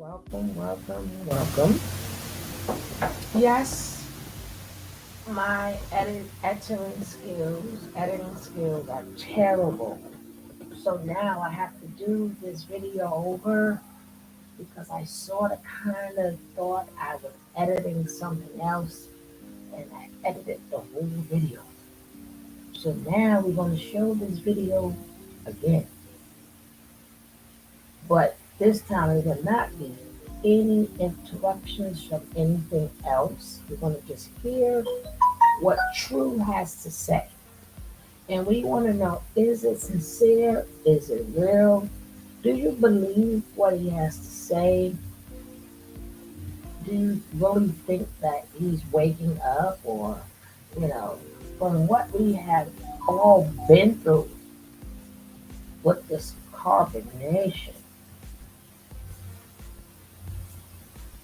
Welcome, welcome, welcome. Yes, my editing skills are terrible. So now I have to do this video over because I sort of kind of thought I was editing something else and I edited the whole video. So now we're going to show this video again, but this time it will not be any interruptions from anything else. We're going to just hear what True has to say. And we want to know, is it sincere? Is it real? Do you believe what he has to say? Do you really think that he's waking up? Or, you know, from what we have all been through with this carbonation,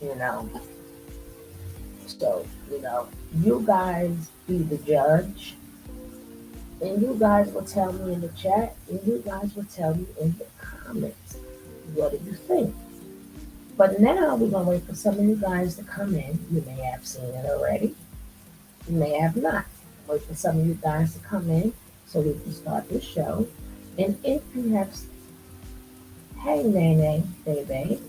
you know. So, you guys be the judge. And you guys will tell me in the chat, and you guys will tell me in the comments. What do you think? But now we're going to wait for some of you guys to come in. You may have seen it already. You may have not. Wait for some of you guys to come in so we can start this show. And if you have, hey, Nene, baby.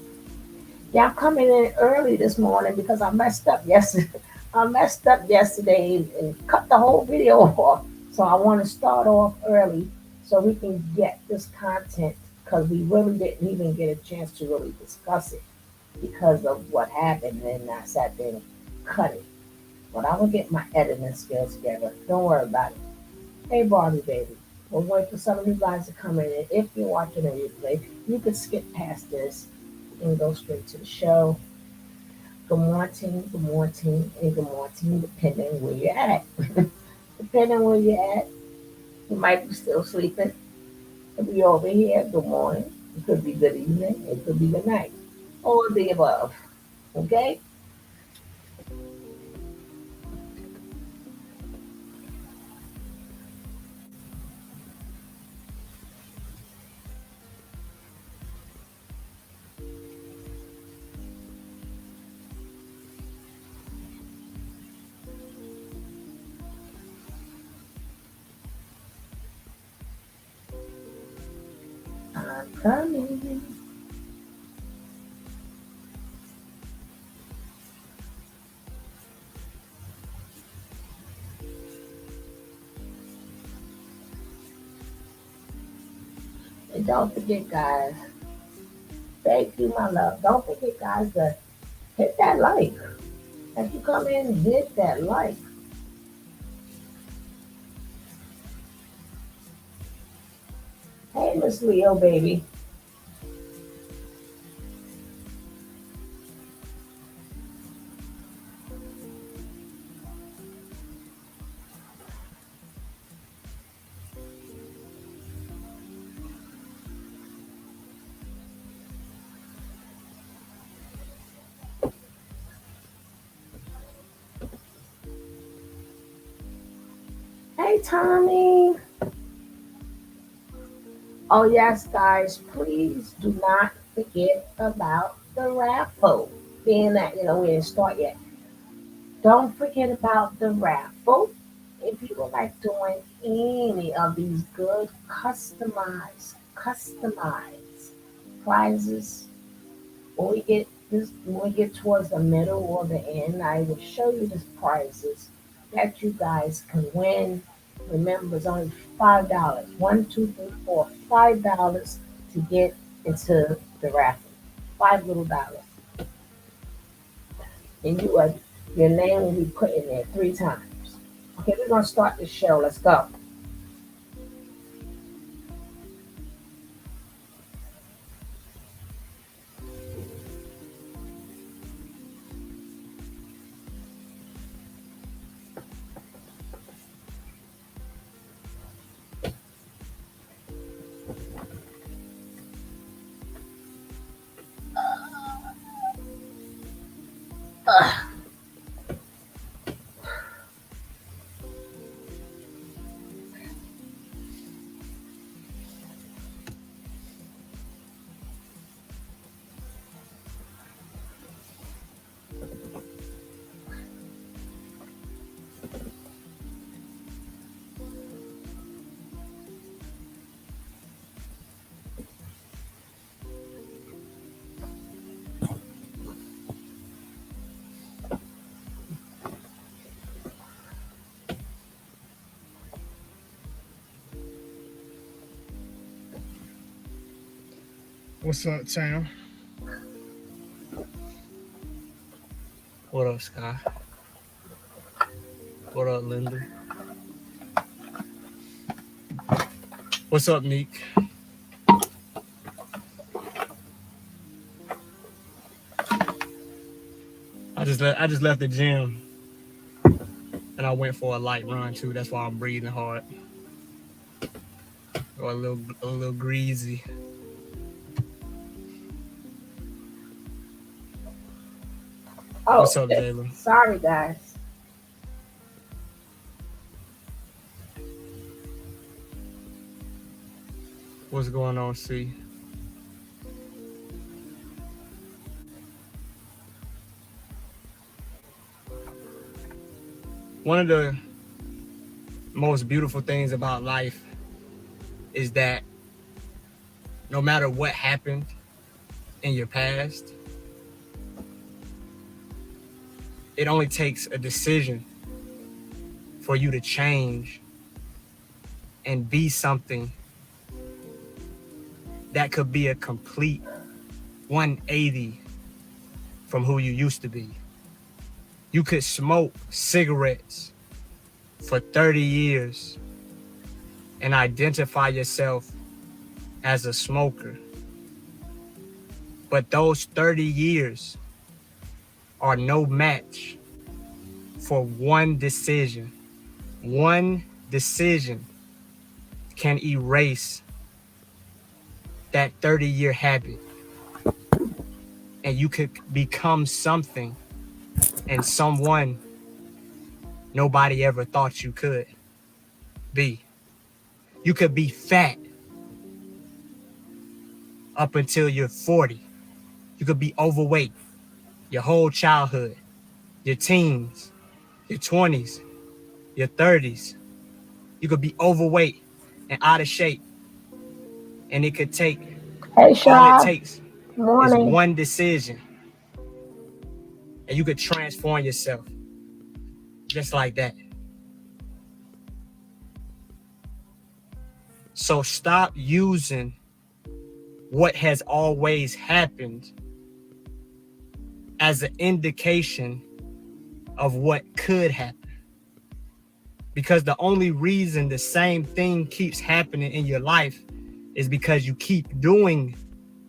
Yeah, I'm coming in early this morning because I messed up yesterday. I messed up yesterday and cut the whole video off. So I want to start off early so we can get this content because we really didn't even get a chance to really discuss it because of what happened. And I sat there and cut it. But I will get my editing skills together. Don't worry about it. Hey, Barbie, baby. We'll wait for some of you guys to come in. And if you're watching a replay, you could skip past this and go straight to the show. Good morning, good morning, and good morning, depending where you're at. Depending where you're at, you might be still sleeping. If you're over here, good morning. It could be good evening. It could be good night. All of the above. Okay? I'm coming. And don't forget, guys, thank you, my love. Don't forget, guys, to hit that like. As you come in, hit that like. Hey, Miss Leo, baby. Hey, Tommy. Oh, yes, guys, please do not forget about the raffle. Being that, we didn't start yet. Don't forget about the raffle. If you would like doing any of these good customized prizes, when we get towards the middle or the end, I will show you the prizes that you guys can win. Remember, it's only $5. One, two, three, four, $5 to get into the raffle. Five little dollars. And your name will be put in there three times. Okay, we're gonna start the show. Let's go. What's up, Tam? What up, Sky? What up, Linda? What's up, Neek? I just left the gym and I went for a light run too. That's why I'm breathing hard. Or a little greasy. Oh, What's up, Jayla? sorry, guys. What's going on, C? One of the most beautiful things about life is that no matter what happened in your past, it only takes a decision for you to change and be something that could be a complete 180 from who you used to be. You could smoke cigarettes for 30 years and identify yourself as a smoker. But those 30 years are no match for one decision. One decision can erase that 30-year habit. And you could become something and someone nobody ever thought you could be. You could be fat up until you're 40. You could be overweight your whole childhood, your teens, your 20s, your 30s. You could be overweight and out of shape. And it could take, Hey, all Shaw. it takes Morning. is one decision. And you could transform yourself just like that. So stop using what has always happened as an indication of what could happen. Because the only reason the same thing keeps happening in your life is because you keep doing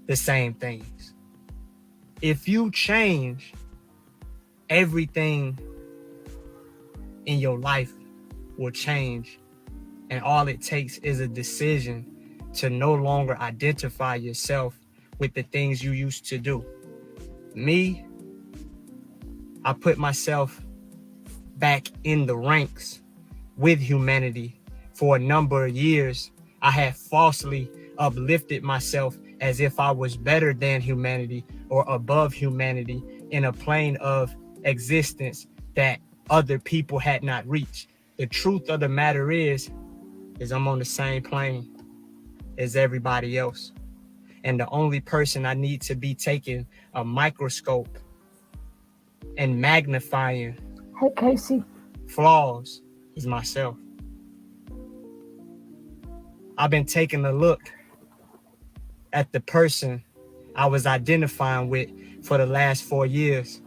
the same things. If you change, everything in your life will change. And all it takes is a decision to no longer identify yourself with the things you used to do. Me, I put myself back in the ranks with humanity for a number of years. I had falsely uplifted myself as if I was better than humanity or above humanity in a plane of existence that other people had not reached. The truth of the matter is I'm on the same plane as everybody else. And the only person I need to be taking a microscope and magnifying Hey, Casey. flaws is myself. I've been taking a look at the person I was identifying with for the last 4 years,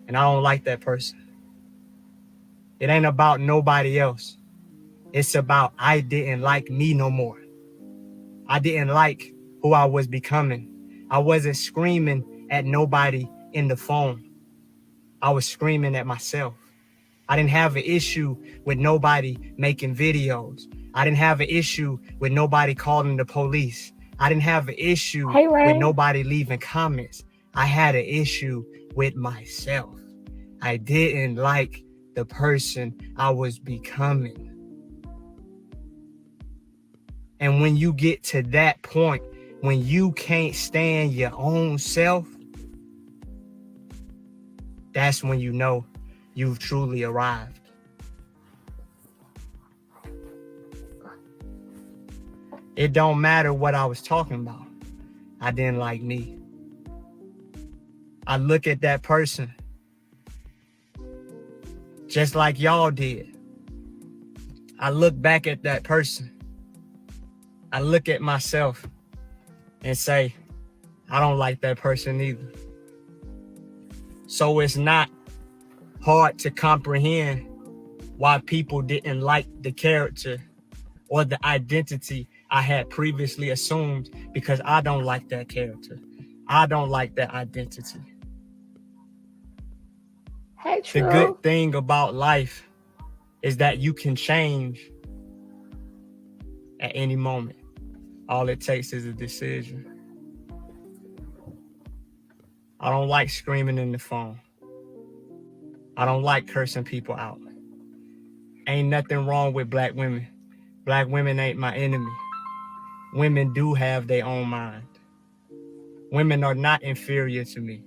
and I don't like that person. It ain't about nobody else. It's about I didn't like me no more. I didn't like who I was becoming. I wasn't screaming at nobody in the phone. I was screaming at myself. I didn't have an issue with nobody making videos. I didn't have an issue with nobody calling the police. I didn't have an issue with nobody leaving comments. I had an issue with myself. I didn't like the person I was becoming. And when you get to that point, when you can't stand your own self, that's when you know you've truly arrived. It don't matter what I was talking about. I didn't like me. I look at that person just like y'all did. I look back at that person. I look at myself and say, I don't like that person either. So it's not hard to comprehend why people didn't like the character or the identity I had previously assumed, because I don't like that character. I don't like that identity. Hey, The true. good thing about life is that you can change at any moment. All it takes is a decision. I don't like screaming in the phone. I don't like cursing people out. Ain't nothing wrong with black women. Black women ain't my enemy. Women do have their own mind. Women are not inferior to me.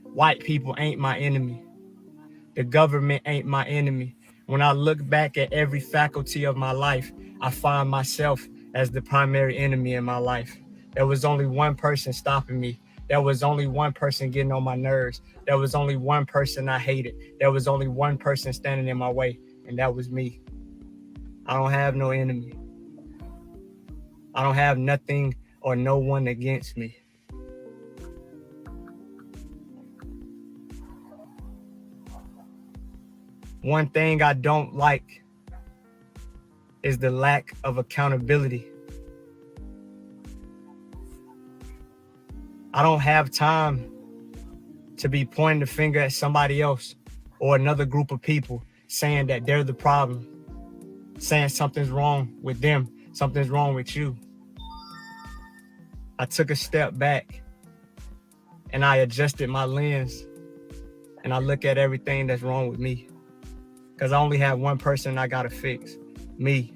White people ain't my enemy. The government ain't my enemy. When I look back at every faculty of my life, I find myself as the primary enemy in my life. There was only one person stopping me. There was only one person getting on my nerves. There was only one person I hated. There was only one person standing in my way, and that was me. I don't have no enemy. I don't have nothing or no one against me. One thing I don't like is the lack of accountability. I don't have time to be pointing the finger at somebody else or another group of people saying that they're the problem, saying something's wrong with them, something's wrong with you. I took a step back and I adjusted my lens and I look at everything that's wrong with me. Because I only have one person I gotta fix, me.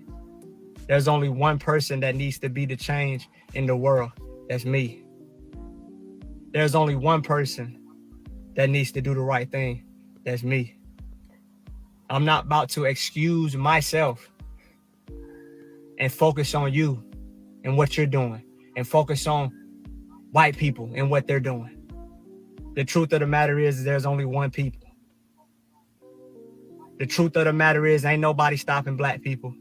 There's only one person that needs to be the change in the world, that's me. There's only one person that needs to do the right thing, that's me. I'm not about to excuse myself and focus on you and what you're doing and focus on white people and what they're doing. The truth of the matter is there's only one people. The truth of the matter is ain't nobody stopping black people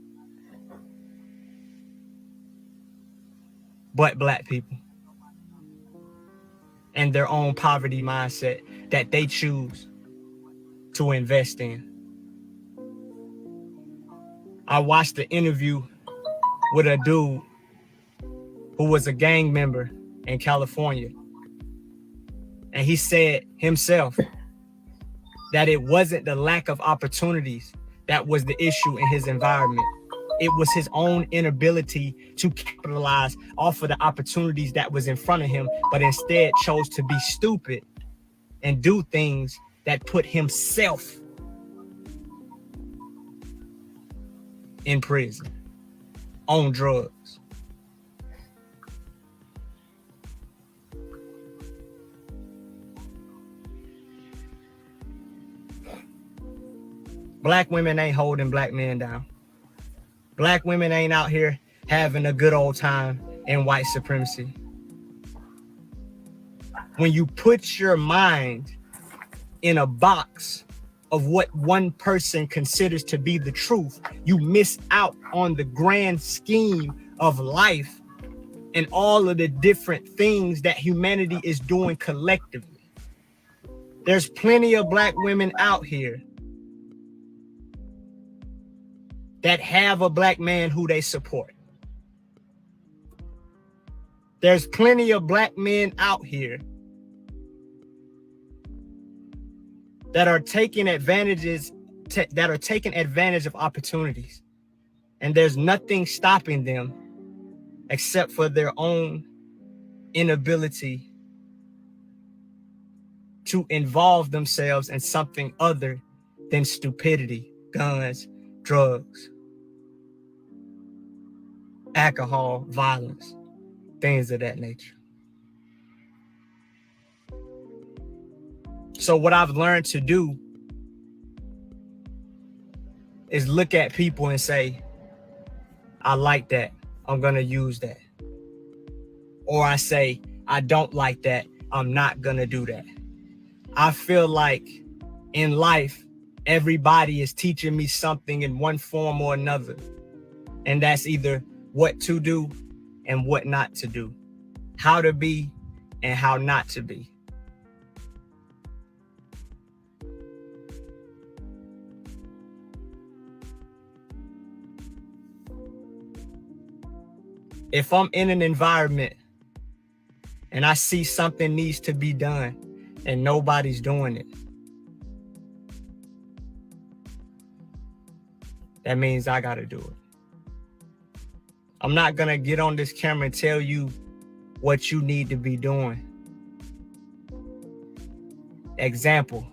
but black people and their own poverty mindset that they choose to invest in. I watched the interview with a dude who was a gang member in California. And he said himself that it wasn't the lack of opportunities that was the issue in his environment. It was his own inability to capitalize off of the opportunities that was in front of him, but instead chose to be stupid and do things that put himself in prison, on drugs. Black women ain't holding black men down. Black women ain't out here having a good old time in white supremacy. When you put your mind in a box of what one person considers to be the truth, you miss out on the grand scheme of life and all of the different things that humanity is doing collectively. There's plenty of black women out here that have a black man who they support. There's plenty of black men out here that are taking advantage of opportunities. And there's nothing stopping them except for their own inability to involve themselves in something other than stupidity, guns, drugs, alcohol, violence, things of that nature. So what I've learned to do is look at people and say, I like that, I'm gonna use that. Or I say, I don't like that, I'm not gonna do that. I feel like in life, everybody is teaching me something in one form or another. And that's either what to do and what not to do, how to be and how not to be. If I'm in an environment and I see something needs to be done and nobody's doing it, that means I gotta do it. I'm not gonna get on this camera and tell you what you need to be doing. Example.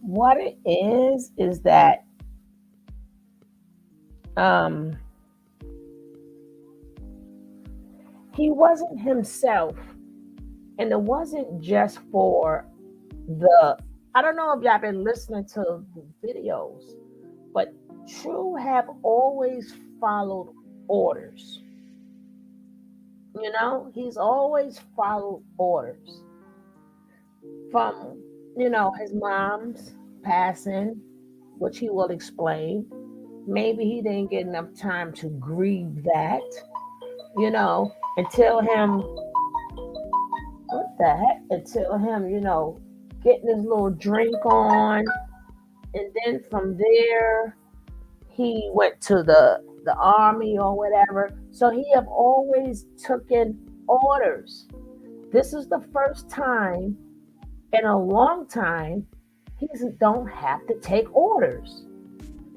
What it is that he wasn't himself, and it wasn't just for the, I don't know if y'all been listening to the videos, but True have always followed orders. You know, he's always followed orders from, you know, his mom's passing, which he will explain. Maybe he didn't get enough time to grieve that, you know, until him, what the heck, until him, you know, getting his little drink on. And then from there, he went to the army or whatever. So he have always taken orders. This is the first time in a long time he don't have to take orders.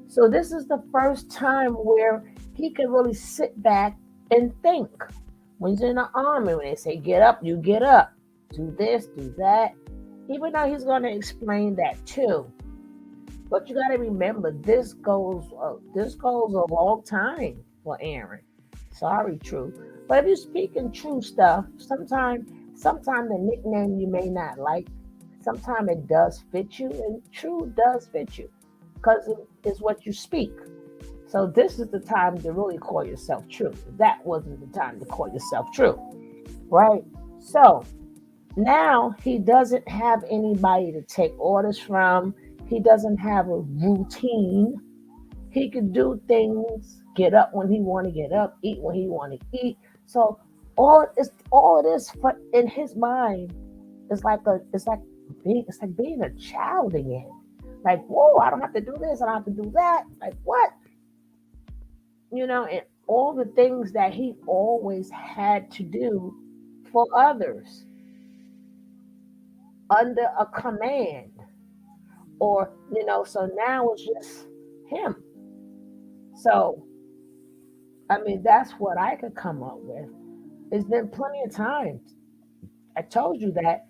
So this is the first time where he can really sit back and think. When he's in the army, when they say get up, you get up. Do this, do that. Even though he's going to explain that too. But you got to remember, this goes a long time for Aaron. Sorry, True. But if you're speaking true stuff, sometimes the nickname you may not like, sometimes it does fit you, and True does fit you because it is what you speak. So this is the time to really call yourself True. That wasn't the time to call yourself True, right? So now he doesn't have anybody to take orders from. He doesn't have a routine. He can do things, get up when he want to get up, eat when he want to eat. So all of this for, in his mind is like being a child again. Like, whoa, I don't have to do this, I don't have to do that. Like what? You know, and all the things that he always had to do for others under a command. Or, you know, so now it's just him. So, I mean, that's what I could come up with. It's been plenty of times. I told you that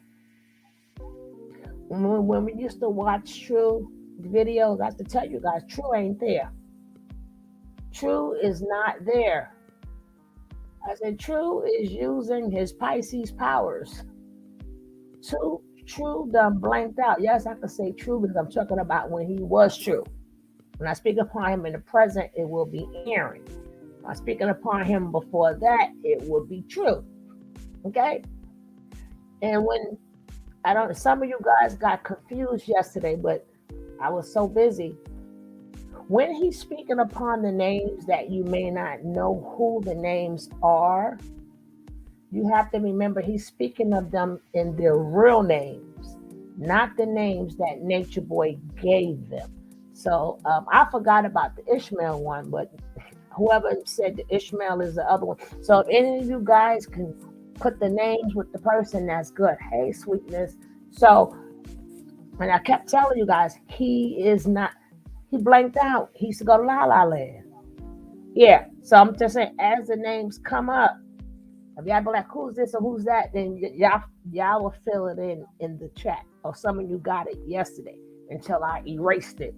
when we used to watch True videos, I have to tell you guys, True ain't there. True is not there. I said, True is using his Pisces powers. True done blanked out. Yes, I can say True because I'm talking about when he was True. When I speak upon him in the present, it will be Aaron. When I'm speaking upon him before that, it will be True. Okay? And when I don't, some of you guys got confused yesterday, but I was so busy. When he's speaking upon the names that you may not know who the names are, you have to remember he's speaking of them in their real names, not the names that Nature Boy gave them. So I forgot about the Ishmael one, but whoever said the Ishmael is the other one. So if any of you guys can put the names with the person, that's good. Hey, sweetness. So, and I kept telling you guys, he blanked out. He used to go to La La Land. Yeah. So I'm just saying, as the names come up, if y'all be like, who's this or who's that, then y'all will fill it in the chat. Or some of you got it yesterday until I erased it.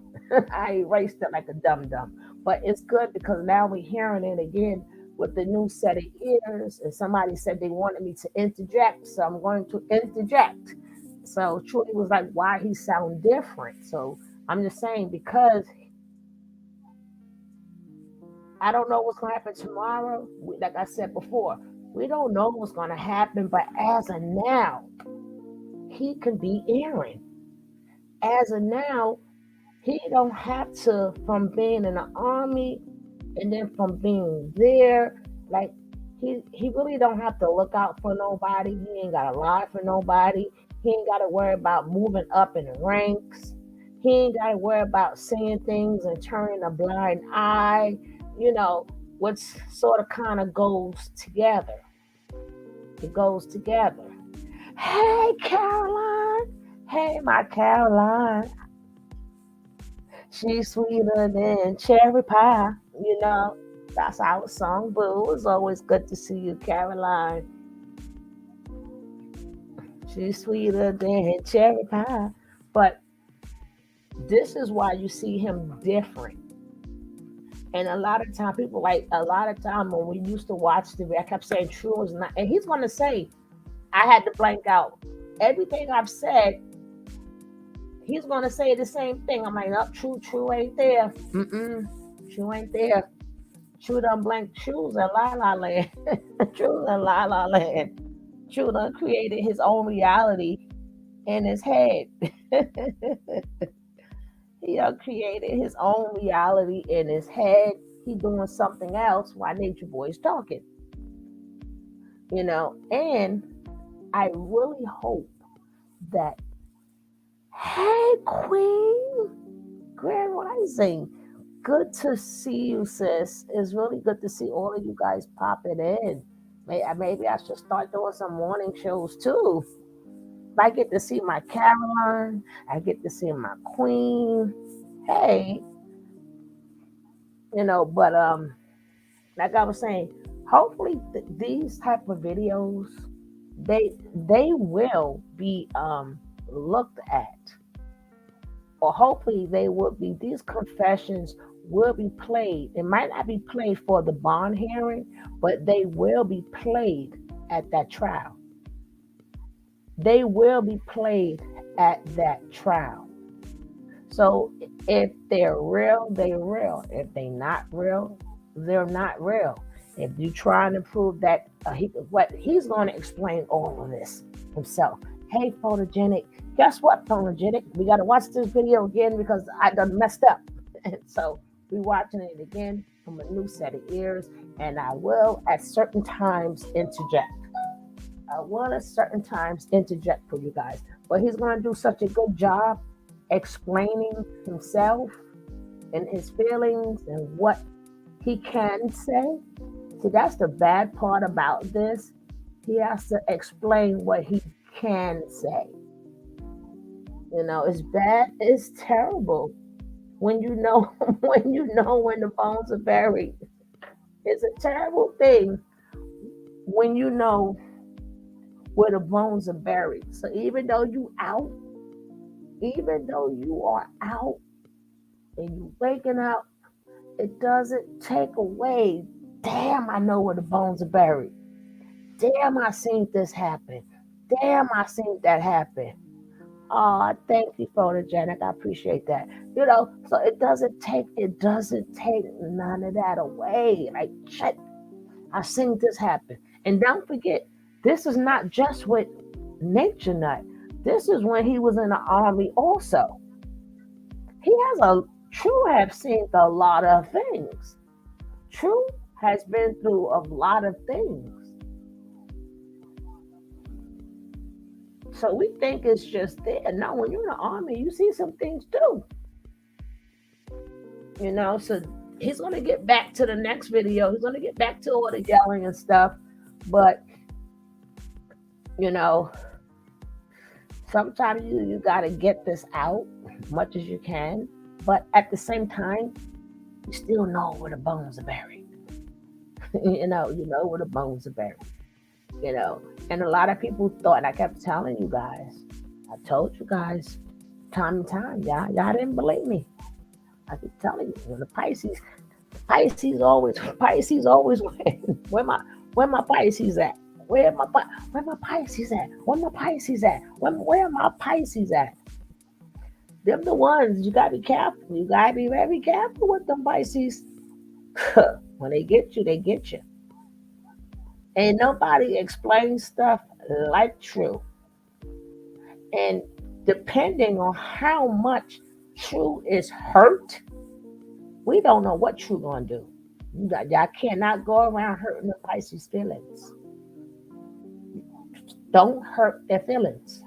I erased it like a dum-dum. But it's good because now we're hearing it again with the new set of ears. And somebody said they wanted me to interject, so I'm going to interject. So Trudy was like, why he sound different? So I'm just saying, because I don't know what's going to happen tomorrow. Like I said before, we don't know what's going to happen, but as of now, he can be Aaron. as of now, he don't have to, from being in the army and then from being there, like he really don't have to look out for nobody. He ain't gotta lie for nobody. He ain't gotta worry about moving up in the ranks. He ain't gotta worry about saying things and turning a blind eye, you know, which sort of kind of goes together. It goes together. Hey Caroline. Hey my Caroline. She's sweeter than cherry pie, you know. That's our song, boo. It's always good to see you, Caroline. She's sweeter than cherry pie. But this is why you see him different. And a lot of time, people like, a lot of time when we used to watch the, I kept saying true is not, and he's going to say, I had to blank out everything I've said. He's going to say the same thing. I'm like, up, true ain't there. True ain't there. True done blank shoes in La La Land. True in La La Land. True done created his own reality in his head. He done created his own reality in his head. He doing something else while Nature Boy's talking. You know, and I really hope that, hey Queen, Grand Rising. Good to see you, sis. It's really good to see all of you guys popping in. Maybe I should start doing some morning shows too. I get to see my Caroline. I get to see my Queen. Hey, but like I was saying, hopefully these type of videos, they will be looked at, or hopefully they will be, these confessions will be played. It might not be played for the bond hearing, but they will be played at that trial. They will be played at that trial. So if they're real, they're real. If they're not real, they're not real. If you're trying to prove that, he's going to explain all of this himself. Hey, photogenic. Guess what, photogenic? We got to watch this video again because I done messed up. And so we're watching it again from a new set of ears. And I will at certain times interject. I will at certain times interject for you guys. But he's going to do such a good job explaining himself and his feelings and what he can say. See, that's the bad part about this. He has to explain what he can say. It's bad. It's terrible when you know when the bones are buried. It's a terrible thing when you know where the bones are buried. So even though you are out and you waking up, it doesn't take away. Damn, I know where the bones are buried. Damn, I seen this happen. Damn, I seen that happen. Oh, thank you, photogenic. I appreciate that. So it doesn't take none of that away. Like, shit, I seen this happen. And don't forget, this is not just with Nature Nut. This is when he was in the army also. True have seen a lot of things. True has been through a lot of things. So we think it's just there. No, when you're in the army, you see some things too. So he's going to get back to the next video. He's going to get back to all the yelling and stuff. But, sometimes you got to get this out as much as you can. But at the same time, you still know where the bones are buried. you know where the bones are buried. And a lot of people thought, and I kept telling you guys, I told you guys time and time, y'all didn't believe me. I keep telling you, when the Pisces always win. Where my Pisces at? Where my Pisces at? Where my Pisces at? Where my Pisces at? Them the ones you gotta be careful. You gotta be very careful with them Pisces. When they get you, they get you. Ain't nobody explains stuff like True. And depending on how much True is hurt, we don't know what True gonna do. Y'all cannot go around hurting the Pisces feelings. Don't hurt their feelings,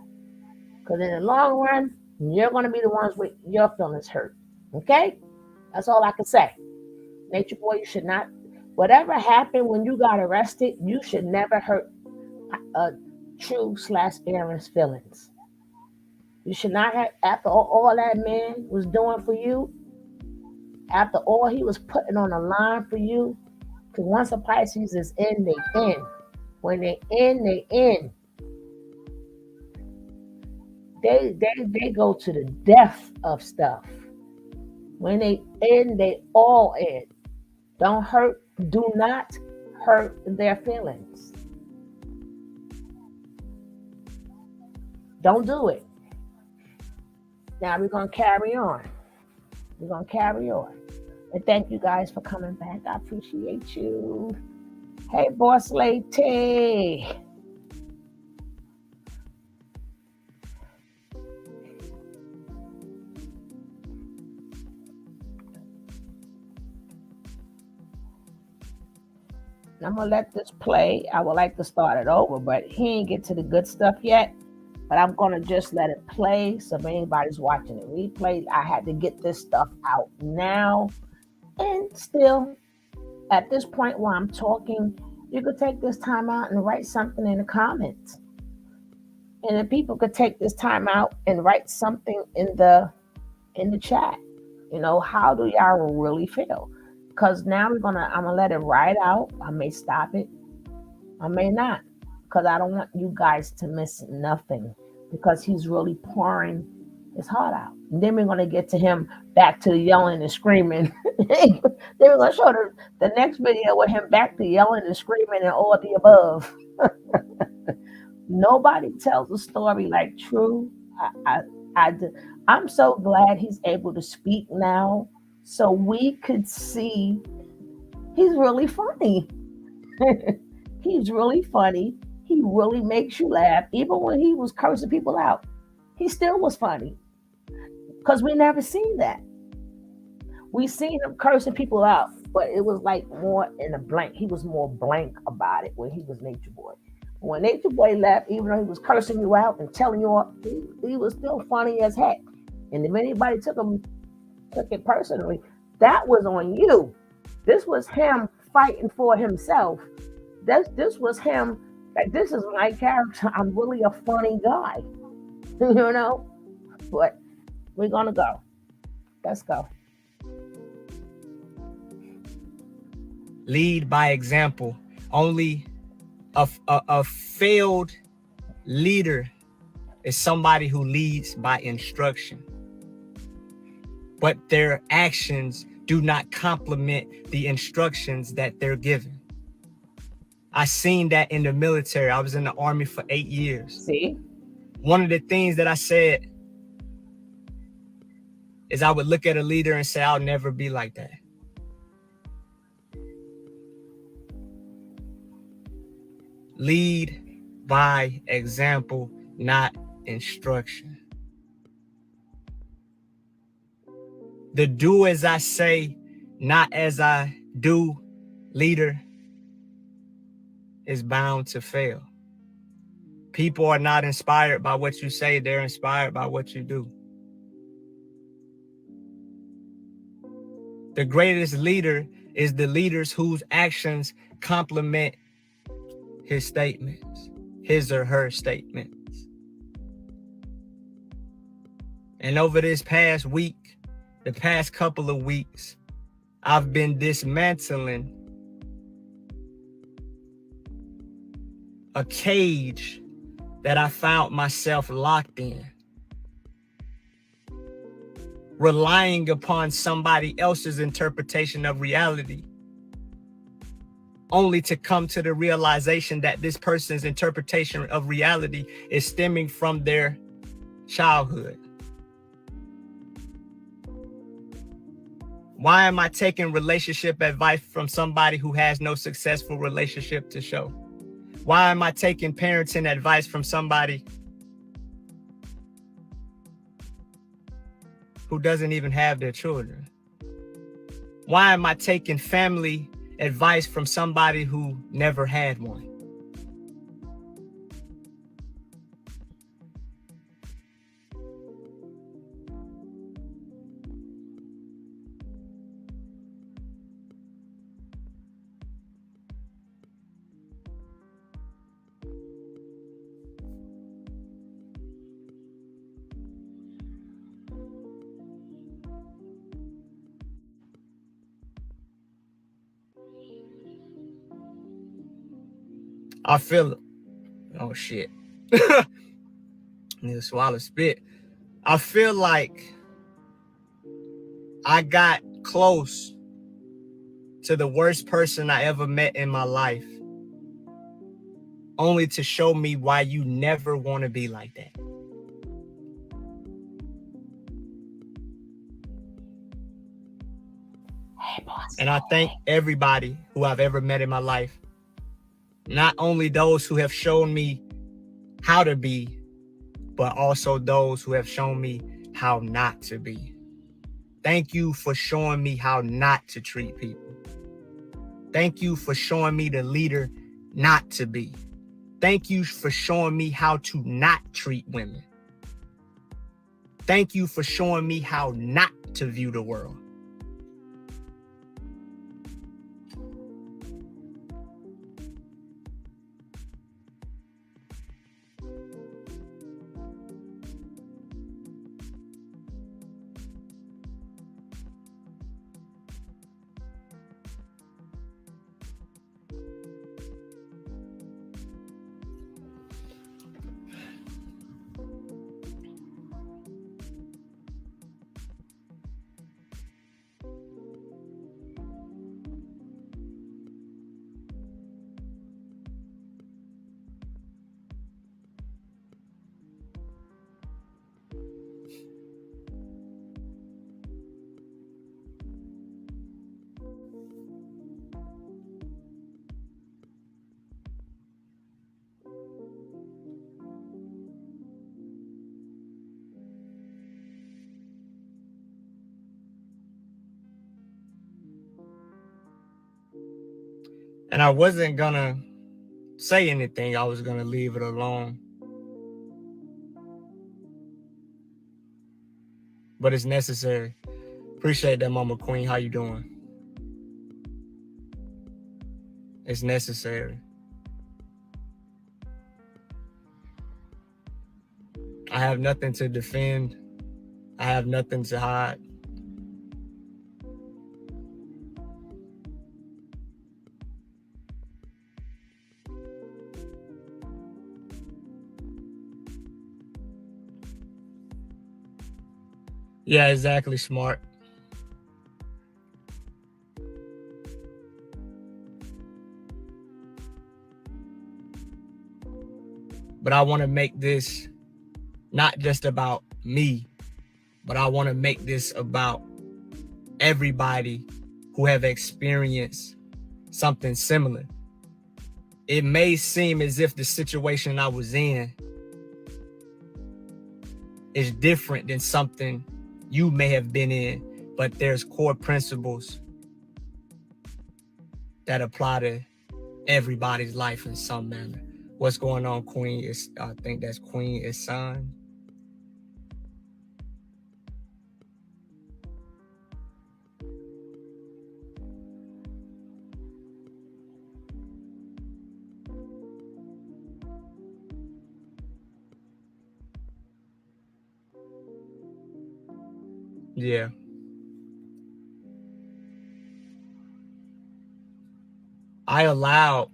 because in the long run, you're gonna be the ones with your feelings hurt. Okay, that's all I can say. Nature boy, you should not. Whatever happened when you got arrested, you should never hurt True/Aaron's feelings. You should not have, after all that man was doing for you, after all he was putting on the line for you, because once a Pisces is in, they in. When they in, they in. They go to the depth of stuff. When they in, they all in. Don't hurt, do not hurt their feelings. Don't do it. Now we're gonna carry on. We're gonna carry on. And thank you guys for coming back. I appreciate you. Hey, Boss Lady. I'm gonna let this play. I would like to start it over, but he ain't get to the good stuff yet. But I'm gonna just let it play. So if anybody's watching the replay, I had to get this stuff out now. And still, at this point while I'm talking, you could take this time out and write something in the comments. And if people could take this time out and write something in the chat. You know, how do y'all really feel? Because now I'm gonna let it ride out. I may stop it, I may not, because I don't want you guys to miss nothing, because he's really pouring his heart out. And then we're gonna get to him back to the yelling and screaming. Then we're gonna show the next video with him back to yelling and screaming and all the above. Nobody tells a story like True. I'm so glad he's able to speak now, so we could see he's really funny. He's really funny. He really makes you laugh. Even when he was cursing people out, he still was funny, because we never seen that. We seen him cursing people out, but it was like more in a blank. He was more blank about it when he was Nature Boy. When Nature Boy left, even though he was cursing you out and telling you off, he was still funny as heck. And if anybody took it personally, that was on you. This was him fighting for himself. This was him, like, this is my character. I'm really a funny guy. You know? But we're gonna go. Let's go. Lead by example. Only a failed leader is somebody who leads by instruction, but their actions do not complement the instructions that they're given. I seen that in the military. I was in the Army for 8 years. See? One of the things that I said is I would look at a leader and say, I'll never be like that. Lead by example, not instruction. The do as I say, not as I do leader is bound to fail. People are not inspired by what you say, they're inspired by what you do. The greatest leader is the leaders whose actions complement his statements, his or her statements. And over this past week, the past couple of weeks, I've been dismantling a cage that I found myself locked in, relying upon somebody else's interpretation of reality, only to come to the realization that this person's interpretation of reality is stemming from their childhood. Why am I taking relationship advice from somebody who has no successful relationship to show? Why am I taking parenting advice from somebody who doesn't even have their children? Why am I taking family advice from somebody who never had one? I feel, oh shit. Need to swallow spit. I feel like I got close to the worst person I ever met in my life, only to show me why you never want to be like that. Hey, boss. And I thank everybody who I've ever met in my life. Not only those who have shown me how to be, but also those who have shown me how not to be. Thank you for showing me how not to treat people. Thank you for showing me the leader not to be. Thank you for showing me how to not treat women. Thank you for showing me how not to view the world. And I wasn't gonna say anything. I was gonna leave it alone. But it's necessary. Appreciate that, Mama Queen. How you doing? It's necessary. I have nothing to defend. I have nothing to hide. Yeah, exactly, smart. But I want to make this not just about me, but I want to make this about everybody who have experienced something similar. It may seem as if the situation I was in is different than something you may have been in, but there's core principles that apply to everybody's life in some manner. What's going on, Queen? I think that's Queen Isan. Yeah. I allowed,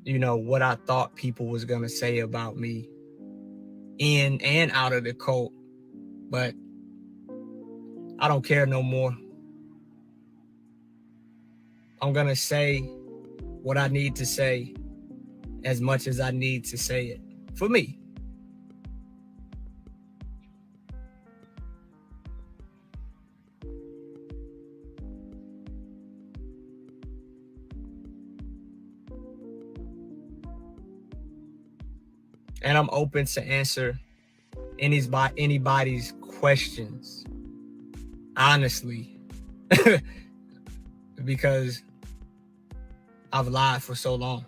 what I thought people was going to say about me in and out of the cult, but I don't care no more. I'm going to say what I need to say as much as I need to say it for me. And I'm open to answer anybody's questions. honestly, because I've lied for so long.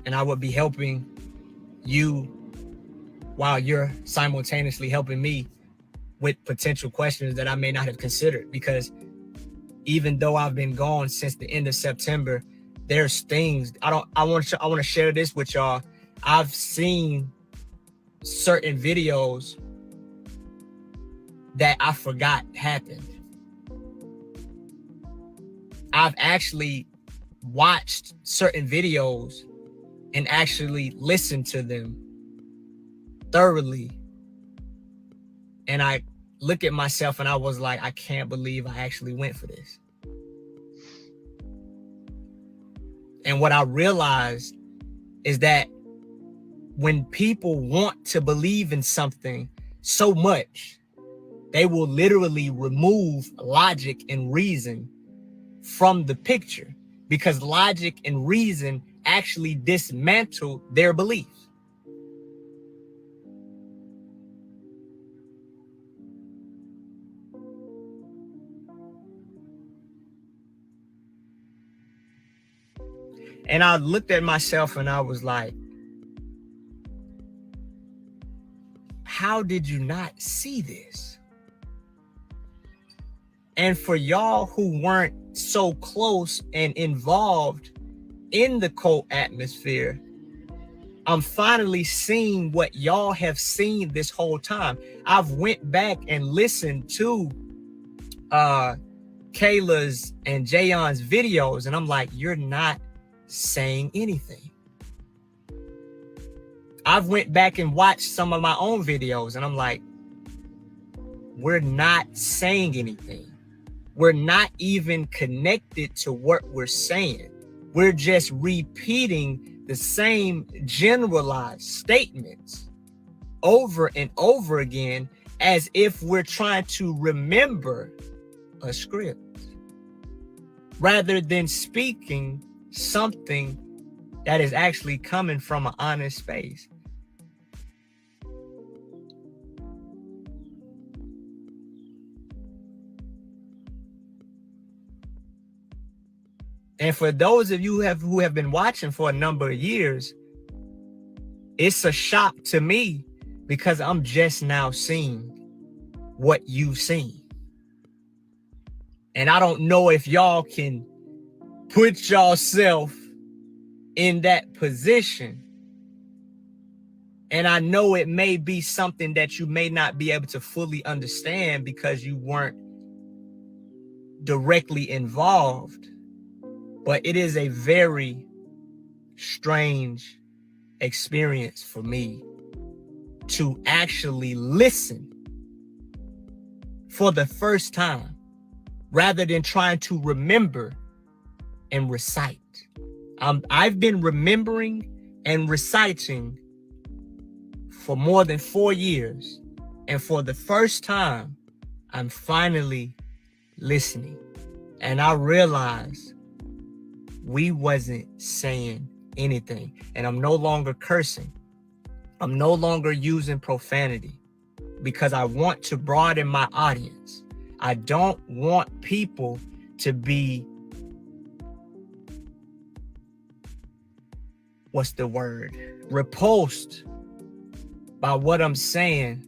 And I would be helping you while you're simultaneously helping me with potential questions that I may not have considered. Because even though I've been gone since the end of September, there's things I want to share this with y'all. I've seen certain videos that I forgot happened. I've actually watched certain videos and actually listened to them thoroughly. And I look at myself and I was like, I can't believe I actually went for this. And what I realized is that when people want to believe in something so much, they will literally remove logic and reason from the picture, because logic and reason actually dismantle their beliefs. And I looked at myself and I was like, how did you not see this? And for y'all who weren't so close and involved in the cult atmosphere, I'm finally seeing what y'all have seen this whole time. I've went back and listened to Kayla's and Jayon's videos, and I'm like, you're not saying anything. I've went back and watched some of my own videos, and I'm like, we're not saying anything. We're not even connected to what we're saying. We're just repeating the same generalized statements over and over again, as if we're trying to remember a script, rather than speaking something that is actually coming from an honest space. And for those of you who have been watching for a number of years, it's a shock to me, because I'm just now seeing what you've seen. And I don't know if y'all can put yourself in that position. And I know it may be something that you may not be able to fully understand because you weren't directly involved. But it is a very strange experience for me to actually listen for the first time, rather than trying to remember and recite. I've been remembering and reciting for more than 4 years. And for the first time, I'm finally listening. And I realized we wasn't saying anything. And I'm no longer cursing. I'm no longer using profanity, because I want to broaden my audience. I don't want people to be, repulsed by what I'm saying,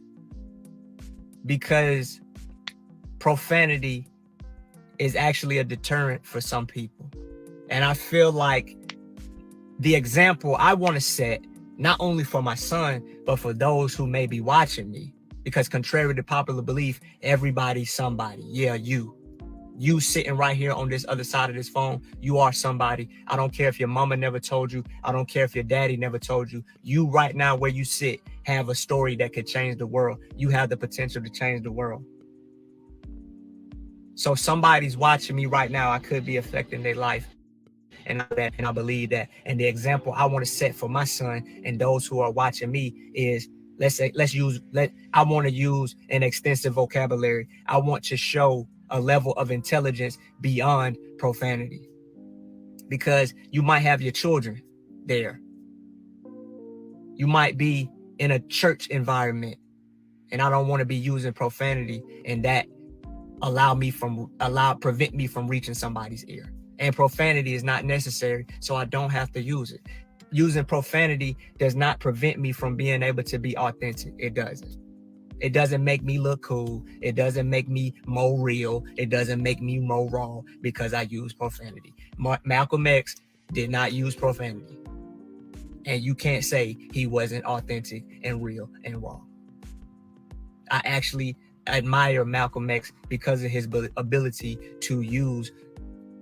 because profanity is actually a deterrent for some people. And I feel like the example I want to set, not only for my son, but for those who may be watching me, because contrary to popular belief, everybody's somebody. Yeah, you sitting right here on this other side of this phone, you are somebody. I don't care if your mama never told you. I don't care if your daddy never told you. You right now where you sit have a story that could change the world. You have the potential to change the world. So somebody's watching me right now. I could be affecting their life. And I believe that. And the example I want to set for my son and those who are watching me is, I want to use an extensive vocabulary. I want to show a level of intelligence beyond profanity, because you might have your children there. You might be in a church environment and I don't want to be using profanity, and that prevent me from reaching somebody's ear. And profanity is not necessary, so I don't have to use it. Using profanity does not prevent me from being able to be authentic. It doesn't. It doesn't make me look cool. It doesn't make me more real. It doesn't make me more raw because I use profanity. Malcolm X did not use profanity. And you can't say he wasn't authentic and real and raw. I actually admire Malcolm X because of his ability to use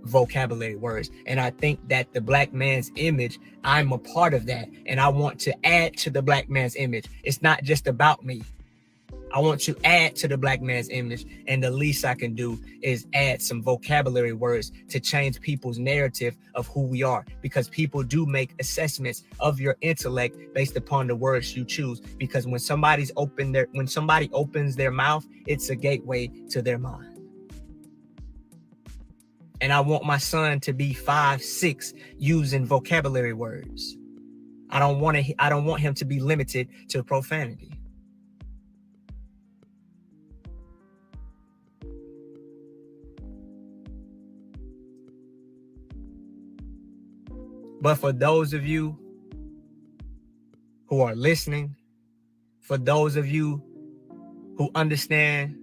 vocabulary words. And I think that the black man's image, I'm a part of that. And I want to add to the black man's image. It's not just about me. I want to add to the black man's image, and the least I can do is add some vocabulary words to change people's narrative of who we are, because people do make assessments of your intellect based upon the words you choose. Because when somebody opens their mouth, it's a gateway to their mind. And I want my son to be 5'6" using vocabulary words. I don't want him to be limited to profanity. But for those of you who are listening, for those of you who understand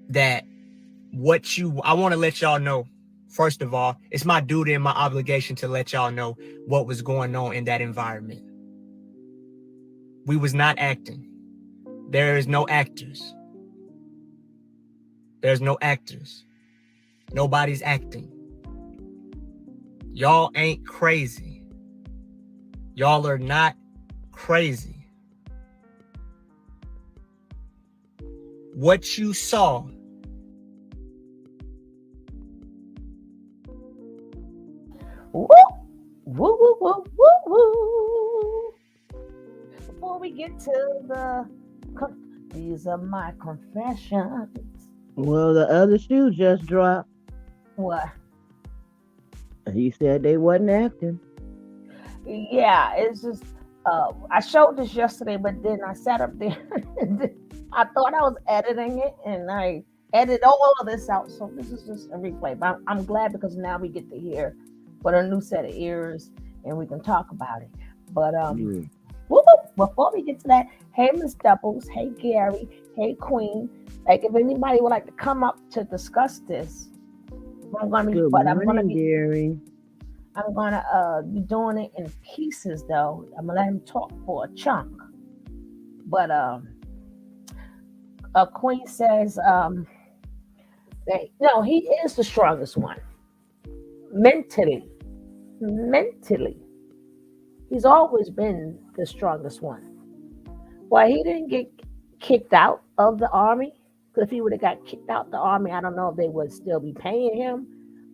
that I want to let y'all know, first of all, it's my duty and my obligation to let y'all know what was going on in that environment. We was not acting. There is no actors. There's no actors. Nobody's acting. Y'all ain't crazy. Y'all are not crazy. What you saw Woo, woo, woo, woo, woo, woo. Before we get to these are my confessions. Well, the other shoe just dropped. What? He said they wasn't acting. Yeah, it's just I showed this yesterday, but then I sat up there. I thought I was editing it, and I edited all of this out. So this is just a replay. But I'm glad, because now we get to hear with a new set of ears, and we can talk about it. But before we get to that, hey Miss Doubles, hey Gary, hey Queen. Like, if anybody would like to come up to discuss this, I'm gonna be doing it in pieces though. I'm gonna let him talk for a chunk. But Queen says no, he is the strongest one. Mentally. He's always been the strongest one. Well, he didn't get kicked out of the army. Because if he would have got kicked out the army, I don't know if they would still be paying him.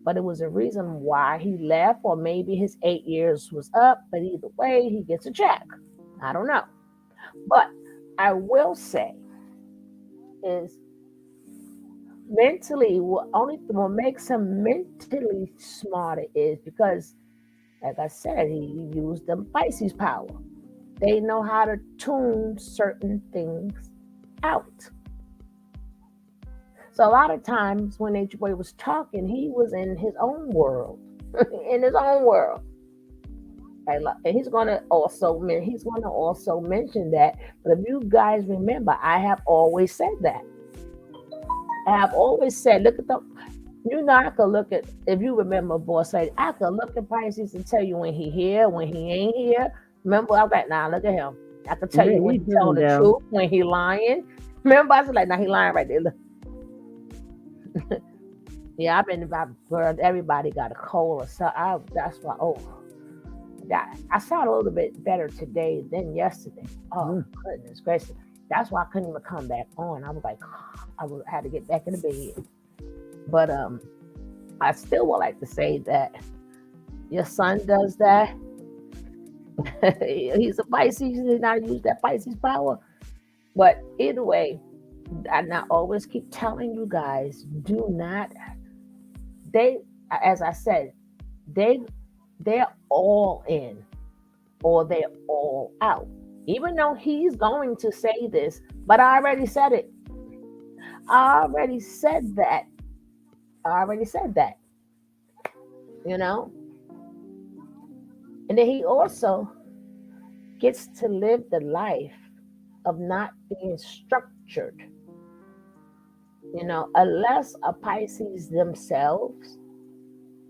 But it was a reason why he left, or maybe his 8 years was up. But either way, he gets a check. I don't know. But I will say is mentally, what makes him mentally smarter is because, like I said, he used the Pisces power. They know how to tune certain things out. So a lot of times when H-Boy was talking, he was in his own world. And he's gonna also mention that. But if you guys remember, I have always said that. I have always said, look at I could look at, if you remember, boss, I could look at Pisces and tell you when he here, when he ain't here. Remember, I was like, nah, look at him. I could tell you when he telling the truth, when he lying. Remember, I was like, nah, he lying right there. Look. Yeah, everybody got a cold or something. That's why. I sound a little bit better today than yesterday. Oh, goodness gracious. That's why I couldn't even come back on. I was like, had to get back in the bed. But I still would like to say that your son does that. He's a Pisces. He did not use that Pisces power. But either way, and I always keep telling you guys, as I said, they're all in or they're all out. Even though he's going to say this, but I already said it. I already said that. I already said that. You know? And then he also gets to live the life of not being structured. Unless a Pisces themselves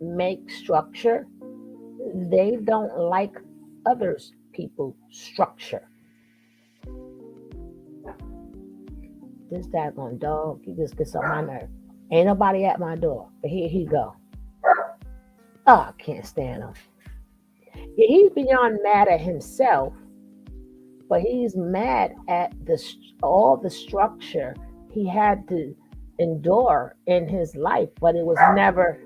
make structure, they don't like others people structure. This daggone dog, he just gets on my nerve. Ain't nobody at my door, but here he go. Oh, I can't stand him. Yeah, he's beyond mad at himself, but he's mad at all the structure he had to endure in his life, but it was never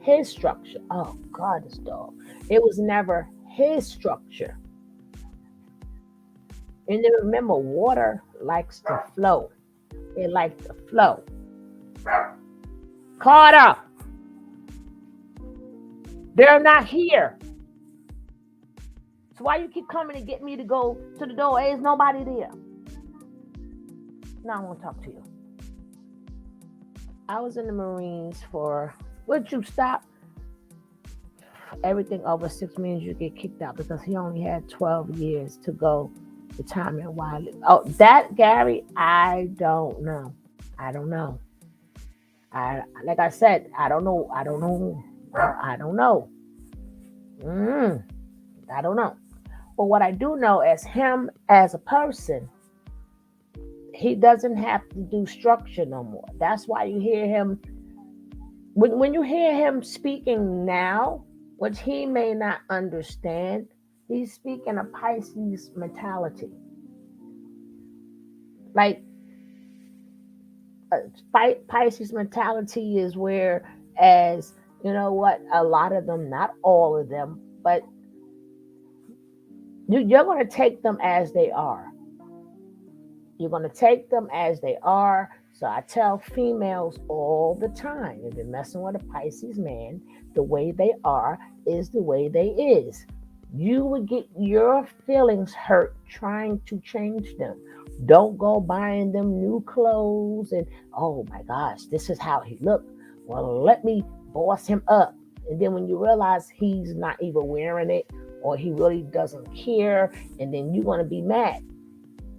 his structure. Oh God, this dog. It was never his structure. And then remember, water likes to flow. It likes to flow. Carter, they're not here. So why you keep coming to get me to go to the door? There's nobody there. Now I want to talk to you. I was in the Marines for, would you stop? Everything over 6 means you get kicked out, because he only had 12 years to go. The time and why. Oh, that Gary, I don't know. I don't know. Like I said, I don't know. I don't know. I don't know. I don't know. But what I do know is him as a person, he doesn't have to do structure no more. That's why you hear him, when you hear him speaking now, which he may not understand, he's speaking a Pisces mentality. Like, Pisces mentality is where, as you know what, a lot of them, not all of them, but you're going to take them as they are. You're going to take them as they are. So I tell females all the time, if you're messing with a Pisces man, the way they are is the way they is. You would get your feelings hurt trying to change them. Don't go buying them new clothes and, oh my gosh, this is how he looked. Well, let me boss him up. And then when you realize he's not even wearing it, or he really doesn't care, and then you're going to be mad.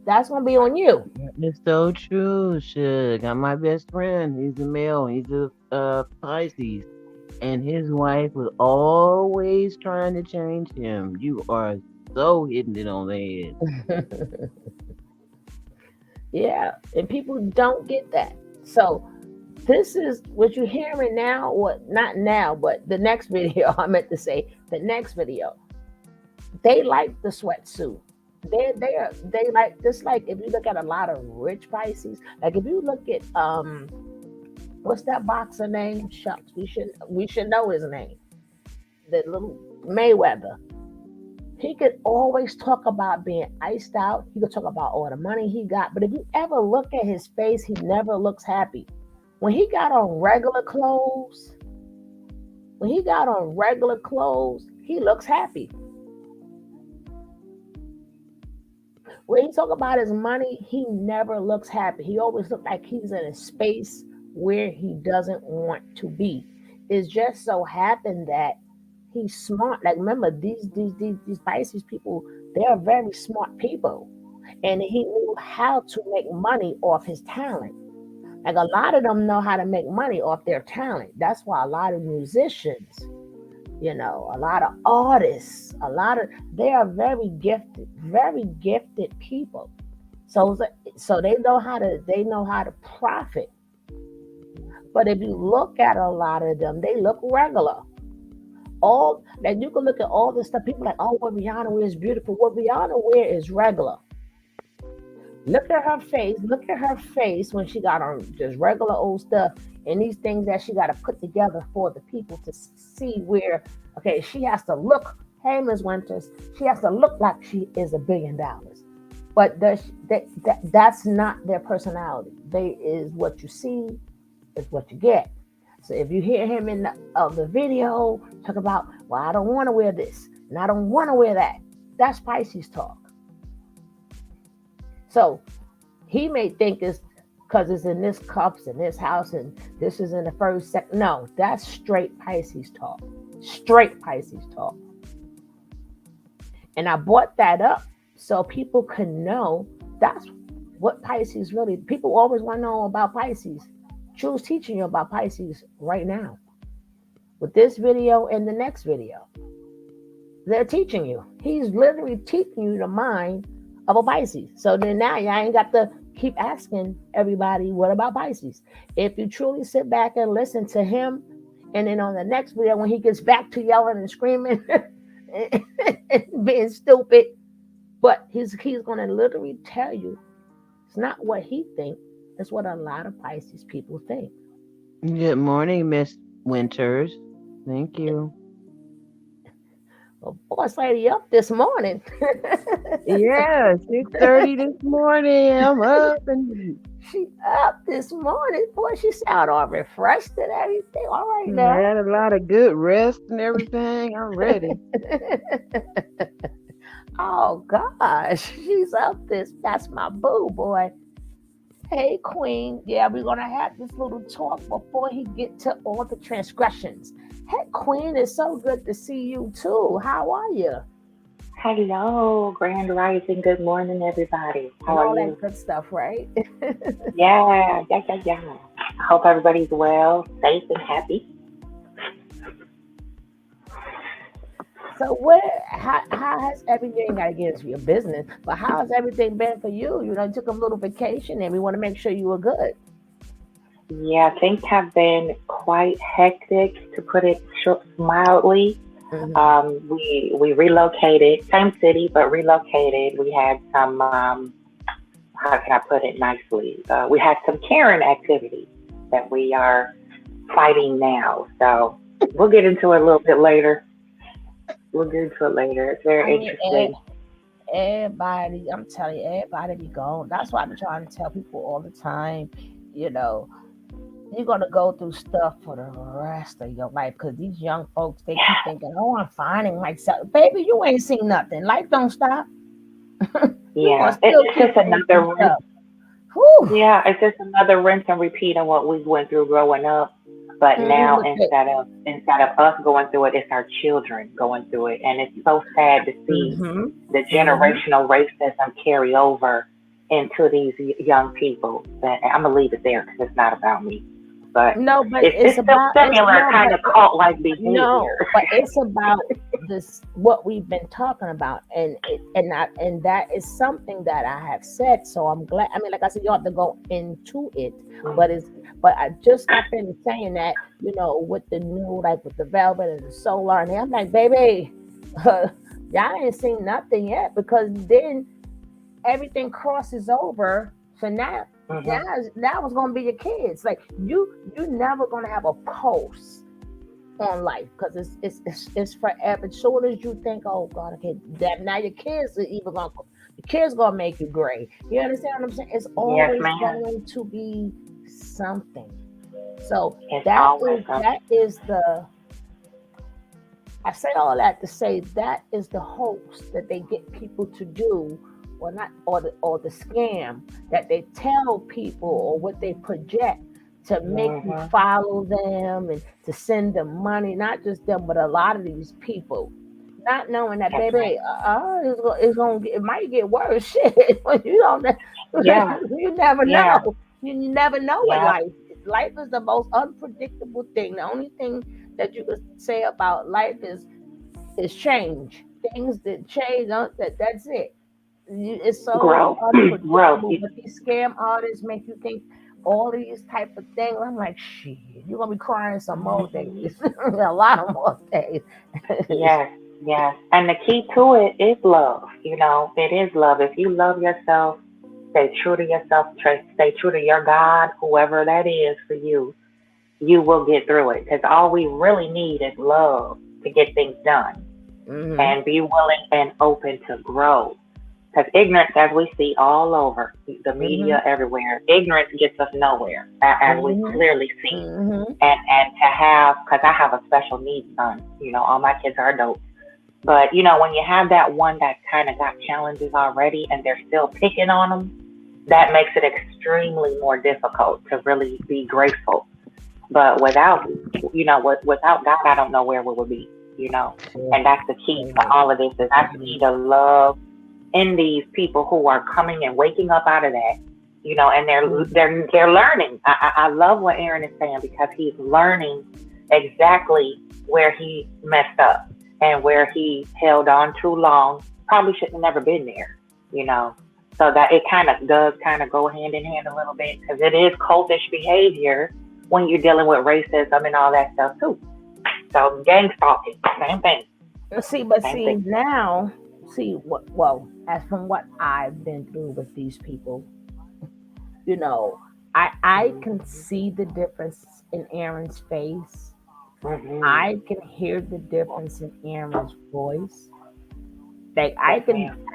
That's going to be on you. It's so true, Shug. Got my best friend. He's a male. He's a Pisces. And his wife was always trying to change him. You are so hitting it on the head. Yeah, and people don't get that. So this is what you're hearing now, what not now, but the next video, I meant to say, the next video. They like the sweatsuit. They like this. Like, if you look at a lot of rich Pisces, like if you look at what's that boxer name? Shucks, we should know his name. The little Mayweather. He could always talk about being iced out. He could talk about all the money he got. But if you ever look at his face, he never looks happy. When he got on regular clothes, he looks happy. When he talk about his money, he never looks happy. He always looks like he's in a space where he doesn't want to be. It's just so happened that he's smart. Like, remember, these Pisces people, they are very smart people. And he knew how to make money off his talent. Like, a lot of them know how to make money off their talent. That's why a lot of musicians, a lot of artists, they are very gifted people. So they know how to profit. But if you look at a lot of them, they look regular. Like, you can look at all this stuff. People are like, oh, what Rihanna wears is beautiful. What Rihanna wears is regular. Look at her face. Look at her face when she got on just regular old stuff and these things that she got to put together for the people to see where, okay, she has to look, hey, Ms. Winters, she has to look like she is $1 billion. But that's not their personality. They is what you see is what you get. So if you hear him in the video talk about, well, I don't want to wear this and I don't want to wear that, that's Pisces talk. So he may think it's because it's in this cups in this house and this is in the first second. No, that's straight Pisces talk. Straight Pisces talk. And I brought that up so people can know that's what Pisces really. People always want to know about Pisces. Choose teaching you about Pisces right now. With this video and the next video. They're teaching you. He's literally teaching you the mind of a Pisces. So then now you ain't got to keep asking everybody, what about Pisces? If you truly sit back and listen to him, and then on the next video, when he gets back to yelling and screaming and being stupid, but he's going to literally tell you it's not what he thinks, it's what a lot of Pisces people think. Good morning, Miss Winters. Thank you. Well, boss lady up this morning. Yeah, 6:30 this morning. I'm up and She up this morning. Boy, she sound all refreshed and everything. All right I now. had a lot of good rest and everything. I'm ready. Oh gosh, she's up this. That's my boo boy. Hey Queen, yeah, we're gonna have this little talk before he get to all the transgressions. Hey Queen, it's so good to see you too. How are you? Hello, Grand Rising. Good morning, everybody. How And all are you? that good stuff, right? Yeah. I hope everybody's well, safe, and happy. So how has everything, got to get into your business, but how has everything been for you? You know, you took a little vacation and we want to make sure you were good. Yeah, things have been quite hectic, to put it mildly. Mhm. We relocated, same city, but relocated. We had some, how can I put it nicely? We had some Karen activity that we are fighting now. So we'll get into it a little bit later. It's I very mean, interesting. everybody, I'm telling you, everybody be gone. That's why I'm trying to tell people all the time, you know, you're going to go through stuff for the rest of your life because these young folks, they keep thinking, oh, I'm finding myself. Baby, you ain't seen nothing. Life don't stop. You're going Yeah, to still it's keep just seeing another some rinse. stuff. Whew. Yeah, it's just another rinse and repeat of what we went through growing up. But now Look at, instead of us going through it, it's our children going through it, and it's so sad to see mm-hmm, the mm-hmm. generational racism carry over into these young people. But I'm gonna leave it there because it's not about me. But No, but it's still similar kind of cult-like no, behavior. but it's about this what we've been talking about, and that is something that I have said. So I'm glad. I mean, like I said, you have to go into it, but I just got finished saying that, you know, with the new, like with the velvet and the solar, and I'm like, baby, y'all ain't seen nothing yet because then everything crosses over. So now, Hmm. now it's gonna be your kids. Like you never gonna have a pulse on life because it's forever. As soon as you think, oh God, okay, that now your kids are even gonna, the kids gonna make you gray. You understand what I'm saying? It's Yes, always ma'am. going to be something. So It's that always is something. that is the I say all that to say that is the hoax that they get people to do, or not, or the scam that they tell people, or what they project to make you Hmm. follow them and to send them money. Not just them, but a lot of these people, not knowing that, Yes, ma'am. baby, it might get worse. Shit, you don't, Yeah, you never yeah, know. You never know what yeah. life is. The most unpredictable thing. The only thing that you could say about life is change. Things that change. That's it. It's so Growth, growth. unpredictable. But these scam artists make you think all these type of things. I'm like, shit, you're gonna be crying some more days, a lot of more days. Yes, yes. And the key to it is love. You know, it is love. If you love yourself, stay true to yourself, stay true to your God, whoever that is for you will get through it. Because all we really need is love to get things done Hmm. and be willing and open to grow. Because ignorance, as we see all over the Hmm. media, everywhere, ignorance gets us nowhere, as we Hmm. clearly see. Hmm. And to have, because I have a special needs son, you know, all my kids are adults. But you know, when you have that one that kind of got challenges already, and they're still picking on them, that makes it extremely more difficult to really be grateful. But without, without God, I don't know where we would be, Sure. and that's the key to all of this, is I see the love in these people who are coming and waking up out of that, and they're learning. I love what Aaron is saying, because he's learning exactly where he messed up and where he held on too long. Probably should have never been there, So that it kind of does kind of go hand in hand a little bit, because it is cultish behavior when you're dealing with racism and all that stuff too. So gang stalking, same thing. See, now, as from what I've been through with these people, I can see the difference in Aaron's face. I can hear the difference in Aaron's voice. Like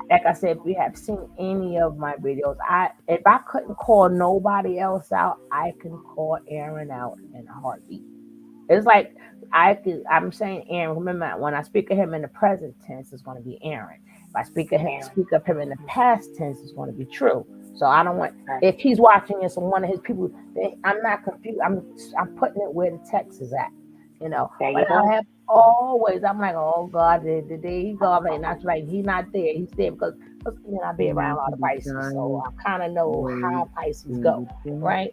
like I said, if you have seen any of my videos, if I couldn't call nobody else out, I can call Aaron out in a heartbeat. It's like I'm saying Aaron. Remember, when I speak of him in the present tense, it's going to be Aaron. If I speak of him in the past tense, it's going to be true. So I don't want, if he's watching this and one of his people, I'm not confused. I'm putting it where the text is at. But I have always, I'm like, oh God, did he go? I mean, that's like, he's not there. He's there because I be around a lot of Pisces, so I kind of know how Pisces go, right?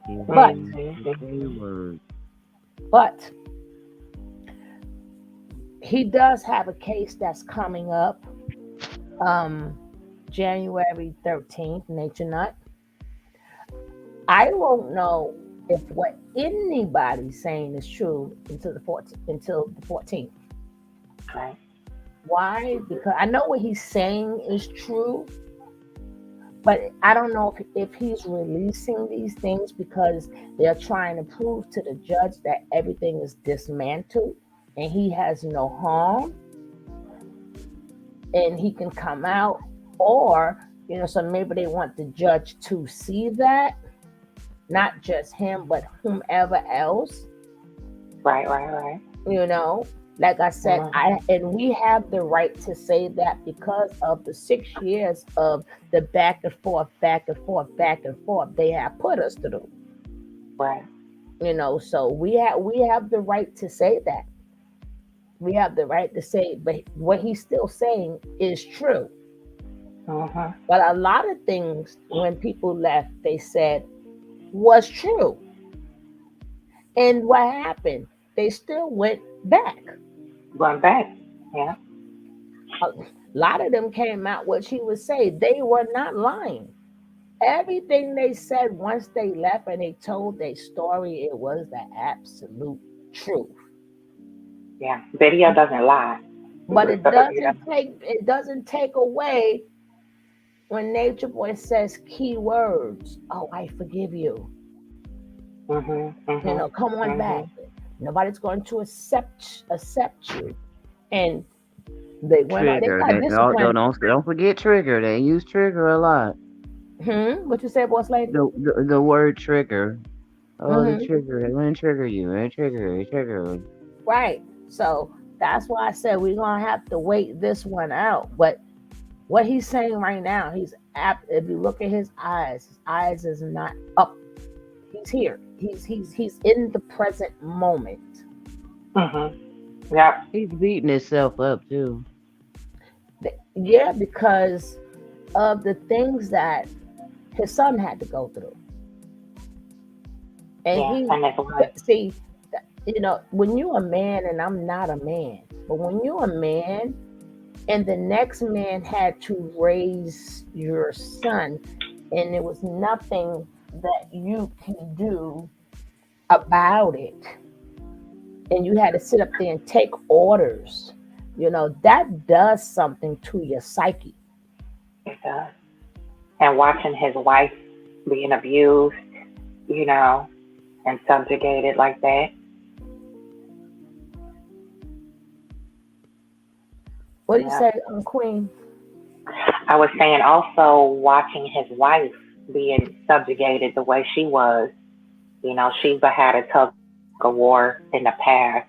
But he does have a case that's coming up, January 13th, Nature Nut. I won't know if what anybody's saying is true until the 14th. Right. Why? Because I know what he's saying is true, but I don't know if he's releasing these things because they're trying to prove to the judge that everything is dismantled and he has no harm and he can come out, or so maybe they want the judge to see that, not just him, but whomever else. Right. Like I said, and we have the right to say that because of the 6 years of the back and forth they have put us through. Right. So we have the right to say that. We have the right to say, but what he's still saying is true. But a lot of things when people left, they said was true. And what happened? They still went back. Yeah. A lot of them came out what she would say. They were not lying. Everything they said once they left and they told their story, it was the absolute truth. Yeah. Video doesn't lie. But it doesn't take away when Nature Boy says key words. Oh, I forgive you. Come on back. Nobody's going to accept you. And they went out. They got disciplined. Don't forget trigger. They use trigger a lot. What you say, boss lady? The word trigger. Oh, the trigger. They want to trigger you. They trigger. Right. So that's why I said we're gonna have to wait this one out. But what he's saying right now, if you look at his eyes is not up. He's here. He's in the present moment. Yeah. He's beating himself up too. Yeah, because of the things that his son had to go through. And see, when you're a man, and I'm not a man, but when you're a man and the next man had to raise your son and there was nothing that you can do about it, and you had to sit up there and take orders, that does something to your psyche. It does. And watching his wife being abused, and subjugated like that. What do you say, Queen? I was saying also watching his wife being subjugated the way she was. Sheba had a tug of war in the past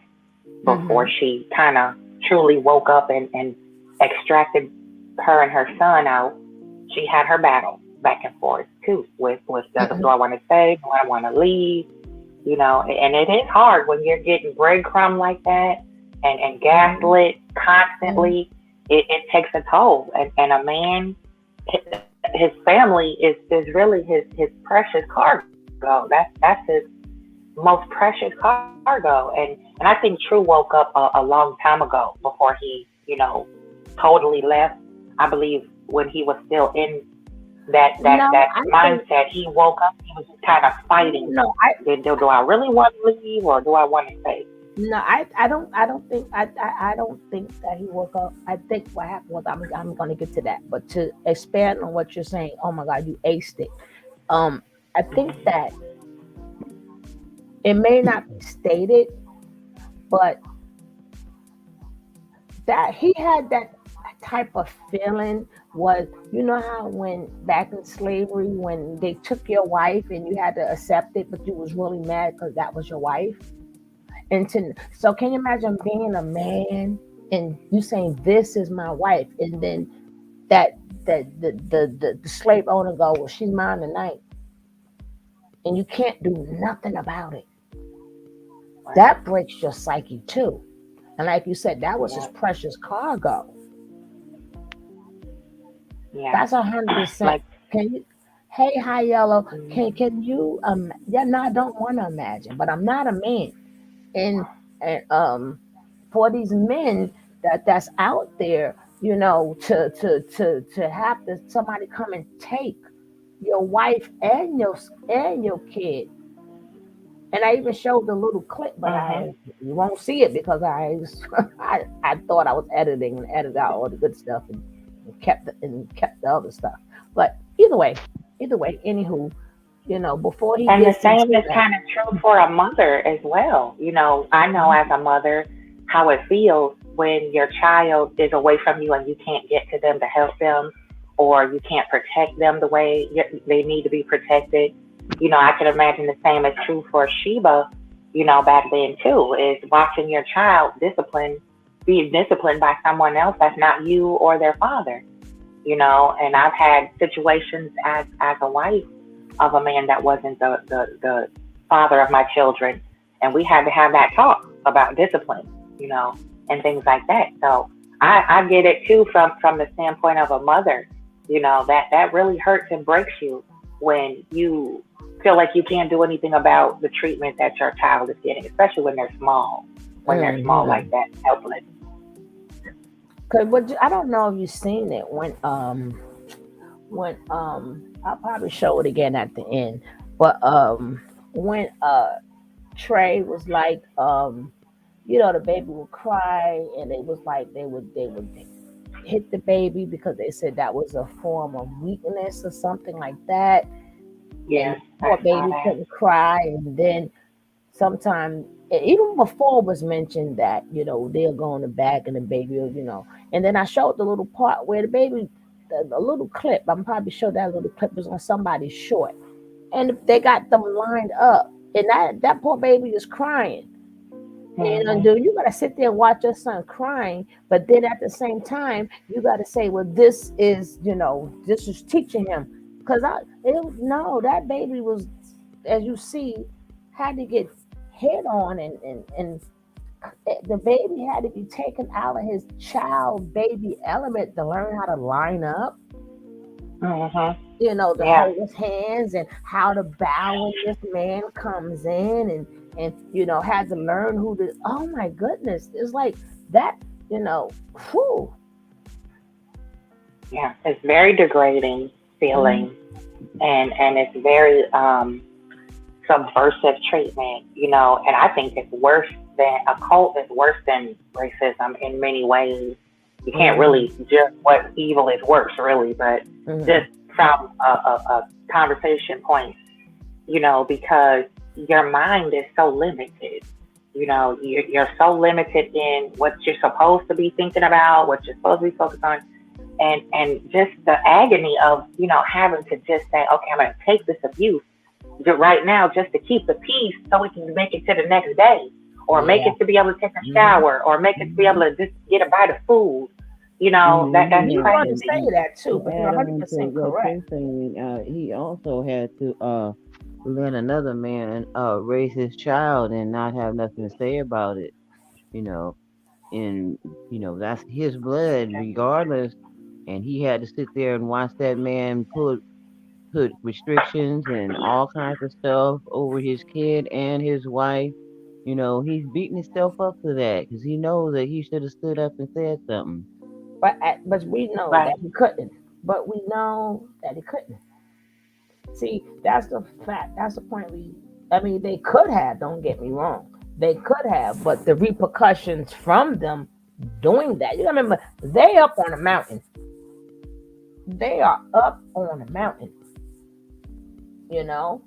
before she kind of truly woke up and extracted her and her son out. She had her battle, back and forth too with do I want to stay? Do I want to leave? And it is hard when you're getting breadcrumb like that and gaslit constantly. It takes a toll. And a man, his family is really his precious cargo. That's his most precious cargo. And I think True woke up a long time ago before he, totally left. I believe when he was still in that mindset, he woke up, he was kind of fighting. No, do I really want to leave or do I want to stay? No, I don't think that he woke up. I think what happened was, I'm going to get to that, but to expand on what you're saying, oh my God, you aced it. I think that it may not be stated, but that he had that type of feeling was, how when back in slavery, when they took your wife and you had to accept it, but you was really mad because that was your wife. So can you imagine being a man and you saying, this is my wife, and then the slave owner go, well, she's mine tonight, and you can't do nothing about it. That breaks your psyche too. And like you said, that was his precious cargo. Yeah. That's 100%. Can you? Hey, High Yellow. Can you? Yeah, no, I don't want to imagine, but I'm not a man. And for these men that's out there, to have somebody come and take your wife and your kid. And I even showed the little clip, but you won't see it because I thought I was editing and edited out all the good stuff and kept the other stuff. But either way, anywho, before he and gets the same is kind of true for a mother as well. I know as a mother how it feels when your child is away from you and you can't get to them to help them, or you can't protect them the way they need to be protected. I can imagine the same is true for Sheba, back then too, is watching your child being disciplined by someone else that's not you or their father, and I've had situations as a wife of a man that wasn't the father of my children, and we had to have that talk about discipline, and things like that. So I get it too from the standpoint of a mother, that really hurts and breaks you when you feel like you can't do anything about the treatment that your child is getting, especially when they're small. They're small like that, helpless. Cause I don't know if you've seen it when I'll probably show it again at the end. But when Trey was like, the baby would cry, and it was like they would hit the baby because they said that was a form of weakness or something like that. Yeah, poor baby couldn't cry, and then sometimes even before it was mentioned that they'll go in the back and the baby will, and then I showed the little part where the baby, the little clip. I'm probably sure that little clip was on somebody's short, and they got them lined up, and that poor baby is crying. And you gotta sit there and watch your son crying, but then at the same time you gotta say, well, this is teaching him, because that baby was, as you see, had to get hit on, and the baby had to be taken out of his child baby element to learn how to line up. To hold his hands and how to bow when this man comes in, and had to learn who to. Oh my goodness, it's like that. Whew. Yeah, it's very degrading feeling, and it's very subversive treatment. And I think it's worse than a cult. Is worse than racism in many ways. You can't really judge what evil is worse, really, but just from a conversation point, because your mind is so limited. You're so limited in what you're supposed to be thinking about, what you're supposed to be focused on, and just the agony of having to just say, okay, I'm going to take this abuse right now just to keep the peace so we can make it to the next day, or make it to be able to take a shower, or make it to be able to just get a bite of food. You know, that's You're going to say crazy. that too, To but you're add on to 100% what correct. you're saying, he also had to let another man raise his child and not have nothing to say about it. You know, and that's his blood, regardless. And he had to sit there and watch that man put restrictions and all kinds of stuff over his kid and his wife. He's beating himself up for that because he knows that he should have stood up and said something. But we know Right. that he couldn't. But we know that he couldn't. See, that's the fact. That's the point. I mean, they could have. Don't get me wrong. They could have, but the repercussions from them doing that. You gotta remember, they up on a mountain. They are up on a mountain. You know,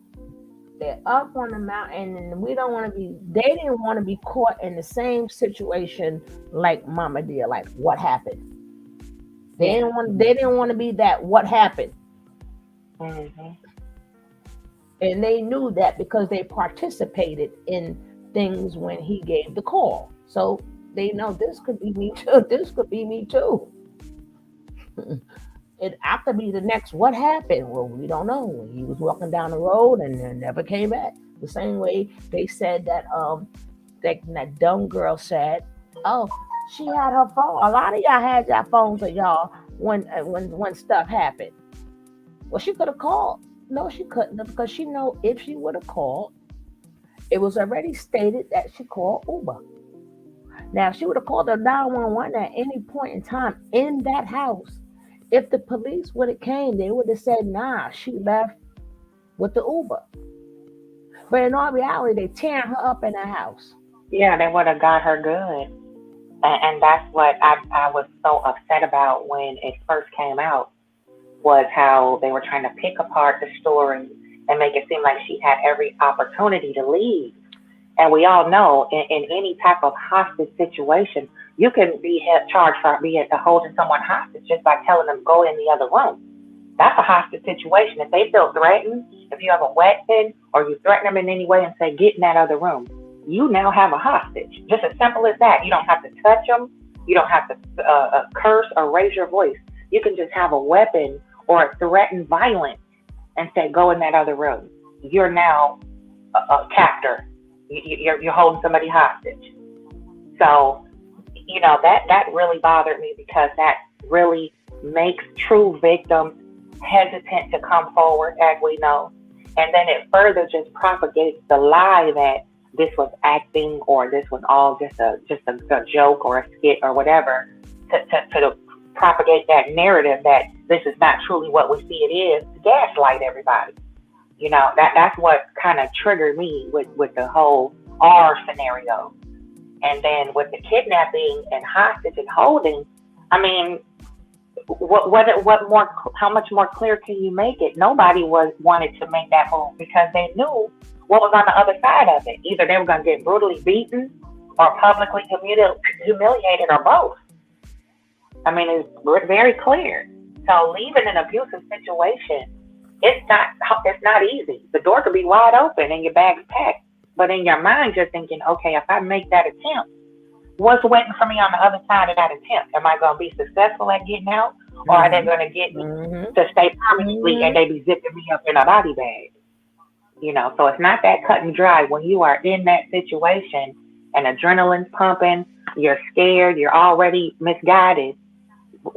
they're up on the mountain, and we don't want to be. They didn't want to be caught in the same situation like Mama did. Like what happened? They Yeah. didn't want. They didn't want to be that. What happened? Hmm. And they knew that because they participated in things when he gave the call. So they know this could be me too. This could be me too. I could be the next. What happened? Well, we don't know. He was walking down the road and then never came back. The same way they said that dumb girl said, "Oh, she had her phone. A lot of y'all had your phones of y'all when stuff happened. Well, she could have called. No, she couldn't have because she know if she would have called, it was already stated that she called Uber. Now, if she would have called the 911 at any point in time in that house, if the police would have came, they would have said, nah, she left with the Uber. But in all reality, they tearing her up in the house. Yeah, they would have got her good. And that's what I was so upset about when it first came out, was how they were trying to pick apart the story and make it seem like she had every opportunity to leave. And we all know in any type of hostage situation, you can be charged for being holding someone hostage just by telling them go in the other room. That's a hostage situation. If they feel threatened, if you have a weapon or you threaten them in any way and say get in that other room, you now have a hostage. Just as simple as that. You don't have to touch them. You don't have to curse or raise your voice. You can just have a weapon or threaten violence and say go in that other room. You're now a captor. You're holding somebody hostage. So, that really bothered me because that really makes true victims hesitant to come forward, as we know. And then it further just propagates the lie that this was acting or this was all just a joke or a skit or whatever to propagate that narrative that this is not truly what we see it is, to gaslight everybody. That's what kind of triggered me with the whole R scenario. And then with the kidnapping and hostage and holding, I mean, what more? How much more clear can you make it? Nobody wanted to make that move because they knew what was on the other side of it. Either they were going to get brutally beaten or publicly humiliated, or both. I mean, it's very clear. So leaving an abusive situation, it's not easy. The door could be wide open and your bag's packed, but in your mind you're thinking, okay, if I make that attempt, what's waiting for me on the other side of that attempt? Am I going to be successful at getting out, or are they going to get me to stay permanently and they be zipping me up in a body bag? So it's not that cut and dry when you are in that situation and adrenaline's pumping, you're scared, you're already misguided.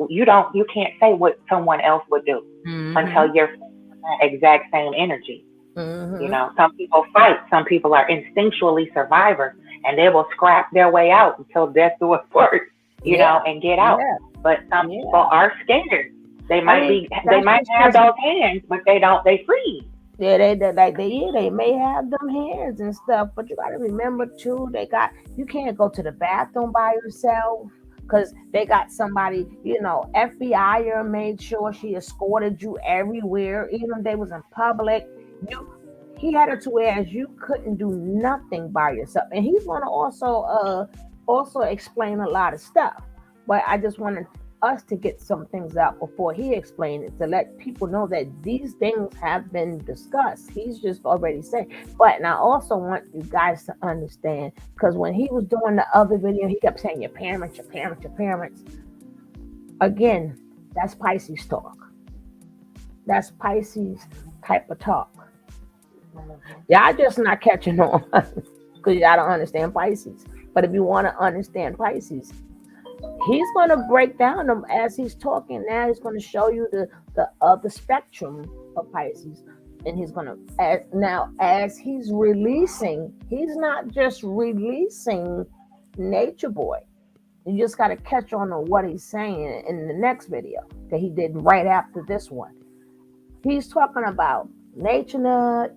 You can't say what someone else would do until you're that exact same energy. Some people fight, some people are instinctually survivors, and they will scrap their way out until death do us part, and get out. Yeah. But some people are scared. They might they might have those hands, but they freeze. Yeah, they may have them hands and stuff, but you gotta remember too, you can't go to the bathroom by yourself because they got somebody, FBI made sure she escorted you everywhere, even if they was in public. He had it to where as you couldn't do nothing by yourself, and he's gonna also explain a lot of stuff. But I just wanted us to get some things out before he explained it, to let people know that these things have been discussed. He's just already saying. But and I also want you guys to understand, because when he was doing the other video, he kept saying your parents, your parents, your parents. Again, that's Pisces talk. That's Pisces type of talk. Y'all just not catching on because y'all don't understand Pisces. But if you want to understand Pisces, he's going to break down them as he's talking. Now he's going to show you the other spectrum of Pisces, and he's going to as he's releasing, he's not just releasing Nature Boy. You just got to catch on to what he's saying in the next video that he did right after this one. He's talking about Nature Nut.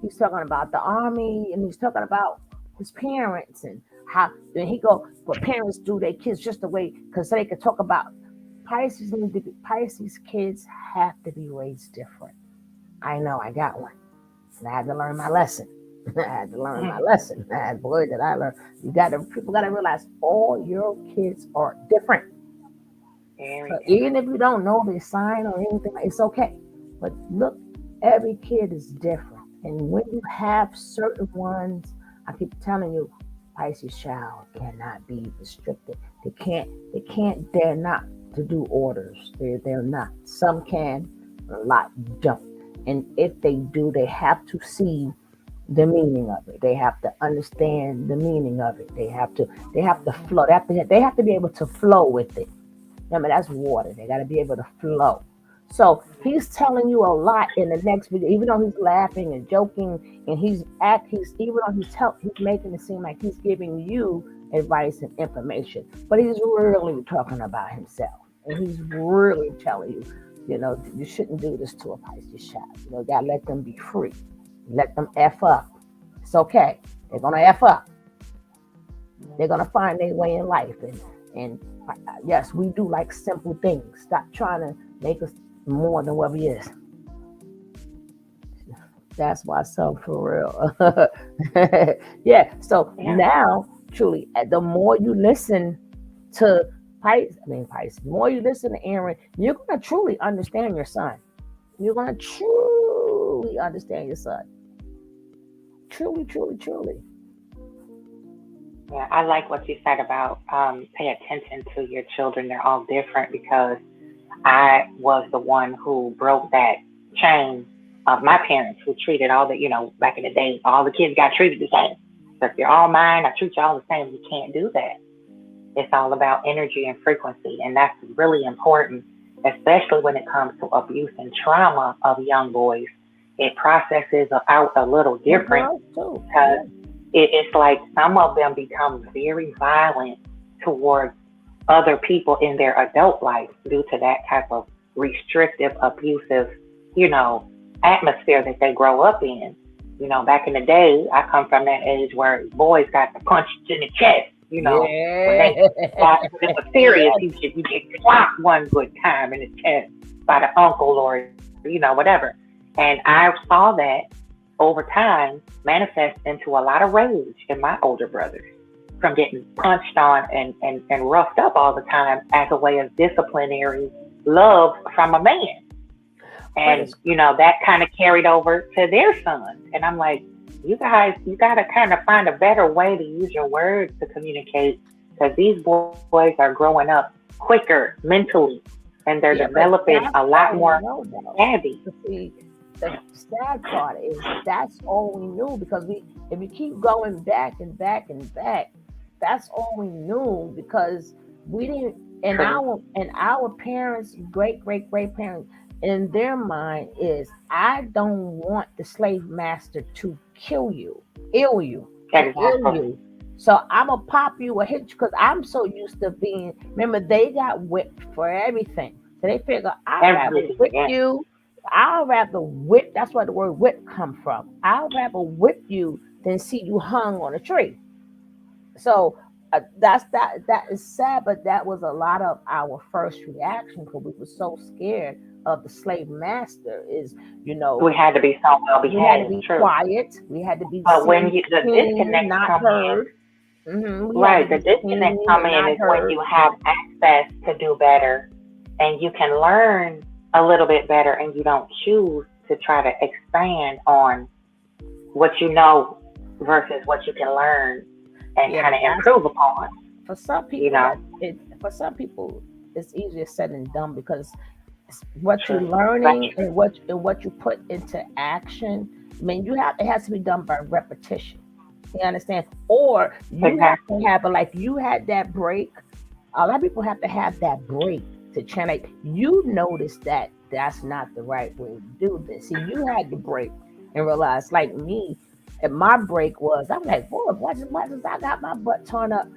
He's talking about the army, and he's talking about his parents and how. Then he go, what parents do their kids just the way, because they could talk about Pisces. Pisces kids have to be raised different. I know, I got one, and I had to learn my lesson. I had to learn my lesson. Boy, did I learn. People got to realize all your kids are different. So even if you don't know their sign or anything, it's okay. But look, every kid is different. And when you have certain ones, I keep telling you, Pisces child cannot be restricted. They're not to do orders. They're not. Some can, a lot don't. And if they do, they have to see the meaning of it. They have to understand the meaning of it. They have to flow. They have to be able to flow with it. Remember, that's water. They got to be able to flow. So he's telling you a lot in the next video, even though he's laughing and joking, and he's making it seem like he's giving you advice and information, but he's really talking about himself, and he's really telling you, you shouldn't do this to a Pisces child. You gotta let them be free, let them F up. It's okay. They're gonna F up. They're gonna find their way in life, and yes, we do like simple things. Stop trying to make us more than what we is. That's why some for real. Yeah. So now, truly, the more you listen to Pisces, the more you listen to Aaron, you're gonna truly understand your son. You're gonna truly understand your son. Truly, truly, truly. Yeah, I like what you said about pay attention to your children. They're all different, because I was the one who broke that chain of my parents, who treated all the, back in the day, all the kids got treated the same. So if you're all mine, I treat you all the same. You can't do that. It's all about energy and frequency. And that's really important, especially when it comes to abuse and trauma of young boys. It processes out a little different, because it's like some of them become very violent towards other people in their adult life due to that type of restrictive, abusive, atmosphere that they grow up in. Back in the day, I come from that age where boys got the punch in the chest. When it was serious, you get clocked one good time in the chest by the uncle or whatever. And I saw that over time manifest into a lot of rage in my older brothers, from getting punched on and roughed up all the time as a way of disciplinary love from a man. And, that kind of carried over to their sons. And I'm like, you guys, you got to kind of find a better way to use your words to communicate, because these boys are growing up quicker mentally, and they're developing a lot more savvy. The sad part is that's all we knew, because if we keep going back and back and back, that's all we knew, because we didn't, and our parents, great parents, in their mind is, I don't want the slave master to kill you, ill you. So I'm gonna pop you or hit you, because I'm so used to being. Remember, they got whipped for everything, so they figure I'd rather whip you. I'd rather whip. That's where the word whip come from. I'd rather whip you than see you hung on a tree. So that is sad, but that was a lot of our first reaction, because we were so scared of the slave master. We had to be so well behaved. We had to be quiet. We had to be. But when the disconnect comes in, right? The disconnect come in is when you have access to do better, and you can learn a little bit better, and you don't choose to try to expand on what you know versus what you can learn and kind of improve upon. For some people, it's easier said than done because what you're True. learning Right. and what you put into action. I mean, it has to be done by repetition. You understand? Or you have to Exactly. have a like you had that break. A lot of people have to have that break to change. Like, you notice that that's not the right way to do this. See, you had the break and realize, like me, and my break was I'm like, boy, what is I got my butt torn up.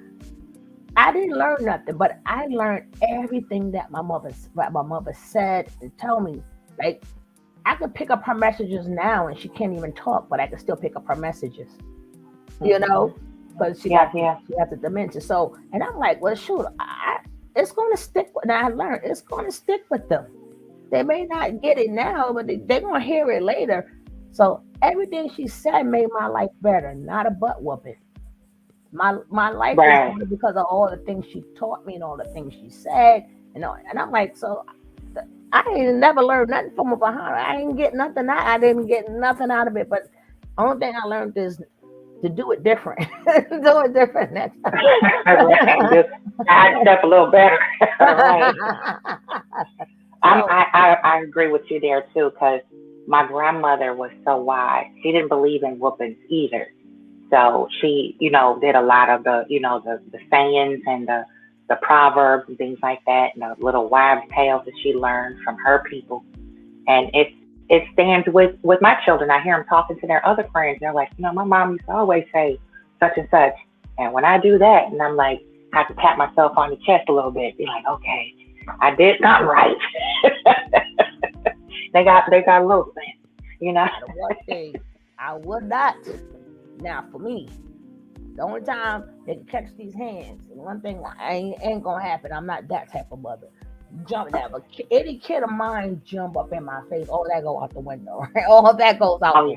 I didn't learn nothing, but I learned everything that my mother said and told me. Like, I could pick up her messages now, and she can't even talk, but I can still pick up her messages. You Hmm. know, because Yeah, yeah. she has the dementia. So, and I'm like, well, shoot, it's going to stick. Now I learned it's going to stick with them. They may not get it now, but they're going to hear it later. So everything she said made my life better, not a butt whooping. My life is Right. better because of all the things she taught me and all the things she said. And I'm like, so I ain't never learned nothing from her behind. I ain't get nothing. I didn't get nothing out of it. But only thing I learned is to do it different. Do it different next Right. time. Just side step a little better. Right. So I agree with you there too, because my grandmother was so wise. She didn't believe in whoopings either. So she, did a lot of the sayings and the proverbs and things like that, and the little wives' tales that she learned from her people. And it stands with my children. I hear them talking to their other friends. They're like, my mom used to always say such and such. And when I do that, and I'm like, I have to pat myself on the chest a little bit, be like, okay, I did something right. They got a little sense. now the one thing I would not. Now for me, the only time they can catch these hands, and one thing ain't gonna happen. I'm not that type of mother. Jump that, but any kid of mine jump up in my face, all that go out the window, right? All that goes out Oh the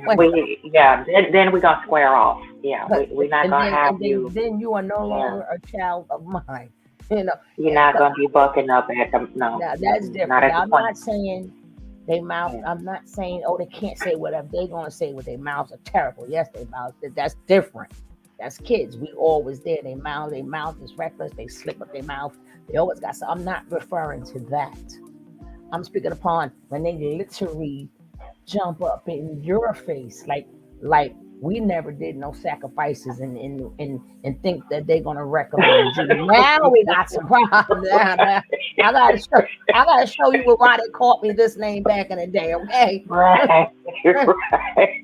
yeah, window. then we gonna square off. Yeah, But we're not and gonna then have and then you. then you are no Yeah, longer a child of mine. You know, you're not gonna be bucking up at them. No, now that's not different. at Now the I'm point. not saying they mouth. Yeah. I'm not saying they can't say whatever they gonna say with their mouths are terrible. Yes, they mouths. That's different. That's kids. We always there. Their mouth is reckless. They slip up their mouth. They always got. So I'm not referring to that. I'm speaking upon when they literally jump up in your face, like we never did no sacrifices and think that they're gonna recommend you. Now we got some problems. Now, I gotta show you why they called me this name back in the day. Okay. Right. Right.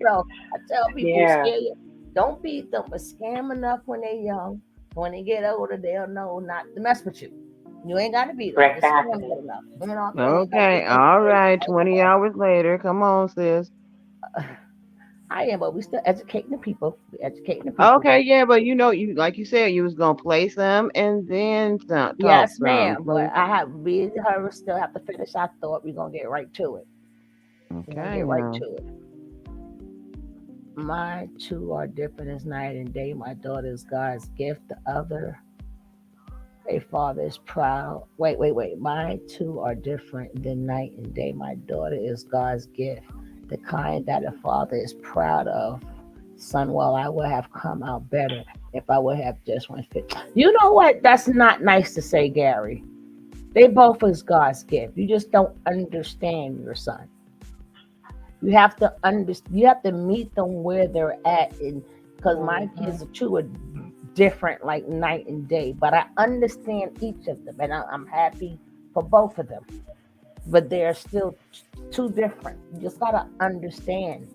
So I tell people, Yeah. scare you. Don't beat them, but scare them enough when they're young. When they get older, they'll know not to mess with you. You ain't got to beat them. Just scare them Exactly. good enough. You know what I'm saying? You ain't got to Okay, beat them all crazy. right. 20 hours later. Come on, sis. I am, but we still educating the people. We educating the people. Okay, yeah, but you like you said, you was gonna place them and then talk Yes, some. ma'am. But we and her still have to finish our thought. We're gonna get right to it. We're gonna Okay, get right now. to it. My two are different as night and day. My daughter is God's gift. The other, a father is proud. Wait. My two are different than night and day. My daughter is God's gift, the kind that a father is proud of. Son, well, I would have come out better if I would have just went fit. You know what? That's not nice to say, Gary. They both is God's gift. You just don't understand your son. You have to understand. You have to meet them where they're at, and because my Hmm. kids are two are different, like night and day. But I understand each of them, and I'm happy for both of them. But they're still two different. You just gotta understand.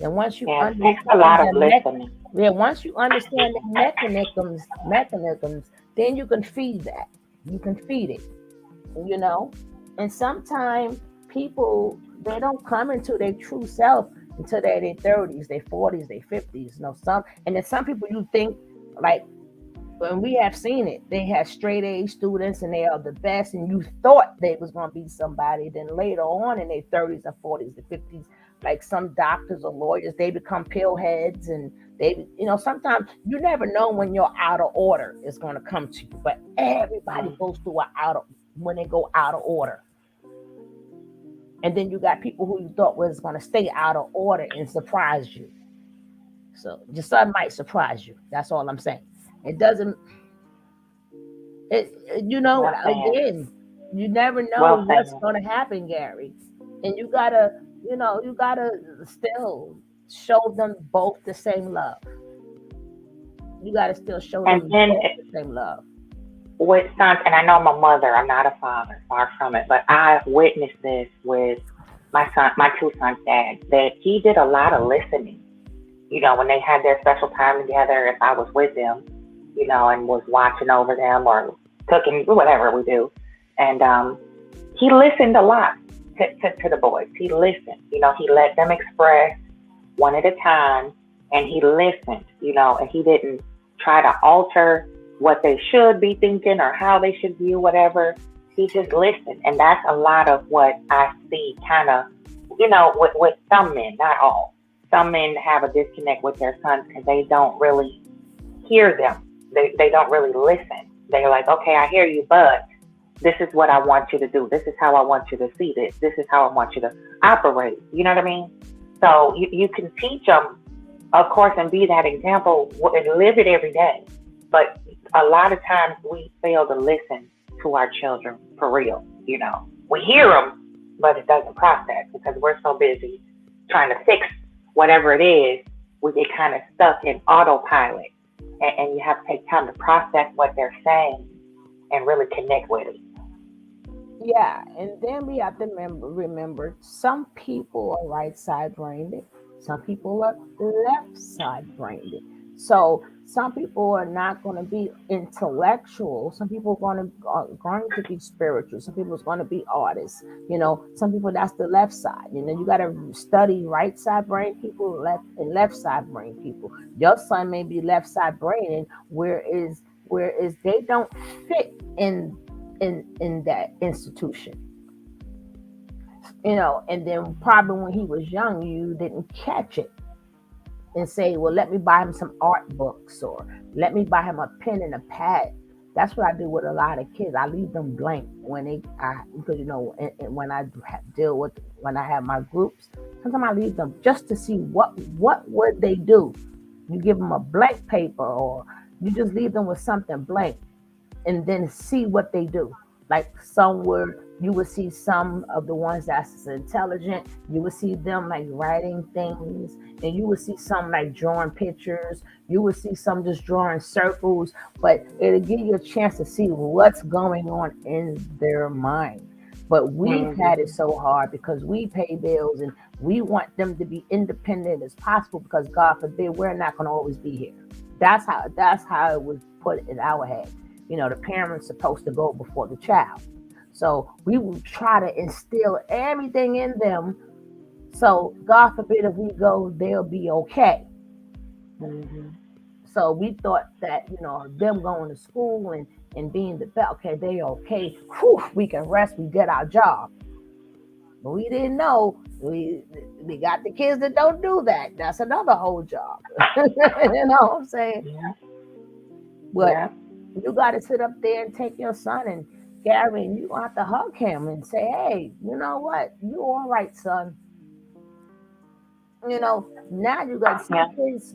And once you Yeah. It takes a understand lot of the listening. yeah, once you understand the mechanisms, then you can feed that. You can feed it. you know. And sometimes people they don't come into their true self until they're in their 30s, their 40s, their 50s. And then some people you think like when we have seen it, they have straight A students and they are the best, and you thought they was gonna be somebody. Then later on in their 30s and 40s and 50s, like some doctors or lawyers, they become pill heads and sometimes you never know when your out of order is gonna come to you. But everybody Mm. goes through when they go out of order. And then you got people who you thought was gonna stay out of order and surprise you. So your son might surprise you. That's all I'm saying. It doesn't You know, Well said. again, you never know Well what's said. going to happen, Gary. And you gotta still show them both the same love. You gotta still show And them then both the same love. with sons, and I know I'm a mother, I'm not a father, far from it, but I witnessed this with my two sons' dad, that he did a lot of listening. When they had their special time together, if I was with them, and was watching over them or cooking, whatever we do. And he listened a lot to the boys. He listened, he let them express one at a time, and he listened, and he didn't try to alter what they should be thinking or how they should view whatever. He just listened. And that's a lot of what I see kind of, with some men, not all. Some men have a disconnect with their sons because they don't really hear them. They don't really listen. They're like, okay, I hear you, but this is what I want you to do. This is how I want you to see this. This is how I want you to operate. You know what I mean? So you can teach them, of course, and be that example and live it every day. But a lot of times we fail to listen to our children for real. We hear them, but it doesn't process because we're so busy trying to fix whatever it is. We get kind of stuck in autopilot, and you have to take time to process what they're saying and really connect with it. Yeah, and then we have to remember some people are right side brained, some people are left side brained. So some people are not going to be intellectual. Some people are going to be spiritual. Some people are going to be artists. Some people that's the left side. You got to study right side brain people, left side brain people. Your son may be left side brain, and whereas they don't fit in that institution. And then probably when he was young, you didn't catch it and say, well, let me buy him some art books or let me buy him a pen and a pad. That's what I do with a lot of kids. I leave them blank because and when I deal with when I have my groups. Sometimes I leave them just to see what would they do. You give them a blank paper, or you just leave them with something blank, and then see what they do. Like somewhere you would see some of the ones that's intelligent, you would see them like writing things, and you would see some like drawing pictures, you would see some just drawing circles, but it'll give you a chance to see what's going on in their mind. But we've had it Mm-hmm. so hard because we pay bills and we want them to be independent as possible because God forbid we're not going to always be here. That's how it was put in our head. The parent's supposed to go before the child. So we will try to instill everything in them. So God forbid if we go, they'll be okay. Mm-hmm. So we thought that, them going to school and being the best, okay, they okay. Whew, we can rest, we get our job. But we didn't know we got the kids that don't do that. That's another whole job. You know what I'm saying? Yeah. But Yeah. you got to sit up there and take your son and Gary, and you have to hug him and say, "Hey, you know what? You all right, son." Now you got some Yeah. kids.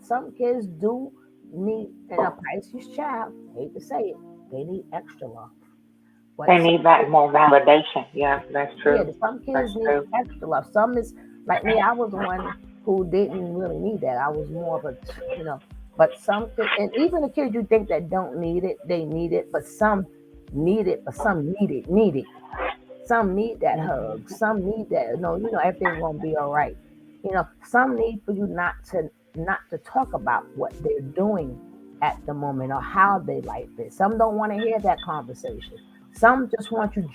Some kids do need, and a Pisces child. Hate to say it, they need extra love. They But some need that kids, more validation. Yeah, that's yeah, true. some That's kids need true. extra love. Some is like me. I was the one who didn't really need that. I was more of a, you know. But some kids, and even the kids you think that don't need it, they need it. But some need it, but some need it. Some need that hug. Mm-hmm. Some need that. No, everything's gonna be all right. Some need for you not to talk about what they're doing at the moment or how they like it. Some don't want to hear that conversation. Some just want you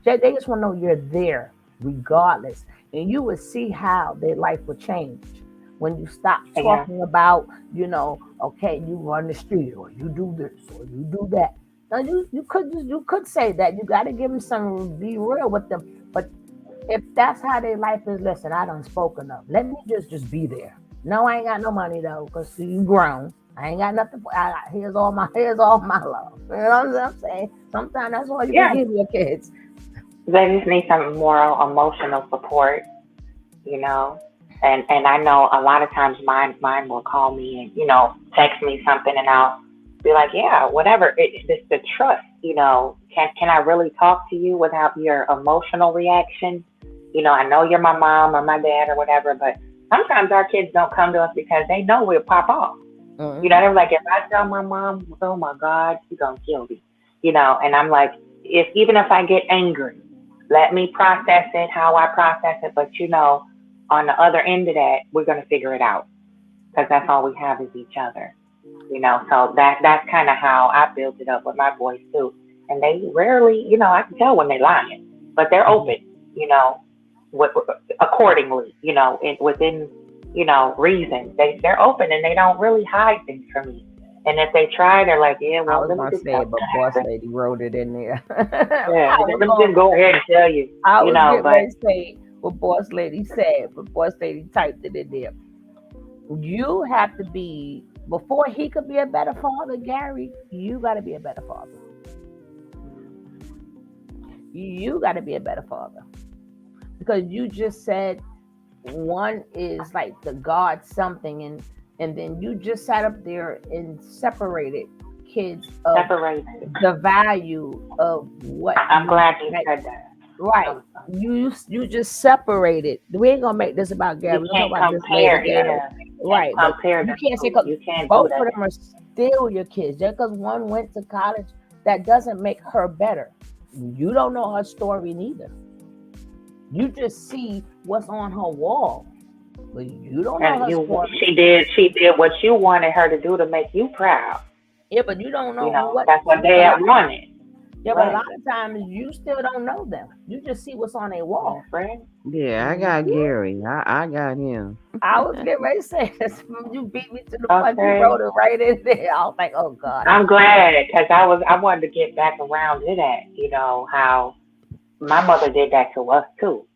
they just want to know you're there regardless. And you will see how their life will change when you stop Yeah. talking about, okay, you run the street or you do this or you do that. Now you could say that. You got to give them some, be real with them. But if that's how their life is, listen, I done spoken up. Let me just be there. No, I ain't got no money though, because you grown. I ain't got nothing. Here's all my love. You know what I'm saying? Sometimes that's all you can Yeah. give your kids. They just need some moral, emotional support, you know. And I know a lot of times mine will call me and text me something, and I'll be like, yeah, whatever. It's the trust, can I really talk to you without your emotional reaction? I know you're my mom or my dad or whatever, but sometimes our kids don't come to us because they know we'll pop off. They're like, if I tell my mom, oh my God, she's gonna kill me. And I'm like, even if I get angry, let me process it how I process it. But on the other end of that, we're gonna figure it out because that's all we have is each other. So that's kind of how I built it up with my boys too. And they rarely, I can tell when they're lying, but they're open, accordingly, within, reason. They're open and they don't really hide things from me. And if they try, they're like, yeah, I well, was let me gonna just say it, but Boss Lady wrote it in there. yeah, let me just go ahead and tell you, I was getting but ready to say what Boss Lady said, but Boss Lady typed it in there. You have to be, before he could be a better father, Gary, you got to be a better father. You got to be a better father. Because you just said one is like the God something, and then you just sat up there and separated kids of the value of what. I'm glad you said that. Right. You just separated. We ain't gonna make this about Gary. We're gonna talk about this later. Yeah. Right. But you can't say both of them are still your kids. Just because one went to college, that doesn't make her better. You don't know her story neither. You just see what's on her wall, but you don't know her story. She did what you wanted her to do to make you proud. Yeah, but you don't know what. That's what Dad wanted. Yeah, but a lot of times you still don't know them. You just see what's on their wall. Right? Yeah, I got Gary. I got him. I was getting ready to say this. You beat me to the punch. You wrote it right in there. I was like, oh God. I'm glad because I wanted to get back around to that. How my mother did that to us too.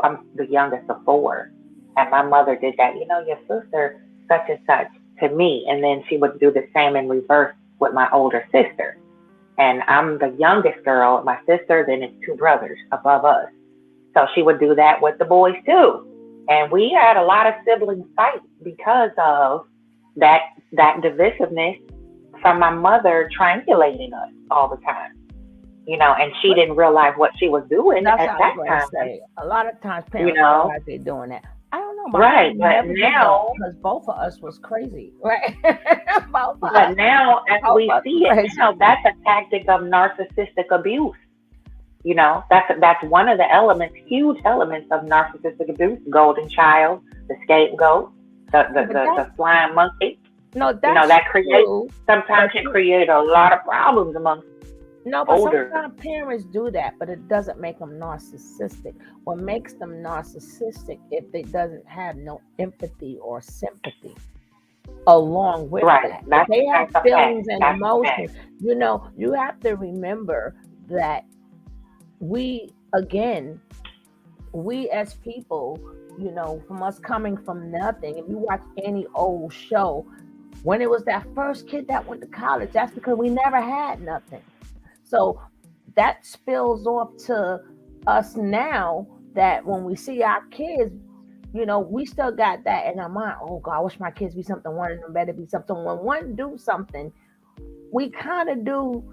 I'm the youngest of 4, and my mother did that. Your sister such and such to me, and then she would do the same in reverse with my older sister. And I'm the youngest girl. My sister, then it's 2 brothers above us. So she would do that with the boys too. And we had a lot of sibling fights because of that divisiveness from my mother triangulating us all the time. And she didn't realize what she was doing at that time. Say. A lot of times parents realize they're doing that. I don't know. Right, but now because both of us was crazy, right? But now, as we see it now, that's a tactic of narcissistic abuse. That's one of the elements, huge elements of narcissistic abuse. Golden child, the scapegoat, the flying monkey. No, that's that creates sometimes can create a lot of problems amongst. No, but sometimes parents do that, but it doesn't make them narcissistic. What makes them narcissistic if they doesn't have no empathy or sympathy along with that. They have feelings and emotions. You have to remember that we as people, from us coming from nothing, if you watch any old show, when it was that first kid that went to college, that's because we never had nothing. So that spills off to us now that when we see our kids, we still got that in our mind. Oh God, I wish my kids be something. One of them better be something. When one do something, we kind of do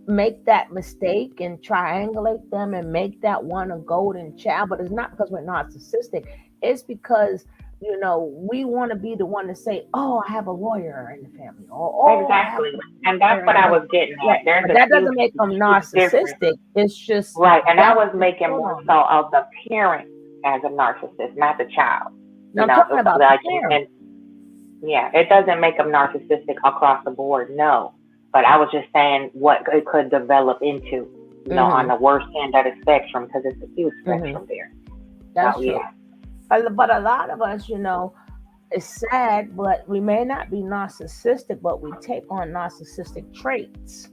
make that mistake and triangulate them and make that one a golden child. But it's not because we're narcissistic. It's because we want to be the one to say, oh, I have a lawyer in the family. Exactly. And that's what I was getting at. But that doesn't make them narcissistic. It's just. Right. And I was making more so of the parent as a narcissist, not the child. I'm talking about the parent. Yeah, it doesn't make them narcissistic across the board, no. But I was just saying what it could develop into, on the worst end of the spectrum, because it's a huge spectrum there. That's true. Yeah. But a lot of us, it's sad, but we may not be narcissistic, but we take on narcissistic traits.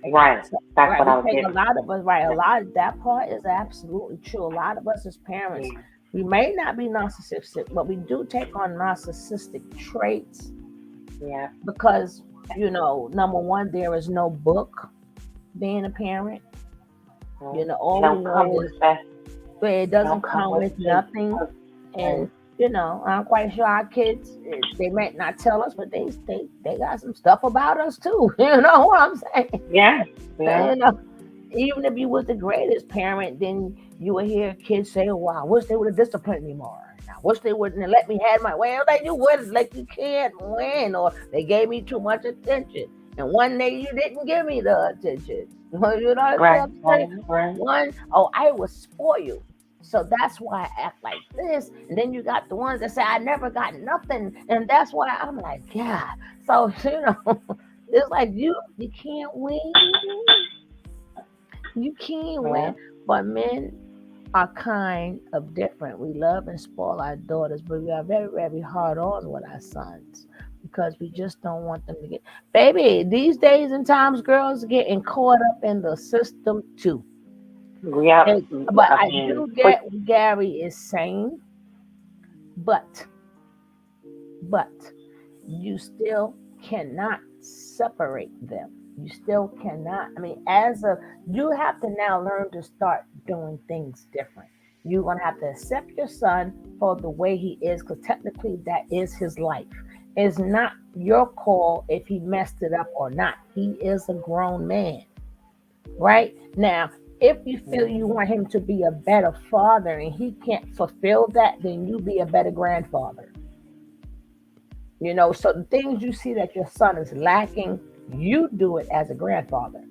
Right. That's what I was getting. A lot of us, a lot of that part is absolutely true. A lot of us as parents, we may not be narcissistic, but we do take on narcissistic traits. Yeah. Because, number one, there is no book being a parent. All we know is it doesn't come with nothing. And I'm quite sure our kids, they might not tell us, but they got some stuff about us too. You know what I'm saying? Yeah. Yeah. You know, even if you was the greatest parent, then you would hear kids say, "Oh, I wish they would have disciplined me more. I wish they wouldn't have let me have my way." Like you would, like you can't win, or they gave me too much attention, and one day you didn't give me the attention. You know what Right. I'm Right. saying? Right. Oh, I was spoiled. So that's why I act like this. And then you got the ones that say I never got nothing. And that's why I'm like, God. So, it's like you can't win. You can't Yeah. win. But men are kind of different. We love and spoil our daughters, but we are very, very hard on with our sons because we just don't want them to get baby, these days and times girls getting caught up in the system too. Yep. But I I mean, do get what Gary is saying, but but you still cannot separate them. You still cannot. I mean, you have to now learn to start doing things different. You're gonna have to accept your son for the way he is, because technically that is his life. It's not your call if he messed it up or not. He is a grown man, right? Now, if you feel you want him to be a better father and he can't fulfill that, then you be a better grandfather. So the things you see that your son is lacking, you do it as a grandfather.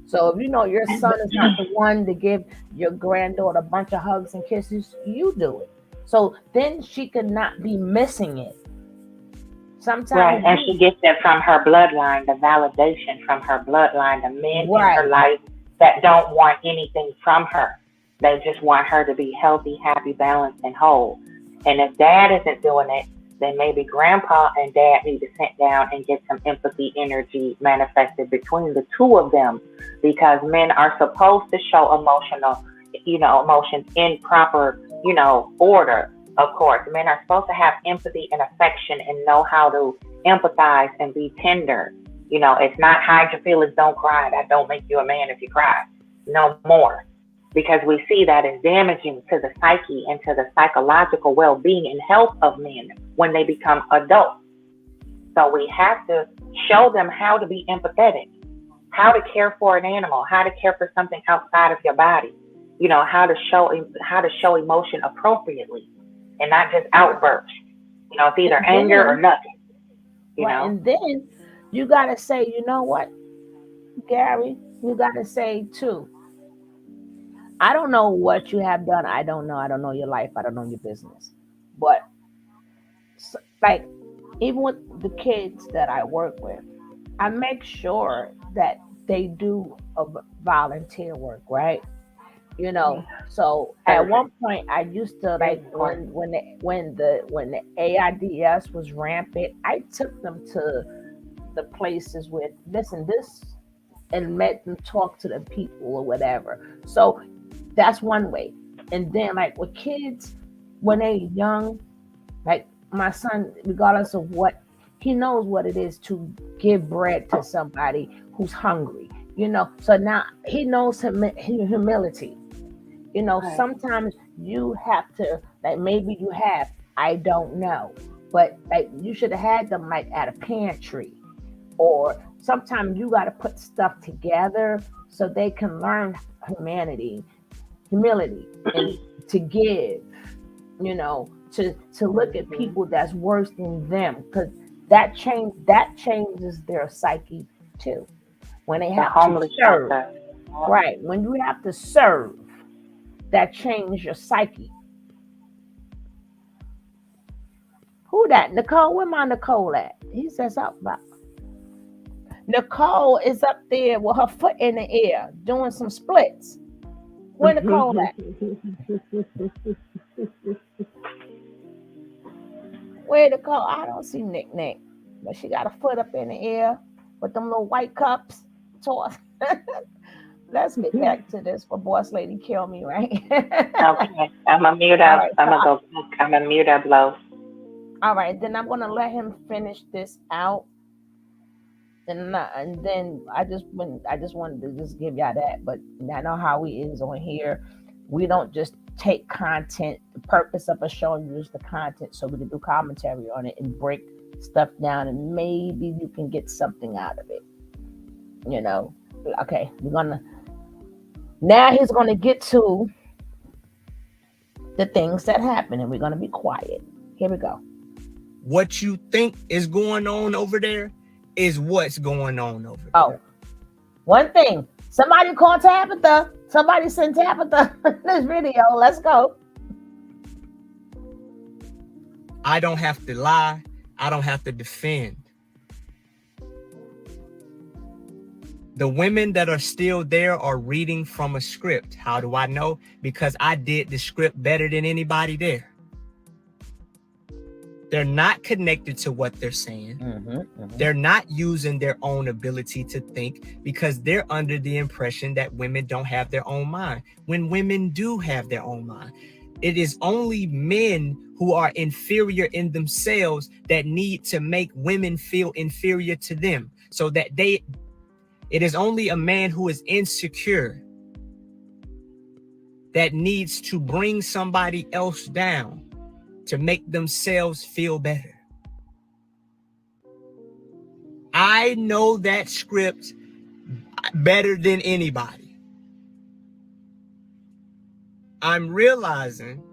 So if you know your son is not the one to give your granddaughter a bunch of hugs and kisses, you do it. So then she could not be missing it. right. Sometimes And she gets it from her bloodline, the validation from her bloodline, the men in her right, life that don't want anything from her. They just want her to be healthy, happy, balanced, and whole. And if dad isn't doing it, then maybe grandpa and dad need to sit down and get some empathy energy manifested between the two of them, because men are supposed to show emotions in proper, order. Of course, men are supposed to have empathy and affection and know how to empathize and be tender. It's not hide your feelings, don't cry. That don't make you a man if you cry. No more. Because we see that as damaging to the psyche and to the psychological well being and health of men when they become adults. So we have to show them how to be empathetic, how to care for an animal, how to care for something outside of your body, how to show emotion appropriately and not just outbursts. It's either and anger or then nothing, you right, know. and then you gotta say, you know what, Gary, you gotta say too. I don't know what you have done. I don't know. I don't know your life. I don't know your business. But like even with the kids that I work with, I make sure that they do a volunteer work, right? So at Perfect. one point I used to Very like important. when the AIDS was rampant, I took them to the places with listen this and let them talk to the people or whatever. So that's one way. And then like with kids when they're young, like my son, regardless of what, he knows what it is to give bread to somebody who's hungry. So now he knows humility. Right. Sometimes you have to, like, maybe you have, I don't know, but like you should have had them like at a pantry, or sometimes you got to put stuff together so they can learn humanity, humility, and to give, to look at Mhm. people that's worse than them, because that changes their psyche too. When they The have to homeless serve, shelter. Yep. right? When you have to serve, that changes your psyche. Who that? Nicole? Where my Nicole at? He says something about Nicole is up there with her foot in the air doing some splits. Where Nicole at? Where Nicole? I don't see Nick Nick, but she got a foot up in the air with them little white cups. Toss. Let's get back to this for Boss Lady Kill Me, right? Okay. I'm a mute All up. right. I'm gonna go cook. I'm a mute up low. All right. Then I'm gonna let him finish this out, and then I just wanted to just give y'all that. But I know how he is on here. We don't just take content. The purpose of us showing you is the content so we can do commentary on it and break stuff down, and maybe you can get something out of it. You know, okay, now he's gonna get to the things that happen, and we're gonna be quiet. Here we go. What you think is going on over there is what's going on over there. Oh, one thing. Somebody call Tabitha. Somebody send Tabitha this video. Let's go. I don't have to lie. I don't have to defend. The women that are still there are reading from a script. How do I know? Because I did the script better than anybody there. They're not connected to what they're saying. They're not using their own ability to think because they're under the impression that women don't have their own mind. When women do have their own mind, it is only men who are inferior in themselves that need to make women feel inferior to them, so that it is only a man who is insecure that needs to bring somebody else down to make themselves feel better. I know that script better than anybody. I'm realizing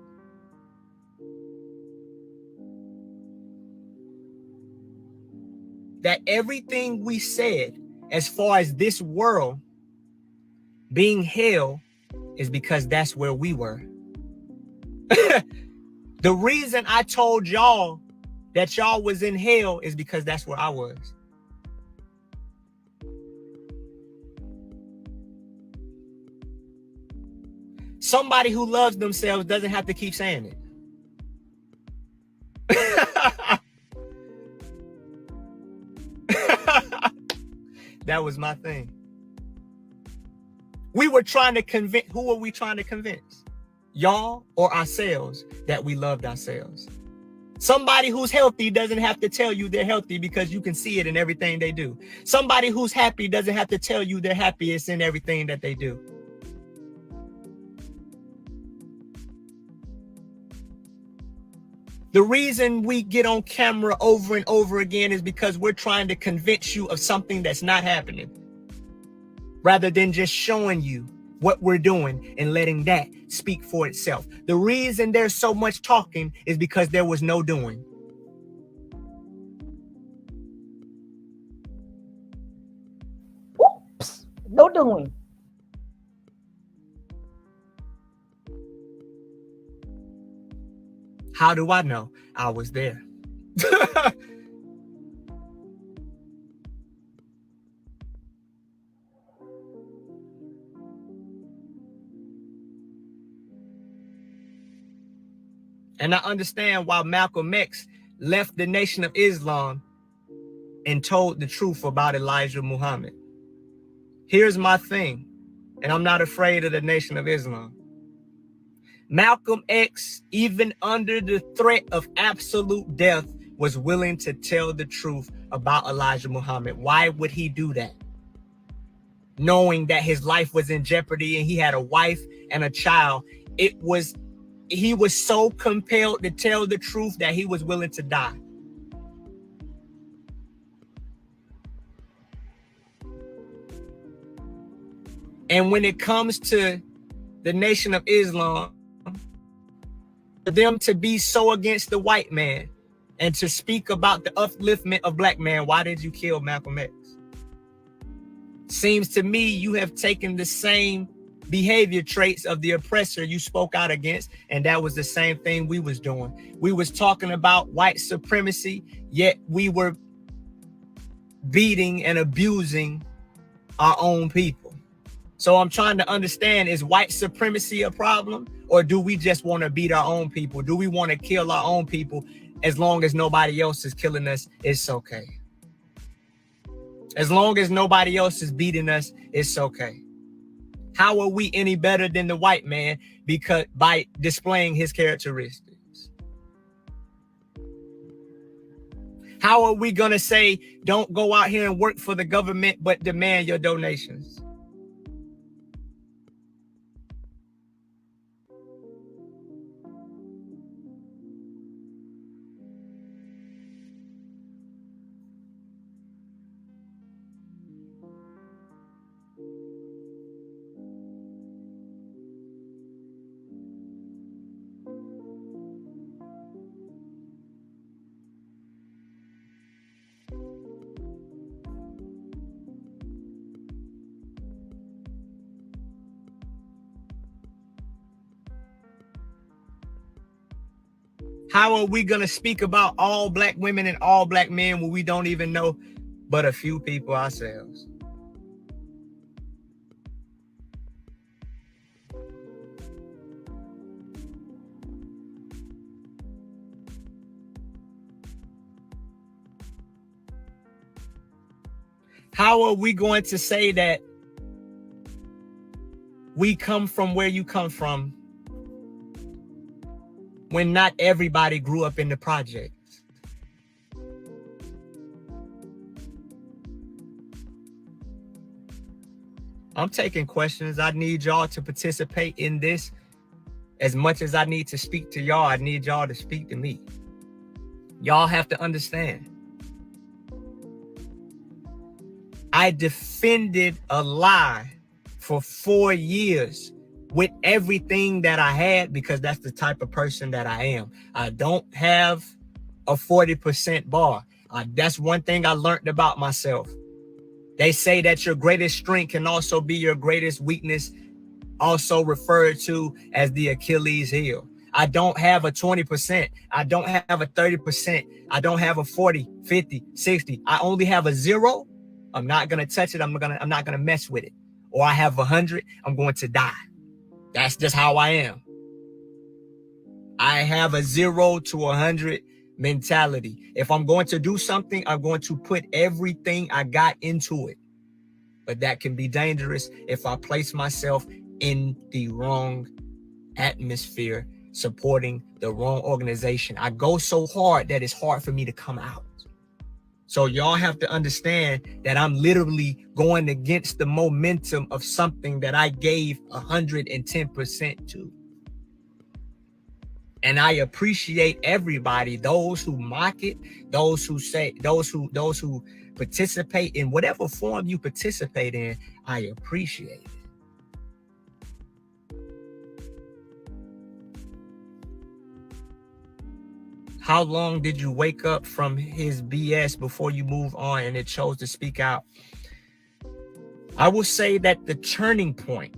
that everything we said as far as this world being hell is because that's where we were. The reason I told y'all that y'all was in hell is because that's where I was. Somebody who loves themselves doesn't have to keep saying it. That was my thing. We were trying to convince, who were we trying to convince? Y'all or ourselves that we loved ourselves. Somebody who's healthy doesn't have to tell you they're healthy because you can see it in everything they do. Somebody who's happy doesn't have to tell you they're happy. It's in everything that they do. The reason we get on camera over and over again is because we're trying to convince you of something that's not happening, rather than just showing you what we're doing and letting that speak for itself. The reason there's so much talking is because there was no doing. Whoops, no doing. How do I know? I was there. And I understand why Malcolm X left the Nation of Islam and told the truth about Elijah Muhammad. Here's my thing, and I'm not afraid of the Nation of Islam. Malcolm X, even under the threat of absolute death, was willing to tell the truth about Elijah Muhammad. Why would he do that? Knowing that his life was in jeopardy and he had a wife and a child, he was so compelled to tell the truth that he was willing to die. And when it comes to the Nation of Islam, for them to be so against the white man and to speak about the upliftment of black man, why did you kill Malcolm X? Seems to me you have taken the same behavior traits of the oppressor you spoke out against, and that was the same thing we was doing. We was talking about white supremacy, yet we were beating and abusing our own people. So I'm trying to understand, is white supremacy a problem, or do we just want to beat our own people? Do we want to kill our own people? As long as nobody else is killing us, it's okay. As long as nobody else is beating us, it's okay. How are we any better than the white man? Because by displaying his characteristics. How are we going to say, don't go out here and work for the government, but demand your donations? How are we going to speak about all black women and all black men when we don't even know but a few people ourselves? How are we going to say that we come from where you come from when not everybody grew up in the projects? I'm taking questions. I need y'all to participate in this as much as I need to speak to y'all. I need y'all to speak to me. Y'all have to understand. I defended a lie for 4 years with everything that I had because that's the type of person that I am. I don't have a 40% bar. That's one thing I learned about myself. They say that your greatest strength can also be your greatest weakness, also referred to as the Achilles heel. I don't have a 20%. I don't have a 30%. I don't have a 40, 50, 60. I only have a 0. I'm not going to touch it. I'm not going to mess with it. Or I have 100. I'm going to die. That's just how I am. I have a 0 to 100 mentality. If I'm going to do something, I'm going to put everything I got into it. But that can be dangerous if I place myself in the wrong atmosphere, supporting the wrong organization. I go so hard that it's hard for me to come out. So y'all have to understand that I'm literally going against the momentum of something that I gave 110% to. And I appreciate everybody, those who mock it, those who participate in whatever form you participate in. I appreciate it. How long did you wake up from his BS before you move on and it chose to speak out? I will say that the turning point,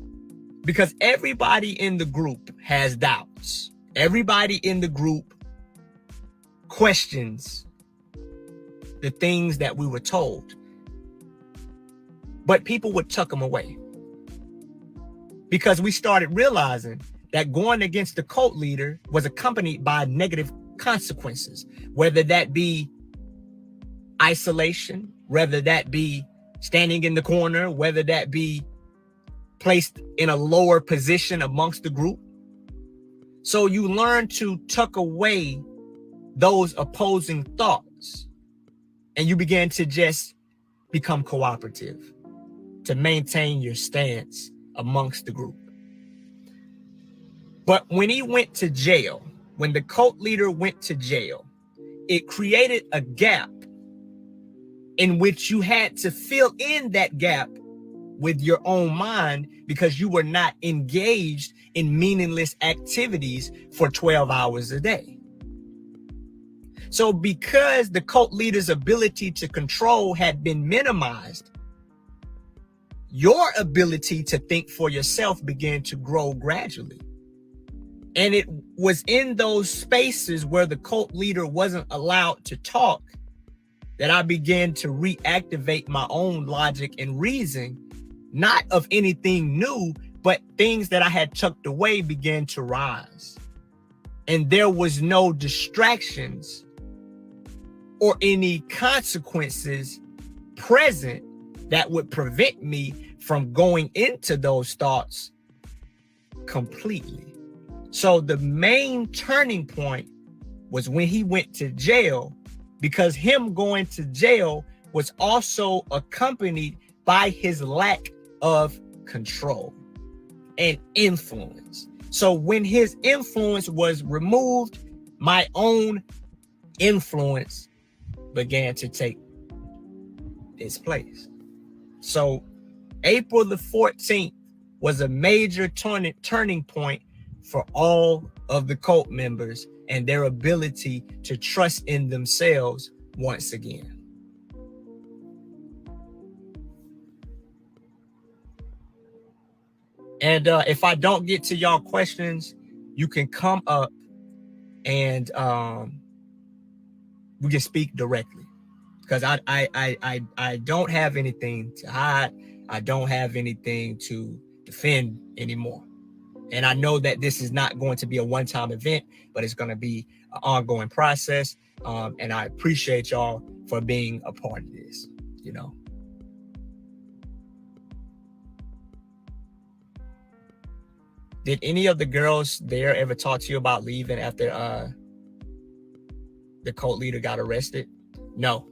because everybody in the group has doubts. Everybody in the group questions the things that we were told. But people would tuck them away. Because we started realizing that going against the cult leader was accompanied by negative consequences, whether that be isolation, whether that be standing in the corner, whether that be placed in a lower position amongst the group. So you learn to tuck away those opposing thoughts and you begin to just become cooperative to maintain your stance amongst the group. But when he went to jail, when the cult leader went to jail, it created a gap in which you had to fill in that gap with your own mind because you were not engaged in meaningless activities for 12 hours a day. So because the cult leader's ability to control had been minimized, your ability to think for yourself began to grow gradually. And it was in those spaces where the cult leader wasn't allowed to talk that I began to reactivate my own logic and reason, not of anything new, but things that I had tucked away began to rise. And there was no distractions or any consequences present that would prevent me from going into those thoughts completely. So the main turning point was when he went to jail, because him going to jail was also accompanied by his lack of control and influence. So when his influence was removed, my own influence began to take its place. So April the 14th was a major turning point for all of the cult members and their ability to trust in themselves once again. And if I don't get to y'all questions, you can come up and we can speak directly, because I don't have anything to hide. I don't have anything to defend anymore. And I know that this is not going to be a one-time event, but it's going to be an ongoing process. And I appreciate y'all for being a part of this, you know. Did any of the girls there ever talk to you about leaving after the cult leader got arrested? No,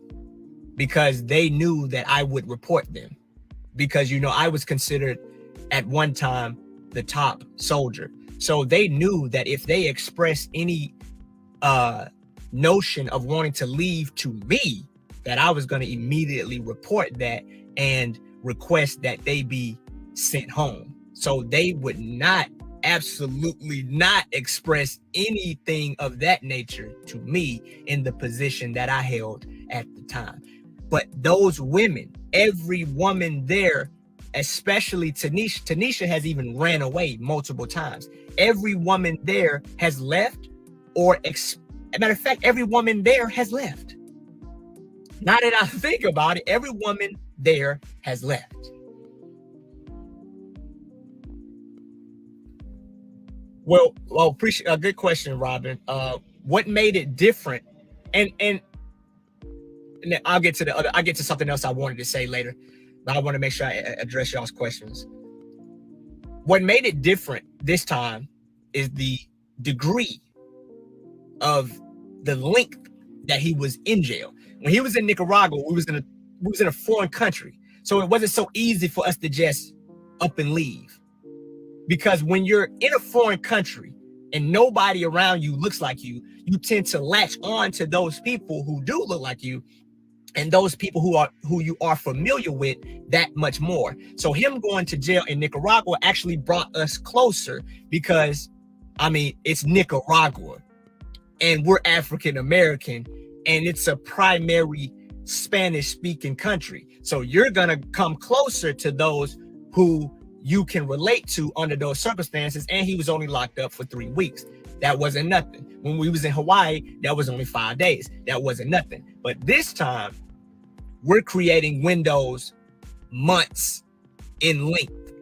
because they knew that I would report them, because, you know, I was considered at one time the top soldier. So they knew that if they expressed any notion of wanting to leave to me, that I was going to immediately report that and request that they be sent home. So they would not, absolutely not, express anything of that nature to me in the position that I held at the time. But those women, every woman there, especially Tanisha has even ran away multiple times. Every woman there has left, or as a matter of fact, every woman there has left. Now that I think about it, every woman there has left. Well, appreciate a good question, Robin. What made it different? And I'll get to something else I wanted to say later, but I want to make sure I address y'all's questions. What made it different this time is the degree of the length that he was in jail. When he was in Nicaragua, we was in a foreign country, so it wasn't so easy for us to just up and leave. Because when you're in a foreign country and nobody around you looks like you, you tend to latch on to those people who do look like you, and those people who you are familiar with that much more. So him going to jail in Nicaragua actually brought us closer, because, I mean, it's Nicaragua and we're African American, and it's a primary Spanish speaking country. So you're gonna come closer to those who you can relate to under those circumstances. And he was only locked up for 3 weeks. That wasn't nothing. When we was in Hawaii, that was only 5 days. That wasn't nothing. But this time, we're creating windows, months in length,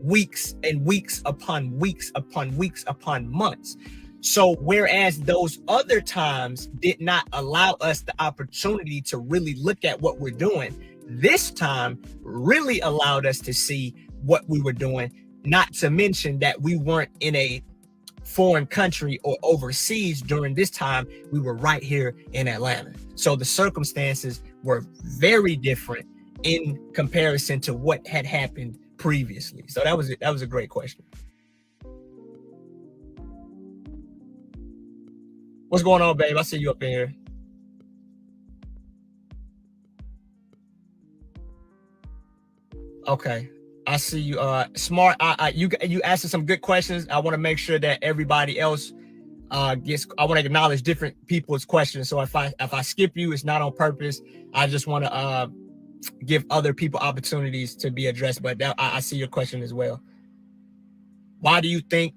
weeks and weeks upon weeks upon weeks upon months. So whereas those other times did not allow us the opportunity to really look at what we're doing, this time really allowed us to see what we were doing, not to mention that we weren't in a foreign country or overseas during this time. We were right here in Atlanta. So the circumstances were very different in comparison to what had happened previously. So that was a great question. What's going on, babe? I see you up in here. Okay. I see you. Smart. You asked some good questions. I want to make sure that everybody else gets. I want to acknowledge different people's questions. So if I skip you, it's not on purpose. I just want to give other people opportunities to be addressed. But I see your question as well. Why do you think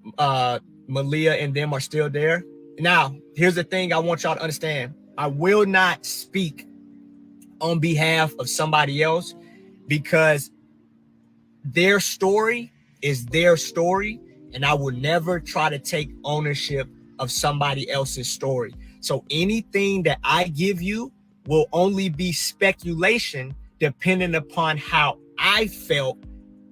Malia and them are still there? Now, here's the thing I want y'all to understand. I will not speak on behalf of somebody else, because their story is their story, and I will never try to take ownership of somebody else's story. So anything that I give you will only be speculation, depending upon how I felt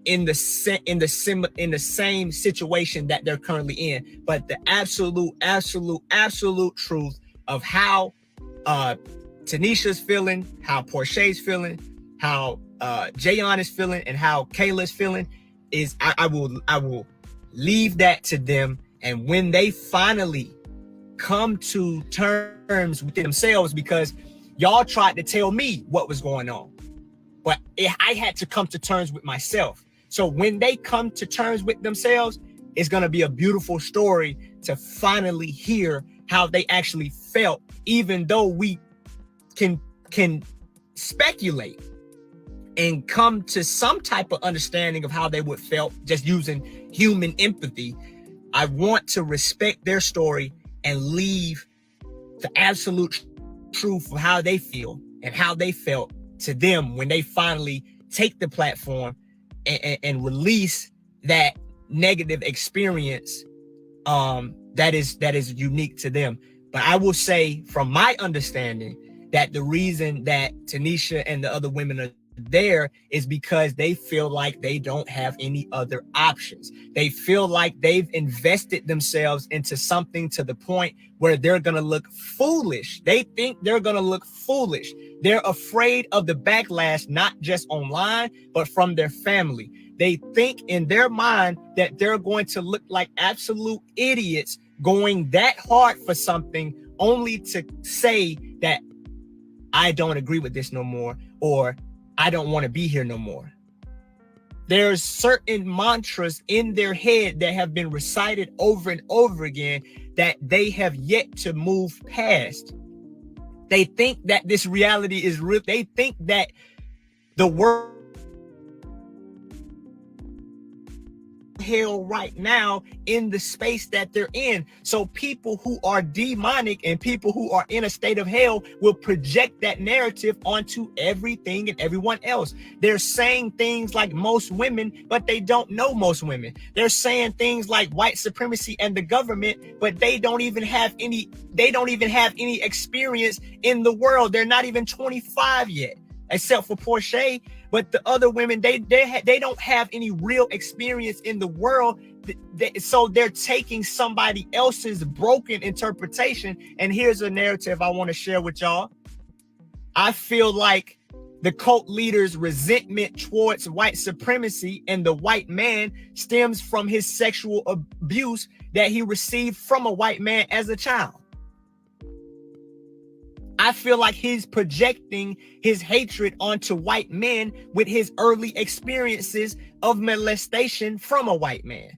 in the same situation that they're currently in. But the absolute truth of how Tanisha's feeling, how Porsche's feeling, how Jayon is feeling, and how Kayla's feeling is I will leave that to them. And when they finally come to terms with themselves, because y'all tried to tell me what was going on, but I had to come to terms with myself. So when they come to terms with themselves, it's going to be a beautiful story to finally hear how they actually felt, even though we can speculate and come to some type of understanding of how they would felt just using human empathy. I want to respect their story and leave the absolute truth of how they feel and how they felt to them when they finally take the platform and release that negative experience that is unique to them. But I will say, from my understanding, that the reason that Tanisha and the other women are there is because they feel like they don't have any other options. They feel like they've invested themselves into something to the point where they're gonna look foolish. They think they're gonna look foolish. They're afraid of the backlash, not just online, but from their family. They think in their mind that they're going to look like absolute idiots going that hard for something only to say that I don't agree with this no more, or I don't want to be here no more. There's certain mantras in their head that have been recited over and over again that they have yet to move past. They think that this reality is real. They think that the world hell right now in the space that they're in. So people who are demonic and people who are in a state of hell will project that narrative onto everything and everyone else. They're saying things like most women, but they don't know most women. They're saying things like white supremacy and the government, but they don't even have any experience in the world. They're not even 25 yet, except for Portia. But the other women, they don't have any real experience in the world. So they're taking somebody else's broken interpretation. And here's a narrative I want to share with y'all. I feel like the cult leader's resentment towards white supremacy and the white man stems from his sexual abuse that he received from a white man as a child. I feel like he's projecting his hatred onto white men with his early experiences of molestation from a white man.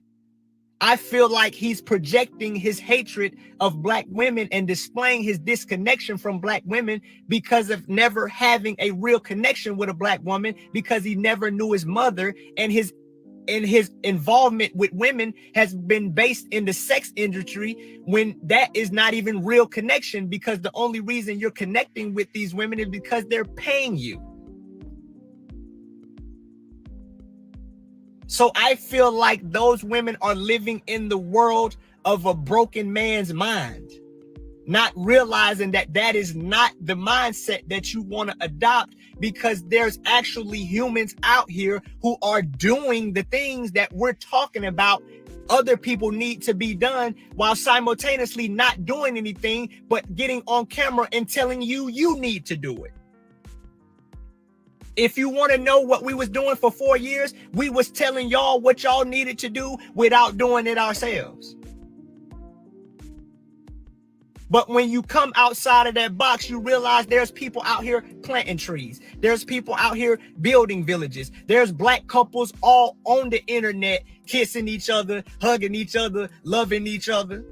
I feel like he's projecting his hatred of black women and displaying his disconnection from black women because of never having a real connection with a black woman, because he never knew his mother, and his involvement with women has been based in the sex industry, when that is not even real connection, because the only reason you're connecting with these women is because they're paying you. So I feel like those women are living in the world of a broken man's mind, not realizing that that is not the mindset that you want to adopt, because there's actually humans out here who are doing the things that we're talking about other people need to be done, while simultaneously not doing anything but getting on camera and telling you you need to do it. If you want to know what we was doing for 4 years, we was telling y'all what y'all needed to do without doing it ourselves. But when you come outside of that box, you realize there's people out here planting trees. There's people out here building villages. There's black couples all on the internet kissing each other, hugging each other, loving each other.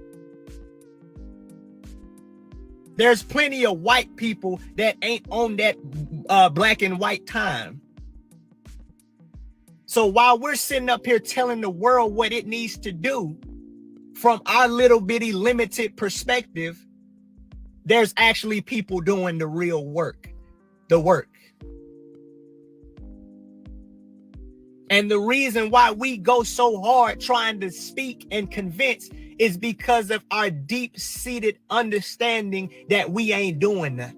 There's plenty of white people that ain't on that black and white time. So while we're sitting up here telling the world what it needs to do from our little bitty limited perspective, there's actually people doing the real work, the work. And the reason why we go so hard trying to speak and convince is because of our deep-seated understanding that we ain't doing nothing.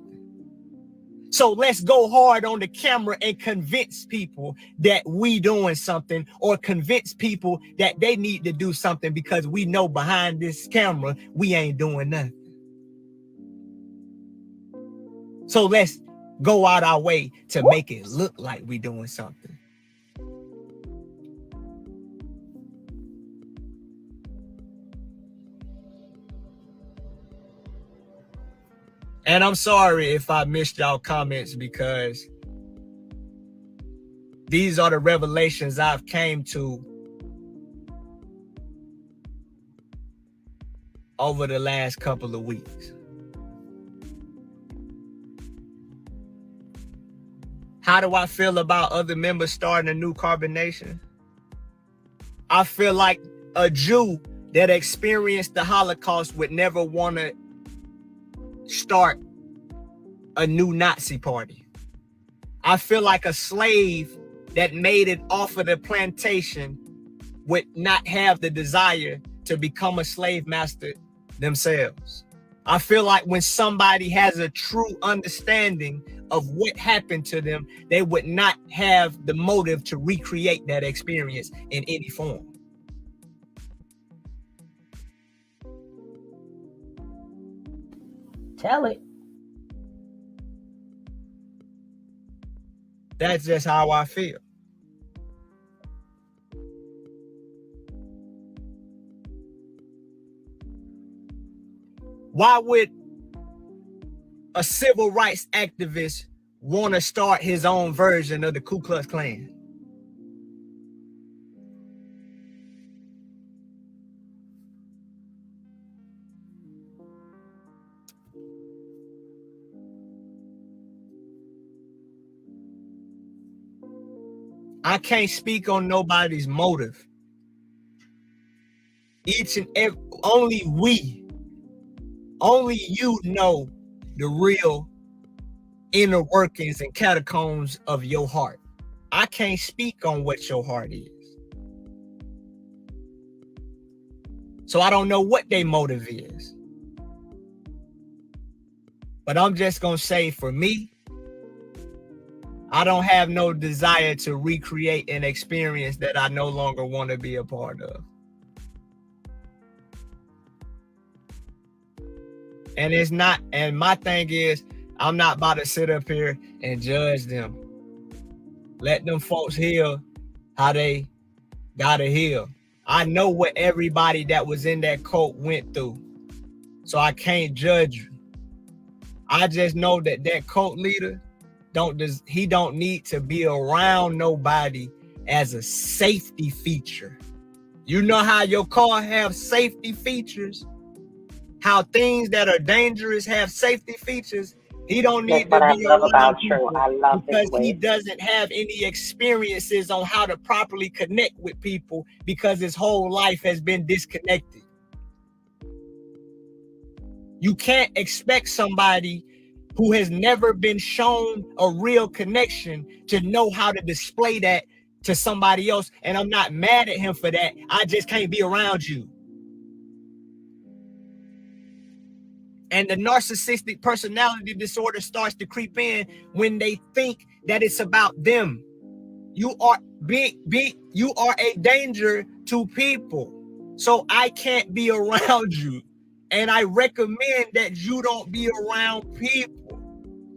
So let's go hard on the camera and convince people that we doing something, or convince people that they need to do something, because we know behind this camera, we ain't doing nothing. So let's go out our way to make it look like we doing something. And I'm sorry if I missed y'all comments, because these are the revelations I've came to over the last couple of weeks. How do I feel about other members starting a new Carbonation? I feel like a Jew that experienced the Holocaust would never want to start a new Nazi party. I feel like a slave that made it off of the plantation would not have the desire to become a slave master themselves. I feel like when somebody has a true understanding of what happened to them, they would not have the motive to recreate that experience in any form. Tell it. That's just how I feel. Why would a civil rights activist want to start his own version of the Ku Klux Klan? I can't speak on nobody's motive. Each and every, only you know the real inner workings and catacombs of your heart. I can't speak on what your heart is. So I don't know what their motive is. But I'm just gonna say, for me, I don't have no desire to recreate an experience that I no longer want to be a part of. And it's not, and my thing is, I'm not about to sit up here and judge them. Let them folks heal how they gotta heal. I know what everybody that was in that cult went through, so I can't judge you. I just know that that cult leader he don't need to be around nobody as a safety feature. You know how your car have safety features? How things that are dangerous have safety features? He don't need to be around people because he doesn't have any experiences on how to properly connect with people because his whole life has been disconnected. You can't expect somebody who has never been shown a real connection to know how to display that to somebody else. And I'm not mad at him for that. I just can't be around you. And the narcissistic personality disorder starts to creep in when they think that it's about them. You are you are a danger to people. So I can't be around you. And I recommend that you don't be around people.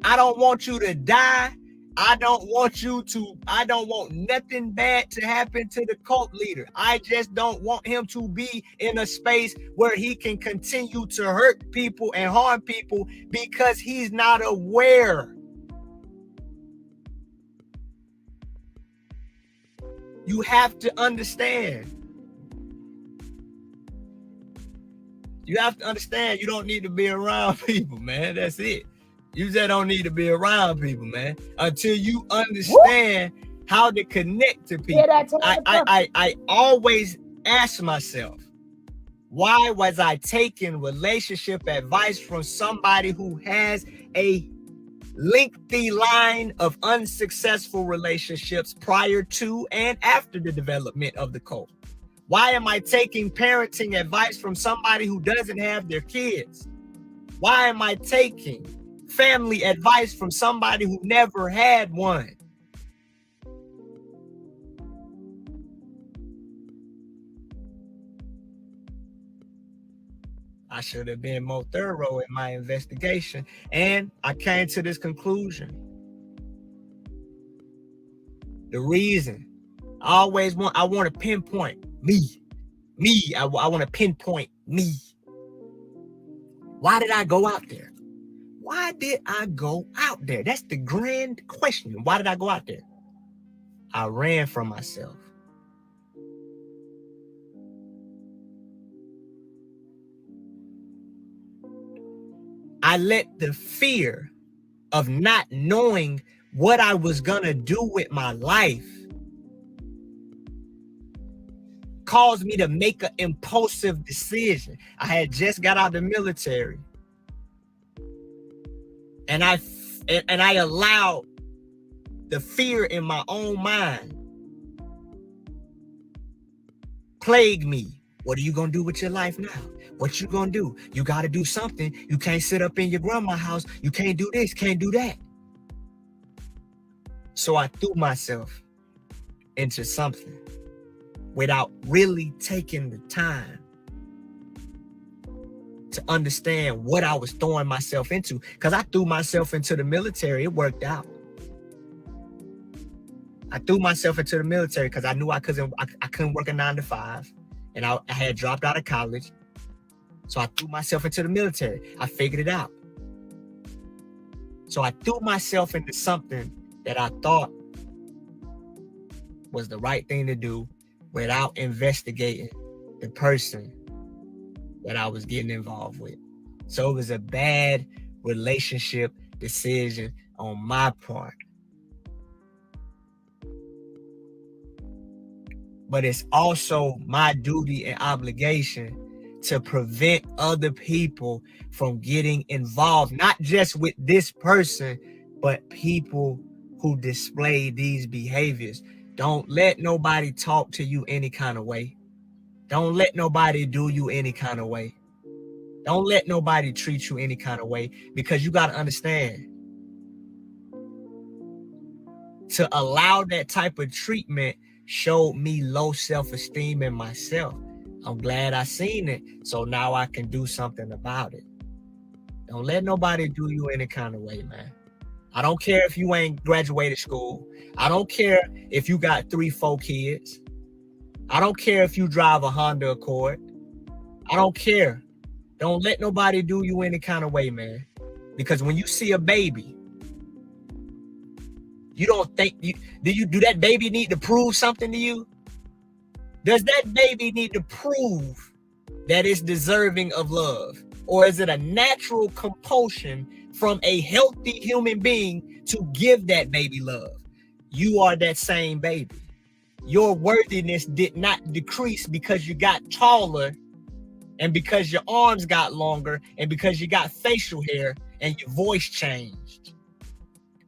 I don't want you to die. I don't want nothing bad to happen to the cult leader. I just don't want him to be in a space where he can continue to hurt people and harm people because he's not aware. You have to understand. You have to understand you don't need to be around people, man. That's it. You just don't need to be around people, man, until you understand how to connect to people. I always ask myself, why was I taking relationship advice from somebody who has a lengthy line of unsuccessful relationships prior to and after the development of the cult? Why am I taking parenting advice from somebody who doesn't have their kids? Why am I taking family advice from somebody who never had one? I should have been more thorough in my investigation, and I came to this conclusion. The reason I want to pinpoint me. I want to pinpoint me. Why did I go out there? Why did I go out there? That's the grand question. Why did I go out there? I ran from myself. I let the fear of not knowing what I was gonna do with my life caused me to make an impulsive decision. I had just got out of the military, and I allowed the fear in my own mind plague me. What are you gonna do with your life now? What you gonna do? You gotta do something. You can't sit up in your grandma's house. You can't do this, can't do that. So I threw myself into something without really taking the time to understand what I was throwing myself into. Because I threw myself into the military. It worked out. I threw myself into the military because I knew I couldn't work a 9 to 5, and I had dropped out of college. So I threw myself into the military. I figured it out. So I threw myself into something that I thought was the right thing to do without investigating the person that I was getting involved with. So it was a bad relationship decision on my part. But it's also my duty and obligation to prevent other people from getting involved, not just with this person, but people who display these behaviors. Don't let nobody talk to you any kind of way. Don't let nobody do you any kind of way. Don't let nobody treat you any kind of way, because you got to understand, to allow that type of treatment showed me low self-esteem in myself. I'm glad I seen it, so now I can do something about it. Don't let nobody do you any kind of way, man. I don't care if you ain't graduated school. I don't care if you got 3-4 kids. I don't care if you drive a Honda Accord. I don't care. Don't let nobody do you any kind of way, man. Because when you see a baby, you don't think, do that baby need to prove something to you? Does that baby need to prove that it's deserving of love? Or is it a natural compulsion from a healthy human being to give that baby love? You are that same baby. Your worthiness did not decrease because you got taller, and because your arms got longer, and because you got facial hair and your voice changed.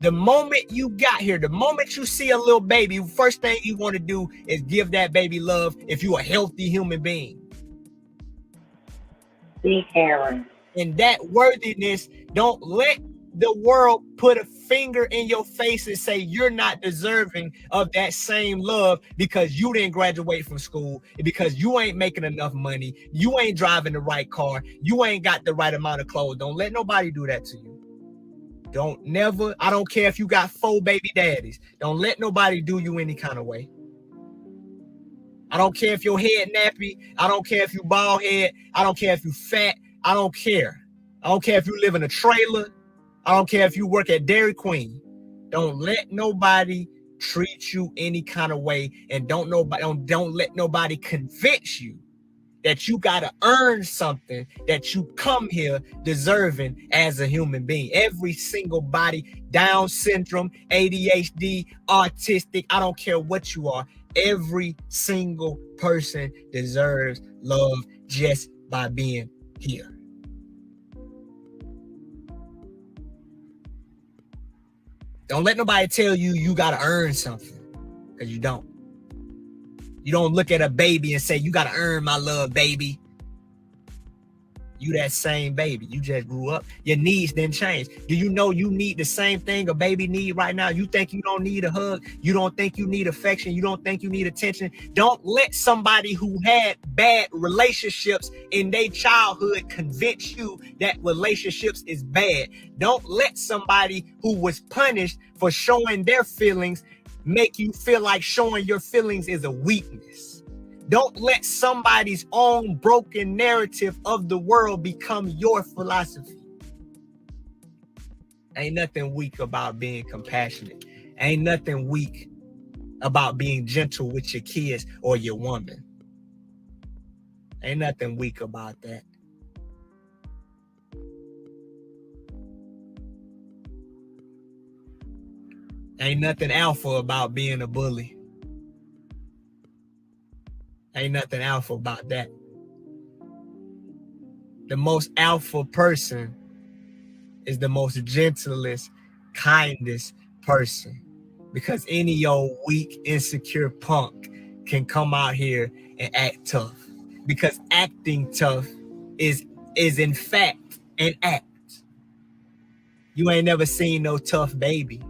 The moment you got here, the moment you see a little baby, first thing you want to do is give that baby love if you're a healthy human being. Be caring. And that worthiness, don't let the world put a finger in your face and say you're not deserving of that same love because you didn't graduate from school, because you ain't making enough money, you ain't driving the right car, you ain't got the right amount of clothes. Don't let nobody do that to you. I don't care if you got 4 baby daddies. Don't let nobody do you any kind of way. I don't care if your head nappy. I don't care if you bald head. I don't care if you fat. I don't care. I don't care if you live in a trailer. I don't care if you work at Dairy Queen. Don't let nobody treat you any kind of way, and don't let nobody convince you that you got to earn something that you come here deserving as a human being. Every single body, Down syndrome, ADHD, autistic, I don't care what you are. Every single person deserves love just by being here. Don't let nobody tell you you got to earn something, because you don't. You don't look at a baby and say, you got to earn my love, baby. You that same baby. You just grew up. Your needs didn't change. Do you know you need the same thing a baby need right now? You think you don't need a hug? You don't think you need affection? You don't think you need attention? Don't let somebody who had bad relationships in their childhood convince you that relationships is bad. Don't let somebody who was punished for showing their feelings make you feel like showing your feelings is a weakness. Don't let somebody's own broken narrative of the world become your philosophy. Ain't nothing weak about being compassionate. Ain't nothing weak about being gentle with your kids or your woman. Ain't nothing weak about that. Ain't nothing alpha about being a bully. Ain't nothing alpha about that. The most alpha person is the most gentlest, kindest person. Because any old weak, insecure punk can come out here and act tough. Because acting tough is in fact an act. You ain't never seen no tough baby.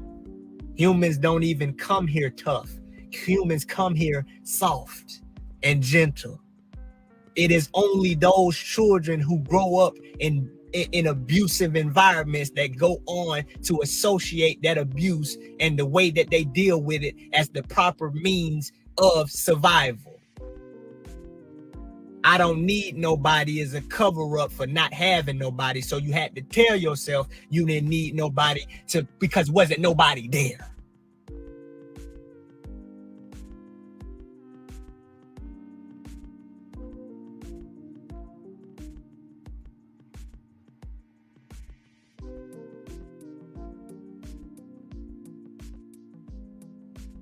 Humans don't even come here tough. Humans come here soft and gentle. It is only those children who grow up in abusive environments that go on to associate that abuse and the way that they deal with it as the proper means of survival. I don't need nobody as a cover up for not having nobody. So you had to tell yourself you didn't need nobody because wasn't nobody there.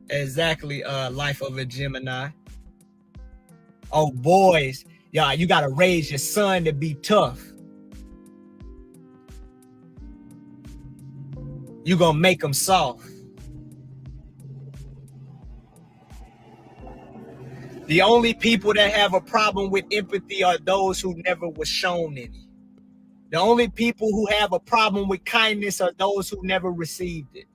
Exactly, life of a Gemini. Oh, boys, yeah, you gotta raise your son to be tough. You gonna make him soft. The only people that have a problem with empathy are those who never was shown any. The only people who have a problem with kindness are those who never received it.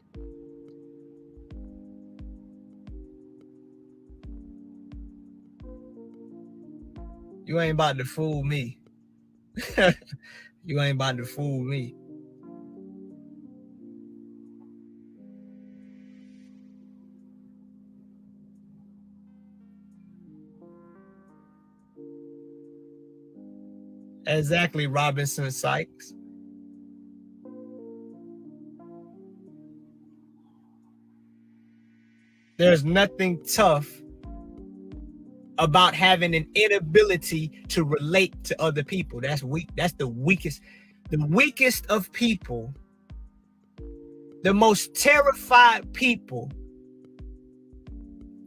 You ain't about to fool me. You ain't about to fool me. Exactly, Robinson Sykes. There's nothing tough about having an inability to relate to other people. That's weak. That's the weakest. The weakest of people, the most terrified people,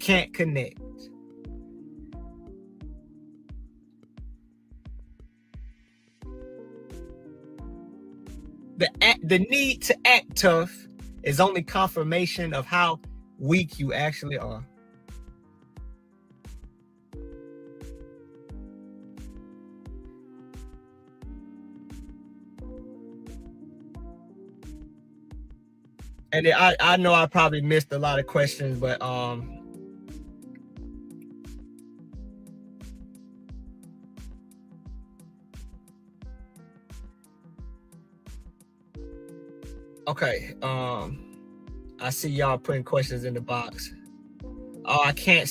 can't connect. The need to act tough is only confirmation of how weak you actually are. And I know I probably missed a lot of questions, but okay, I see y'all putting questions in the box. I can't.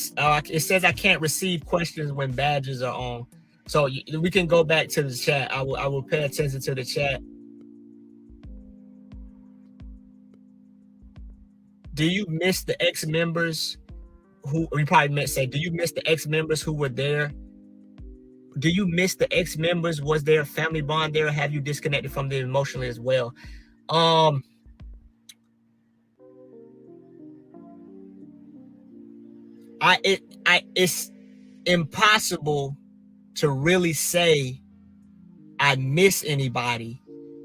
It says I can't receive questions when badges are on. So we can go back to the chat. I will pay attention to the chat. Do you miss the ex-members who, or you probably meant say, do you miss the ex-members who were there? Do you miss the ex-members? Was there a family bond there? Or have you disconnected from them emotionally as well? It's impossible to really say I miss anybody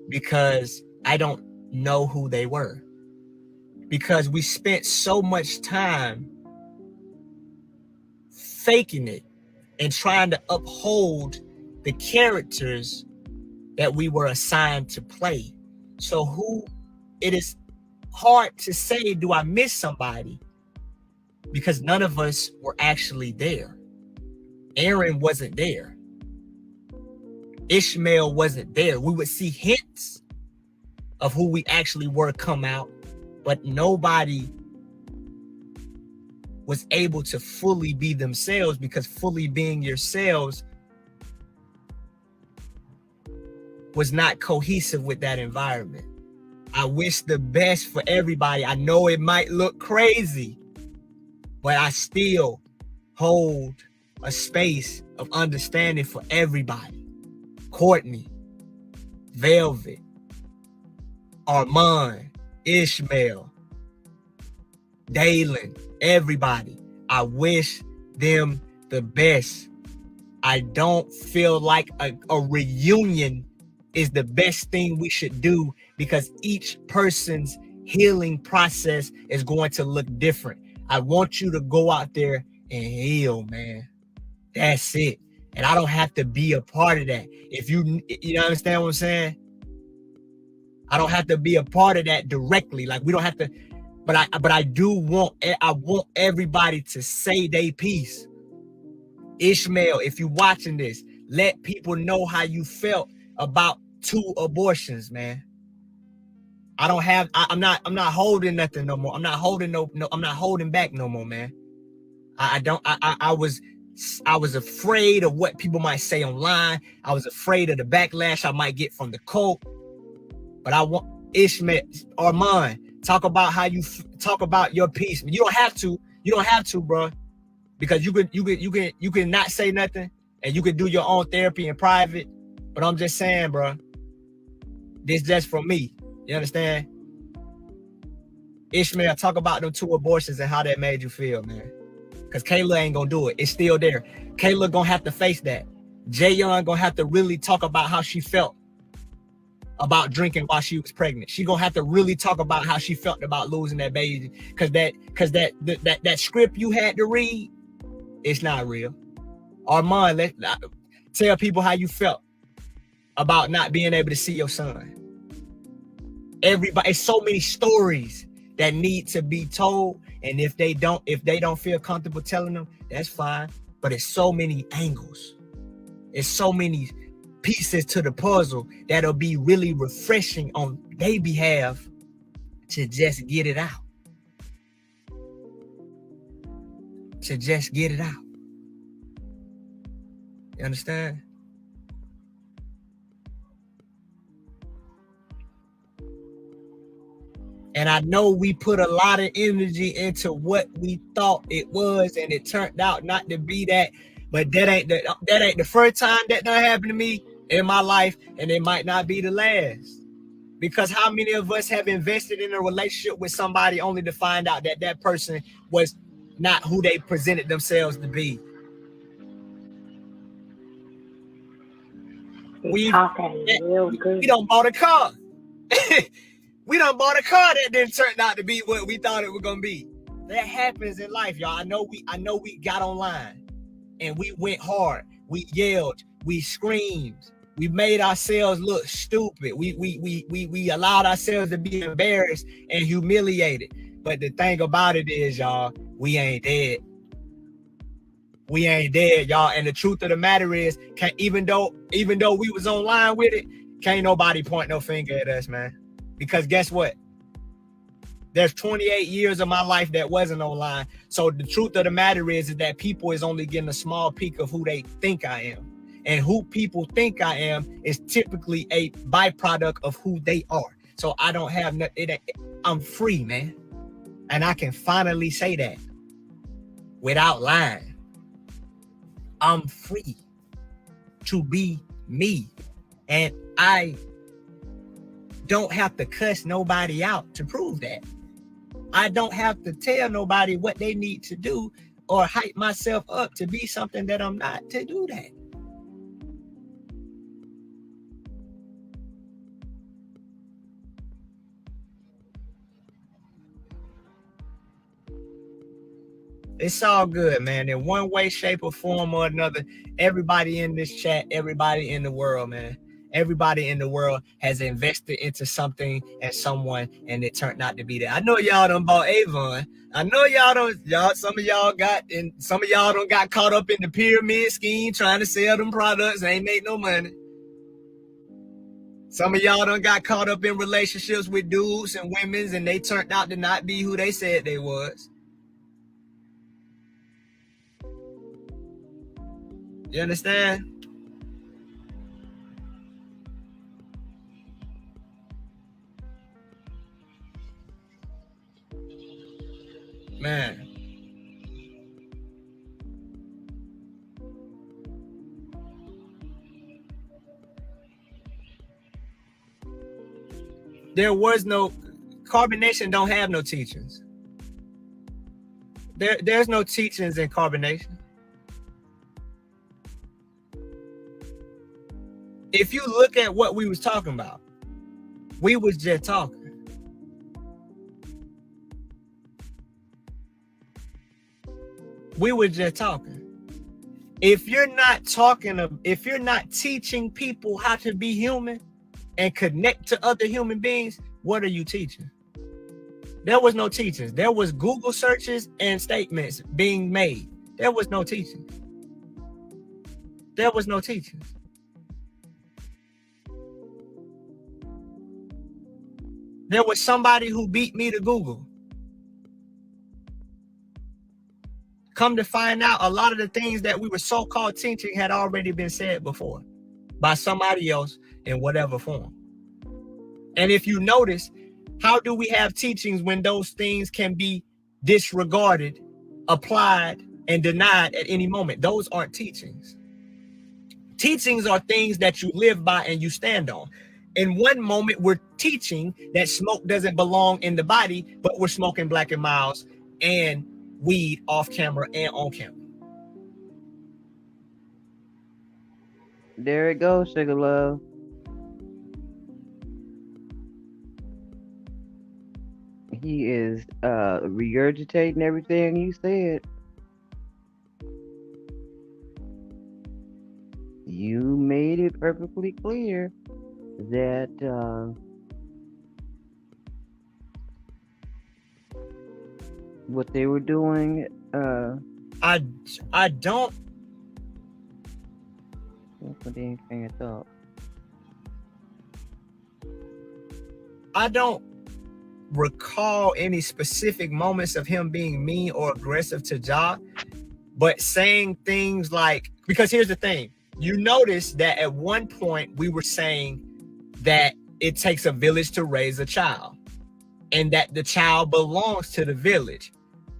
because I don't know who they were. Because we spent so much time faking it and trying to uphold the characters that we were assigned to play. So it is hard to say, do I miss somebody? Because none of us were actually there. Aaron wasn't there. Ishmael wasn't there. We would see hints of who we actually were come out, but nobody was able to fully be themselves, because fully being yourselves was not cohesive with that environment. I wish the best for everybody. I know it might look crazy, but I still hold a space of understanding for everybody. Courtney, Velvet, Armand, Ishmael, Dalen, everybody. I wish them the best. I don't feel like a reunion is the best thing we should do, because each person's healing process is going to look different. I want you to go out there and heal, man. That's it. And I don't have to be a part of that. If you understand what I'm saying? I don't have to be a part of that directly. Like, we don't have to, but I want everybody to say their piece. Ishmael, if you're watching this, let people know how you felt about 2 abortions, man. I'm not holding nothing no more. I'm not holding back no more, man. I was afraid of what people might say online. I was afraid of the backlash I might get from the cult. But I want Ishmael, Armand, talk about how you talk about your piece. You don't have to, bro, because you can not say nothing, and you can do your own therapy in private. But I'm just saying, bro, this just from me. You understand? Ishmael, talk about them 2 abortions and how that made you feel, man. Because Kayla ain't gonna do it. It's still there. Kayla gonna have to face that. Jayon gonna have to really talk about how she felt about drinking while she was pregnant. She gonna have to really talk about how she felt about losing that baby. Because that script you had to read, it's not real. Armand, tell people how you felt about not being able to see your son. Everybody, it's so many stories that need to be told, and if they don't feel comfortable telling them, that's fine. But it's so many angles, it's so many pieces to the puzzle that'll be really refreshing on their behalf to just get it out. You understand? And I know we put a lot of energy into what we thought it was, and it turned out not to be that. But that ain't the first time that happened to me in my life, and it might not be the last. Because how many of us have invested in a relationship with somebody only to find out that that person was not who they presented themselves to be? We done bought a car. We done bought a car that didn't turn out to be what we thought it was gonna be. That happens in life, y'all. I know we got online and we went hard. We yelled, we screamed, we made ourselves look stupid. We allowed ourselves to be embarrassed and humiliated. But the thing about it is, y'all, we ain't dead. We ain't dead, y'all. And the truth of the matter is, even though we was online with it, can't nobody point no finger at us, man. Because guess what? There's 28 years of my life that wasn't online. So the truth of the matter is that people is only getting a small peek of who they think I am. And who people think I am is typically a byproduct of who they are. So I don't have it. I'm free, man. And I can finally say that without lying. I'm free to be me. And I don't have to cuss nobody out to prove that. I don't have to tell nobody what they need to do or hype myself up to be something that I'm not to do that. It's all good, man. In one way, shape, or form or another, everybody in this chat, everybody in the world, man. Everybody in the world has invested into something and someone, and it turned out to be that. I know y'all done bought Avon. I know some of y'all done got caught up in the pyramid scheme trying to sell them products and ain't make no money. Some of y'all done got caught up in relationships with dudes and women, and they turned out to not be who they said they was. You understand? Man. There was no Carbonation, don't have no teachings. There's no teachings in Carbonation. if you look at what we was talking about, we was just talking. We were just talking. If you're not teaching people how to be human and connect to other human beings, what are you teaching? There was no teachings. There was Google searches and statements being made. There was no teaching. There was no teaching. There was somebody who beat me to Google. Come to find out, a lot of the things that we were so-called teaching had already been said before by somebody else in whatever form. And if you notice, how do we have teachings when those things can be disregarded, applied, and denied at any moment? Those aren't teachings. Teachings are things that you live by and you stand on. In one moment, we're teaching that smoke doesn't belong in the body, but we're smoking Black and Milds and weed off camera and on camera. There it goes, sugar love. He is regurgitating everything you said. You made it perfectly clear that what they were doing. I don't. What they ain't thought. I don't recall any specific moments of him being mean or aggressive to Ja, but saying things like, because here's the thing, you notice that at one point we were saying that it takes a village to raise a child and that the child belongs to the village.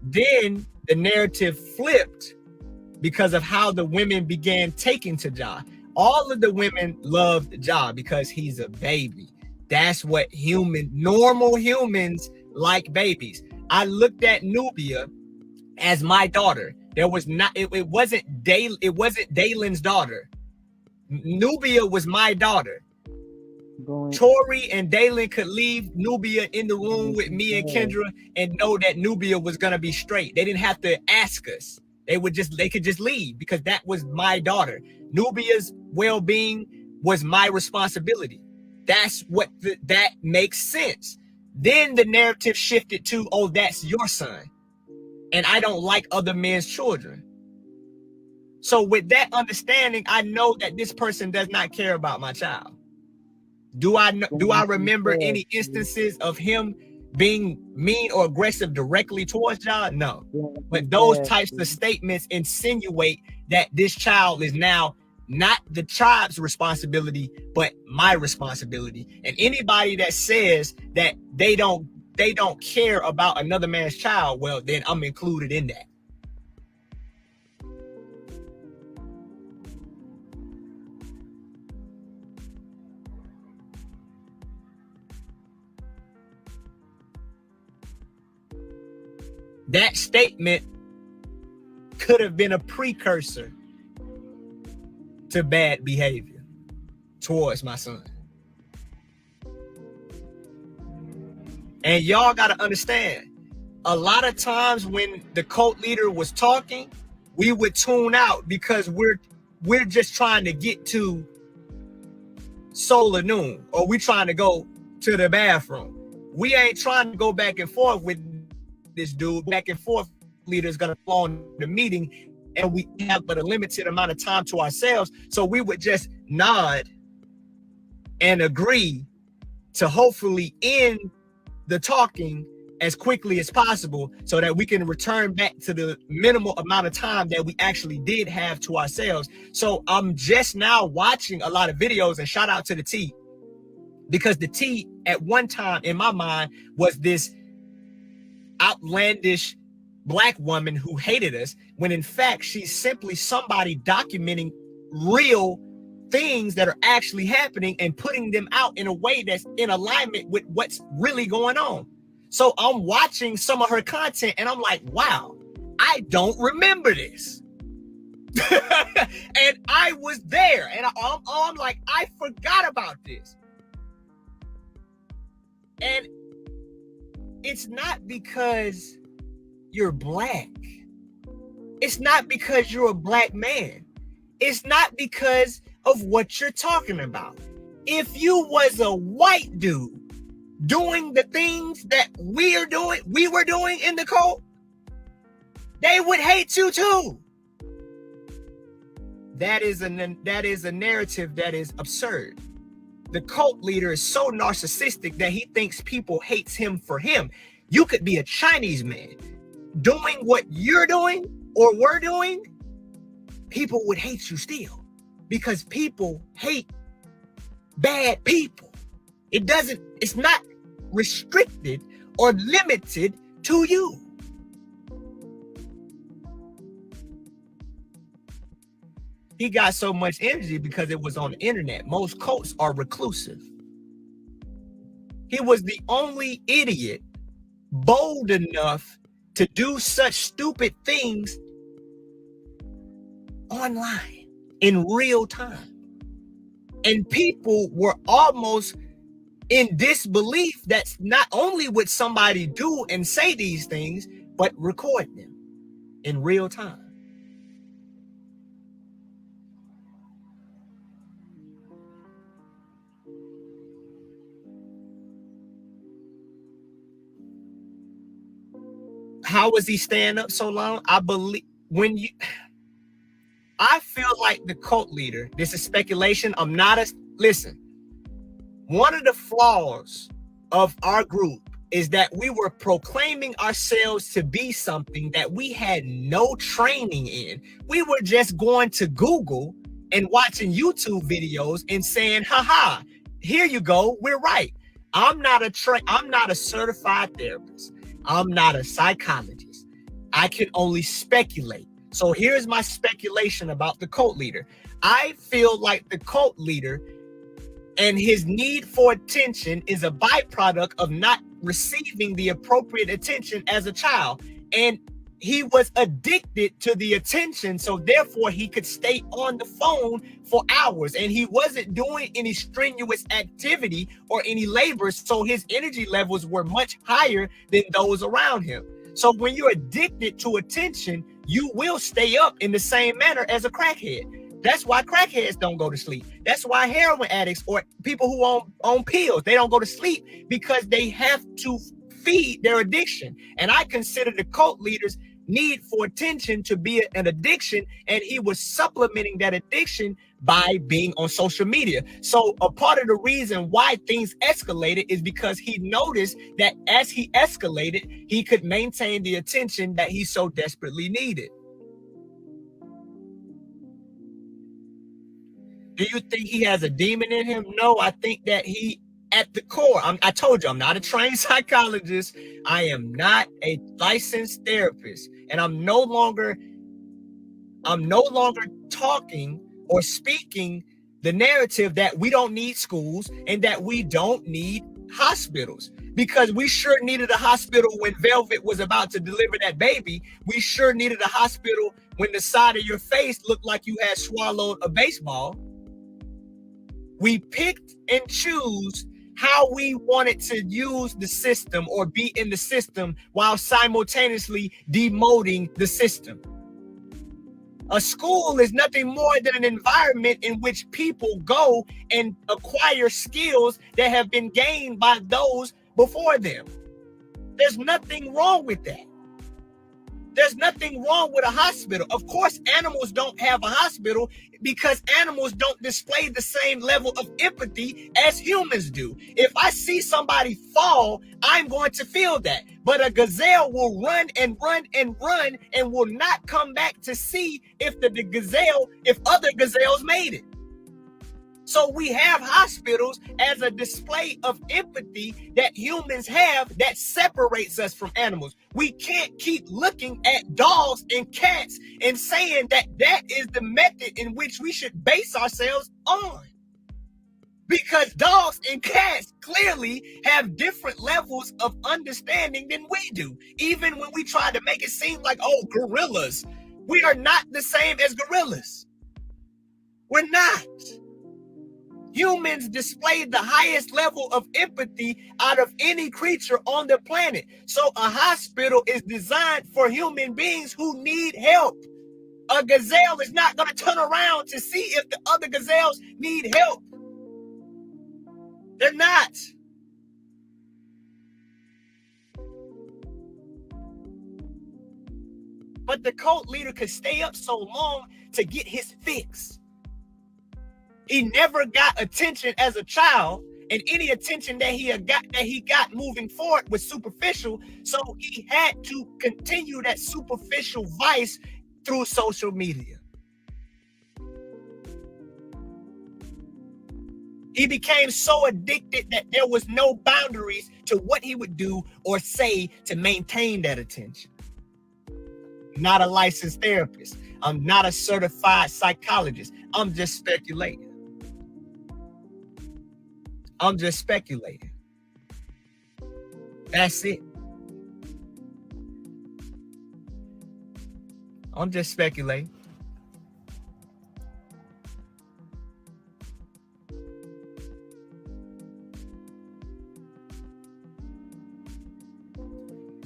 Then the narrative flipped because of how the women began taking to Ja. All of the women loved Ja because he's a baby. That's what normal humans like, babies. I looked at Nubia as my daughter. It wasn't Dalen's daughter. Nubia was my daughter. Tori and Dalen could leave Nubia in the room with me and Kendra and know that Nubia was gonna be straight. They didn't have to ask us. They could just leave because that was my daughter. Nubia's well-being was my responsibility. That's what that makes sense. Then the narrative shifted to, oh, that's your son. And I don't like other men's children. So with that understanding, I know that this person does not care about my child. Do I remember any instances of him being mean or aggressive directly towards Ja? No. But those types of statements insinuate that this child is now not the tribe's responsibility, but my responsibility. And anybody that says that they don't care about another man's child, well, then I'm included in that. That statement could have been a precursor to bad behavior towards my son. And y'all got to understand, a lot of times when the cult leader was talking, we would tune out because we're just trying to get to solar noon, or we trying to go to the bathroom. We ain't trying to go back and forth with this dude. Back and forth leader is going to fall on the meeting, and we have but a limited amount of time to ourselves. So we would just nod and agree to hopefully end the talking as quickly as possible so that we can return back to the minimal amount of time that we actually did have to ourselves. So I'm just now watching a lot of videos, and shout out to the T, because the T at one time in my mind was this outlandish Black woman who hated us, when in fact she's simply somebody documenting real things that are actually happening and putting them out in a way that's in alignment with what's really going on. So I'm watching some of her content and I'm like, wow, I don't remember this. And I was there, and I'm like, I because you're black. It's not because you're a black man. It's not because of what you're talking about. If you was a white dude doing the things that we were doing in the cult, they would hate you too. That is a narrative that is absurd. The cult leader is so narcissistic that he thinks people hates him for him. You could be a Chinese man doing what you're doing or we're doing, people would hate you still, because people hate bad people. It's not restricted or limited to you. He got so much energy because it was on the internet. Most cults are reclusive. He was the only idiot bold enough to do such stupid things online in real time. And people were almost in disbelief that not only would somebody do and say these things, but record them in real time. How was he staying up so long? I feel like the cult leader, this is speculation. Listen, one of the flaws of our group is that we were proclaiming ourselves to be something that we had no training in. We were just going to Google and watching YouTube videos and saying, haha, here you go, we're right. I'm not a certified therapist. I'm not a psychologist. I can only speculate. So here's my speculation about the cult leader. I feel like the cult leader and his need for attention is a byproduct of not receiving the appropriate attention as a child. And he was addicted to the attention, so therefore he could stay on the phone for hours, and he wasn't doing any strenuous activity or any labor, so his energy levels were much higher than those around him. So when you're addicted to attention, you will stay up in the same manner as a crackhead. That's why crackheads don't go to sleep. That's why heroin addicts or people who on pills, they don't go to sleep, because they have to feed their addiction. And I consider the cult leaders' need for attention to be an addiction, and he was supplementing that addiction by being on social media. So a part of the reason why things escalated is because he noticed that as he escalated, he could maintain the attention that he so desperately needed. Do you think he has a demon in him? No, I think that he, at the core, I told you, I'm not a trained psychologist. I am not a licensed therapist, and I'm no longer talking or speaking the narrative that we don't need schools and that we don't need hospitals, because we sure needed a hospital when Velvet was about to deliver that baby. We sure needed a hospital when the side of your face looked like you had swallowed a baseball. We picked and choose how we wanted to use the system or be in the system while simultaneously demoting the system. A school is nothing more than an environment in which people go and acquire skills that have been gained by those before them. There's nothing wrong with that. There's nothing wrong with a hospital. Of course, animals don't have a hospital because animals don't display the same level of empathy as humans do. If I see somebody fall, I'm going to feel that. But a gazelle will run and run and run and will not come back to see if if other gazelles made it. So we have hospitals as a display of empathy that humans have that separates us from animals. We can't keep looking at dogs and cats and saying that that is the method in which we should base ourselves on. Because dogs and cats clearly have different levels of understanding than we do. Even when we try to make it seem like, oh, gorillas, we are not the same as gorillas. We're not. Humans display the highest level of empathy out of any creature on the planet. So a hospital is designed for human beings who need help. A gazelle is not going to turn around to see if the other gazelles need help. They're not. But the cult leader could stay up so long to get his fix. He never got attention as a child, and any attention that he got moving forward was superficial. So he had to continue that superficial vice through social media. He became so addicted that there was no boundaries to what he would do or say to maintain that attention. I'm not a licensed therapist. I'm not a certified psychologist. I'm just speculating. That's it. I'm just speculating.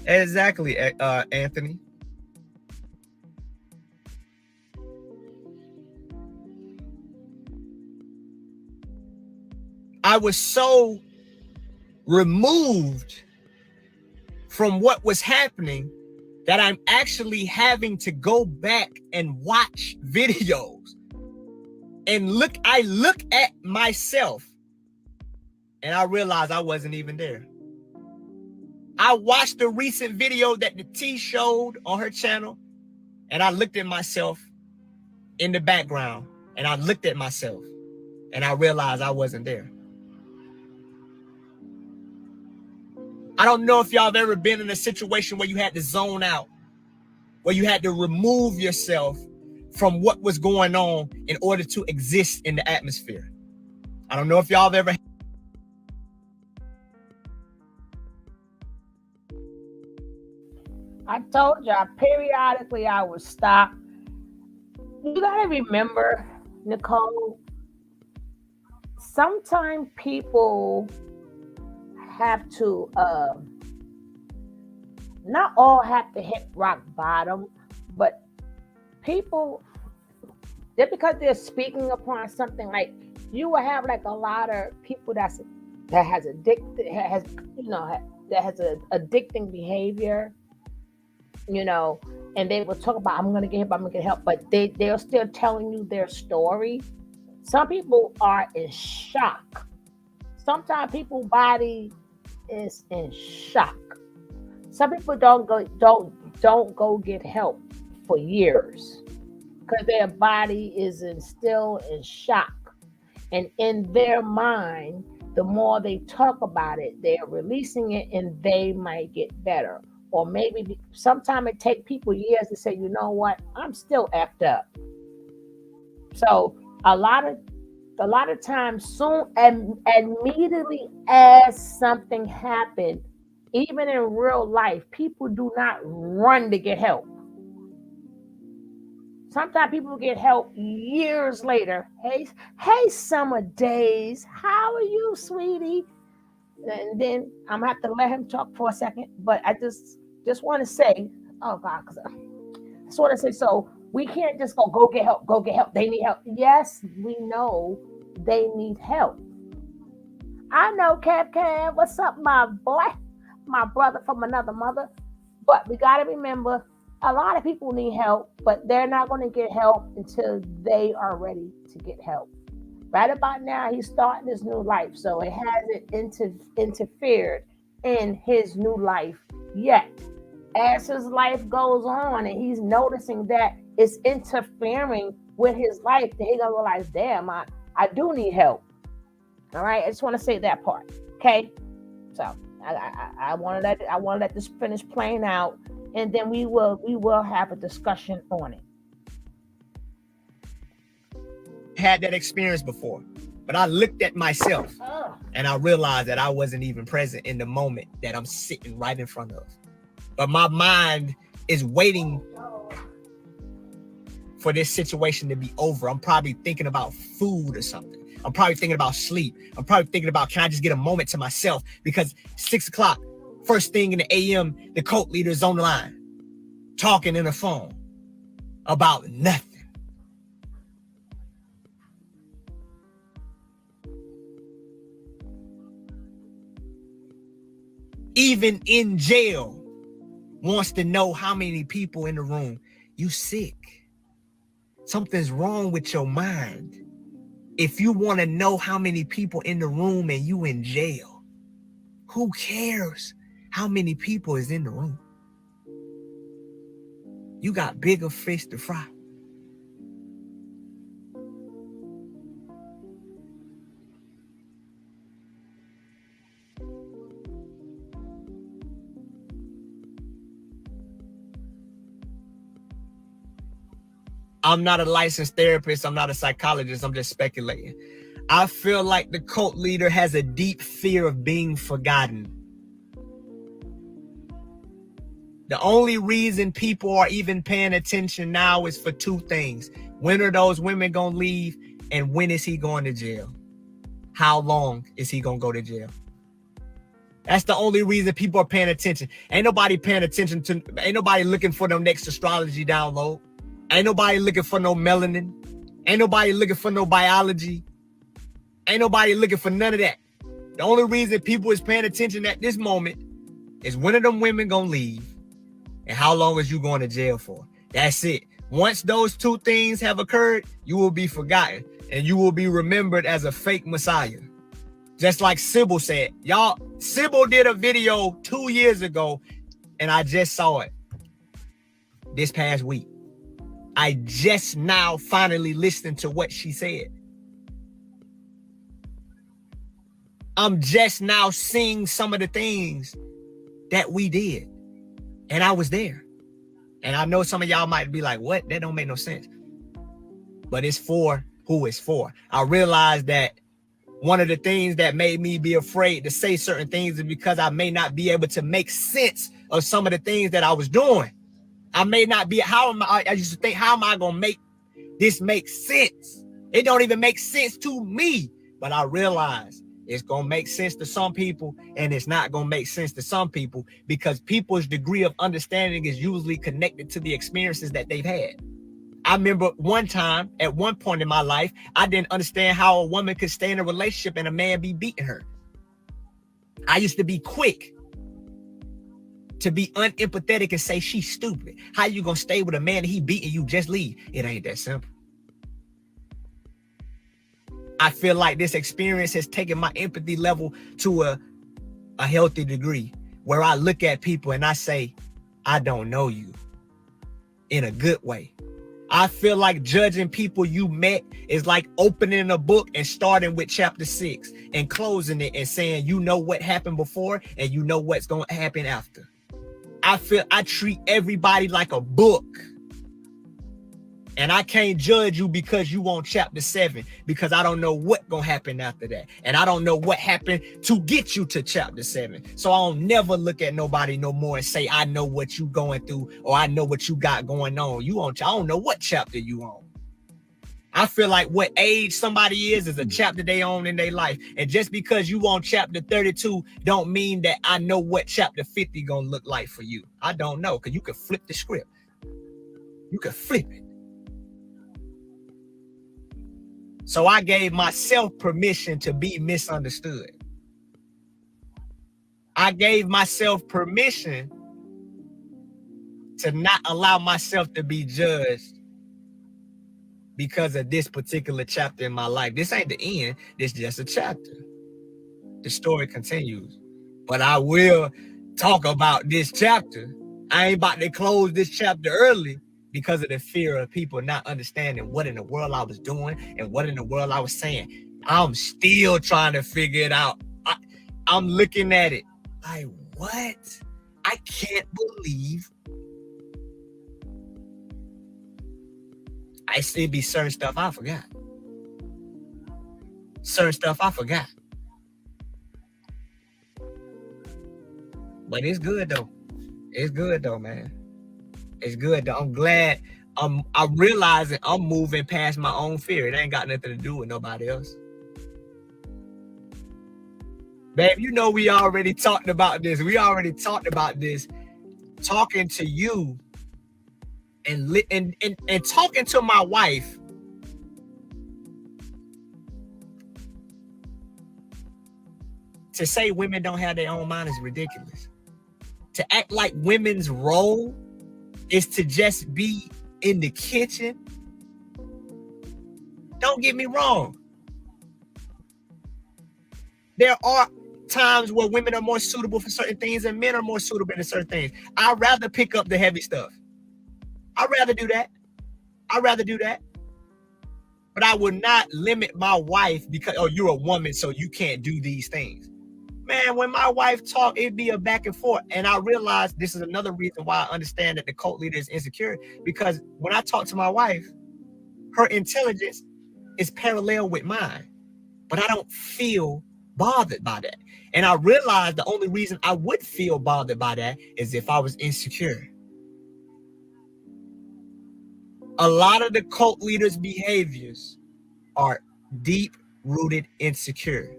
Exactly, Anthony. I was so removed from what was happening that I'm actually having to go back and watch videos and I look at myself and I realize I wasn't even there. I watched the recent video that the T showed on her channel, and I looked at myself in the background, and I looked at myself and I realized I wasn't there. I don't know if y'all have ever been in a situation where you had to zone out, where you had to remove yourself from what was going on in order to exist in the atmosphere. I don't know if y'all have ever. I told y'all, periodically I would stop. You gotta remember, Nicole, sometimes people have to, not all have to hit rock bottom, but people, just because they're speaking upon something, like you will have like a lot of people that has addicting behavior, and they will talk about, I'm gonna get help, but they're still telling you their story. Some people are in shock. Sometimes people's body is in shock. Some people don't go get help for years because their body is still in shock. And in their mind, the more they talk about it, they're releasing it and they might get better. Or maybe sometimes it takes people years to say, you know what, I'm still effed up. So a lot of times, soon and immediately as something happened, even in real life, people do not run to get help. Sometimes people get help years later. Hey, Summer Days, how are you, sweetie? And then I'm gonna have to let him talk for a second. But I just want to say, oh God, because I just want to say, so we can't just go get help. They need help. Yes, we know they need help. I know, Cab, what's up, my boy, my brother from another mother. But we got to remember, a lot of people need help, but they're not going to get help until they are ready to get help. Right about now, he's starting his new life, so it hasn't interfered in his new life yet. As his life goes on and he's noticing that it's interfering with his life, then he's going to realize, damn, I do need help. All right, I just want to say that part, okay? So I want to let this finish playing out, and then we will have a discussion on it. Had that experience before, but I looked at myself and I realized that I wasn't even present in the moment that I'm sitting right in front of. But my mind is waiting for this situation to be over. I'm probably thinking about food or something. I'm probably thinking about sleep. I'm probably thinking about, can I just get a moment to myself? Because 6 o'clock, first thing in the AM, the cult leader's on the line, talking in the phone about nothing. Even in jail, wants to know how many people in the room. You sick. Something's wrong with your mind. If you want to know how many people in the room and you in jail, who cares how many people is in the room? You got bigger fish to fry. I'm not a licensed therapist. I'm not a psychologist. I'm just speculating. I feel like the cult leader has a deep fear of being forgotten. The only reason people are even paying attention now is for two things. When are those women gonna leave? And when is he going to jail? How long is he gonna go to jail? That's the only reason people are paying attention. Ain't nobody paying attention to, ain't nobody looking for no next astrology download. Ain't nobody looking for no melanin. Ain't nobody looking for no biology. Ain't nobody looking for none of that. The only reason people is paying attention at this moment is when are them women gonna leave and how long is you going to jail for? That's it. Once those two things have occurred, you will be forgotten and you will be remembered as a fake messiah. Just like Sybil said. Y'all, Sybil did a video 2 years ago and I just saw it this past week. I just now finally listened to what she said. I'm just now seeing some of the things that we did. And I was there. And I know some of y'all might be like, what? That don't make no sense. But it's for who it's for. I realized that one of the things that made me be afraid to say certain things is because I may not be able to make sense of some of the things that I was doing. I may not be, I used to think, how am I going to make this make sense? It don't even make sense to me. But I realize it's going to make sense to some people and it's not going to make sense to some people because people's degree of understanding is usually connected to the experiences that they've had. I remember one time, at one point in my life, I didn't understand how a woman could stay in a relationship and a man be beating her. I used to be quick to be unempathetic and say she's stupid. How you gonna stay with a man and he beating you? Just leave. It ain't that simple. I feel like this experience has taken my empathy level to a healthy degree where I look at people and I say, I don't know you, in a good way. I feel like judging people you met is like opening a book and starting with chapter 6 and closing it and saying, you know what happened before and you know what's going to happen after. I feel I treat everybody like a book. And I can't judge you because you on chapter 7 because I don't know what gonna happen after that. And I don't know what happened to get you to chapter 7. So I don't never look at nobody no more and say, I know what you going through or I know what you got going on. You on, I don't know what chapter you on. I feel like what age somebody is a chapter they own in their life. And just because you on chapter 32 don't mean that I know what chapter 50 gonna look like for you. I don't know, because you can flip the script. You can flip it. So I gave myself permission to be misunderstood. I gave myself permission to not allow myself to be judged because of this particular chapter in my life. This ain't the end. This is just a chapter. The story continues. But I will talk about this chapter. I ain't about to close this chapter early because of the fear of people not understanding what in the world I was doing and what in the world I was saying. I'm still trying to figure it out. I'm looking at it like, what? I can't believe I still be certain stuff I forgot. Certain stuff I forgot. But it's good though. It's good though, man. It's good though. I'm glad I'm realizing I'm moving past my own fear. It ain't got nothing to do with nobody else. Babe, you know we already talked about this. We already talked about this. Talking to you and talking to my wife. To say women don't have their own mind is ridiculous. To act like women's role is to just be in the kitchen. Don't get me wrong. There are times where women are more suitable for certain things and men are more suitable for certain things. I'd rather pick up the heavy stuff. I'd rather do that. But I would not limit my wife because, oh, you're a woman, so you can't do these things. Man, when my wife talk, it'd be a back and forth. And I realized this is another reason why I understand that the cult leader is insecure. Because when I talk to my wife, her intelligence is parallel with mine. But I don't feel bothered by that. And I realized the only reason I would feel bothered by that is if I was insecure. A lot of the cult leaders' behaviors are deep-rooted insecure.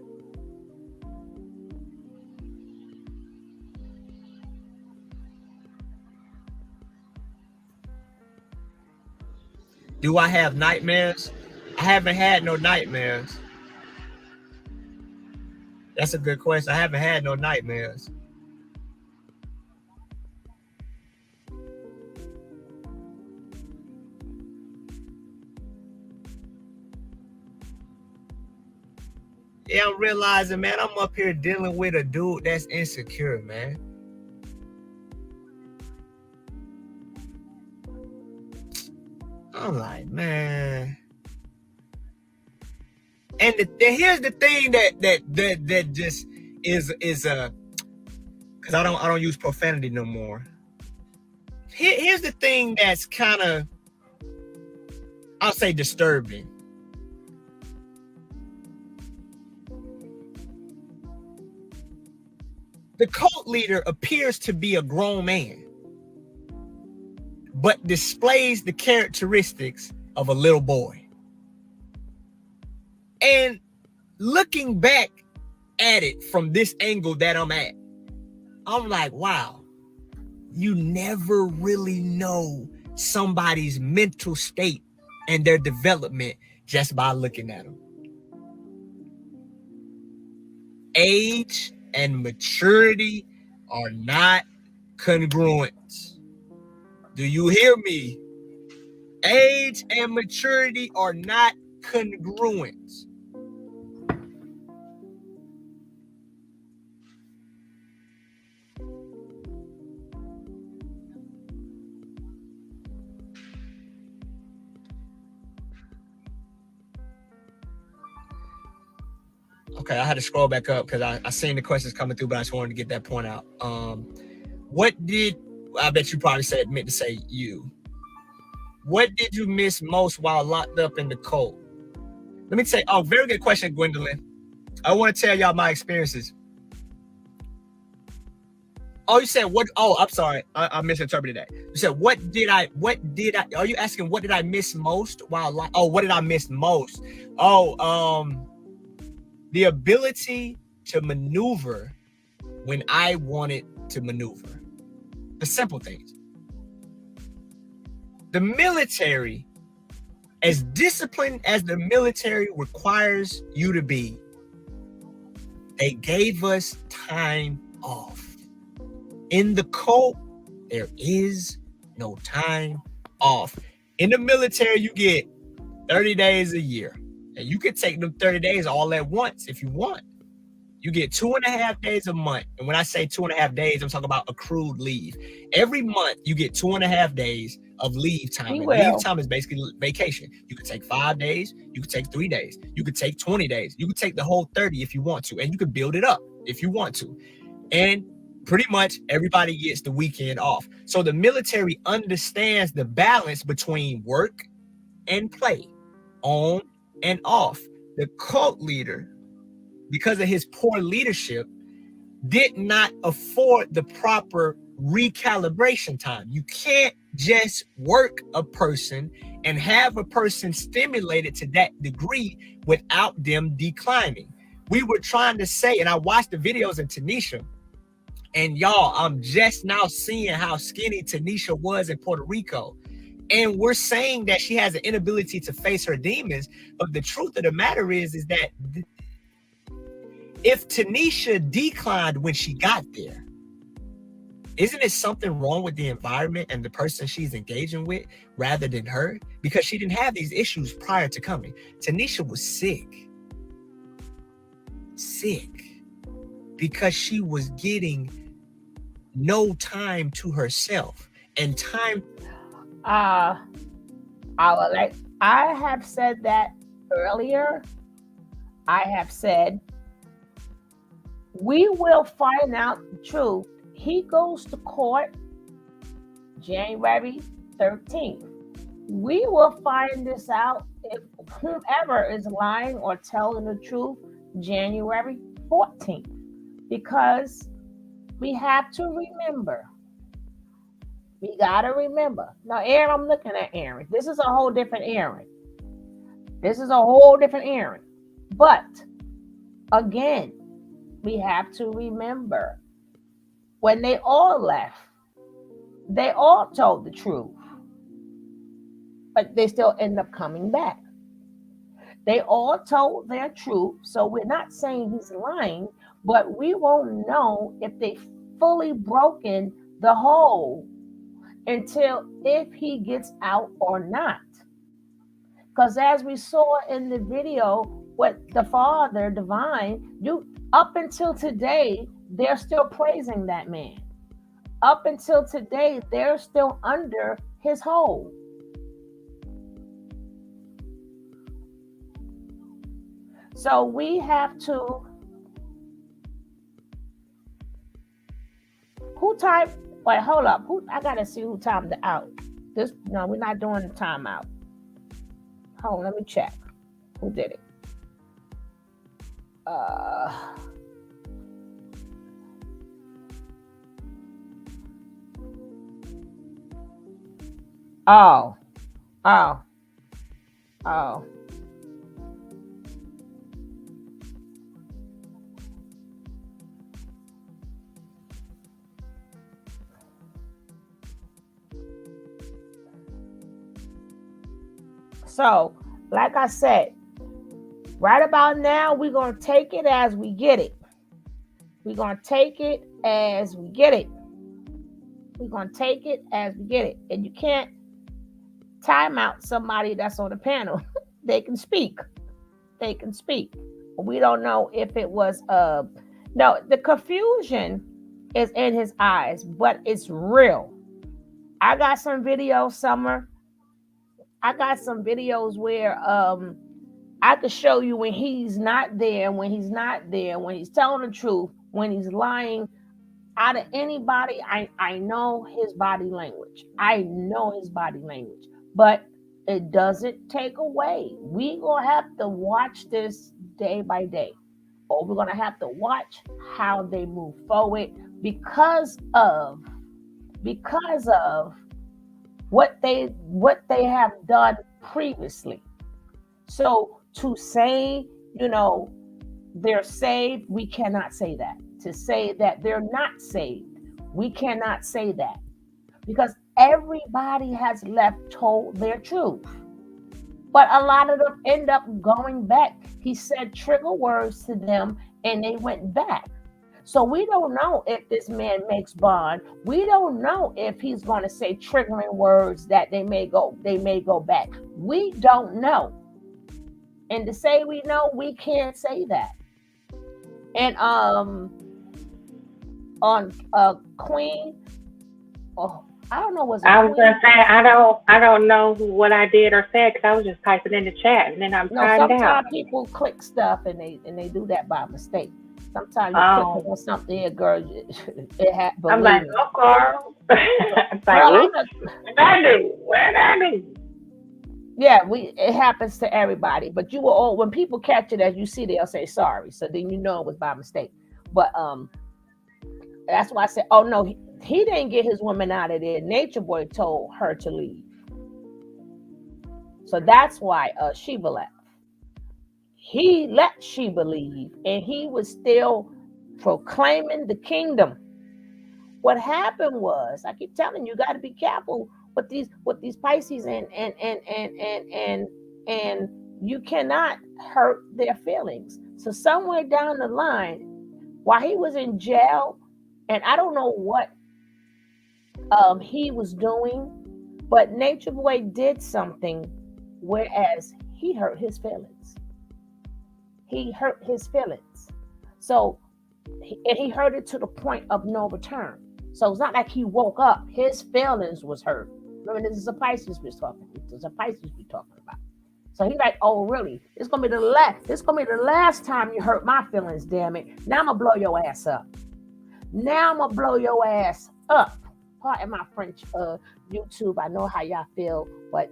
Do I have nightmares? I haven't had no nightmares. That's a good question. I haven't had no nightmares. Yeah, I'm realizing, man, I'm up here dealing with a dude that's insecure, man. I'm like, man. And here's the thing that just is because I don't use profanity no more. Here's the thing that's kind of, I'll say, disturbing. The cult leader appears to be a grown man, but displays the characteristics of a little boy. And looking back at it from this angle that I'm at, I'm like, wow, you never really know somebody's mental state and their development just by looking at them. Age and maturity are not congruent. Do you hear me? Age and maturity are not congruent. Okay, I had to scroll back up because I seen the questions coming through, but I just wanted to get that point out. I bet you probably meant to say you. What did you miss most while locked up in the cult? Let me say, very good question, Gwendolyn. I want to tell y'all my experiences. Oh, you said what? Oh, I'm sorry. I misinterpreted that. You said, are you asking what did I miss most while what did I miss most? The ability to maneuver when I wanted to maneuver. The simple things. The military, as disciplined as the military requires you to be, they gave us time off. In the cult, there is no time off. In the military, you get 30 days a year. And you can take them 30 days all at once if you want. You get 2.5 days a month. And when I say 2.5 days, I'm talking about accrued leave. Every month, you get 2.5 days of leave time. And leave time is basically vacation. You could take 5 days. You could take 3 days. You could take 20 days. You could take the whole 30 if you want to. And you could build it up if you want to. And pretty much everybody gets the weekend off. So the military understands the balance between work and play, on and off. The cult leader, because of his poor leadership, did not afford the proper recalibration time. You can't just work a person and have a person stimulated to that degree without them declining. We were trying to say, and I watched the videos in Tanisha, and y'all, I'm just now seeing how skinny Tanisha was in Puerto Rico. And we're saying that she has an inability to face her demons. But the truth of the matter is that if Tanisha declined when she got there, isn't it something wrong with the environment and the person she's engaging with rather than her? Because she didn't have these issues prior to coming. Tanisha was sick because she was getting no time to herself and time. I have said that earlier. I have said we will find out the truth. He goes to court January 13th. We will find this out if whomever is lying or telling the truth January 14th. Because we have to remember. We got to remember. Now, Aaron, I'm looking at Aaron. This is a whole different Aaron. But, again, we have to remember. When they all left, they all told the truth. But they still end up coming back. They all told their truth. So we're not saying he's lying, but we won't know if they fully broken the hole until if he gets out or not. Because as we saw in the video with the Father Divine, up until today, they're still praising that man. Up until today, they're still under his hold. So we have to. Wait, hold up. I gotta see who timed it out. No, we're not doing the timeout. Hold on, let me check. Who did it? Oh. So, like I said, right about now, we're going to take it as we get it. And you can't time out somebody that's on the panel. They can speak. We don't know if it was, no, the confusion is in his eyes, but it's real. I got some videos, Summer. Where I could show you when he's not there, when he's telling the truth, when he's lying. Out of anybody, I know his body language. But it doesn't take away. We're going to have to watch this day by day. Or we're going to have to watch how they move forward because of what they have done previously. So to say, they're saved, we cannot say that. To say that they're not saved, we cannot say that. Because everybody has told their truth. But a lot of them end up going back. He said trigger words to them and they went back. So we don't know if this man makes bond. We don't know if he's going to say triggering words that they may go back. We don't know. And to say we know, we can't say that. And on Queen, I don't know what's. I was gonna say I don't know what I did or said because I was just typing in the chat and then I'm timed out. Sometimes people click stuff and they do that by mistake. Sometimes you click on something, here, girl. It happened. I'm like, oh, Carl. It's like, what I do? Yeah, it happens to everybody. But you will all, when people catch it, as you see, they'll say sorry. So then you know it was by mistake. But that's why I said, oh no, he didn't get his woman out of there. Nature Boy told her to leave. So that's why Sheba left. He let she believe, and he was still proclaiming the kingdom. What happened was, I keep telling you, you got to be careful with these Pisces, and you cannot hurt their feelings. So somewhere down the line, while he was in jail, and I don't know what he was doing, but Nature Boy did something, whereas he hurt his feelings. He hurt his feelings. So, and he hurt it to the point of no return. So it's not like he woke up; his feelings was hurt. Remember, this is a Pisces we're talking. This is a Pisces we're talking about. So he's like, "Oh, really? It's gonna be the last. This gonna be the last time you hurt my feelings. Damn it! Now I'm gonna blow your ass up. Now I'm gonna blow your ass up." Pardon my French, YouTube. I know how y'all feel, but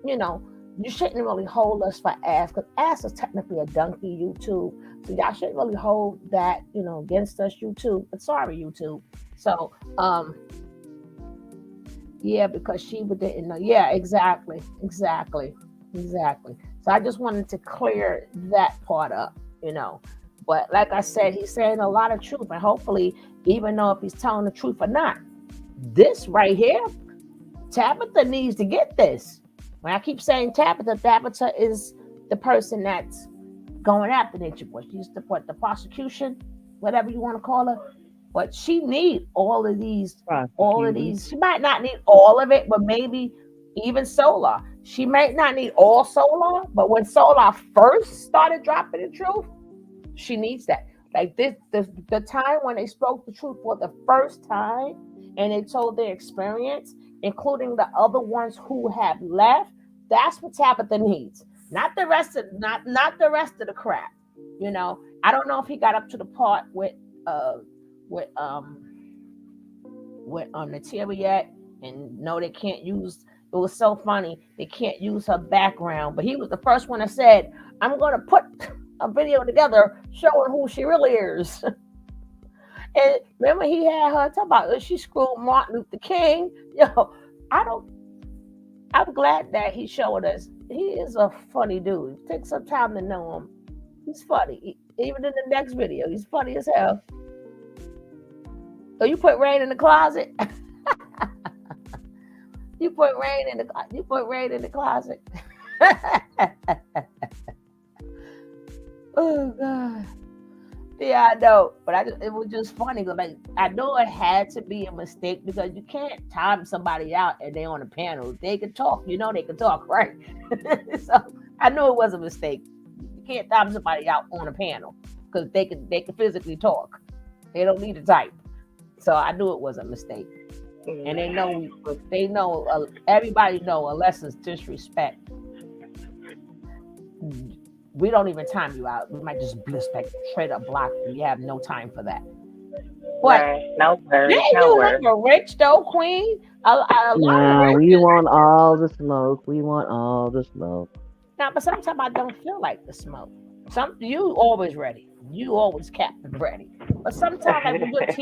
you know, you shouldn't really hold us for ass, because ass is technically a donkey, YouTube. So y'all shouldn't really hold that, against us, YouTube. But sorry, YouTube. So, yeah, because Sheba didn't know. Yeah, exactly. So I just wanted to clear that part up, But like I said, he's saying a lot of truth, and hopefully, even though if he's telling the truth or not, this right here, Tabitha needs to get this. When I keep saying Tabitha is the person that's going after Nature Boy. She's the prosecution, whatever you want to call her. But she needs all of these. She might not need all of it, but maybe even Solar. She might not need all Solar, but when Solar first started dropping the truth, she needs that. Like this, the time when they spoke the truth for the first time and they told their experience, including the other ones who have left, that's what Tabitha needs. Not the rest of not the rest of the crap. I don't know if he got up to the part with Natira yet, and no, they can't use. It was so funny. They can't use her background, but he was the first one that said, "I'm going to put a video together showing who she really is." And remember, he had her talk about she screwed Martin Luther King. I'm glad that he showed us. He is a funny dude. Take some time to know him. He's funny. Even in the next video, he's funny as hell. So you put Rain in the closet. You put Rain in the closet. Oh God. Yeah, I know, but it was just funny. Like, I know it had to be a mistake, because you can't time somebody out and they on a panel. They can talk, they can talk, right? So I knew it was a mistake. You can't time somebody out on a panel because they can physically talk. They don't need to type. So I knew it was a mistake. And everybody know, unless it's disrespect, we don't even time you out. We might just straight up block you. You have no time for that. But right. No worries. No worries. You rich though, Queen. We want all the smoke. Now, but sometimes I don't feel like the smoke. You always ready. You always Captain ready. But sometimes, like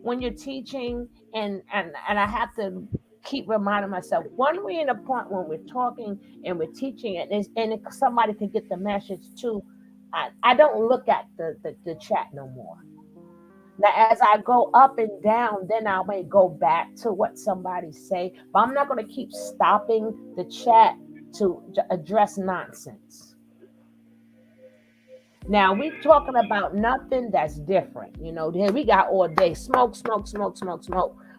when you're teaching, and I have to keep reminding myself, when we're in a point when we're talking and we're teaching, and somebody can get the message too, I don't look at the chat no more. Now, as I go up and down, then I may go back to what somebody say, but I'm not going to keep stopping the chat to address nonsense. Now, we're talking about nothing that's different. We got all day smoke.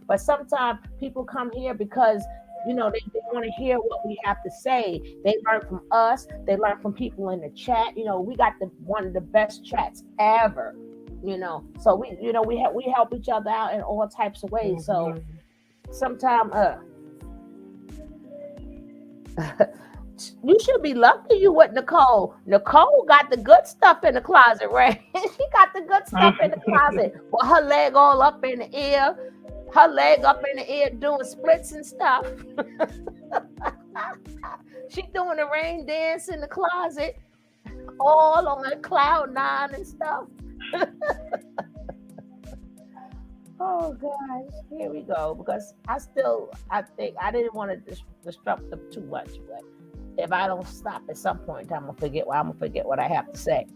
But sometimes people come here because, they want to hear what we have to say. They learn from us. They learn from people in the chat. We got one of the best chats ever. So we help each other out in all types of ways. So sometimes, you should be lucky you with Nicole. Nicole got the good stuff in the closet, right? She got the good stuff in the closet. Well, her leg all up in the air. Her leg up in the air doing splits and stuff. She doing the rain dance in the closet. All on a cloud nine and stuff. Oh gosh, here we go. Because I think I didn't want to disrupt them too much, but if I don't stop at some point in time, I'm gonna forget what I have to say.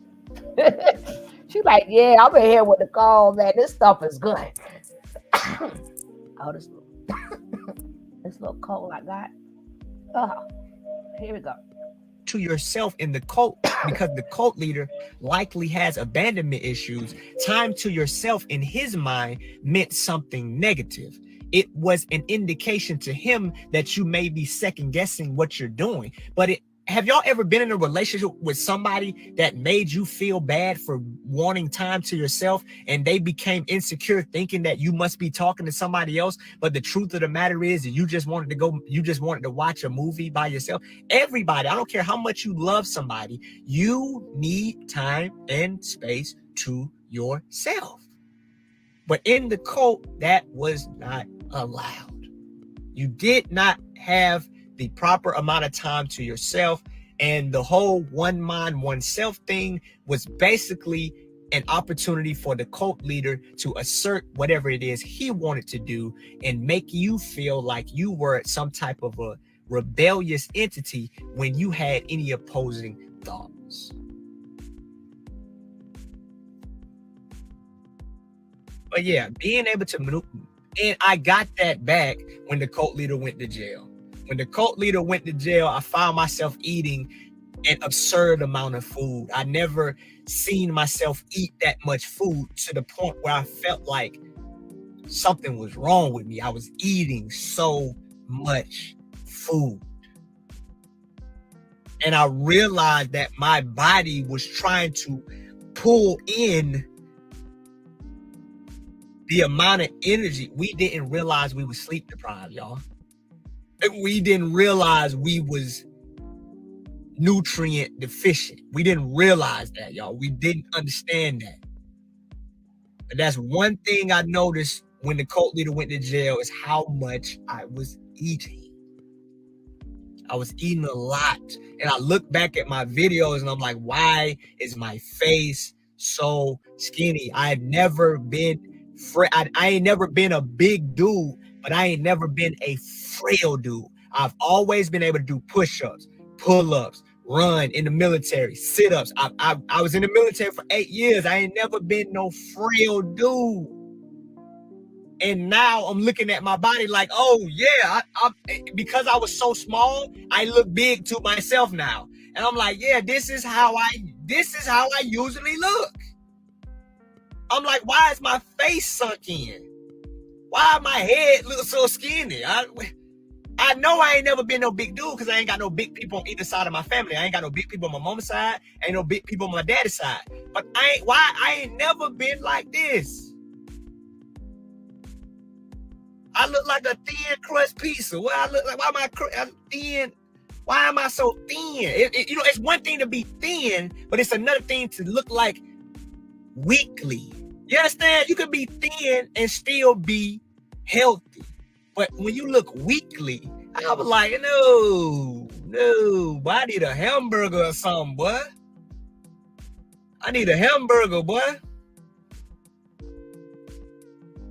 She's like, yeah, I'm in here with the call, man. This stuff is good. Oh, this little cold I got. Oh, here we go. To yourself in the cult, because the cult leader likely has abandonment issues. Time to yourself in his mind meant something negative. It was an indication to him that you may be second guessing what you're doing. But have y'all ever been in a relationship with somebody that made you feel bad for wanting time to yourself, and they became insecure thinking that you must be talking to somebody else? But the truth of the matter is that you just wanted to watch a movie by yourself. Everybody, I don't care how much you love somebody, you need time and space to yourself. But in the cult, that was not allowed. You did not have the proper amount of time to yourself, and the whole one mind, one self thing was basically an opportunity for the cult leader to assert whatever it is he wanted to do and make you feel like you were some type of a rebellious entity when you had any opposing thoughts. But yeah, being able to maneuver, and I got that back when the cult leader went to jail. When the cult leader went to jail, I found myself eating an absurd amount of food. I never seen myself eat that much food to the point where I felt like something was wrong with me. I was eating so much food. And I realized that my body was trying to pull in the amount of energy. We didn't realize we were sleep deprived, y'all. We didn't realize we was nutrient deficient. We didn't realize that, y'all. We didn't understand that. But that's one thing I noticed when the cult leader went to jail, is how much I was eating. I was eating a lot. And I look back at my videos and I'm like, why is my face so skinny? I had never been I ain't never been a big dude, but I ain't never been a frail dude. I've always been able to do push-ups, pull-ups, run in the military, sit-ups. I was in the military for 8 years. I ain't never been no frail dude. And now I'm looking at my body like, oh yeah, because I was so small, I look big to myself now. And I'm like, yeah, this is how I usually look. I'm like, why is my face sunk in? Why my head look so skinny? I know I ain't never been no big dude because I ain't got no big people on either side of my family. I ain't got no big people on my mama's side. Ain't no big people on my daddy's side. But I ain't never been like this. I look like a thin crust pizza. What I look like? Why am I thin? Why am I so thin? It's one thing to be thin, but it's another thing to look like weakly. You understand? You could be thin and still be healthy. But when you look weakly, I was like, no, boy, I need a hamburger or something, boy. I need a hamburger, boy.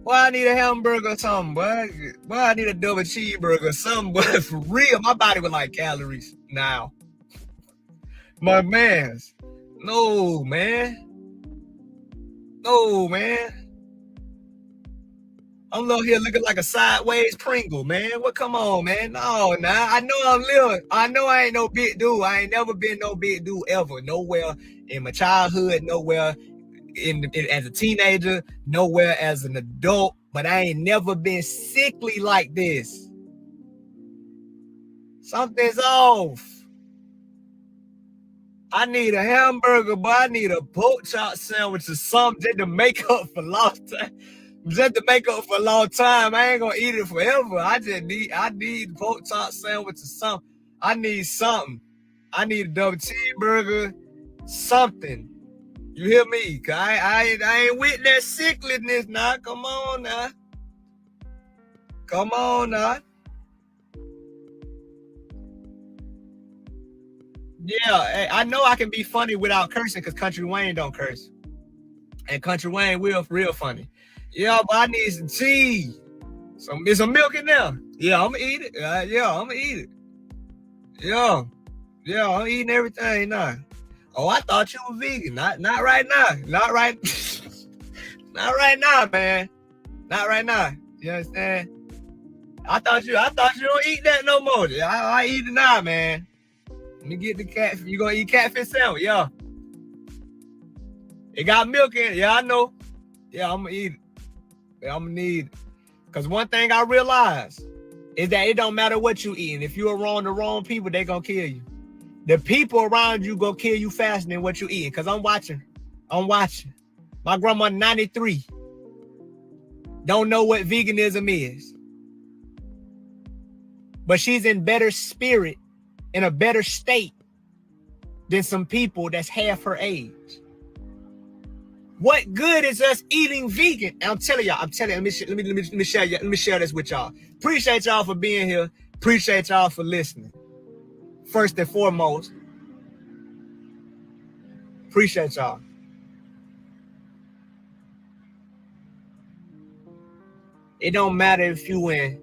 Boy, I need a hamburger or something, boy. Boy, I need a double cheeseburger or something, boy. For real, my body was like calories now. My man's. No, man. No, man. I'm out here looking like a sideways Pringle, man. What? Come on, man. No, nah. I know I'm little. I know I ain't no big dude. I ain't never been no big dude ever. Nowhere in my childhood, nowhere as a teenager, nowhere as an adult. But I ain't never been sickly like this. Something's off. I need a hamburger, but I need a pork chop sandwich or something just to make up for lost time. Just to make up for a long time. I ain't gonna eat it forever. I need pork chop sandwich or something. I need something. I need a double cheeseburger, something. You hear me? I ain't with that sickliness now. Come on now. Come on now. Yeah, I know I can be funny without cursing because Country Wayne don't curse. And Country Wayne real funny. Yeah, but I need some cheese. There's some milk in there. Yeah, I'm gonna eat it. Yeah, I'm gonna eat it. Yeah. Yeah, I'm eating everything now. Oh, I thought you were vegan. Not right now. Not right. Not right now, man. Not right now. You understand? I thought you don't eat that no more. I eat it now, man. Let me get the cat. You gonna eat catfish sandwich? Yeah. It got milk in it. Yeah, I know. Yeah, I'm gonna eat it. Yeah, I'm gonna need it. Cause one thing I realized is that it don't matter what you eating. If you're around the wrong people, they gonna kill you. The people around you gonna kill you faster than what you eating. Cause I'm watching. My grandma 93. Don't know what veganism is. But she's in better spirit, in a better state than some people that's half her age. What good is us eating vegan? And I'm telling y'all, let me share this with y'all. Appreciate y'all for being here. Appreciate y'all for listening. First and foremost, appreciate y'all. It don't matter if you in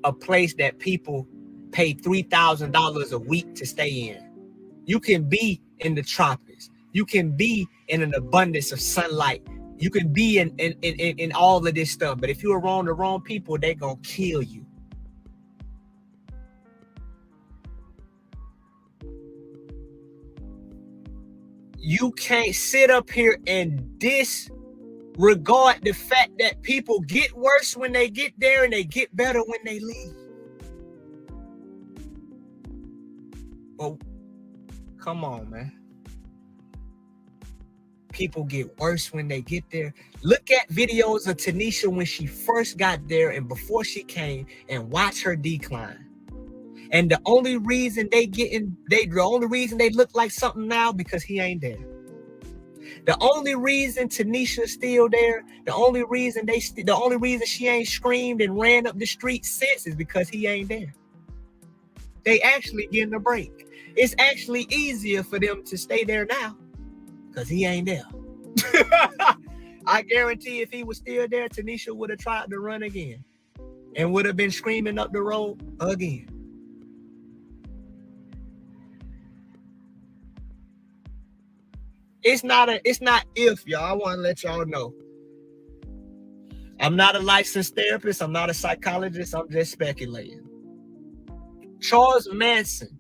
a place that people pay $3,000 a week to stay in. You can be in the tropics. You can be in an abundance of sunlight. You can be in all of this stuff. But if you're around the wrong people, they're going to kill you. You can't sit up here and disregard the fact that people get worse when they get there and they get better when they leave. Oh, come on, man. People get worse when they get there. Look at videos of Tanisha when she first got there and before she came, and watch her decline. And the only reason they look like something now because he ain't there. The only reason Tanisha's still there, the only reason she ain't screamed and ran up the street since is because he ain't there. They actually getting a break. It's actually easier for them to stay there now because he ain't there. I guarantee if he was still there, Tanisha would have tried to run again and would have been screaming up the road again. It's not if, y'all. I want to let y'all know. I'm not a licensed therapist. I'm not a psychologist. I'm just speculating. Charles Manson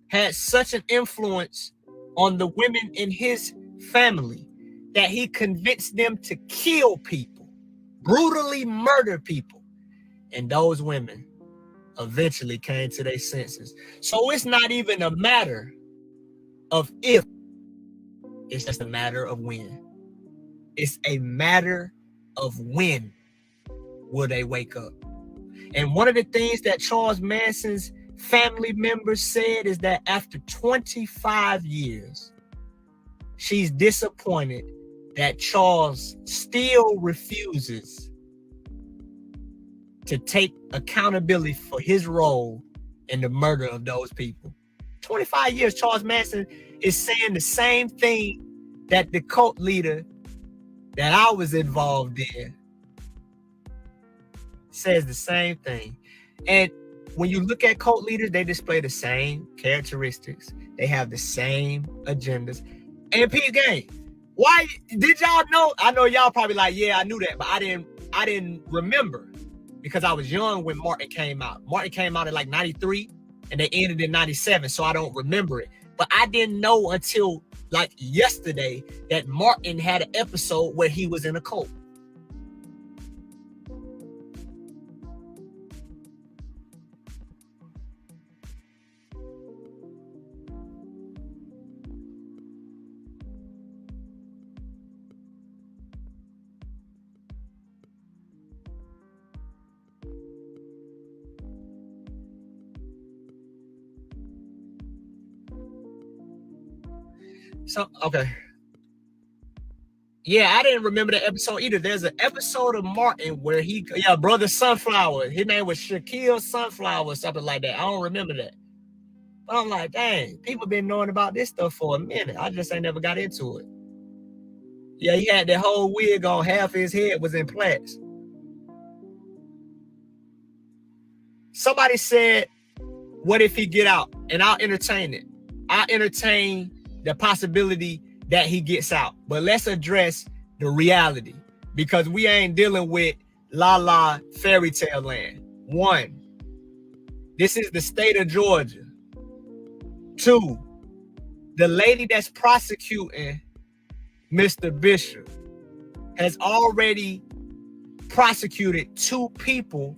had such an influence on the women in his family that he convinced them to kill people, brutally murder people. And those women eventually came to their senses. So it's not even a matter of if. It's just a matter of when. It's a matter of when will they wake up. And one of the things that Charles Manson's family members said is that after 25 years, she's disappointed that Charles still refuses to take accountability for his role in the murder of those people. 25 years, Charles Manson is saying the same thing that the cult leader that I was involved in says the same thing. And when you look at cult leaders, they display the same characteristics. They have the same agendas. And P gang, why did y'all know? I know y'all probably like, yeah, I knew that, but I didn't remember because I was young when Martin came out. Martin came out in like 93 and they ended in 97, so I don't remember it. But I didn't know until like yesterday that Martin had an episode where he was in a cult. So, okay. Yeah, I didn't remember the episode either. There's an episode of Martin where Brother Sunflower. His name was Shaquille Sunflower or something like that. I don't remember that. But I'm like, dang, people been knowing about this stuff for a minute. I just ain't never got into it. Yeah, he had that whole wig on. Half his head was in plaits. Somebody said What if he get out? And I'll entertain it. I'll entertain the possibility that he gets out. But let's address the reality, because we ain't dealing with la la fairy tale land. 1, this is the state of Georgia. 2, the lady that's prosecuting Mr. Bishop has already prosecuted 2 people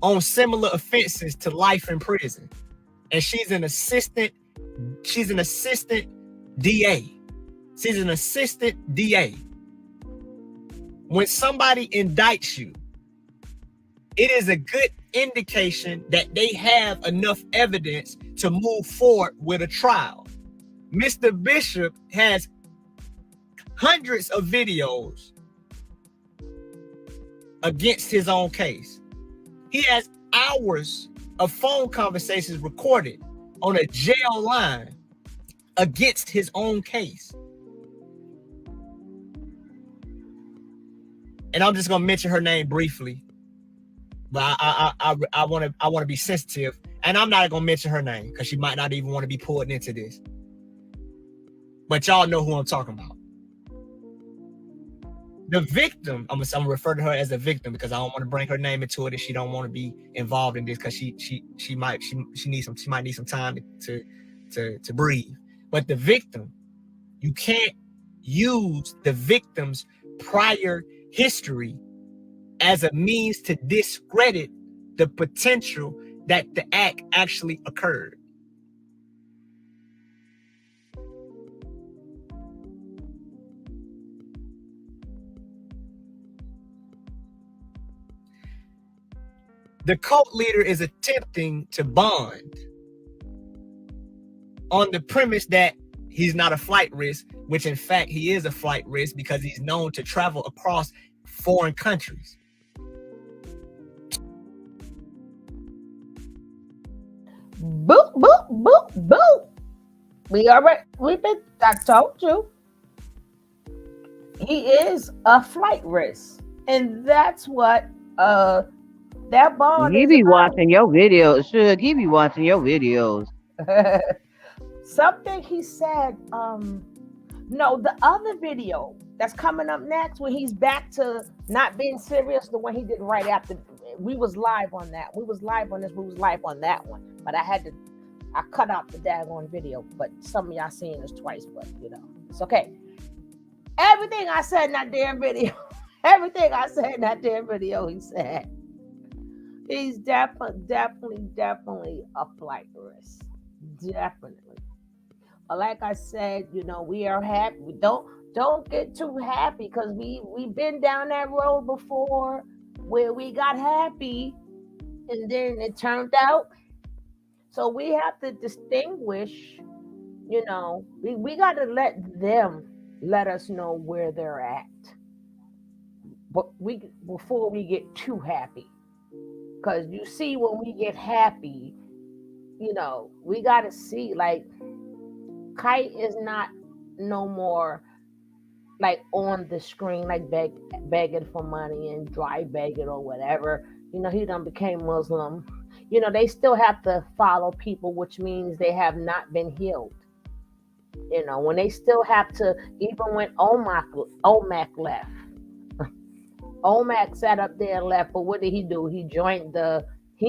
on similar offenses to life in prison. And she's an assistant DA. She's an assistant DA. When somebody indicts you, it is a good indication that they have enough evidence to move forward with a trial. Mr. Bishop has hundreds of videos against his own case. He has hours of phone conversations recorded on a jail line against his own case. And I'm just gonna mention her name briefly, but I want to be sensitive, and I'm not gonna mention her name because she might not even want to be pulled into this. But y'all know who I'm talking about. The victim, I'm gonna refer to her as a victim because I don't want to bring her name into it if she don't want to be involved in this, because she might need some time to breathe. But the victim, you can't use the victim's prior history as a means to discredit the potential that the act actually occurred. The cult leader is attempting to bond on the premise that he's not a flight risk, which in fact he is a flight risk because he's known to travel across foreign countries. Boop, boop, boop, boop. I told you. He is a flight risk. And that's what that bond He is be about. watching your videos. Should he be watching your videos? Something he said, no, the other video that's coming up next when he's back to not being serious, the one he did right after. We was live on that. We was live on this. We was live on that one. But I cut out the daggone video. But some of y'all seen this twice, but you know, it's okay. Everything I said in that damn video, he said. He's definitely a flight risk. Definitely. But like I said, you know, we are happy. We don't get too happy because we've been down that road before where we got happy and then it turned out. So we have to distinguish, you know, we got to let them let us know where they're at. But before we get too happy. Because you see, when we get happy, you know, we got to see, like, Kite is not no more like on the screen, like begging for money and dry begging or whatever. You know, he done became Muslim. You know, they still have to follow people, which means they have not been healed. You know, when they still have to, even when Omac left. Omac sat up there and left, but what did he do? He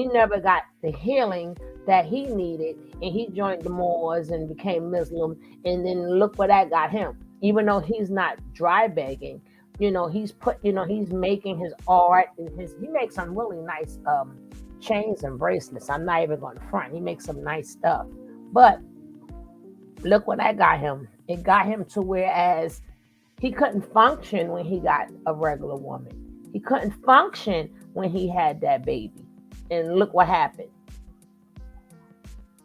never got the healing that he needed, and he joined the Moors and became Muslim, and then look where that got him. Even though he's not dry begging, you know, he's making his art, and he makes some really nice chains and bracelets. I'm not even going to front. He makes some nice stuff. But look what that got him. It got him to whereas he couldn't function when he got a regular woman. He couldn't function when he had that baby. And look what happened.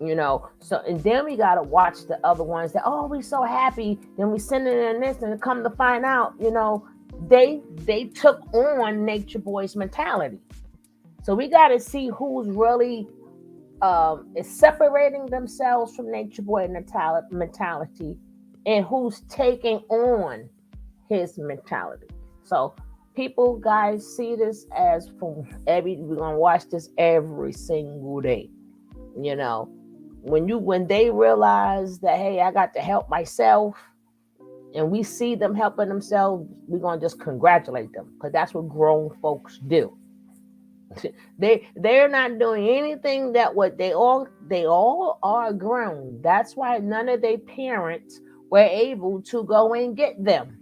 You know, so, and then we got to watch the other ones that, oh, we so happy. Then we send it in this, and come to find out, you know, they took on Nature Boy's mentality. So we got to see who's really is separating themselves from Nature Boy mentality and who's taking on his mentality. So people, guys, see this as we're gonna watch this every single day. You know, when they realize that, hey, I got to help myself, and we see them helping themselves, we're gonna just congratulate them, because that's what grown folks do. They're not doing anything that what they all are grown. That's why none of their parents were able to go and get them.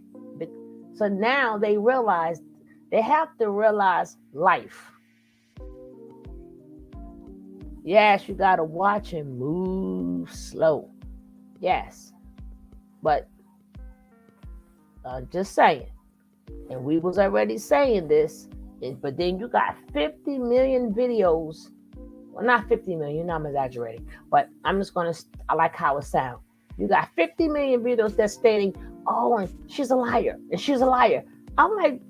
So now they have to realize life. Yes, you gotta watch and move slow. Yes, but just saying. And we was already saying this, but then you got 50 million videos. Well, not 50 million, you know I'm exaggerating, but I like how it sounds. You got 50 million videos that's stating, oh, and she's a liar, and she's a liar. I'm like,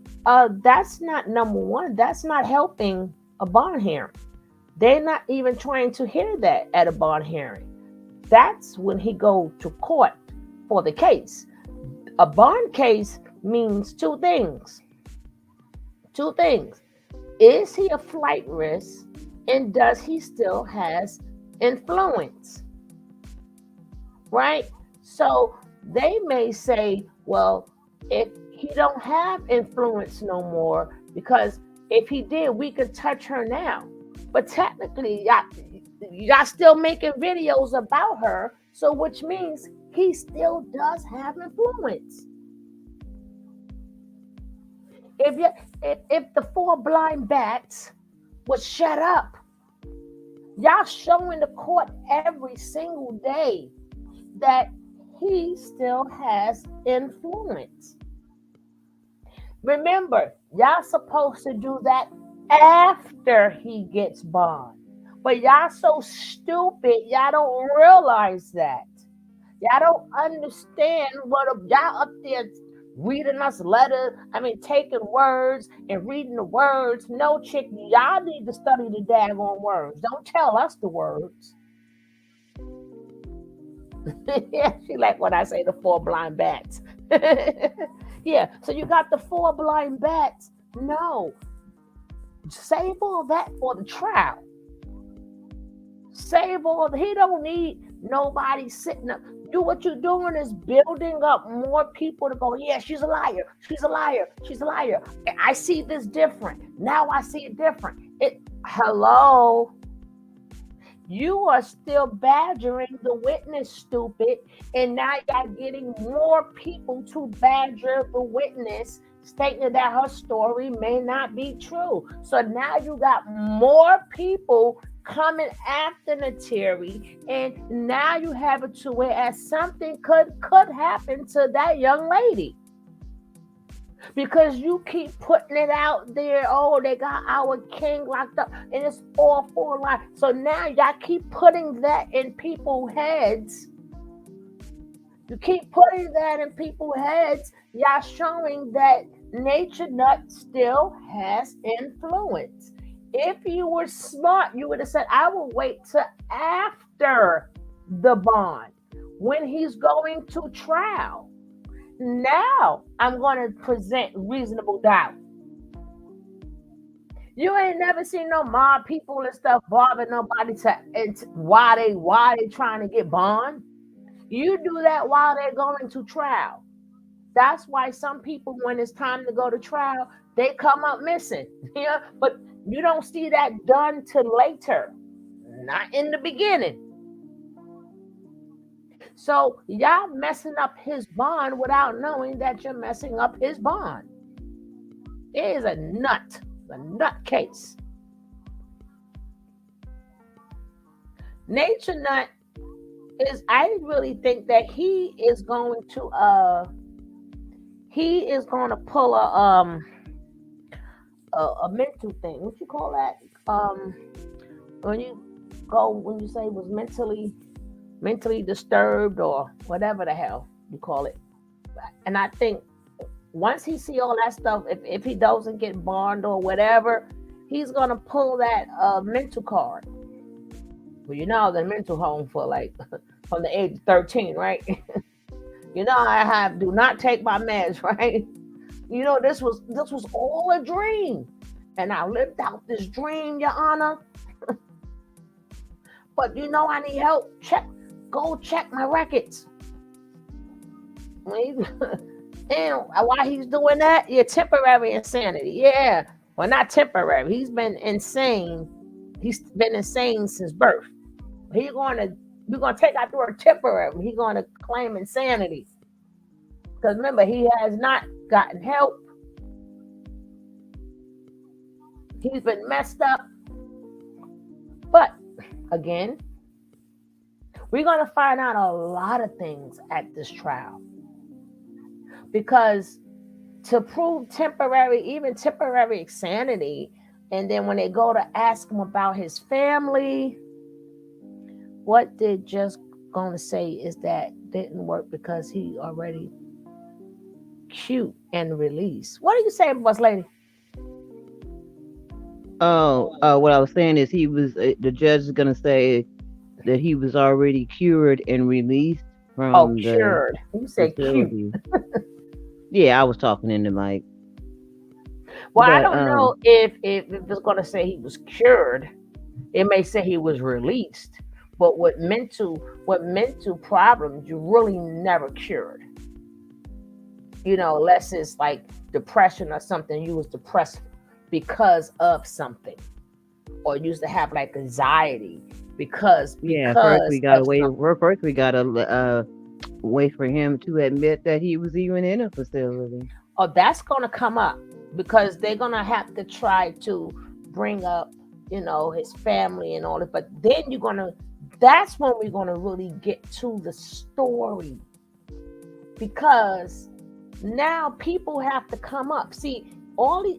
that's not number one. That's not helping a bond hearing. They're not even trying to hear that at a bond hearing. That's when he go to court for the case. A bond case means two things. Two things. Is he a flight risk, and does he still has influence? Right? So they may say, well, if he don't have influence no more, because if he did, we could touch her now. But technically, y'all still making videos about her, so which means he still does have influence. If the four blind bats would shut up, y'all showing the court every single day that he still has influence. Remember, y'all supposed to do that after he gets bond. But y'all so stupid, y'all don't realize that. Y'all don't understand y'all up there reading us letters. I mean, taking words and reading the words. No, chick, y'all need to study the daggone words. Don't tell us the words. Yeah, she like when I say the four blind bats. Yeah, so you got the four blind bats. No, save all that for the trial. He don't need nobody sitting up. What you're doing is building up more people to go, yeah, she's a liar. She's a liar. She's a liar. I see this different. Now I see it different. Hello? You are still badgering the witness, stupid. And now y'all getting more people to badger the witness, stating that her story may not be true. So now you got more people coming after Nateri, and now you have it to where as something could happen to that young lady. Because you keep putting it out there, oh, they got our king locked up, and it's all for life. So now y'all keep putting that in people's heads. You keep putting that in people's heads. Y'all showing that Nature Nut still has influence. If you were smart, you would have said, I will wait till after the bond, when he's going to trial. Now I'm going to present reasonable doubt. You ain't never seen no mob people and stuff bothering nobody why they trying to get bond. You do that while they're going to trial. That's why some people, when it's time to go to trial, they come up missing. Yeah, but you don't see that done till later, not in the beginning. So y'all messing up his bond without knowing that you're messing up his bond. It is a nut case. Nature Nut I really think that he is going to pull a mental thing. What you call that? When you say was mentally disturbed or whatever the hell you call it. And I think once he see all that stuff, if he doesn't get bond or whatever, he's gonna pull that mental card. Well, you know, the mental home for like from the age of 13, right? You know, I have do not take my meds, right? You know, this was all a dream, and I lived out this dream, Your Honor. But you know I need help. Go check my records. And while he's doing that, temporary insanity. Yeah. Well, not temporary. He's been insane. He's been insane since birth. We're gonna take out the word temporary. He's gonna claim insanity. Because remember, he has not gotten help. He's been messed up. But again, we're gonna find out a lot of things at this trial. Because to prove even temporary insanity, and then when they go to ask him about his family, what they're just going to say is that didn't work because he already cute and released. What are you saying, boss lady? What I was saying is the judge is going to say that he was already cured and released from cured. You said facility. Cute. Yeah, I was talking in the mic. Well, I don't know if it's going to say he was cured. It may say he was released. But with mental problems, you really never cured. Unless it's like depression or something. You was depressed because of something, or used to have like anxiety because first we gotta wait for him to admit that he was even in a facility. Oh, that's gonna come up because they're gonna have to try to bring up his family and all that. But then that's when we're gonna really get to the story, because now people have to come up. See,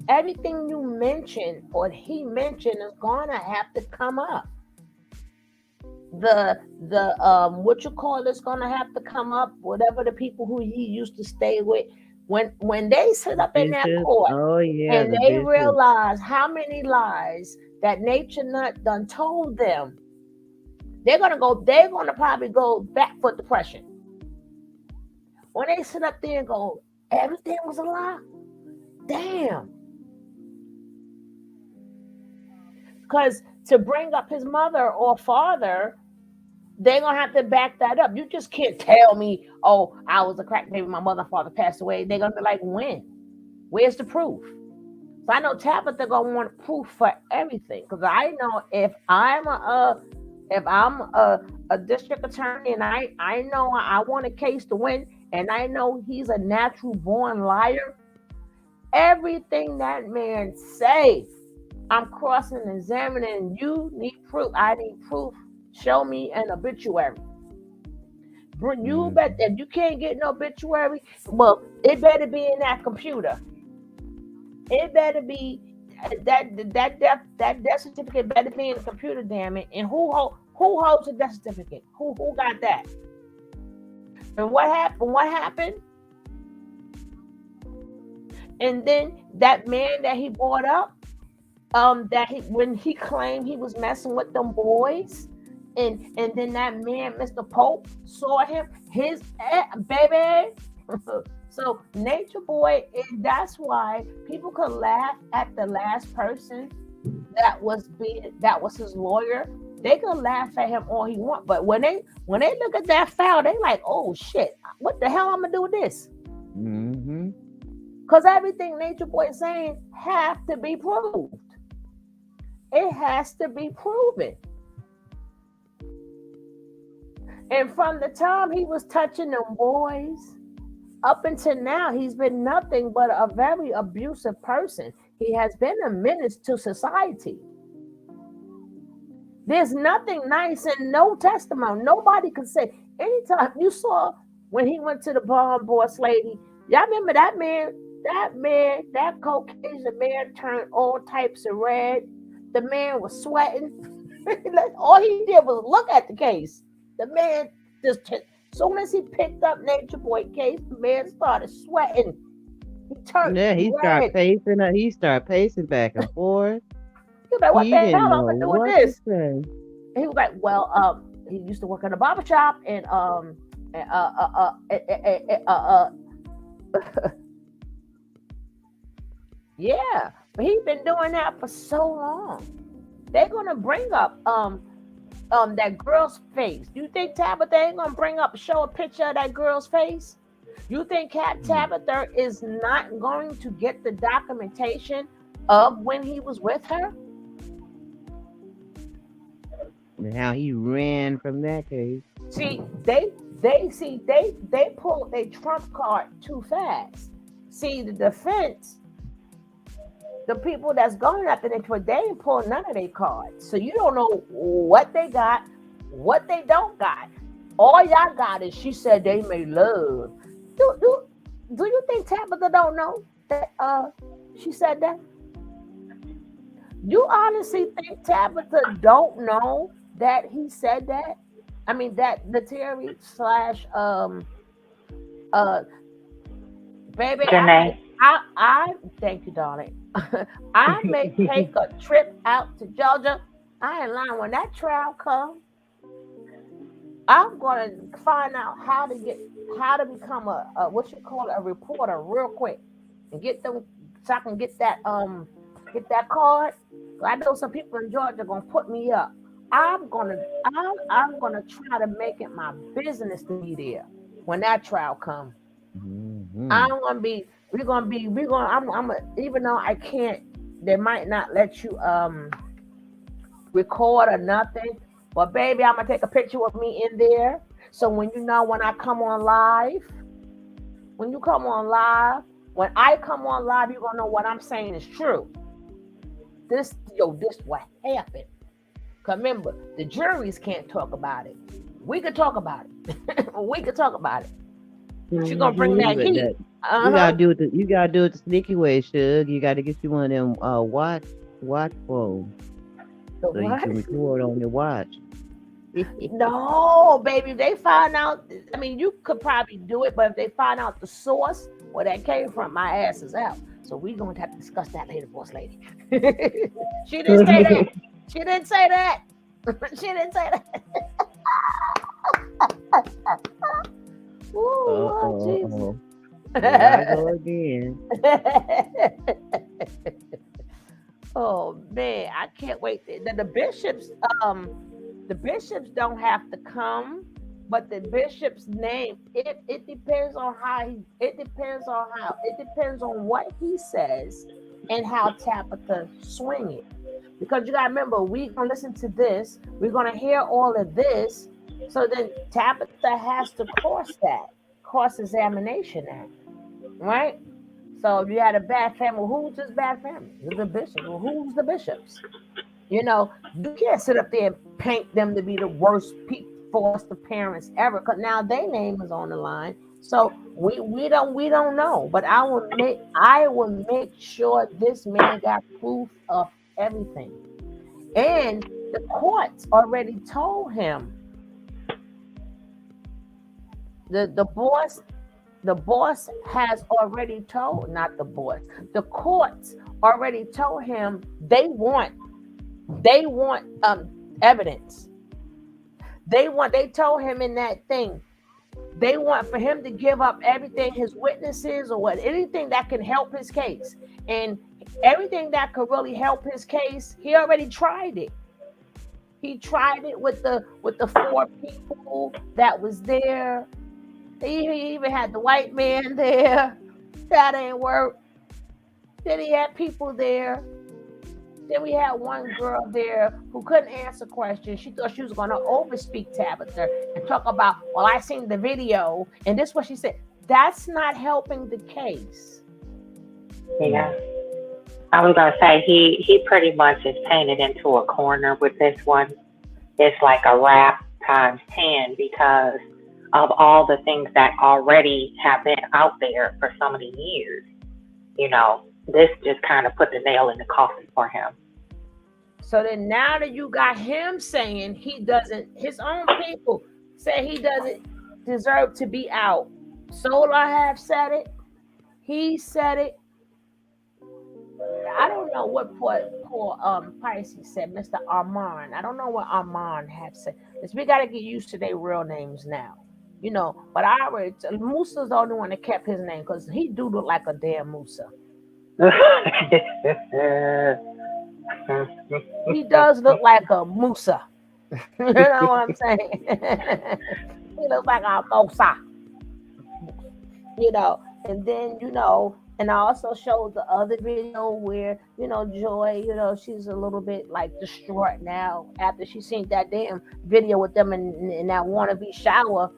everything you mentioned or he mentioned is gonna have to come up. The what you call it's gonna have to come up. Whatever the people who he used to stay with, when they sit up in that court, and they realize how many lies that Nature Nut done told them, they're gonna probably go back for depression. When they sit up there and go, everything was a lie. Damn. Because to bring up his mother or father, they're going to have to back that up. You just can't tell me, oh, I was a crack baby, my mother and father passed away. They're going to be like, when? Where's the proof? So I know Tabitha going to want proof for everything. Because I know if I'm a district attorney and I know I want a case to win, and I know he's a natural born liar, everything that man say, I'm crossing and examining. You need proof. I need proof. Show me an obituary. You bet if you can't get no obituary, well, it better be in that computer. It better be that death certificate better be in the computer, damn it. And who holds the death certificate? Who got that? And what happened? And then that man that he brought up, when he claimed he was messing with them boys, and then that man, Mr. Pope, saw him, his baby. So Nature Boy, that's why people could laugh at the last person that was his lawyer. They could laugh at him all he want, but when they look at that file, they like, oh shit, what the hell I'm gonna do with this? Mm-hmm. Because everything Nature Boy is saying have to be proved. It has to be proven. And from the time he was touching them boys up until now, he's been nothing but a very abusive person. He has been a menace to society. There's nothing nice and no testimony. Nobody can say. Anytime you saw when he went to the barn boss lady, y'all remember that man, that Caucasian man turned all types of red. The man was sweating. All he did was look at the case. The man just, as soon as he picked up Nature Boy case, the man started sweating. He turned red. He started pacing back and forth. He was like, what the hell am I gonna do with this? And he was like, well, he used to work in a barber shop and yeah, but he's been doing that for so long. They're gonna bring up that girl's face. You think Tabitha ain't gonna show a picture of that girl's face? You think Tabitha is not going to get the documentation of when he was with her? And how he ran from that case. See, they pulled their trump card too fast. See, the defense, the people that's going after them, they ain't pulling none of their cards. So you don't know what they got, what they don't got. All y'all got is she said they made love. Do you think Tabitha don't know that she said that? You honestly think Tabitha don't know that he said that? I mean that the Terry / baby, Janae. I thank you, darling. I may take a trip out to Georgia. I ain't lying. When that trial comes, I'm gonna find out how to become a reporter real quick and get them so I can get that card. I know some people in Georgia are gonna put me up. I'm gonna try to make it my business to be there when that trial comes. Mm-hmm. Even though I can't, they might not let you record or nothing. But baby, I'm gonna take a picture with me in there. So when I come on live, when I come on live, you're gonna know what I'm saying is true. This what happened. Cause remember, the juries can't talk about it. We could talk about it. She's gonna bring that heat. You gotta do it. You gotta do it the sneaky way, Suge. You gotta get you one of them watch phones, so you can record on your watch. No, baby, if they find out. I mean, you could probably do it, but if they find out the source where that came from, my ass is out. So we're going to have to discuss that later, boss lady. She didn't say that. She didn't say that. Ooh, Lord Jesus. There I go again. Oh man, I can't wait. The bishops don't have to come, but the bishop's name, it depends on it depends on what he says and how Tabitha swing it. Because you gotta remember, we're gonna listen to this, we're gonna hear all of this, so then Tabitha has to cross-examination that, right? So if you had a bad family, who's this bad family? The bishop. Well, who's the bishops? You can't sit up there and paint them to be the worst foster parents ever, because now their name is on the line. So we don't know. But I will make sure this man got proof of everything. And the courts already told him. The boss has already told, not the boss. The courts already told him they want evidence. They told him in that thing, they want for him to give up everything, his witnesses or anything that can help his case. And everything that could really help his case, he already tried it. He tried it with the 4 people that was there. He even had the white man there. That ain't work. Then he had people there. Then we had one girl there who couldn't answer questions. She thought she was going to overspeak Tabitha and talk about, well, I seen the video. And this is what she said. That's not helping the case. Yeah. I was going to say, he pretty much is painted into a corner with this one. It's like a rap times 10 because of all the things that already have been out there for so many years. This just kind of put the nail in the coffin for him. So then now that you got him saying his own people say he doesn't deserve to be out. Solar have said it. He said it. I don't know what poor Pisces said, Mr. Armand. I don't know what Armand have said. Because we got to get used to their real names now. But Musa's the only one that kept his name because he do look like a damn Musa. He does look like a Musa. You know what I'm saying? He looks like a mosa, you know. And then, and I also showed the other video where, Joy, she's a little bit like distraught now after she seen that damn video with them in that wannabe shower.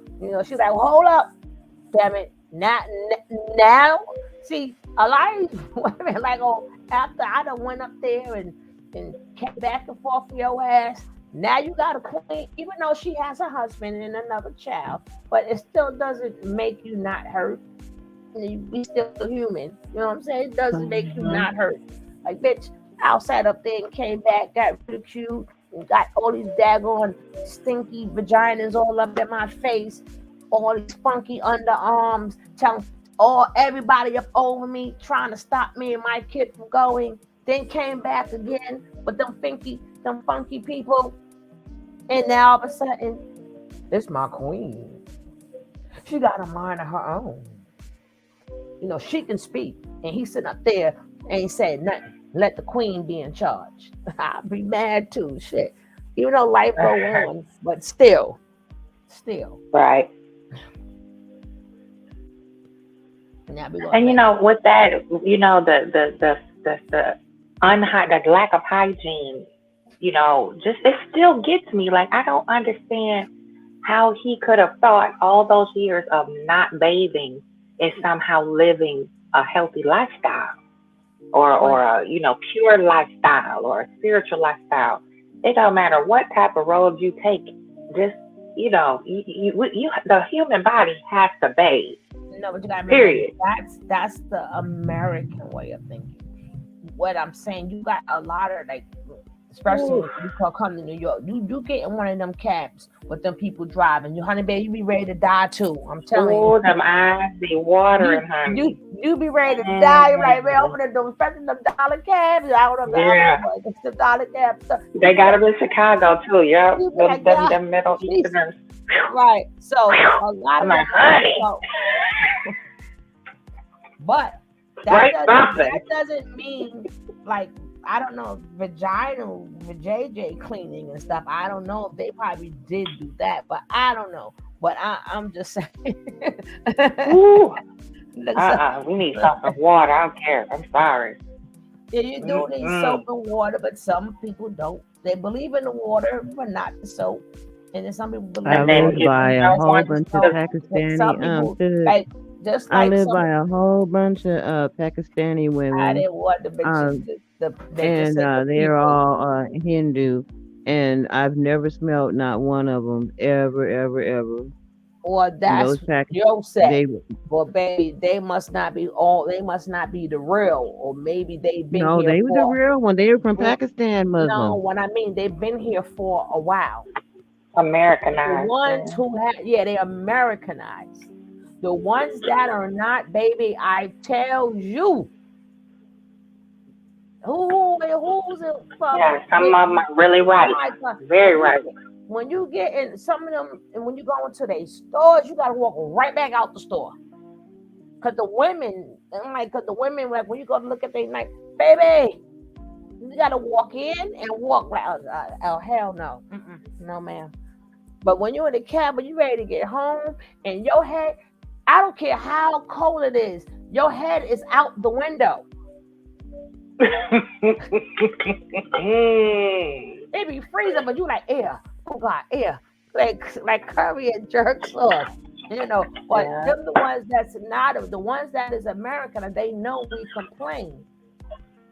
She's like, hold up, damn it. Now, see, a lot of these women, like, oh, after I done went up there and came back and forth for your ass, now you got a queen, even though she has a husband and another child, but it still doesn't make you not hurt. We still human. You know what I'm saying? It doesn't make you not hurt. Like, bitch, outside up there and came back, got really cute, and got all these daggone stinky vaginas all up in my face, all these funky underarms, telling everybody up over me, trying to stop me and my kid from going. Then came back again with them funky people, and now all of a sudden, it's my queen. She got a mind of her own. She can speak, and he's sitting up there ain't saying nothing. Let the queen be in charge. I'd be mad too, shit. Even though life go on, but still. Right. And with that, the lack of hygiene, just it still gets me. Like, I don't understand how he could have thought all those years of not bathing is somehow living a healthy lifestyle, or a pure lifestyle, or a spiritual lifestyle. It don't matter what type of road you take. Just the human body has to bathe. No, but you gotta remember, period. That's the American way of thinking. What I'm saying, you got a lot of, like, especially when you come to New York, you get in one of them cabs with them people driving. You, honey, baby, you be ready to die too. I'm telling you. Oh, them eyes be watering, honey. You be ready to die. You're like, man, open the especially them dollar cabs. I don't know. Yeah. It's the dollar cabs. They got them in Chicago too. Yep. Them Middle Easterners. Right. So a lot of honey. But that doesn't mean, like, I don't know, vaginal JJ cleaning and stuff. I don't know if they probably did do that, but I don't know. But I'm just saying. We need soap and water. I don't care. I'm sorry. Yeah, you do need soap and water, but some people don't. They believe in the water, but not the soap. And then some people believe. I live by a whole bunch of Pakistani food. I live by a whole bunch of Pakistani women. I didn't want the bitches. They're all Hindu, and I've never smelled not one of them ever. Or that's your set. Well, baby, they must not be the real, or maybe they've been here. No, they were the real one. They were from Pakistan, Muslim. No, what I mean, they've been here for a while. Americanized. The ones who they Americanized. The ones that are not, baby, I tell you. Who's it from? Yeah, some of them are really right. Very right. When you get in some of them, and when you go into their stores, you gotta walk right back out the store. Cause the women, like when you go to look at they like, baby, you gotta walk in and walk like, oh hell no, no ma'am. But when you're in the cab, when you ready to get home, and your head, I don't care how cold it is, your head is out the window. It be freezing, but you like air. Oh God, air. Like curry and jerk sauce. But them the ones that's not the ones that is American, they know we complain.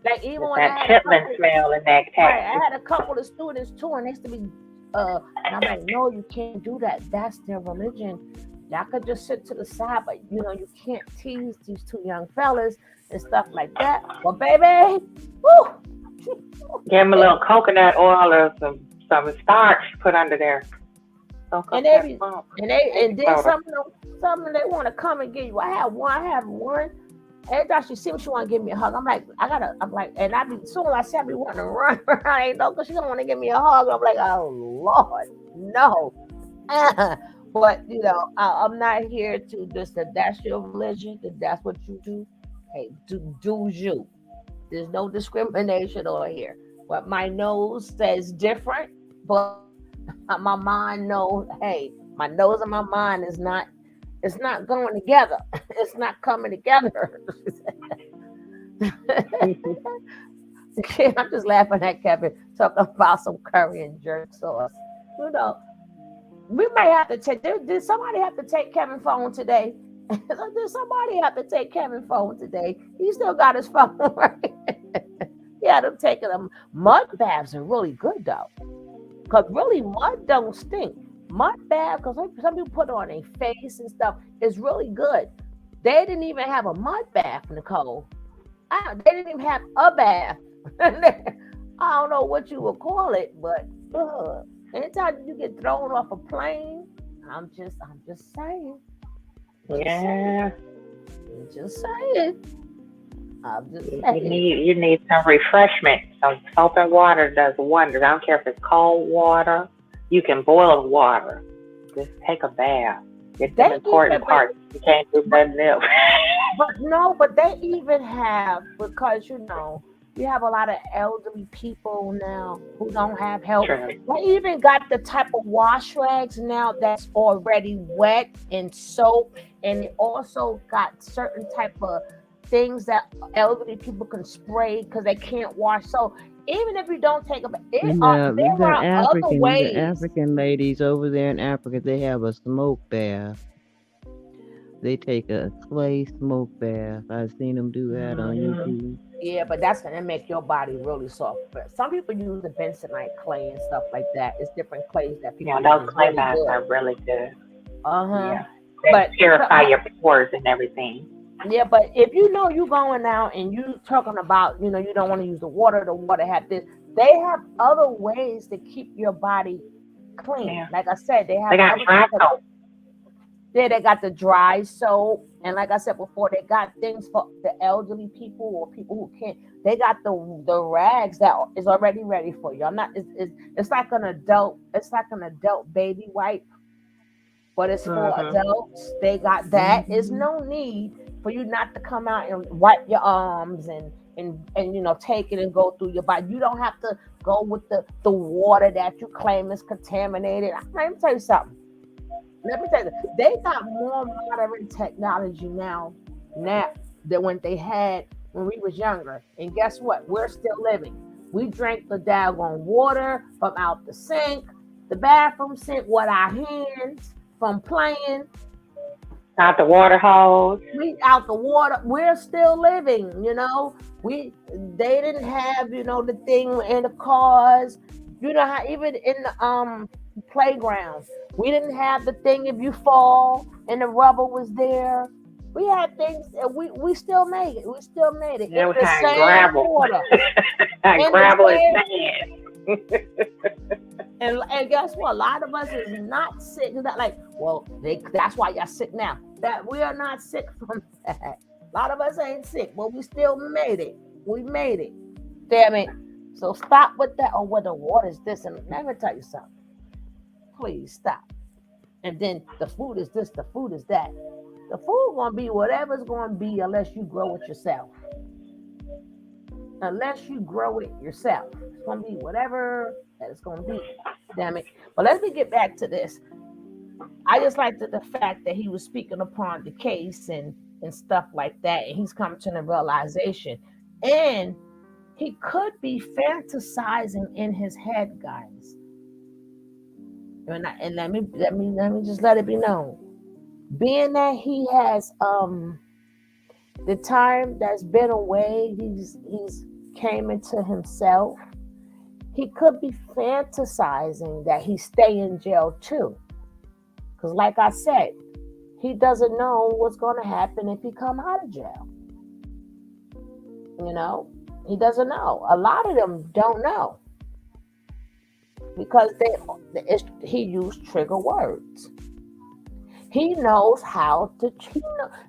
Like even when that chitlin smell in that cat. Right, I had a couple of students too, and they used to be and I'm like, no, you can't do that. That's their religion. Y'all could just sit to the side, but you can't tease these two young fellas and stuff like that. Well, baby, woo! Give them a little coconut oil or some starch put under there. And then some of them they want to come and get you. I have one. Every time she see me, she want to give me a hug. I'm like, and soon as I say I be wanting to run around, because she don't want to give me a hug. I'm like, oh Lord, no. But I'm not here to just that. That's your religion. That's what you do. Hey, do you? There's no discrimination over here. But my nose says different. But My mind knows, hey, my nose and my mind is not, it's not going together. It's not coming together. I'm just laughing at Kevin talking about some curry and jerk sauce. You know, we may have to take. Did somebody have to take Kevin's phone today? Did somebody have to take Kevin's phone today? He still got his phone, right? Yeah, them taking them mud baths are really good though, cause really mud don't stink. Mud bath, cause some people put it on their face and stuff, is really good. They didn't even have a mud bath, Nicole. They didn't even have a bath. I don't know what you would call it, but anytime you get thrown off a plane, I'm just saying. Yeah. Just saying. I'm just You saying. need some refreshment. Some soap and water does wonders. I don't care if it's cold water. You can boil water. Just take a bath. Get the important parts. You can't do nothing else. But they even have, because you have a lot of elderly people now who don't have help. True. They even got the type of wash rags now that's already wet and soap, and it also got certain type of things that elderly people can spray because they can't wash. So even if you don't take a bath, there are other ways. The African ladies over there in Africa, they have a smoke bath. They take a clay smoke bath. I've seen them do that on YouTube. Yeah, but that's gonna make your body really soft. But some people use the bentonite clay and stuff like that. It's different clays that people use. Those clay baths are really good. Yeah. They purify your pores and everything. Yeah, but if you going out and you talking about, you don't want to use the water have this. They have other ways to keep your body clean. Yeah. Like I said, they got dry soap. Yeah, they got the dry soap, and like I said before, they got things for the elderly people or people who can't. They got the rags that is already ready for you. It's like an adult. It's like an adult baby wipe, but it's for adults. They got that. There's no need for you not to come out and wipe your arms and take it and go through your body. You don't have to go with the water that you claim is contaminated. Let me tell you something. They got more modern technology now than when they had when we was younger. And guess what? We're still living. We drank the daggone water from out the sink, the bathroom sink with our hands from playing. Out the water hose. Out the water. We're still living, They didn't have, the thing in the cars. How even in the playgrounds, we didn't have the thing if you fall and the rubber was there. We had things and we still made it. We still made it. Yeah, we had gravel. Water. Gravel and sand. And guess what? A lot of us is not sick. That's why y'all sick now. That we are not sick from that. A lot of us ain't sick, but we still made it. We made it. Damn it. So stop with that. Whether water is this, and let me tell you something. Please stop. And then the food is this, the food is that. The food gonna be whatever's gonna be unless you grow it yourself. Unless you grow it yourself. It's gonna be whatever that it's gonna be. Damn it. But let me get back to this. I just like the fact that he was speaking upon the case and stuff like that, and he's come to the realization. And he could be fantasizing in his head, guys. And let me just let it be known. Being that he has the time that's been away, he's came into himself. He could be fantasizing that he stay in jail too. Because like I said, he doesn't know what's going to happen if he come out of jail. He doesn't know. A lot of them don't know. Because he used trigger words. He knows how to.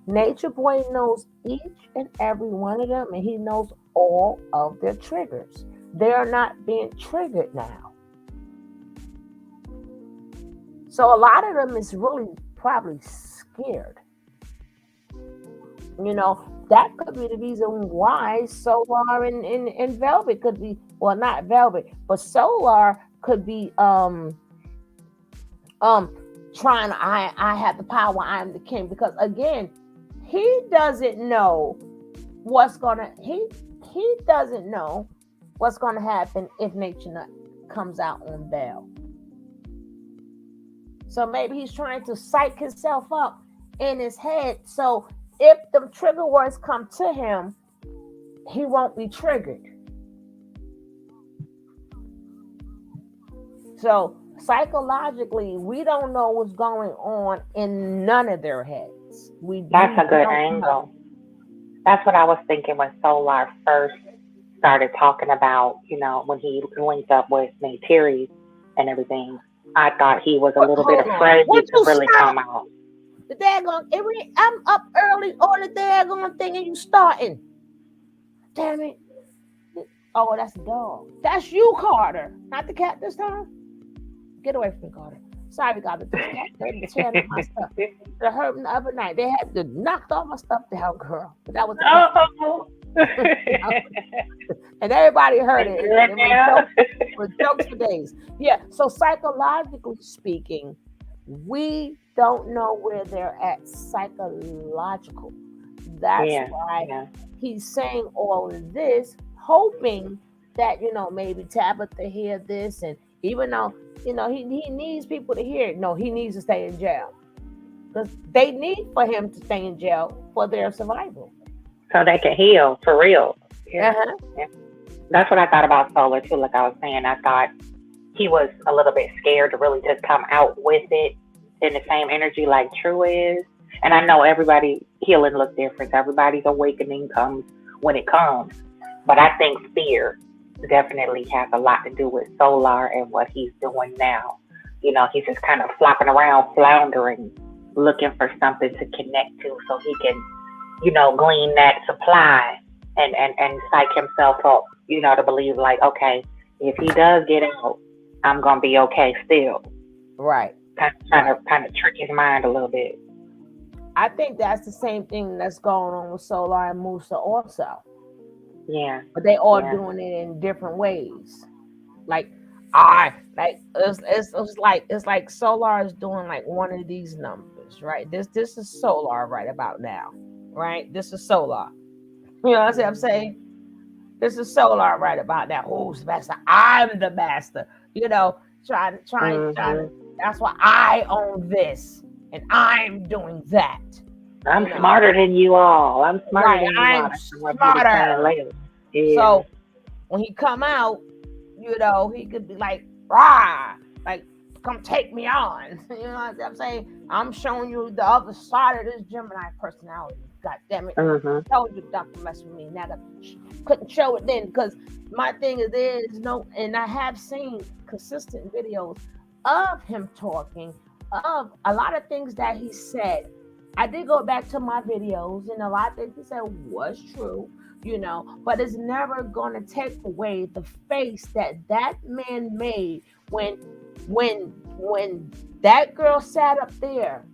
Nature Boy knows each and every one of them, and he knows all of their triggers. They're not being triggered now. So a lot of them is really probably scared. That could be the reason why Solar and Velvet could be, well, not Velvet, but Solar could be trying I have the power, I am the king, because again, he doesn't know what's gonna he doesn't know what's gonna happen if Nature Nut comes out on bail. So maybe he's trying to psych himself up in his head, so if the trigger words come to him, he won't be triggered. So psychologically, we don't know what's going on in none of their heads. That's a good angle. That's what I was thinking when Solar first started talking about, when he linked up with Neytiri and everything. I thought he was a little bit afraid to really come out. The daggone, I'm up early on the daggone thing and you starting. Damn it. Oh, that's the dog. That's you, Carter. Not the cat this time. Get away from me, Carter. Sorry, God, but the cat tearing up my stuff. They hurt me the other night. They had to knock all my stuff down, girl. But that was the cat. And everybody heard it. It was jokes for days. Yeah, so psychologically speaking, we don't know where they're at psychological. That's why he's saying all of this, hoping that, maybe Tabitha hear this, and even though, he needs people to hear it. No, he needs to stay in jail. Because they need for him to stay in jail for their survival. So they can heal, for real. Yeah. Yeah. That's what I thought about Solar, too. Like I was saying, I thought he was a little bit scared to really just come out with it in the same energy like True is. And I know everybody healing looks different. Everybody's awakening comes when it comes. But I think fear definitely has a lot to do with Solar and what he's doing now. He's just kind of flopping around, floundering, looking for something to connect to so he can, glean that supply and psych himself up, to believe like, okay, if he does get out, I'm going to be okay still. Right. Kind of trick his mind a little bit. I think that's the same thing that's going on with Solar and Musa also. Yeah. But they all doing it in different ways. It's like Solar is doing like one of these numbers, right? This is Solar right about now, right? This is Solar. You know what I'm saying? This is Solar right about now. Who's the master? I'm the master. Trying. That's why I own this and I'm doing that. I'm smarter than you all. I'm smarter than you all. I'm smarter. Yeah. So when he come out, he could be like, rah, like, come take me on. You know what I'm saying? I'm showing you the other side of this Gemini personality. God damn it. I told you not to mess with me. Now I couldn't show it then, because my thing is and I have seen consistent videos of him talking, of a lot of things that he said. I did go back to my videos, and a lot of things he said was true, but it's never going to take away the face that man made when that girl sat up there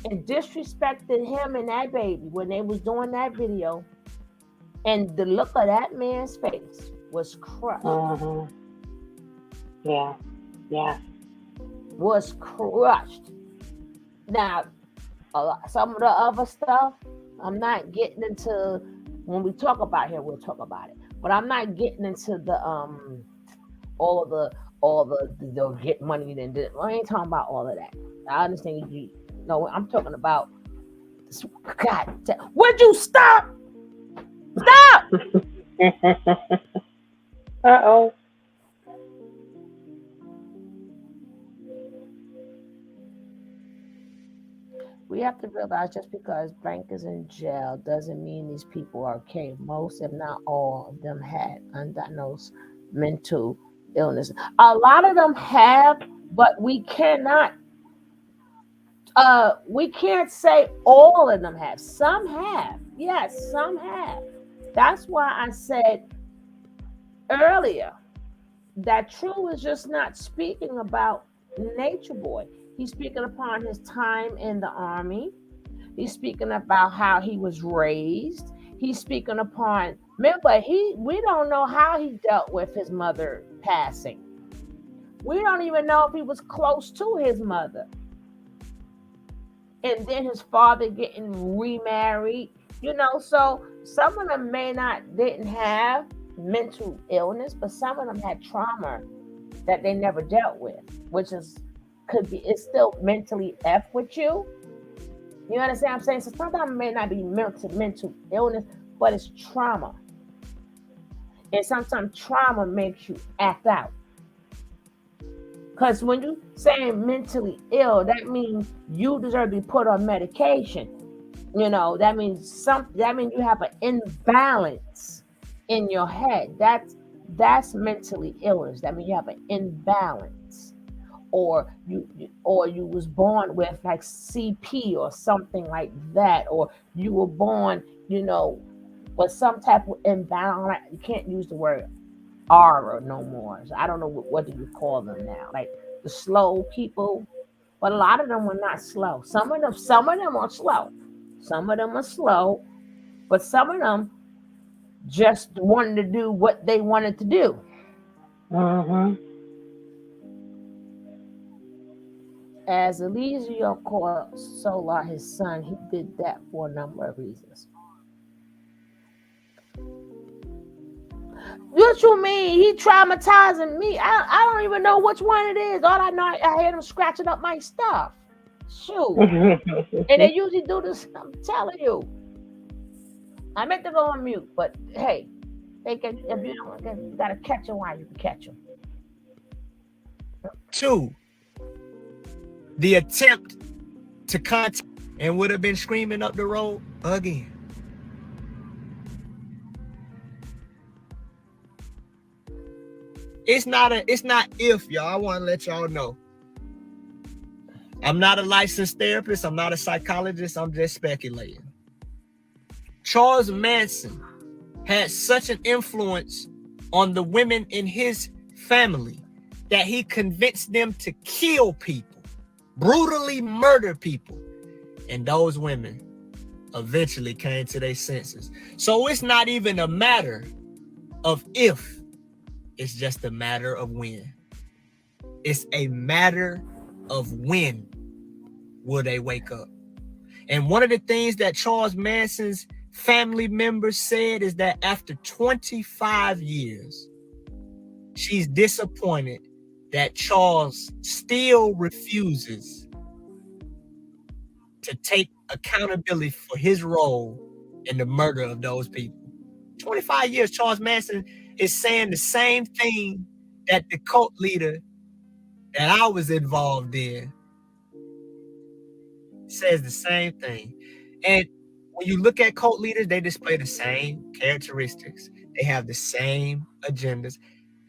and disrespected him and that baby when they was doing that video, and the look of that man's face was crushed. Yeah. Was crushed. Now, some of the other stuff, I'm not getting into. When we talk about here, we'll talk about it. But I'm not getting into the all the get money and I ain't talking about all of that. I understand you. No, I'm talking about. God, would you stop? Stop! Uh-oh. We have to realize just because Frank is in jail doesn't mean these people are okay. Most, if not all, of them had undiagnosed mental illness. A lot of them have, but we can't say all of them have. Some have. Yes, some have. That's why I said earlier that True is just not speaking about Nature Boy. He's speaking upon his time in the army. He's speaking about how he was raised. He's speaking upon, remember, we don't know how he dealt with his mother passing. We don't even know if he was close to his mother. And then his father getting remarried, so some of them didn't have mental illness, but some of them had trauma that they never dealt with, which it's still mentally F with you. You understand what I'm saying? So sometimes it may not be mental illness, but it's trauma. And sometimes trauma makes you act out. Because when you say mentally ill, that means you deserve to be put on medication. That means you have an imbalance in your head. That's mentally illness. That means you have an imbalance. Or you was born with like CP or something like that, or you were born, with some type of imbalance. You can't use the word aura no more. So I don't know what do you call them now, like the slow people. But a lot of them were not slow. Some of them are slow. Some of them are slow, but some of them just wanted to do what they wanted to do. Mm-hmm. As Eliseo called Solar his son, he did that for a number of reasons. What you mean? He traumatizing me? I don't even know which one it is. All I know, I hear him scratching up my stuff. Shoot. And they usually do this. I'm telling you. I meant to go on mute, but hey, if you don't, you gotta catch them while you can catch them. 2, the attempt to contact and would have been screaming up the road again. It's not if, y'all. I want to let y'all know. I'm not a licensed therapist. I'm not a psychologist. I'm just speculating. Charles Manson had such an influence on the women in his family that he convinced them to kill people, brutally murder people. And those women eventually came to their senses. So it's not even a matter of if. It's just a matter of when. It's a matter of when will they wake up. And one of the things that Charles Manson's family members said is that after 25 years, she's disappointed that Charles still refuses to take accountability for his role in the murder of those people. 25 years, Charles Manson is saying the same thing that the cult leader that I was involved in says the same thing. And when you look at cult leaders, they display the same characteristics. They have the same agendas.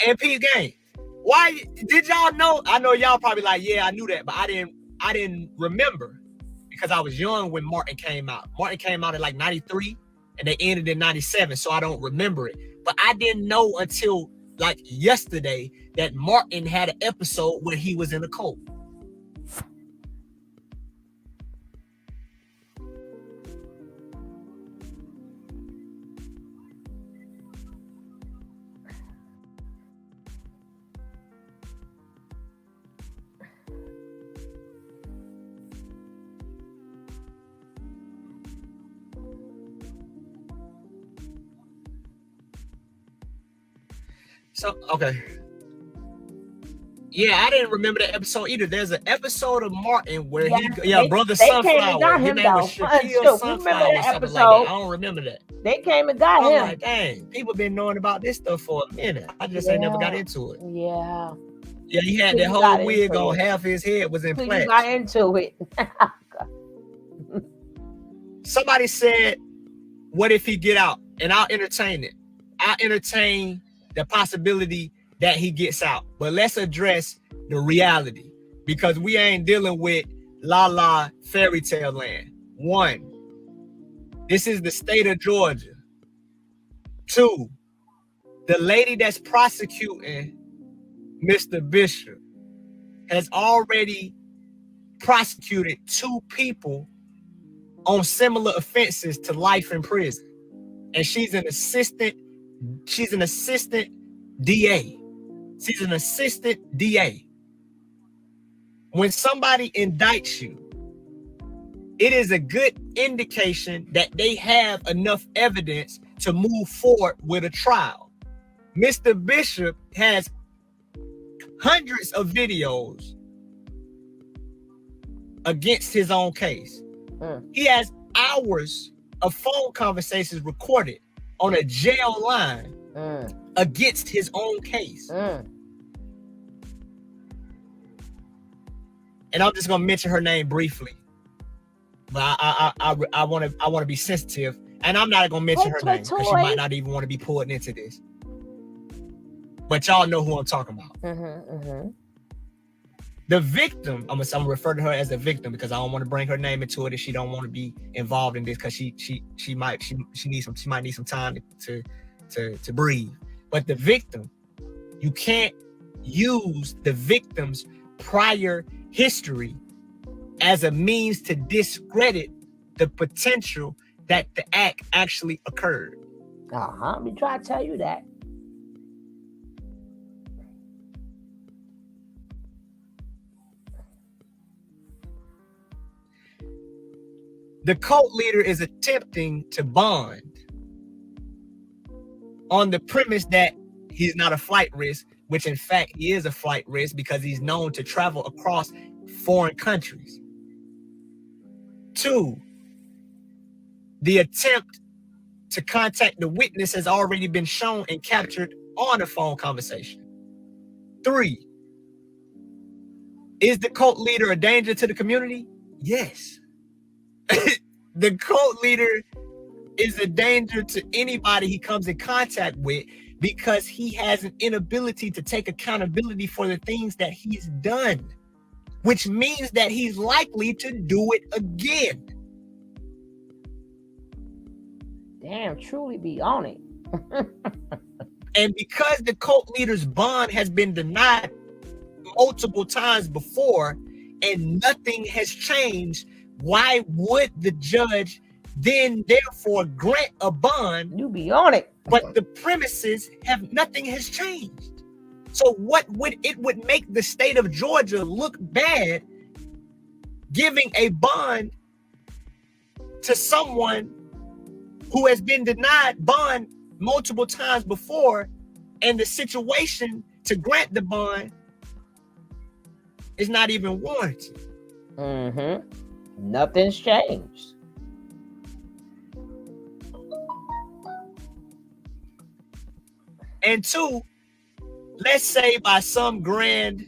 And P Game, why did y'all know? I know y'all probably like, yeah, I knew that, but I didn't remember because I was young when Martin came out. Martin came out in like 93 and they ended in 97, so I don't remember it. But I didn't know until like yesterday that Martin had an episode where he was in a cult. So, okay. Yeah, I didn't remember that episode either. There's an episode of Martin where Brother Sunflower. His name was Shaquille Sunflower or something like that. I don't remember that. They came and got him. I'm like, dang, people been knowing about this stuff for a minute. I just ain't never got into it. Yeah. Yeah, he had that whole wig on. Half his head was in plaits. You got into it. Somebody said, what if he get out? And I'll entertain it. I'll entertain the possibility that he gets out. But let's address the reality, because we ain't dealing with la fairy tale land. 1, this is the state of Georgia. 2, the lady that's prosecuting Mr. Bishop has already prosecuted 2 people on similar offenses to life in prison. And she's an assistant DA. She's an assistant DA. When somebody indicts you, it is a good indication that they have enough evidence to move forward with a trial. Mr. Bishop has hundreds of videos against his own case. He has hours of phone conversations recorded on a jail line against his own case. And I'm just gonna mention her name briefly, but I want to be sensitive, and I'm not gonna mention her name because she might not even want to be pulled into this. But y'all know who I'm talking about. The victim, I'm gonna refer to her as a victim because I don't want to bring her name into it if she don't want to be involved in this, because she might need some time to breathe. But the victim, you can't use the victim's prior history as a means to discredit the potential that the act actually occurred. Let me try to tell you that. The cult leader is attempting to bond on the premise that he's not a flight risk, which in fact he is a flight risk because he's known to travel across foreign countries. 2, the attempt to contact the witness has already been shown and captured on a phone conversation. 3, is the cult leader a danger to the community? Yes. The cult leader is a danger to anybody he comes in contact with because he has an inability to take accountability for the things that he's done, which means that he's likely to do it again. Damn, truly be on it. And because the cult leader's bond has been denied multiple times before and nothing has changed, why would the judge then therefore grant a bond? You be on it. But the premises have nothing has changed. So what would it would make the state of Georgia look bad giving a bond to someone who has been denied bond multiple times before, and the situation to grant the bond is not even warranted? Nothing's changed. And 2, let's say by some grand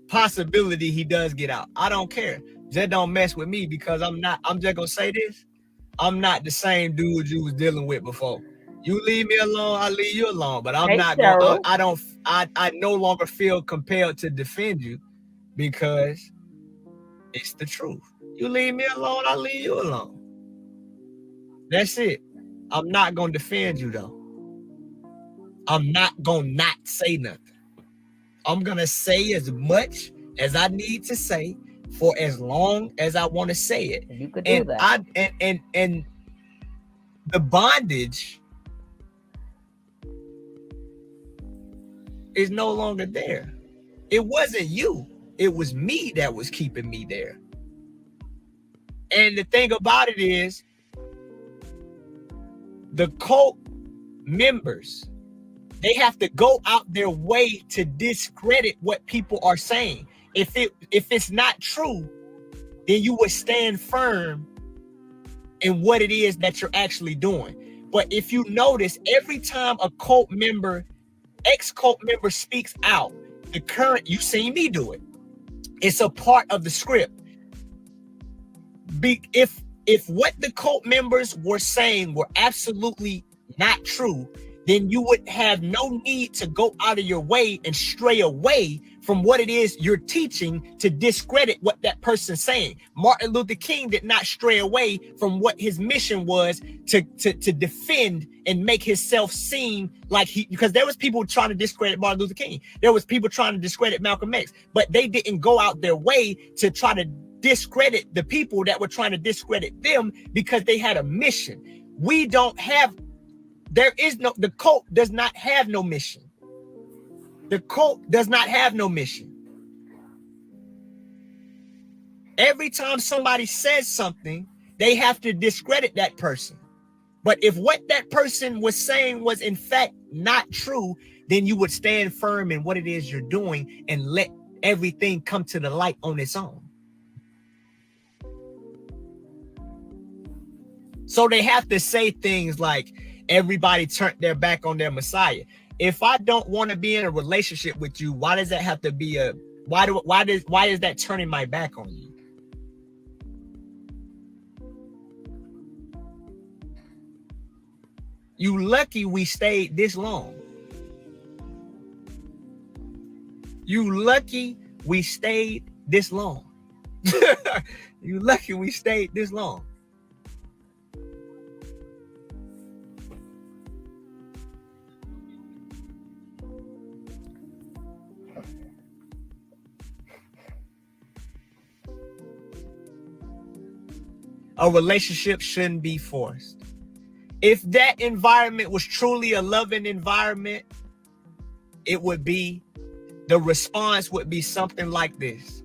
possibility he does get out. I don't care. That don't mess with me because I'm just gonna say this. I'm not the same dude you was dealing with before. You leave me alone, I leave you alone. But I'm not gonna, I no longer feel compelled to defend you because it's the truth. You leave me alone, I leave you alone. That's it. I'm not gonna defend you though. I'm not gonna not say nothing. I'm gonna say as much as I need to say for as long as I want to say it. You could do that. And the bondage is no longer there. It wasn't you. It was me that was keeping me there. And the thing about it is, the cult members, they have to go out their way to discredit what people are saying. If it's not true, then you would stand firm in what it is that you're actually doing. But if you notice, every time a cult member, ex-cult member speaks out, the current, you seen me do it. It's a part of the script. If what the cult members were saying were absolutely not true, then you would have no need to go out of your way and stray away from what it is you're teaching to discredit what that person's saying. Martin Luther King did not stray away from what his mission was to defend and make himself seem like because there was people trying to discredit Martin Luther King. There was people trying to discredit Malcolm X, but they didn't go out their way to try to discredit the people that were trying to discredit them because they had a mission. The cult does not have no mission. The cult does not have no mission. Every time somebody says something, they have to discredit that person. But if what that person was saying was in fact not true, then you would stand firm in what it is you're doing and let everything come to the light on its own. So they have to say things like, everybody turned their back on their Messiah. If I don't want to be in a relationship with you, why does that have to be why is that turning my back on you? You lucky we stayed this long. You lucky we stayed this long. You lucky we stayed this long. A relationship shouldn't be forced. If that environment was truly a loving environment, the response would be something like this.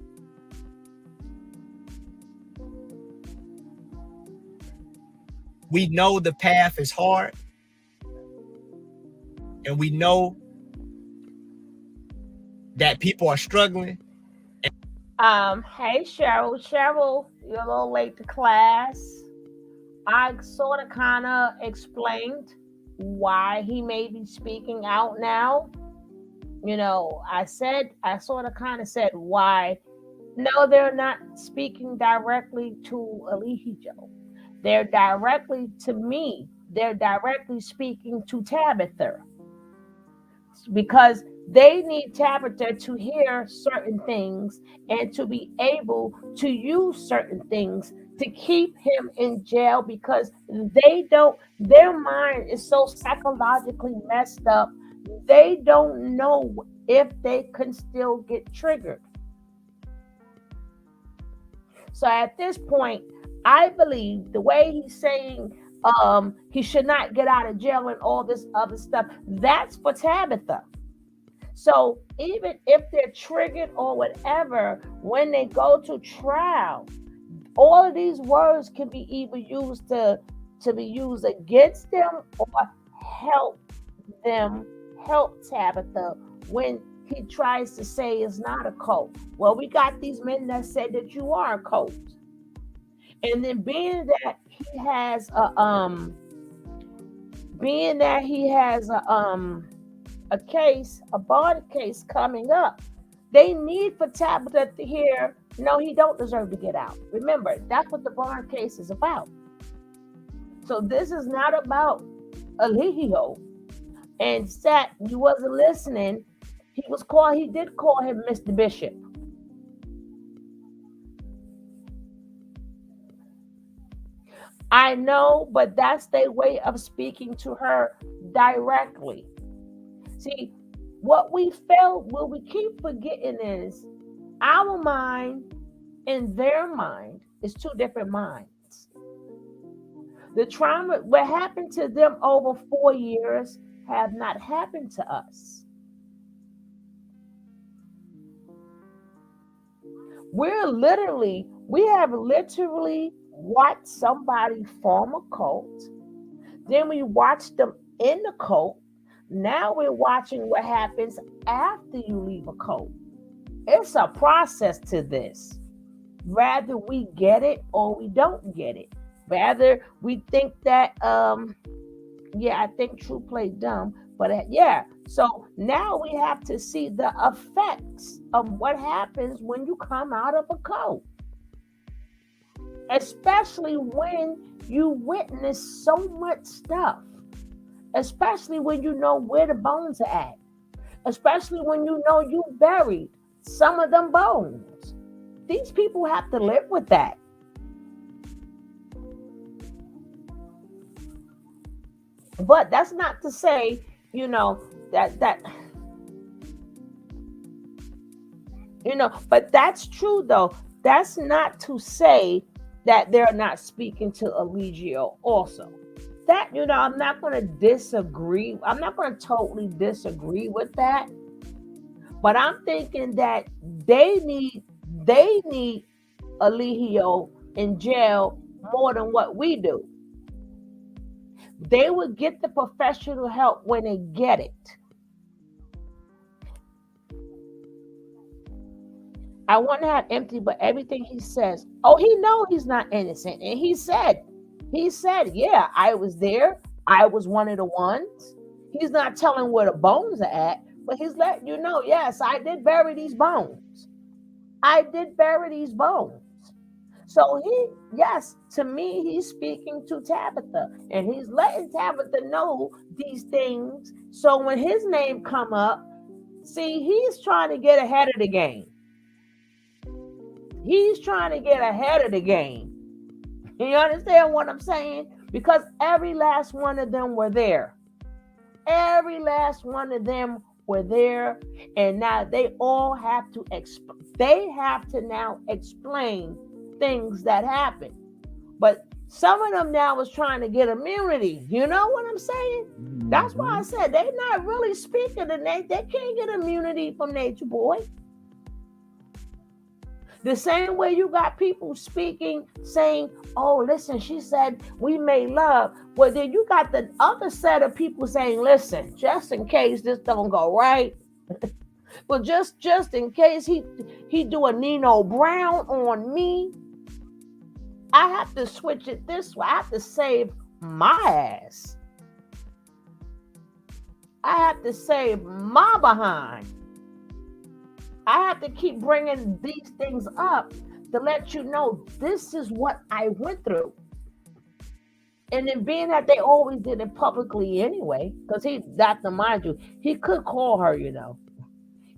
We know the path is hard, and we know that people are struggling. Hey Cheryl. Cheryl, you're a little late to class. I sort of kind of explained why he may be speaking out now. You know, I sort of kind of said why. No, they're not speaking directly to Elihijo. They're directly to me. They're directly speaking to Tabitha. Because they need Tabitha to hear certain things and to be able to use certain things to keep him in jail, because their mind is so psychologically messed up, they don't know if they can still get triggered. So at this point, I believe the way he's saying he should not get out of jail and all this other stuff, that's for Tabitha. So even if they're triggered or whatever, when they go to trial, all of these words can be either used to be used against them or help Tabitha when he tries to say it's not a cult. Well, we got these men that said that you are a cult. And then being that he has a bond case coming up, they need for Tabitha to hear, no, he don't deserve to get out. Remember, that's what the bond case is about. So this is not about Eligio. And Sat, you wasn't listening. He did call him Mr. Bishop. I know, but that's their way of speaking to her directly. See, what we keep forgetting is our mind and their mind is two different minds. The trauma, what happened to them over 4 years, have not happened to us. We have literally watched somebody form a cult. Then we watched them in the cult. Now we're watching what happens after you leave a cult. It's a process to this. Rather we get it or we don't get it. Rather we think that, I think True played dumb, but So now we have to see the effects of what happens when you come out of a cult. Especially when you witness so much stuff especially when you know where the bones are at, especially when you know you buried some of them bones. These people have to live with that. But that's not to say, that but that's true though. That's not to say that they're not speaking to Eligio also. That, I'm not going to disagree. I'm not going to totally disagree with that. But I'm thinking that they need Eligio in jail more than what we do. They would get the professional help when they get it. I want to have empty, but everything he says, he know he's not innocent. And he said, yeah, I was there. I was one of the ones. He's not telling where the bones are at, but he's letting you know, yes, I did bury these bones. So to me, he's speaking to Tabitha, and he's letting Tabitha know these things. So when his name come up, see, he's trying to get ahead of the game. You understand what I'm saying? Because every last one of them were there. And now they all have to now explain things that happened. But some of them now is trying to get immunity. You know what I'm saying? That's why I said they're not really speaking to Nate. They can't get immunity from Nature Boy. The same way you got people speaking, saying, oh, listen, she said we made love. Well, then you got the other set of people saying, listen, just in case this don't go right. Well, just in case he do a Nino Brown on me, I have to switch it this way. I have to save my ass. I have to save my behind. I have to keep bringing these things up to let you know this is what I went through. And then being that they always did it publicly anyway, because he got to mind you, he could call her,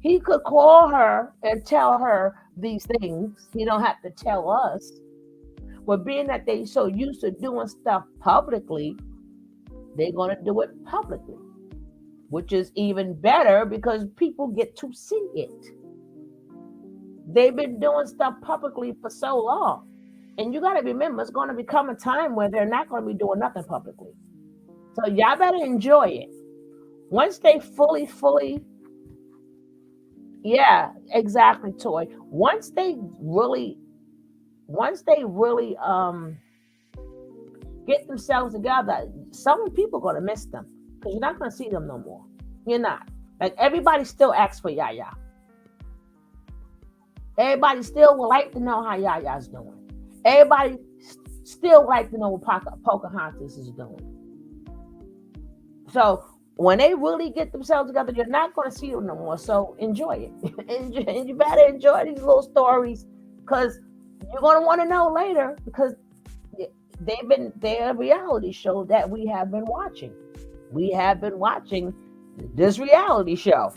He could call her and tell her these things. He don't have to tell us. But being that they so used to doing stuff publicly, they're going to do it publicly, which is even better because people get to see it. They've been doing stuff publicly for so long. And you got to remember, it's going to become a time where they're not going to be doing nothing publicly. So y'all better enjoy it. Once they fully, yeah, exactly, Toy. Once they really get themselves together, some people are going to miss them because you're not going to see them no more. You're not. Like, everybody still asks for Yaya. Everybody still would like to know how Yaya's doing. Everybody still would like to know what Pocahontas is doing. So when they really get themselves together, you're not going to see them no more. So enjoy it. And you better enjoy these little stories because you're going to want to know later because they're a reality show that we have been watching. We have been watching this reality show.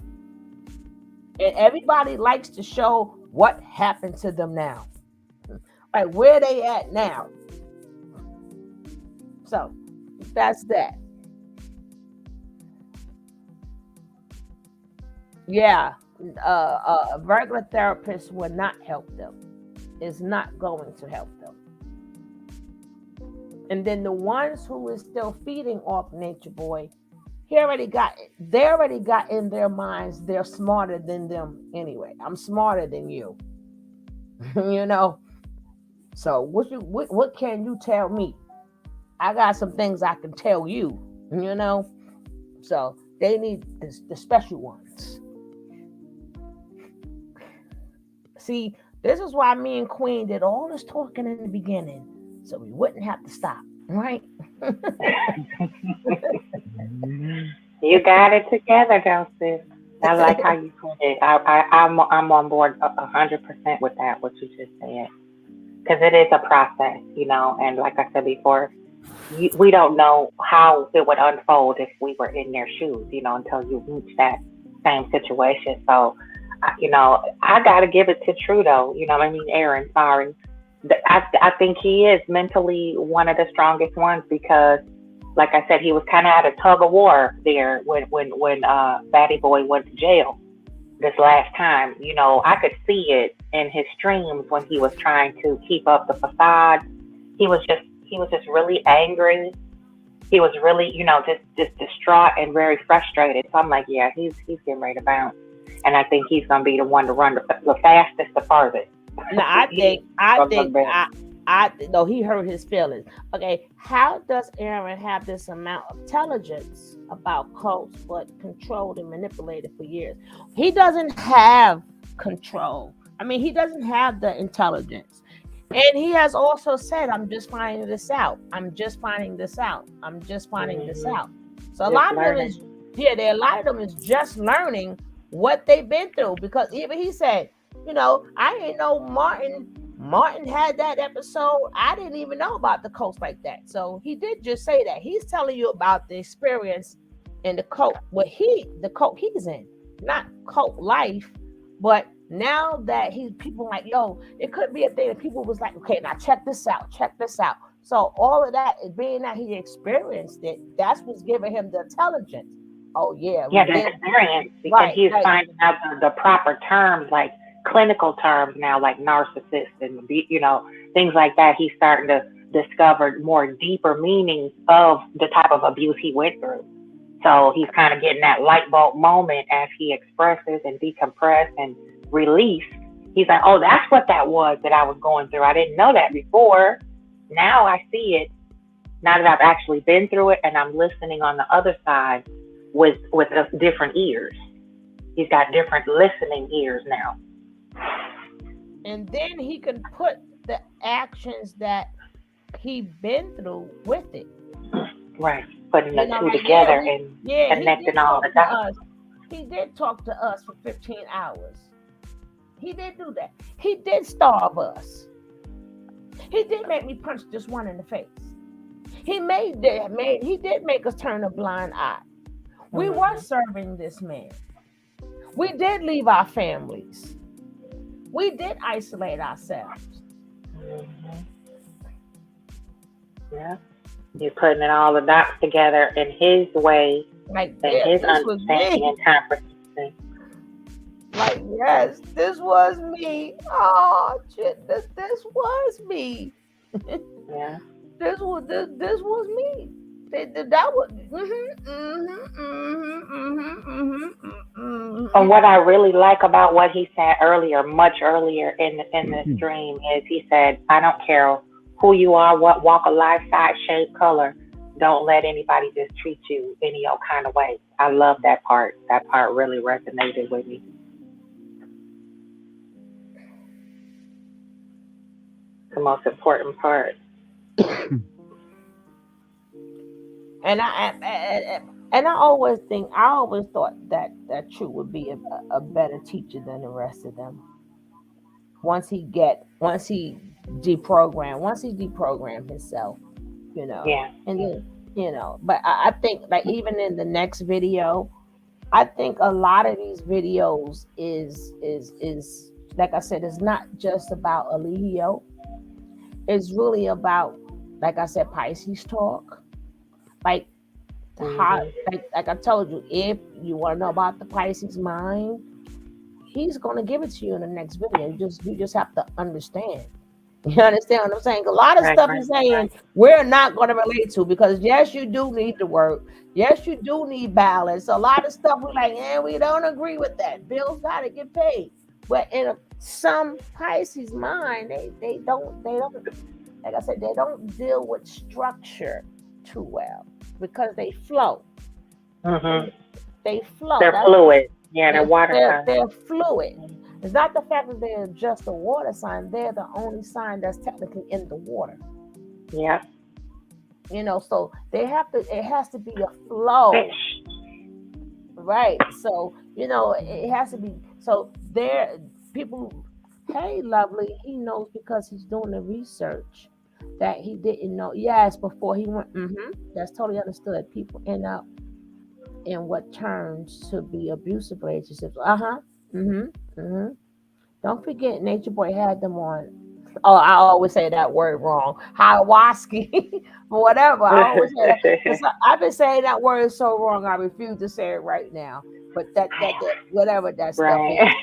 And everybody likes to show what happened to them now. Like, where they at now. So, that's that. Yeah. A regular therapist will not help them. Is not going to help them. And then the ones who is still feeding off Nature Boy, they already got in their minds they're smarter than them anyway. I'm smarter than you. So what can you tell me? I got some things I can tell you, So they need the special ones. See, this is why me and Queen did all this talking in the beginning, so we wouldn't have to stop, right? You got it together, though, sis. I like how you put it. I'm on board 100% with that, what you just said, because it is a process, and like I said before, we don't know how it would unfold if we were in their shoes, until you reach that same situation. So, I got to give it to Trudeau. I mean, Aaron, sorry. I think he is mentally one of the strongest ones because, like I said, he was kind of at a tug of war there when Batty Boy went to jail this last time. I could see it in his streams when he was trying to keep up the facade. He was just really angry. He was really, just distraught and very frustrated. So I'm like, yeah, he's getting ready to bounce, and I think he's gonna be the one to run the fastest, the farthest. No, no, he hurt his feelings. Okay, how does Aaron have this amount of intelligence about cults but controlled and manipulated for years? He doesn't have control. I mean, he doesn't have the intelligence. And he has also said, I'm just finding this out. I'm just finding this out. I'm just finding this out. So a lot of them is, a lot of them is just learning what they've been through. Because even he said, I didn't know Martin had that episode. I didn't even know about the cult like that. So he did just say that. He's telling you about the experience in the cult, the cult he's in, not cult life, but now that people like, yo, it could be a thing that people was like, okay, now check this out. So all of that is being that he experienced it, that's what's giving him the intelligence. Oh yeah. Yeah, the experience, because he's finding out the proper terms, like clinical terms now, like narcissist and things like that. He's starting to discover more deeper meanings of the type of abuse he went through. So he's kind of getting that light bulb moment as he expresses and decompresses and release. He's like, oh, that's what that was that I was going through. I didn't know that before. Now I see it. Now that I've actually been through it and I'm listening on the other side with different ears. He's got different listening ears now. And then he can put the actions that he been through with it. Right. Putting the two together and connecting all the dots. He did talk to us for 15 hours. He did do that. He did starve us. He did make me punch this one in the face. He did make us turn a blind eye. We were serving this man. We did leave our families. We did isolate ourselves. Yeah. You're putting it all the dots together in his way, his understanding and comprehension. Like, yes, this was me. Oh shit, this was me. Yeah. This was me. That was. And what I really like about what he said earlier, much earlier in the stream, is he said, I don't care who you are, what walk of life, size, shape, color. Don't let anybody just treat you any old kind of way. I love that part. That part really resonated with me. The most important part. And I always thought that True would be a better teacher than the rest of them. Once he deprogrammed himself, Yeah. And then, but I think like even in the next video, I think a lot of these videos is like I said, it's not just about Eligio. It's really about, like I said, Pisces talk. Like how, like I told you, if you want to know about the Pisces mind, he's gonna give it to you in the next video. You just have to understand. You understand what I'm saying? A lot of stuff he's saying we're not going to relate to, because yes, you do need to work. Yes, you do need balance. A lot of stuff we're like, we don't agree with that. Bills got to get paid. But in some Pisces mind, they don't, like I said, they don't deal with structure too well because they flow. They flow. They're fluid. Yeah, they're water. They're fluid. It's not the fact that they're just a water sign. They're the only sign that's technically in the water. Yeah. So they have to. It has to be a flow. Fish. Right. So it has to be. So there, people. Hey, lovely. He knows because he's doing the research. that he didn't know. Yes, before he went. That's totally understood. People end up in what turns to be abusive relationships. Don't forget, Nature Boy had them on. Oh, I always say that word wrong. Ayahuasca, whatever. I always say that. I've been saying that word so wrong. I refuse to say it right now. But that whatever that stuff is,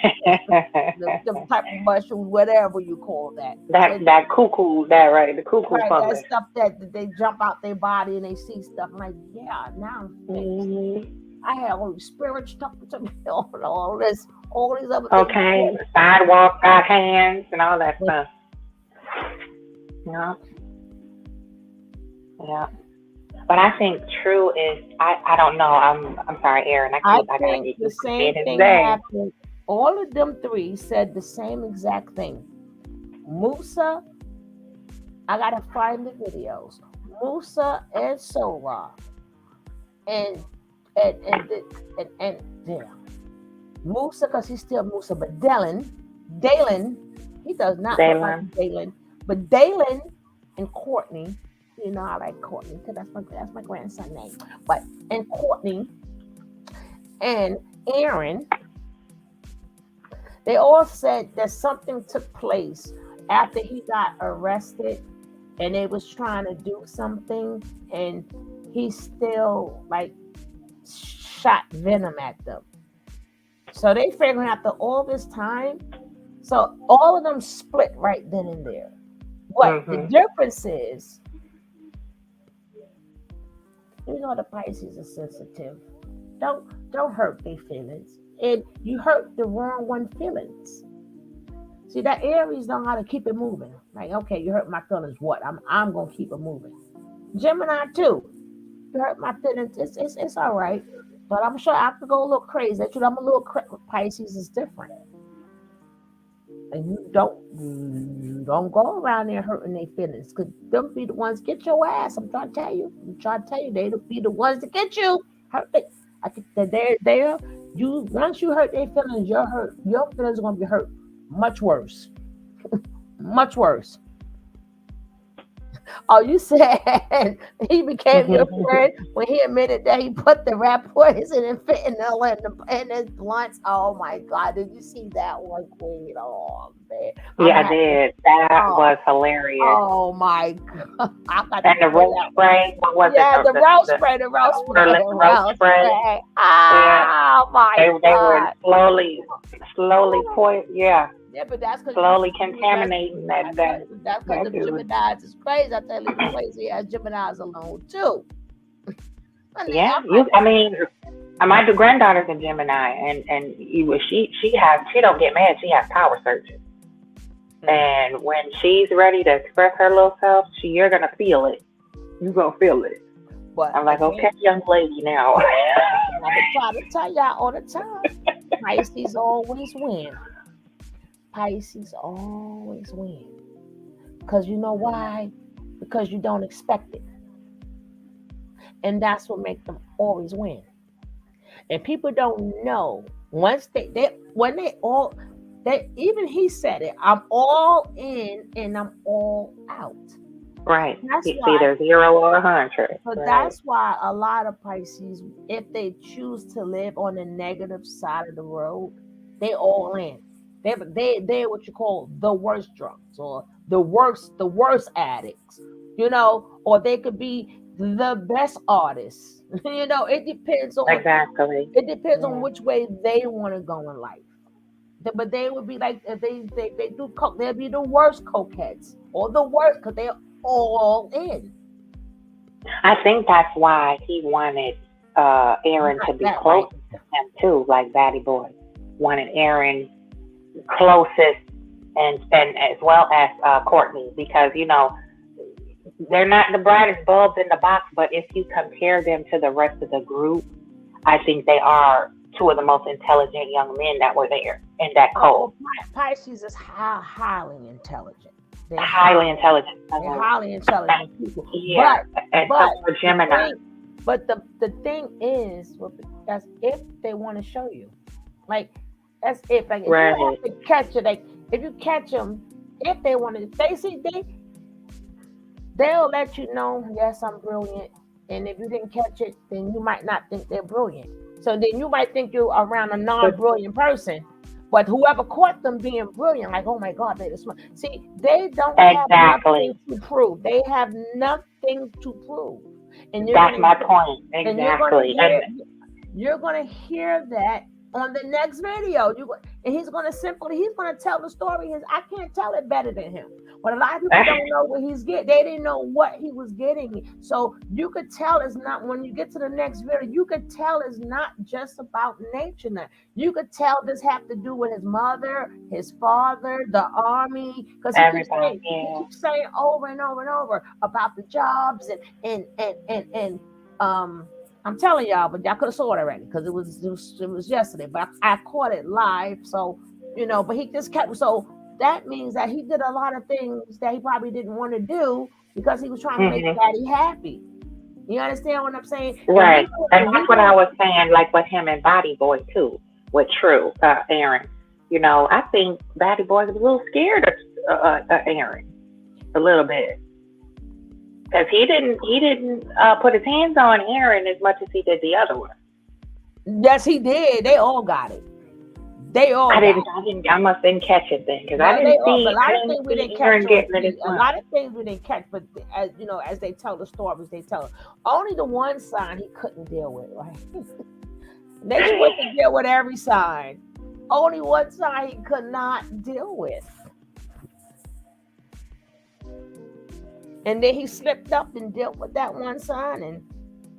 the type of mushroom, whatever you call that. that cuckoo, that right, the cuckoo Right, fungus. that stuff that they jump out their body and they see stuff. I'm like, yeah, now I'm fixed. I have all these spirit stuff to me, all these other things. Okay, sidewalk got hands and all that stuff. Yeah, yeah. But I think true is I don't know. I'm sorry, Aaron. I gotta think get the you same to thing say. happened. All of them three said the same exact thing. Musa, I gotta find the videos. Musa and Sola, and yeah, Musa, because he's still Musa, but Dalen, he does not look like Dalen, but Dalen and Courtney. You know, I like Courtney because that's my grandson's name. But and Courtney and Aaron, they all said that something took place after he got arrested, and they was trying to do something, and he still like shot venom at them. So they figuring after all this time, so all of them split right then and there. What the difference is, you know, the Pisces are sensitive. Don't hurt their feelings, and you hurt the wrong one feelings. See, that Aries know how to keep it moving. Like, okay, you hurt my feelings. What? I'm gonna keep it moving. Gemini too. You hurt my feelings. It's all right, but I'm sure I could go a little crazy. I'm a little Pisces is different, and you don't go around there hurting their feelings, because them be the ones get your ass. I'm trying to tell you. They'll be the ones to get you. Hurt it. I think that they're there. You once you hurt their feelings, your feelings are gonna be hurt much worse. Much worse. Oh, you said he became your friend when he admitted that he put the rat poison and fentanyl in his blunts. Oh my God, did you see that one, Queen? Oh man, yeah, I did. That was hilarious. Oh my God, and the roast spray. What was it? Yeah, the roast spray. The roast spray. Oh my God, they were slowly point. Yeah. Yeah, but that's because slowly contaminating that. That's because the Geminis is crazy. I tell you, the crazy ass Geminis alone too. Yeah, I mean, my granddaughter's a Gemini, and she don't get mad. She has power surges, and when she's ready to express her little self, you're gonna feel it. You're gonna feel it. But I'm like, okay, young lady, now. I try to tell y'all all the time, Pisces always win. Pisces always win. Because you know why? Because you don't expect it. And that's what makes them always win. And people don't know. Once even he said it, I'm all in and I'm all out. Right. It's either 0 or 100. So that's why a lot of Pisces, if they choose to live on the negative side of the road, they all in. They're what you call the worst drunks, or the worst addicts, you know, or they could be the best artists. You know, it depends on It depends on which way they want to go in life. But they would be like, if they do coke, they'll be the worst cokeheads, or the worst, because they're all in. I think that's why he wanted Aaron to be close to him too, like Batty Boy wanted Aaron closest and as well as Courtney, because you know they're not the brightest bulbs in the box, but if you compare them to the rest of the group, I think they are two of the most intelligent young men that were there in that code. Pisces is highly intelligent. They're highly intelligent. They're highly intelligent people. Yeah, but Gemini. But the thing is, that's if they want to show you, like. That's if you have to catch it. Like if you catch them, if they want to, they'll let you know, yes, I'm brilliant. And if you didn't catch it, then you might not think they're brilliant. So then you might think you're around a non-brilliant person. But whoever caught them being brilliant, like, oh my God, they're smart. See, they don't have Exactly. nothing to prove. They have nothing to prove. And That's my point. and you're gonna Exactly. hear you're gonna hear that on the next video. And he's gonna tell the story. I can't tell it better than him. But a lot of people don't know what he's getting. They didn't know what he was getting. So you could tell it's not, when you get to the next video, you could tell it's not just about nature now. You could tell this have to do with his mother, his father, the army, because he keeps saying over and over and over about the jobs and I'm telling y'all, but y'all could have saw it already because it was yesterday. But I caught it live, so But he just kept. So that means that he did a lot of things that he probably didn't want to do because he was trying to make Daddy happy. You understand what I'm saying? Right, and that's what I was saying. Like with him and Body Boy too, with True, Aaron. I think Body Boy was a little scared of Aaron, a little bit. Because he didn't put his hands on Aaron as much as he did the other one. Yes, he did. They all got it. I must didn't catch it then because I didn't see. A lot of things we didn't catch. A lot of things we didn't catch, but as they tell the stories, they tell only the one sign he couldn't deal with. Right? They couldn't deal with every sign. Only one sign he could not deal with. And then he slipped up and dealt with that one sign and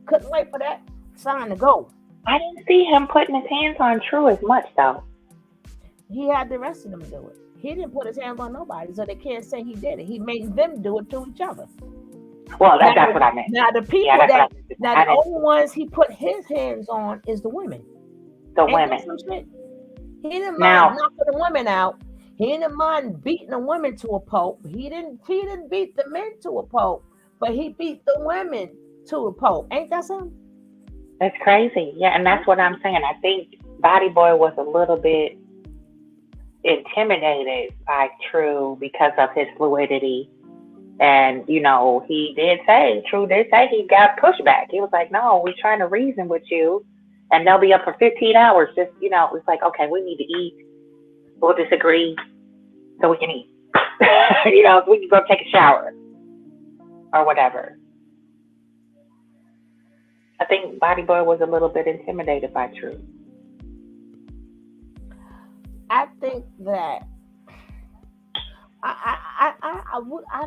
couldn't wait for that sign to go. I didn't see him putting his hands on True as much, though. He had the rest of them do it. He didn't put his hands on nobody, so they can't say he did it. He made them do it to each other. Well, that's what I meant. Now, the people the only ones he put his hands on is the women. The women. He didn't mind knocking the women out. He didn't mind beating the women to a pulp. He didn't beat the men to a pulp, but he beat the women to a pulp. Ain't that something? That's crazy. Yeah, and that's what I'm saying. I think Body Boy was a little bit intimidated by True because of his fluidity. And, he did say, True did say he got pushback. He was like, no, we're trying to reason with you. And they'll be up for 15 hours. Just, it's like, okay, we need to eat. We'll disagree so we can eat. We can go take a shower or whatever. I think Body Boy was a little bit intimidated by True. I think that I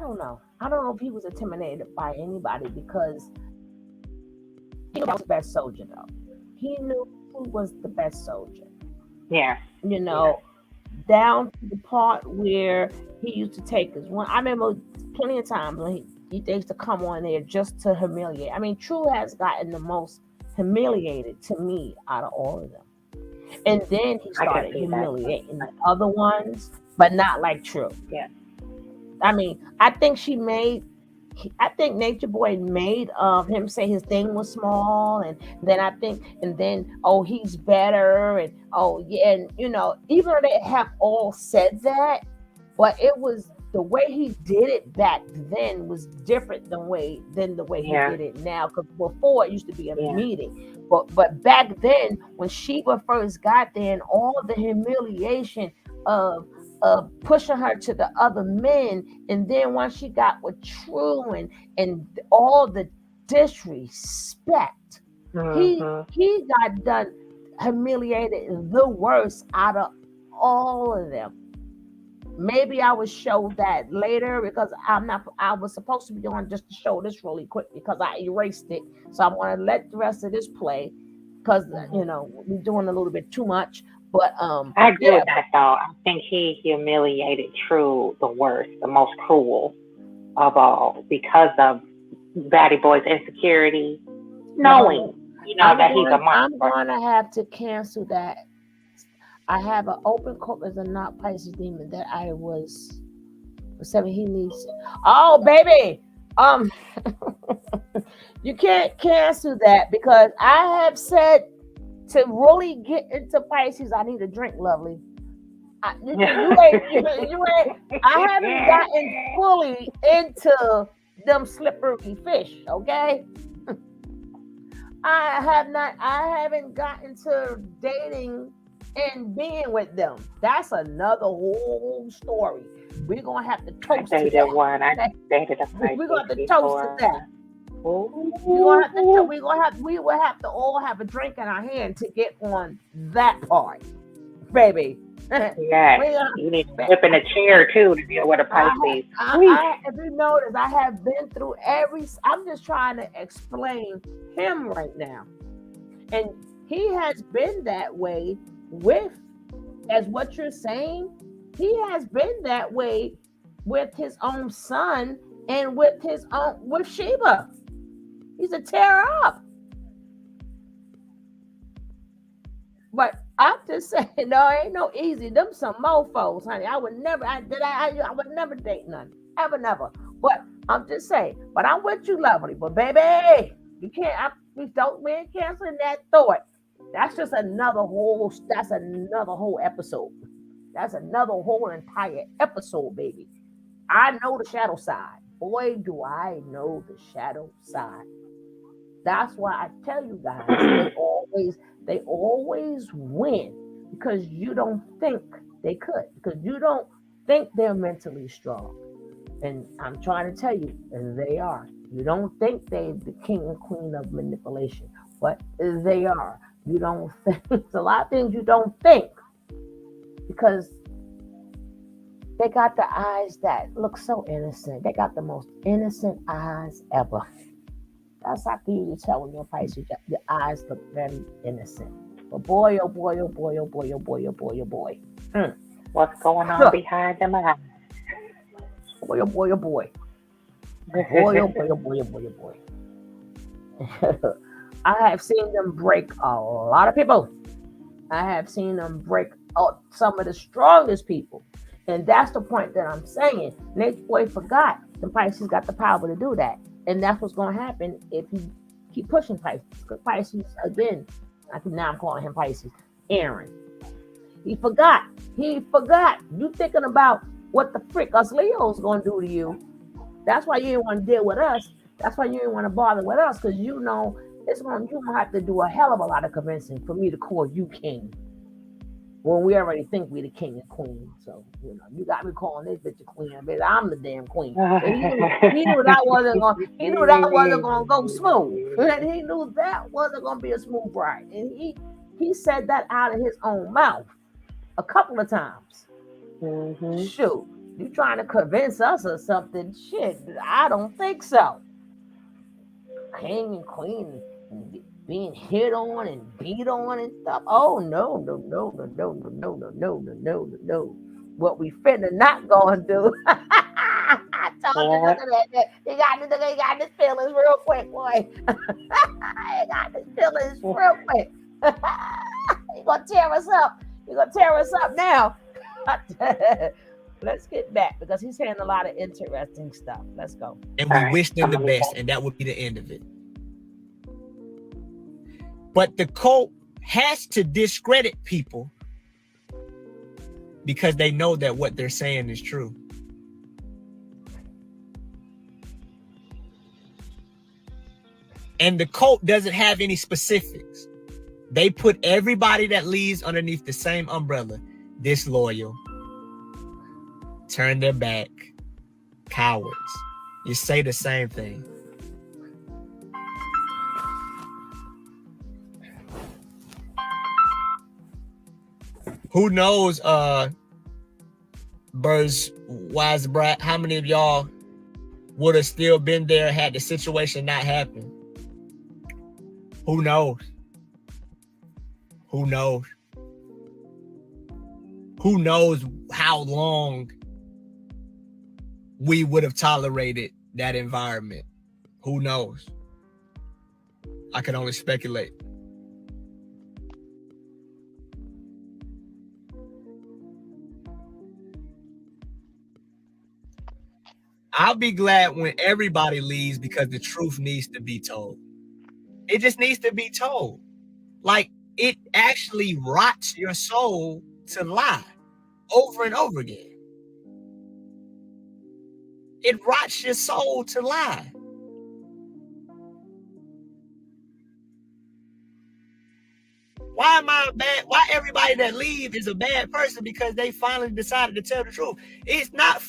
don't know. I don't know if he was intimidated by anybody because he was the best soldier though. He knew who was the best soldier. Yeah. Down to the part where he used to take his one. I remember plenty of times when they used to come on there just to humiliate. I mean, True has gotten the most humiliated to me out of all of them. And then he started humiliating the other ones, but not like True. Yeah. I mean, I think Nature Boy made him say his thing was small, and then he's better, and and even though they have all said that, but it was the way he did it back then was different than the way he did it now. Because before it used to be a meeting, but back then when Sheba first got there and all the humiliation of pushing her to the other men, and then once she got with True and all the disrespect, he got done humiliated the worst out of all of them. Maybe I will show that later because I was supposed to be on just to show this really quick because I erased it. So I'm going to let the rest of this play because we're doing a little bit too much. But I agree with that though. I think he humiliated True the worst, the most cruel of all because of Batty Boy's insecurity, knowing that he's a monster. I'm gonna have to cancel that. I have an open court as a not Pisces demon that I was 7. He needs. Oh baby, you can't cancel that because I have said. To really get into Pisces, I need a drink, lovely. You ain't. I haven't gotten fully into them slippery fish, okay? I haven't gotten to dating and being with them. That's another whole story. We're gonna have to I toast to dated that. one. I Okay? dated a We're gonna have Pisces to toast to before. that. Ooh. We will have to all have a drink in our hand to get on that part, baby. Yes. we You need to whip in a chair too to deal with a Pisces. Whew. if you notice, I have been through every. I'm just trying to explain him right now, and he has been that way with, as what you're saying. He has been that way with his own son and with Sheba. He's a tear up. But I'm just saying, no, it ain't no easy. Them some mofos, honey. I would never, I would never date none, ever, never. But I'm just saying. But I'm with you, lovely. But baby, you can't. We ain't canceling that thought. That's just another whole. That's another whole episode. That's another whole entire episode, baby. I know the shadow side. Boy, do I know the shadow side. That's why I tell you guys, they always win because you don't think they could, because you don't think they're mentally strong. And I'm trying to tell you, and they are. You don't think they're the king and queen of manipulation, but they are. You don't think it's a lot of things you don't think because they got the eyes that look so innocent. They got the most innocent eyes ever. That's how you tell when you're Pisces. Your eyes look very innocent. But boy, oh boy, oh boy, oh boy, oh boy, oh boy, oh boy. Mm. What's going on behind them eyes? Boy, oh boy, oh boy. Boy, oh boy, oh boy, oh boy, oh boy. I have seen them break a lot of people. I have seen them break some of the strongest people. And that's the point that I'm saying. Nate boy forgot the Pisces got the power to do that. And that's what's going to happen if you keep pushing Pisces. Because Pisces, again, now I'm calling him Pisces, Aaron. He forgot. He forgot. You thinking about what the frick us Leo's going to do to you. That's why you didn't want to deal with us. That's why you didn't want to bother with us. Because you know, you're going to have to do a hell of a lot of convincing for me to call you king. When we already think we the king and queen. So, you know, you got me calling this bitch a queen. I mean, I'm the damn queen. So he knew that wasn't gonna go smooth. And he knew that wasn't gonna be a smooth ride. And he said that out of his own mouth a couple of times. Mm-hmm. Shoot, you trying to convince us of something? Shit, I don't think so. King and queen being hit on and beat on and stuff. Oh no. What we finna not gonna do. I told you, look at that. He got his feelings real quick, boy. He got his feelings real quick. He gonna tear us up. He gonna tear us up now. Let's get back because he's saying a lot of interesting stuff. Let's go. And we wish them the best, and that would be the end of it. But the cult has to discredit people because they know that what they're saying is true. And the cult doesn't have any specifics. They put everybody that leaves underneath the same umbrella. Disloyal, turn their back, cowards. You say the same thing. Who knows, Birds Wise Brat, how many of y'all would have still been there had the situation not happened? Who knows? Who knows? Who knows how long we would have tolerated that environment? Who knows? I can only speculate. I'll be glad when everybody leaves because the truth needs to be told. It just needs to be told. Like, it actually rots your soul to lie over and over again. It rots your soul to lie. Why am I bad? Why everybody that leave is a bad person? Because they finally decided to tell the truth. It's not,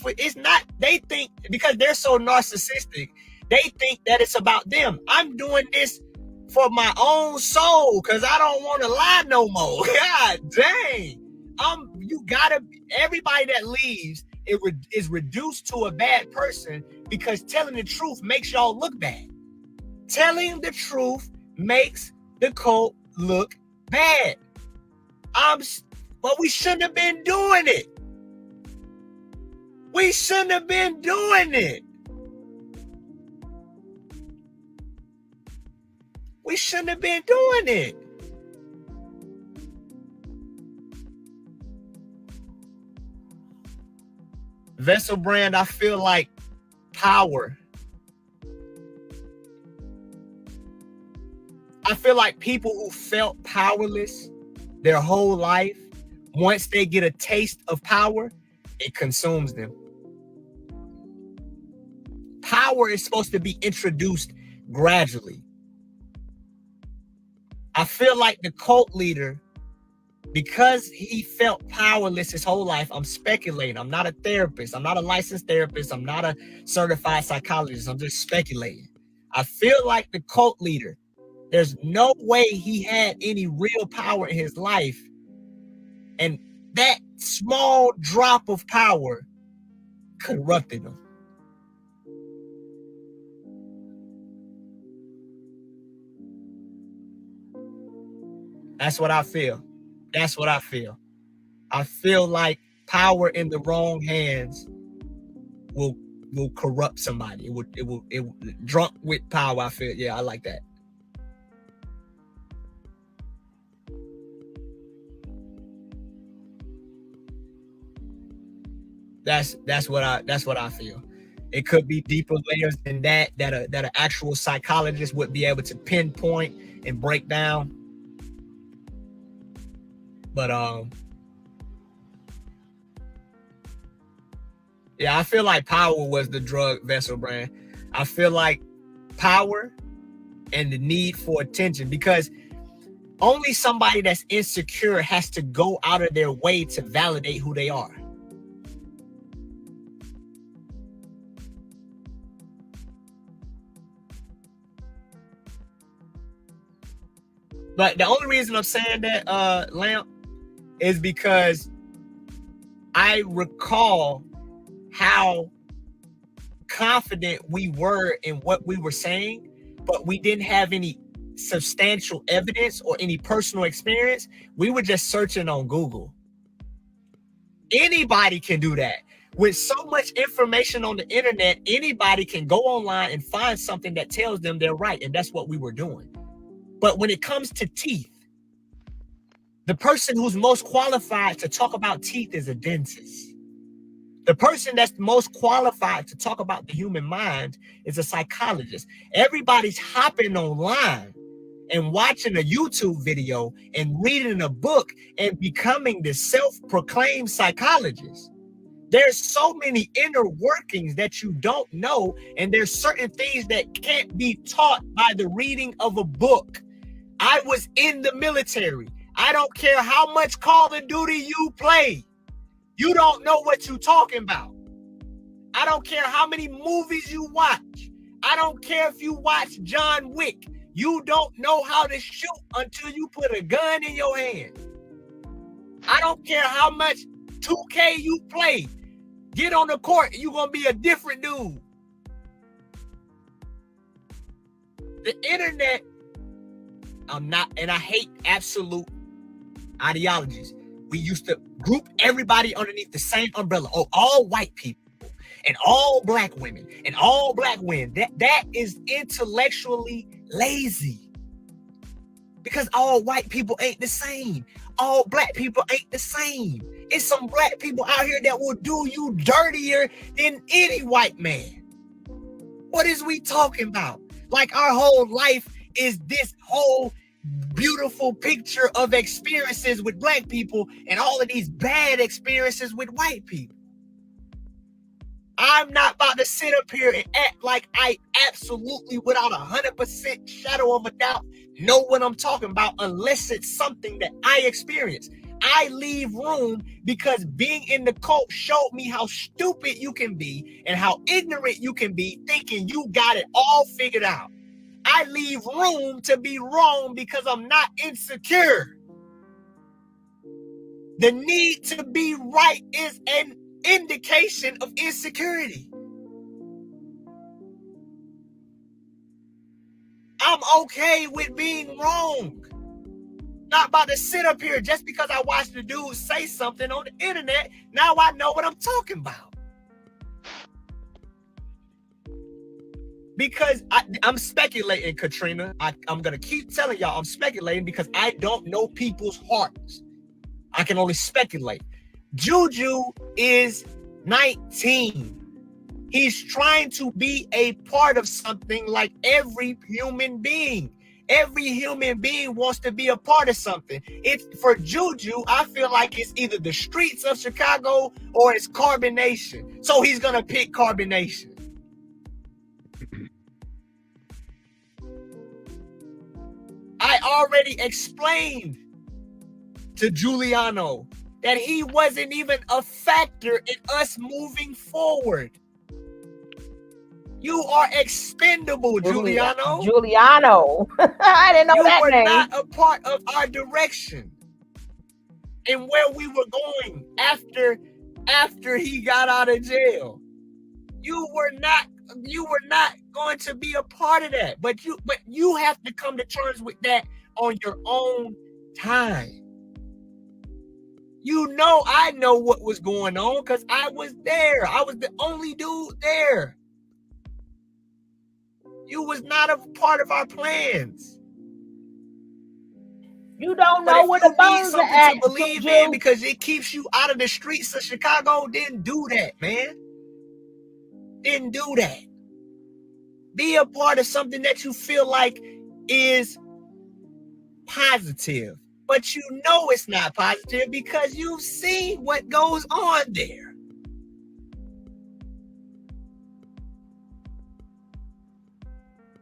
they think, because they're so narcissistic, they think that it's about them. I'm doing this for my own soul because I don't want to lie no more. God dang. Everybody that leaves is reduced to a bad person because telling the truth makes y'all look bad. Telling the truth makes the cult look bad. But we shouldn't have been doing it. We shouldn't have been doing it. We shouldn't have been doing it. Vessel brand, I feel like power. I feel like people who felt powerless their whole life, once they get a taste of power, it consumes them. Power is supposed to be introduced gradually. I feel like the cult leader, because he felt powerless his whole life, I'm speculating. I'm not a therapist. I'm not a licensed therapist. I'm not a certified psychologist. I'm just speculating. I feel like the cult leader, there's no way he had any real power in his life. And that small drop of power corrupted him. That's what I feel. That's what I feel. I feel like power in the wrong hands will corrupt somebody. It will drunk with power. I feel, yeah, I like that. That's what I feel. It could be deeper layers than that an actual psychologist would be able to pinpoint and break down. But yeah, I feel like power was the drug, Vessel brand. I feel like power and the need for attention, because only somebody that's insecure has to go out of their way to validate who they are. But the only reason I'm saying that, Lamp, is because I recall how confident we were in what we were saying, but we didn't have any substantial evidence or any personal experience. We were just searching on Google. Anybody can do that. With so much information on the internet, anybody can go online and find something that tells them they're right, and that's what we were doing. But when it comes to teeth, the person who's most qualified to talk about teeth is a dentist. The person that's most qualified to talk about the human mind is a psychologist. Everybody's hopping online and watching a YouTube video and reading a book and becoming the self-proclaimed psychologist. There's so many inner workings that you don't know, and there's certain things that can't be taught by the reading of a book. I was in the military. I don't care how much Call of Duty you play. You don't know what you're talking about. I don't care how many movies you watch. I don't care if you watch John Wick. You don't know how to shoot until you put a gun in your hand. I don't care how much 2K you play. Get on the court, you're going to be a different dude. The internet, and I hate absolute ideologies. We used to group everybody underneath the same umbrella. Oh, all white people and all black women and all black women. That is intellectually lazy. Because all white people ain't the same. All black people ain't the same. It's some black people out here that will do you dirtier than any white man. What is we talking about? Like our whole life is this whole beautiful picture of experiences with black people and all of these bad experiences with white people. I'm not about to sit up here and act like I absolutely, without 100% shadow of a doubt, know what I'm talking about unless it's something that I experience. I leave room because being in the cult showed me how stupid you can be and how ignorant you can be thinking you got it all figured out. I leave room to be wrong because I'm not insecure. The need to be right is an indication of insecurity. I'm okay with being wrong. Not about to sit up here just because I watched the dude say something on the internet. Now I know what I'm talking about. Because I'm speculating, Katrina. I'm going to keep telling y'all I'm speculating because I don't know people's hearts. I can only speculate. Juju is 19. He's trying to be a part of something like every human being. Every human being wants to be a part of something. It's for Juju, I feel like it's either the streets of Chicago or it's Carbonation. So he's going to pick Carbonation. I already explained to Giuliano that he wasn't even a factor in us moving forward. You are expendable, Giuliano. Giuliano. I didn't know you that were name. Not a part of our direction and where we were going after he got out of jail. You were not going to be a part of that. But you have to come to terms with that on your own time. You know, I know what was going on because I was there. I was the only dude there. You was not a part of our plans. You don't know where the bones are at, to believe Juju. in because it keeps you out of the streets of Chicago. Didn't do that, man. Didn't do that. Be a part of something that you feel like is positive. But you know it's not positive because you've seen what goes on there.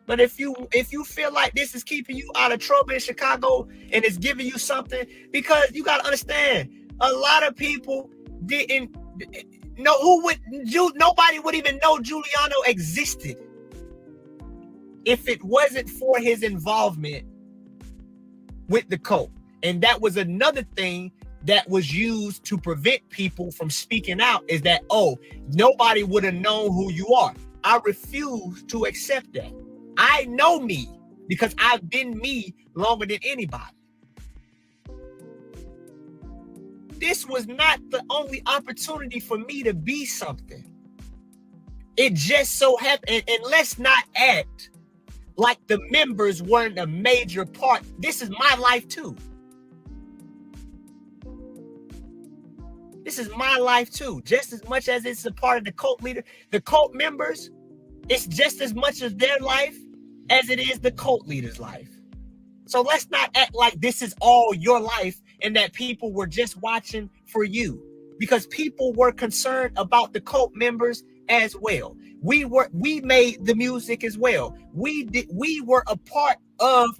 But if you feel like this is keeping you out of trouble in Chicago and it's giving you something, because you got to understand, a lot of people didn't know nobody would even know Giuliano existed if it wasn't for his involvement with the cult. And that was another thing that was used to prevent people from speaking out, is that, oh, nobody would have known who you are. I refuse to accept that. I know me because I've been me longer than anybody. This was not the only opportunity for me to be something. It just so happened, and let's not act like the members weren't a major part. This is my life too. This is my life too. Just as much as it's a part of the cult leader, the cult members, it's just as much of their life as it is the cult leader's life. So let's not act like this is all your life and that people were just watching for you, because people were concerned about the cult members as well. We made the music as well. We were a part of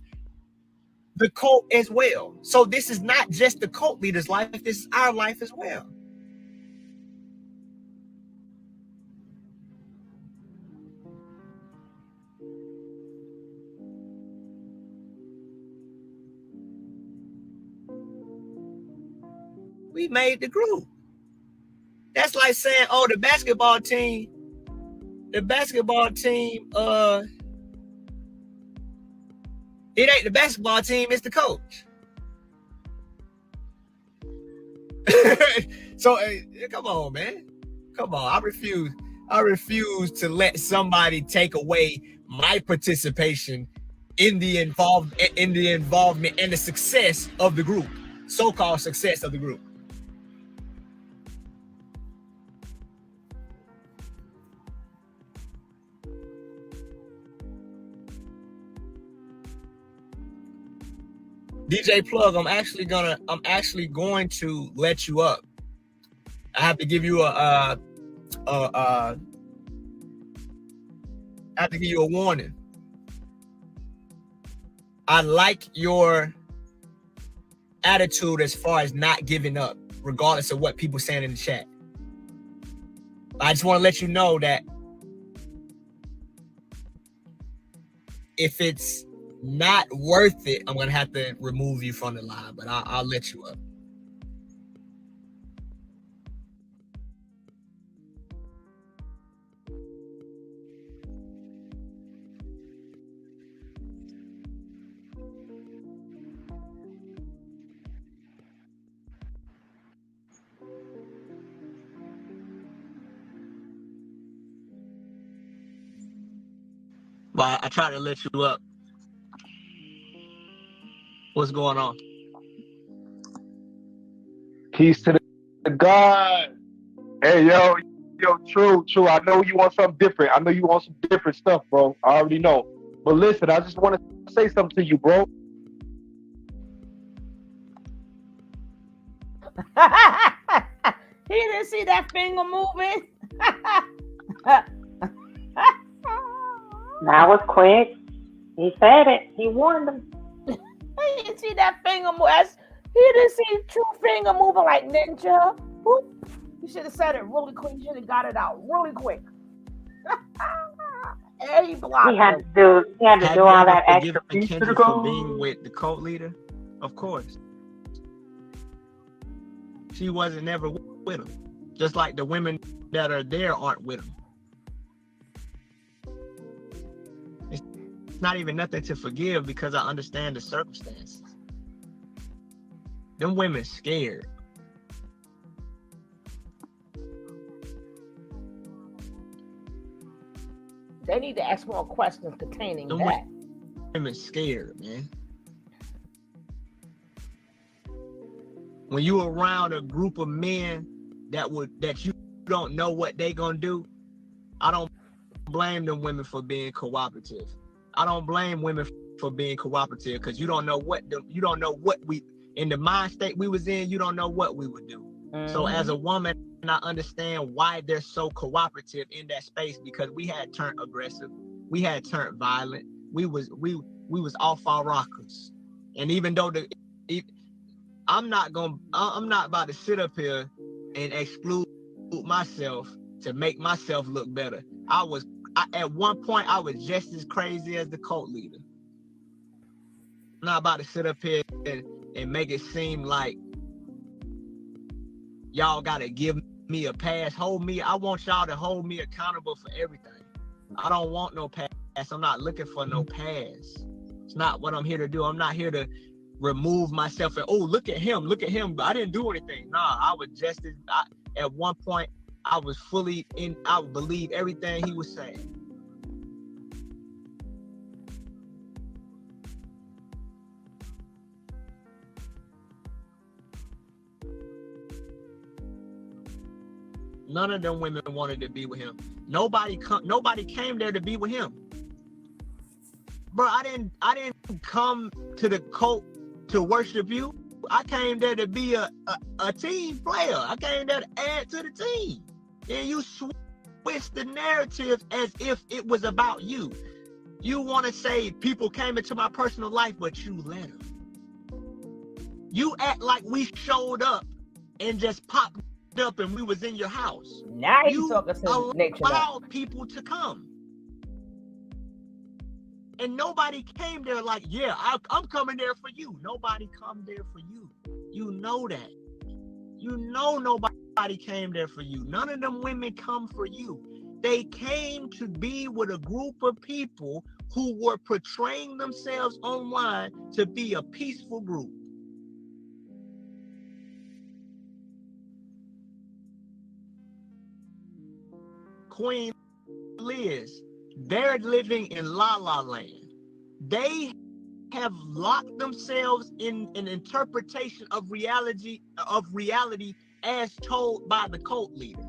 the cult as well. So this is not just the cult leader's life, this is our life as well. We made the group. That's like saying, oh, the basketball team, it ain't the basketball team, it's the coach. So come on, man. Come on. I refuse to let somebody take away my participation in the involvement and the success of the group, so-called success of the group. DJ Plug, I'm actually going to let you up. I have to give you a I have to give you a warning. I like your attitude as far as not giving up, regardless of what people saying in the chat. I just want to let you know that if it's not worth it, I'm gonna have to remove you from the line, but I'll let you up. Well, I tried to let you up. What's going on? Peace to the God. Hey, yo, true. I know you want something different. I know you want some different stuff, bro. I already know. But listen, I just want to say something to you, bro. He didn't see that finger moving. That was quick. He said it. He warned them. He didn't see that finger move. He didn't see true finger moving like ninja. Whoop. You should have said it really quick. You should have got it out really quick. And he blocked He had to do all that extra piece to the for being with the cult leader? Of course. She wasn't never with him. Just like the women that are there aren't with him. It's not even nothing to forgive because I understand the circumstances. Them women scared. They need to ask more questions containing Them that. Women scared, man. When you around a group of men that you don't know what they gonna do, I don't blame them women for being cooperative. I don't blame women for being cooperative because you don't know what we in the mind state we was in. You don't know what we would do. Mm-hmm. So as a woman, I understand why they're so cooperative in that space because we had turned aggressive, we had turned violent, we was off our rockers, and even though I'm not about to sit up here and exclude myself to make myself look better. At one point I was just as crazy as the cult leader. I'm not about to sit up here and make it seem like y'all gotta give me a pass. I want y'all to hold me accountable for everything. I don't want no pass. I'm not looking for no pass. It's not what I'm here to do. I'm not here to remove myself and look at him, but I didn't do anything. Nah, I was just at one point I was fully in. I would believe everything he was saying. None of them women wanted to be with him. Nobody came there to be with him. Bro, I didn't come to the cult to worship you. I came there to be a team player. I came there to add to the team. And you switch the narrative as if it was about you. You want to say people came into my personal life, but you let them. You act like we showed up and just popped up and we was in your house. Now you talking to nature. Allowed people to come. And nobody came there like, yeah, I'm coming there for you. Nobody come there for you. You know that. You know nobody came there for you. None of them women come for you. They came to be with a group of people who were portraying themselves online to be a peaceful group. Queen Liz, they're living in La La Land. They have locked themselves in an interpretation of reality as told by the cult leader.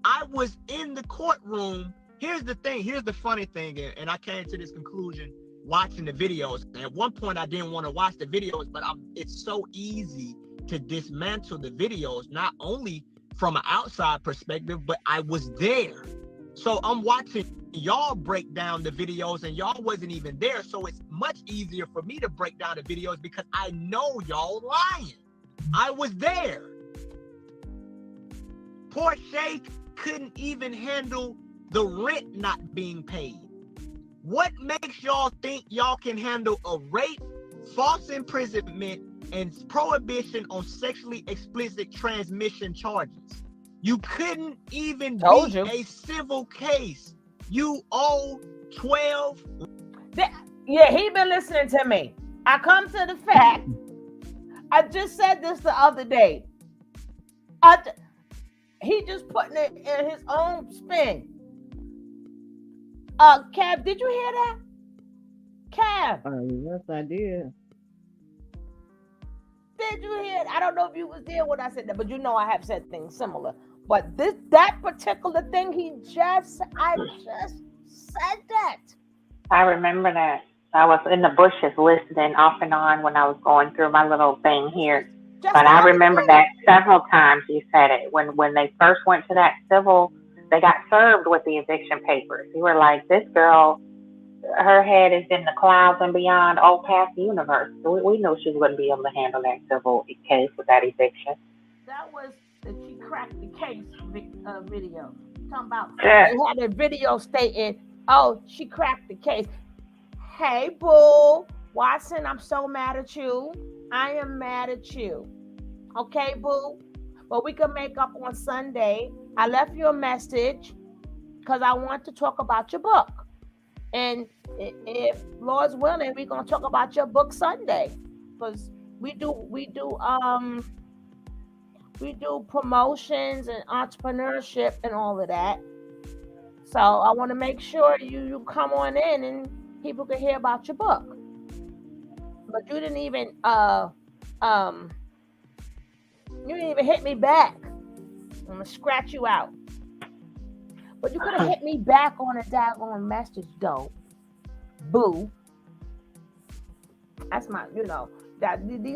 I was in the courtroom. Here's the thing. Here's the funny thing. And I came to this conclusion watching the videos. At one point, I didn't want to watch the videos, but it's so easy to dismantle the videos, not only from an outside perspective, but I was there. So I'm watching y'all break down the videos and y'all wasn't even there. So it's much easier for me to break down the videos because I know y'all lying. I was there. Poor Shay couldn't even handle the rent not being paid. What makes y'all think y'all can handle a rape, false imprisonment, and prohibition on sexually explicit transmission charges? You couldn't even beat a civil case. You owe 12. Yeah, he been listening to me. I come to the fact. I just said this the other day. He just putting it in his own spin. Cav, did you hear that? Cav. Yes, I did. Did you hear it? I don't know if you was there when I said that, but you know I have said things similar. But that particular thing I just said that. I remember that. I was in the bushes listening off and on when I was going through my little thing here. But I remember that several times you said it. When they first went to that civil, they got served with the eviction papers. You were like, this girl, her head is in the clouds and beyond, all past the universe. So we knew she wouldn't be able to handle that civil case with that eviction. That was the She Cracked the Case video. Talking about they had a video stating, oh, she cracked the case. Hey, boo, Watson, I'm so mad at you. I am mad at you. Okay, boo? But we can make up on Sunday. I left you a message because I want to talk about your book. And if Lord's willing, we're going to talk about your book Sunday. Because we do promotions and entrepreneurship and all of that. So I want to make sure you come on in and people can hear about your book. But you didn't even hit me back. I'm gonna scratch you out. But you could have hit me back on a daggone message though. Boo. That's my, these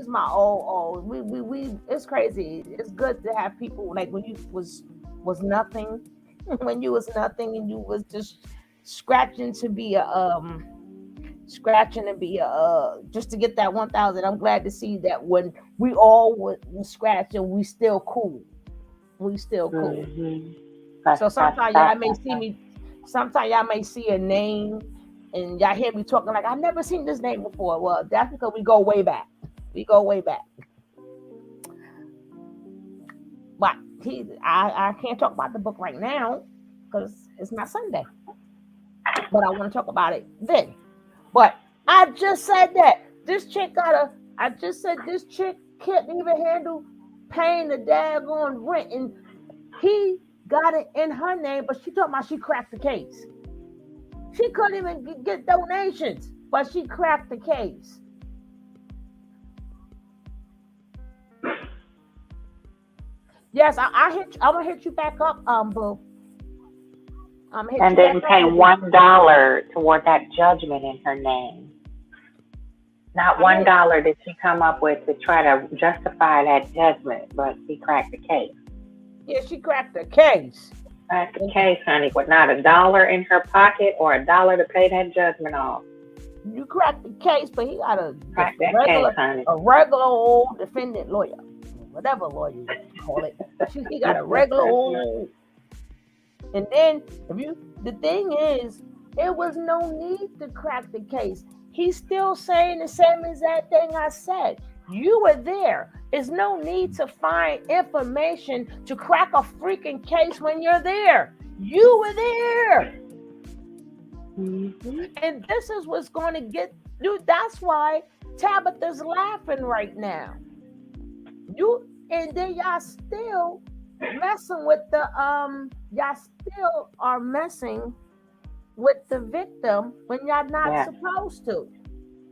my old. We it's crazy. It's good to have people like when you was nothing, when you was nothing and you was just scratching to be just to get that 1,000. I'm glad to see that when we all would scratch and we still cool. Mm-hmm. So sometimes y'all may see a name and y'all hear me talking like I've never seen this name before. Well, that's because we go way back. But I can't talk about the book right now because it's not Sunday. But I want to talk about it then. But I just said that this chick can't even handle paying the daggone rent, and he got it in her name, but she talking about she cracked the case. She couldn't even get donations, but she cracked the case. Yes, I'm gonna hit you back up, boo. And didn't pay $1 toward that judgment in her name. Not $1 did she come up with to try to justify that judgment, but she cracked the case. Yeah, she cracked the case. Cracked the case, honey, with not $1 in her pocket or $1 to pay that judgment off. You cracked the case, but he got a regular old defendant lawyer, whatever lawyer you call it. He got a regular old. And then the thing is, it was no need to crack the case. He's still saying the same exact thing I said. You were there. There's no need to find information to crack a freaking case when you're there. You were there. Mm-hmm. And this is what's going to get you. That's why Tabitha's laughing right now. And then y'all still messing with y'all still are messing with the victim when y'all not supposed to.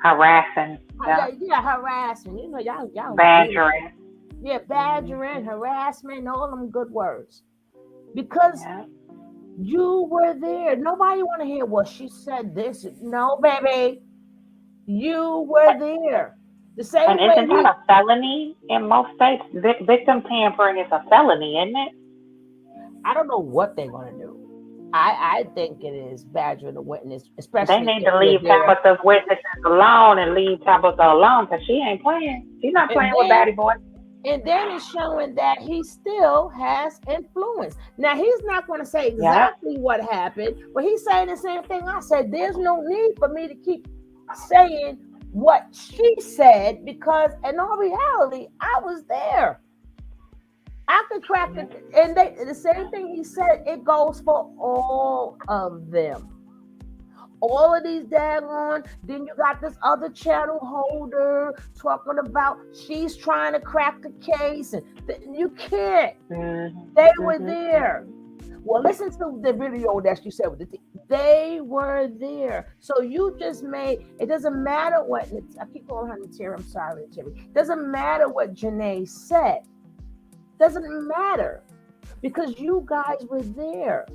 Harassing. Yeah, harassing. Y'all badgering. Yeah, badgering, harassment, all them good words. Because you were there. Nobody want to hear, well, she said this. No, baby. You were there. The same And way isn't that a felony in most states? Victim tampering is a felony, isn't it? I don't know what they're going to do. I think it is badgering the witness, They especially need if to you're leave there. Tabitha's witnesses alone and leave Tabitha alone because she ain't playing. She's not And playing with then Batty Boy. and then it's showing that he still has influence. Now he's not going to say Yeah. exactly what happened, but he's saying the same thing I said. There's no need for me to keep saying what she said because in all reality, I was there. I could crack it, and the same thing he said. It goes for all of them. All of these daggone. Then you got this other channel holder talking about she's trying to crack the case, and you can't. They were there. Well, listen to the video that you said with the they were there. So you just made it doesn't matter what I keep calling her Natira. I'm sorry, Natira. It doesn't matter what Janae said. Doesn't matter because you guys were there.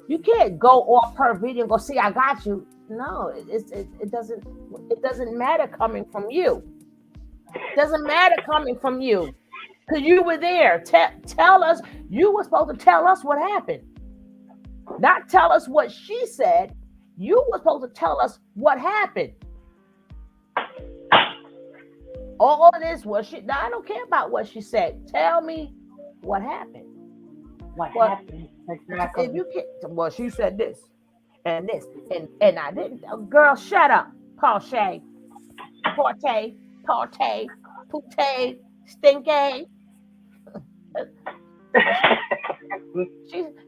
You can't go off her video and go see I got you. No, it doesn't matter coming from you. It doesn't matter coming from you because you were there. Tell us. You were supposed to tell us what happened, not tell us what she said. You were supposed to tell us what happened. All of this was she. Now I don't care about what she said. Tell me what happened. What happened? Exactly. If you can't, well, she said this and this, and I didn't. Girl, shut up, Porche, Pute, Stinky.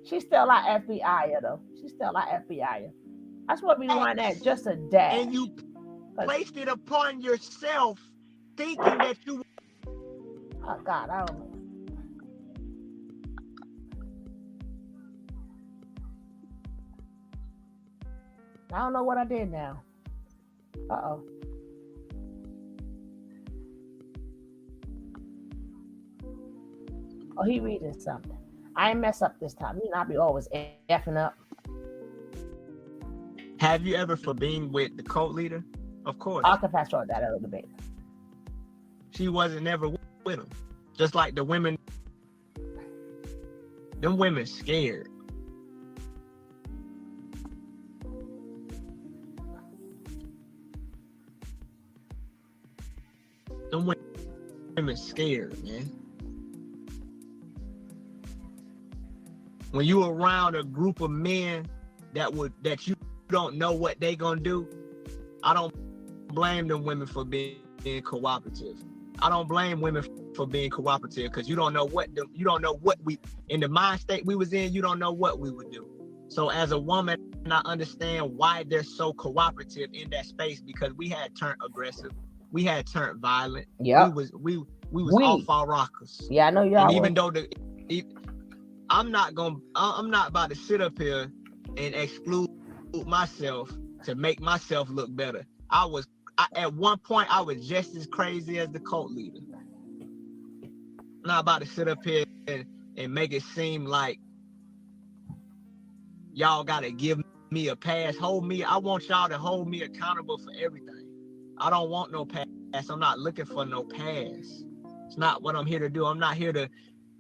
She's still our FBI though. She's still our FBI. That's what we want at just a dash. And you placed it upon yourself, thinking that you. Oh God, I don't know. I don't know what I did now. Uh-oh. Oh, he reading something. I ain't mess up this time. You know, I be always effing up. Have you ever for being with the cult leader? Of course. I'll confess on that a little bit. She wasn't never with him. Just like the women. Them women scared. Them women scared, man. When you around a group of men that you don't know what they gonna do, I don't blame them women for being cooperative. I don't blame women for being cooperative because you don't know what we in the mind state we was in. You don't know what we would do. So as a woman, I understand why they're so cooperative in that space because we had turned aggressive. We had turned violent. Yeah. We was off our rockers. Yeah, I know y'all. And even though I'm not about to sit up here and exclude myself to make myself look better. At one point I was just as crazy as the cult leader. I'm not about to sit up here and make it seem like y'all gotta give me a pass. I want y'all to hold me accountable for everything. I don't want no pass. I'm not looking for no pass. It's not what I'm here to do. I'm not here to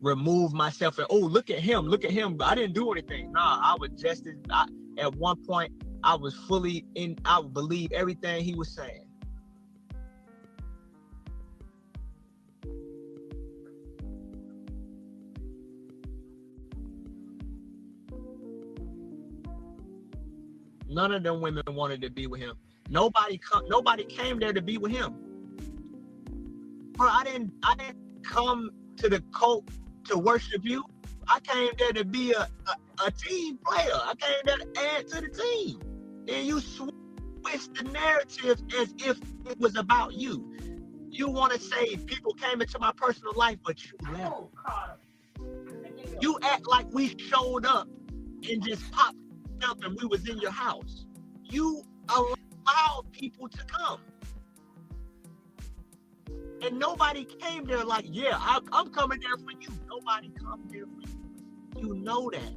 remove myself and look at him. I didn't do anything. Nah, I was just at one point I was fully in. I would believe everything he was saying. None of them women wanted to be with him. Nobody came there to be with him. Bro, I didn't come to the cult to worship you. I came there to be a team player. I came there to add to the team. And you switch the narrative as if it was about you. You want to say people came into my personal life, but you left. You act like we showed up and just popped up and we was in your house. You allowed people to come. And nobody came there like, yeah, I'm coming there for you. Nobody come there for you. You know that.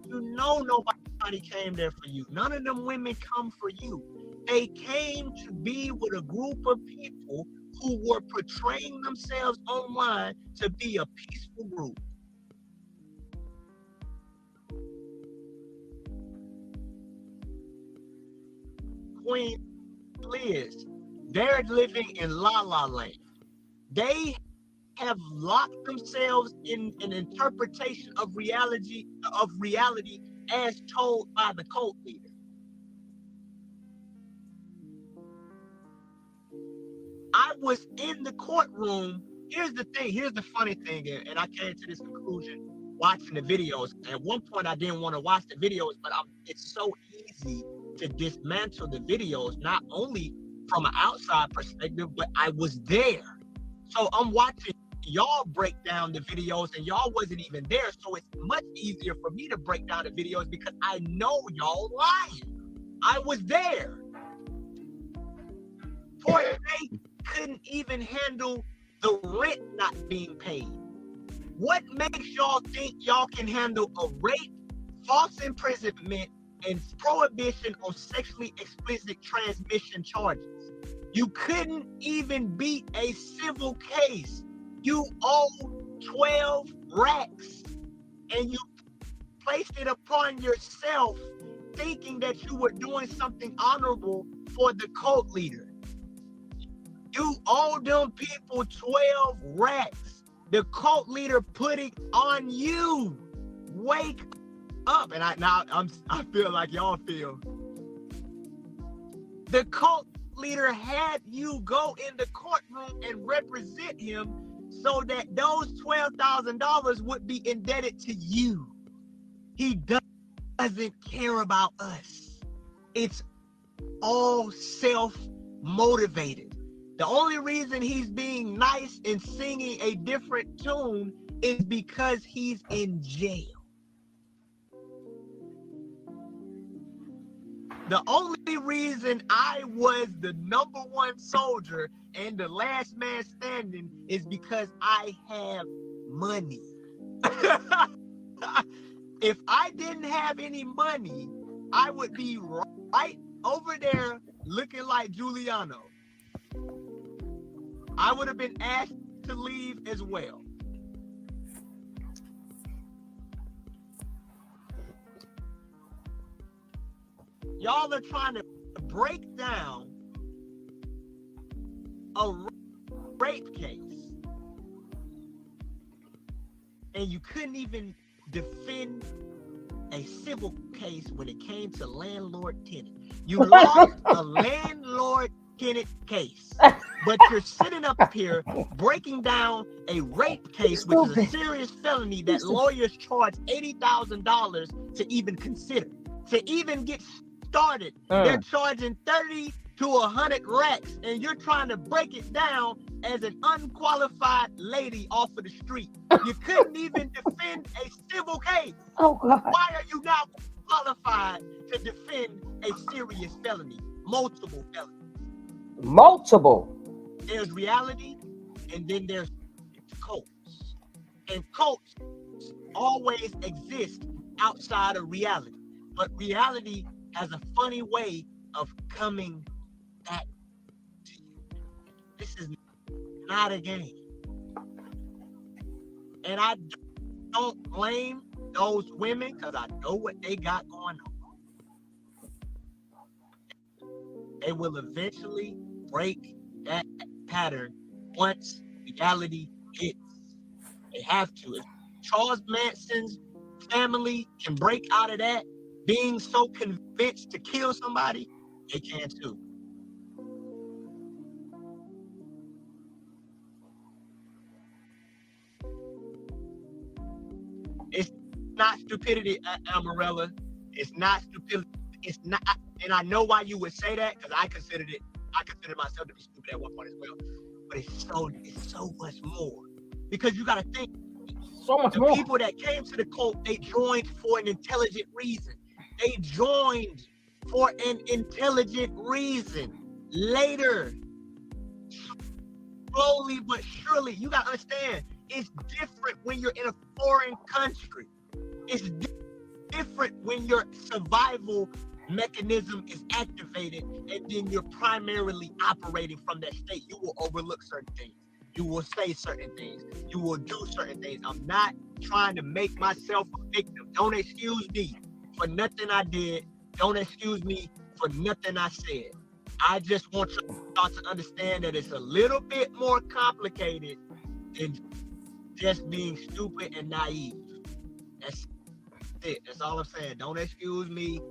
You know nobody came there for you. None of them women come for you. they came to be with a group of people who were portraying themselves online to be a peaceful group. Queen Liz, they're living in La La Land. They have locked themselves in an interpretation of reality as told by the cult leader. I was in the courtroom. Here's the thing. Here's the funny thing, and I came to this conclusion watching the videos. At one point, I didn't want to watch the videos, but it's so easy to dismantle the videos, not only from an outside perspective, but I was there. So I'm watching y'all break down the videos, and y'all wasn't even there. So it's much easier for me to break down the videos because I know y'all lying. I was there. Poor Faith couldn't even handle the rent not being paid. What makes y'all think y'all can handle a rape, false imprisonment, and prohibition on sexually explicit transmission charges? You couldn't even beat a civil case. You owe 12 racks, and you placed it upon yourself thinking that you were doing something honorable for the cult leader. You owe them people 12 racks. The cult leader put it on you. Wake up. And I feel like y'all feel. The cult leader had you go in the courtroom and represent him so that those $12,000 would be indebted to you. He doesn't care about us. It's all self-motivated. The only reason he's being nice and singing a different tune is because he's in jail. The only reason I was the #1 soldier and the last man standing is because I have money. If I didn't have any money, I would be right over there looking like Giuliano. I would have been asked to leave as well. Y'all are trying to break down a rape case, and you couldn't even defend a civil case when it came to landlord-tenant. You lost a landlord-tenant case, but you're sitting up here breaking down a rape case, which is a serious felony that lawyers charge $80,000 to even consider. To even get started, they're charging 30 to 100 racks, and you're trying to break it down as an unqualified lady off of the street. You couldn't even defend a civil case. Oh God. Why are you now qualified to defend a serious felony? Multiple felonies. Multiple. There's reality, and then there's cults. And cults always exist outside of reality. But reality has a funny way of coming back to you. This is not a game. And I don't blame those women because I know what they got going on. They will eventually break that pattern once reality hits. They have to. If Charles Manson's family can break out of that, being so convinced to kill somebody, they can too. It's not stupidity, Amarella. It's not stupidity. It's not, and I know why you would say that because I considered myself to be stupid at one point as well. But it's so much more because you got to think. So much the more. People that came to the cult, they joined for an intelligent reason. They joined for an intelligent reason. Later, slowly but surely, you gotta understand, it's different when you're in a foreign country. It's different when your survival mechanism is activated, and then you're primarily operating from that state. You will overlook certain things. You will say certain things. You will do certain things. I'm not trying to make myself a victim. Don't excuse me for nothing I did. Don't excuse me for nothing I said. I just want y'all to understand that it's a little bit more complicated than just being stupid and naive. That's it. That's all I'm saying. Don't excuse me.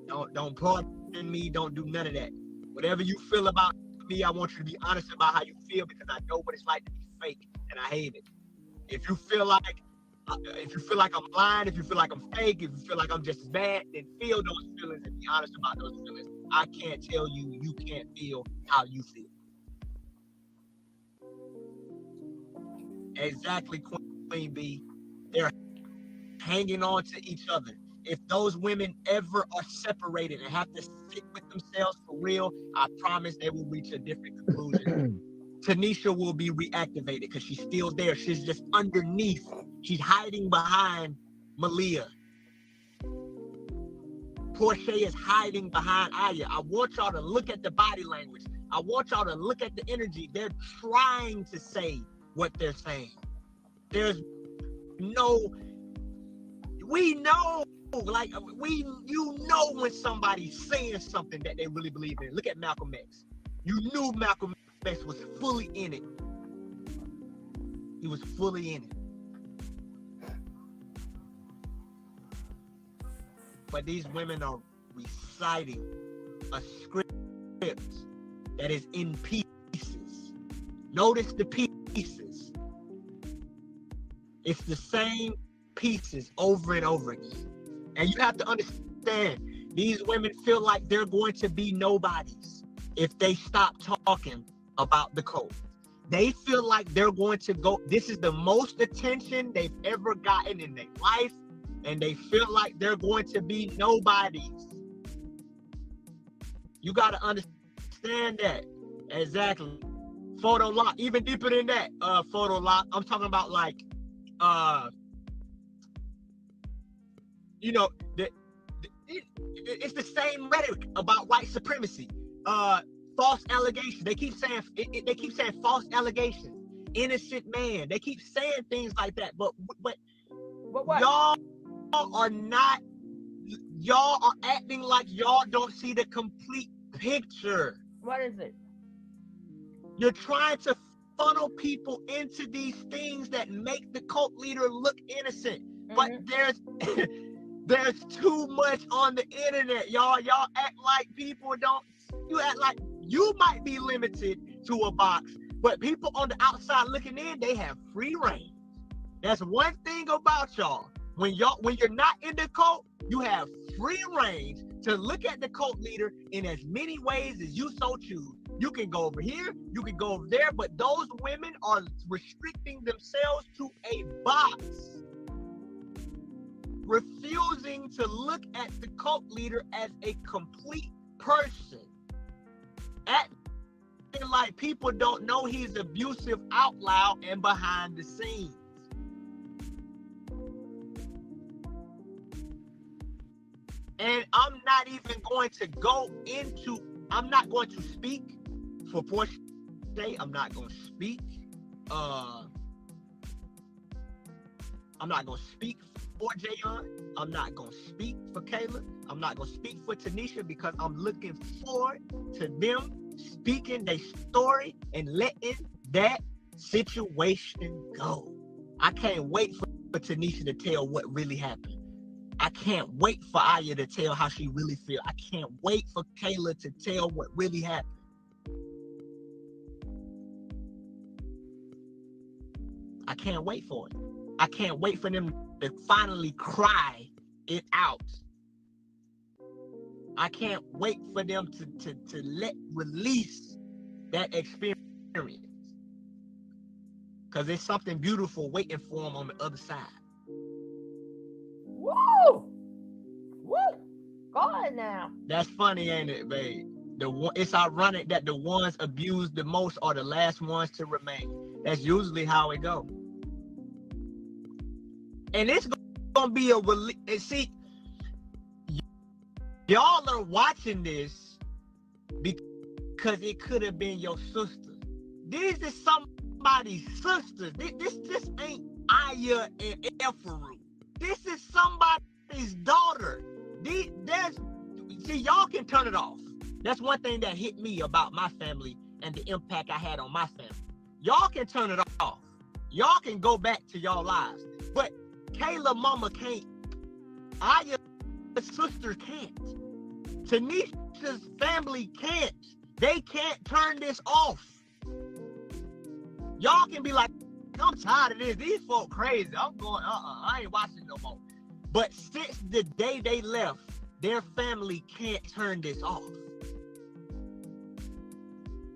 Don't pardon me. Don't do none of that. Whatever you feel about me, I want you to be honest about how you feel, because I know what it's like to be fake, and I hate it. If you feel like I'm lying, if you feel like I'm fake, if you feel like I'm just as bad, then feel those feelings and be honest about those feelings. I can't tell you you can't feel how you feel. Exactly, Queen B. They're hanging on to each other. If those women ever are separated and have to sit with themselves for real, I promise they will reach a different conclusion. Tanisha will be reactivated because she's still there. She's just underneath. She's hiding behind Malia. Portia is hiding behind Aya. I want y'all to look at the body language. I want y'all to look at the energy. They're trying to say what they're saying. There's no, we know, like you know when somebody's saying something that they really believe in. Look at Malcolm X. You knew Malcolm X was fully in it. He was fully in it. But these women are reciting a script that is in pieces. Notice the pieces. It's the same pieces over and over again. And you have to understand, these women feel like they're going to be nobodies if they stop talking about the code. They feel like they're going to go, this is the most attention they've ever gotten in their life, and they feel like they're going to be nobodies. You got to understand that. Exactly. Photo lock, even deeper than that, photo lock. I'm talking about like, you know, it's the same rhetoric about white supremacy. False allegations. They keep saying false allegations. Innocent man. They keep saying things like that. But what? Y'all are acting like y'all don't see the complete picture. What is it? You're trying to funnel people into these things that make the cult leader look innocent. But there's too much on the internet, y'all. Y'all act like people don't. You act like you might be limited to a box, but people on the outside looking in, they have free reign. That's one thing about y'all. When you're not in the cult, you have free reign to look at the cult leader in as many ways as you so choose. You can go over here, you can go over there, but those women are restricting themselves to a box, refusing to look at the cult leader as a complete person. Acting like people don't know he's abusive out loud and behind the scenes. And I'm not even going to I'm not going to speak for Portia. I'm not going to speak. I'm not going to speak for Jayon. I'm not going to speak for Kayla. I'm not going to speak for Tanisha, because I'm looking forward to them speaking their story and letting that situation go. I can't wait for Tanisha to tell what really happened. I can't wait for Aya to tell how she really feels. I can't wait for Kayla to tell what really happened. I can't wait for it. I can't wait for them to finally cry it out. I can't wait for them to release that experience. Because there's something beautiful waiting for them on the other side. Woo! Woo! Go ahead now. That's funny, ain't it, babe? It's ironic that the ones abused the most are the last ones to remain. That's usually how it goes. And it's gonna be a relief. And see, y'all are watching this because it could have been your sister. These is somebody's sisters. This ain't Aya and Ephraim. This is somebody's daughter. See, y'all can turn it off. That's one thing that hit me about my family and the impact I had on my family. Y'all can turn it off. Y'all can go back to y'all lives. But Kayla mama can't. Aya's sister can't. Tanisha's family can't. They can't turn this off. Y'all can be like, I'm tired of this. These folk crazy. I'm going, I ain't watching no more. But since the day they left, their family can't turn this off.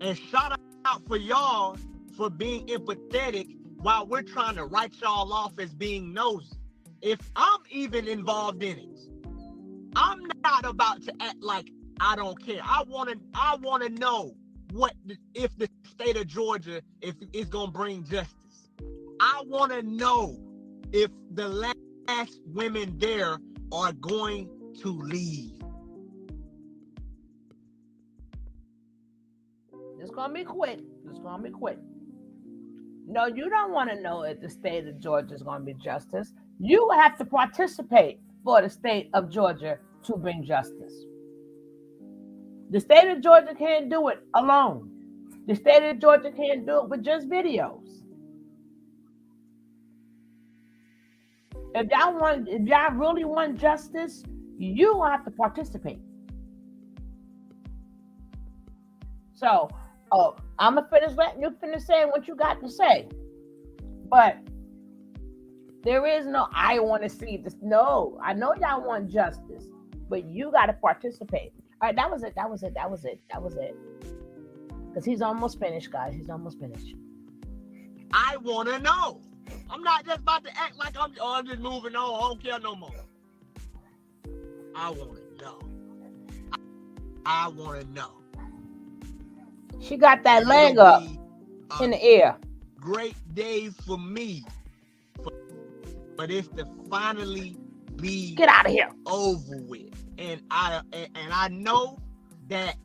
And shout out for y'all for being empathetic while we're trying to write y'all off as being nosy. If I'm even involved in it, I'm not about to act like I don't care. I want to know if the state of Georgia, if it's gonna bring justice. I want to know if the last women there are going to leave. It's gonna be quick. It's gonna be quick. No, you don't want to know if the state of Georgia is going to be justice. You have to participate for the state of Georgia to bring justice. The state of Georgia can't do it alone. The state of Georgia can't do it with just videos. If y'all really want justice, you have to participate. So, I'm gonna finish letting you finish saying what you got to say. But there is no, I want to see this. No, I know y'all want justice, but you got to participate. All right, that was it. Because he's almost finished, guys. He's almost finished. I want to know. I'm not just about to act like I'm just moving on. I don't care no more. I want to know. I want to know. She got that leg up in the air. Great day for me. But it's to finally be get out of here over with. And I know that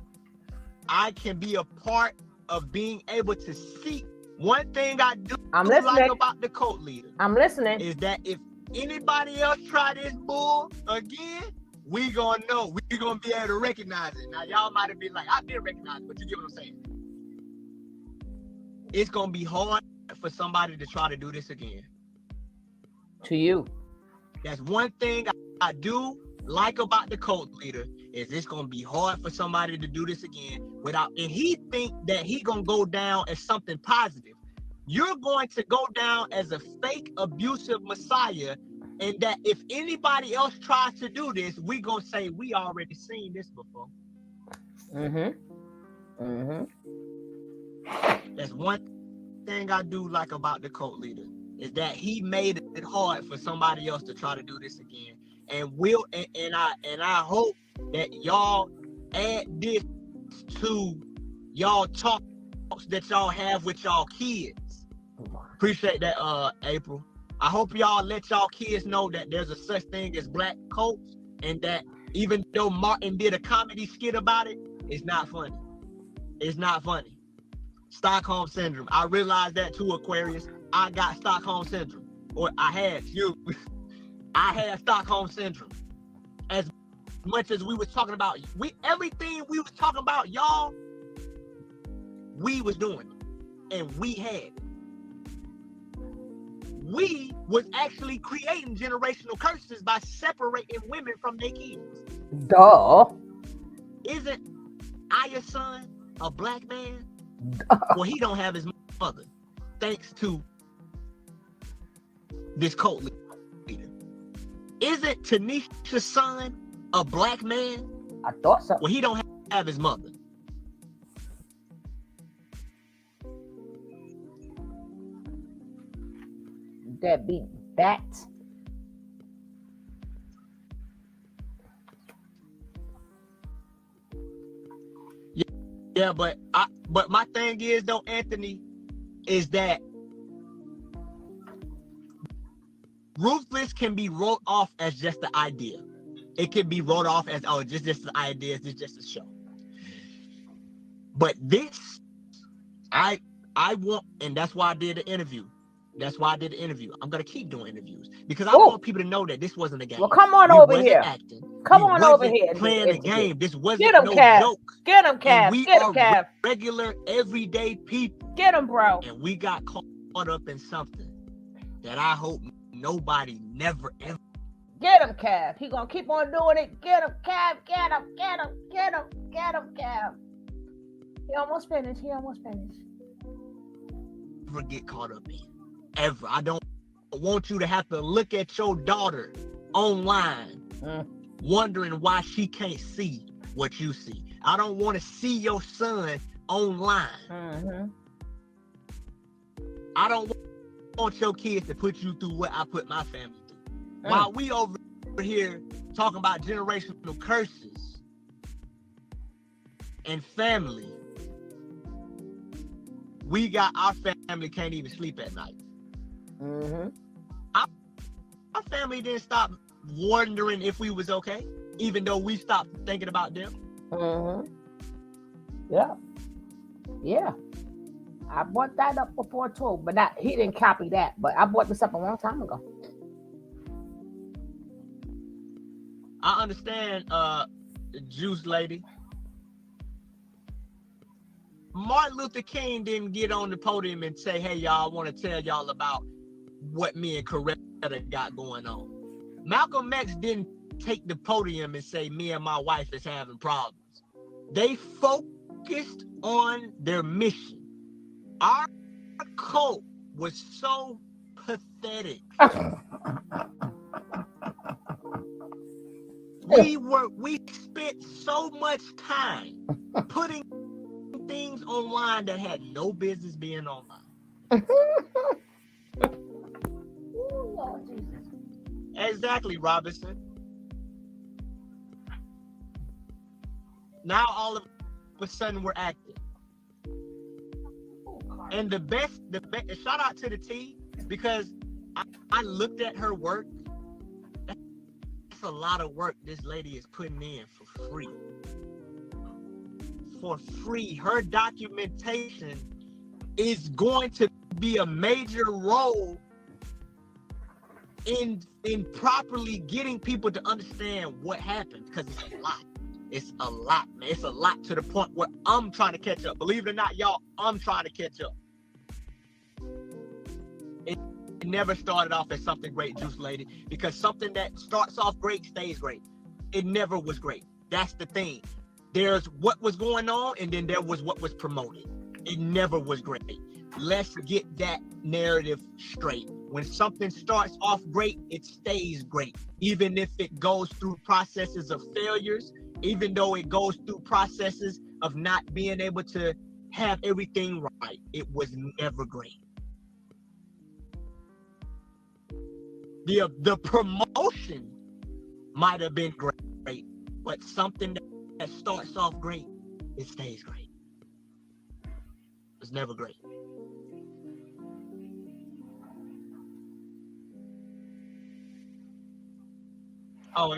I can be a part of being able to see. One thing I do like about the cult leader. I'm listening. Is that if anybody else try this bull again, we gonna know. We gonna be able to recognize it. Now y'all might have been like, I've been recognized, but you get what I'm saying. It's gonna be hard for somebody to try to do this again. To you. That's one thing I do like about the cult leader is it's gonna be hard for somebody to do this again without, and he think that he gonna go down as something positive. You're going to go down as a fake abusive messiah, and that if anybody else tries to do this, we gonna say we already seen this before. That's one thing I do like about the cult leader is that he made it hard for somebody else to try to do this again. And I hope that y'all add this to y'all talks that y'all have with y'all kids. Appreciate that, April. I hope y'all let y'all kids know that there's a such thing as black cults, and that even though Martin did a comedy skit about it, it's not funny. It's not funny. Stockholm syndrome. I realized that too, Aquarius. I got Stockholm syndrome. Or I had Stockholm syndrome. As much as we was talking about, everything we was talking about, y'all, we was doing it. And we had it. We was actually creating generational curses by separating women from their kids. Duh. Isn't Aya's son a black man? Well, he don't have his mother, thanks to this cult leader. Isn't Tanisha's son a black man? I thought so. Well, he don't have his mother. Deadbeat bat. Yeah, but my thing is though, Anthony, is that ruthless can be wrote off as just the idea. it can be wrote off as, oh, just an idea, it's just a show. But this, I want, and that's why I did the interview. I'm gonna keep doing interviews because I want people to know that this wasn't a game. Well, come on we over wasn't here. Acting. Come we on wasn't over here. Playing a game. This wasn't no Cav. Joke. Get him, Cav. And we Get him, are Cav. regular, everyday people. Get him, bro. And we got caught up in something that I hope nobody never ever. Get him, Cav. He gonna keep on doing it. Get him, Cav. Get him, get him, get him, get him, Cav. He almost finished. Ever get caught up in. Ever. I don't want you to have to look at your daughter online wondering why she can't see what you see. I don't want to see your son online. I don't want your kids to put you through what I put my family through. While we over here talking about generational curses and family, we got our family can't even sleep at night. Our family didn't stop wondering if we was okay, even though we stopped thinking about them. Yeah. I brought that up before too, but he didn't copy that. But I brought this up a long time ago. I understand, Juice Lady. Martin Luther King didn't get on the podium and say, hey, y'all, I want to tell y'all about what me and Coretta got going on. Malcolm X didn't take the podium and say, me and my wife is having problems. They focused on their mission. Our cult was so pathetic. We spent so much time putting things online that had no business being online. Exactly, Robinson. Now all of a sudden we're acting. And the best, shout out to the T, because I looked at her work. That's a lot of work this lady is putting in for free. For free. Her documentation is going to be a major role in properly getting people to understand what happened, because it's a lot. It's a lot, man. It's a lot to the point where I'm trying to catch up. Believe it or not, y'all, I'm trying to catch up. It never started off as something great, Juice Lady, because something that starts off great stays great. It never was great. That's the thing. There's what was going on, and then there was what was promoted. It never was great. Let's get that narrative straight. When something starts off great, it stays great. Even if it goes through processes of failures, even though it goes through processes of not being able to have everything right, it was never great. The promotion might have been great, but something that starts off great, it stays great. It's never great. Oh,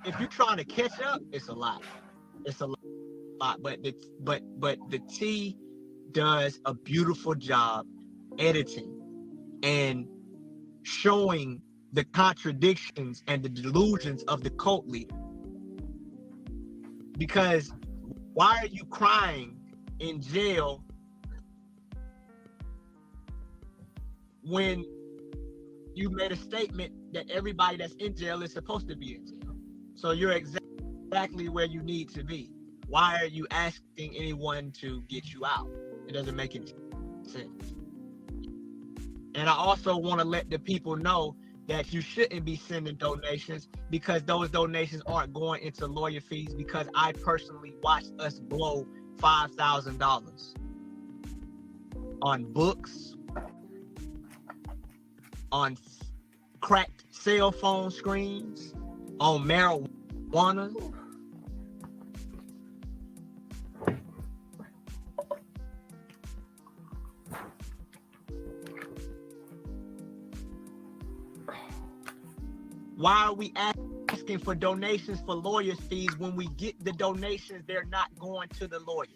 if you're trying to catch up, it's a lot. It's a lot, but the T does a beautiful job editing and showing the contradictions and the delusions of the cult leader. Because why are you crying in jail when you made a statement that everybody that's in jail is supposed to be in jail? So you're exactly where you need to be. Why are you asking anyone to get you out? It doesn't make any sense. And I also want to let the people know that you shouldn't be sending donations, because those donations aren't going into lawyer fees, because I personally watched us blow $5,000 on books, on cracked cell phone screens, on marijuana. Why are we asking for donations for lawyers' fees. When we get the donations, they're not going to the lawyer.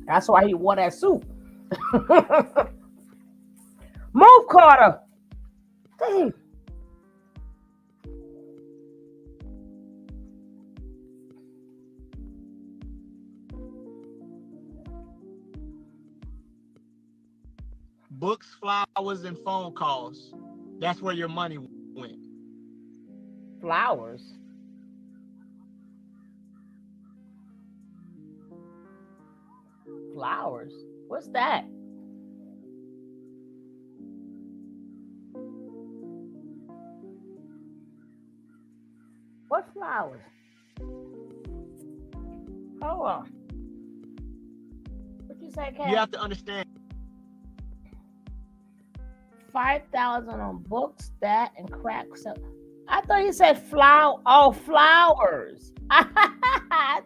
That's why he wore that suit. Move, Carter. Dang. Books, flowers, and phone calls. That's where your money went. Flowers. Flowers. What's that? What flowers? Hold on. What you say, Kat? You have to understand. 5,000 on books, that and crack. So I thought you said flower. Oh, flowers.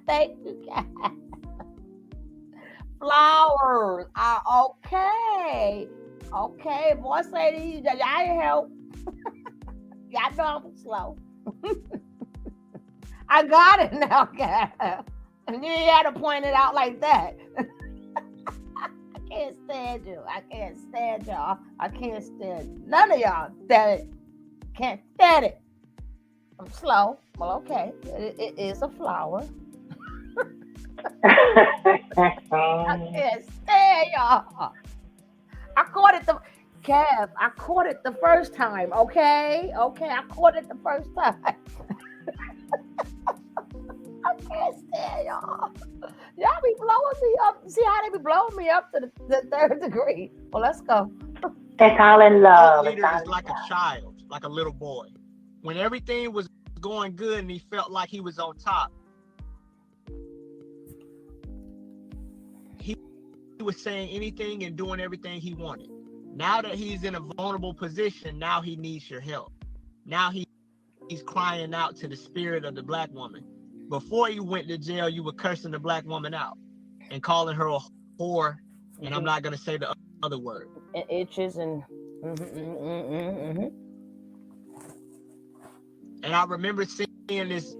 Thank you, Kat. Flowers. Okay. Okay, boy, say to you, I help. Y'all know I'm slow. I got it now, Kat. And you had to point it out like that. I can't stand you. I can't stand y'all. I can't stand none of y'all. That can't stand it. I'm slow. Well, okay. It is a flower. I can't stand y'all. I caught it Kev, I caught it the first time, okay? Okay, I caught it the first time. I can't stand y'all. Y'all be blowing me up. See how they be blowing me up to the third degree. Well, let's go. It's all in love. Leader is like a child, like a little boy. When everything was going good and he felt like he was on top, he was saying anything and doing everything he wanted. Now that he's in a vulnerable position, now he needs your help. Now he's crying out to the spirit of the black woman. Before you went to jail, you were cursing the black woman out and calling her a whore, and I'm not going to say the other word. It itches and... And I remember seeing this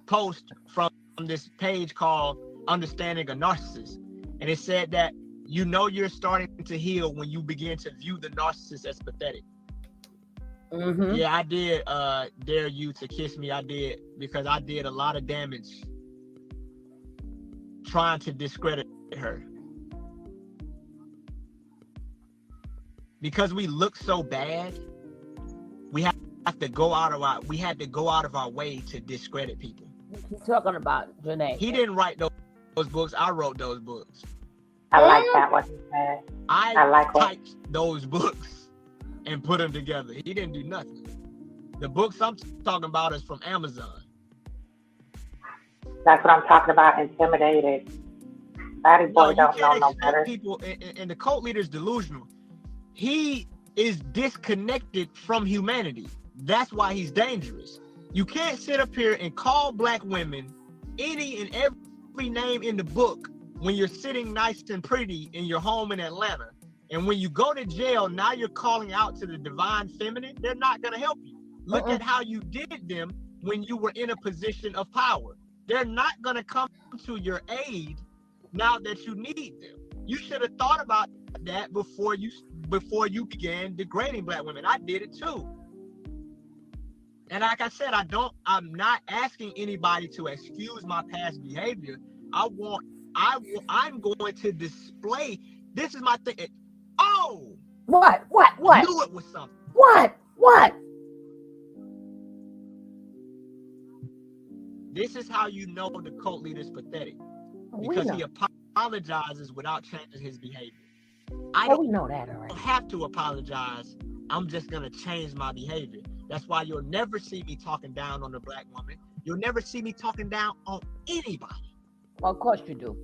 post from this page called Understanding a Narcissist. And it said that you know you're starting to heal when you begin to view the narcissist as pathetic. Mm-hmm. Yeah, I did dare you to kiss me. I did, because I did a lot of damage trying to discredit her. Because we look so bad, we had to go out of our way to discredit people. You're talking about Janae. He didn't write those books. I wrote those books. I like that what he said. I like typed those books and put them together. He didn't do nothing. The books I'm talking about is from Amazon. That's what I'm talking about. Intimidated. Batty boy don't know no better. People, and the cult leader's delusional. He is disconnected from humanity. That's why he's dangerous. You can't sit up here and call black women any and every name in the book when you're sitting nice and pretty in your home in Atlanta. And when you go to jail, now you're calling out to the divine feminine. They're not going to help you. Look at how you did them when you were in a position of power. They're not going to come to your aid now that you need them. You should have thought about that before you began degrading black women. I did it too. And like I said, I'm not asking anybody to excuse my past behavior. I'm going to display. This is my thing. Oh! What? I knew it was something. What? This is how you know the cult leader is pathetic. Because he apologizes without changing his behavior. We know that already. I don't have to apologize. I'm just going to change my behavior. That's why you'll never see me talking down on the black woman. You'll never see me talking down on anybody. Well, of course you do.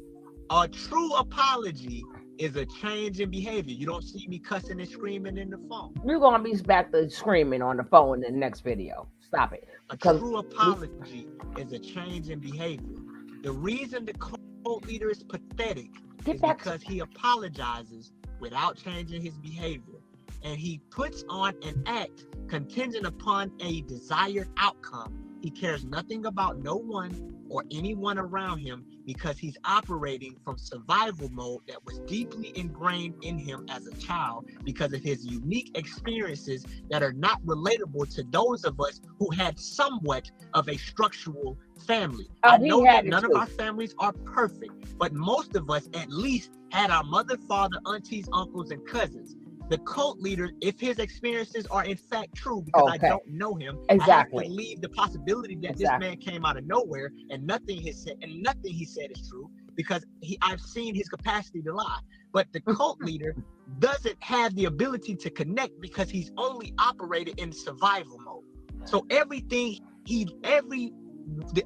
A true apology is a change in behavior. You don't see me cussing and screaming in the phone. You're going to be back to screaming on the phone in the next video. Stop it. A true apology is a change in behavior. The reason the cult leader is pathetic is because he apologizes without changing his behavior. and he puts on an act contingent upon a desired outcome. He cares nothing about no one or anyone around him because he's operating from survival mode that was deeply ingrained in him as a child because of his unique experiences that are not relatable to those of us who had somewhat of a structural family. I know that none of our families are perfect, but most of us at least had our mother, father, aunties, uncles, and cousins. The cult leader, if his experiences are in fact true, because I don't know him, I have to leave the possibility that this man came out of nowhere and nothing he said is true, because I've seen his capacity to lie. But the cult leader doesn't have the ability to connect because he's only operated in survival mode. So the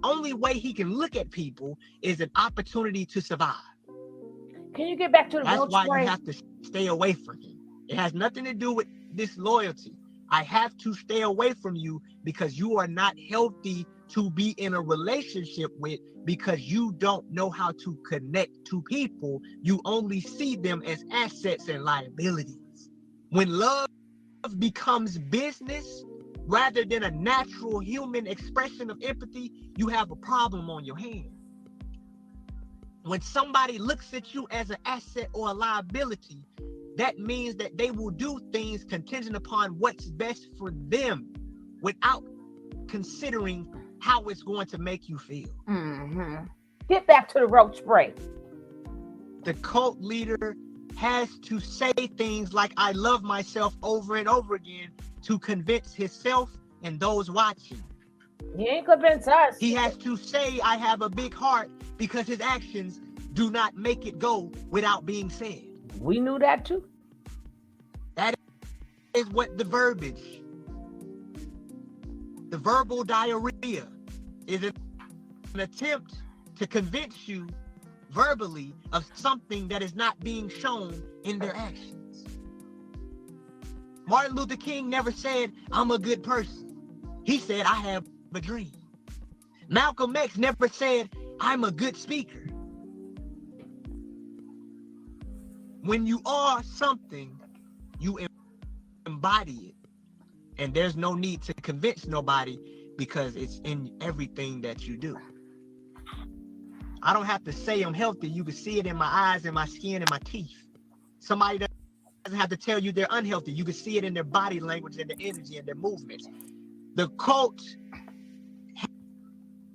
only way he can look at people is an opportunity to survive. Can you get back to the That's why spray? You have to stay away from him. It has nothing to do with disloyalty. I have to stay away from you because you are not healthy to be in a relationship with, because you don't know how to connect to people. You only see them as assets and liabilities. When love becomes business rather than a natural human expression of empathy, you have a problem on your hands. When somebody looks at you as an asset or a liability, that means that they will do things contingent upon what's best for them without considering how it's going to make you feel. Get back to the roach spray. The cult leader has to say things like "I love myself" over and over again to convince himself and those watching. He ain't convinced us. He has to say "I have a big heart" because his actions do not make it go without being said. We knew that too. That is what the verbiage, the verbal diarrhea, is an attempt to convince you verbally of something that is not being shown in their actions. Martin Luther King never said, "I'm a good person." He said, "I have a dream." Malcolm X never said, "I'm a good speaker." When you are something, you embody it. And there's no need to convince nobody because it's in everything that you do. I don't have to say I'm healthy. You can see it in my eyes, in my skin, in my teeth. Somebody doesn't have to tell you they're unhealthy. You can see it in their body language and their energy and their movements. The cult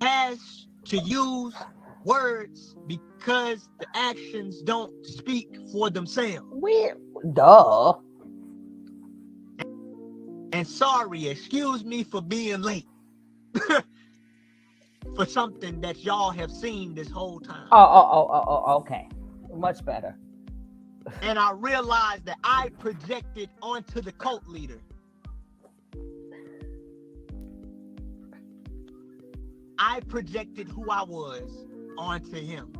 has to use words because the actions don't speak for themselves. Duh. And sorry, excuse me for being late for something that y'all have seen this whole time. Okay. Much better. And I realized that I projected onto the cult leader. I projected who I was onto him.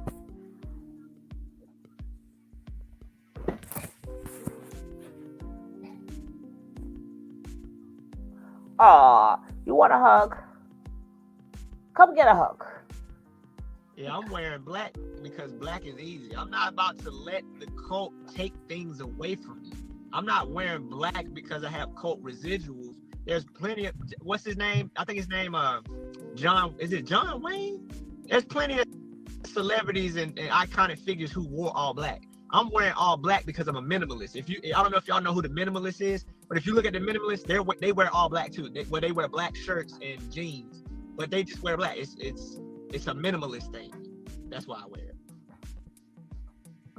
You want a hug? Come get a hug. Yeah, I'm wearing black because black is easy. I'm not about to let the cult take things away from me. I'm not wearing black because I have cult residuals. There's plenty of, what's his name? I think his name, John, is it John Wayne? There's plenty of celebrities and iconic figures who wore all black. I'm wearing all black because I'm a minimalist. I don't know if y'all know who the minimalist is, but if you look at the minimalists, they wear all black too. They wear black shirts and jeans, but they just wear black. It's a minimalist thing. That's why I wear it.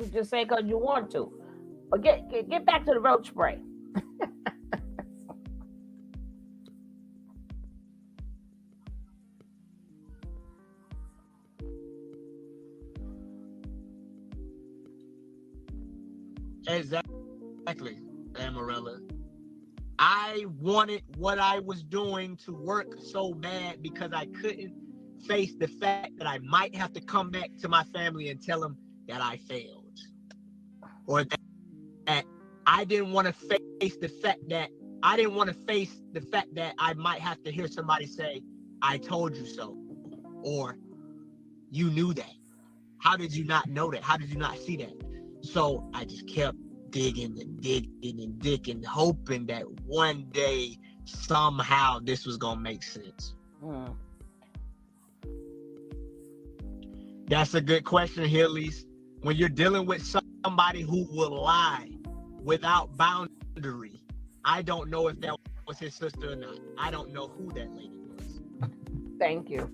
You just say because you want to. But get back to the roach spray. Exactly, Amarella. I wanted what I was doing to work so bad because I couldn't face the fact that I might have to come back to my family and tell them that I failed. Or that I didn't want to face the fact that I might have to hear somebody say, "I told you so," or "You knew that. How did you not know that? How did you not see that?" So I just kept digging and digging and digging, hoping that one day somehow this was gonna make sense. That's a good question, Hillies. When you're dealing with somebody who will lie without boundary, I don't know if that was his sister or not. I don't know who that lady was. Thank you.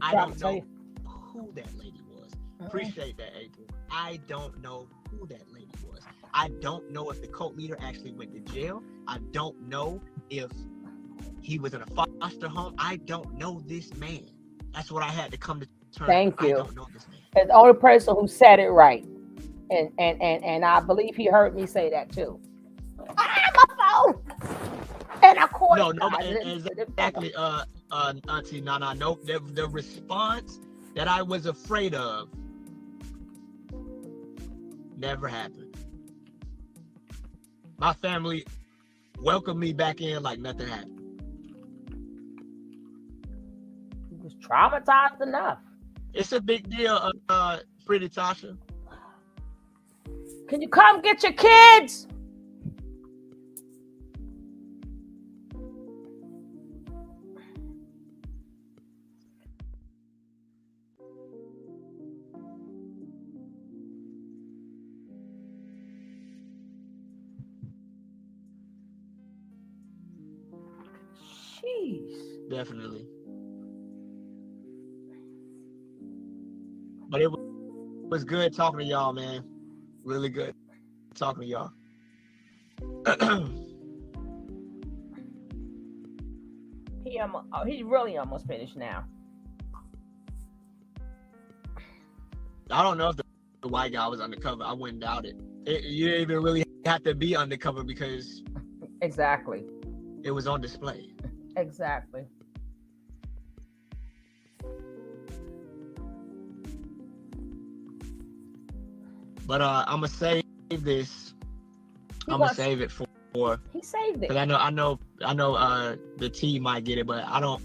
I don't know who that lady was. Appreciate that, April. I don't know who that lady was. I don't know if the cult leader actually went to jail. I don't know if he was in a foster home. I don't know this man. That's what I had to come to terms. Thank you. I don't know this man. It's the only person who said it right. And I believe he heard me say that too. My phone. And of course, exactly, Auntie Nana. No, the response that I was afraid of never happened. My family welcomed me back in like nothing happened. He was traumatized enough. It's a big deal, Pretty Tasha. Can you come get your kids? Jeez. Definitely. But it was good talking to y'all, man. Really good talking to y'all. He's really almost finished now. I don't know if the white guy was undercover. I wouldn't doubt it. You didn't even really have to be undercover because exactly, it was on display. Exactly. But I'm gonna save this. I'm gonna save it for. He saved it. Because I know. The T might get it, but I don't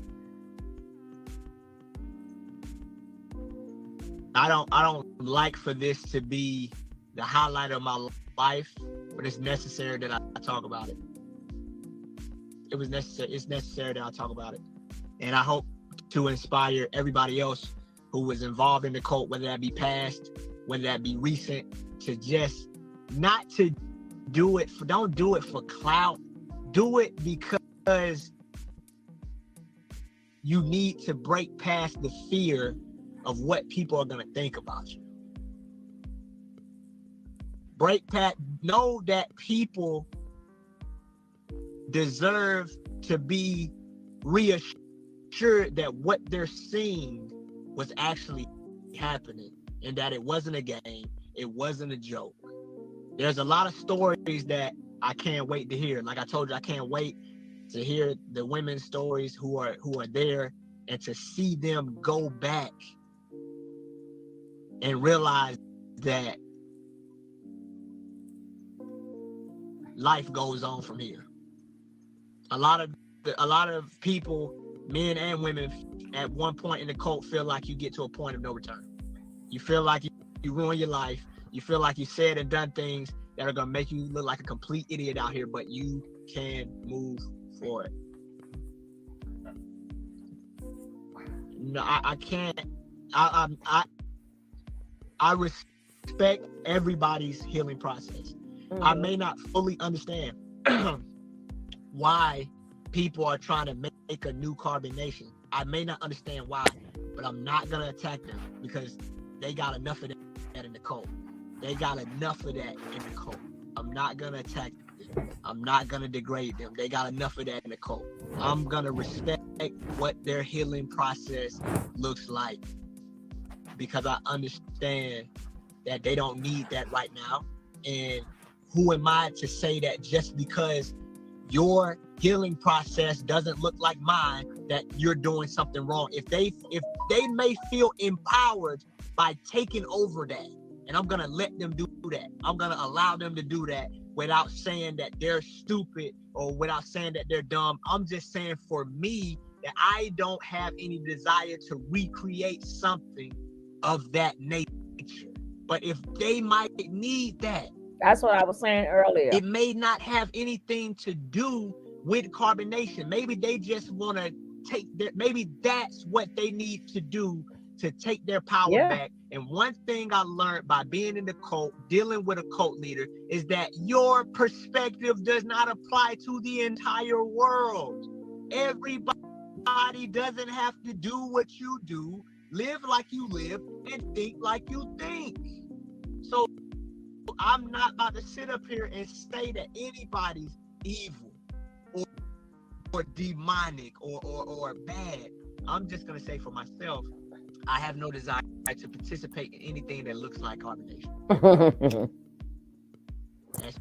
like for this to be the highlight of my life, but it's necessary that I talk about it. It's necessary that I talk about it. And I hope to inspire everybody else who was involved in the cult, whether that be past, whether that be recent, to just not to do it don't do it for clout. Do it because you need to break past the fear of what people are going to think about you. Break past, know that people deserve to be reassured that what they're seeing was actually happening and that it wasn't a game, it wasn't a joke. There's a lot of stories that I can't wait to hear. Like I told you, I can't wait to hear the women's stories who are there and to see them go back and realize that life goes on from here. A lot of people, men and women, at one point in the cult feel like you get to a point of no return. You feel like you ruin your life. You feel like you said and done things that are gonna make you look like a complete idiot out here, but you can move forward. No, I can't. I respect everybody's healing process. Mm-hmm. I may not fully understand why people are trying to make a new Carbonation. I may not understand why, but I'm not gonna attack them because they got enough of that in the cult. They got enough of that in the cult. I'm not gonna attack them. I'm not gonna degrade them. They got enough of that in the cult. I'm gonna respect what their healing process looks like because I understand that they don't need that right now. And who am I to say that just because your healing process doesn't look like mine, that you're doing something wrong? If they may feel empowered by taking over that, and I'm gonna let them do that. I'm gonna allow them to do that without saying that they're stupid or without saying that they're dumb. I'm just saying for me that I don't have any desire to recreate something of that nature. But if they might need that, That's what I was saying earlier. It may not have anything to do with carbonation. Maybe they just want to take their, maybe that's what they need to do to take their power back. And one thing I learned by being in the cult, dealing with a cult leader, is that your perspective does not apply to the entire world. Everybody doesn't have to do what you do, live like you live, and think like you think. So I'm not about to sit up here and say that anybody's evil or demonic or bad. I'm just going to say for myself, I have no desire to participate in anything that looks like carbonation. That's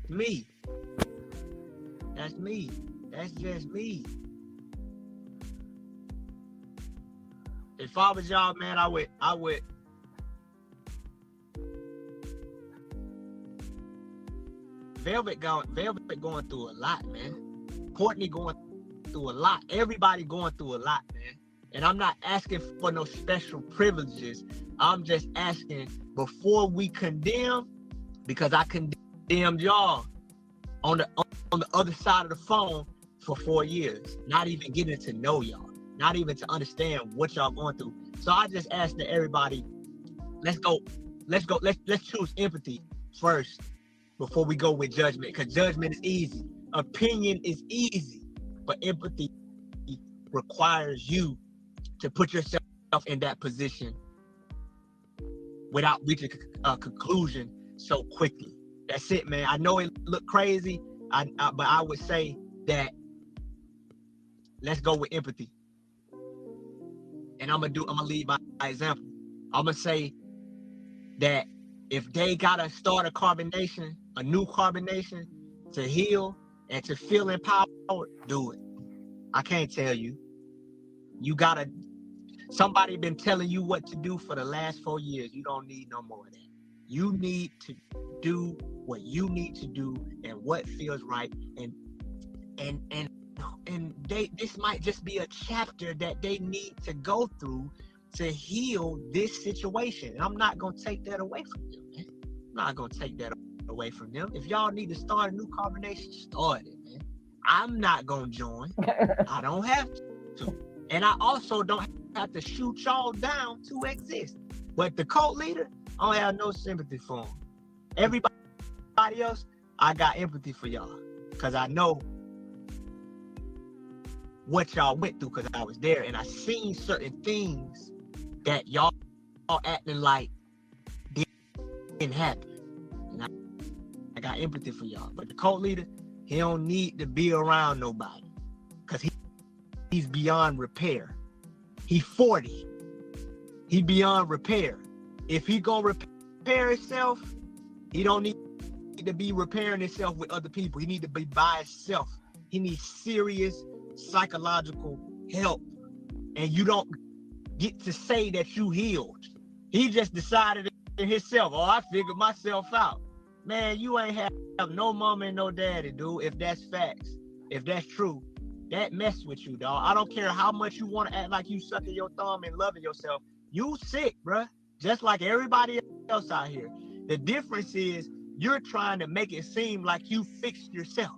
me. That's me. That's just me. If I was y'all, man, I would Velvet going through a lot, man. Courtney going through a lot. Everybody going through a lot, man. And I'm not asking for no special privileges. I'm just asking before we condemn, because I condemned y'all on the other side of the phone for 4 years, not even getting to know y'all, not even to understand what y'all going through. So I just ask that everybody, let's choose empathy first before we go with judgment, because judgment is easy, opinion is easy, but empathy requires you to put yourself in that position without reaching a conclusion so quickly. That's it, man. I know it look crazy, but I would say that let's go with empathy. And I'm gonna lead by example. I'm gonna say that if they gotta start a new carbonation to heal and to feel empowered, do it. I can't tell you. Somebody been telling you what to do for the last 4 years. You don't need no more of that. You need to do what you need to do and what feels right. And this might just be a chapter that they need to go through to heal this situation. And I'm not gonna take that away from them, man. I'm not gonna take that away from them. If y'all need to start a new carbonation, start it, man. I'm not gonna join. I don't have to. And I also don't have to shoot y'all down to exist. But the cult leader, I don't have no sympathy for him. Everybody else, I got empathy for y'all. Because I know what y'all went through, because I was there and I seen certain things that y'all acting like didn't happen. And I got empathy for y'all. But the cult leader, he don't need to be around nobody, because he's beyond repair. He 40. He beyond repair. If he gonna repair himself, he don't need to be repairing himself with other people. He need to be by himself. He needs serious psychological help. And you don't get to say that you healed. He just decided in himself, oh, I figured myself out. Man, you ain't have no mama and no daddy, dude. If that's facts, if that's true, that mess with you, dog. I don't care how much you want to act like you sucking your thumb and loving yourself. You sick, bruh. Just like everybody else out here. The difference is you're trying to make it seem like you fixed yourself.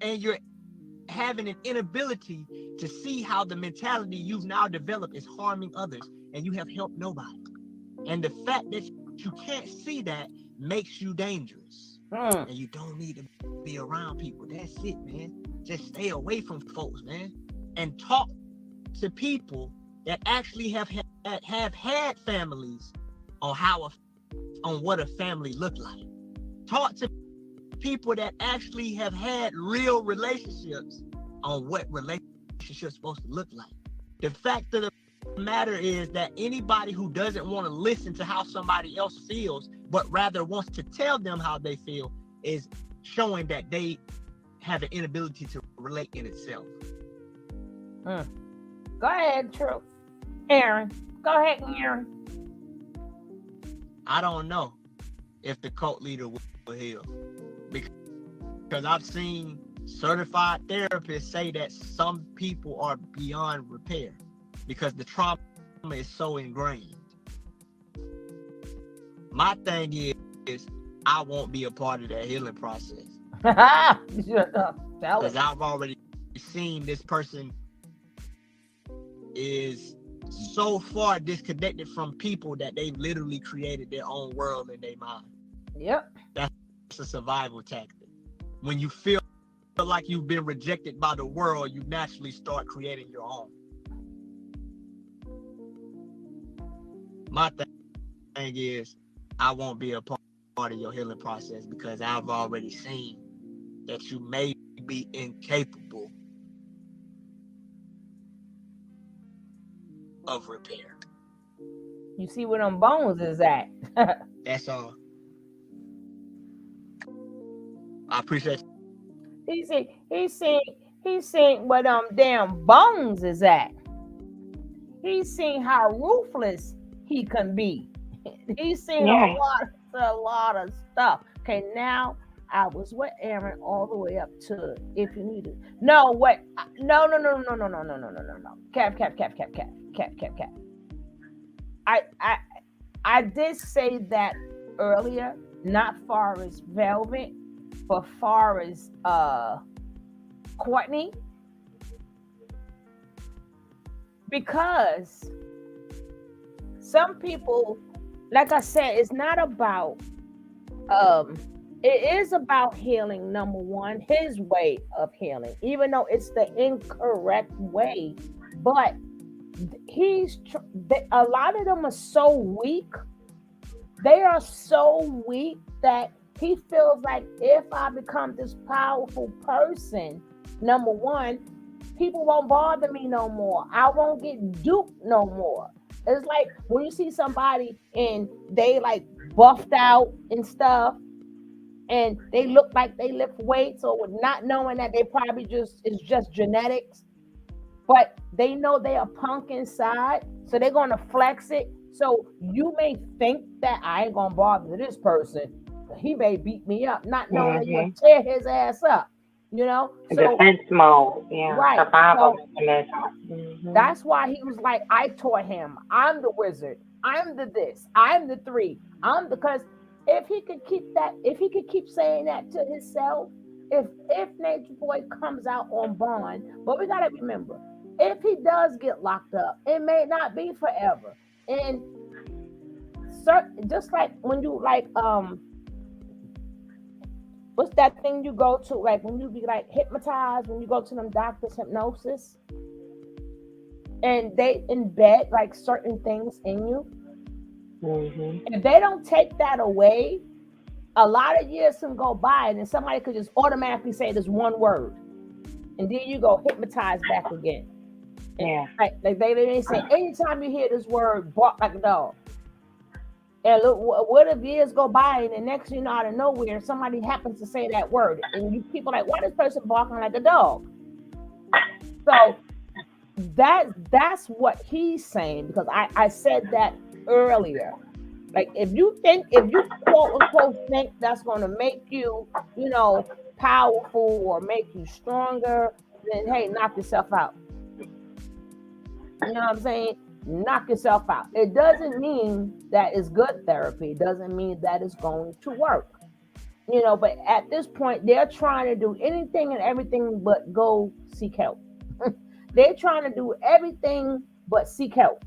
And you're having an inability to see how the mentality you've now developed is harming others, and you have helped nobody. And the fact that you can't see that makes you dangerous. And you don't need to be around people. That's it, man. Just stay away from folks, man. And talk to people that actually have had families on what a family looked like. Talk to people that actually have had real relationships on what relationships supposed to look like. The fact of the matter is that anybody who doesn't want to listen to how somebody else feels, but rather wants to tell them how they feel, is showing that they have an inability to relate in itself. Go ahead, True. Aaron. Go ahead, Aaron. I don't know if the cult leader will heal, because I've seen certified therapists say that some people are beyond repair because the trauma is so ingrained. My thing is I won't be a part of that healing process. Because I've already seen this person is so far disconnected from people that they've literally created their own world in their mind. Yep. That's a survival tactic. When you feel like you've been rejected by the world, you naturally start creating your own. My thing is, I won't be a part of your healing process because I've already seen that you may be incapable of repair. You see where them bones is at. That's all. I appreciate you. He's seen where them damn bones is at. He's seen how ruthless he can be. He's seen a lot of stuff. Okay, now I was with Aaron all the way up to if you need it. No, wait. No. Cap. I did say that earlier, not far as Velvet, but far as Courtney. Because some people, like I said, it's not about it is about healing. Number one, his way of healing, even though it's the incorrect way, but a lot of them are so weak. They are so weak that he feels like if I become this powerful person, number one, people won't bother me no more. I won't get duped no more. It's like when you see somebody and they like buffed out and stuff, and they look like they lift weights, or not knowing that they probably it's just genetics, but they know they are punk inside, so they're gonna flex it. So you may think that I ain't gonna bother this person. He may beat me up, not knowing that you'll tear his ass up. You know, so, defense mode, right. Survival mechanism. That's why he was like, I taught him. I'm the wizard. I'm the this. I'm the three. Because if he could keep saying that to himself, if Nature Boy comes out on bond, but we gotta remember, if he does get locked up, it may not be forever. And just like when you what's that thing you go to, like when you be like hypnotized, when you go to them doctors, hypnosis, and they embed like certain things in you. If they don't take that away, a lot of years can go by and then somebody could just automatically say this one word, and then you go hypnotized back again. Like they say, anytime you hear this word, bark like a dog. And look, what if years go by and the next you know, out of nowhere, somebody happens to say that word, and people like, why is this person barking like a dog? So that's what he's saying, because I said that earlier. Like if you quote unquote think that's going to make you, powerful or make you stronger, then hey, knock yourself out. You know what I'm saying? Knock yourself out. It doesn't mean that it's good therapy. It doesn't mean that it's going to work. But at this point, they're trying to do anything and everything but go seek help. They're trying to do everything but seek help.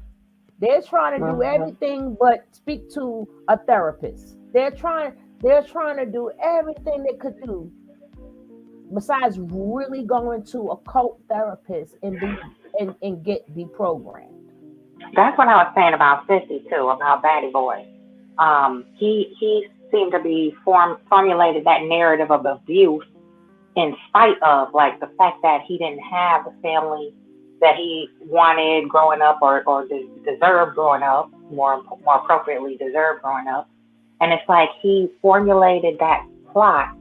They're trying to do everything but speak to a therapist. They're trying to do everything they could do besides really going to a cult therapist and get deprogrammed. That's what I was saying about 50 too, about Batty Boy. He seemed to be formulated that narrative of abuse in spite of like the fact that he didn't have the family that he wanted growing up or deserved growing up, more appropriately deserved growing up. And it's like he formulated that plot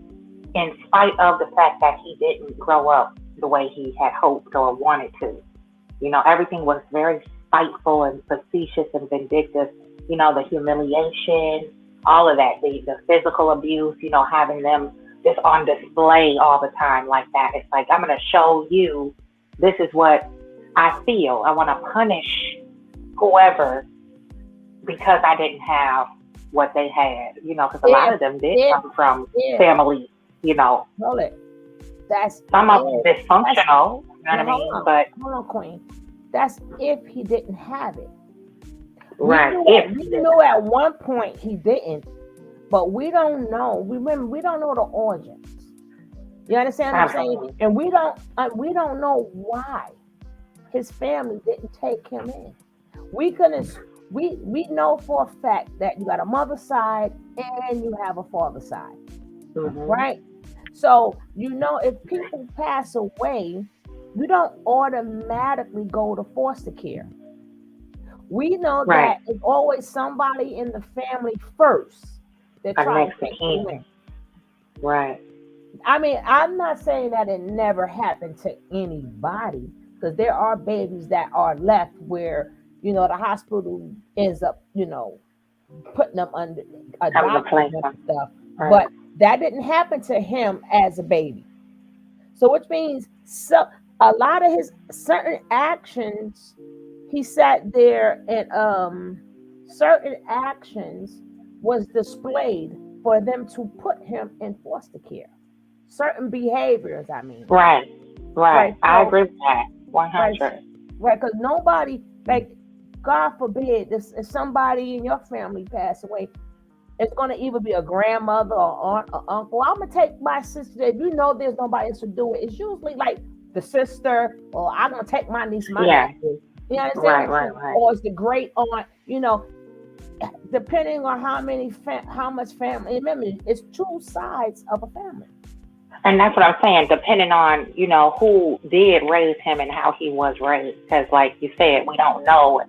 in spite of the fact that he didn't grow up the way he had hoped or wanted to. Everything was very spiteful and facetious and vindictive. The humiliation, all of that, the physical abuse, having them just on display all the time like that. It's like, I'm going to show you, this is what I feel. I want to punish whoever because I didn't have what they had, because a lot of them did if, come from if, family, you know, hold it. That's some of them if. That's dysfunctional, you know what I now. mean? But Hold on, Queen. That's if he didn't have it. right, We knew at one point he didn't, but we don't know. Remember, we don't know the origins. You understand what I'm saying? absolutely. And we don't know why his family didn't take him in. We couldn't. We know for a fact that you got a mother's side and you have a father's side, Hmm. right? So if people pass away, you don't automatically go to foster care. We know Right, that it's always somebody in the family first that a try to next of take you kin. in. Right, I mean, I'm not saying that it never happened to anybody, because there are babies that are left where, the hospital ends up, putting them under, having a adopting place. them and stuff. Right, But that didn't happen to him as a baby. So which means a lot of his certain actions, he sat there and certain actions was displayed for them to put him in foster care. Certain behaviors, I mean. right, right. Right. I So agree with that. right, 100. right, because nobody, like, God forbid, if somebody in your family pass away, it's gonna either be a grandmother or aunt or uncle. I'm gonna take my sister. If there's nobody else to do it, it's usually like the sister, or I'm gonna take my niece, my Yeah, nephew. You understand what right, I'm right, saying? right. Or it's the great aunt. Depending on how much family. Remember, it's two sides of a family. And that's what I'm saying, depending on, who did raise him and how he was raised. Because, like you said, we don't know,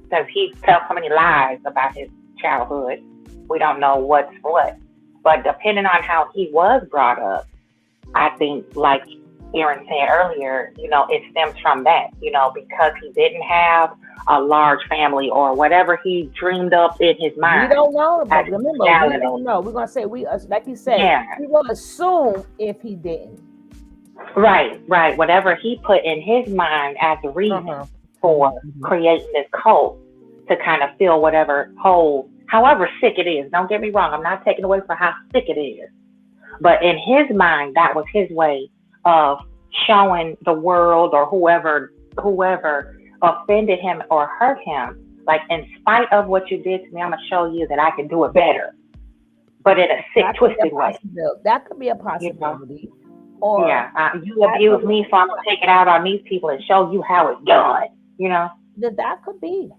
because he tells so many lies about his childhood. We don't know what's what. But depending on how he was brought up, I think, like Aaron said earlier, it stems from that, because he didn't have a large family or whatever he dreamed up in his We mind don't know, as but remember, we reality. don't know. We're gonna say like you said, Yeah, we will assume if he didn't. right, right. Whatever he put in his mind as a reason Uh-huh. for Mhm. creating this cult to kind of fill whatever hole, however sick it is. Don't get me wrong, I'm not taking away from how sick it is. But in his mind, that was his way of showing the world or whoever offended him or hurt him, like, in spite of what you did to me, I'm gonna show you that I can do it better, but in a sick, That could be a twisted way. possibility. That could be a You know? possibility. Or Yeah, you abuse me, so I'm gonna take it out on these people and show you how it's done. You know? that could be.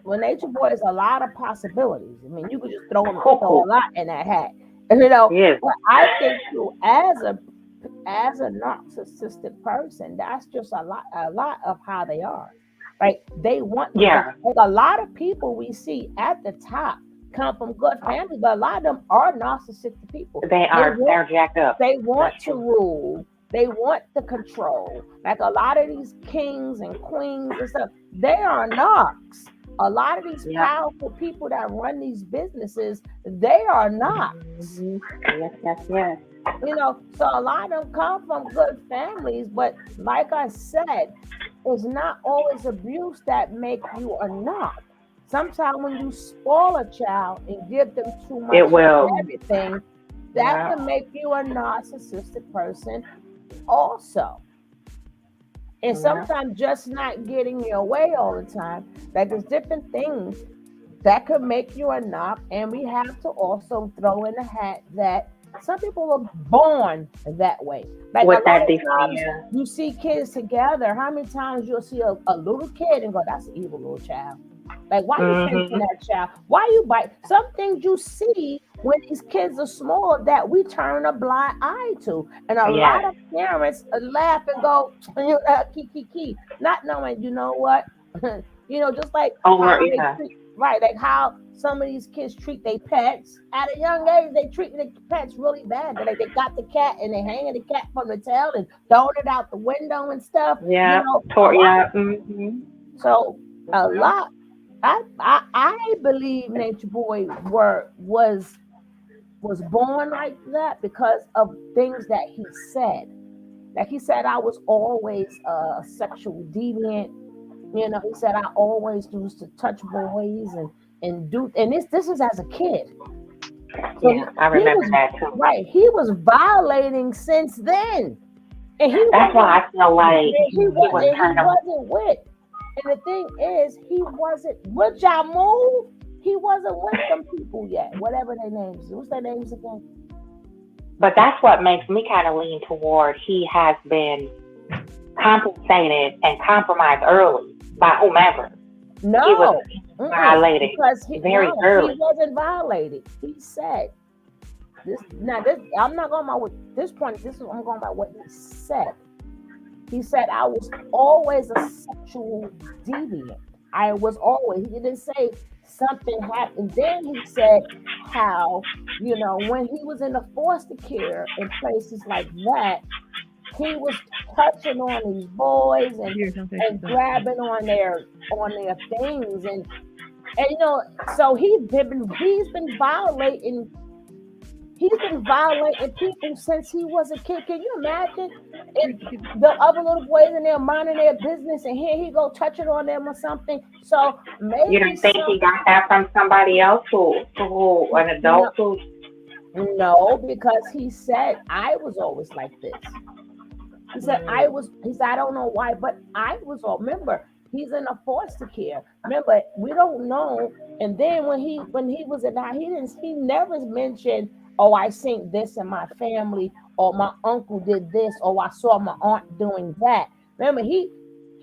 Well, Nature Boy is a lot of possibilities. I mean, you could just throw Cuckoo. a lot in that hat. Yes. But I think too, as a narcissistic person, that's just a lot of how they are. Right? They want Yeah. like a lot of people we see at the top come from good families, but a lot of them are narcissistic people. They They are. want They're jacked up. they want That's to true. rule. They want the control. Like a lot of these kings and queens and stuff, they are narcs. A lot of these Yep. powerful people that run these businesses, they are narcs. Hmm. Yes. Yes. Yes. So a lot of them come from good families, but like I said, it's not always abuse that make you a narc. Sometimes when you spoil a child and give them too much It will. everything, that Yeah. can make you a narcissistic person also. And Yeah. sometimes just not getting your way all the time, like there's different things that could make you a knock. And we have to also throw in the hat that some people are born that way. Like a With lot that of times yeah. you see kids together, how many times you'll see a little kid and go, that's an evil little child. Like, why you pinching Hmm. that child? Why you bite? Some things you see when these kids are small that we turn a blind eye to. And a lot Yes. of parents laugh and go, key, not knowing, you know what? Just like how Over. they Yeah. treat, right, like how some of these kids treat their pets. At a young age, they treat the pets really bad. They got the cat and they hanging the cat from the tail and throwing it out the window and stuff. Yeah. A lot. Yeah. Hmm. So a Yeah. lot. I believe Nature Boy was born like that because of things that he said. Like he said, I was always a sexual deviant. He said I always used to touch boys, and and this is as a kid. So Yeah, I remember that too. right, he was violating since then. And That's why I feel like he was kind of. wasn't with. And the thing is, he wasn't with y'all move. He wasn't with them people yet. Whatever their names. What's their names again? But that's what makes me kind of lean toward he has been compensated and compromised early by whomever. No, he was violated because very early. He wasn't violated. He said this. Now, I'm not going by what this point. I'm going by what he said. He said I was always a sexual deviant. I was always. He didn't say something happened. Then he said how when he was in the foster care and places like that, he was touching on these boys and grabbing on their things and so he's been violating people since he was a kid. Can you imagine if the other little boys in there minding their business and here he go touching on them or something? So maybe you don't think he got that from somebody else who an adult who? No, because he said I was always like this. He said I don't know why, but I was all. Remember, he's in a foster care. Remember, we don't know. And then when he was in that, he never mentioned, oh, I seen this in my family, or my uncle did this, or I saw my aunt doing that. Remember, he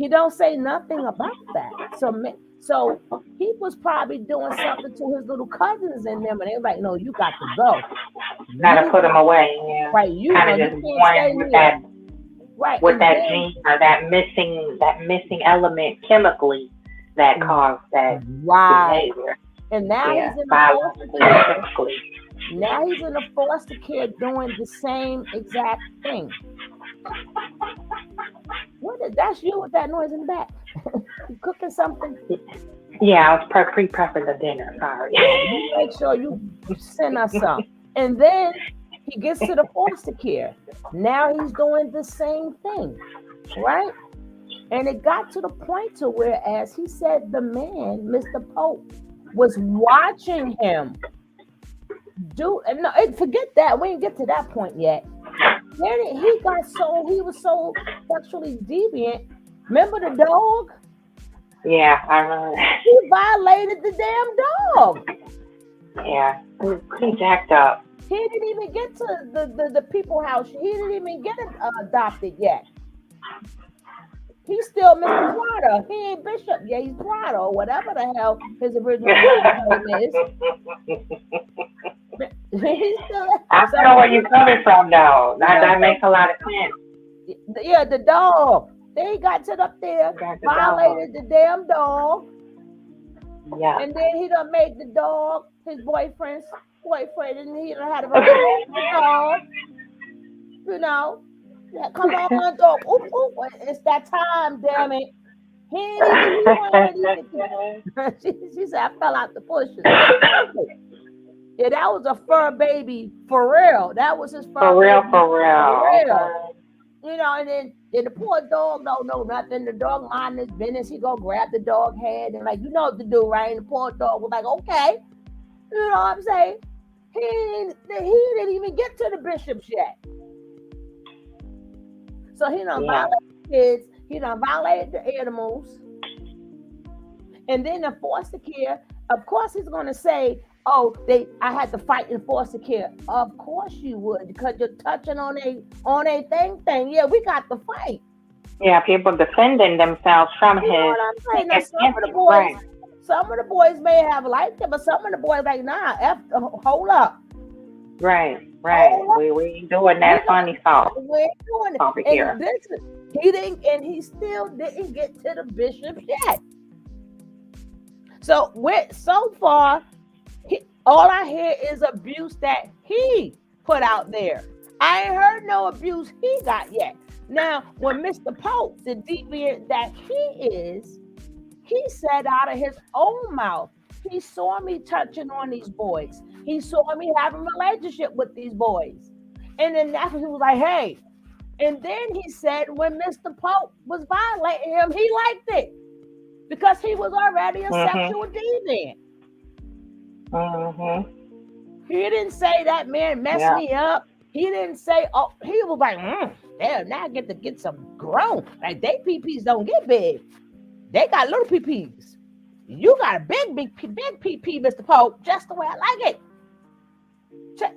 don't say nothing about that. So he was probably doing something to his little cousins and them, and they were like, no, you got to go. Gotta put him away. Yeah. Right, you kind of just going with that. Right. With that gene or that missing element chemically that caused that behavior. And now he's in the foster care. Now he's in the foster care doing the same exact thing. That's you with that noise in the back. You cooking something? Yeah, I was pre-prepping the dinner. Sorry. Make sure you send us some. And then he gets to the foster care. Now he's doing the same thing, right? And it got to the point to where, as he said, the man, Mr. Pope, was watching him do. And no, forget that. We didn't get to that point yet. Then he was so sexually deviant. Remember the dog? Yeah, I remember. He violated the damn dog. Yeah, he jacked up. He didn't even get to the people house. He didn't even get adopted yet. He's still Mr. Prada. He ain't Bishop. Yeah, he's Prada or whatever the hell his original name is. He's still, I don't know where you're coming from, though. That makes a lot of sense. Yeah, the dog. Then he got up there, violated the damn dog. Yeah. And then he done made the dog his boyfriend's boyfriend, and he done had a dog. Come on, dog. Ooh, ooh, it's that time, damn it. She said, I fell out the bushes. Yeah, that was a fur baby for real. That was his fur baby. For real. And then the poor dog don't know nothing. The dog mind his business. He go grab the dog head and like, you know what to do, right? And the poor dog was like, okay. You know what I'm saying? He didn't even get to the bishops yet. So he done violated the kids. He done violated the animals. And then the foster care, of course he's going to say, oh, I had to fight in foster care. Of course you would, because you're touching on a thing. Yeah, we got to fight. Yeah, people defending themselves from his. Some of the boys may have liked it, but some of the boys like, nah, hold up. Right. We ain't doing that funny sauce. We ain't doing it over here. He still didn't get to the bishops yet. So far, all I hear is abuse that he put out there. I ain't heard no abuse he got yet. Now, when Mr. Pope, the deviant that he is, he said out of his own mouth, he saw me touching on these boys. He saw me having a relationship with these boys. And then that's when he was like, hey. And then he said when Mr. Pope was violating him, he liked it. Because he was already a sexual deviant. Mm-hmm. He didn't say that man messed Yeah. me up. He didn't say, oh, he was like, damn, now I get to get some grown. Like, they PPs don't get big. They got little PPs. You got a big PP, Mr. Pope, just the way I like it.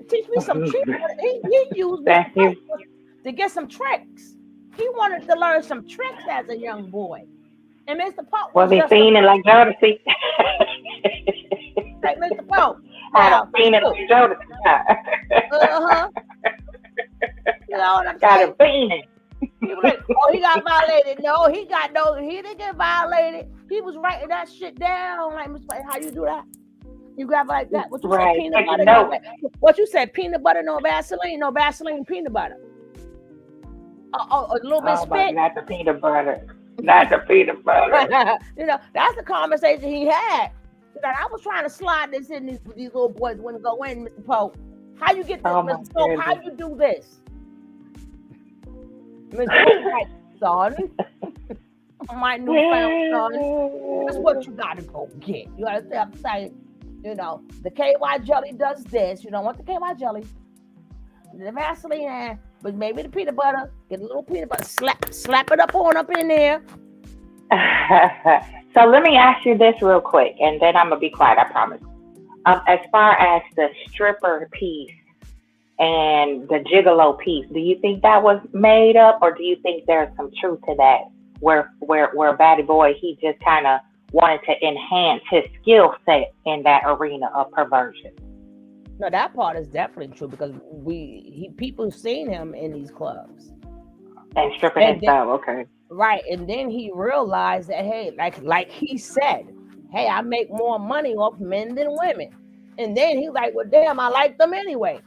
Teach me some tricks. He used Mr. Thank you. Pope to get some tricks. He wanted to learn some tricks as a young boy. And Mr. Pope Was was he just fiending like Jodeci? like Mr. Pope. Had Now, him fiending like Jodeci. uh-huh. You know what I'm Got saying? him fiending. He was like, oh, he got violated. No, he didn't get violated. He was writing that shit down. Like, how you do that? You grab like that? What you Right. say? Peanut Take a butter? note. What you said? Peanut butter, no Vaseline, peanut butter. A little bit Oh, spit. not the peanut butter. Not the peanut butter. You know, that's the conversation he had. That I was trying to slide this in. These little boys wouldn't go in, Mr. Pope. How you get this, Oh, my Mr. Pope? How goodness. you do this? Mr. Pope like, son, my newfound son, this is what you gotta go get. You understand? I'm saying, you know, the KY jelly does this. You don't want the KY jelly. The Vaseline, but maybe the peanut butter. Get a little peanut butter, slap it up in there. So let me ask you this real quick, and then I'm gonna be quiet. I promise. As far as the stripper piece and the gigolo piece, do you think that was made up, or do you think there's some truth to that? Where Batty Boy, he just kind of wanted to enhance his skill set in that arena of perversion. No, that part is definitely true because people seen him in these clubs And stripping himself, okay. Right, and then he realized that, hey, like he said, hey, I make more money off men than women. And then he's like, well, damn, I like them anyway.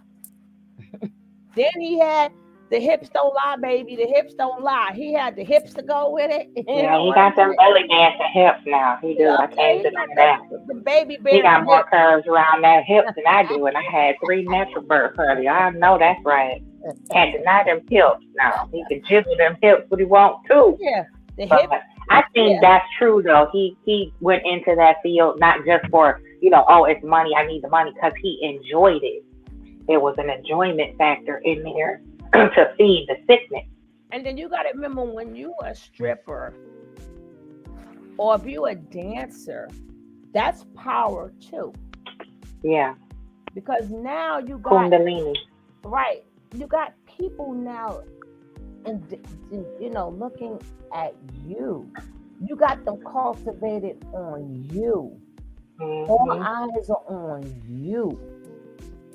Then he had the hips don't lie, baby. The hips don't lie. He had the hips to go with it. Yeah, he got them belly dancing hips now. He do. I can't deny that. The baby bear. He got more curves around that hip than I do, and I had 3 natural births, honey. I know that's right. Can't deny them hips now. He can jiggle them hips what he wants too. Yeah, the But hips. I think that's true though. He went into that field not just for, oh, it's money, I need the money, because he enjoyed it. There was an enjoyment factor in there to feed the sickness. And then you got to remember, when you a stripper or if you a dancer, that's power too. Yeah. Because now you got Kundalini. Right. You got people now, and looking at you. You got them cultivated on you. Mm-hmm. All eyes are on you.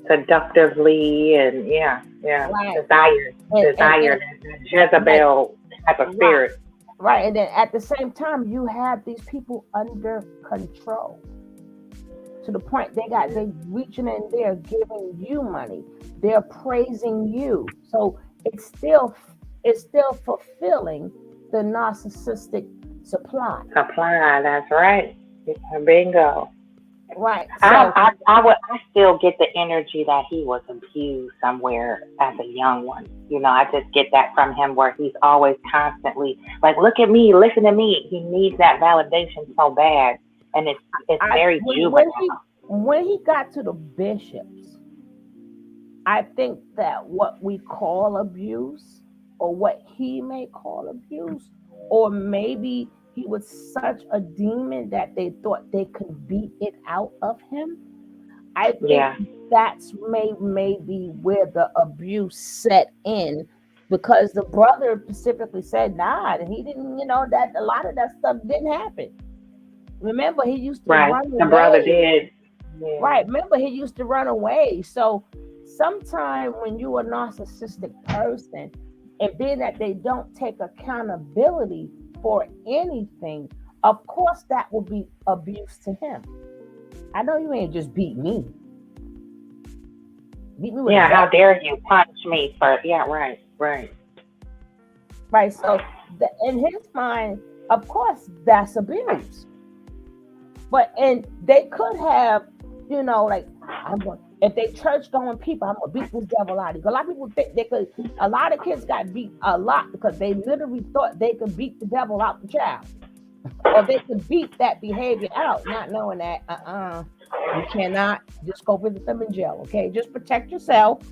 Seductively and Right. desire, Jezebel type of spirit. Right, and then at the same time, you have these people under control to the point they reaching in there, giving you money. They're praising you, so it's still fulfilling the narcissistic supply. That's right. Bingo. Right. So, I still get the energy that he was infused somewhere as a young one. I just get that from him, where he's always constantly like, look at me, listen to me. He needs that validation so bad, and it's very juvenile. When he got to the bishops, I think that what we call abuse, or what he may call abuse, or maybe he was such a demon that they thought they could beat it out of him. I think that's maybe where the abuse set in, because the brother specifically said, nah, and he didn't, that a lot of that stuff didn't happen. Remember, he used to run away. The brother did. Yeah. Right. Remember, he used to run away. So sometime when you're a narcissistic person, and being that they don't take accountability for anything, of course that will be abuse to him. I know you ain't just beat me. Beat me with how dare you punch me for? Right. So in his mind, of course, that's abuse. And they could have, if they church going people, I'm gonna beat this devil out of you. A lot of people think they could. A lot of kids got beat a lot because they literally thought they could beat the devil out the child, or they could beat that behavior out, not knowing that You cannot just go visit them in jail, okay? Just protect yourself.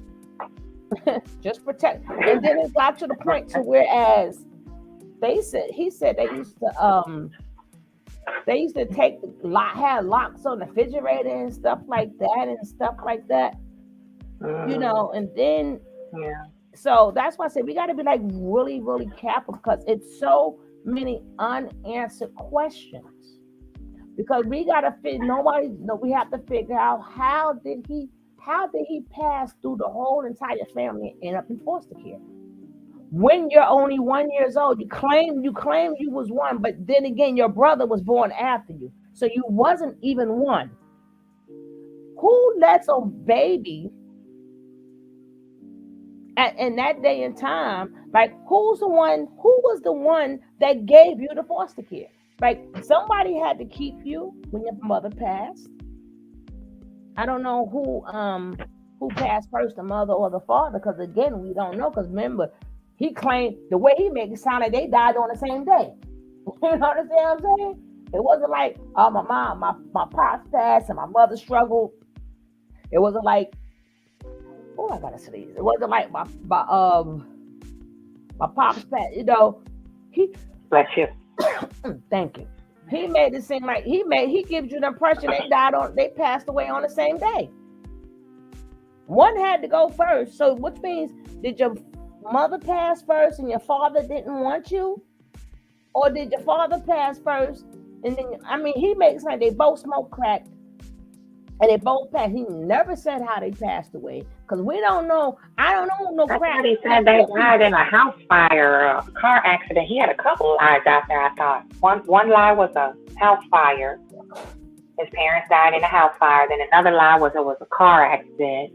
Just protect. And then it got to the point to whereas he said they used to take had locks on the refrigerator and stuff like that. And then so that's why I said we got to be like really, really careful because it's so many unanswered questions. Because we gotta we have to figure out how did he pass through the whole entire family and end up in foster care? When you're only 1 year old, you claim you was one, but then again, your brother was born after you, so you wasn't even one. Who lets a baby in that day and time? Like, who was the one that gave you the foster care? Like, somebody had to keep you when your mother passed. I don't know who passed first, the mother or the father, because again, we don't know. Because remember, he claimed the way he made it sound like they died on the same day. You understand what I'm saying? It wasn't like, oh, my pops passed and my mother struggled. It wasn't like, oh, I gotta sneeze. It wasn't like my pops passed. He Bless you. Thank you. He made it seem like he gives you the impression they passed away on the same day. One had to go first. So which means, did your mother pass first and your father didn't want you? Or did your father pass first and then, he makes like they both smoked crack and they both passed. He never said how they passed away because we don't know. I don't know no That's crack. what he said. They died in a house fire or a car accident. He had a couple lies out there, I thought. One lie was a house fire. His parents died in a house fire. Then another lie was it was a car accident.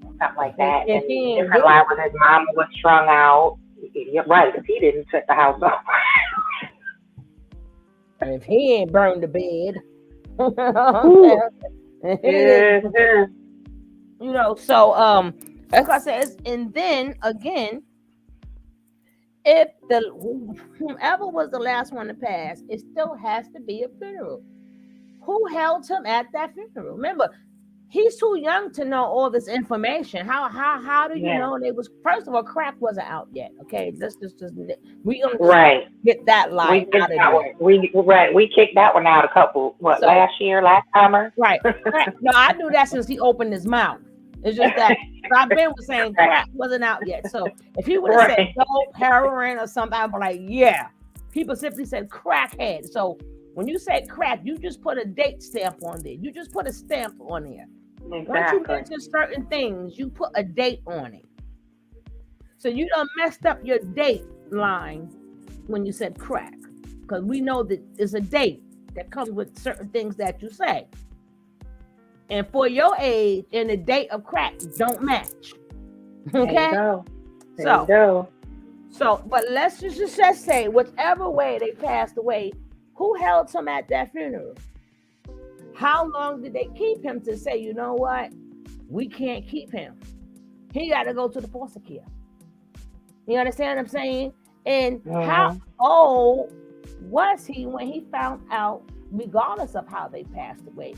Something like that. And a different lie was his mama was strung out. You're right, because he didn't set the house up. If he ain't burned the bed. So like I said, and then again, if whomever was the last one to pass, it still has to be a funeral. Who held him at that funeral? Remember, he's too young to know all this information. How do you know they was? First of all, crack wasn't out yet. Okay, we gonna get that lie out of there. We kicked that one out a couple last summer. Right. No, I knew that since he opened his mouth. It's just that I've been saying crack wasn't out yet. So if he would have said dope, heroin, or something, I'd be like, yeah. People simply said crackhead. So when you say crack, you just put a date stamp on there. You just put a stamp on there. Exactly. Once you mention certain things, you put a date on it. So you done messed up your date line when you said crack. Because we know that there's a date that comes with certain things that you say. And for your age and the date of crack don't match. Okay? There you go. So, but let's just say, whichever way they passed away, who held him at that funeral? How long did they keep him to say, you know what? We can't keep him. He got to go to the foster care. You understand what I'm saying? And how old was he when he found out, regardless of how they passed away?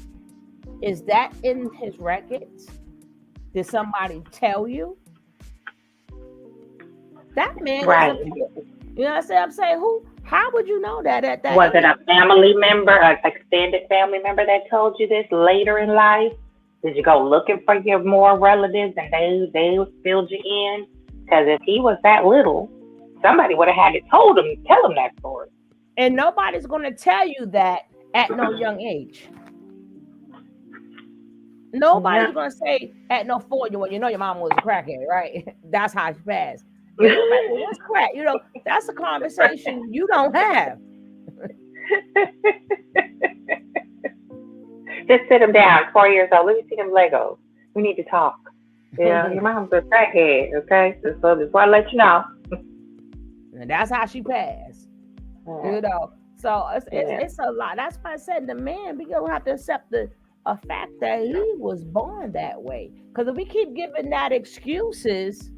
Is that in his records? Did somebody tell you? That man, right? You know what I'm saying? How would you know that at that? Was it a family member, an extended family member that told you this later in life? Did you go looking for your more relatives and they filled you in? Because if he was that little, somebody would have had to tell him that story. And nobody's going to tell you that at no young age. Nobody's going to say at no 4-year-old, your mom was a crackhead, right? That's how she passed. Like, well, what's crack? That's a conversation you don't have. Just sit him down, 4 years old. Let me see them Legos. We need to talk. Your mom's a crackhead, okay? So just want to let you know. And that's how she passed. So it's a lot. That's why I said the man, we gonna have to accept a fact that he was born that way. Because if we keep giving that excuses,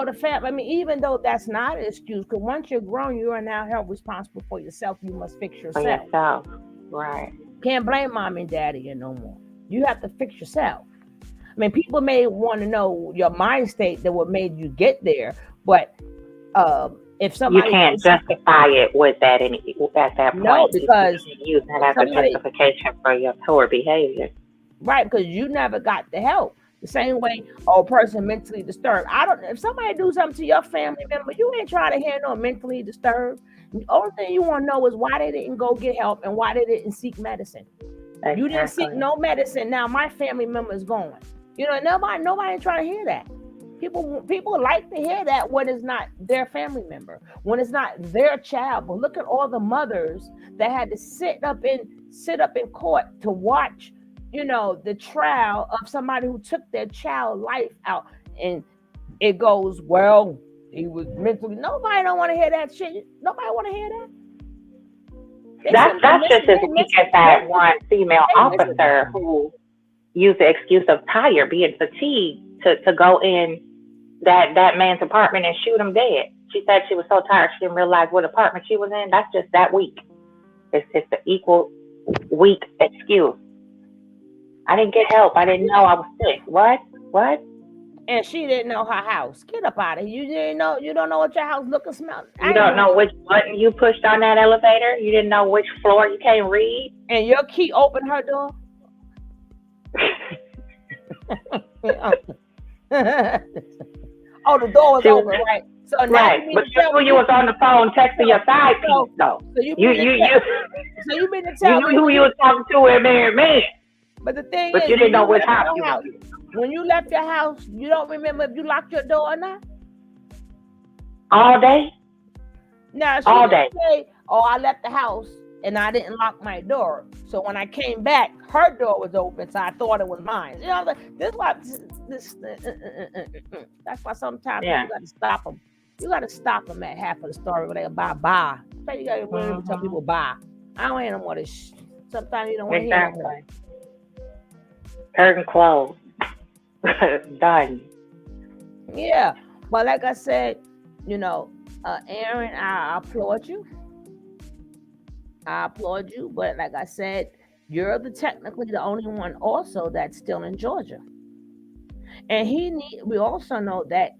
the family, even though that's not an excuse, because once you're grown, you are now held responsible for yourself. You must fix yourself. For yourself, right. Can't blame mommy and daddy no more. You have to fix yourself. I mean, people may want to know your mind state that what made you get there, but if You somebody can't justify it with that at that no, point. because You use that as a somebody justification for your poor behavior. right, because you never got the help. The same way, a person mentally disturbed. I don't. If somebody do something to your family member, you ain't trying to hear no mentally disturbed. The only thing you want to know is why they didn't go get help and why they didn't seek medicine. Exactly. You didn't seek no medicine. Now my family member is going. You know, nobody ain't trying to hear that. People like to hear that when it's not their family member, when it's not their child. But look at all the mothers that had to sit up in court to watch, the trial of somebody who took their child life out, and it goes, well, he was mentally. Nobody don't want to hear that shit. Nobody want to hear that. That's just as weak as that one female officer who used the excuse of tired, being fatigued, to go in that man's apartment and shoot him dead. She said she was so tired she didn't realize what apartment she was in. That's just that weak. It's the equal weak excuse. I didn't get help. I didn't know I was sick. What? And she didn't know her house. Get up out of here. You didn't know. You don't know what your house look and smell. You don't know which button you pushed on that elevator. You didn't know which floor. You can't read. And your key opened her door. Oh, the door was open, right? So now right, but you was on the phone texting your side piece, though. So you mean to tell me who you was talking to and married man. But the thing is, you didn't know what house you was in. When you left your house, you don't remember if you locked your door or not? All day? No, she all didn't day. say, oh, I left the house and I didn't lock my door. So when I came back, her door was open, so I thought it was mine. You know, that's why sometimes you got to stop them. You got to stop them at half of the story where they bye. So you got to tell people bye. I don't hear no more this. Sometimes you don't want to hear no more. Curtain closed. Done. Yeah, but like I said, Aaron, I applaud you. But like I said, you're technically the only one also that's still in Georgia. And we also know that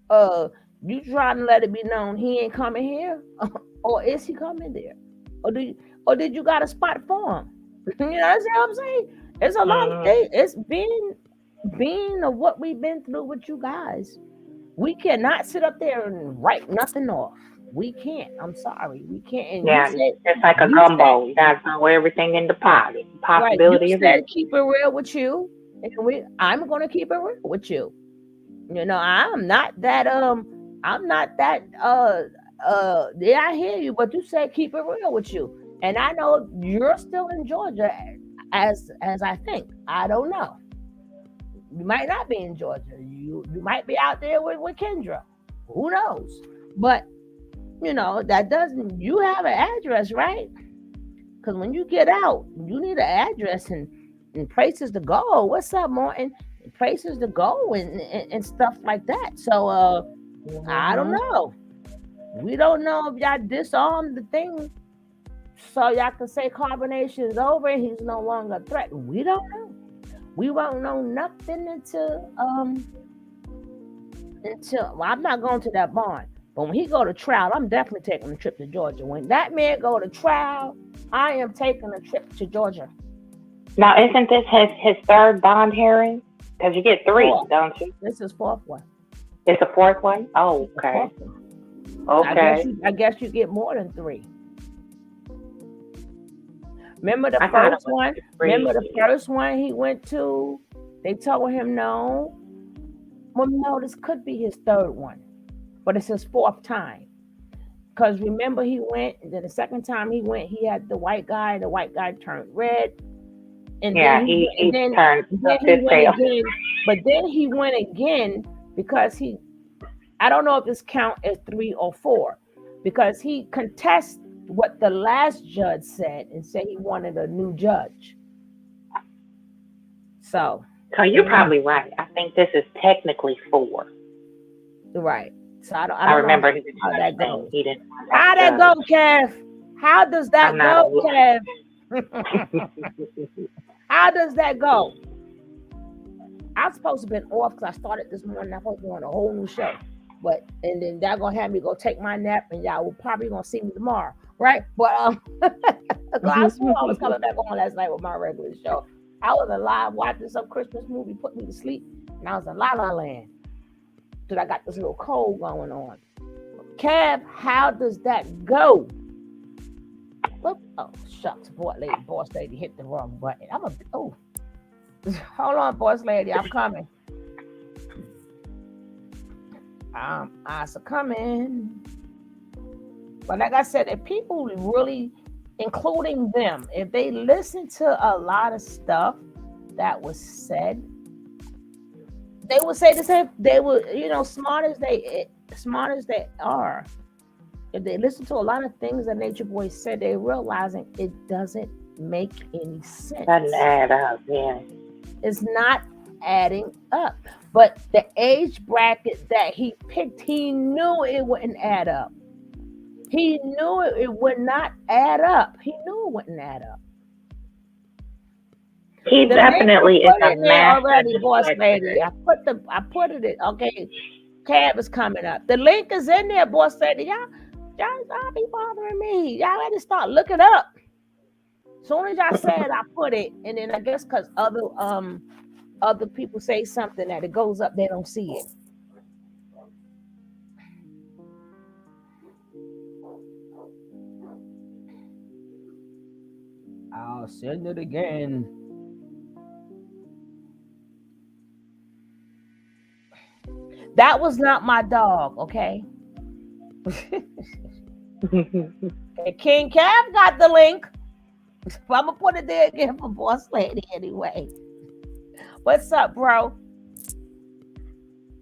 you trying to let it be known he ain't coming here, or is he coming there? Or did you got a spot for him? You know what I'm saying? It's a lot of things. It's being of what we've been through with you guys. We cannot sit up there and write nothing off. We can't. I'm sorry. We can't. And it's like a gumbo. You gotta throw everything in the pot. Possibility of it. Keep it real with you, and I'm gonna keep it real with you. I'm not that. Yeah, I hear you, but you said keep it real with you, and I know you're still in Georgia, as I think. I don't know. You might not be in Georgia. You might be out there with Kendra. Who knows? But that doesn't. You have an address, right? Because when you get out, you need an address and places to go. What's up, Martin? Places to go and stuff like that. So I don't know. We don't know if y'all disarmed the thing, so y'all can say Carbonation is over and he's no longer a threat. We don't know. We won't know nothing until I'm not going to that barn. But when he go to trial, I'm definitely taking a trip to Georgia. When that man go to trial, I am taking a trip to Georgia. Now, isn't this his third bond hearing? Because you get 3, don't you? This is 4th one. It's a 4th one? Oh, okay. Okay. I guess you get more than 3. Remember the first one? Remember the first one he went to? They told him no. Well, no, this could be his 3rd one, but it's his 4th time. Because remember, he went, and then the 2nd time he went, he had the white guy. The white guy turned red. And then he turned his tail. Again, but then he went again because I don't know if this count as 3 or 4, because he contests what the last judge said and said he wanted a new judge. So you're probably right. I think this is technically 4. Right. So I don't remember know how that goes. He didn't. How that go, Kev? How does that I'm not go, Kev? How does that go? I'm supposed to have been off because I started this morning. I'm supposed to be on a whole new show. And then y'all gonna have me go take my nap, and y'all will probably gonna see me tomorrow, right? But I swore I was coming back on last night with my regular show. I was alive watching some Christmas movie, put me to sleep, and I was in La La Land. So I got this little cold going on. Kev, how does that go? Look, oh shucks, boss lady hit the wrong button. Hold on, boss lady, I'm coming. I coming. But like I said, if people really, including them, if they listen to a lot of stuff that was said, they would say the same. They would, smart as they are, if they listen to a lot of things that Nature Boy said, they realizing it doesn't make any sense. Doesn't add up, yeah. It's not adding up. But the age bracket that he picked, he knew it wouldn't add up. He knew it would not add up. He knew it wouldn't add up. He definitely is a master already, boss lady. I put it in. Okay, Cab is coming up. The link is in there, boss lady. Y'all be bothering me. Y'all had to start looking up. As soon as y'all said, I put it, and then I guess because other people say something that it goes up, they don't see it. I'll send it again. That was not my dog, okay? King Cav got the link. I'm gonna put it there again for boss lady anyway. What's up, bro?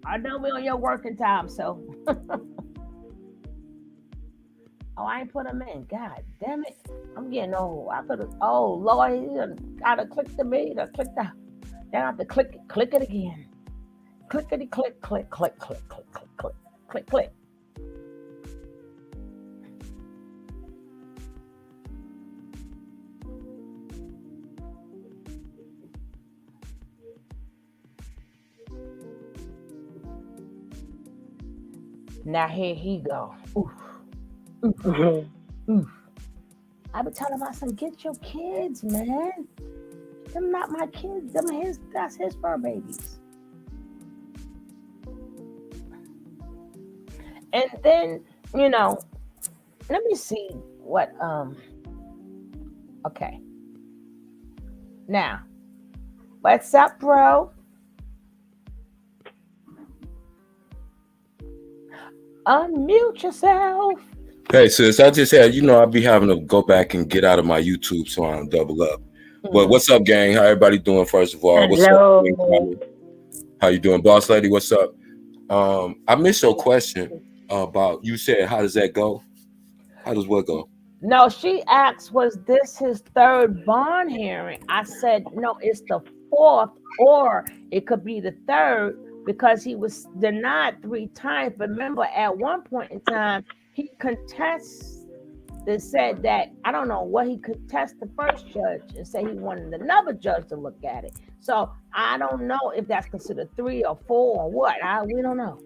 I know we're on your working time, so. Oh, I ain't put them in. God damn it. I'm getting old. I could have, oh, Lord, you gotta click the me, to click the, then I have to click it again. Clickety click, click, click, click, click, click, click, click, click. Now here he go. Oof. Oof. Oof. I been telling my son, get your kids, man. Them not my kids. That's his fur babies. And then, let me see what okay. Now, what's up, bro? Unmute yourself. Hey sis, I just had, I'll be having to go back and get out of my YouTube so I don't double up. But what's up, gang? How everybody doing, first of all? Hello. What's up? How you doing, boss lady? What's up? I missed your question about, you said, how does that go? How does what go? No, she asked, was this his third bond hearing? I said, no, it's the fourth, or it could be the third, because he was denied 3 times. But remember, at one point in time, he contested, said that, I don't know what he contested the first judge and said he wanted another judge to look at it. So I don't know if that's considered 3 or 4 or what. We don't know.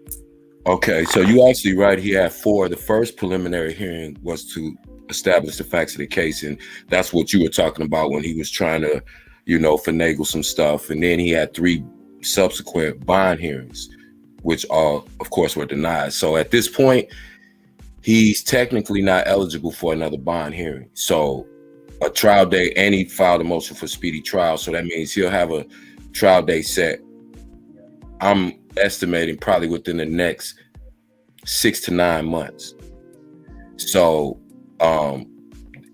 Okay, so you actually right. He had 4. The first preliminary hearing was to establish the facts of the case, and that's what you were talking about when he was trying to, finagle some stuff. And then he had 3 subsequent bond hearings, which all, of course, were denied. So at this point, he's technically not eligible for another bond hearing. So a trial date, and he filed a motion for speedy trial. So that means he'll have a trial date set, I'm estimating, probably within the next 6 to 9 months. So,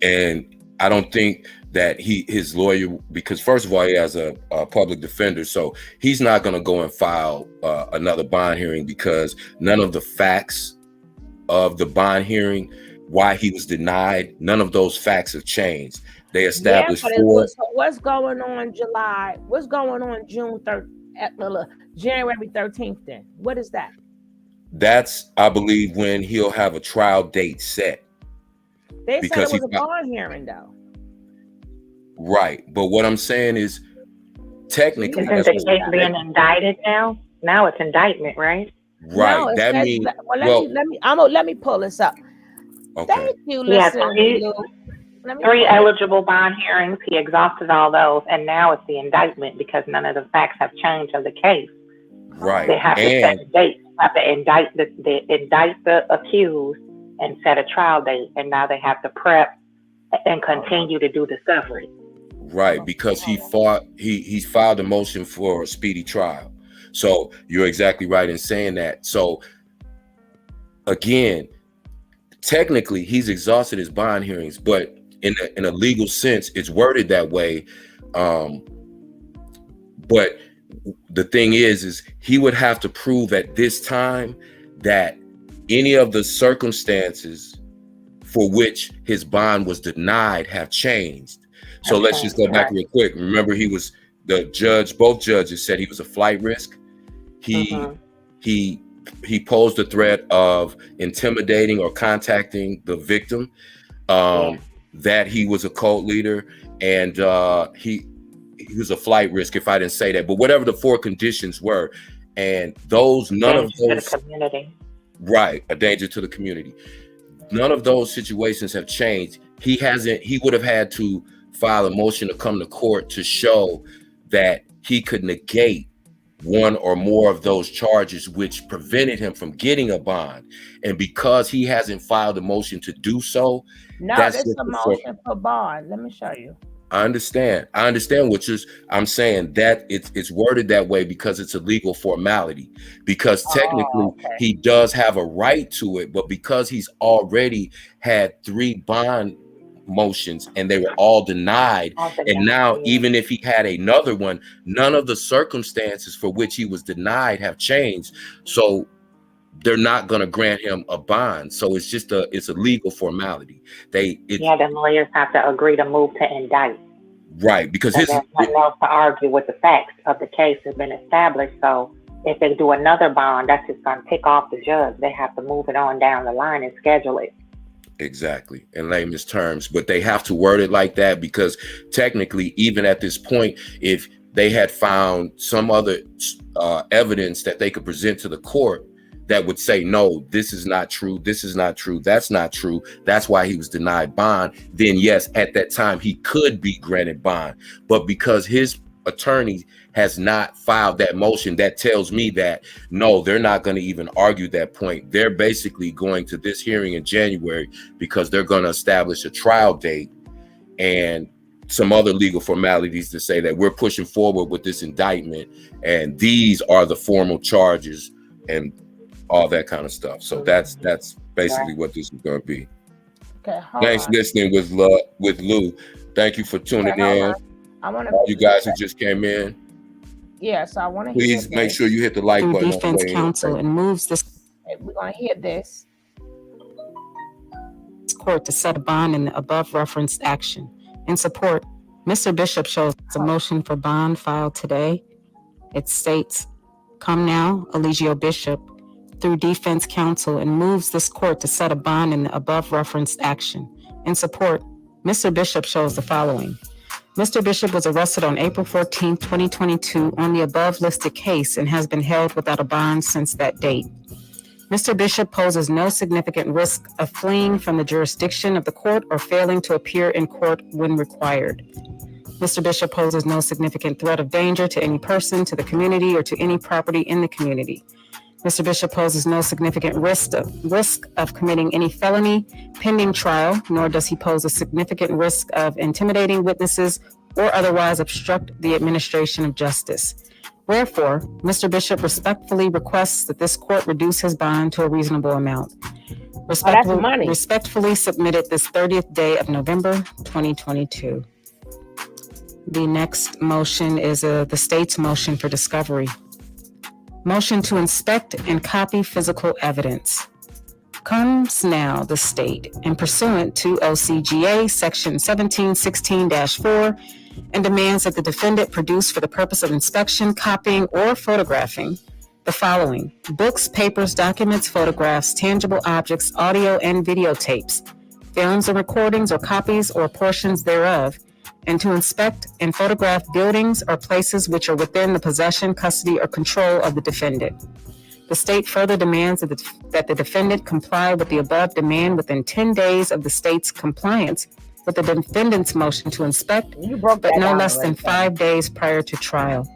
and I don't think that his lawyer, because first of all, he has a public defender, so he's not going to go and file another bond hearing, because none of the facts of the bond hearing, why he was denied, none of those facts have changed. They established 4. So what's going on July? What's going on June 3rd? January 13th then? What is that? That's, I believe, when he'll have a trial date set. They said because it was a bond hearing, though. Right, but what I'm saying is, technically, Isn't the case being indicted now? Now it's indictment, right? Right. No, that says, means let me pull this up. okay. Thank you, He has Lou. three eligible bond hearings. He exhausted all those, and now it's the indictment because none of the facts have changed of the case. Right. They have to set a date. They have to indict the accused and set a trial date, and now they have to prep and continue to do discovery. Right, because he's filed a motion for a speedy trial. So you're exactly right in saying that. So again, technically he's exhausted his bond hearings, but in a legal sense, it's worded that way. But the thing is he would have to prove at this time that any of the circumstances for which his bond was denied have changed. So let's just go back real quick. Remember, both judges said he was a flight risk. He posed the threat of intimidating or contacting the victim, that he was a cult leader, and he was a flight risk, if I didn't say that. But whatever the four conditions were, and none of those, to the community. Right, a danger to the community. None of those situations have changed. He would have had to file a motion to come to court to show that he could negate one or more of those charges which prevented him from getting a bond. And because he hasn't filed a motion to do so, this is a motion for bond. Let me show you. I understand I'm saying that it's worded that way because it's a legal formality, because technically he does have a right to it, but because he's already had 3 bond motions and they were all denied, and now even if he had another one, none of the circumstances for which he was denied have changed, so they're not going to grant him a bond. So it's just it's a legal formality. The lawyers have to agree to move to indict, right? Because there's nothing else to argue with. The facts of the case have been established, so if they do another bond, that's just going to pick off the judge. They have to move it on down the line and schedule it. Exactly, in layman's terms, but they have to word it like that because technically, even at this point, if they had found some other evidence that they could present to the court that would say, no, this is not true, this is not true, that's not true, that's why he was denied bond, then yes, at that time he could be granted bond. But because his attorney has not filed that motion, that tells me that no, they're not going to even argue that point. They're basically going to this hearing in January because they're going to establish a trial date and some other legal formalities to say that we're pushing forward with this indictment and these are the formal charges and all that kind of stuff. So that's basically what this is going to be. Okay, thanks listening with Lou. Thank you for tuning in. All you guys who just came in. Yeah, so I want to please make sure you hit the like button. Defense counsel and moves this. We're going to hear this. Court to set a bond in the above referenced action. In support, Mr. Bishop shows a motion for bond filed today. It states, "Come now, Eligio Bishop, through defense counsel and moves this court to set a bond in the above referenced action." In support, Mr. Bishop shows the following. Mr. Bishop was arrested on April 14, 2022 on the above listed case and has been held without a bond since that date. Mr. Bishop poses no significant risk of fleeing from the jurisdiction of the court or failing to appear in court when required. Mr. Bishop poses no significant threat of danger to any person, to the community, or to any property in the community. Mr. Bishop poses no significant risk of committing any felony pending trial, nor does he pose a significant risk of intimidating witnesses or otherwise obstruct the administration of justice. Wherefore, Mr. Bishop respectfully requests that this court reduce his bond to a reasonable amount. Respectfully submitted this 30th day of November, 2022. The next motion is the state's motion for discovery. Motion to inspect and copy physical evidence. Comes now the state, and pursuant to OCGA section 1716-4, and demands that the defendant produce for the purpose of inspection, copying, or photographing the following: books, papers, documents, photographs, tangible objects, audio and videotapes, films and recordings or copies or portions thereof, and to inspect and photograph buildings or places which are within the possession, custody, or control of the defendant. The state further demands that the defendant comply with the above demand within 10 days of the state's compliance with the defendant's motion to inspect, but no less than 5 days prior to trial.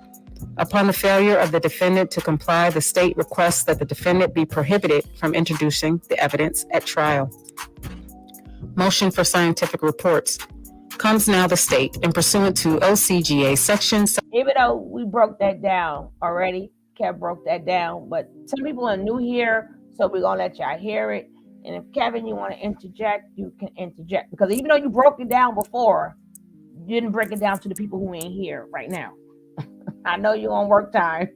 Upon the failure of the defendant to comply, the state requests that the defendant be prohibited from introducing the evidence at trial. Motion for scientific reports. Comes now the state, and pursuant to OCGA section... Even though we broke that down already, Kev broke that down, but some people are new here, so we're going to let y'all hear it. And if, Kevin, you want to interject, you can interject. Because even though you broke it down before, you didn't break it down to the people who ain't here right now. I know you're on work time.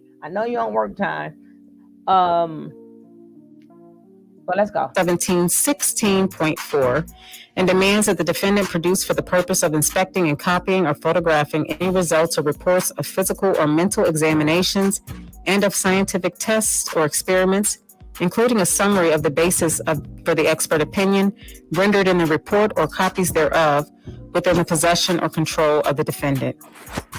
But let's go. 1716.4, and demands that the defendant produce for the purpose of inspecting and copying or photographing any results or reports of physical or mental examinations and of scientific tests or experiments, including a summary of the basis for the expert opinion rendered in the report or copies thereof within the possession or control of the defendant.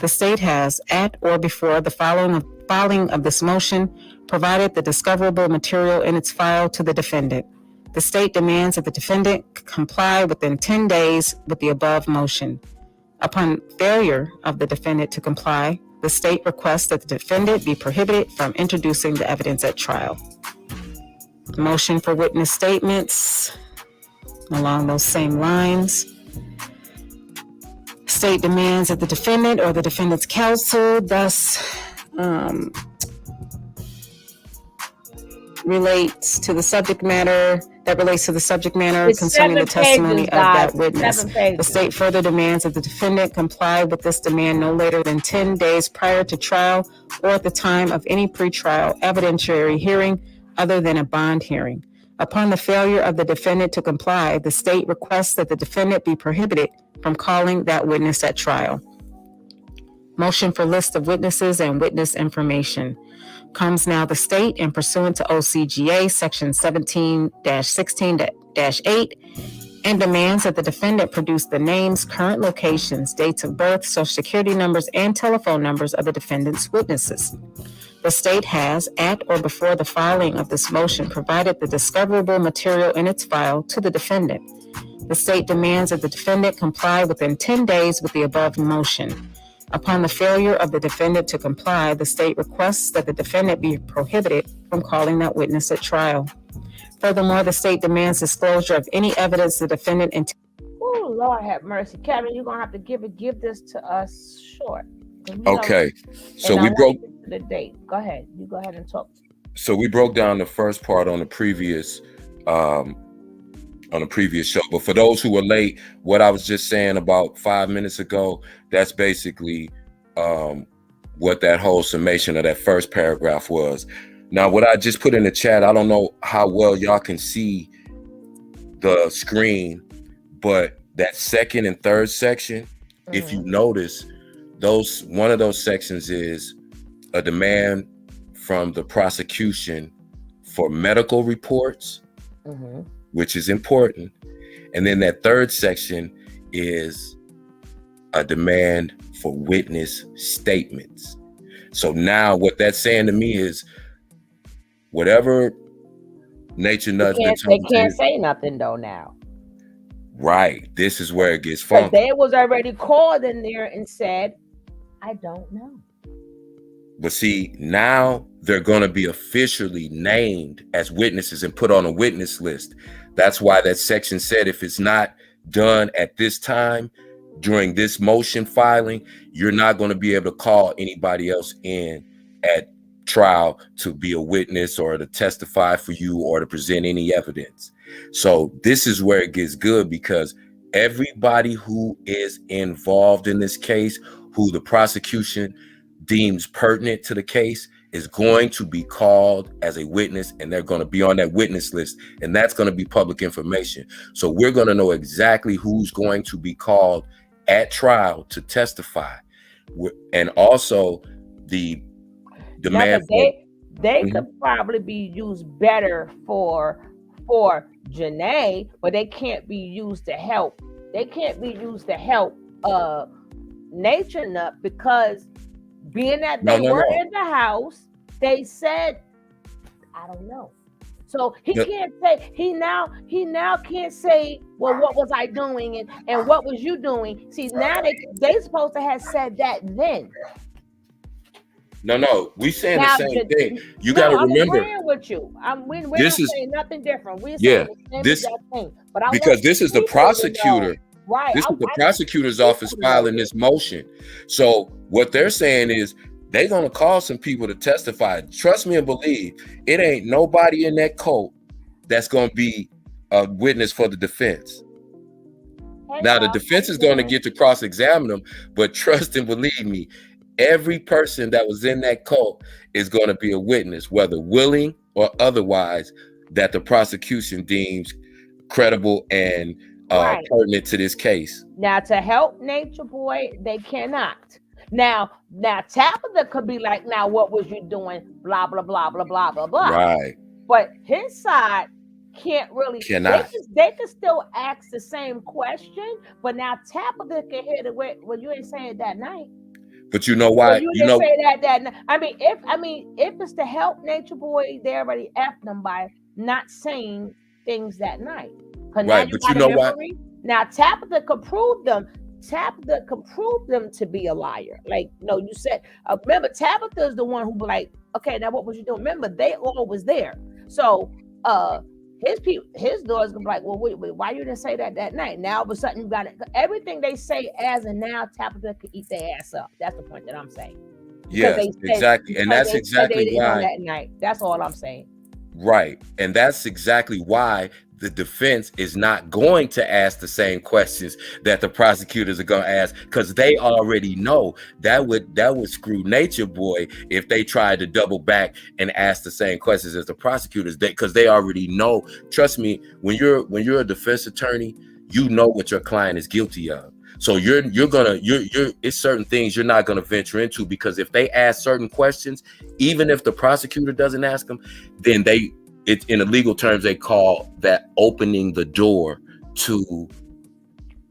The state has, at or before the filing of this motion, provided the discoverable material in its file to the defendant. The state demands that the defendant comply within 10 days with the above motion. Upon failure of the defendant to comply, the state requests that the defendant be prohibited from introducing the evidence at trial. Motion for witness statements along those same lines. State demands that the defendant or the defendant's counsel thus relates to the subject matter concerning the testimony of that witness. The state further demands that the defendant comply with this demand no later than 10 days prior to trial or at the time of any pretrial evidentiary hearing other than a bond hearing. Upon the failure of the defendant to comply, the state requests that the defendant be prohibited from calling that witness at trial. Motion for list of witnesses and witness information. Comes now the state, and pursuant to OCGA section 17-16-8, and demands that the defendant produce the names, current locations, dates of birth, social security numbers, and telephone numbers of the defendant's witnesses. The state has, at or before the filing of this motion, provided the discoverable material in its file to the defendant. The state demands that the defendant comply within 10 days with the above motion. Upon the failure of the defendant to comply, the state requests that the defendant be prohibited from calling that witness at trial. Furthermore, the state demands disclosure of any evidence the defendant Oh, Lord have mercy. Kevin, you're going to have to give this to us short. Okay. So we broke the date. Go ahead. You go ahead and talk. So we broke down the first part on the previous show. But for those who were late, what I was just saying about 5 minutes ago, that's basically what that whole summation of that first paragraph was. Now, what I just put in the chat, I don't know how well y'all can see the screen, but that second and third section, if you notice, one of those sections is a demand from the prosecution for medical reports, which is important. And then that third section is a demand for witness statements. So now what that's saying to me is whatever nature nuts they can't say nothing though now. Right. This is where it gets funky. They was already called in there and said, I don't know. But see, now they're going to be officially named as witnesses and put on a witness list. That's why that section said if it's not done at this time during this motion filing, you're not going to be able to call anybody else in at trial to be a witness or to testify for you or to present any evidence. So this is where it gets good, because everybody who is involved in this case, who the prosecution deems pertinent to the case, is going to be called as a witness, and they're going to be on that witness list, and that's going to be public information. So we're going to know exactly who's going to be called at trial to testify. And also the demand they could probably be used better for for Janae, but they can't be used to help. They can't be used to help Nature Nut, because being that they were in the house, they said, I don't know. So he can't say, he now can't say, well, what was I doing and what was you doing? See, now they supposed to have said that then. No, we saying the same thing. You got to remember. I'm agreeing with you. We're not saying nothing different. We're saying the same exact thing. But because this is the prosecutor. Right. This is the prosecutor's office filing this motion. So what they're saying is they're going to call some people to testify. Trust me and believe, it ain't nobody in that cult that's going to be a witness for the defense. Now, the defense is going to get to cross-examine them, but trust and believe me, every person that was in that cult is going to be a witness, whether willing or otherwise, that the prosecution deems credible and pertinent to this case. Now, to help Nature Boy, they cannot. Now Tabitha could be like, now what was you doing? Blah, blah, blah, blah, blah, blah, blah. Right. But his side can't really. Cannot. They can still ask the same question, but now Tabitha can hear the way. Well, you ain't saying that night. But you know why? Well, you didn't say that night. I mean, if it's to help Nature Boy, they already effed them by not saying things that night. Right, but you know what? Now Tabitha could prove them. Tabitha could prove them to be a liar. Like, no, you said. Remember, Tabitha is the one who be like, okay, now what was you doing? Remember, they all was there. So, his daughters gonna be like, well, wait, why you didn't say that night? Now all of a sudden you got it. Everything they say as and now, Tabitha could eat their ass up. That's the point that I'm saying. Yes, exactly, and that's exactly why. That night. That's all I'm saying. Right, and that's exactly why the defense is not going to ask the same questions that the prosecutors are going to ask, because they already know that would screw Nature Boy if they tried to double back and ask the same questions as the prosecutors, because they already know. Trust me, when you're a defense attorney, you know what your client is guilty of. So it's certain things you're not going to venture into, because if they ask certain questions, even if the prosecutor doesn't ask them, then it's in the legal terms, they call that opening the door to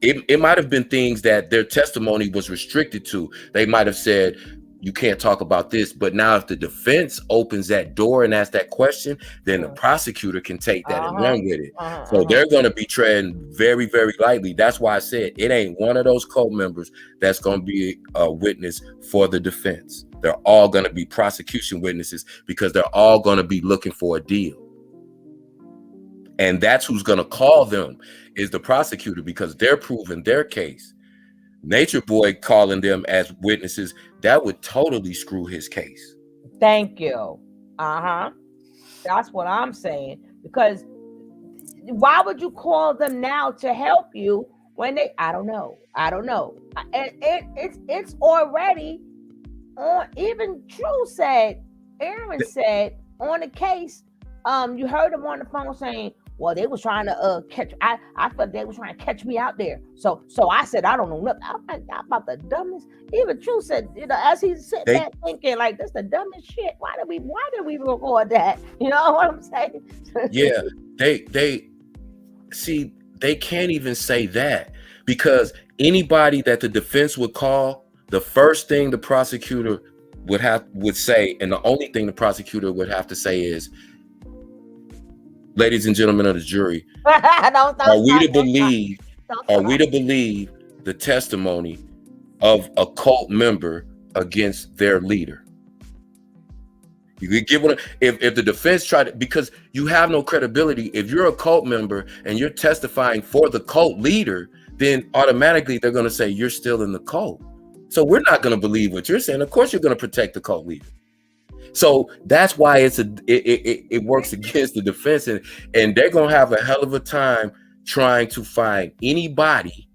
it might have been things that their testimony was restricted to. They might have said, you can't talk about this. But now if the defense opens that door and asks that question, then the prosecutor can take that and run with it. So they're going to be treading very, very lightly. That's why I said it ain't one of those cult members that's going to be a witness for the defense. They're all going to be prosecution witnesses, because they're all going to be looking for a deal. And that's who's going to call them, is the prosecutor, because they're proving their case. Nature Boy calling them as witnesses, that would totally screw his case. Thank you. That's what I'm saying. Because why would you call them now to help you when I don't know. And it's already on. Even Aaron said on the case, you heard him on the phone saying, well, they was trying to catch. I thought they was trying to catch me out there. So I said, I don't know nothing. I'm about the dumbest. Even True said, as he's sitting there thinking, like, that's the dumbest shit. Why did we record that? You know what I'm saying? Yeah, they see, they can't even say that, because anybody that the defense would call, the first thing the prosecutor would say, and the only thing the prosecutor would have to say is, ladies and gentlemen of the jury, are we to believe the testimony of a cult member against their leader? You could give one if the defense tried to, because you have no credibility. If you're a cult member and you're testifying for the cult leader, then automatically they're going to say you're still in the cult. So we're not going to believe what you're saying. Of course, you're going to protect the cult leader. So that's why it works against the defense, and they're gonna have a hell of a time trying to find anybody.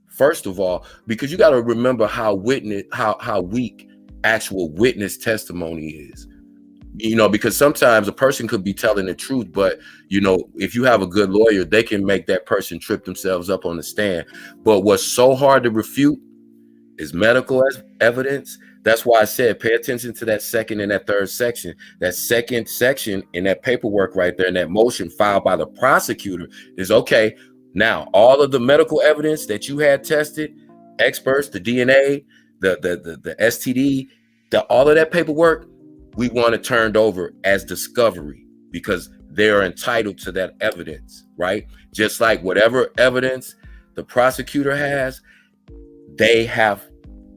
First of all, because you got to remember how weak actual witness testimony is. Because sometimes a person could be telling the truth, but if you have a good lawyer, they can make that person trip themselves up on the stand. But what's so hard to refute is medical evidence. That's why I said pay attention to that second and that third section. That second section in that paperwork right there, in that motion filed by the prosecutor, is okay. Now, all of the medical evidence that you had tested, experts, the DNA, the STD, all of that paperwork, we want it turned over as discovery, because they are entitled to that evidence, right? Just like whatever evidence the prosecutor has, they have,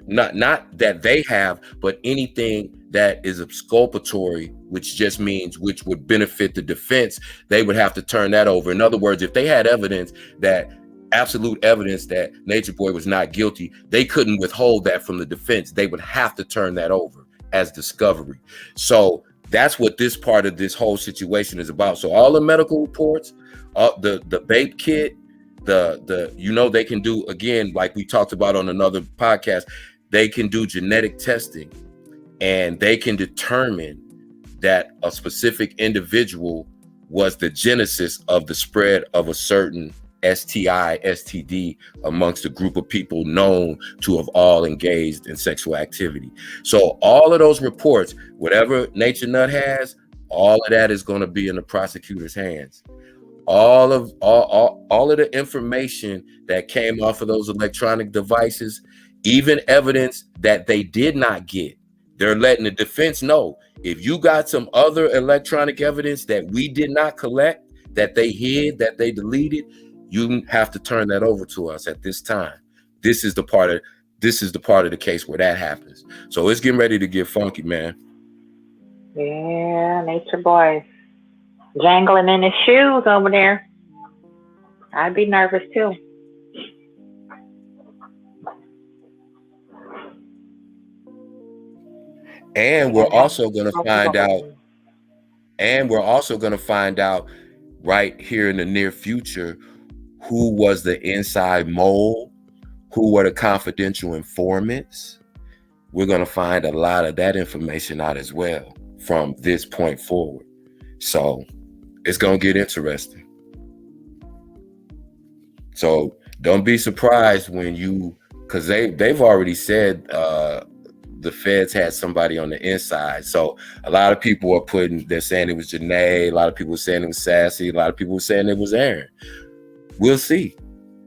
not that they have, but anything that is exculpatory, which just means which would benefit the defense, they would have to turn that over. In other words, if they had evidence, that absolute evidence that Nature Boy was not guilty, they couldn't withhold that from the defense. They would have to turn that over as discovery. So that's what this part of this whole situation is about. So all the medical reports, the BAPE kit, they can do, again, like we talked about on another podcast, they can do genetic testing, and they can determine that a specific individual was the genesis of the spread of a certain STI, STD amongst a group of people known to have all engaged in sexual activity. So all of those reports, whatever Nature Nut has, all of that is going to be in the prosecutor's hands. All of the information that came off of those electronic devices, even evidence that they did not get, they're letting the defense know, if you got some other electronic evidence that we did not collect, that they hid, that they deleted, you have to turn that over to us at this time. This is the part of the case where that happens. So it's getting ready to get funky, man. Yeah, Nature Boy jangling in his shoes over there. I'd be nervous too. And we're also going to find out right here in the near future who was the inside mole, who were the confidential informants. We're going to find a lot of that information out as well from this point forward. So it's going to get interesting. So don't be surprised when because they've already said the feds had somebody on the inside. So a lot of people they're saying it was Janae. A lot of people were saying it was Sassy. A lot of people were saying it was Aaron. We'll see.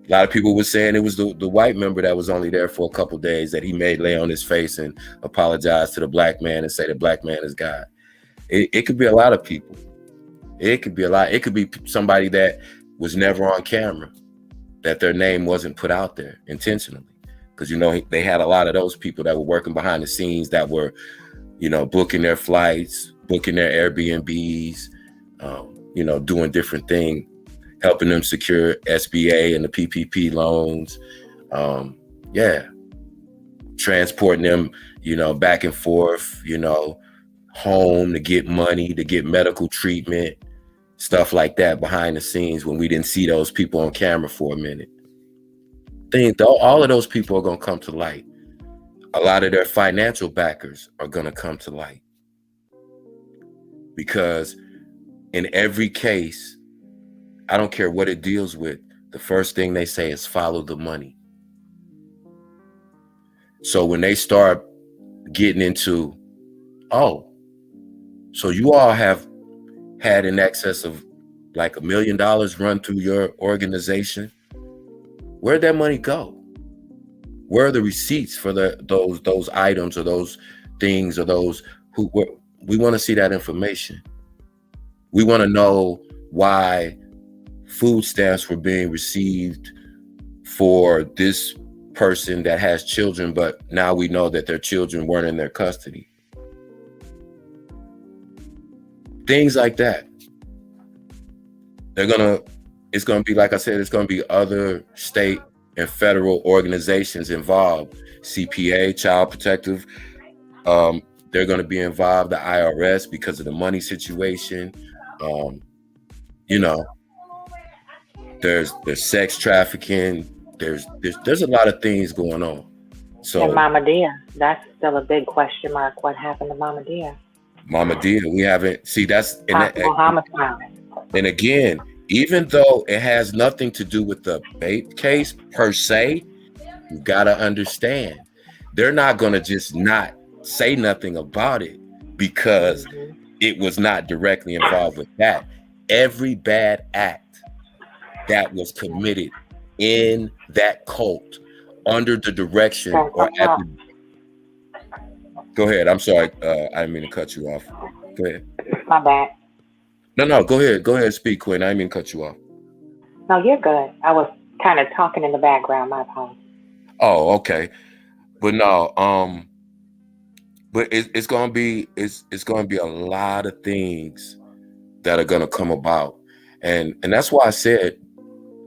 A lot of people were saying it was the white member that was only there for a couple days, that he may lay on his face and apologize to the black man and say the black man is God. It could be a lot of people. It could be a lot. It could be somebody that was never on camera, that their name wasn't put out there intentionally. Because, they had a lot of those people that were working behind the scenes, that were, booking their flights, booking their Airbnbs, doing different things, helping them secure SBA and the PPP loans. Transporting them, back and forth, home to get money, to get medical treatment, stuff like that behind the scenes when we didn't see those people on camera for a minute. All of those people are going to come to light. A lot of their financial backers are going to come to light. Because in every case, I don't care what it deals with, the first thing they say is follow the money. So when they start getting into, so you all have had in excess of like $1 million run through your organization, where'd that money go? Where are the receipts for those items or those things or we want to see that information. We want to know why food stamps were being received for this person that has children, but now we know that their children weren't in their custody. Things like that. It's going to be, like I said, it's going to be other state and federal organizations involved. CPA, Child Protective, they're going to be involved, the IRS, because of the money situation. There's sex trafficking. There's a lot of things going on. So and Mama Dia, that's still a big question mark. What happened to Mama Dia? Mama Dia, we haven't. See, that's homicide. And again, even though it has nothing to do with the BAPE case per se, you gotta understand they're not going to just not say nothing about it because it was not directly involved with that. Every bad act that was committed in that cult under the direction or at the... Go ahead. I'm sorry. I didn't mean to cut you off. Go ahead. My bad. No, go ahead. Go ahead and speak, Quinn. I didn't mean to cut you off. No, you're good. I was kind of talking in the background. My apologies. Oh, okay. But no, but it's gonna be a lot of things that are gonna come about, and that's why I said,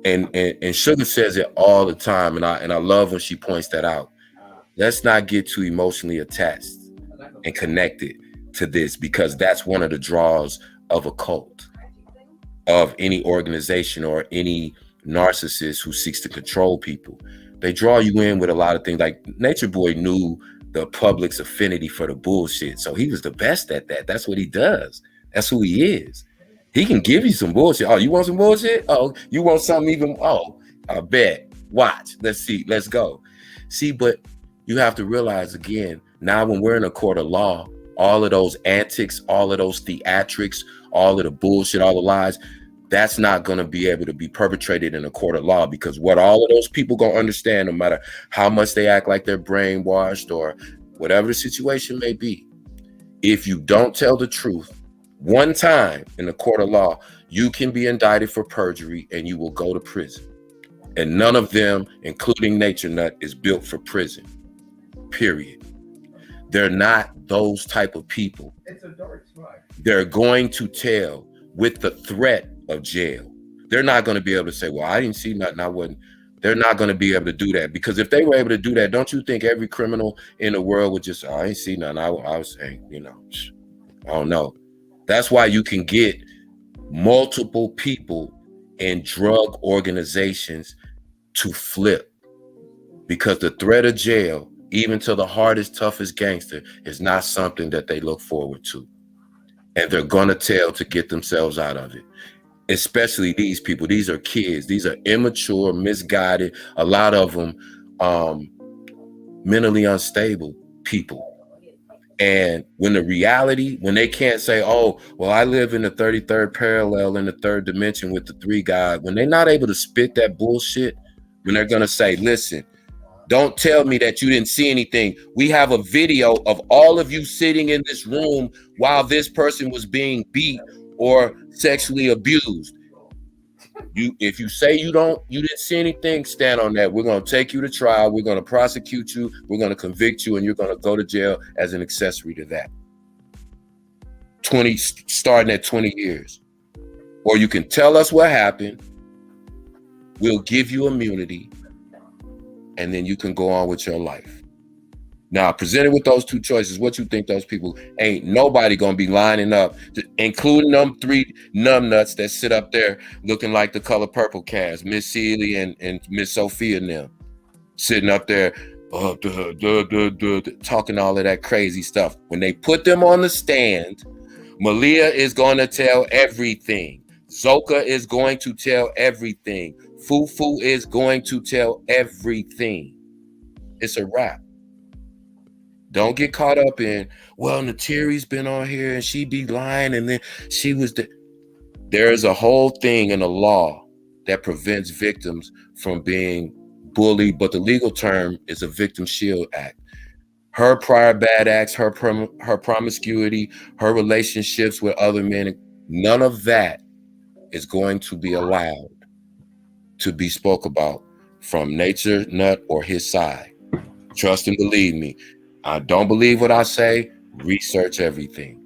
and Sugar says it all the time, and I love when she points that out. Let's not get too emotionally attached and connected to this, because that's one of the draws of a cult, of any organization or any narcissist who seeks to control people. They draw you in with a lot of things. Like Nature Boy knew the public's affinity for the bullshit, so he was the best at that. That's what he does. That's who he is. He can give you some bullshit. Oh, you want some bullshit? Oh, you want something even? Oh, I bet. Watch. Let's see. Let's go. See, but you have to realize again, now when we're in a court of law, all of those antics, all of those theatrics, all of the bullshit, all the lies, that's not going to be able to be perpetrated in a court of law, because what all of those people going to understand, no matter how much they act like they're brainwashed or whatever the situation may be, if you don't tell the truth one time in the court of law, you can be indicted for perjury and you will go to prison. And none of them, including Nature Nut, is built for prison, period. They're not those type of people. They're going to tell with the threat of jail. They're not going to be able to say, well, I didn't see nothing, I wasn't. They're not going to be able to do that, because if they were able to do that, don't you think every criminal in the world would just, oh, I didn't see nothing, I was saying, I don't know. That's why you can get multiple people in drug organizations to flip, because the threat of jail, even to the hardest, toughest gangster, is not something that they look forward to. And they're going to tell to get themselves out of it. Especially these people. These are kids. These are immature, misguided, a lot of them mentally unstable people. And when the reality, when they can't say, oh, well, I live in the 33rd parallel in the third dimension with the three God, when they're not able to spit that bullshit, when they're going to say, listen, don't tell me that you didn't see anything. We have a video of all of you sitting in this room while this person was being beat or sexually abused. If you say you didn't see anything, stand on that. We're going to take you to trial. We're going to prosecute you. We're going to convict you, and you're going to go to jail as an accessory to that. Starting at 20 years. Or you can tell us what happened. We'll give you immunity, and then you can go on with your life. Now, presented with those two choices, what you think those people, ain't nobody gonna be lining up, including them three numbnuts that sit up there looking like the Color Purple cast, Miss Seeley and Miss Sophia and them, sitting up there talking all of that crazy stuff. When they put them on the stand, Malia is gonna tell everything. Zoka is going to tell everything. Fufu is going to tell everything. It's a wrap. Don't get caught up in, well, Natiri's been on here and she be lying and then she was There's a whole thing in the law that prevents victims from being bullied, but the legal term is a Victim Shield Act. Her prior bad acts, her promiscuity, her relationships with other men, none of that is going to be allowed to be spoke about from Nature Nut or his side. Trust and believe me. I don't believe what I say. Research everything.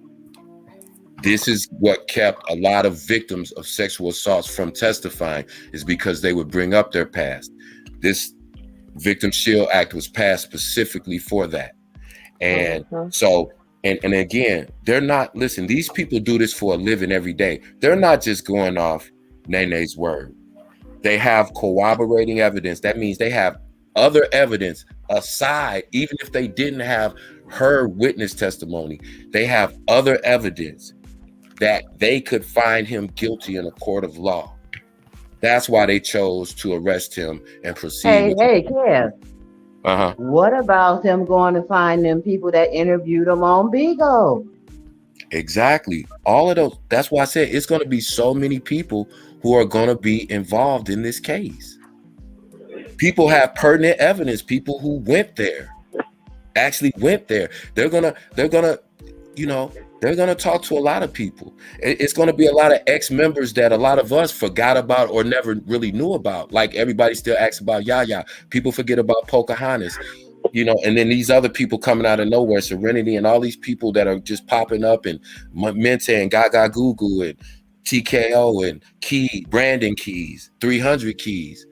This is what kept a lot of victims of sexual assaults from testifying, is because they would bring up their past. This Victim Shield Act was passed specifically for that. And so, and again, they're not, listen, these people do this for a living every day. They're not just going off Nene's word. They have corroborating evidence. That means they have other evidence aside, even if they didn't have her witness testimony, they have other evidence that they could find him guilty in a court of law. That's why they chose to arrest him and proceed. Hey, Kev. What about him going to find them people that interviewed him on Bigo? Exactly. All of those. That's why I said it's going to be so many people who are going to be involved in this case. People have pertinent evidence. People who went there, actually went there. They're gonna, you know, they're gonna talk to a lot of people. It's gonna be a lot of ex-members that a lot of us forgot about or never really knew about. Like everybody still asks about Yaya. People forget about Pocahontas. You know, and then these other people coming out of nowhere, Serenity and all these people that are just popping up, and Mente and Gaga Gugu and TKO and Brandon Keys, 300 Keys.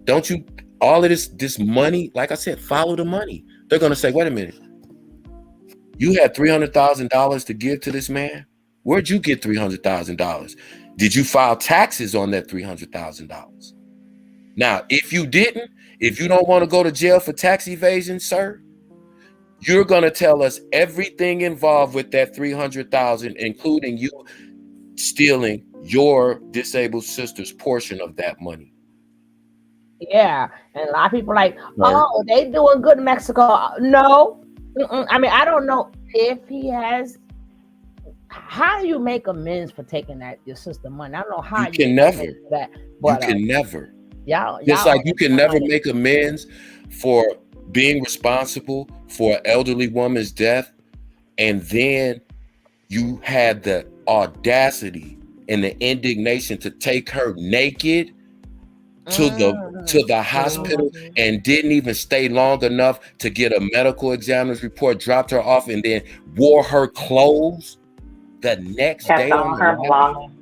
Don't you, all of this money, like I said, follow the money. They're going to say, wait a minute. You had $300,000 to give to this man? Where'd you get $300,000? Did you file taxes on that $300,000? Now, if you didn't, if you don't want to go to jail for tax evasion, sir, you're going to tell us everything involved with that $300,000, including you stealing your disabled sister's portion of that money. Yeah, and a lot of people like, oh, they doing good in Mexico. No, I mean, I don't know if he has. How do you make amends for taking your sister money? I don't know how you can never. That, but, you can never. Y'all, just like you can never make amends for being responsible for an elderly woman's death, and then you had the audacity and the indignation to take her naked to the hospital and didn't even stay long enough to get a medical examiner's report, dropped her off, and then wore her clothes the next day on her belongings.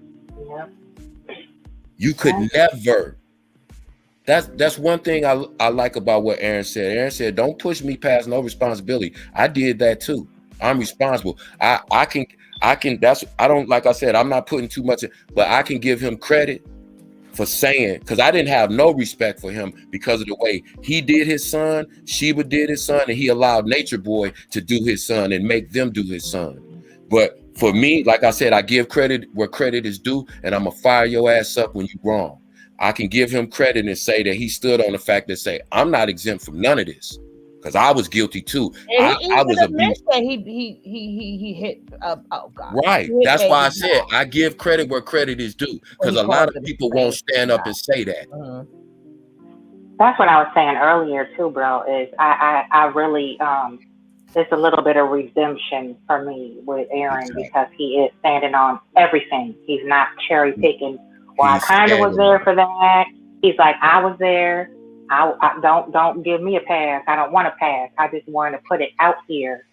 Yep. You could never. That's one thing I like about what Aaron said. Aaron said, don't push me past no responsibility. I did that too. I'm responsible. I can I don't, like I said, I'm not putting too much in, but I can give him credit for saying, because I didn't have no respect for him because of the way he did his son, Sheba did his son, and he allowed Nature Boy to do his son and make them do his son. But for me, like I said, I give credit where credit is due, and I'm gonna fire your ass up when you're wrong. I can give him credit and say that he stood on the fact that say, I'm not exempt from none of this, because I was guilty too. I was abused. He hit. Oh God. Right. That's why I said I give credit where credit is due, because a lot of people won't stand up and say that. That's what I was saying earlier too, bro. Is I really there's a little bit of redemption for me with Aaron, because he is standing on everything. He's not cherry picking. Well, I kind of was there for that. He's like, I was there. I don't give me a pass. I don't want a pass. I just want to put it out here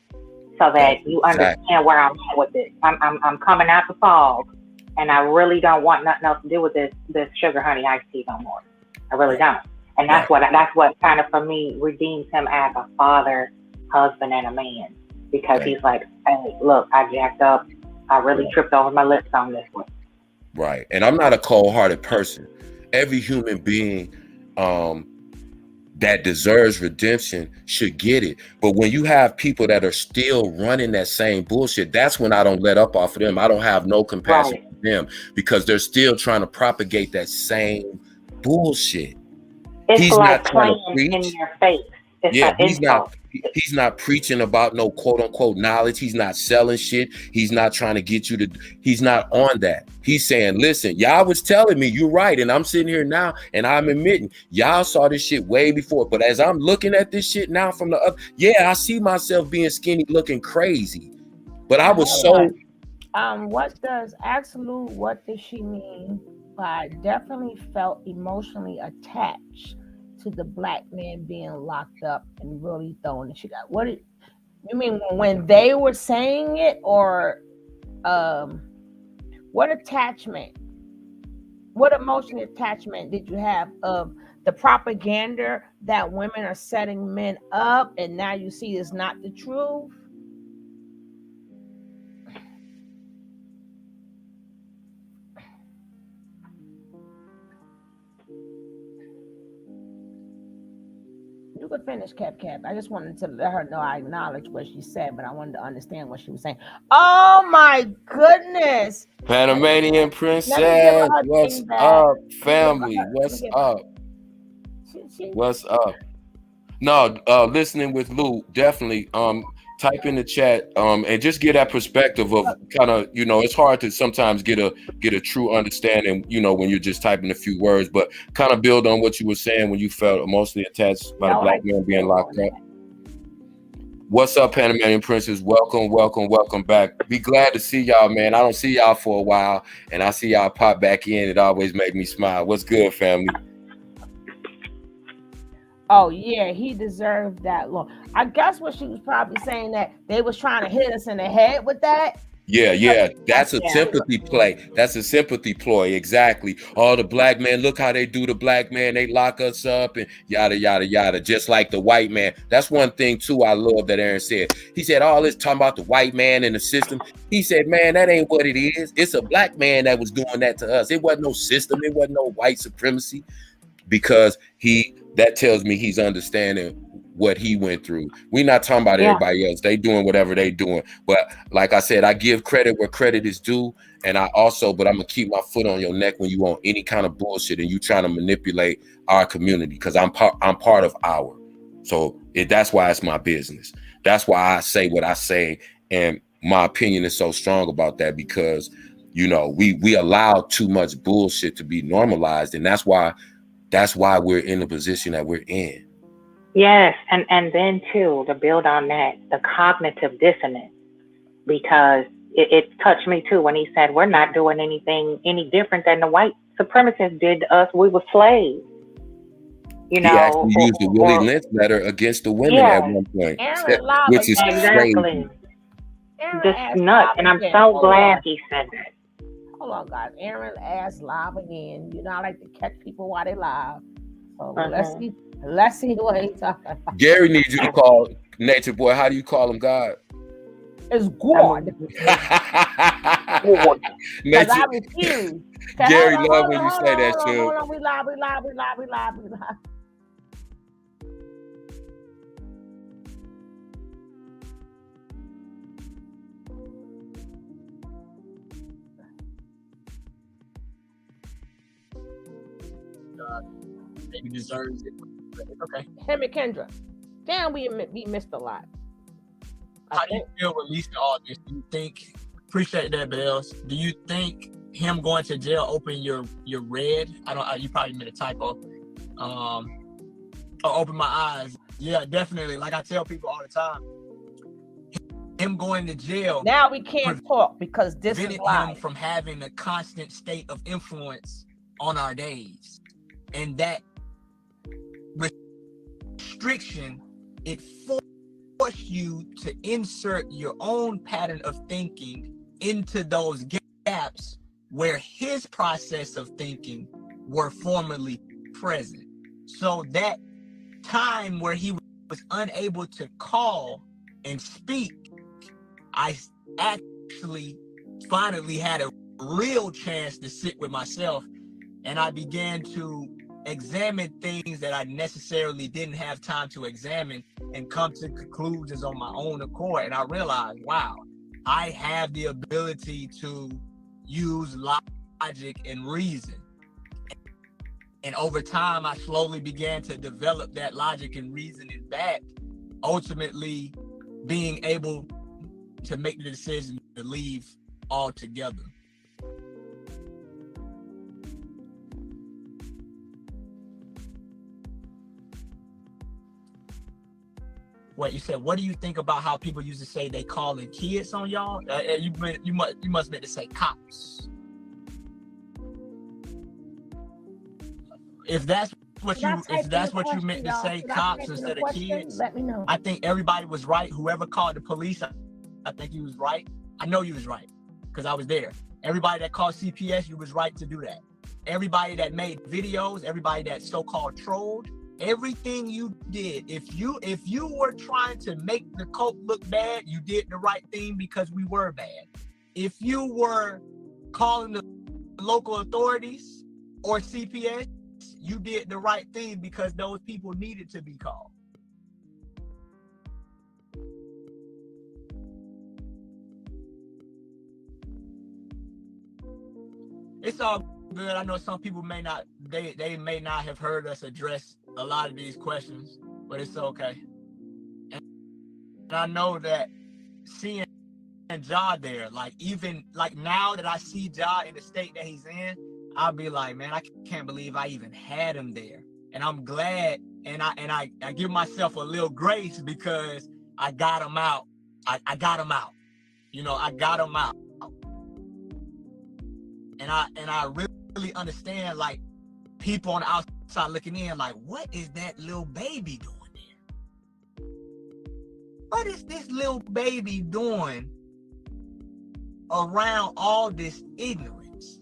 so that you understand where I'm at with this. I'm coming out the fog, and I really don't want nothing else to do with this sugar honey iced tea no more. I really don't. And that's what kind of for me redeems him as a father, husband, and a man, because he's like, hey, look, I jacked up. I really tripped over my lips on this one. Right. And I'm not a cold-hearted person. Every human being that deserves redemption should get it. But when you have people that are still running that same bullshit, that's when I don't let up off of them. I don't have no compassion for them, because they're still trying to propagate that same bullshit. He's like not trying to preach in your face. He's not preaching about no quote unquote knowledge. He's not selling shit. He's not trying to get you to, he's not on that. He's saying, listen, y'all was telling me you're right. And I'm sitting here now and I'm admitting y'all saw this shit way before. But as I'm looking at this shit now from the up, I see myself being skinny looking crazy. But I was so. What does she mean by definitely felt emotionally attached to the black man being locked up and really throwing the shit out? What you mean when they were saying it, or what emotional attachment did you have of the propaganda that women are setting men up, and now you see it's not the truth? You could finish, Cap. I just wanted to let her know I acknowledge what she said, but I wanted to understand what she was saying. Oh my goodness! Panamanian princess, what's up, family? What's up? What's up? No, listening with Lou, definitely. Type in the chat, and just get that perspective of kind of, it's hard to sometimes get a true understanding, when you're just typing a few words, but kind of build on what you were saying when you felt emotionally attached by the black man being locked up. What's up, Panamanian Princess? Welcome, welcome, welcome back. Be glad to see y'all, man. I don't see y'all for a while, and I see y'all pop back in. It always makes me smile. What's good, family? Oh yeah, he deserved that long. I guess what she was probably saying, that they was trying to hit us in the head with that. Yeah. That's a sympathy play. That's a sympathy ploy. Exactly. Oh, the black man, look how they do the black man. They lock us up and yada, yada, yada. Just like the white man. That's one thing, too, I love that Aaron said. He said, all this talking about the white man in the system. He said, man, that ain't what it is. It's a black man that was doing that to us. It wasn't no system. It wasn't no white supremacy. Because that tells me he's understanding what he went through. We're not talking about everybody else. They doing whatever they doing. But like I said, I give credit where credit is due. And but I'm gonna keep my foot on your neck when you want any kind of bullshit and you trying to manipulate our community, because I'm part of our. So that's why it's my business. That's why I say what I say. And my opinion is so strong about that, because we allow too much bullshit to be normalized, and that's why we're in the position that we're in. Yes, and then too, to build on that, the cognitive dissonance, because it touched me too when he said we're not doing anything any different than the white supremacists did to us. We were slaves. He actually used the Willie Lynch letter against the women at one point, which is crazy. Just nuts, and I'm so glad he said that. Hold on, guys. Aaron asked live again. I like to catch people while they live. So let's see what he's talking about. Gary needs you to call Nature Boy. How do you call him, God? It's God. Because I refuse. Gary, love when you say that shit. Hold on, we live. Maybe deserves it. Okay. Him and Kendra. Damn, we missed a lot. How do you feel releasing all this? Do you think, appreciate that, Bells, do you think him going to jail open your red? You probably made a typo. Or open my eyes. Yeah, definitely. Like I tell people all the time, him going to jail. Now we can't talk because this is live. Him from having a constant state of influence on our days. And that restriction, it forced you to insert your own pattern of thinking into those gaps where his process of thinking were formerly present. So that time where he was unable to call and speak, I actually finally had a real chance to sit with myself, and I began to examine things that I necessarily didn't have time to examine and come to conclusions on my own accord. And I realized, wow, I have the ability to use logic and reason. And over time, I slowly began to develop that logic and reasoning back, ultimately being able to make the decision to leave altogether. What you said? What do you think about how people used to say they calling kids on y'all? You must meant to say cops. If that's what you meant to say, cops instead of kids, let me know. I think everybody was right. Whoever called the police, I think he was right. I know you was right because I was there. Everybody that called CPS, you was right to do that. Everybody that made videos, everybody that so-called trolled, everything you did, if you were trying to make the cult look bad, you did the right thing because we were bad. If you were calling the local authorities or CPS, you did the right thing because those people needed to be called. It's all good. I know some people may not have heard us address a lot of these questions. but it's okay. And I know that seeing Ja there, like even like now that I see Ja in the state that he's in, I'll be like, man, I can't believe I even had him there. And I'm glad, and I give myself a little grace because I got him out. I got him out. You know, I got him out. And I really understand, like, people on the outside looking in, like, what is that little baby doing there? What is this little baby doing around all this ignorance?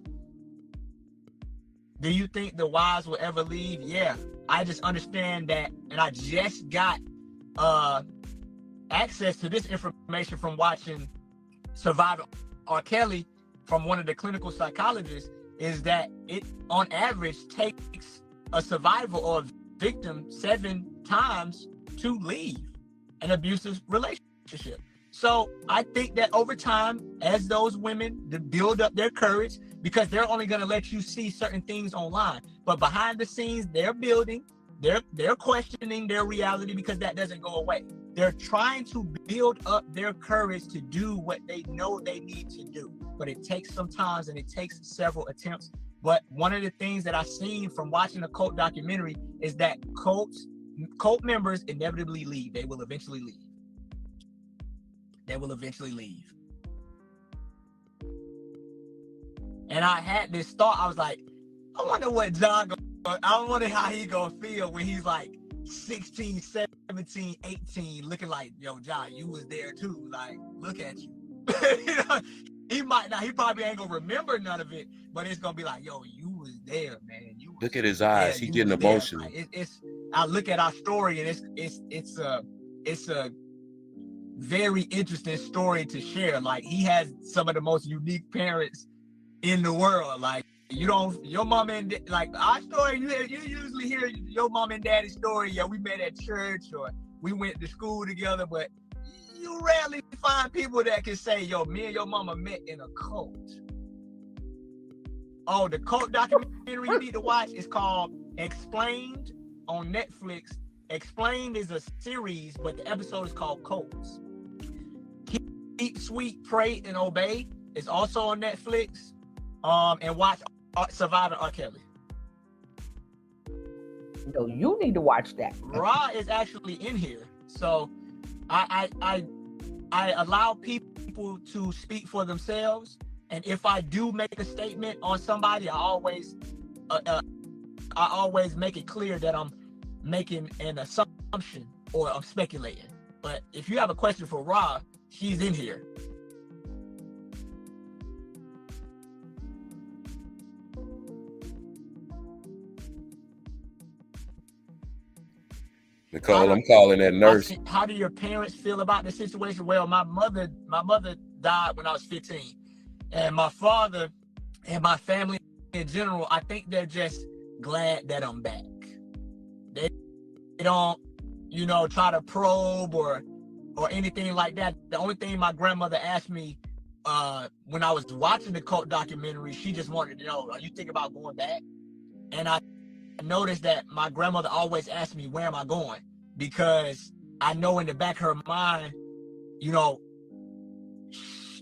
Do you think the wise will ever leave? Yeah. I just understand that, and I just got access to this information from watching Survivor R. Kelly from one of the clinical psychologists, is that it on average takes a survivor or a victim 7 times to leave an abusive relationship. So I think that over time, as those women build up their courage, because they're only going to let you see certain things online, but behind the scenes, they're building, they're questioning their reality, because that doesn't go away. They're trying to build up their courage to do what they know they need to do, but it takes some time and it takes several attempts. But one of the things that I've seen from watching a cult documentary is that cult members inevitably leave. They will eventually leave. They will eventually leave. And I had this thought. I was like, I wonder what John I wonder how he gonna feel when he's like 16, 17, 18, looking like, yo, John, you was there too. Like, look at you. You know, he might not, he probably ain't gonna remember none of it, but it's gonna be like, yo, you was there, man. You was, look at his eyes. He getting emotional. Like, I look at our story, and it's a very interesting story to share. Like, he has some of the most unique parents in the world. Like, your mom and like our story, you usually hear your mom and daddy's story. Yeah, we met at church or we went to school together, but you rarely find people that can say, yo, me and your mama met in a cult. Oh, the cult documentary you need to watch is called Explained on Netflix. Explained is a series, but the episode is called Cults. Keep Sweet, Pray, and Obey. It's also on Netflix. And watch Survivor R. Kelly. No, you need to watch that. Ra is actually in here, so I allow people to speak for themselves, and if I do make a statement on somebody, I always make it clear that I'm making an assumption or I'm speculating. But if you have a question for Ra, she's in here. Nicole, I'm calling that nurse. How do your parents feel about the situation? Well, my mother died when I was 15, and my father and my family in general, I think they're just glad that I'm back. They don't, try to probe or anything like that. The only thing my grandmother asked me when I was watching the cult documentary, she just wanted to know, are you thinking about going back? And I noticed that my grandmother always asked me, where am I going? Because I know in the back of her mind,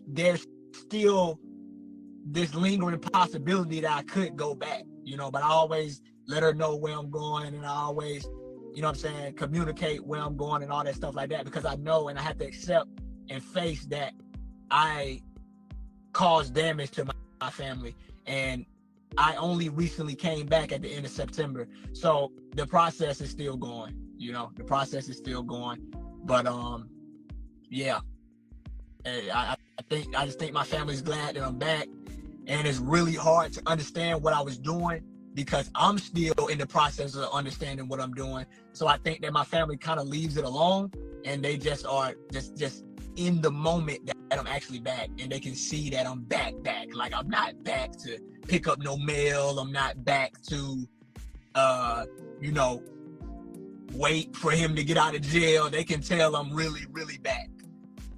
there's still this lingering possibility that I could go back, but I always let her know where I'm going, and I always, communicate where I'm going and all that stuff like that, because I know and I have to accept and face that I caused damage to my family. And I only recently came back at the end of September. So the process is still going, the process is still going. But yeah, I just think my family's glad that I'm back. And it's really hard to understand what I was doing because I'm still in the process of understanding what I'm doing. So I think that my family kind of leaves it alone, and they just are just in the moment that I'm actually back, and they can see that I'm back. Like, I'm not back to pick up no mail. I'm not back to, wait for him to get out of jail. They can tell I'm really, really back.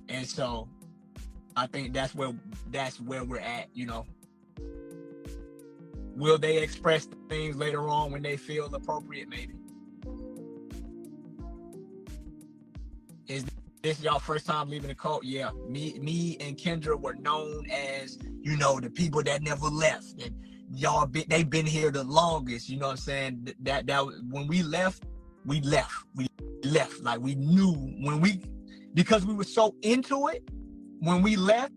And so I think that's where we're at, Will they express things later on when they feel appropriate? Maybe. this y'all first time leaving the cult? Yeah, me and Kendra were known as, you know, the people that never left, and y'all they've been here the longest. You know what I'm saying? That when we left, we left. Like we knew because we were so into it. When we left,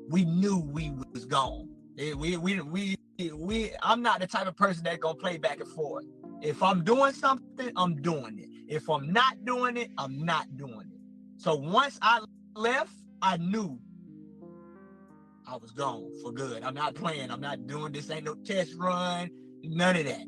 we knew we was gone. I'm not the type of person that gonna play back and forth. If I'm doing something, I'm doing it. If I'm not doing it, I'm not doing it. So once I left, I knew I was gone for good. I'm not playing. I'm not doing this. Ain't no test run. None of that.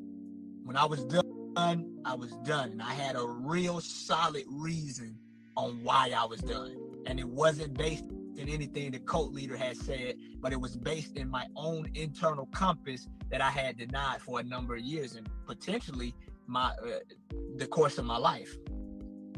When I was done, I was done. And I had a real solid reason on why I was done. And it wasn't based in anything the cult leader had said, but it was based in my own internal compass that I had denied for a number of years and potentially the course of my life.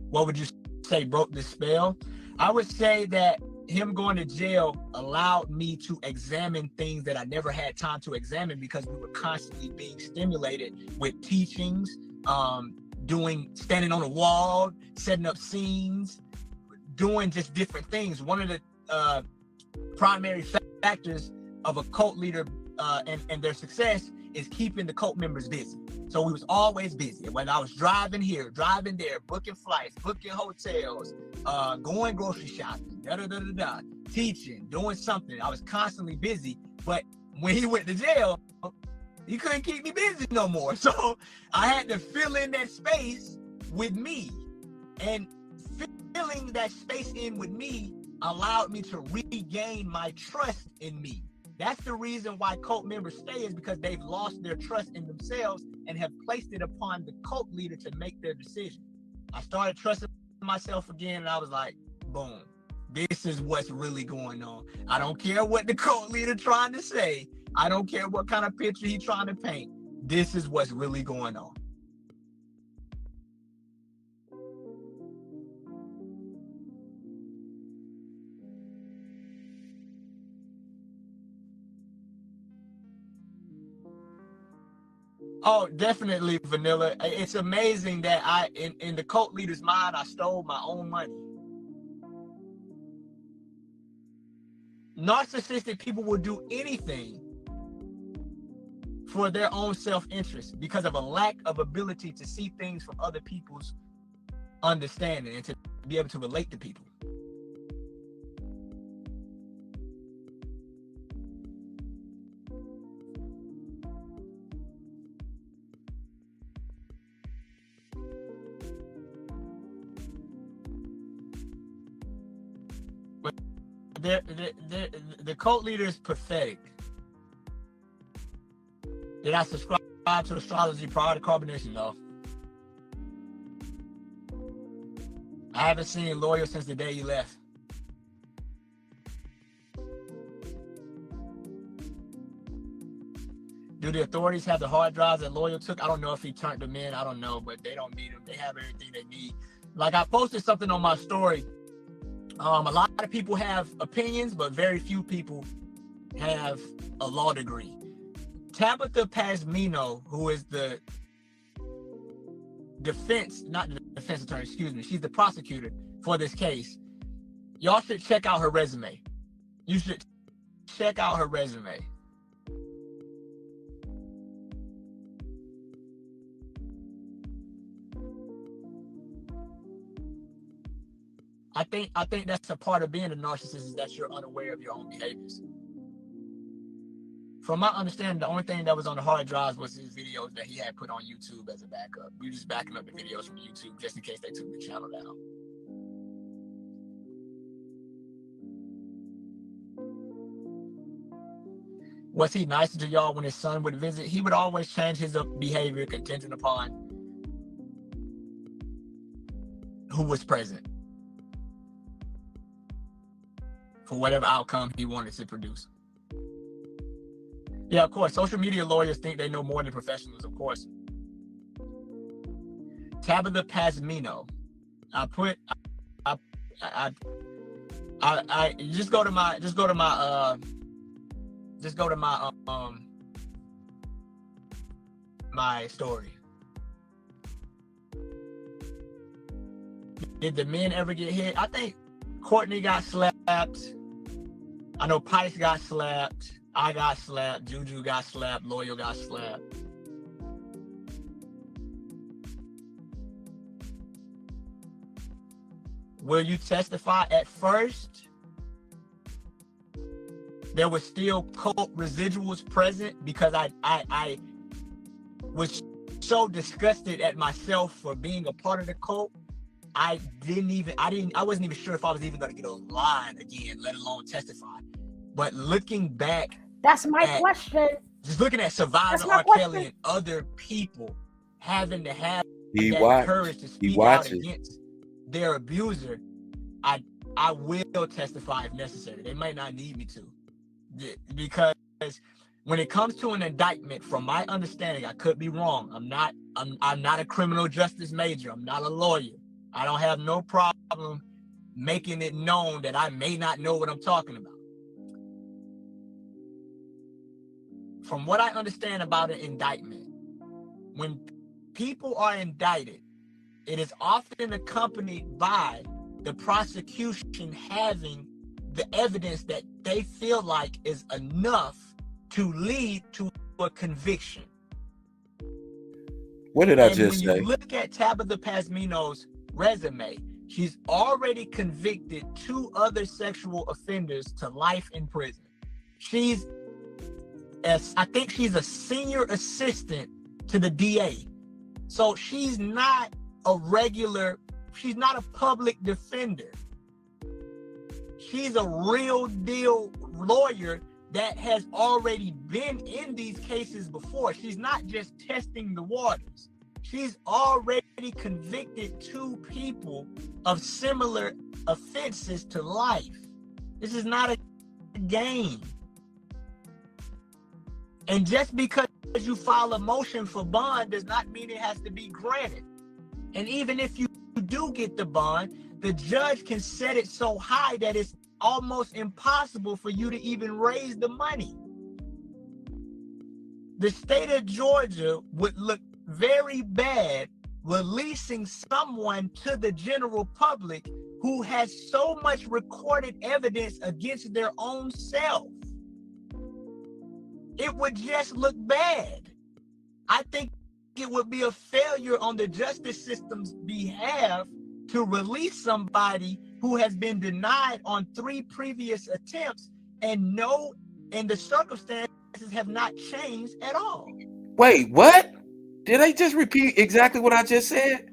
What would you say broke the spell? I would say that him going to jail allowed me to examine things that I never had time to examine because we were constantly being stimulated with teachings, standing on a wall, setting up scenes, doing just different things. One of the primary factors of a cult leader and their success is keeping the cult members busy. So we was always busy. When I was driving here, driving there, booking flights, booking hotels, going grocery shopping, teaching, doing something. I was constantly busy. But when he went to jail, he couldn't keep me busy no more. So I had to fill in that space with me. And filling that space in with me allowed me to regain my trust in me. That's the reason why cult members stay, is because they've lost their trust in themselves and have placed it upon the cult leader to make their decision. I started trusting myself again, and I was like, boom, this is what's really going on. I don't care what the cult leader trying to say. I don't care what kind of picture he's trying to paint. This is what's really going on. Oh, definitely, Vanilla. It's amazing that in the cult leader's mind, I stole my own money. Narcissistic people will do anything for their own self-interest because of a lack of ability to see things from other people's understanding and to be able to relate to people. The cult leader is pathetic. Did I subscribe to astrology prior to Carbonation? No. I haven't seen a lawyer since the day he left. Do the authorities have the hard drives that lawyer took? I don't know if he turned them in. I don't know, but they don't need them. They have everything they need. Like, I posted something on my story. A lot of people have opinions, but very few people have a law degree. Tabitha Pasmino, who is the not the defense attorney, excuse me, she's the prosecutor for this case. Y'all should check out her resume. You should check out her resume. I think that's a part of being a narcissist, is that you're unaware of your own behaviors. From my understanding, the only thing that was on the hard drives was his videos that he had put on YouTube as a backup. We were just backing up the videos from YouTube just in case they took the channel down. Was he nicer to y'all when his son would visit? He would always change his behavior contingent upon who was present for whatever outcome he wanted to produce. Yeah, of course. Social media lawyers think they know more than professionals, of course. Tabitha Pasmino. Just go to my story. Did the men ever get hit? I think Courtney got slapped. I know Pisces got slapped. I got slapped. Juju got slapped. Loyal got slapped. Will you testify? At first, there was still cult residuals present because I was so disgusted at myself for being a part of the cult. I wasn't even sure if I was even going to get online again, let alone testify. But looking back, that's my question. Just looking at Survivor R. Kelly and other people having to have courage to speak out against their abuser, I will testify if necessary. They might not need me to, because when it comes to an indictment, from my understanding, I could be wrong. I'm not a criminal justice major. I'm not a lawyer. I don't have no problem making it known that I may not know what I'm talking about. From what I understand about an indictment, when people are indicted, it is often accompanied by the prosecution having the evidence that they feel like is enough to lead to a conviction. What did I just say? When you look at Tabitha Pasmino's resume, she's already convicted 2 other sexual offenders to life in prison. I think she's a senior assistant to the DA. So she's not a public defender. She's a real deal lawyer that has already been in these cases before. She's not just testing the waters. She's already convicted 2 people of similar offenses to life. This is not a game. And just because you file a motion for bond does not mean it has to be granted. And even if you do get the bond, the judge can set it so high that it's almost impossible for you to even raise the money. The state of Georgia would look very bad releasing someone to the general public who has so much recorded evidence against their own self. It would just look bad. I think it would be a failure on the justice system's behalf to release somebody who has been denied on 3 previous attempts and the circumstances have not changed at all. Wait, what? Did I just repeat exactly what I just said?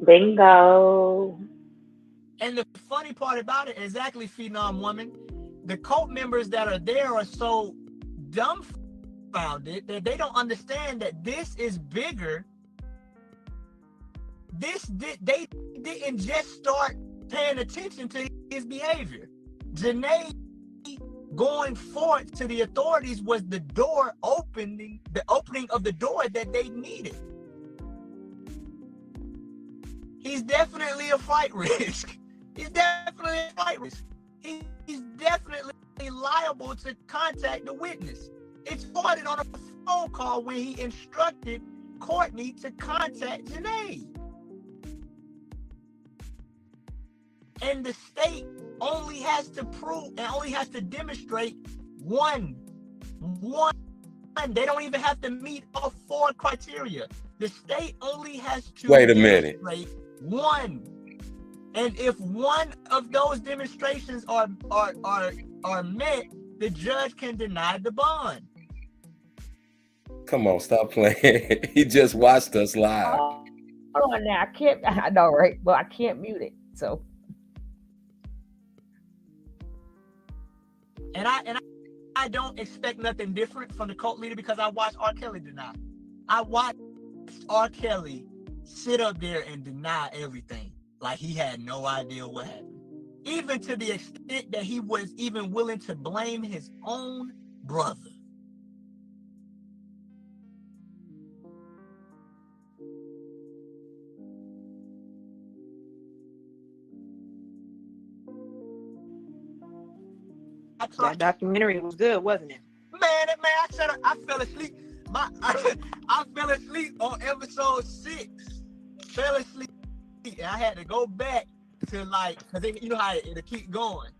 Bingo. And the funny part about it, exactly, Phenom Woman, the cult members that are there are so dumbfounded that they don't understand that this is bigger. They didn't just start paying attention to his behavior. Janae going forth to the authorities was the opening of the door that they needed. He's definitely a fight risk. He's definitely a fight risk. He's definitely liable to contact the witness. It started on a phone call when he instructed Courtney to contact Janae. And the state only has to prove and only has to demonstrate one. They don't even have to meet all 4 criteria. The state only has to demonstrate one. And if one of those demonstrations are met, the judge can deny the bond. Come on, stop playing. He just watched us live. Hold on now. I know, right? Well, I can't mute it. So. And I don't expect nothing different from the cult leader because I watched R. Kelly deny. I watched R. Kelly sit up there and deny everything like he had no idea what happened. Even to the extent that he was even willing to blame his own brother. That documentary was good, wasn't it? Man, I said I fell asleep. I fell asleep on episode 6. Fell asleep and I had to go back to like, cause you know how it'll keep going.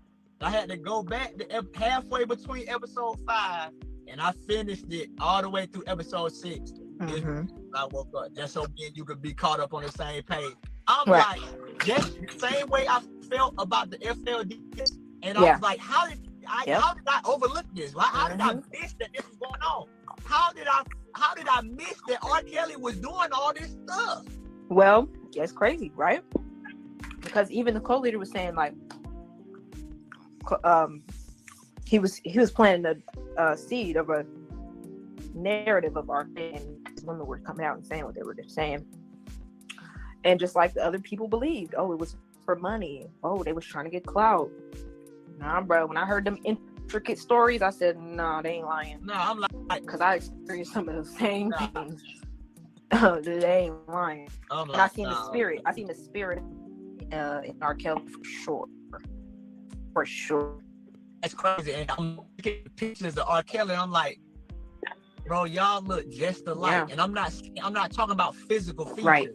I had to go back to halfway between episode 5, and I finished it all the way through episode 6. I woke up just so me and you could be caught up on the same page. I'm Right. like, just the same way I felt about the FLD, and I Yeah. was like, how did I overlook this? How did I miss that this was going on? How did I miss that R. Kelly was doing all this stuff? Well, that's crazy, right? Because even the co-leader was saying like, he was planting a seed of a narrative of our thing, and women were coming out and saying what they were saying, and just like the other people believed, oh, it was for money, oh, they was trying to get clout. Nah, bro, when I heard them intricate stories, I said, nah, they ain't lying. No, I'm like, because I experienced some of the same things. They ain't lying. And I seen the spirit. I seen the spirit in R. Kelly for sure. That's crazy. And I'm looking at pictures of R. Kelly. I'm like, bro, y'all look just alike. Yeah. And I'm not talking about physical features. Right.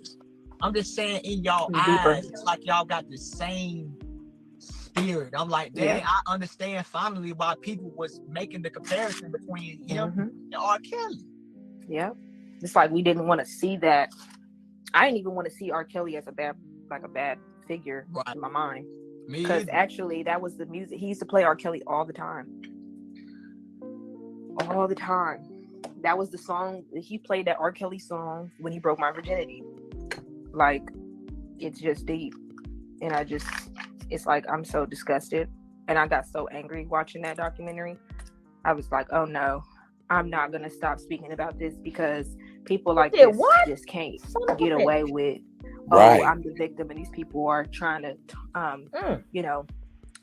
I'm just saying in y'all It's deeper. eyes, it's like y'all got the same spirit. I'm like, dang, Yeah. I understand finally why people was making the comparison between him and R. Kelly. Yeah. It's like we didn't want to see that. I didn't even want to see R. Kelly as a bad figure in my mind. Because actually that was the music. He used to play R. Kelly all the time. All the time. That was the song. He played that R. Kelly song when he broke my virginity. Like, it's just deep. And it's like, I'm so disgusted. And I got so angry watching that documentary. I was like, oh no, I'm not going to stop speaking about this because people like this just can't get away with, oh, I'm the victim and these people are trying to,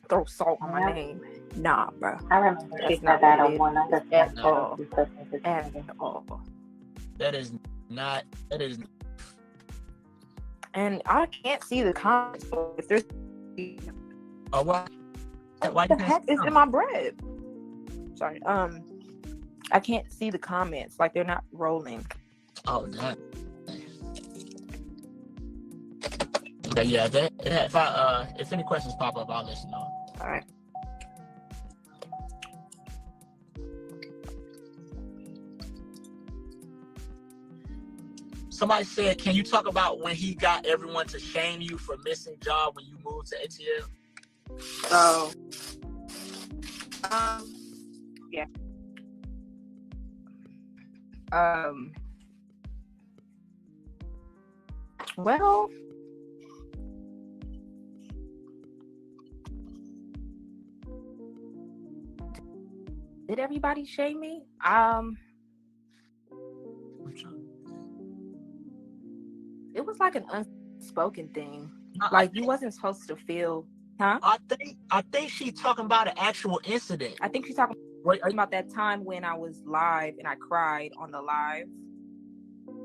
throw salt on my name. Nah, bro. I remember she said that on one other at all. That is not. And I can't see the comments. So if there's what the heck is in my bread? Sorry. I can't see the comments. Like they're not rolling. Oh, that. Yeah. If any questions pop up, I'll let you know. All right. Somebody said, can you talk about when he got everyone to shame you for missing job when you moved to ATL? Oh. Yeah. Well, did everybody shame me? It was like an unspoken thing. Like you wasn't supposed to feel, huh? I think she's talking about an actual incident. I think she's talking about that time when I was live and I cried on the live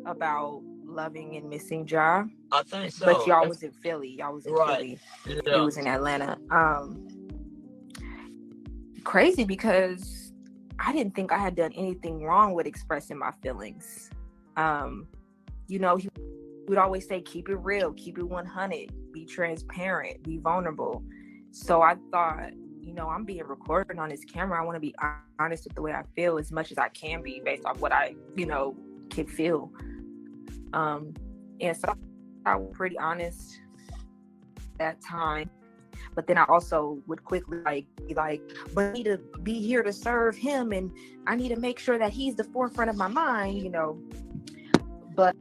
about loving and missing Ja. I think so. But y'all was in Philly. Y'all was in Philly. Yeah. It was in Atlanta. Crazy because I didn't think I had done anything wrong with expressing my feelings. He would always say, keep it real, keep it 100, be transparent, be vulnerable. So I thought, I'm being recorded on this camera. I want to be honest with the way I feel as much as I can be based off what I, can feel. And so I was pretty honest that time. But then I also would quickly be like, but I need to be here to serve him and I need to make sure that he's the forefront of my mind, But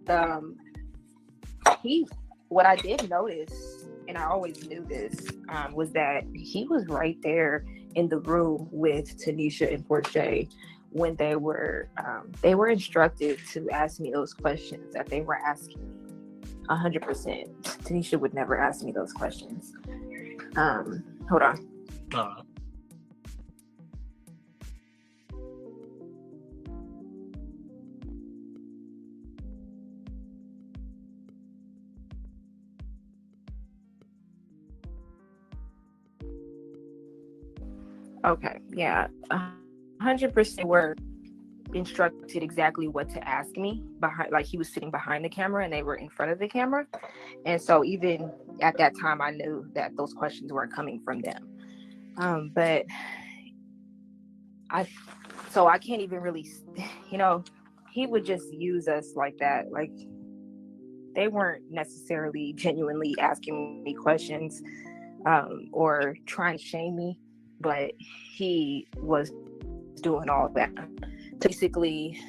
what I did notice, and I always knew this, was that he was right there in the room with Tanisha and Portia when they were instructed to ask me those questions that they were asking me. 100%. Tanisha would never ask me those questions. Hold on. Okay, yeah, 100% were instructed exactly what to ask me behind, like he was sitting behind the camera and they were in front of the camera. And so even at that time, I knew that those questions weren't coming from them. But I can't even really, he would just use us like that. Like, they weren't necessarily genuinely asking me questions or trying to shame me, but he was doing all that to basically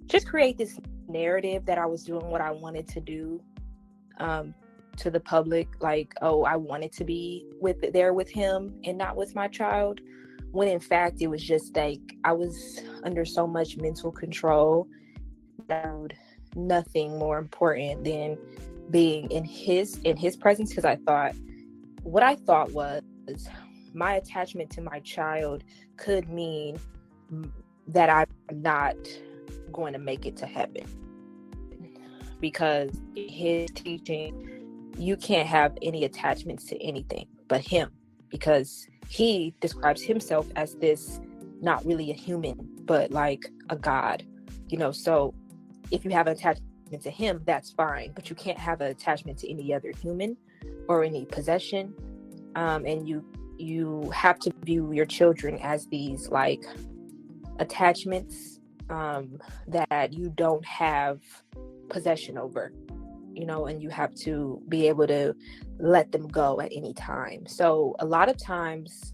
just create this narrative that I was doing what I wanted to do to the public. Like, oh, I wanted to be there with him and not with my child, when in fact it was just like I was under so much mental control that nothing more important than being in his presence, because what I thought was my attachment to my child could mean that I'm not going to make it to heaven, because his teaching, you can't have any attachments to anything but him, because he describes himself as this, not really a human, but like a god, so if you have an attachment to him, that's fine, but you can't have an attachment to any other human or any possession. And you have to view your children as these like attachments that you don't have possession over, and you have to be able to let them go at any time. So a lot of times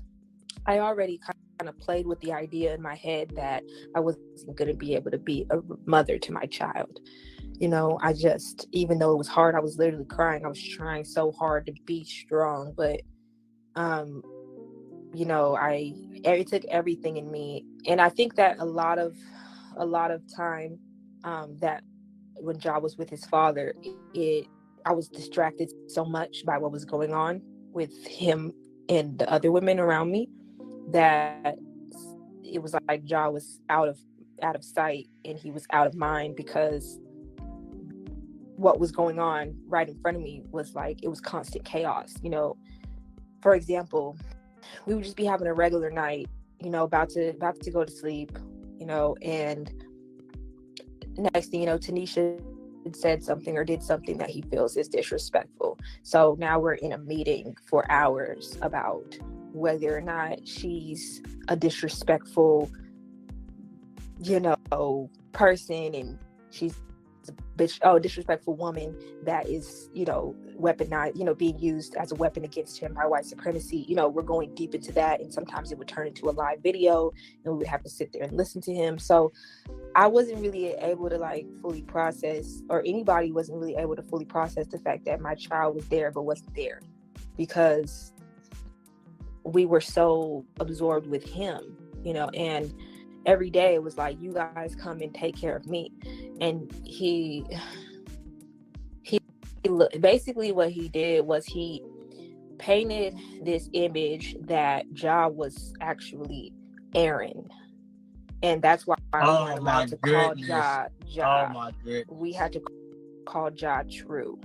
I already kind of played with the idea in my head that I wasn't going to be able to be a mother to my child. I just, even though it was hard, I was literally crying. I was trying so hard to be strong, but it took everything in me. And I think that a lot of time that when Ja was with his father, I was distracted so much by what was going on with him and the other women around me, that it was like Ja was out of sight and he was out of mind, because what was going on right in front of me was like, it was constant chaos. For example, we would just be having a regular night, about to go to sleep, and next thing you know, Tanisha said something or did something that he feels is disrespectful. So now we're in a meeting for hours about whether or not she's a disrespectful, person, and she's a disrespectful woman that is, weaponized, being used as a weapon against him by white supremacy. We're going deep into that, and sometimes it would turn into a live video and we would have to sit there and listen to him. So I wasn't really able to like fully process, or anybody wasn't really able to fully process the fact that my child was there but wasn't there, because we were so absorbed with him, and every day it was like, you guys come and take care of me. And he basically what he did was he painted this image that Ja was actually Aaron. And that's why we weren't allowed to call Ja. Oh my goodness. We had to call Ja True.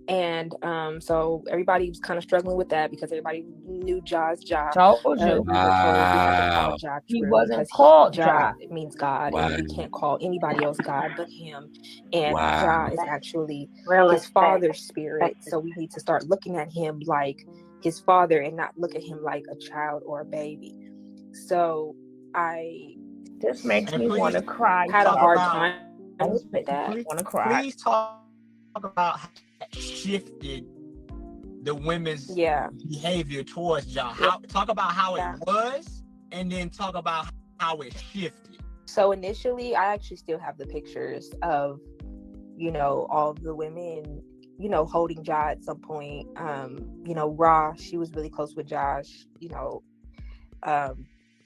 And so everybody was kind of struggling with that, because everybody knew Ja's Ja. Told you. We were told we had to call Ja True. He wasn't because called Ja. Ja. It means God, Wow. and we can't call anybody else God but him. And Wow. Ja is actually Real his respect. father's spirit. So we need to start looking at him like his father and not look at him like a child or a baby. So This makes And me please want to cry. had a talk hard about- time with that. Please, Want to cry. please talk about how that shifted the women's behavior towards Ja. Talk about how it was, and then talk about how it shifted. So initially, I actually still have the pictures of, all the women, holding Ja at some point. Ra, she was really close with Josh.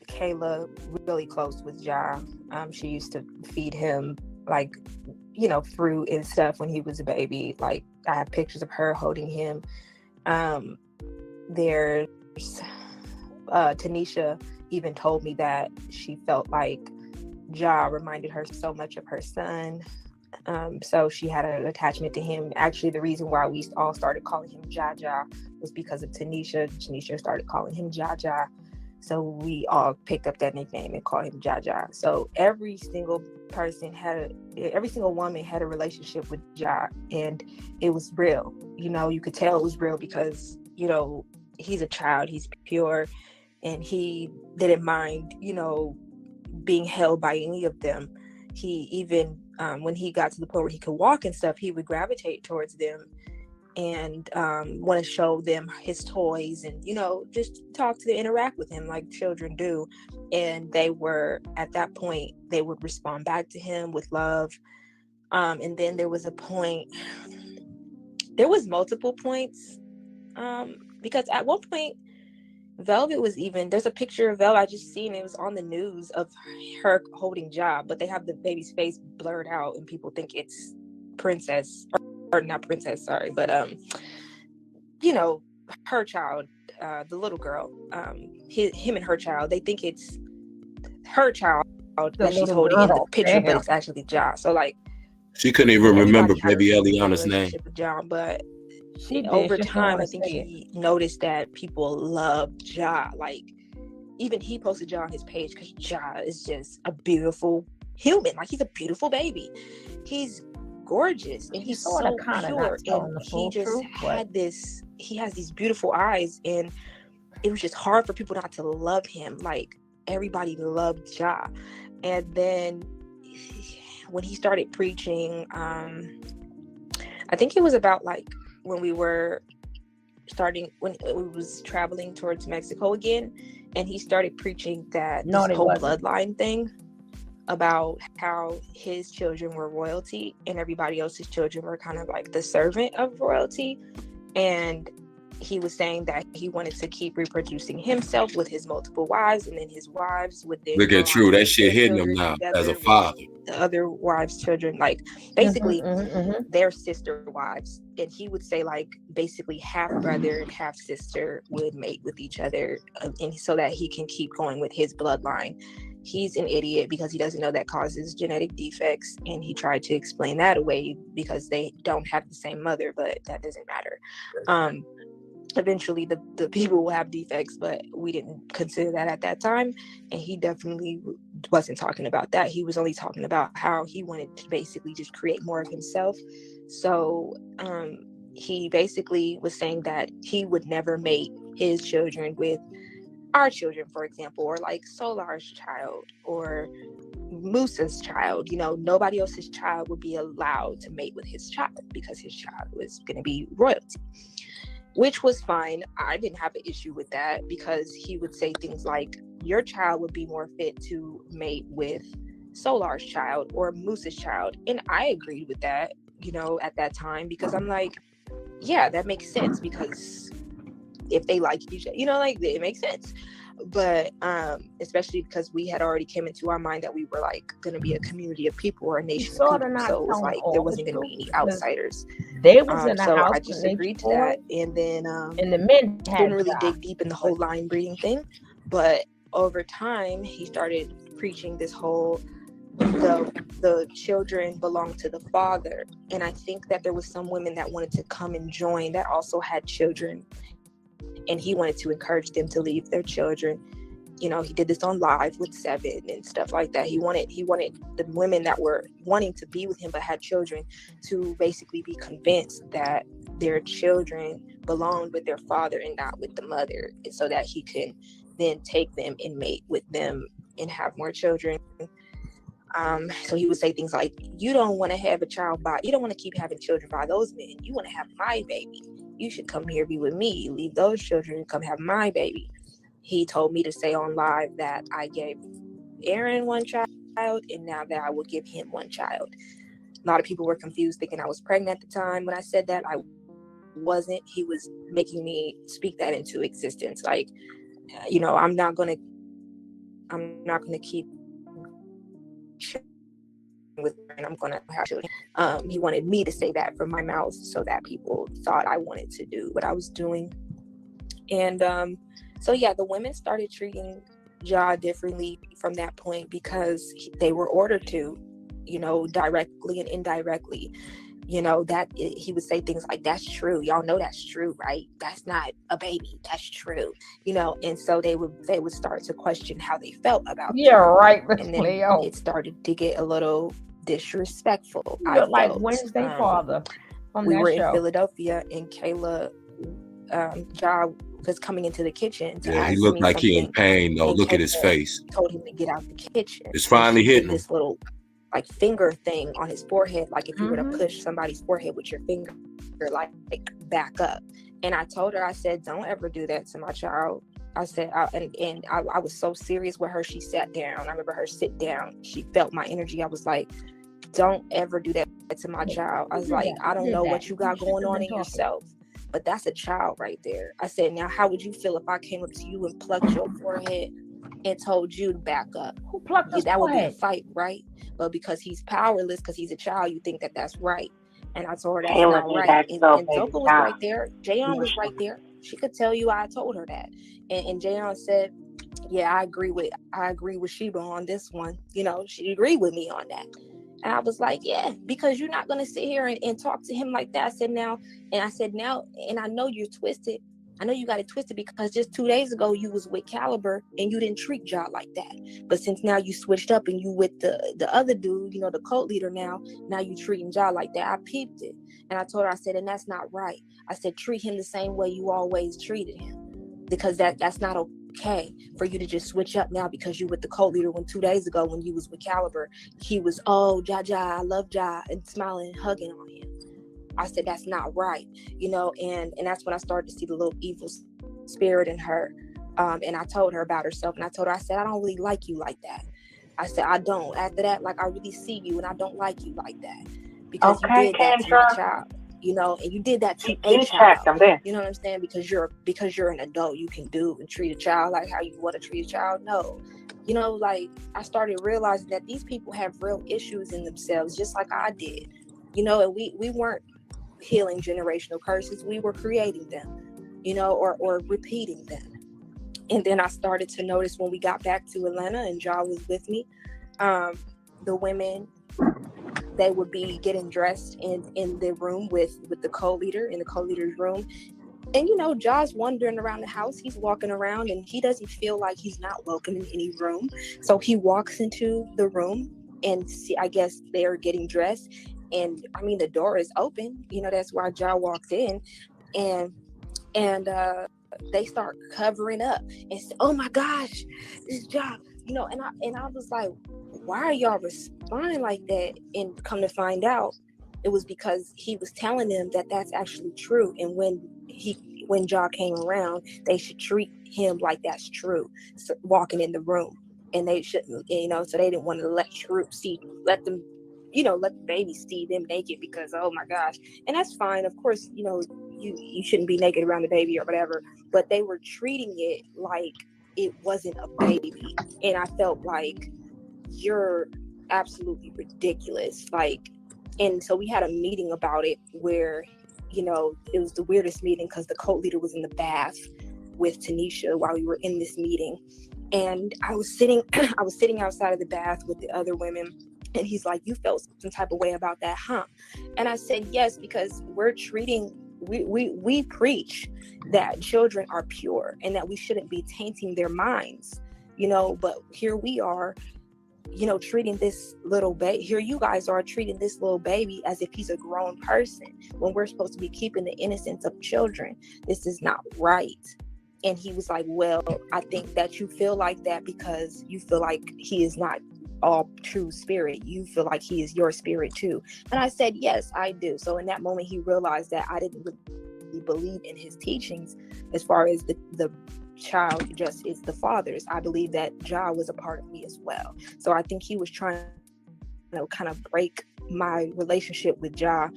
Kayla, really close with Ja. She used to feed him like, fruit and stuff when he was a baby. Like, I have pictures of her holding him. There's Tanisha even told me that she felt like Ja reminded her so much of her son. So she had an attachment to him. Actually, the reason why we all started calling him Ja was because of Tanisha. Tanisha started calling him Ja. So we all picked up that nickname and called him Jaja. So every single woman had a relationship with Ja, and it was real. You could tell it was real because, he's a child, he's pure, and he didn't mind, being held by any of them. He even, when he got to the point where he could walk and stuff, he would gravitate towards them and want to show them his toys and just talk to them, interact with him like children do. And they were, at that point, they would respond back to him with love. And then there was multiple points, because at one point Velvet was even, there's a picture of Velvet I just seen, it was on the news, of her holding Ja, but they have the baby's face blurred out and people think it's Princess, or not Princess, sorry, but her child, the little girl, him and her child, they think it's her child that she's holding in the picture, but it's actually Ja. So like, she couldn't even remember everybody had baby a Eliana's name. relationship with John, but over time, I think he noticed that people loved Ja. Like, even he posted Ja on his page because Ja is just a beautiful human. Like, he's a beautiful baby. He's gorgeous and he's so pure, and he just he has these beautiful eyes, and it was just hard for people not to love him. Like, everybody loved Ja. And then when he started preaching, I think it was about like when we was traveling towards Mexico again, and he started preaching that this whole bloodline thing about how his children were royalty and everybody else's children were kind of like the servant of royalty. And he was saying that he wanted to keep reproducing himself with his multiple wives, and then his wives would then look at True, that shit hitting him now as a father. The other wives' children, like basically their sister wives. And he would say like basically half brother and half sister would mate with each other, and so that he can keep going with his bloodline. He's an idiot because he doesn't know that causes genetic defects, and he tried to explain that away because they don't have the same mother, but that doesn't matter. Eventually the people will have defects, but we didn't consider that at that time, and he definitely wasn't talking about that. He was only talking about how he wanted to basically just create more of himself. So he basically was saying that he would never mate his children with our children, for example, or like Solar's child or Moose's child. Nobody else's child would be allowed to mate with his child because his child was going to be royalty, which was fine. I didn't have an issue with that because he would say things like, your child would be more fit to mate with Solar's child or Moose's child. And I agreed with that, at that time, because I'm like, yeah, that makes sense, because if they like each other, like, it makes sense. But especially because we had already came into our mind that we were like going to be a community of people or a nation of people, so it was like there wasn't going to be any outsiders. They was in the so house, I just agreed to that, and then and the men didn't really dig deep in the whole line breeding thing. But over time, he started preaching this whole the children belong to the father, and I think that there was some women that wanted to come and join that also had children, and he wanted to encourage them to leave their children. He did this on live with Seven and stuff like that. He wanted the women that were wanting to be with him but had children to basically be convinced that their children belonged with their father and not with the mother, so that he can then take them and mate with them and have more children. So he would say things like, you don't want to have a child you don't want to keep having children by those men. You want to have my baby. You should come here, be with me, leave those children and come have my baby. He told me to say on live that I gave Aaron one child, and now that I will give him one child. A lot of people were confused, thinking I was pregnant at the time. When I said that, I wasn't. He was making me speak that into existence. Like, I'm not gonna keep with her, and I'm gonna have children. He wanted me to say that from my mouth so that people thought I wanted to do what I was doing. And so yeah, the women started treating Ja differently from that point because they were ordered to, directly and indirectly. he would say things like, that's true, y'all know that's true, right? That's not a baby, that's true. And so they would start to question how they felt about Yeah, right, Miss and then Cleo. it started to get a little disrespectful. You I look like felt Wednesday Father on we that were show. in Philadelphia, and Kayla Ja was coming into the kitchen to ask he looked me like something. he in pain though. And Look at his Kayla face. told him to get out the kitchen. It's And finally she did hitting him. this little like finger thing on his forehead, like if you were to Mhm. push somebody's forehead with your finger, like back up. And I told her, I said, don't ever do that to my child. I said, I was so serious with her. She sat down. I remember her sit down. She felt my energy. I was like, don't ever do that to my child. I was like, I don't know what you got going on in yourself, but that's a child right there. I said, now how would you feel if I came up to you and plucked your forehead and told you to back up? Who plucked his That would be a forehead? fight, right? But because he's powerless, because he's a child, you think that that's right. And I told her that's Kayla not did right. that And so Zoka was right there. Jayon was right there. She could tell you I told her that. And Jayon said, yeah, I agree with Sheba on this one. She agreed with me on that. And I was like, yeah, because you're not going to sit here and talk to him like that. I said, now, and I know you're twisted. I know you got it twisted because just 2 days ago you was with Caliber and you didn't treat Ja like that. But since now you switched up and you with the other dude, the cult leader now you treating Ja like that. I peeped it. And I told her, I said, and that's not right. I said, treat him the same way you always treated him, because that's not okay for you to just switch up now because you with the cult leader, when 2 days ago when you was with Caliber, he was, oh, Ja, I love Ja, and smiling and hugging on him. I said, that's not right, and that's when I started to see the little evil spirit in her. And I told her about herself, and I told her, I said, I don't really like you like that. I said, I don't. After that, like, I really see you and I don't like you like that, because you did that to my child, and you did that to a child. You know what I'm saying? Because you're an adult, you can do and treat a child like how you want to treat a child. No. Like, I started realizing that these people have real issues in themselves, just like I did, and we weren't healing generational curses, we were creating them, or repeating them. And then I started to notice when we got back to Atlanta and Ja was with me, the women, they would be getting dressed in the room with the co-leader, in the co-leader's room. And Ja's wandering around the house, he's walking around and he doesn't feel like he's not welcome in any room. So he walks into the room and I guess they're getting dressed. And I mean, the door is open, that's why Ja walked in, and they start covering up and say, oh my gosh, this Ja, and I was like, why are y'all responding like that? And come to find out, it was because he was telling them that that's actually true. And when Ja came around, they should treat him like that's true, so, walking in the room. And they shouldn't, so they didn't want to let the baby see them naked, because, oh my gosh. And that's fine. Of course, you shouldn't be naked around the baby or whatever, but they were treating it like it wasn't a baby. And I felt like, you're absolutely ridiculous. Like, and so we had a meeting about it where, it was the weirdest meeting because the cult leader was in the bath with Tanisha while we were in this meeting. And I was sitting outside of the bath with the other women. And he's like, you felt some type of way about that, huh? And I said, yes, because we preach that children are pure and that we shouldn't be tainting their minds, but here we are, treating this little baby. Here you guys are treating this little baby as if he's a grown person when we're supposed to be keeping the innocence of children. This is not right. And he was like, well, I think that you feel like that because you feel like he is not all true spirit. You feel like he is your spirit too. And I said, yes, I do. So in that moment, he realized that I didn't really believe in his teachings as far as the child just is the father's. I believe that Ja was a part of me as well. So I think he was trying to kind of break my relationship with Ja,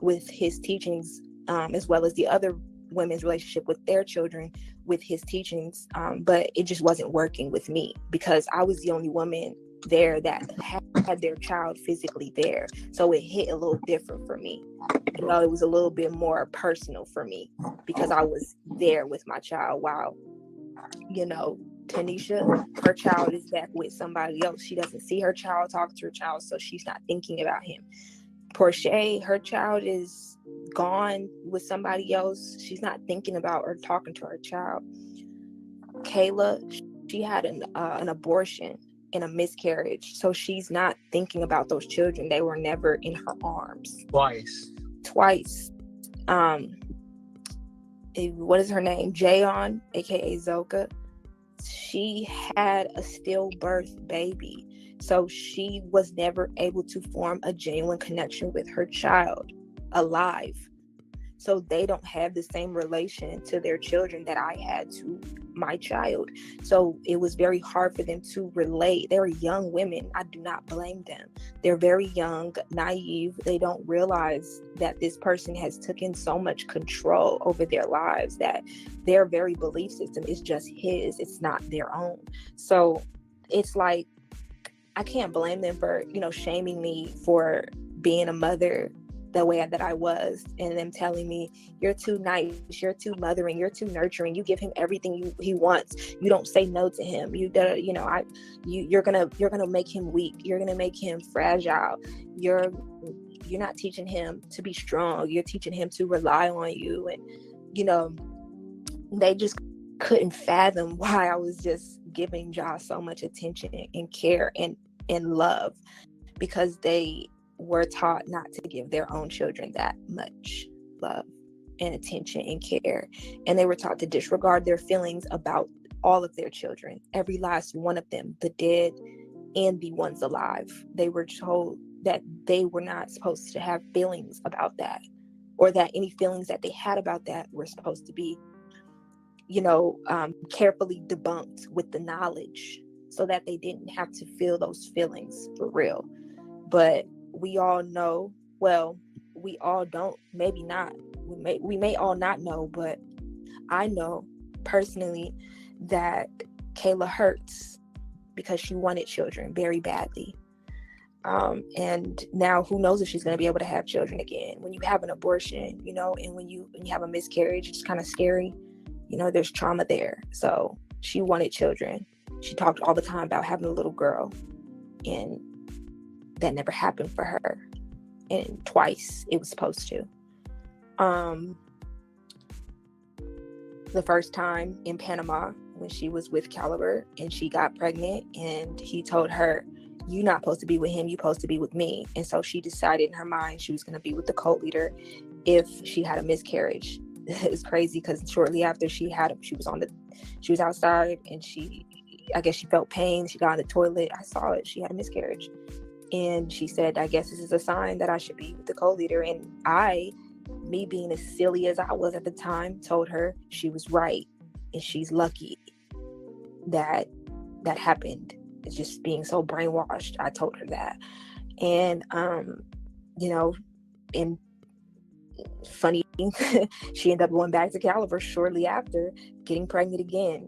with his teachings, as well as the other women's relationship with their children, with his teachings. But it just wasn't working with me because I was the only woman there that had their child physically there. So it hit a little different for me. It was a little bit more personal for me because I was there with my child, while Tanisha, her child is back with somebody else. She doesn't see her child, talk to her child, so she's not thinking about him. Portia, her child is gone with somebody else. She's not thinking about or talking to her child. Kayla, she had an abortion and a miscarriage, so she's not thinking about those children. They were never in her arms. Twice. What is her name? Jayon, aka Zoka. She had a stillbirth baby, so she was never able to form a genuine connection with her child alive. So they don't have the same relation to their children that I had to my child. So it was very hard for them to relate. They were young women. I do not blame them. They're very young, naive. They don't realize that this person has taken so much control over their lives that their very belief system is just his. It's not their own. So it's like, I can't blame them for, shaming me for being a mother the way that I was, and them telling me, you're too nice, you're too mothering, you're too nurturing, you give him everything he wants, you don't say no to him, you're gonna make him weak, you're gonna make him fragile, you're not teaching him to be strong, you're teaching him to rely on you. And they just couldn't fathom why I was just giving Josh so much attention and care and love, because they were taught not to give their own children that much love and attention and care. And they were taught to disregard their feelings about all of their children, every last one of them, the dead and the ones alive. They were told that they were not supposed to have feelings about that, or that any feelings that they had about that were supposed to be, carefully debunked with the knowledge, so that they didn't have to feel those feelings for real. But we all know, well, we all don't, maybe not. We may all not know, but I know personally that Kayla hurts because she wanted children very badly. And now who knows if she's going to be able to have children again. When you have an abortion, and when you have a miscarriage, it's kind of scary. There's trauma there. So she wanted children. She talked all the time about having a little girl, and that never happened for her. And twice it was supposed to. The first time in Panama, when she was with Caliber and she got pregnant, and he told her, you're not supposed to be with him, you're supposed to be with me. And so she decided in her mind she was going to be with the cult leader if she had a miscarriage. It's crazy, because shortly after she was outside, and I guess she felt pain. She got on the toilet. I saw it. She had a miscarriage. And she said, I guess this is a sign that I should be with the co-leader. And me being as silly as I was at the time, told her she was right. And she's lucky that happened. It's just being so brainwashed. I told her that. And, and funny, she ended up going back to Caliber shortly after, getting pregnant again.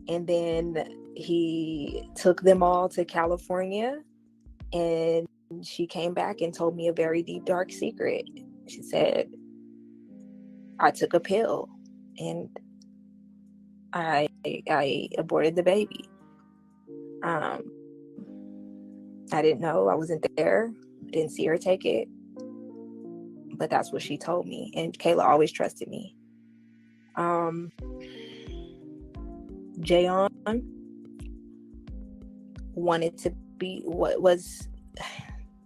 And then he took them all to California, and she came back and told me a very deep, dark secret. She said, I took a pill and I aborted the baby. I didn't know. I wasn't there. Didn't see her take it. But that's what she told me. And Kayla always trusted me. Jayon wanted to be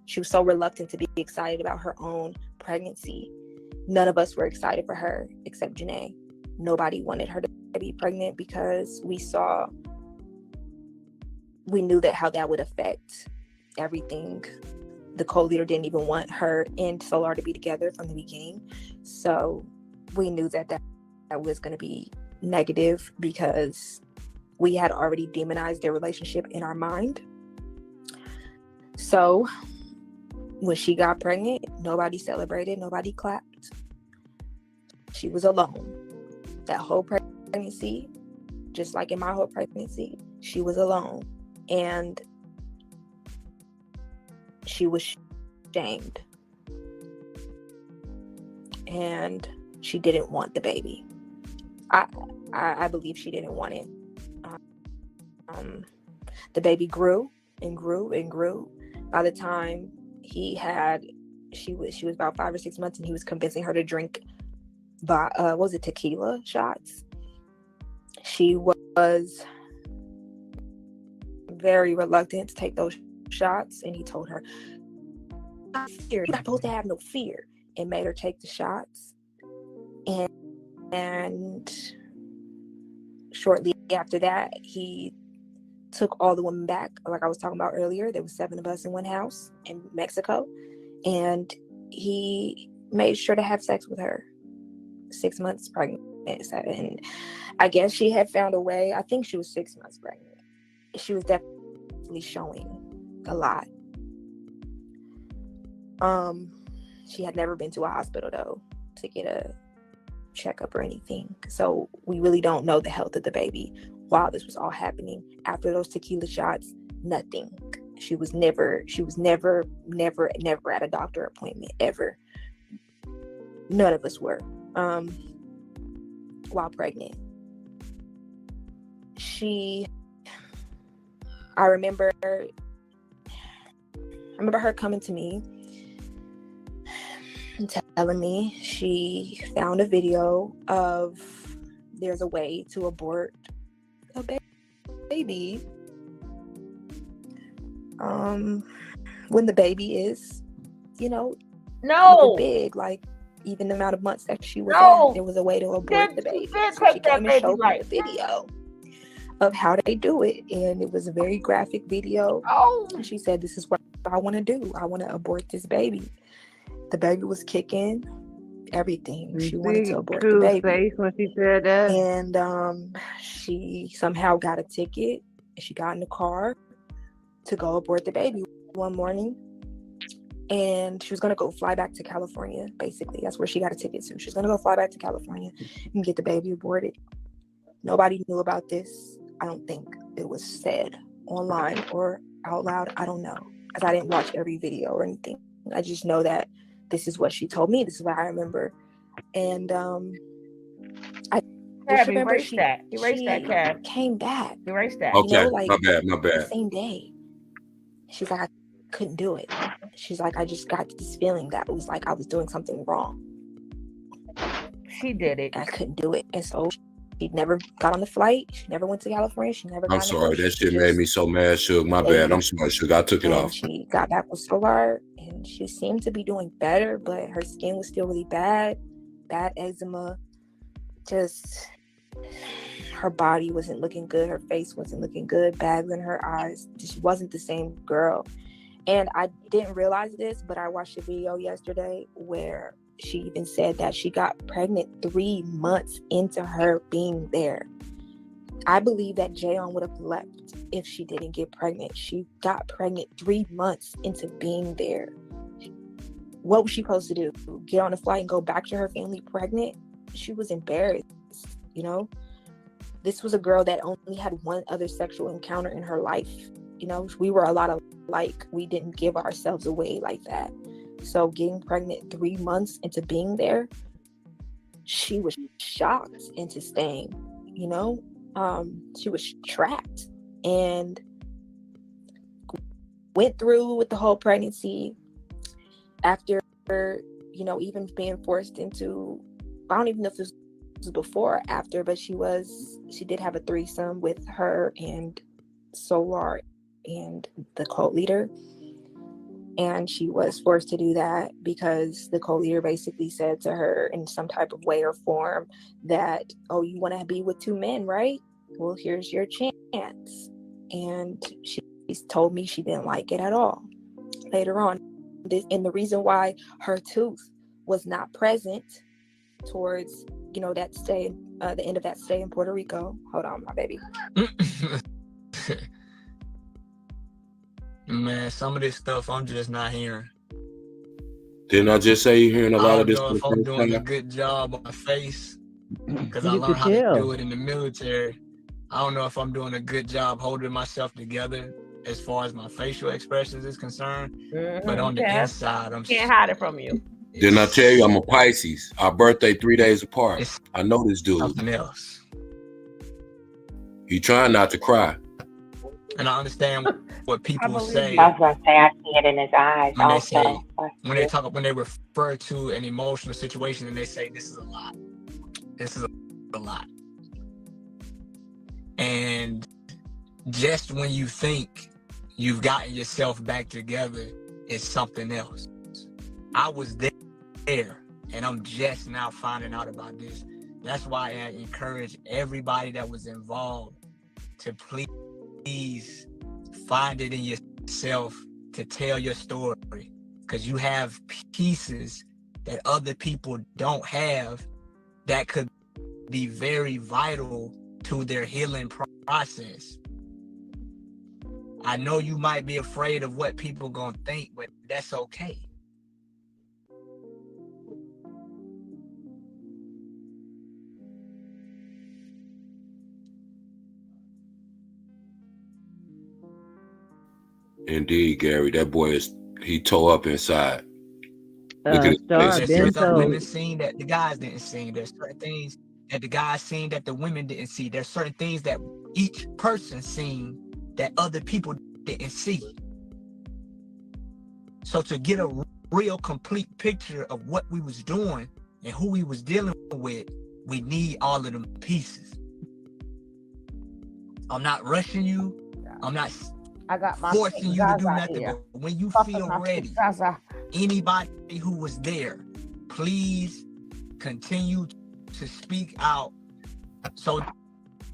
she was so reluctant to be excited about her own pregnancy. None of us were excited for her except Janae. Nobody wanted her to be pregnant, because we knew that how that would affect everything. The co-leader didn't even want her and Solar to be together from the beginning. So we knew that was going to be negative, because we had already demonized their relationship in our mind. So when she got pregnant, nobody celebrated, nobody clapped. She was alone. That whole pregnancy, just like in my whole pregnancy, she was alone. And she was shamed. And she didn't want the baby. I believe she didn't want it. The baby grew and grew and grew. By the time she was about 5 or 6 months, and he was convincing her to drink tequila shots. She was very reluctant to take those shots, and he told her, you're not supposed to have no fear, and made her take the shots. And shortly after that, he took all the women back. Like I was talking about earlier, there was 7 of us in one house in Mexico, and he made sure to have sex with her. 6 months pregnant, and I guess she had found a way. I think she was 6 months pregnant. She was definitely showing a lot. She had never been to a hospital though to get a checkup or anything, so we really don't know the health of the baby while this was all happening. After those tequila shots, nothing. She was never at a doctor appointment ever. None of us were while pregnant. I remember her coming to me and telling me she found a video of there's a way to abort a baby when the baby is, No. either big, like even the amount of months that she was at, there was a way to abort the baby. So she came and showed me the video of how they do it, and it was a very graphic video. And she said, this is what I want to do. I want to abort this baby. The baby was kicking, everything. She wanted to abort the baby. Face when she said that. And she somehow got a ticket, and she got in the car to go abort the baby one morning. And she was going to go fly back to California, basically. That's where she got a ticket to. She was going to go fly back to California and get the baby aborted. Nobody knew about this. I don't think it was said online or out loud. I don't know, because I didn't watch every video or anything. I just know that this is what she told me. This is what I remember. And I just remember she came back. Erase that. Okay, my bad. The same day. She's like, I couldn't do it. She's like, I just got this feeling that it was like I was doing something wrong. She did it. I couldn't do it. And so she never got on the flight. She never went to California. She never got I'm sorry. That shit made me so mad, Suge. My bad. I'm sorry, Suge. I took it off. She got back with Solar, and she seemed to be doing better, but her skin was still really bad. Bad eczema. Just her body wasn't looking good. Her face wasn't looking good. Bags in her eyes. She wasn't the same girl. And I didn't realize this, but I watched a video yesterday where she even said that she got pregnant 3 months into her being there. I believe that Jayon would have left if she didn't get pregnant. She got pregnant 3 months into being there. What was she supposed to do? Get on a flight and go back to her family pregnant? She was embarrassed, This was a girl that only had one other sexual encounter in her life. We were a lot alike. We didn't give ourselves away like that. So getting pregnant 3 months into being there, she was shocked into staying, she was trapped and went through with the whole pregnancy after, even being forced into, I don't even know if this was before or after, but she did have a threesome with her and Solar and the cult leader. And she was forced to do that because the cult leader basically said to her in some type of way or form that, oh, you want to be with 2 men, right? Well, here's your chance. And she told me she didn't like it at all. Later on, and the reason why her tooth was not present towards, that stay, the end of that stay in Puerto Rico. Hold on, my baby. Man, some of this stuff I'm just not hearing. Didn't I just say you're hearing a lot of this? I don't know if I'm doing a good job on my face because I You learned could how tell. to do it in the military. I don't know if I'm doing a good job holding myself together as far as my facial expressions is concerned. But on the inside, I'm Can't hide it from you. Didn't I tell you I'm a Pisces? Our birthday 3 days apart. I know this dude. Something else. He trying not to cry. And I understand what people believe say you. I was gonna say I see it in his eyes when they also. say, I when see they it. talk, when they refer to an emotional situation and they say, this is a lot. This is a lot. And just when you think you've gotten yourself back together, it's something else. I was there, and I'm just now finding out about this. That's why I encourage everybody that was involved to please find it in yourself to tell your story, because you have pieces that other people don't have that could be very vital to their healing process. I know you might be afraid of what people gonna think, but that's okay. Indeed, Gary. That boy he tore up inside. Look at his Star face. There's certain stuff Bento. women seen that the guys didn't see. There's certain things that the guys seen that the women didn't see. There's certain things that each person seen that other people didn't see. So to get a real complete picture of what we was doing and who we was dealing with, we need all of them pieces. I'm not rushing you. I'm not I got my forcing you to do Zaza nothing. here. But when you Puffing feel my ready, Zaza. anybody who was there, please continue to speak out so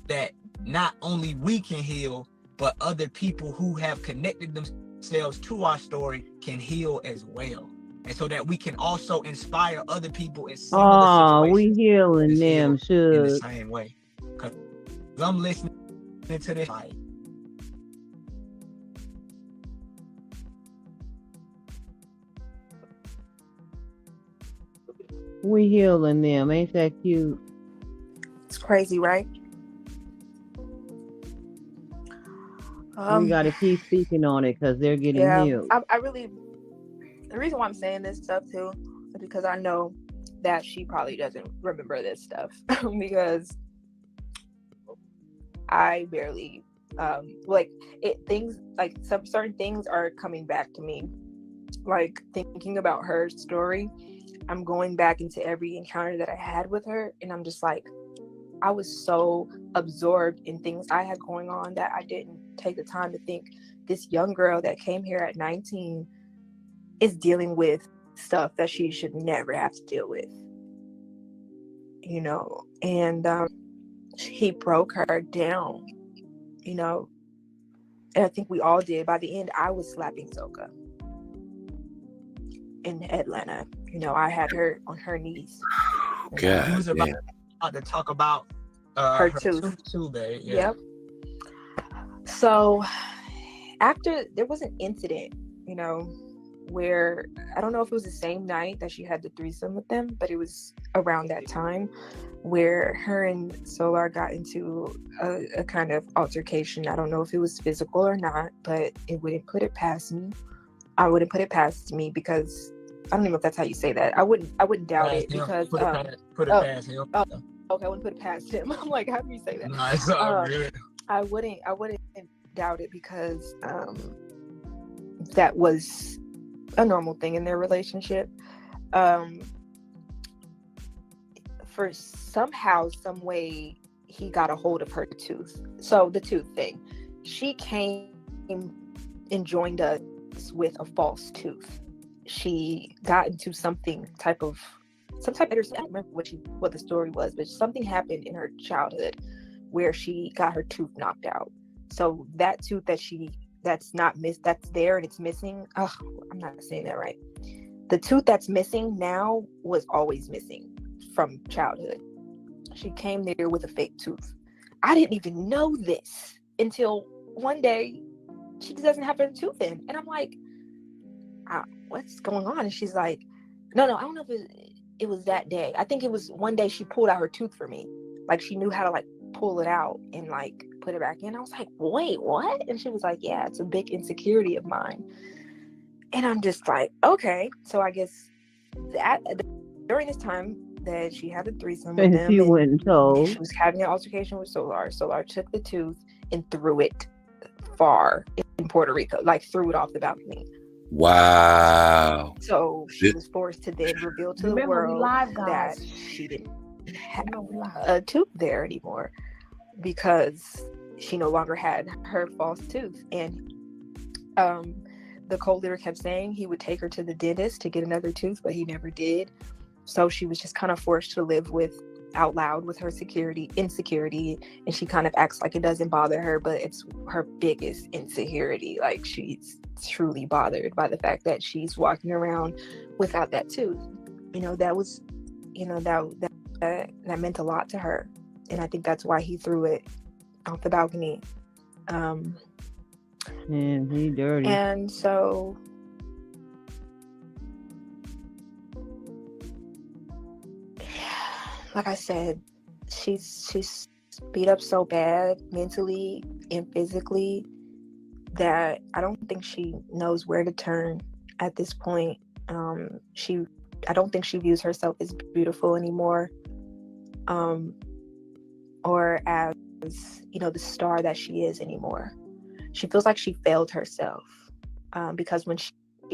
that not only we can heal, but other people who have connected themselves to our story can heal as well. And so that we can also inspire other people in similar Oh, we situations healing to heal them, in the should. same way. Because I'm listening to this fight. We healing them. Ain't that cute? It's crazy, right? We got to keep speaking on it because they're getting Yeah, healed. I really, the reason why I'm saying this stuff too is because I know that she probably doesn't remember this stuff because I barely things like some certain things are coming back to me. Like thinking about her story, I'm going back into every encounter that I had with her, and I'm just like, I was so absorbed in things I had going on that I didn't take the time to think this young girl that came here at 19 is dealing with stuff that she should never have to deal with, you know. And he broke her down, you know, and I think we all did. By the end, I was slapping Zoka in Atlanta. You know, I had her on her knees. God, You was about to talk about her tooth too, babe. Yeah. Yep. So after there was an incident, you know, where I don't know if it was the same night that she had the threesome with them, but it was around that time where her and Solar got into a kind of altercation. I don't know if it was physical or not, but it wouldn't put it past me. I wouldn't put it past me because I don't even know if that's how you say that. I wouldn't doubt it because put it past him. Okay, I wouldn't put it past him. I'm like, how do you say that? No, it's all good. I wouldn't doubt it because that was a normal thing in their relationship. For somehow, some way, he got a hold of her tooth. So the tooth thing, she came and joined us with a false tooth. She got into some type of I don't remember what the story was, but something happened in her childhood where she got her tooth knocked out. So that tooth that's there and it's missing. Oh, I'm not saying that right. The tooth that's missing now was always missing from childhood. She came there with a fake tooth. I didn't even know this until one day she doesn't have her tooth in. And I'm like, what's going on? And she's like, no, I don't know if it was that day. I think it was one day she pulled out her tooth for me. Like she knew how to like pull it out and like put it back in. I was like, wait, what? And she was like, yeah, it's a big insecurity of mine. And I'm just like, okay. So I guess that during this time that she had the threesome with them, She went and told. she was having an altercation with Solar. Solar took the tooth and threw it far in Puerto Rico, like threw it off the balcony. Wow. So she was forced to then reveal to the Remember, we world live, that guys. she didn't have Remember, we live. a tooth there anymore because she no longer had her false tooth. And the cult leader kept saying he would take her to the dentist to get another tooth, but he never did. So she was just kind of forced to live with out loud with her insecurity, and she kind of acts like it doesn't bother her, but it's her biggest insecurity. Like, she's truly bothered by the fact that she's walking around without that tooth. That was, that meant a lot to her, and I think that's why he threw it off the balcony. And he dirty. And so like I said, she's beat up so bad mentally and physically that I don't think she knows where to turn at this point. I don't think she views herself as beautiful anymore, or as, the star that she is anymore. She feels like she failed herself, because when she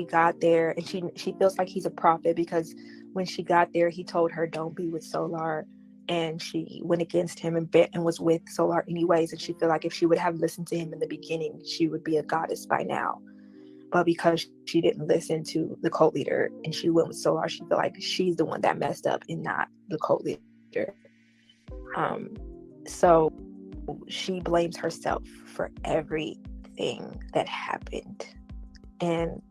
got there, and she feels like he's a prophet, because when she got there, he told her, don't be with Solar, and she went against him and was with Solar anyways. And she feel like if she would have listened to him in the beginning, she would be a goddess by now. But because she didn't listen to the cult leader and she went with Solar, she feel like she's the one that messed up and not the cult leader. So she blames herself for everything that happened, and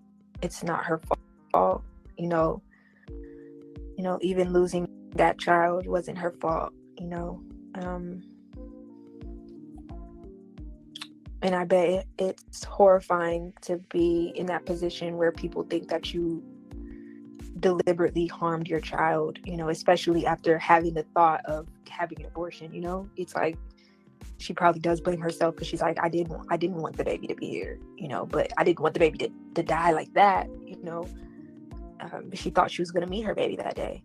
it's not her fault. Even losing that child wasn't her fault. And I bet it's horrifying to be in that position where people think that you deliberately harmed your child, especially after having the thought of having an abortion. It's like she probably does blame herself, because she's like, I didn't want the baby to be here, but I didn't want the baby to die like that. She thought she was going to meet her baby that day.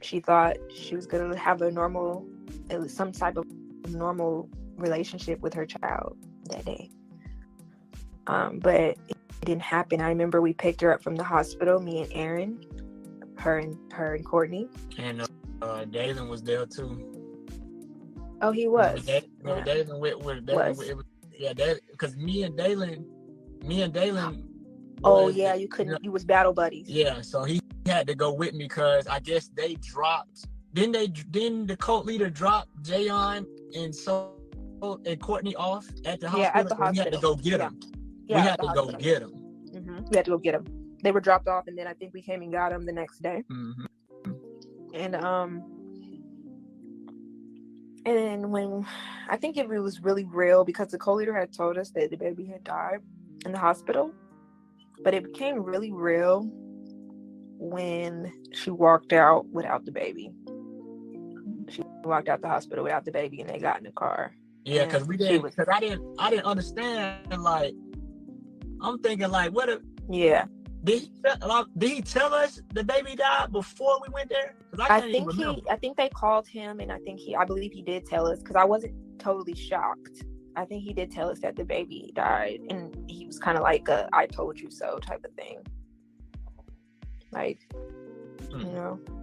She thought she was going to have some type of normal relationship with her child that day. But it didn't happen. I remember we picked her up from the hospital, me and Aaron, her and Courtney. And Dalen was there too. Oh, he was. Dalen because me and Dalen. Oh yeah, you couldn't. You was battle buddies. Yeah, so he had to go with me because I guess they dropped. Didn't the cult leader drop Jayon and Courtney off at the hospital? Yeah, at the hospital. We had to go get them. Yeah, we had to go get them. Mm-hmm. We had to go get them. They were dropped off, and then I think we came and got them the next day. Mm-hmm. And when I think it was really real, because the co-leader had told us that the baby had died in the hospital, but it became really real when she walked out without the baby. She walked out the hospital without the baby, and they got in the car. Yeah, because I didn't understand. Like, I'm thinking, like, what if? Yeah. Did he tell us the baby died before we went there? I think they called him, and I believe he did tell us, because I wasn't totally shocked. I think he did tell us that the baby died, and he was kind of like a "I told you so" type of thing. Like,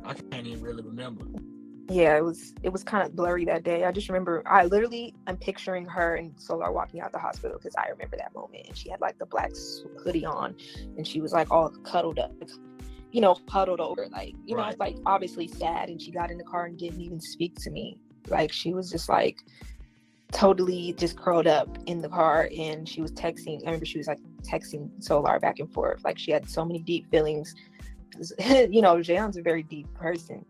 I can't even really remember. Yeah, it was kind of blurry that day. I just remember I'm picturing her and Solar walking out the hospital, because I remember that moment, and she had like the black hoodie on, and she was like all cuddled up, huddled over, like, Right. like obviously sad. And she got in the car and didn't even speak to me. Like, she was just like totally just curled up in the car, and she was texting. I remember she was like texting Solar back and forth. Like, she had so many deep feelings. Jayan's a very deep person.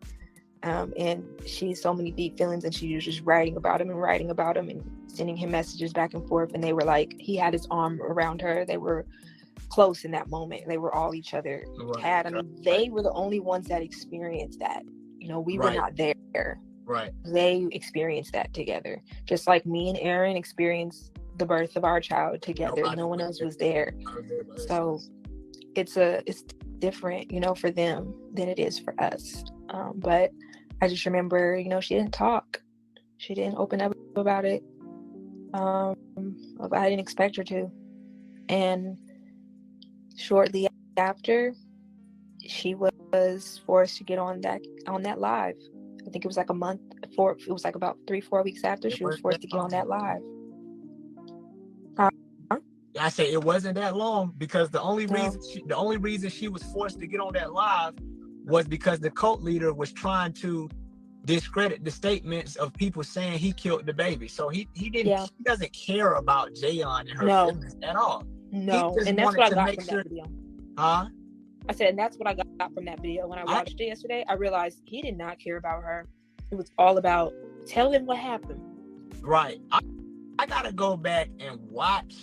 And she had so many deep feelings, and she was just writing about him and sending him messages back and forth. And they were like, he had his arm around her. They were close in that moment. They were all each other had. I mean, they were the only ones that experienced that. We were not there. Right. They experienced that together. Just like me and Aaron experienced the birth of our child together. No one else was there. So it's different, for them than it is for us. But I just remember, she didn't talk. She didn't open up about it. I didn't expect her to. And shortly after, she was forced to get on that live. I think it was like a month before. It was like about 3-4 weeks after she was forced to get on that live. I say it wasn't that long, because the only reason she was forced to get on that live was because the cult leader was trying to discredit the statements of people saying he killed the baby. So he doesn't care about Jayon and her feelings at all. No, and that's what I got from that video. Huh? I said, and that's what I got from that video. When I watched it yesterday, I realized he did not care about her. It was all about, tell him what happened. Right. I gotta go back and watch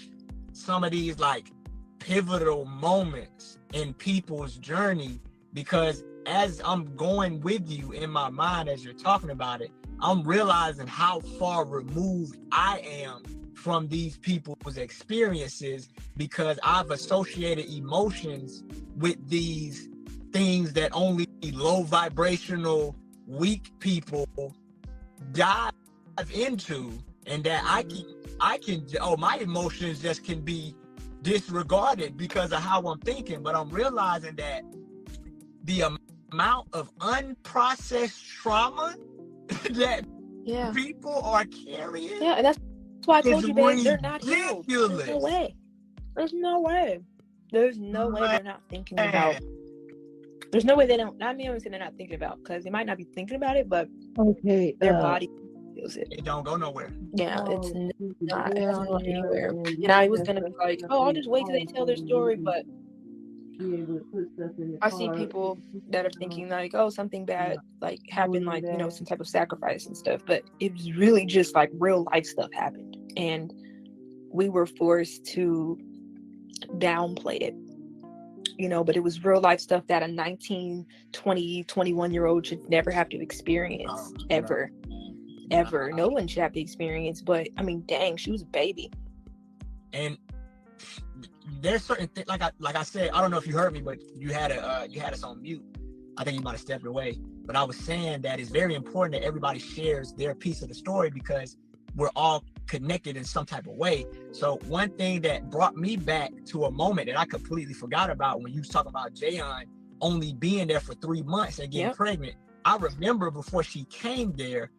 some of these like pivotal moments in people's journey, because as I'm going with you in my mind as you're talking about it, I'm realizing how far removed I am from these people's experiences, because I've associated emotions with these things that only low vibrational, weak people dive into, and that I can my emotions just can be disregarded because of how I'm thinking. But I'm realizing that the amount of unprocessed trauma that people are carrying, and that's why I told you, babe, they're not healed. There's no way. There's no way they're not thinking about. There's no way they don't. I mean, I'm saying they're not thinking about, because they might not be thinking about it, but their body feels it. It don't go nowhere. Yeah, it's not going anywhere. And I was gonna be like, oh, I'll just wait till they tell their story, but I see people that are thinking like, oh, something bad like happened, like, you know, some type of sacrifice and stuff, but it was really just like real life stuff happened, and we were forced to downplay it, you know, but it was real life stuff that a 19, 20, 21-year-old should never have to experience ever. No one should have to experience. But I mean, dang, she was a baby. And there's certain things, like I said, I don't know if you heard me, but you had us on mute. I think you might have stepped away. But I was saying that it's very important that everybody shares their piece of the story, because we're all connected in some type of way. So one thing that brought me back to a moment that I completely forgot about, when you was talking about Jayon only being there for 3 months and getting pregnant, I remember before she came there,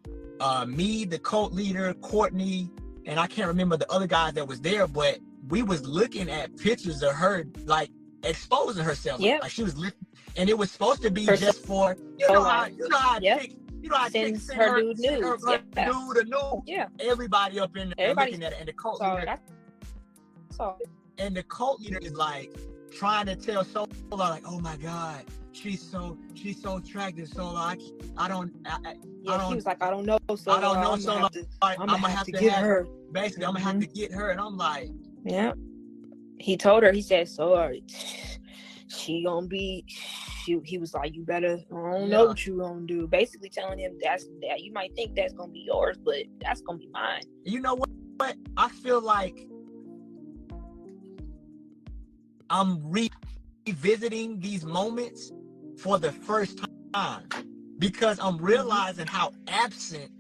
me, the cult leader, Courtney, and I can't remember the other guys that was there, but we was looking at pictures of her like exposing herself. Like she was and it was supposed to be just for you know how chicks send her dude a nude. Everybody up in there looking at it, and the cult leader. And the cult leader is like trying to tell Solar, like, oh my God, she's so attractive. So he was like, I don't know. So I'm gonna have to get her. Basically, I'm gonna have to get her. And I'm like, he told her, he said, so she gonna be, he was like, you better, I don't know what you gonna do. Basically telling him that you might think that's gonna be yours, but that's gonna be mine. You know what? I feel like I'm revisiting these moments for the first time, because I'm realizing how absent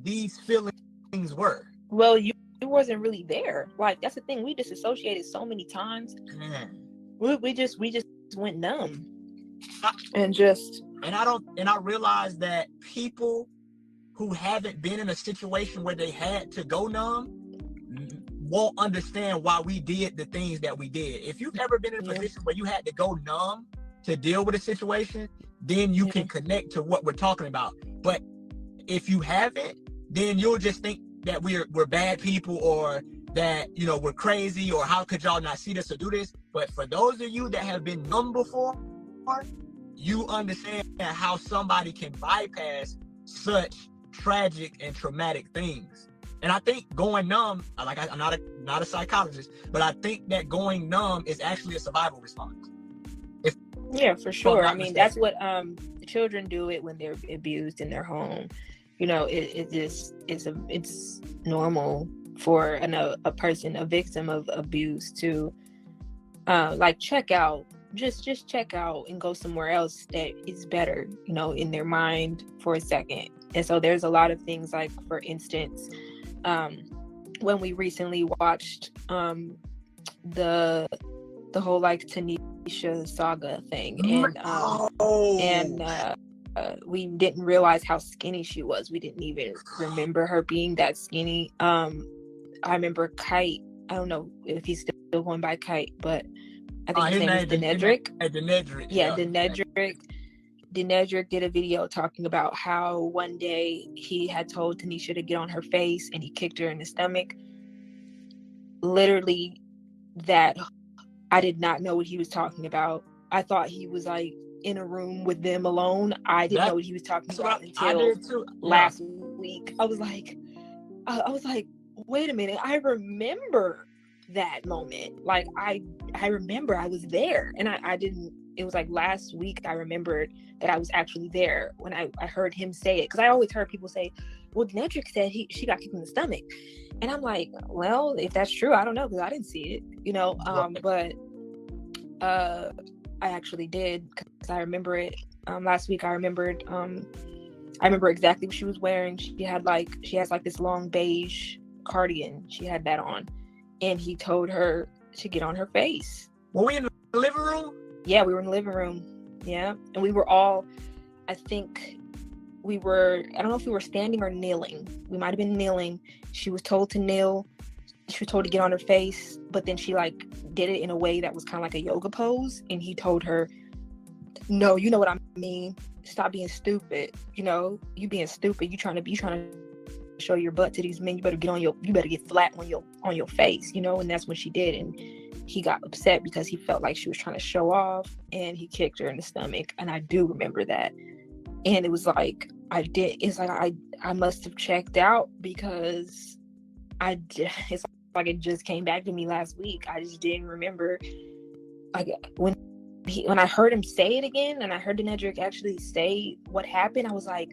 these feelings were. Well, you wasn't really there. Like, that's the thing. We disassociated so many times. We just went numb. And I realized that people who haven't been in a situation where they had to go numb won't understand why we did the things that we did. If you've ever been in a position where you had to go numb to deal with a situation, then you can connect to what we're talking about. But if you haven't, then you'll just think that we're bad people, or that, you know, we're crazy, or how could y'all not see this or do this? But for those of you that have been numb before, you understand how somebody can bypass such tragic and traumatic things. And I think going numb, like, I'm not a psychologist, but I think that going numb is actually a survival response. Yeah, for sure. I mean, that's what children do it when they're abused in their home. You know, it's normal for a person, a victim of abuse, to like check out, just check out and go somewhere else that is better, you know, in their mind for a second. And so there's a lot of things, like, for instance, when we recently watched the whole like Tanisha saga thing, and we didn't realize how skinny she was. We didn't even remember her being that skinny. I remember Kite. I don't know if he's still going by Kite, but I think his name is Denedric. Denedric. Yeah, Denedric did a video talking about how one day he had told Tanisha to get on her face and he kicked her in the stomach. Literally, that I did not know what he was talking about. I thought he was like in a room with them alone. I didn't know what he was talking about until last week. I was like, wait a minute. I remember that moment. Like I remember I was there, and I didn't. It was like last week I remembered that I was actually there when I heard him say it, because I always heard people say, well, Nedrick said she got kicked in the stomach, and I'm like, well, if that's true, I don't know, because I didn't see it, you know. But I actually did, because I remember it. Last week I remember exactly what she was wearing. She has like this long beige cardigan. She had that on, and he told her to get on her face. Were we in the living room? Yeah, we were in the living room. Yeah, and we were all, I think we were, I don't know if we were standing or kneeling. We might have been kneeling. She was told to kneel. She was told to get on her face, but then she like did it in a way that was kind of like a yoga pose, and he told her, no, you know what I mean, stop being stupid. You know, you being stupid. You trying to show your butt to these men. You better get flat on your face, you know. And that's what she did, and he got upset because he felt like she was trying to show off, and he kicked her in the stomach. And I do remember that. And it was like I must have checked out, because it's like it just came back to me last week. I just didn't remember, like, when I heard him say it again, and I heard Denedric actually say what happened, I was like,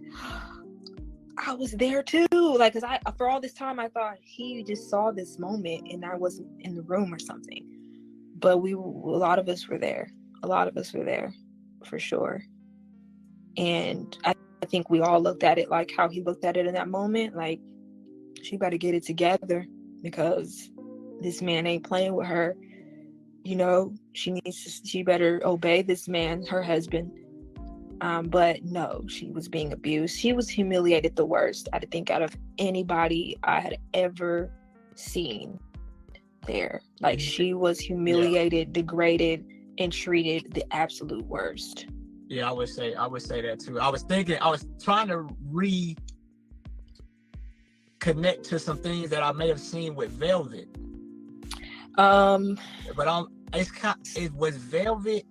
I was there too. Like, because for all this time I thought he just saw this moment and I wasn't in the room or something. But a lot of us were there. A lot of us were there, for sure. And I think we all looked at it like how he looked at it in that moment. Like, she better get it together, because this man ain't playing with her. You know, she better obey this man, her husband. But no, she was being abused. She was humiliated the worst, I think, out of anybody I had ever seen there. Like, she was humiliated, degraded, and treated the absolute worst. Yeah, I would say that too. I was trying to reconnect to some things that I may have seen with Velvet. But it was Velvet.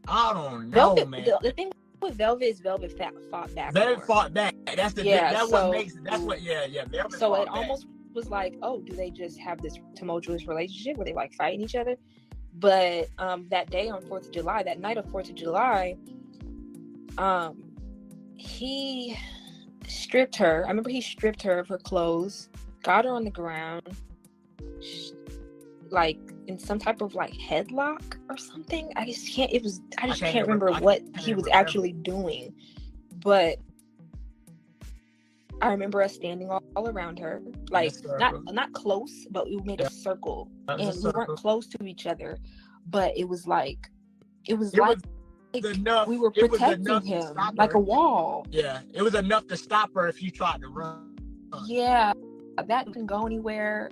I don't know, Velvet, man. The thing with Velvet is Velvet fought back. Velvet fought back. That's what makes it. That's what. Yeah. Velvet. So it almost was like, oh, do they just have this tumultuous relationship where they like fighting each other? But that day on 4th of July, that night of 4th of July, he stripped her. I remember he stripped her of her clothes, got her on the ground, like in some type of like headlock or something. I just can't remember what he was actually doing. But I remember us standing all around her, like not close, but we made a circle, and we weren't close to each other, but it was like we were protecting him like a wall. Yeah, it was enough to stop her if you tried to run. Yeah, that didn't go anywhere.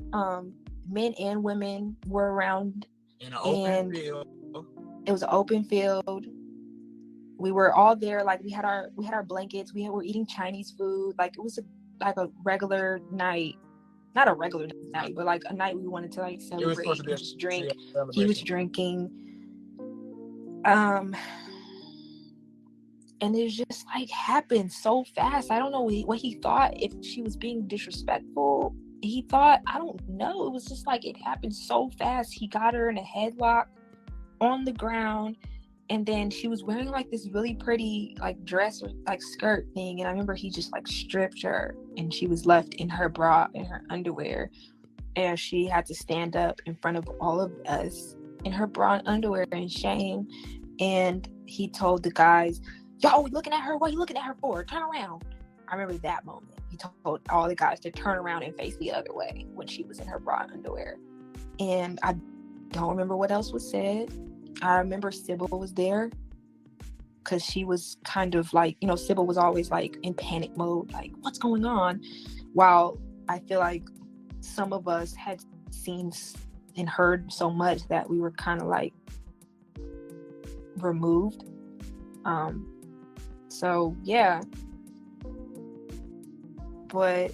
Men and women were around in an open field. It was an open field. We were all there. Like, we had our blankets. We were eating Chinese food. Like, it was a regular night. Not a regular night, but like a night we wanted to like celebrate and just drink. He was drinking. And it just like happened so fast. I don't know what he thought, if she was being disrespectful. He thought, I don't know. It was just like it happened so fast. He got her in a headlock on the ground. And then she was wearing like this really pretty like dress or like skirt thing. And I remember he just like stripped her, and she was left in her bra and her underwear. And she had to stand up in front of all of us in her bra and underwear in shame. And he told the guys, y'all, we looking at her? What are you looking at her for? Turn around. I remember that moment. he told all the guys to turn around and face the other way when she was in her bra and underwear. And I don't remember what else was said. I remember Sybil was there because she was kind of like, you know, Sybil was always like in panic mode, like, what's going on? While I feel like some of us had seen and heard so much that we were kind of like removed. So yeah, but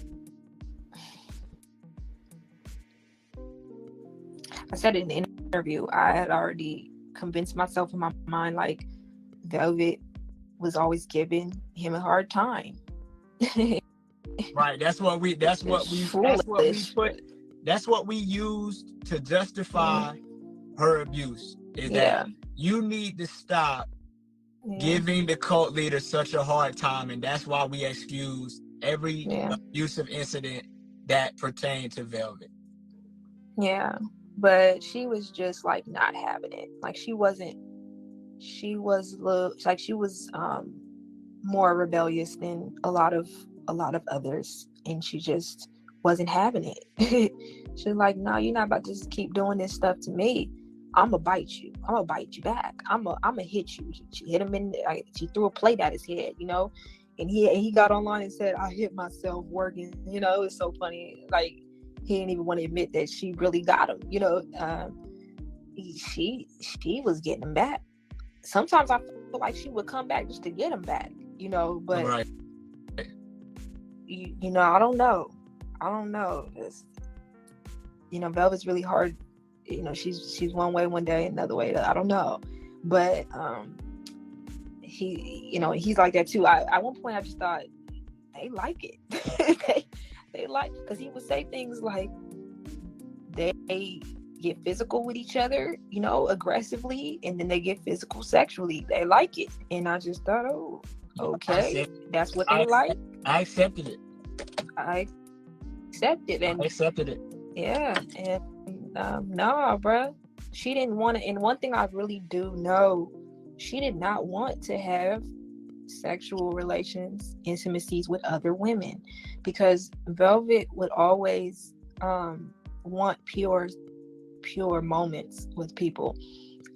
I said in the interview, I had already convinced myself in my mind, like, Velvet was always giving him a hard time. Right. That's what we used to justify her abuse. Is that you need to stop giving the cult leader such a hard time, and that's why we excuse every abusive incident that pertained to Velvet. Yeah, but she was just like not having it. Like she was more rebellious than a lot of others, and she just wasn't having it. She was like, no, you're not about to just keep doing this stuff to me. I'm gonna bite you. I'm gonna bite you back. I'm gonna hit you. She hit him she threw a plate at his head, you know, and he got online and said, I hit myself working. You know, it was so funny. Like, he didn't even want to admit that she really got him. You know, she was getting him back. Sometimes I feel like she would come back just to get him back. You know, but right. You know, I don't know. It's, you know, Velvet's really hard. You know, she's one way one day, another way. I don't know, but he, you know, he's like that too. At one point I just thought they like it. they like, because he would say things like they get physical with each other, you know, aggressively, and then they get physical sexually. They like it, and I just thought, oh, okay, that's what they like. I accepted it. I accepted it. Yeah, and nah, bruh. She didn't want to, and one thing I really do know, she did not want to have sexual relations, intimacies with other women, because Velvet would always want pure moments with people.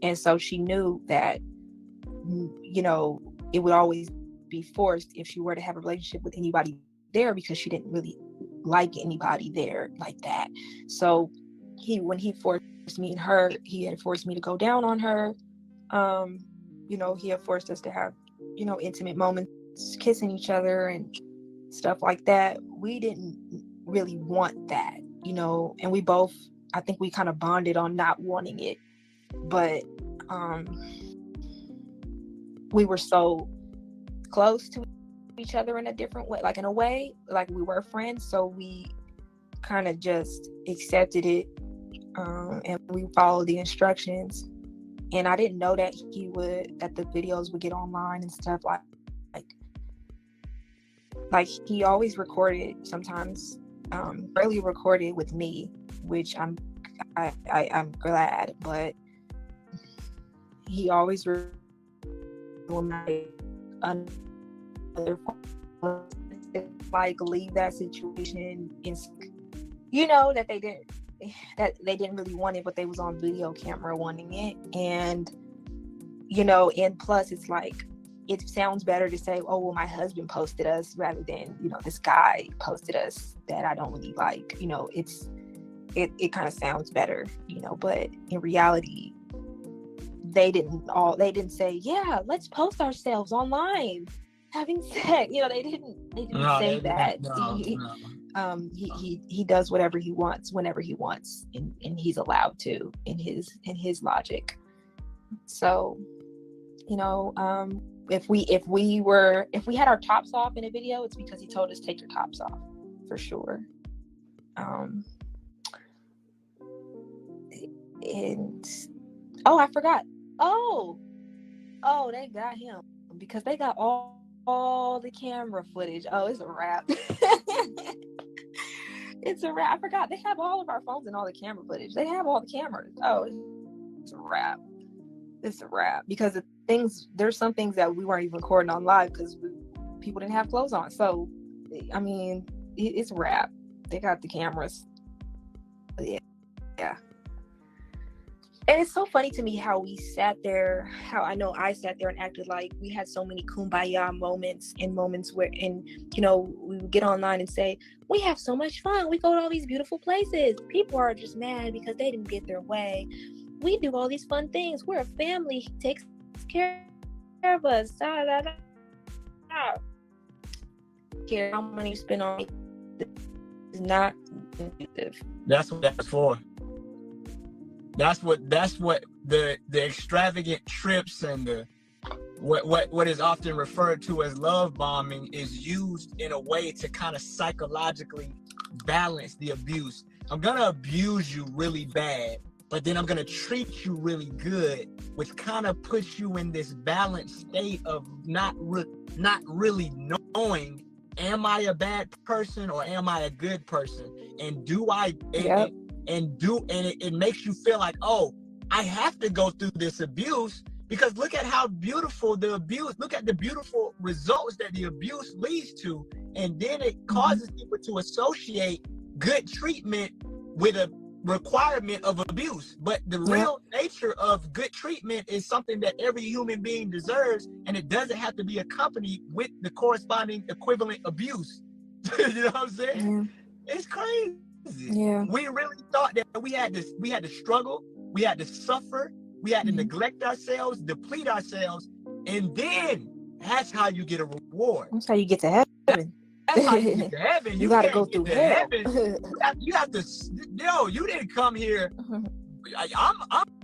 And so she knew that, you know, it would always be forced if she were to have a relationship with anybody there, because she didn't really like anybody there like that. So when he forced me and her, he had forced me to go down on her. You know, he had forced us to have, you know, intimate moments, kissing each other and stuff like that. We didn't really want that, you know, and we both, I think we kind of bonded on not wanting it. But we were so close to each other in a different way, like in a way, like we were friends. So we kind of just accepted it, and we followed the instructions. And I didn't know that that the videos would get online and stuff like he always recorded, sometimes rarely recorded with me, which I'm glad, but he always like leave that situation in, you know, that they didn't really want it, but they was on video camera wanting it. And, you know, and plus it's like, it sounds better to say, oh, well, my husband posted us, rather than, you know, this guy posted us that I don't really like. You know, it kind of sounds better, you know, but in reality, they didn't say, yeah, let's post ourselves online having sex. You know, they didn't say that. He does whatever he wants whenever he wants, and he's allowed to in his logic. So, you know, if we had our tops off in a video, it's because he told us take your tops off, for sure. And I forgot. Oh, they got him because they got all the camera footage. Oh, it's a wrap. It's a wrap. I forgot they have all of our phones and all the camera footage. They have all the cameras. Oh, it's a wrap. It's a wrap, because there's some things that we weren't even recording on live because people didn't have clothes on. So I mean, it's rap. They got the cameras. Yeah. And it's so funny to me how we sat there, how I know I sat there and acted like we had so many kumbaya moments and moments where, and you know, we would get online and say, we have so much fun. We go to all these beautiful places. People are just mad because they didn't get their way. We do all these fun things. We're a family. He takes care of us. Da, da, da, da. Care how money you spend on it is not conducive. That's what that's for. That's what the extravagant trips and the what is often referred to as love bombing is used in a way to kind of psychologically balance the abuse. I'm gonna abuse you really bad, but then I'm gonna treat you really good, which kind of puts you in this balanced state of not really knowing, am I a bad person or am I a good person? And do I it makes you feel like, oh, I have to go through this abuse because look at how beautiful the abuse, look at the beautiful results that the abuse leads to. And then it causes people to associate good treatment with a requirement of abuse. But the real nature of good treatment is something that every human being deserves, and it doesn't have to be accompanied with the corresponding equivalent abuse. You know what I'm saying? It's crazy. Yeah. We really thought that we had to struggle, we had to suffer, we had to neglect ourselves, deplete ourselves, and then that's how you get a reward. That's how you get to heaven. That's how you get to heaven. You gotta go through hell. You have to. Yo, you didn't come here. I'm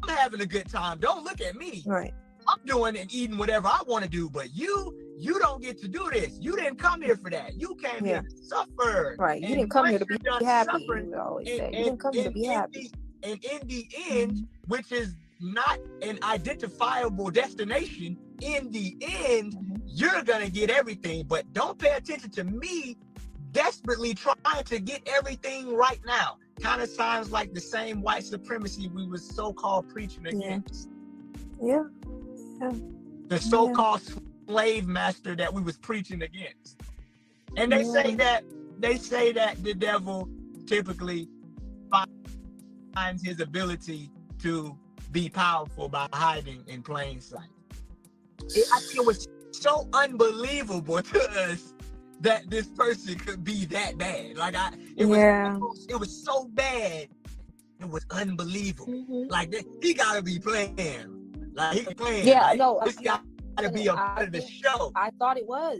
having a good time. Don't look at me. Right. I'm doing and eating whatever I want to do, but you don't get to do this. You didn't come here for that. You came here to suffer. Right. You didn't come here to be happy. You always say. You didn't come here to be happy. And in the end, which is not an identifiable destination, in the end, you're gonna get everything. But don't pay attention to me desperately trying to get everything right now. Kind of sounds like the same white supremacy we was so-called preaching against. Yeah. The so-called slave master that we was preaching against. And they say that the devil typically finds his ability to be powerful by hiding in plain sight. I think it was so unbelievable to us that this person could be that bad. Like it was so bad. It was unbelievable. Like he gotta be playing. Like he playing. Yeah, like, no. This gotta be a part of the show. I thought it was.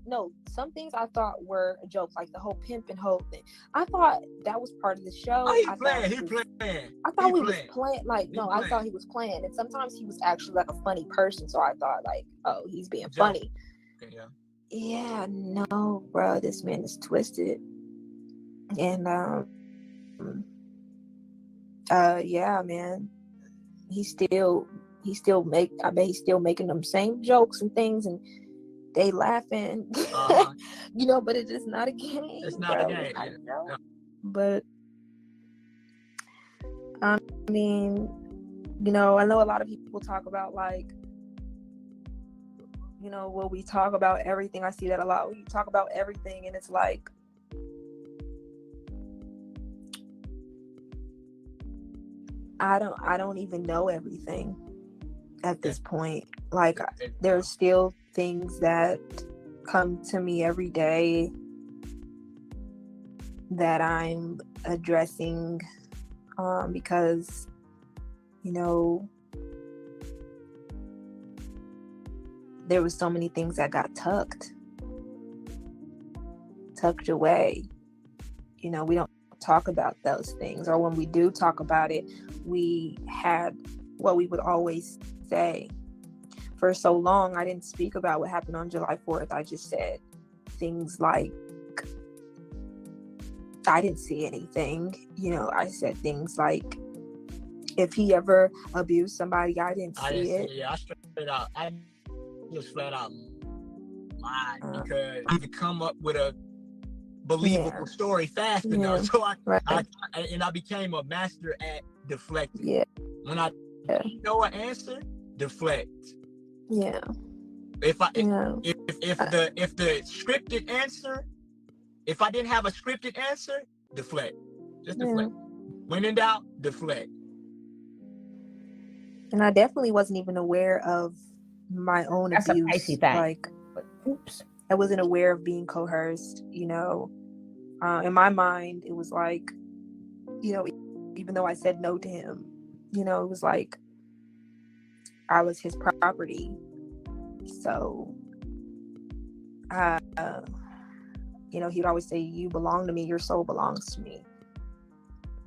No, some things I thought were a joke, like the whole pimp and hoe thing. I thought that was part of the show. Oh, he playing. I thought he was playing. I thought he was playing, and sometimes he was actually like a funny person. So I thought, like, oh, he's being funny. Okay, yeah, no, bro, this man is twisted, and yeah, man, he's still making them same jokes and things, and they laughing, you know, but it's just not a game. It's not a game. I know. Yeah. But I mean, you know, I know a lot of people talk about, like, you know, well, we talk about everything. I see that a lot. We talk about everything, and it's like, I don't even know everything at this point. Like, there's still things that come to me every day that I'm addressing, because, you know, there was so many things that got tucked away. You know, we don't talk about those things, or when we do talk about it, we had what we would always say. For so long, I didn't speak about what happened on July 4th. I just said things like, I didn't see anything. You know, I said things like, if he ever abused somebody, I didn't see it. Yeah, I just flat out lied, because I could come up with a believable story fast enough. So I became a master at deflecting. Yeah. When I know an answer, deflect. Yeah. If the scripted answer If I didn't have a scripted answer, deflect. Just Yeah. deflect. When in doubt, deflect. And I definitely wasn't even aware of my own That's a abuse. Pisces thing. Like, oops, I wasn't aware of being coerced. You know, in my mind, it was like, you know, even though I said no to him, you know, it was like I was his property. So, you know, he'd always say, "You belong to me. Your soul belongs to me."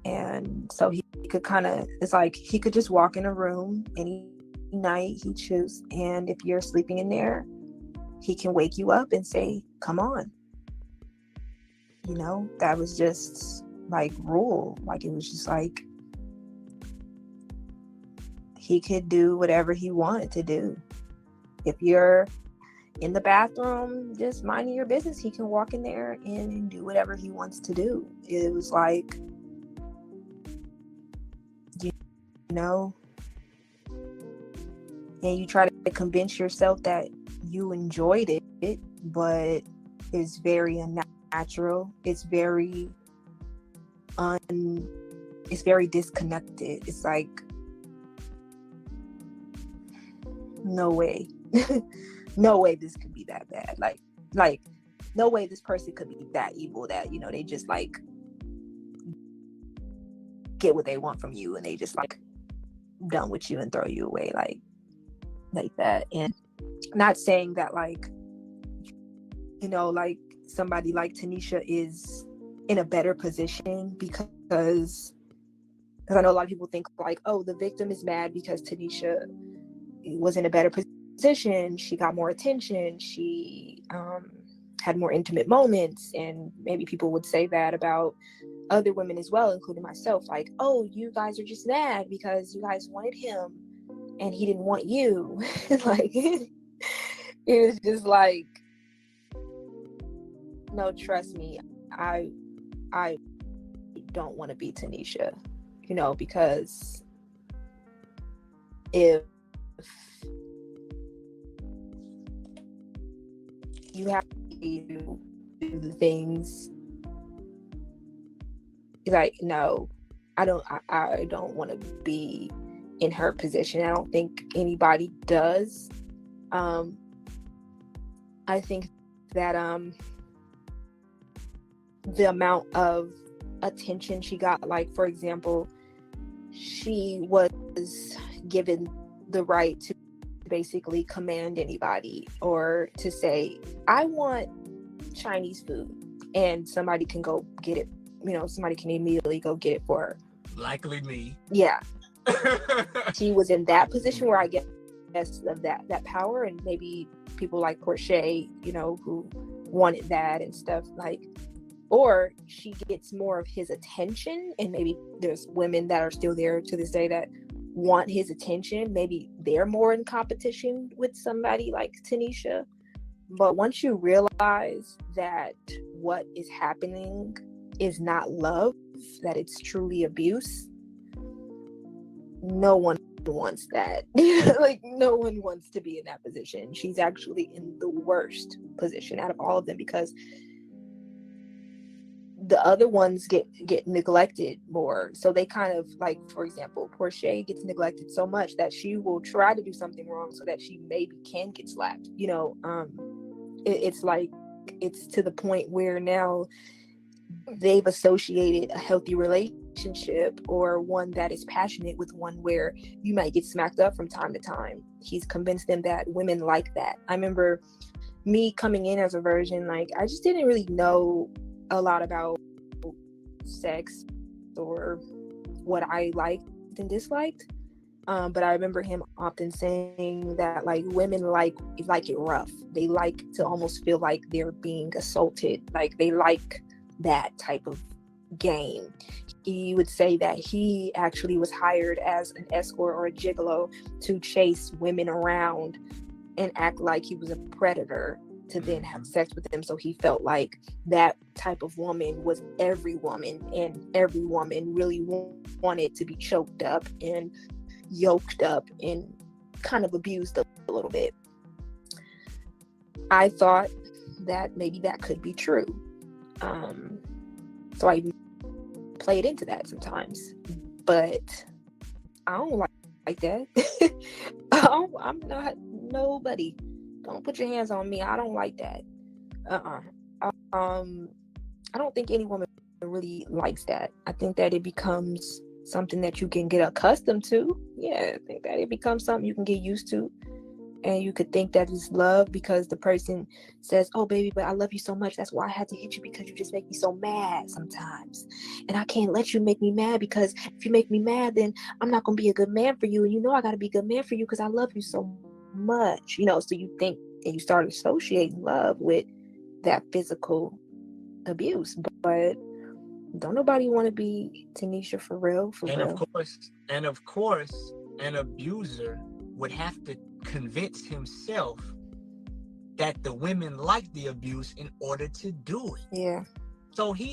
And so he could kind of, it's like he could just walk in a room any night he choose, and if you're sleeping in there, he can wake you up and say, "Come on." You know, that was just like rule. Like, it was just like he could do whatever he wanted to do. If you're in the bathroom just minding your business, he can walk in there and do whatever he wants to do. It was like, you know, and you try to convince yourself that you enjoyed it, but it's very unnatural. It's very disconnected. It's like, no way. No way this could be that bad. Like no way this person could be that evil that, you know, they just like get what they want from you and they just like done with you and throw you away like that. And not saying that, like, you know, like somebody like Tanisha is in a better position because I know a lot of people think like, oh, the victim is mad because Tanisha was in a better position, she got more attention, she had more intimate moments. And maybe people would say that about other women as well, including myself, like, oh, you guys are just mad because you guys wanted him and he didn't want you. Like, it was just like, no, trust me, I don't want to be Tanisha, you know, because if you have to do the things, like, no, I don't want to be in her position. I don't think anybody does. I think that the amount of attention she got, like, for example, she was given the right to basically command anybody or to say, I want Chinese food, and somebody can go get it. You know, somebody can immediately go get it for her. Likely me. Yeah. She was in that position where I guess of that power, and maybe people like Portia, you know, who wanted that and stuff, like, or she gets more of his attention, and maybe there's women that are still there to this day that want his attention. Maybe they're more in competition with somebody like Tanisha. But once you realize that what is happening is not love, that it's truly abuse, no one wants that. Like, no one wants to be in that position. She's actually in the worst position out of all of them, because the other ones get neglected more. So they kind of, like, for example, Portia gets neglected so much that she will try to do something wrong so that she maybe can get slapped. You know, it's like, it's to the point where now they've associated a healthy relationship, or one that is passionate, with one where you might get smacked up from time to time. He's convinced them that women like that. I remember me coming in as a virgin, like, I just didn't really know a lot about sex or what I liked and disliked. But I remember him often saying that, like, women like it rough. They like to almost feel like they're being assaulted. Like, they like that type of game. He would say that he actually was hired as an escort or a gigolo to chase women around and act like he was a predator to then have sex with them. So he felt like that type of woman was every woman, and every woman really wanted to be choked up and yoked up and kind of abused a little bit. I thought that maybe that could be true. So I play it into that sometimes, but I don't like that. I'm not nobody. Don't put your hands on me. I don't like that. I don't think any woman really likes that. I think that it becomes something that you can get accustomed to. Yeah, I think that it becomes something you can get used to. And you could think that it's love because the person says, oh, baby, but I love you so much. That's why I had to hit you, because you just make me so mad sometimes. And I can't let you make me mad, because if you make me mad, then I'm not going to be a good man for you. And you know I got to be a good man for you because I love you so much. You know, so you think and you start associating love with that physical abuse. But don't nobody want to be Tanisha for real, And of course, an abuser would have to convince himself that the women like the abuse in order to do it. Yeah. So he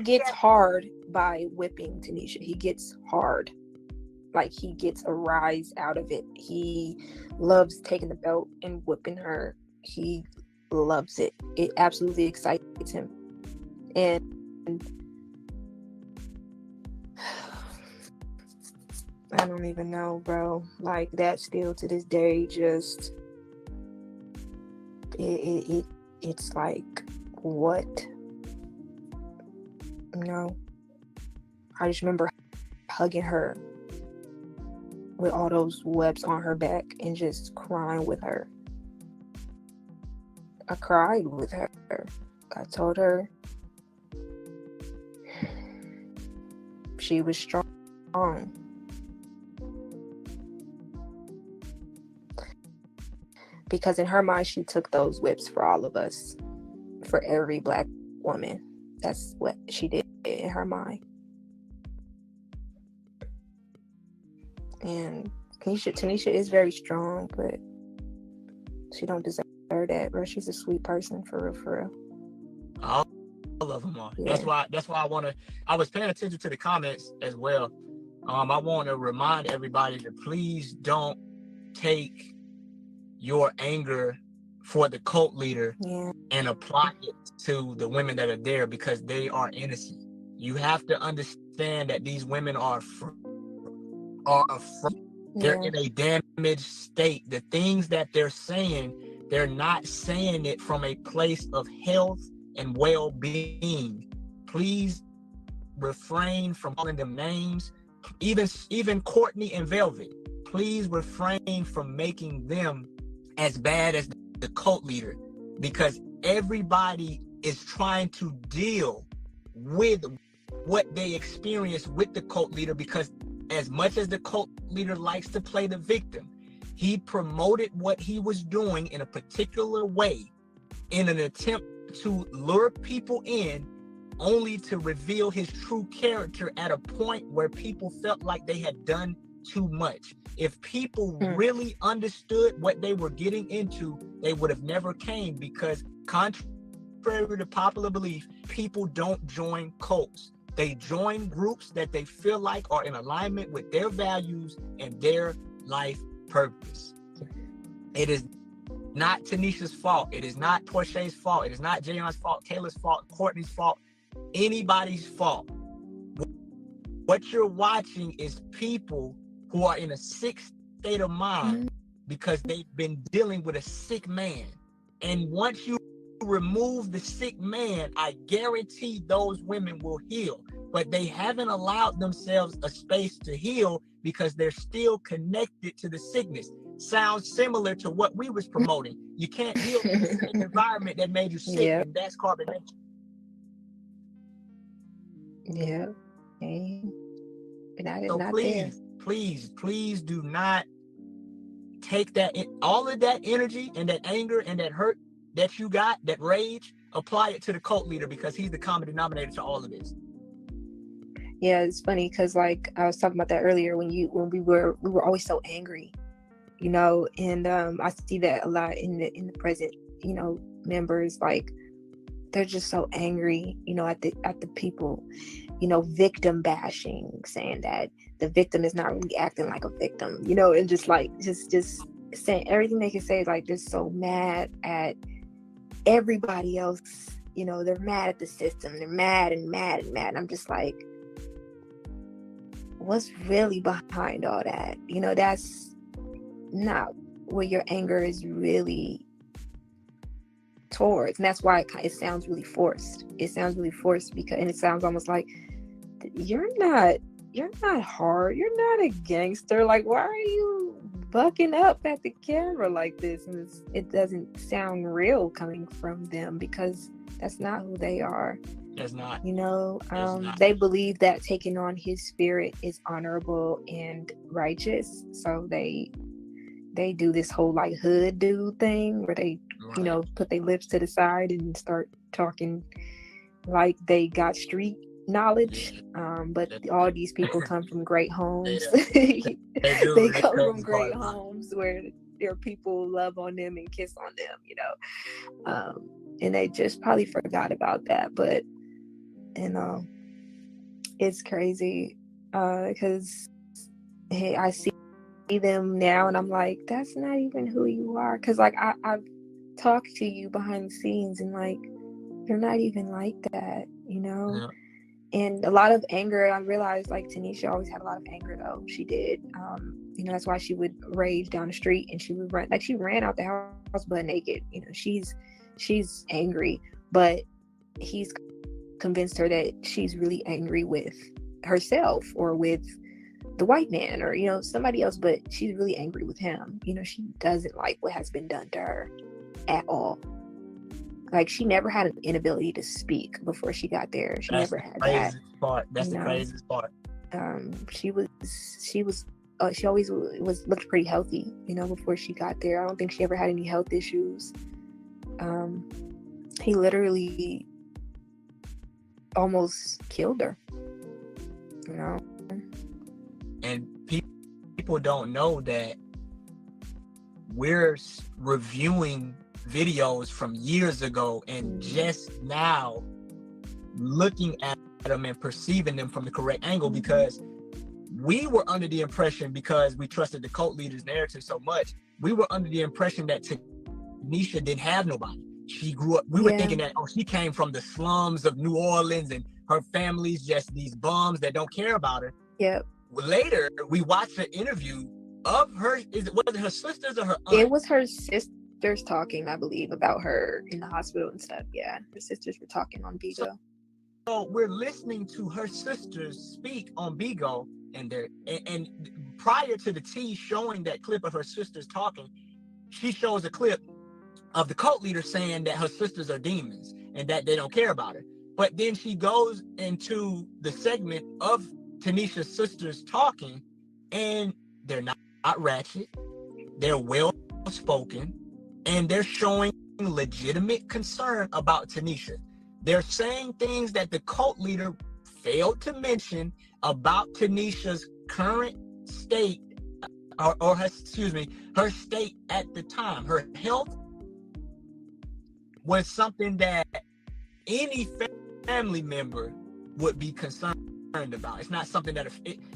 gets hard by whipping Tanisha. He gets hard. Like, he gets a rise out of it. He loves taking the belt and whipping her. He loves it. It absolutely excites him. And I don't even know, bro. Like, that still to this day, just it's like, what? No. I just remember hugging her with all those webs on her back and just crying with her. I cried with her. I told her she was strong. Because in her mind, she took those whips for all of us, for every Black woman. That's what she did in her mind. And Tanisha is very strong, but she don't deserve that, bro. She's a sweet person, for real, for real. All of them are. Yeah. That's why I was paying attention to the comments as well. I want to remind everybody to please don't take your anger for the cult leader and apply it to the women that are there, because they are innocent. You have to understand that these women are afraid. They're in a damaged state. The things that they're saying, they're not saying it from a place of health and well-being. Please refrain from calling them names. Even Courtney and Velvet, please refrain from making them as bad as the cult leader, because everybody is trying to deal with what they experience with the cult leader, because as much as the cult leader likes to play the victim, he promoted what he was doing in a particular way in an attempt to lure people in, only to reveal his true character at a point where people felt like they had done too much. If people really understood what they were getting into, they would have never came, because contrary to popular belief, people don't join cults. They join groups that they feel like are in alignment with their values and their life purpose. It is not Tanisha's fault. It is not Portia's fault. It is not Jayon's fault, Taylor's fault, Courtney's fault, anybody's fault. What you're watching is people who are in a sick state of mind because they've been dealing with a sick man. And once you remove the sick man, I guarantee those women will heal. But they haven't allowed themselves a space to heal because they're still connected to the sickness. Sounds similar to what we was promoting. You can't heal in the environment that made you sick, and that's carbonation. Yeah. So please do not take that, all of that energy and that anger and that hurt that you got, that rage, apply it to the cult leader, because he's the common denominator to all of this. Yeah, it's funny because, like, I was talking about that earlier, when we were always so angry, you know, and I see that a lot in the present, you know, members, like, they're just so angry, you know, at the people, you know, victim bashing, saying that the victim is not really acting like a victim, you know, and just like just saying everything they can say, like, just so mad at everybody else you know, they're mad at the system. They're mad and mad and mad. And I'm just like, what's really behind all that? You know, that's not where your anger is really towards. And that's why it sounds really forced. It sounds really forced because, and it sounds almost like you're not hard. You're not a gangster. Like, why are you bucking up at the camera like this? And it doesn't sound real coming from them because that's not who they are. It's not. You know, Not. they believe that taking on his spirit is honorable and righteous. So they do this whole like hood dude thing where they, you know, put their lips to the side and start talking like they got street knowledge. But all these people come from great homes. They come from great homes where their people love on them and kiss on them, you know. And they just probably forgot about that. But, you know, it's crazy because, hey, I see them now and I'm like, that's not even who you are. Because, like, I've talked to you behind the scenes and, like, you're not even like that, you know? Yeah. And a lot of anger, I realized, like, Tanisha always had a lot of anger, though. She did. You know, that's why she would rage down the street and she would run. Like, she ran out the house butt naked. You know, she's angry, but he's convinced her that she's really angry with herself or with the white man or, you know, somebody else, but she's really angry with him. You know, she doesn't like what has been done to her at all. Like, she never had an inability to speak before she got there. She never had that. That's the craziest part. She always looked pretty healthy, you know, before she got there. I don't think she ever had any health issues. He literally almost killed her, you know. And people don't know that we're reviewing videos from years ago and just now looking at them and perceiving them from the correct angle, because we were under the impression, because we trusted the cult leaders' narrative so much, we were under the impression that Tanisha didn't have nobody. She grew up, we were thinking that, oh, she came from the slums of New Orleans and her family's just these bums that don't care about her. Yep. Later, we watched an interview of her, was it her sisters or her aunt? It was her sisters talking, I believe, about her in the hospital and stuff. Yeah, her sisters were talking on Bigo. So we're listening to her sisters speak on Bigo, and prior to the T showing that clip of her sisters talking, she shows a clip of the cult leader saying that her sisters are demons and that they don't care about her. But then she goes into the segment of Tanisha's sisters talking, and they're not ratchet, they're well spoken, and they're showing legitimate concern about Tanisha. They're saying things that the cult leader failed to mention about Tanisha's current state, or her state at the time. Her health was something that any family member would be concerned about. It's not something that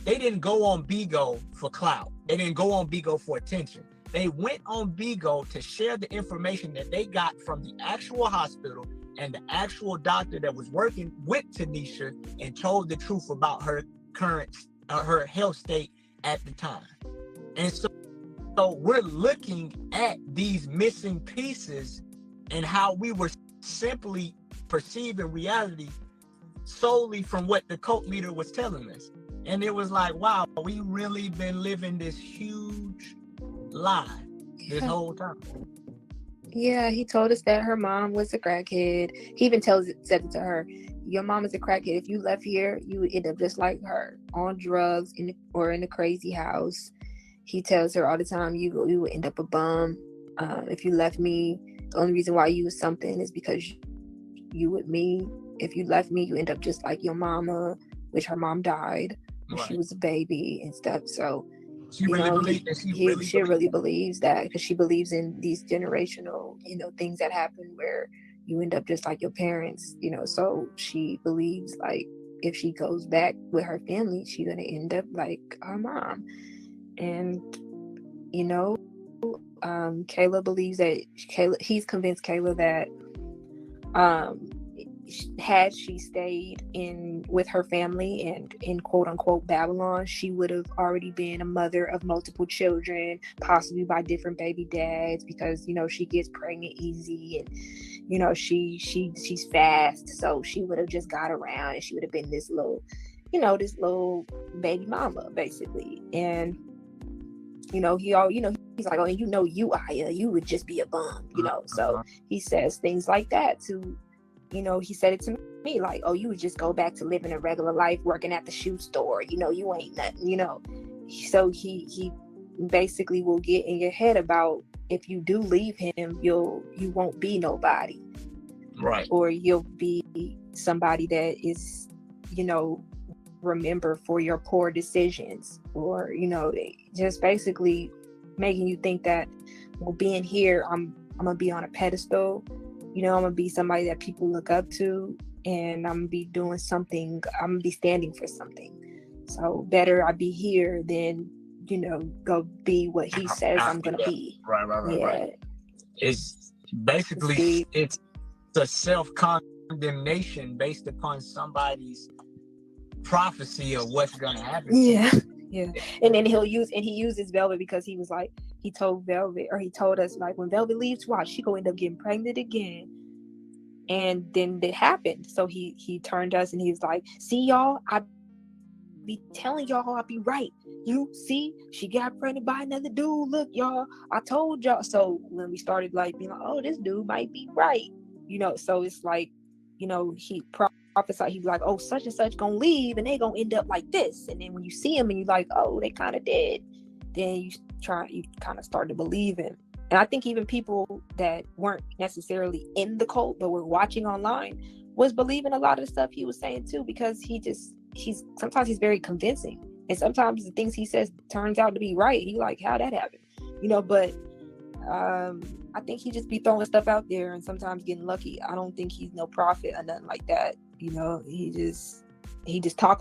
they didn't go on Bigo for clout. They didn't go on Bigo for attention. They went on Bigo to share the information that they got from the actual hospital and the actual doctor that was working with Tanisha and told the truth about her current her health state at the time. And so we're looking at these missing pieces and how we were simply perceiving reality solely from what the cult leader was telling us. And it was like, wow, we really been living this huge lie this whole time. Yeah, he told us that her mom was a crackhead. He even said it to her, your mom is a crackhead. If you left here, you would end up just like her, on drugs or in a crazy house. He tells her all the time, you would end up a bum. If you left me, the only reason why you was something is because you with me. If you left me, you end up just like your mama, which her mom died when she was a baby and stuff. So she really believes that, because she believes in these generational, things that happen where you end up just like your parents, so she believes like if she goes back with her family, she's gonna end up like her mom. And Kayla believes that he's convinced Kayla that had she stayed in with her family and in quote unquote Babylon, she would have already been a mother of multiple children, possibly by different baby dads, because, you know, she gets pregnant easy, and, you know, she's fast, so she would have just got around, and she would have been this little, you know, this little baby mama basically. And, you know, he's like, oh, you Aya, you would just be a bum, you know. So he says things like that to, you know, he said it to me, like, oh, you would just go back to living a regular life, working at the shoe store, you know, you ain't nothing, you know. So he basically will get in your head about, if you do leave him, you won't be nobody, Right. or you'll be somebody that is, you know, remember for your poor decisions, or, you know, just basically making you think that, well, being here, I'm gonna be on a pedestal, you know, I'm gonna be somebody that people look up to, and I'm gonna be doing something, I'm gonna be standing for something. So better I be here than, you know, go be what he says I'm gonna be. Right. It's basically, it's a self-condemnation based upon somebody's prophecy of what's gonna happen. Yeah. And then he uses Velvet because he was like, he told us, like, when Velvet leaves, watch, she gonna end up getting pregnant again. And then it happened. So he turned to us and he was like, see y'all, I be telling y'all I be right. You see, she got pregnant by another dude. Look, y'all, I told y'all. So when we started like being like, oh, this dude might be right, you know. So it's like, you know, he prophesied, he was like, oh, such and such gonna leave and they gonna end up like this. And then when you see him and you're like, oh, they kind of did, then you kind of start to believe him. And I think even people that weren't necessarily in the cult but were watching online was believing a lot of the stuff he was saying too, because sometimes he's very convincing, and sometimes the things he says turns out to be right. He like, how that happened, you know. But I think he just be throwing stuff out there and sometimes getting lucky. I don't think he's no prophet or nothing like that, you know. He just talk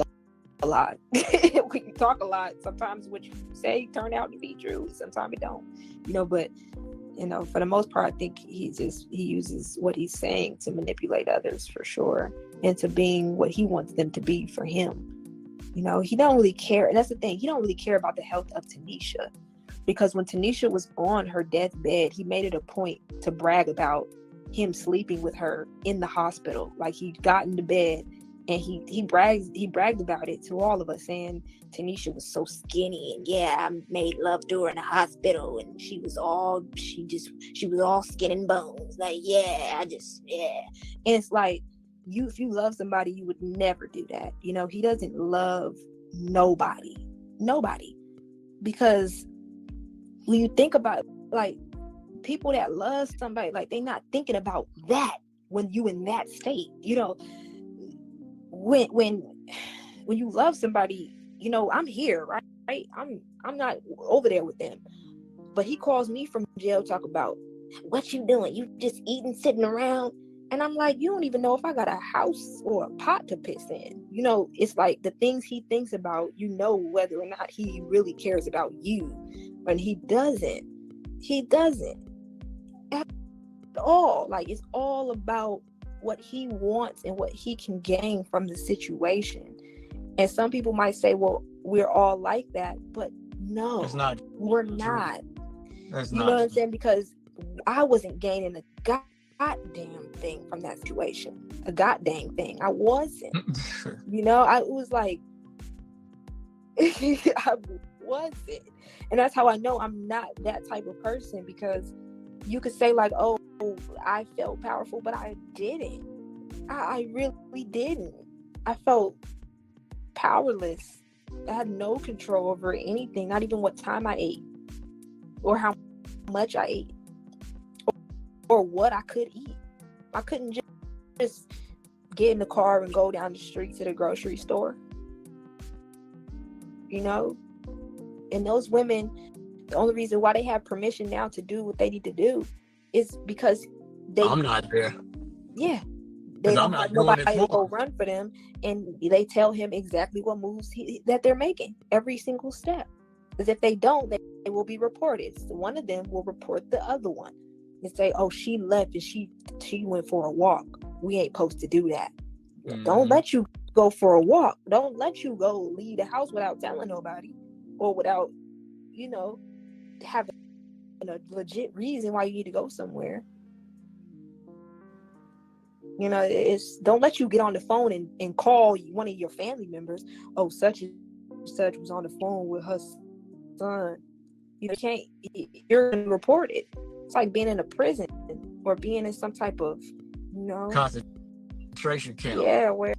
a lot. When you talk a lot, sometimes what you say turn out to be true, sometimes it don't, you know. But, you know, for the most part, I think he uses what he's saying to manipulate others, for sure, into being what he wants them to be for him. You know, he don't really care. And that's the thing, he don't really care about the health of Tanisha, because when Tanisha was on her deathbed, he made it a point to brag about him sleeping with her in the hospital. Like, he got into bed and he bragged about it to all of us, saying Tanisha was so skinny, and yeah, I made love to her in the hospital, and she was all skin and bones. Like, yeah. And it's like, if you love somebody, you would never do that. You know, he doesn't love nobody, because when you think about, like, people that love somebody, like, they not thinking about that when you in that state, you know. When you love somebody, you know, I'm here, right? I'm not over there with them. But he calls me from jail, talk about, what you doing? You just eating, sitting around? And I'm like, you don't even know if I got a house or a pot to piss in. You know, it's like the things he thinks about, you know, whether or not he really cares about you. When he doesn't at all. Like, it's all about what he wants and what he can gain from the situation. And some people might say, well, we're all like that, but no, it's not. We're not. That's you not. know what I'm saying? Because I wasn't gaining a goddamn thing from that situation. A goddamn thing. I wasn't. You know, I was like, I wasn't. And that's how I know I'm not that type of person, because you could say like, oh, I felt powerful, but I didn't. I really didn't. I felt powerless. I had no control over anything, not even what time I ate or how much I ate or what I could eat. I couldn't just get in the car and go down the street to the grocery store, you know. And those women, the only reason why they have permission now to do what they need to do is because I'm not there. Yeah. They don't have nobody to go run for them, and they tell him exactly what moves that they're making, every single step. Because if they don't, they will be reported. So one of them will report the other one and say, oh, she left and she went for a walk. we ain't supposed to do that. Mhm. Don't let you go for a walk. Don't let you go leave the house without telling nobody, or without, you know, having a legit reason why you need to go somewhere. You know, it's don't let you get on the phone and call one of your family members. Oh, such and such was on the phone with her son. You can't. You're gonna report it. It's like being in a prison or being in some type of, you know, concentration camp. yeah, where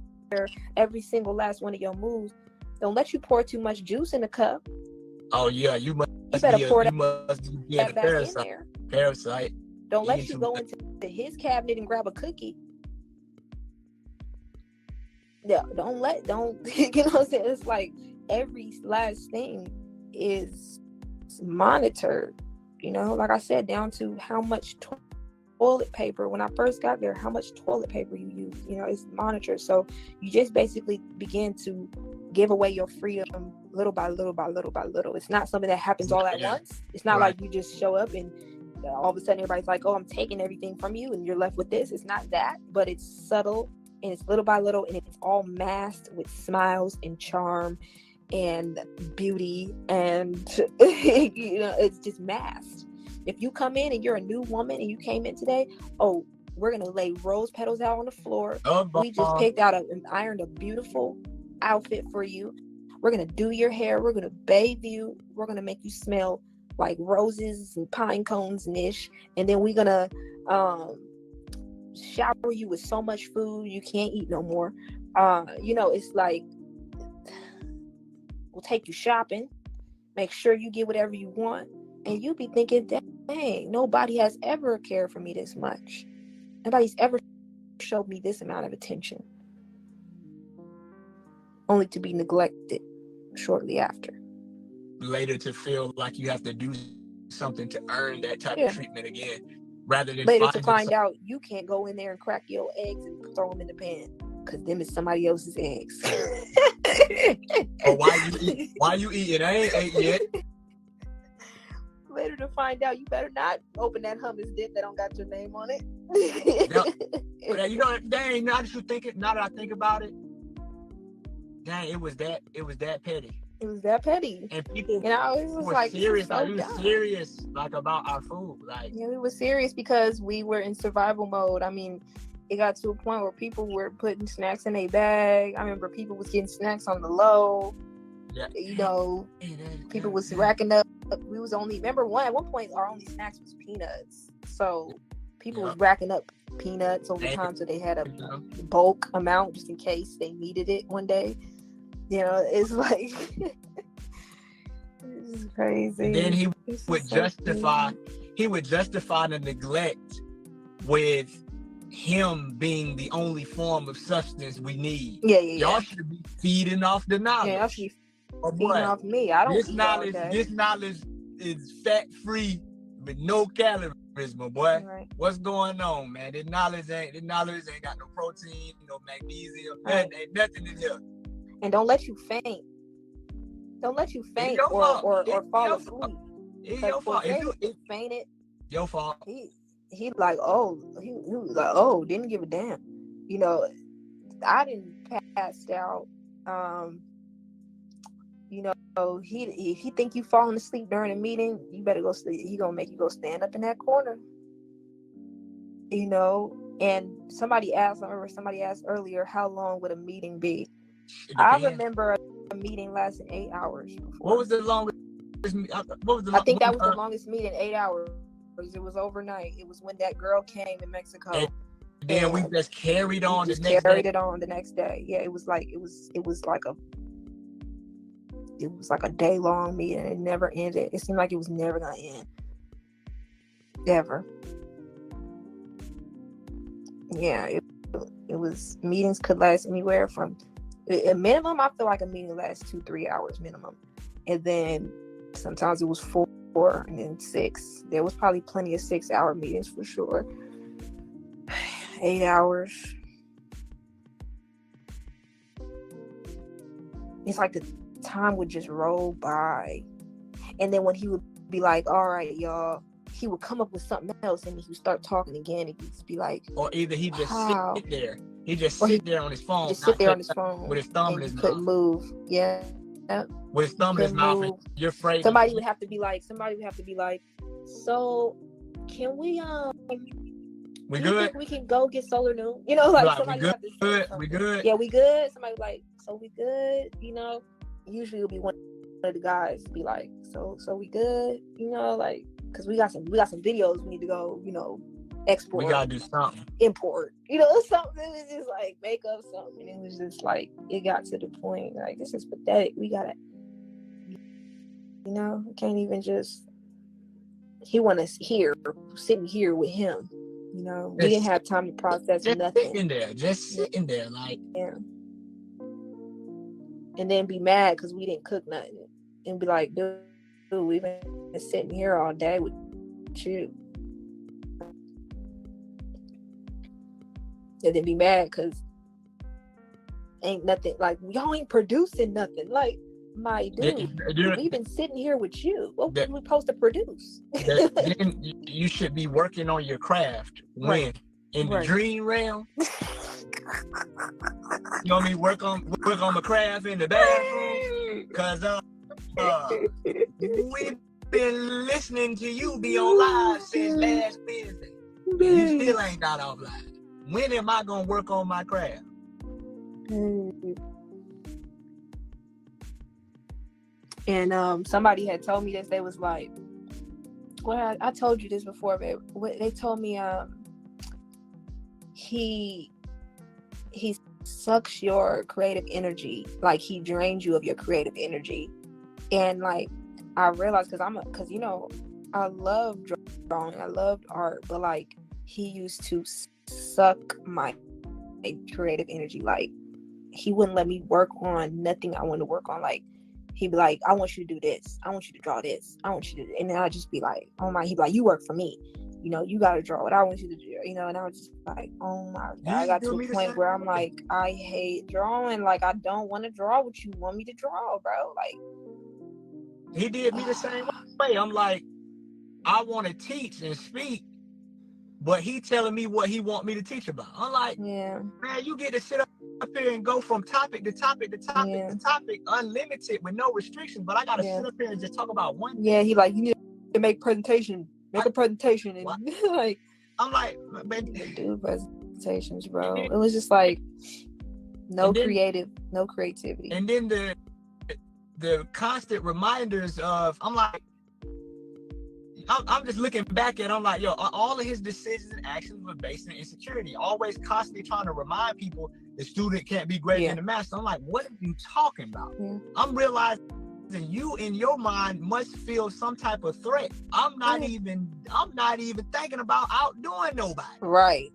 every single last one of your moves. Don't let you pour too much juice in the cup. Oh yeah, you must better pour you must be a that back in parasite. there. Parasite. Don't let Eating you too go much. into his cabinet and grab a cookie. Yeah, don't you know what I'm saying? It's like every last thing is monitored, you know, like I said, down to how much toilet paper. When I first got there, how much toilet paper you use, you know, it's monitored. So you just basically begin to give away your freedom little by little by little by little. It's not something that happens all at once. It's not like you just show up and all of a sudden everybody's like, oh, I'm taking everything from you and you're left with this. It's not that, but it's subtle, and it's little by little, and it's all masked with smiles and charm and beauty, and you know, it's just masked. If you come in and you're a new woman and you came in today, oh, we're gonna lay rose petals out on the floor. We just picked out and ironed a beautiful outfit for you. We're gonna do your hair. We're gonna bathe you. We're gonna make you smell like roses and pine cones and ish, and then we're gonna shower you with so much food you can't eat no more. You know, it's like we'll take you shopping, make sure you get whatever you want, and you be thinking, dang, nobody has ever cared for me this much. Nobody's ever showed me this amount of attention, only to be neglected shortly after. Later to feel like you have to do something to earn that type of treatment again, rather than later to find out you can't go in there and crack your eggs and throw them in the pan because them is somebody else's eggs. Or why you eating? I ain't ate yet. Later to find out you better not open that hummus dip that don't got your name on it. Yep. You know, dang, now that I think about it, dang, it was that petty. It was that petty. And people, you know, it was like serious. So we were serious, like, about our food. Like, yeah, we were serious because we were in survival mode. I mean, it got to a point where people were putting snacks in a bag. I remember people was getting snacks on the low. Yeah. You know, people was racking up. We was only, at one point our only snacks was peanuts. So people was racking up peanuts over time, so they had a bulk amount just in case they needed it one day. You know, it's like it's crazy. And then he would justify the neglect with him being the only form of substance we need. Y'all should be feeding off the knowledge. Yeah, y'all should be feeding off me. I don't this eat knowledge. all day. This knowledge is fat free with no calories, my boy. Right. What's going on, man? This knowledge ain't got no protein, no magnesium, ain't nothing in here. And don't let you faint. Don't let you faint or fall asleep. It's your fault. If you fainted, your fault. He like, oh, he was like, oh, didn't give a damn. You know, I didn't pass out. You know, if he think you falling asleep during a meeting, you better go sleep. He gonna make you go stand up in that corner. You know, and somebody asked earlier, how long would a meeting be? I remember a meeting lasting 8 hours. Before. What was the longest? I think that was the longest meeting, 8 hours. It was overnight. It was when that girl came in Mexico. And then we just carried on. Carried it on the next day. Yeah, it was like a day long meeting. It never ended. It seemed like it was never gonna end. Ever. Yeah, it was, meetings could last anywhere from a minimum. I feel like a meeting lasts 2-3 hours minimum, and then sometimes it was 4 and then 6. There was probably plenty of 6-hour meetings for sure. 8 hours. It's like the time would just roll by, and then when he would be like, all right, y'all, he would come up with something else, and he would start talking again, and he'd just be like, Or either he just wow. sit there. He just Or sit there on his phone. just not sit there on touch his phone with his thumb and in his you couldn't mouth. move. Yeah. With his thumb in his couldn't mouth, and move. you're afraid. Somebody would have to be like, so can we We do you good? think we can go get solar noon? You know, like Like, somebody we would have to say good? something. We good? Yeah, we good. Somebody would like, so we good, you know. Usually it'll be one of the guys be like, so we good, you know, like, because we got some videos we need to go, you know, export. We gotta do something. Import, you know, something. It was just like make up something. It was just like it got to the point like this is pathetic. We gotta, you know, can't even just. He want us here, sitting here with him. You know, we didn't have time to process Just nothing. sitting there, like. Yeah. And then be mad because we didn't cook nothing, and be like, dude, we've been sitting here all day with you. And then be mad because ain't nothing, like, y'all ain't producing nothing. Like, my dude, we've been sitting here with you. What were we supposed to produce? Then you should be working on your craft when Right. in the dream realm. You know what I mean? Work on my craft in the bathroom, cause we've been listening to you be on live since last Wednesday. You still ain't got off live. When am I gonna work on my craft? And somebody had told me this. They was like, well, I told you this before, but they told me he sucks your creative energy, like he drains you of your creative energy. And like I realized because you know, I love drawing, I loved art, but like he used to suck my creative energy. Like he wouldn't let me work on nothing I wanted to work on. Like he'd be like, I want you to do this, I want you to draw this, I want you to, and then I'd just be like, oh my, he'd be like, you work for me, you know, you gotta draw what I want you to do, you know. And I was just like, oh my God, I got to a point where I'm like, I hate drawing. Like I don't want to draw what you want me to draw, bro. Like he did me the same way. I'm like, I want to teach and speak, but he telling me what he want me to teach about. I'm like, yeah, man, you get to sit up here and go from topic to topic to topic to topic, unlimited with no restrictions. But I gotta sit up here and just talk about one thing. Yeah, he like, you need to make a presentation, and like, I'm like, man, do presentations, bro. It was just like no creativity. And then the constant reminders of, I'm like, I'm just looking back at, I'm like, yo, all of his decisions and actions were based on insecurity. Always constantly trying to remind people the student can't be greater than the master. I'm like, what are you talking about? I'm realizing you in your mind must feel some type of threat. I'm not even thinking about outdoing nobody. Right.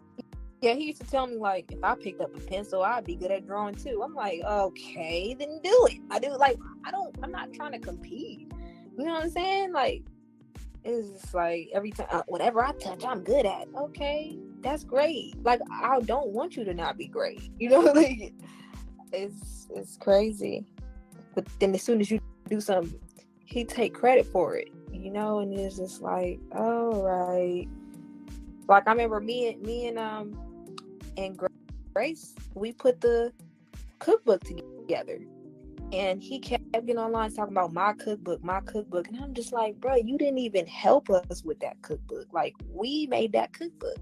Yeah, he used to tell me like, if I picked up a pencil, I'd be good at drawing too. I'm like, okay, then do it. I'm not trying to compete. You know what I'm saying? Like, it's just like every time, whatever I touch, I'm good at. Okay, that's great. Like, I don't want you to not be great. You know, like it's crazy. But then as soon as you do something, he take credit for it. You know, and it's just like, all right. Like I remember me and Grace, we put the cookbook together. And he kept getting online talking about my cookbook. And I'm just like, bro, you didn't even help us with that cookbook. Like, we made that cookbook.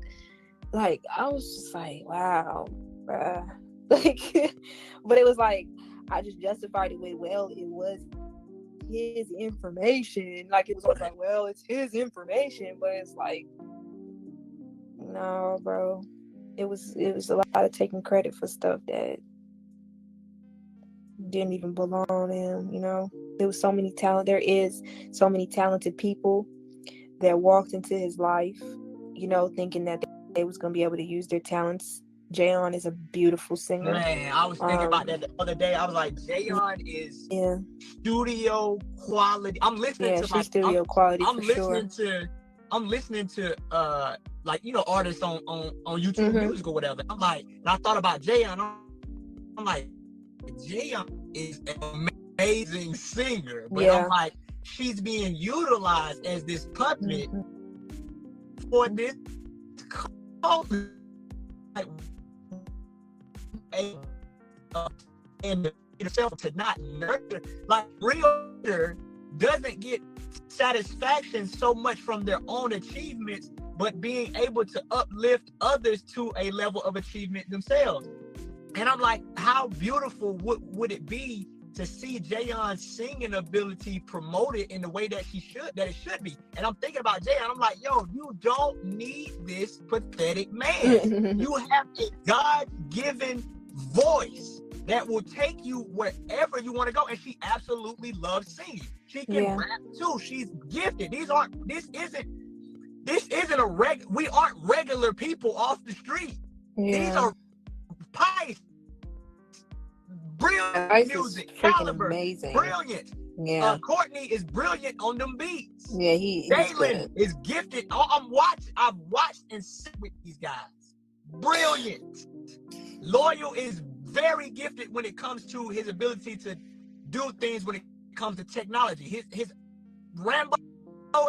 Like, I was just like, wow, bruh. Like, but it was like, I just justified it with, well, it was his information. Like, it was like, well, it's his information. But it's like, no, bro. It was a lot of taking credit for stuff that didn't even belong to him. You know, there is so many talented people that walked into his life, you know, thinking that they was gonna be able to use their talents. Jayon is a beautiful singer. Man, I was thinking about that the other day. I was like, Jayon is studio quality. I'm listening to studio quality. I'm listening to like, you know, artists on YouTube Music or whatever. I'm like, and I thought about Jayon. I'm like, Jayon is an amazing singer, but I'm like, she's being utilized as this puppet for this cause, like, and yourself to not nurture, like real nurture doesn't get satisfaction so much from their own achievements, but being able to uplift others to a level of achievement themselves. And I'm like, how beautiful would it be to see Jayon's singing ability promoted in the way that it should be. And I'm thinking about Jayon, I'm like, yo, you don't need this pathetic man. You have a God-given voice that will take you wherever you want to go. And she absolutely loves singing. She can rap too. She's gifted. This isn't we aren't regular people off the street. These are Pisces. Brilliant music, caliber, amazing. Brilliant. Yeah. Courtney is brilliant on them beats. Yeah, he's Galen is gifted. I've watched and sit with these guys. Brilliant. Loyal is very gifted when it comes to his ability to do things when it comes to technology. His Rambo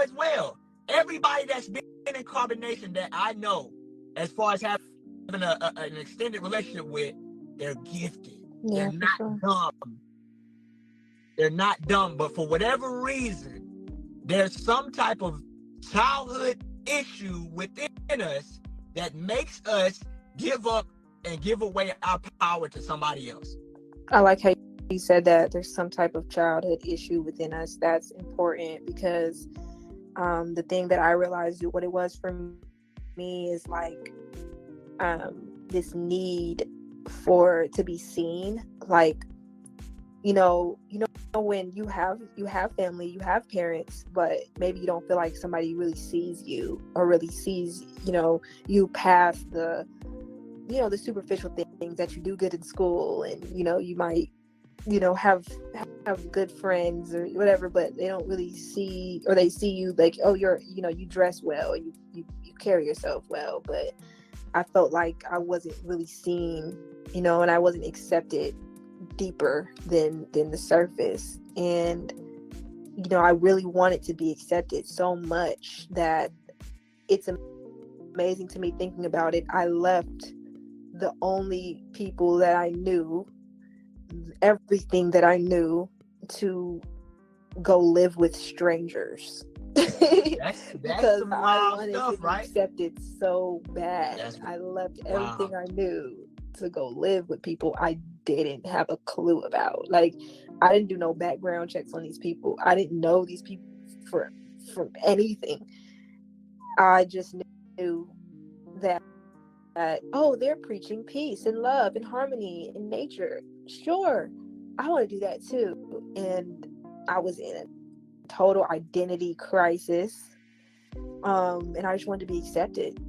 as well. Everybody that's been in Carbonation that I know, as far as having an extended relationship with, they're gifted. Yeah, they're not dumb. They're not dumb, but for whatever reason, there's some type of childhood issue within us that makes us give up and give away our power to somebody else. I like how you said that there's some type of childhood issue within us. That's important because the thing that I realized what it was for me is like this need to be seen. Like, you know when you have family, you have parents, but maybe you don't feel like somebody really sees you or really sees you past the the superficial things that you do good in school, and you might have good friends or whatever, but they don't really see, or they see you like, oh, you're you dress well, you carry yourself well, but I felt like I wasn't really seen, and I wasn't accepted deeper than the surface. And I really wanted to be accepted so much that it's amazing to me thinking about it. I left the only people that I knew, everything that I knew, to go live with strangers. That's because some I wild wanted stuff, to be right? accepted so bad. I left everything I knew to go live with people I didn't have a clue about. Like, I didn't do no background checks on these people. I didn't know these people from anything. I just knew that oh, they're preaching peace and love and harmony in nature. Sure, I want to do that too. And I was in a total identity crisis, and I just wanted to be accepted.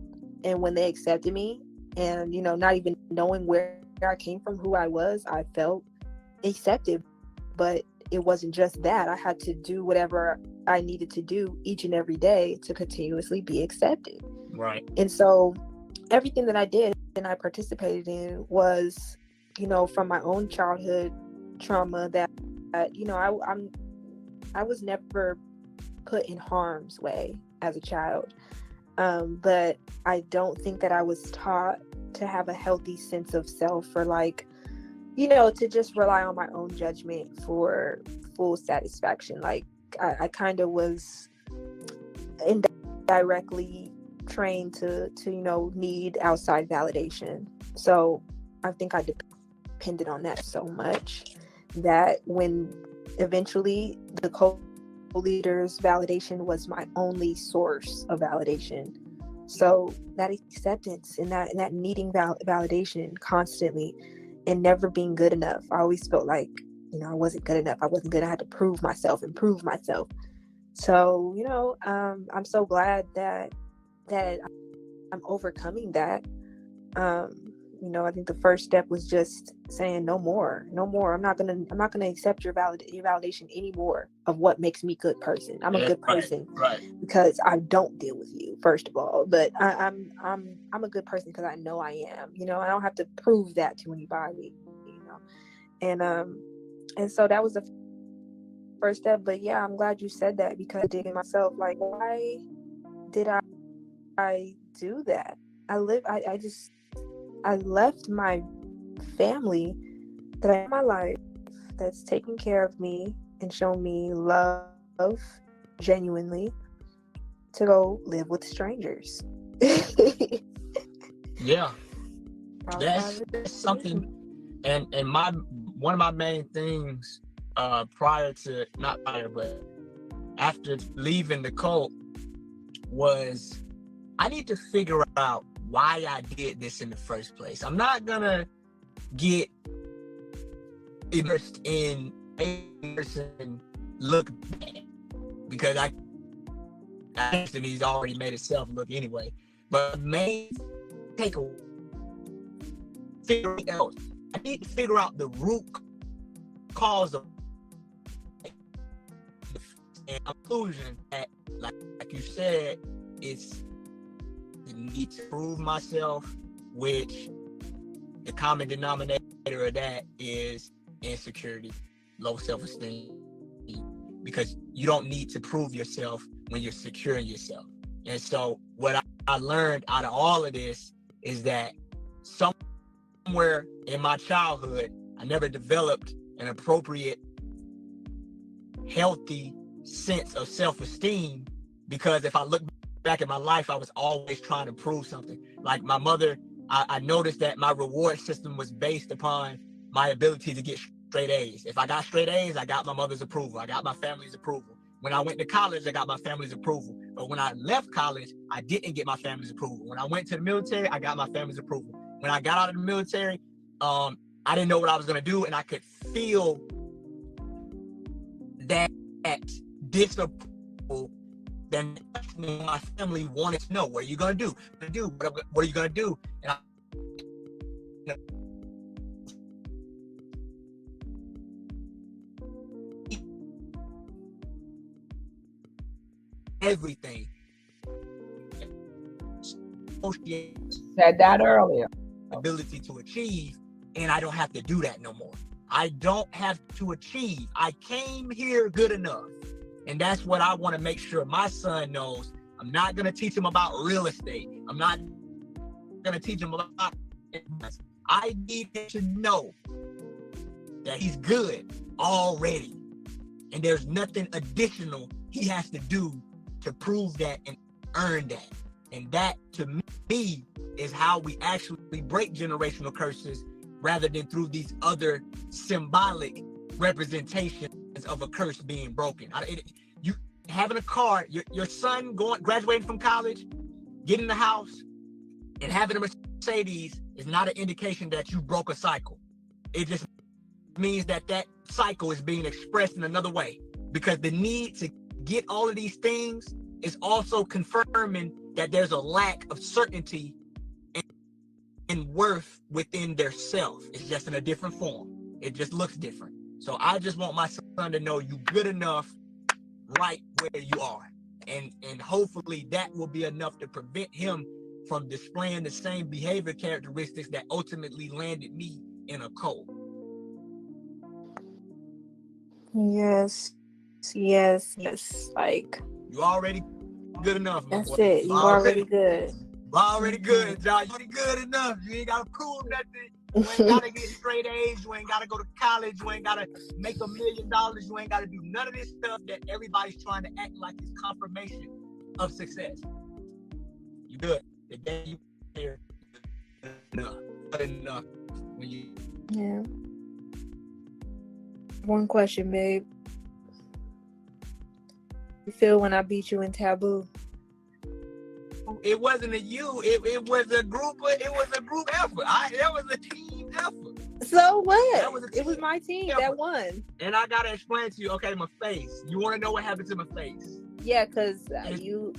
And when they accepted me, and not even knowing where I came from, who I was, I felt accepted. But it wasn't just that. I had to do whatever I needed to do each and every day to continuously be accepted. Right. And so everything that I did and I participated in was, from my own childhood trauma that I was never put in harm's way as a child. But I don't think that I was taught to have a healthy sense of self, or like, to just rely on my own judgment for full satisfaction. Like, I kind of was indirectly trained to need outside validation. So I think I depended on that so much that when eventually the co-leader's validation was my only source of validation. So that acceptance and that needing validation constantly and never being good enough. I always felt like, I wasn't good enough. I wasn't good. I had to prove myself. So, I'm so glad that I'm overcoming that. I think the first step was just saying no more. I'm not gonna accept your validation anymore of what makes me a good person. I'm a good person, right? Because I don't deal with you, first of all. But I'm a good person because I know I am. I don't have to prove that to anybody. And so that was the first step. But yeah, I'm glad you said that, because I dig in myself, like, why did I I do that? I left my family that I have in my life that's taking care of me and shown me love genuinely to go live with strangers. Yeah, that's something. And one of my main things after leaving the cult was I need to figure out why I did this in the first place. I'm not gonna get immersed in a person look bad because I think he's already made himself look anyway. But main takeaway, figuring else. I need to figure out the root cause of and conclusion that, like you said, it's the need to prove myself, which the common denominator of that is insecurity, low self-esteem, because you don't need to prove yourself when you're secure in yourself. And so what I learned out of all of this is that somewhere in my childhood, I never developed an appropriate, healthy sense of self-esteem, because if I look back at my life, I was always trying to prove something. Like my mother, I noticed that my reward system was based upon my ability to get straight A's. If I got straight A's, I got my mother's approval. I got my family's approval. When I went to college, I got my family's approval. But when I left college, I didn't get my family's approval. When I went to the military, I got my family's approval. When I got out of the military, I didn't know what I was going to do, and I could feel that disapproval. Then my family wanted to know, what are you going to do? What are you going to do? And everything. Said that earlier. Ability to achieve, and I don't have to do that no more. I don't have to achieve. I came here good enough. And that's what I want to make sure my son knows. I'm not going to teach him about real estate. I'm not going to teach him about business. I need him to know that he's good already. And there's nothing additional he has to do to prove that and earn that. And that, to me, is how we actually break generational curses, rather than through these other symbolic representations of a curse being broken. You having a car, your son graduating from college, getting the house, and having a Mercedes is not an indication that you broke a cycle. It just means that cycle is being expressed in another way, because the need to get all of these things is also confirming that there's a lack of certainty and worth within their self. It's just in a different form. It just looks different. So I just want my son to know you good enough right where you are. And hopefully that will be enough to prevent him from displaying the same behavior characteristics that ultimately landed me in a cult. Yes. Like, you already good enough. That's it. You already good. You already good, John. You already good enough. You ain't gotta prove nothing. You ain't gotta get straight A's. You ain't gotta go to college. You ain't gotta make $1 million. You ain't gotta do none of this stuff that everybody's trying to act like is confirmation of success. You good. The day you here, enough. When you. Yeah. One question, babe. You feel when I beat you in Taboo? It wasn't it was a group effort. It was a team effort. So what? It was my team that won. And I gotta explain to you, okay, my face. You wanna know what happened to my face? Yeah, because you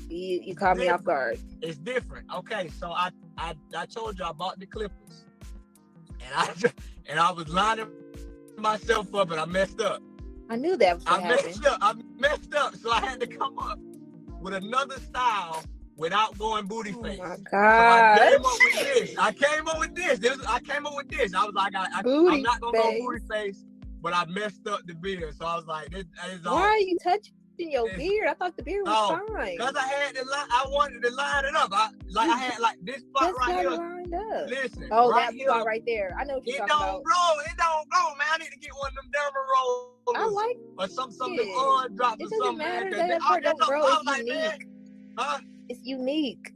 caught me off guard. It's different. Okay, so I told you I bought the Clippers. And I was lining myself up and I messed up. I knew that was I messed up, so I had to come up with another style without going booty face. Oh my God. So I came up with this. I was like, I'm not gonna go booty face, but I messed up the beard. So I was like, why are you touching in your beard. I thought the beard was fine. Cause I wanted to line it up. I had like this spot right here. Lined up. Listen, oh, right that here, spot right there. I know what you're talking about. It don't grow, man. I need to get one of them derma rollers. I like or some it. on drops It or doesn't something. matter Man, that it don't grow. It's like, unique. man, huh? It's unique.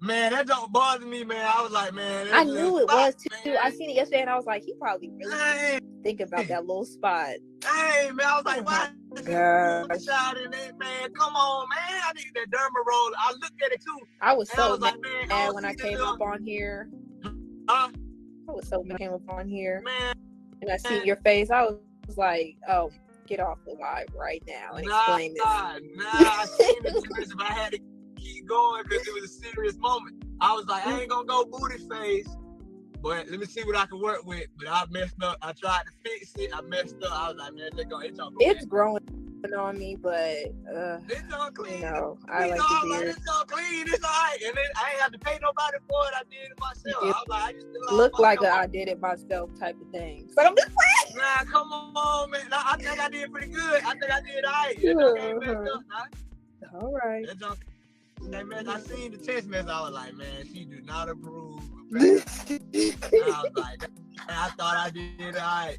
Man, that don't bother me, man. I was like, man. I knew it was too. Man. I seen it yesterday, and I was like, he probably really think about that little spot. Hey, man, I was like, why? Gosh. Shot in it, man. Come on, man. I need that derma roller. I looked at it too. I was so like, man, mad when I came up on here. Huh? I was so mad when I came up on here. Man. And I seen your face. I was like, oh, get off the live right now and explain this. I seen it. If I had to keep going because it was a serious moment. I was like, I ain't gonna go booty face, but let me see what I can work with. But I messed up. I tried to fix it. I messed up. I was like, man, it's growing on me, but it's all clean. You know, I like the beard. It's all clean. It's all right. And then I ain't have to pay nobody for it. I did it myself. I was like, I just look like I did it myself type of thing. But I'm just playing. Nah, come on, man. Nah, I think I did pretty good. I think I did all right. It ain't messed up, nah. All right. Hey, man, I seen the text message. I was like, man, she do not approve. I was like, man, I thought I did all right.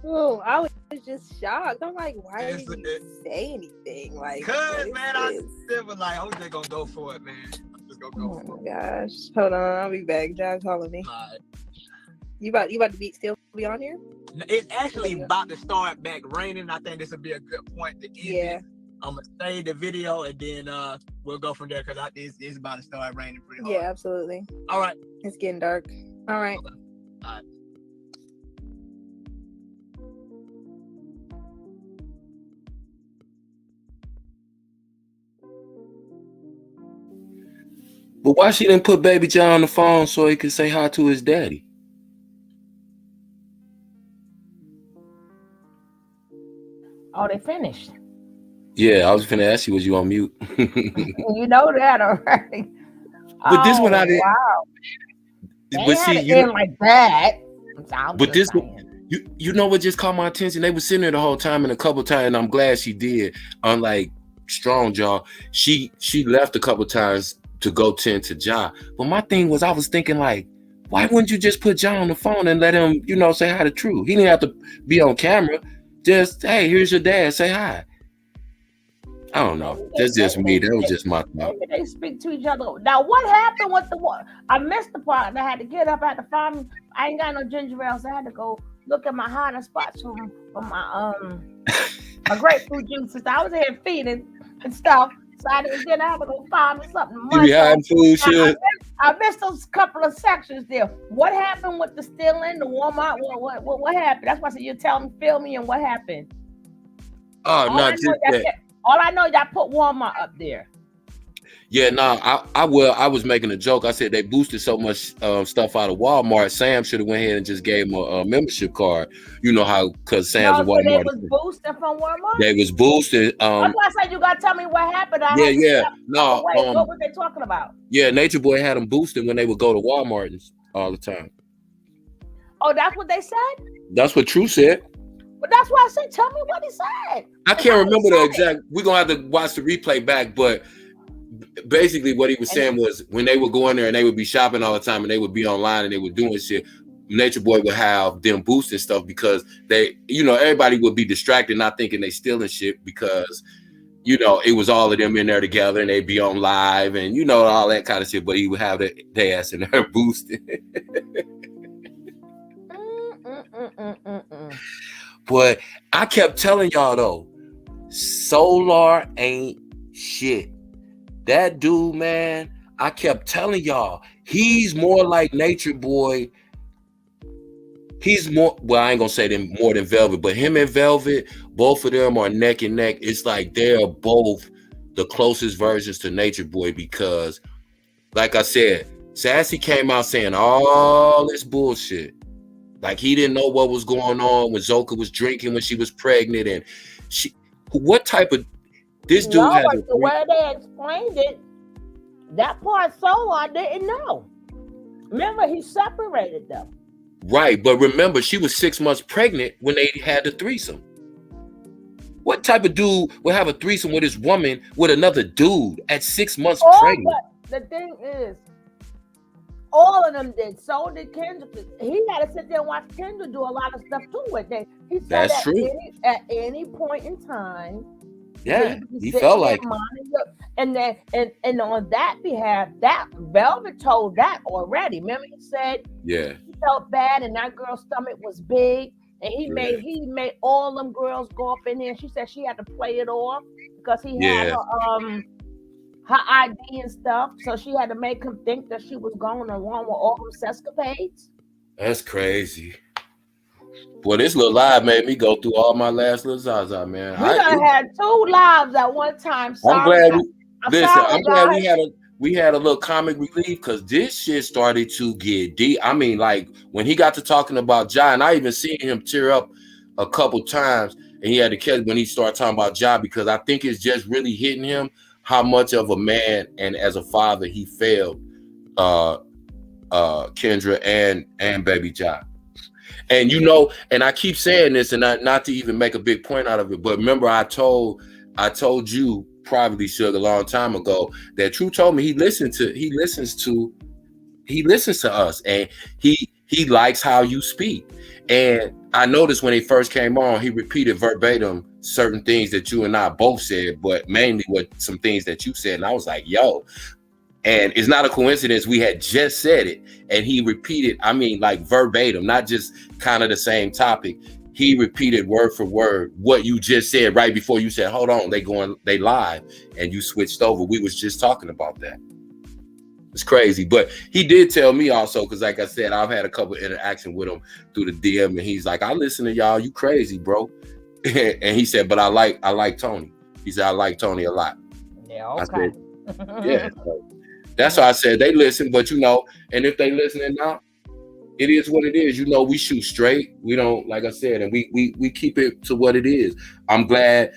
Oh, I was just shocked. I'm like, why didn't you say anything? Like, cause man, I was like, I'm just gonna go for it, man. I'm just gonna go for it. Oh my gosh, hold on, I'll be back. John's calling me. Right. You about to still be on here? It's actually about to start back raining. I think this would be a good point to end it. I'm gonna save the video and then we'll go from there because it's about to start raining pretty hard. Yeah, absolutely. All right. It's getting dark. All right. Okay. All right. But why she didn't put Baby John on the phone so he could say hi to his daddy? Oh, they finished. Yeah, I was finna ask you, was you on mute? You know that already. But this one I didn't. Wow. But see, you know, like that. But this one, you know what just caught my attention? They were sitting there the whole time, and a couple times, and I'm glad she did. Unlike Strong Jaw, she left a couple times to go tend to Ja. But my thing was, I was thinking like, why wouldn't you just put Ja on the phone and let him, say hi to True? He didn't have to be on camera. Just, hey, here's your dad. Say hi. I don't know. That's just me. That was just my thought. Maybe they speak to each other. Now, what happened with the one? I missed the part. I had to get up. I had to find. I ain't got no ginger ale, so I had to go look at my hiding spots from my my grapefruit juices. I was here feeding and stuff, so I had to go find something. You be hiding food, shit. I missed those couple of sections there. What happened with the stealing, the Walmart? What happened? That's why I said you tell me, fill me, and what happened? Oh, no, just that. All I know is I put Walmart up there. Yeah, no, I was making a joke. I said they boosted so much stuff out of Walmart. Sam should have went ahead and just gave him a membership card. You know how, because Sam's a Walmart. They was boosted from Walmart? They was boosted. That's why I said you got to tell me what happened. No. What were they talking about? Yeah, Nature Boy had them boosted when they would go to Walmart all the time. Oh, that's what they said? That's what True said. But that's why I said, tell me what he said. I can't remember the exact. We're gonna have to watch the replay back, but basically what he was saying was when they would go in there and they would be shopping all the time and they would be online and they were doing shit, Nature Boy would have them boosting stuff because they, everybody would be distracted, not thinking they stealing shit because, it was all of them in there together and they'd be on live and, all that kind of shit, but he would have their ass in there boosted. But I kept telling y'all though, Solar ain't shit. That dude, man, I kept telling y'all, he's more like Nature Boy. He's more, well, I ain't gonna say them more than Velvet, but him and Velvet, both of them are neck and neck. It's like they're both the closest versions to Nature Boy because, like I said, Sassy came out saying all this bullshit. Like he didn't know what was going on when Zoka was drinking when she was pregnant, and what type of this dude had the way they explained it, that part Solar I didn't know. Remember, he separated them. Right, but remember, she was 6 months pregnant when they had the threesome. What type of dude would have a threesome with his woman with another dude at 6 months Oh, pregnant? but the thing is, all of them did. So did Kendrick. He had to sit there and watch Kendrick do a lot of stuff too with it. He said That's true. at any point in time, Yeah, could be he sitting felt there like it. minding and on that behalf, that Velvet told that already. Remember, he said Yeah, he felt bad and that girl's stomach was big, and he made all them girls go up in there. And she said she had to play it off because he had her ID and stuff, so she had to make him think that she was going along with all them sescapades. That's crazy. Boy, this little live made me go through all my last little Zaza, man. We done had 2 lives at one time. I'm glad sorry, we had a little comic relief because this shit started to get deep. I mean, like when he got to talking about Ja, and I even seen him tear up a couple times, and he had to catch when he started talking about Ja, because I think it's just really hitting him how much of a man and as a father he failed Kendra and baby Ja. And you know, and I keep saying this, and not to even make a big point out of it, but remember I told you privately, Suge, a long time ago that True told me he listens to us, and he likes how you speak. And I noticed when he first came on, he repeated verbatim certain things that you and I both said, but mainly what some things that you said, and I was like, yo. And it's not a coincidence we had just said it, and he repeated, I mean, like verbatim, not just kind of the same topic. He repeated word for word what you just said right before you said, hold on, they live, and you switched over. We was just talking about that. It's crazy. But he did tell me also, because like I said, I've had a couple of interaction with him through the DM, and he's like, I listen to y'all, you crazy, bro. And he said, but I like Tony. He said, I like Tony a lot. Yeah, okay. I said, yeah. That's why I said they listen, but you know, and if they listening now, it is what it is. You know, we shoot straight. We don't, like I said, and we keep it to what it is. I'm glad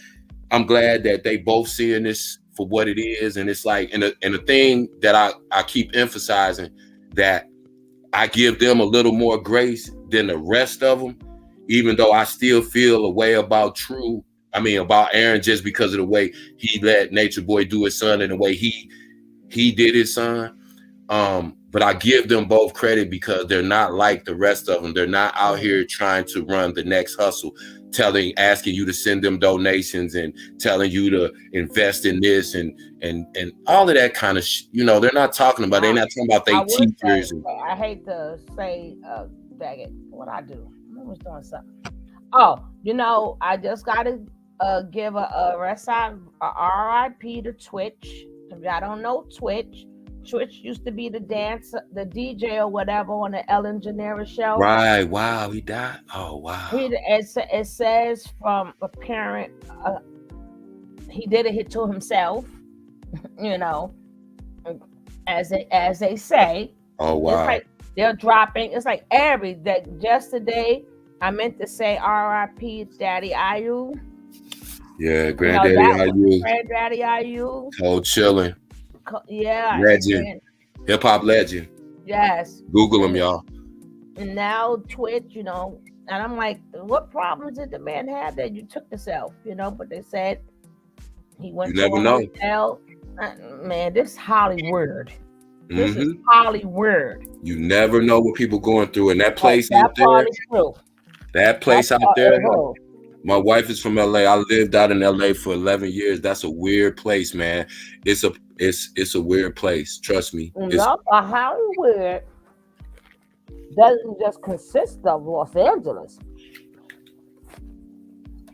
that they both seeing this for what it is. And it's like, and the thing that I keep emphasizing, that I give them a little more grace than the rest of them, even though I still feel a way about about Aaron, just because of the way he let Nature Boy do his son and the way he did his son. But I give them both credit because they're not like the rest of them. They're not out here trying to run the next hustle, asking you to send them donations and telling you to invest in this and all of that kind of you know, they're not talking about, they're not talking about their teachers. I hate to say, dang it, what I do. I was doing something. Oh, you know, I just got to give a RIP to Twitch. If y'all don't know Twitch used to be the DJ or whatever on the Ellen DeGeneres show. Right. Wow. He died. Oh, wow. It says from a parent, he did it to himself, you know, as they say. Oh, wow. It's like they're dropping. It's like just today, I meant to say RIP Daddy Ayu. Yeah, Granddaddy Ayu. Cold chilling. Yeah. Legend. Hip hop legend. Yes. Google him, y'all. And now Twitch, you know, and I'm like, what problems did the man have that you took the self, you know? But they said he went to a hotel. Man, this is Hollywood. This is Hollywood. You never know what people going through, and that place out there. That place out there. My wife is from LA. I lived out in LA for 11 years. That's a weird place, man. It's a weird place. Trust me. Hollywood doesn't just consist of Los Angeles.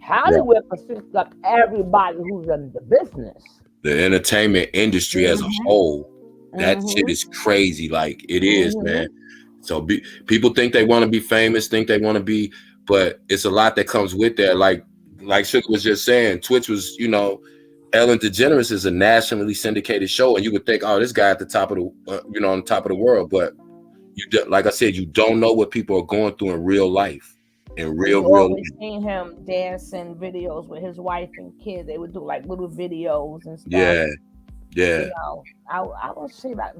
Hollywood consists of everybody who's in the business. The entertainment industry as a whole. That shit is crazy. Like it is, man. So people think they want to be famous, think they want to be, but it's a lot that comes with that. Like Sugar was just saying, Twitch was, you know, Ellen DeGeneres is a nationally syndicated show, and you would think, oh, this guy at the top of the, on top of the world. But like I said, you don't know what people are going through in real life, real life. We've seen him dancing videos with his wife and kids. They would do like little videos and stuff. Yeah. You know, I will see that.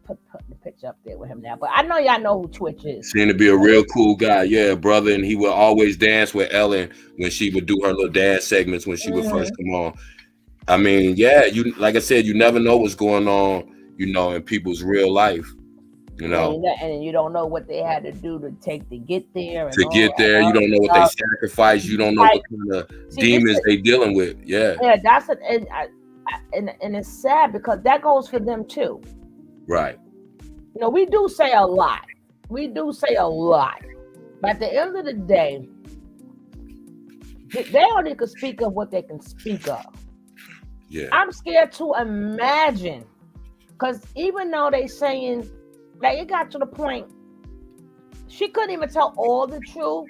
put the picture up there with him now. But I know y'all know who Twitch is. Seemed to be a real cool guy, yeah, brother. And he would always dance with Ellen when she would do her little dance segments when she would first come on. I mean, yeah, you like I said, you never know what's going on, you know, in people's real life. You know, and you don't know what they had to do to get there. And to get there, you don't know what they sacrificed. You don't know what kind of demons they dealing with. Yeah, that's it. And it's sad because that goes for them too. Right. You know, we do say a lot. But at the end of the day, they only can speak of what they can speak of. Yeah. I'm scared to imagine, because even though they saying, like, it got to the point she couldn't even tell all the truth.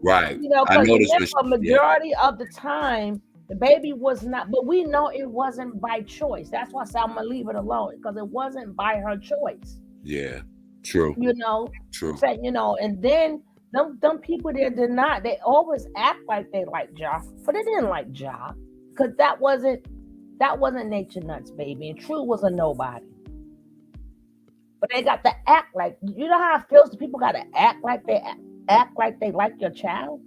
Right. You know, I because noticed the majority of the time the baby was not, but we know it wasn't by choice. That's why I said I'm gonna leave it alone, because it wasn't by her choice. Yeah, true. You know, true. So, you know, and then them people there did not. They always act like they like Ja, but they didn't like Ja, because that wasn't Nature Nuts, baby. And True was a nobody. But they got to act like, you know how it feels. The people got to act like they like your child.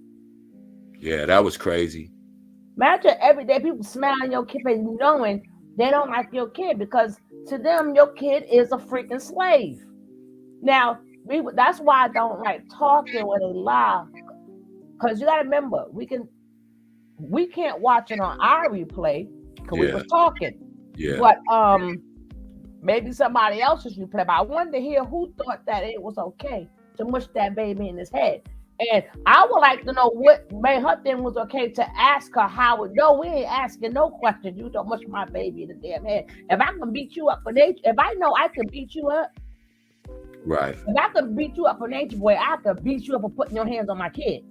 Yeah, that was crazy. Imagine every day people smiling your kid, knowing they don't like your kid, because to them your kid is a freaking slave. Now that's why I don't like talking when they lie, because you got to remember we can't watch it on our replay because we were talking. Yeah. But maybe somebody else's replay. But I wanted to hear who thought that it was okay to mush that baby in his head. And I would like to know what made her think was okay to ask her how it. No, we ain't asking no questions. You don't mush my baby in the damn head. If I can beat you up for nature, if I know I can beat you up, right. If I can beat you up for nature, boy, I could beat you up for putting your hands on my kid.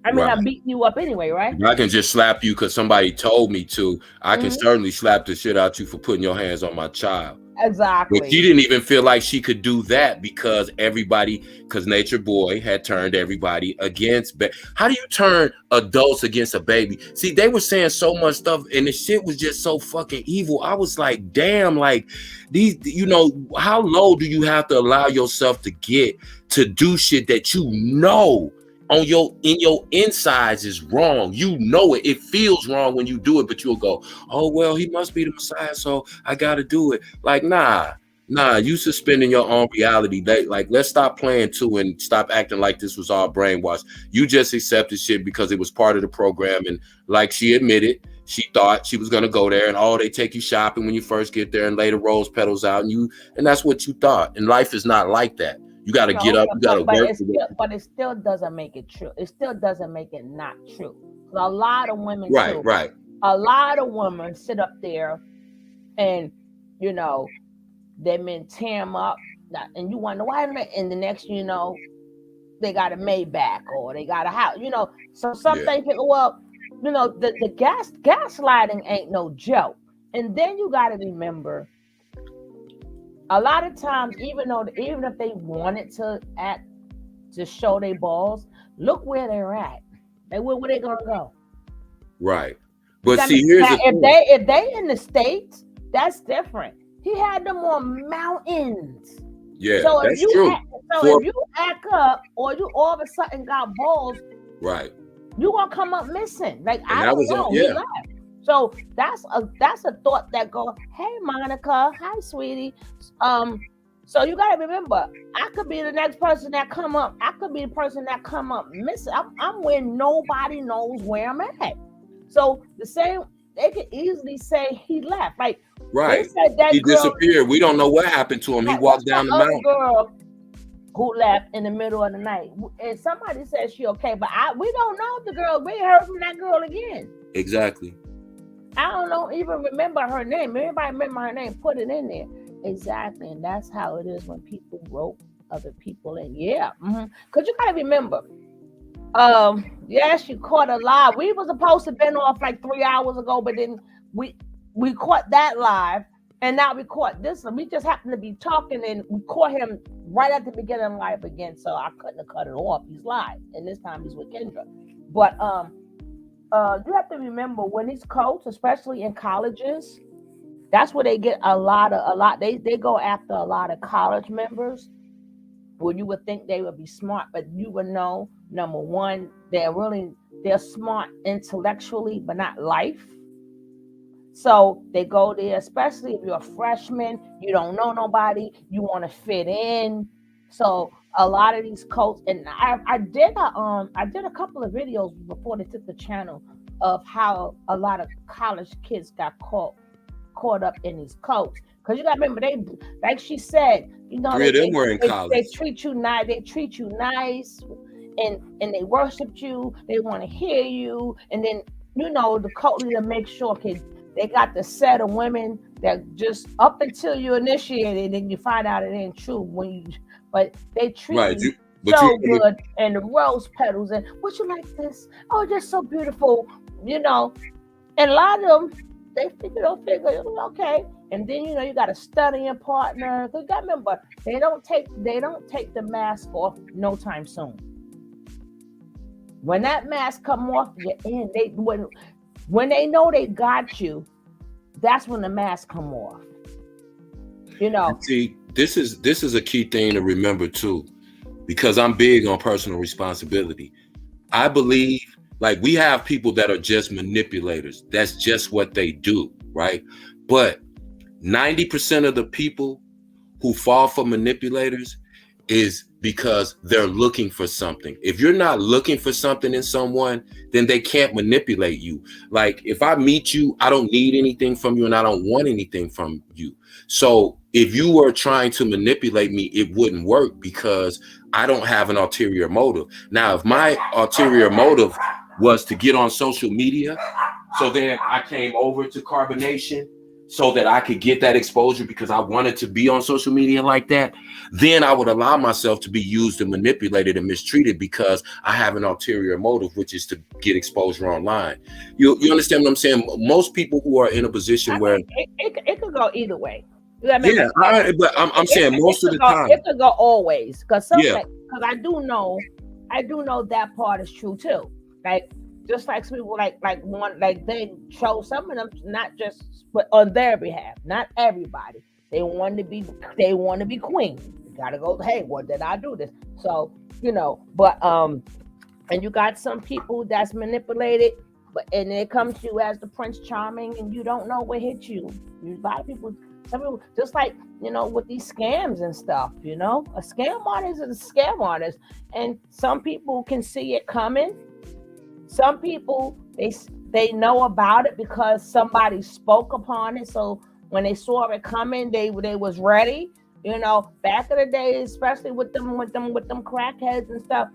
I mean, I'm beating you up anyway, right? If I can just slap you because somebody told me to, I can certainly slap the shit out you for putting your hands on my child. Exactly. But she didn't even feel like she could do that because Nature Boy had turned everybody against. How do you turn adults against a baby? See, they were saying so much stuff and the shit was just so fucking evil. I was like, damn, like these, you know, how low do you have to allow yourself to get to do shit that you know in your insides is wrong? You know it. It feels wrong when you do it, but you'll go, oh well, he must be the Messiah, so I gotta do it. Like, nah, you suspending your own reality. Let's stop playing too and stop acting like this was all brainwashed. You just accepted shit because it was part of the program, and like she admitted, she thought she was gonna go there, and they take you shopping when you first get there and lay the rose petals out, and that's what you thought. And life is not like that. You got to get up. You got to work. But it still doesn't make it true. It still doesn't make it not true. A lot of women, right. A lot of women sit up there, and you know, they men tear them up, and you wonder why. And the next, you know, they got a Maybach or they got a house. You know, so something. Well, you know, the gaslighting ain't no joke. And then you got to remember, a lot of times, even if they wanted to act to show their balls, look where they're at. Where they gonna go? Right. But see, here's the thing. If they in the States, that's different. He had them on mountains. Yeah, so that's true. If you act up or you all of a sudden got balls, right, you gonna come up missing. Like, and I don't know. He left. So that's a thought that go, hey Monica, hi sweetie. So you gotta remember, I could be the next person that come up. I could be the person that come up missing. I'm where nobody knows where I'm at. So the same, they could easily say he left. Like, right, they said that he girl disappeared. We don't know what happened to him. He walked down the mountain. Girl who left in the middle of the night, and somebody said she okay, but we don't know the girl. We heard from that girl again. Exactly. I don't even remember her name. Everybody remember her name, put it in there. Exactly. And that's how it is when people rope other people in. Yeah. Because you got to remember, yes, you caught a lie. We was supposed to have been off like 3 hours ago, but then we caught that live, and now we caught this one. We just happened to be talking, and we caught him right at the beginning live again, so I couldn't have cut it off. He's live, and this time he's with Kendra. But you have to remember, when these coats, especially in colleges, That's where they get they go after a lot of college members, where you would think they would be smart, but you would know, number one, they're smart intellectually, but not life. So they go there, especially if you're a freshman, you don't know nobody, you want to fit in. So a lot of these cults, and I did a couple of videos before they took the channel of how a lot of college kids got caught up in these cults. Because you got to remember, they, like she said, you know, 3 of them were in they college. treat you nice. They treat you nice, and they worship you. They want to hear you, and then you know the cult leader makes sure they got the set of women that just up until you initiate it, and you find out it ain't true but they treat Right. you But so you good, and the rose petals, and would you like this? Oh, they're so beautiful, you know. And a lot of them, they figure, okay. And then you know you got a studying partner. Cause you gotta remember, they don't take the mask off no time soon. When that mask come off, you're in. When they know they got you, that's when the mask come off. You know. see, this is a key thing to remember too, because I'm big on personal responsibility. I believe, like, we have people that are just manipulators. That's just what they do, right? But 90% of the people who fall for manipulators is because they're looking for something. If you're not looking for something in someone, then they can't manipulate you. Like, if I meet you, I don't need anything from you and I don't want anything from you. So if you were trying to manipulate me, it wouldn't work because I don't have an ulterior motive. Now, if my ulterior motive was to get on social media, so then I came over to Carbonation so that I could get that exposure because I wanted to be on social media like that, then I would allow myself to be used and manipulated and mistreated because I have an ulterior motive, which is to get exposure online. You understand what I'm saying? Most people who are in a position where it could go either way. You yeah, but I'm saying most of the time it could go always, because yeah. because I do know that part is true too. Like, just like some people they chose some of them, not just but on their behalf, not everybody. They want to be queen. You gotta go, hey, what did I do this? So, you know, but and you got some people that's manipulated, and it comes to you as the Prince Charming, and you don't know what hit you. A lot of people, some people, just like, you know, with these scams and stuff, you know, a scam artist is a scam artist, and some people can see it coming. Some people, they know about it because somebody spoke upon it. So when they saw it coming, they was ready. You know, back in the day, especially with them crackheads and stuff.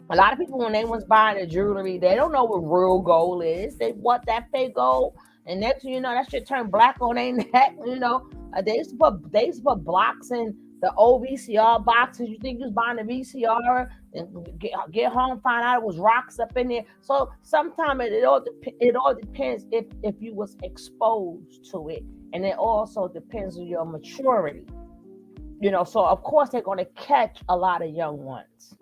A lot of people, when they was buying the jewelry, they don't know what real gold is. They want that fake gold, and next thing you know, that shit turned black on their neck. You know, they used to put blocks in the old VCR boxes. You think you was buying a VCR, and get home, find out it was rocks up in there. So sometimes it all depends if you was exposed to it, and it also depends on your maturity. You know, so of course they're going to catch a lot of young ones.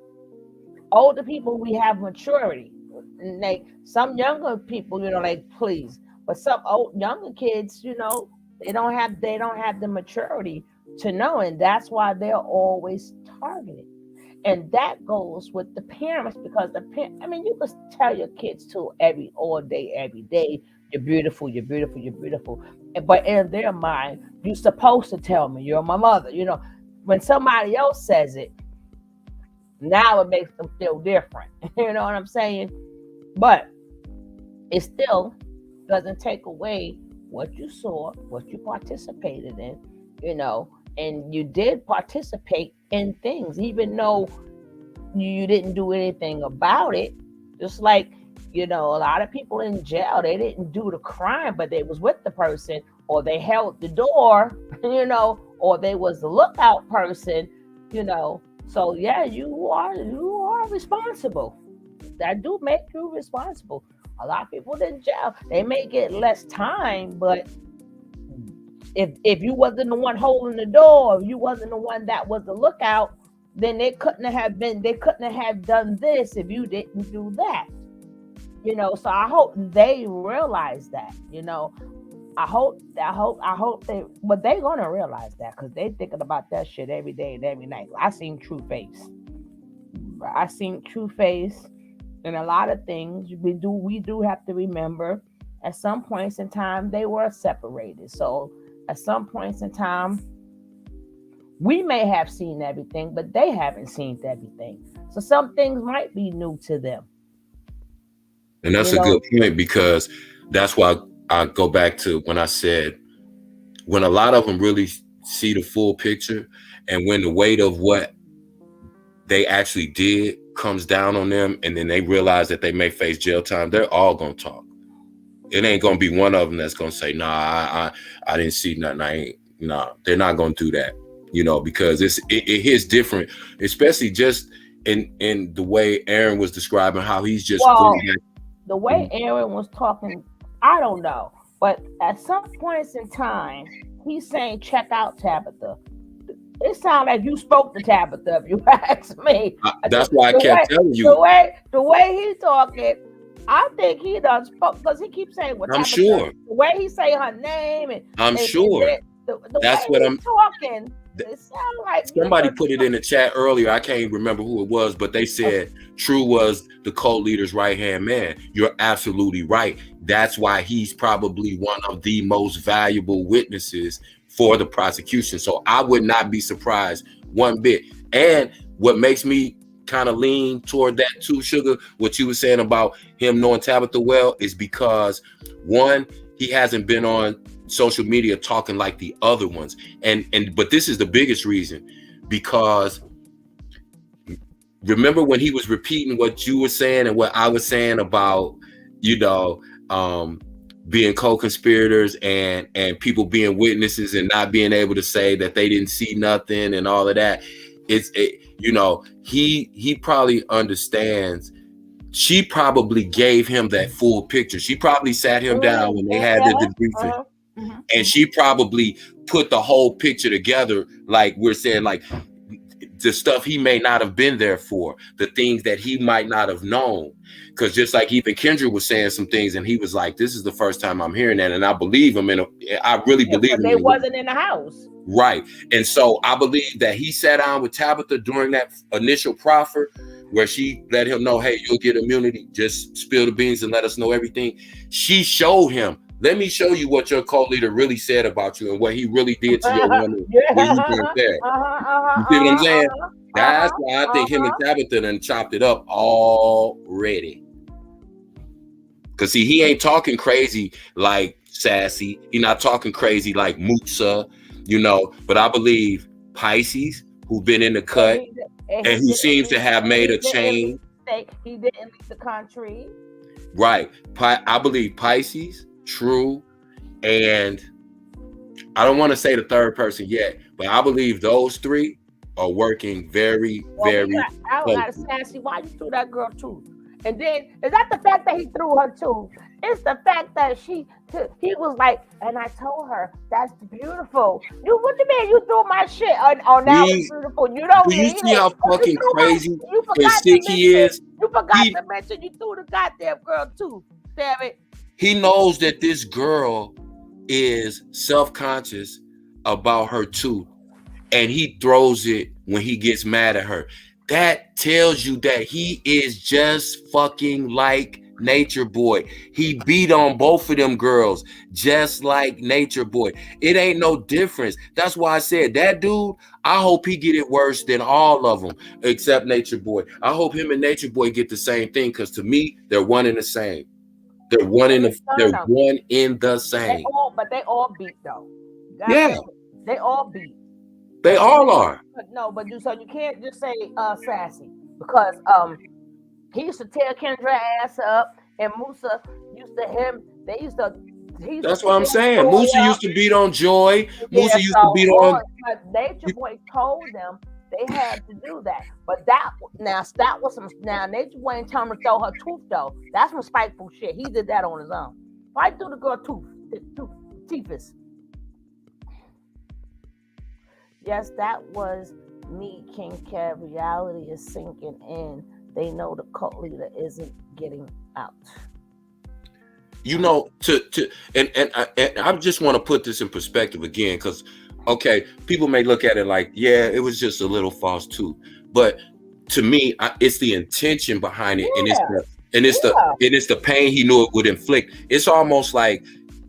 Older people, we have maturity. And some younger people, you know, like, please, but some younger kids, you know, they don't have the maturity to know, and that's why they're always targeted. And that goes with the parents, because I mean, you could tell your kids too all day, every day, you're beautiful, you're beautiful, you're beautiful. But in their mind, you're supposed to tell me you're my mother. You know, when somebody else says it, now it makes them feel different. You know what I'm saying? But it still doesn't take away what you saw, what you participated in, you know, and you did participate in things, even though you didn't do anything about it. Just like, you know, a lot of people in jail, they didn't do the crime, but they was with the person, or they held the door, you know, or they was the lookout person, you know. So yeah, you are responsible. That do make you responsible. A lot of people in jail, they may get less time, but if you wasn't the one holding the door, if you wasn't the one that was the lookout, then they couldn't have done this if you didn't do that. You know, so I hope they realize that, you know. I hope they, but they gonna realize that because they thinking about that shit every day and every night. I seen True Face. And a lot of things we do have to remember. At some points in time, they were separated. So at some points in time, we may have seen everything, but they haven't seen everything. So some things might be new to them. And that's a good point, because that's why I go back to when I said, when a lot of them really see the full picture, and when the weight of what they actually did comes down on them, and then they realize that they may face jail time, they're all gonna talk. It ain't gonna be one of them that's gonna say, "Nah, I didn't see nothing. They're not gonna do that, because it hits different, especially just in the way Aaron was describing how he's just the way Aaron was talking. I don't know, but at some points in time, he's saying, "Check out Tabitha." It sounds like you spoke to Tabitha, if you ask me. That's why I kept telling you. The way he's talking, I think he done spoke, because he keeps saying what. I'm sure. The way he say her name, and I'm sure. That's what I'm talking. It sounds like somebody put it in the chat earlier. I can't remember who it was, but they said True was the cult leader's right-hand man. You're absolutely right. That's why he's probably one of the most valuable witnesses for the prosecution. So I would not be surprised one bit. And what makes me kind of lean toward that too, Sugar, what you were saying about him knowing Tabitha well, is because, one, he hasn't been on social media talking like the other ones, but this is the biggest reason, because remember when he was repeating what you were saying and what I was saying about being co-conspirators and people being witnesses and not being able to say that they didn't see nothing and all of that. He probably understands. She probably gave him that full picture. She probably sat him down when they had the debriefing. And she probably put the whole picture together, like we're saying, like the stuff he may not have been there for, the things that he might not have known. Because just like even Kendra was saying some things, and he was like, "This is the first time I'm hearing that," and I believe him, and I really believe him. They wasn't in the house, right? And so I believe that he sat down with Tabitha during that initial proffer, where she let him know, "Hey, you'll get immunity. Just spill the beans and let us know everything." She showed him, "Let me show you what your co-leader really said about you and what he really did to your woman when you weren't there." You see what I'm saying? That's why I think him and Tabitha done chopped it up already. Because see, he ain't talking crazy like Sassy. He not talking crazy like Musa, But I believe Pisces, who've been in the cut and who seems to have made a change. He didn't leave the country. Right. I believe Pisces, True, and I don't want to say the third person yet, but I believe those three are working very, very I gotta Sassy, why you threw that girl too? And then is that the fact that he threw her too? It's the fact that he was like, and I told her, "That's beautiful." What you mean you threw my shit? Oh, now it's beautiful. You don't need it. Do you see how fucking crazy and sick he is? You forgot to mention you threw the goddamn girl too. Damn it. He knows that this girl is self-conscious about her tooth, and he throws it when he gets mad at her. That tells you that he is just fucking like Nature Boy. He beat on both of them girls just like Nature Boy. It ain't no difference. That's why I said that dude, I hope he get it worse than all of them except Nature Boy. I hope him and Nature Boy get the same thing, because to me, they're one and the same. They're one in the same. They all beat though. Yeah. They all beat. They all are. No, but you can't just say Sassy, because he used to tear Kendra ass up, and Musa That's what I'm saying. Musa used to beat on Joy. Musa used to beat on. But Nature Boy told them they had to do that. But that was some. Now Nature Boy ain't telling him to throw her tooth though. That's some spiteful shit. He did that on his own. Why threw the girl teethus? Yes, that was me, King Kev. Reality is sinking in. They know the cult leader isn't getting out. you know, and I just want to put this in perspective again, because okay, people may look at it like, yeah, it was just a little false tooth, but to me, it's the intention behind it, and it's the pain he knew it would inflict. It's almost like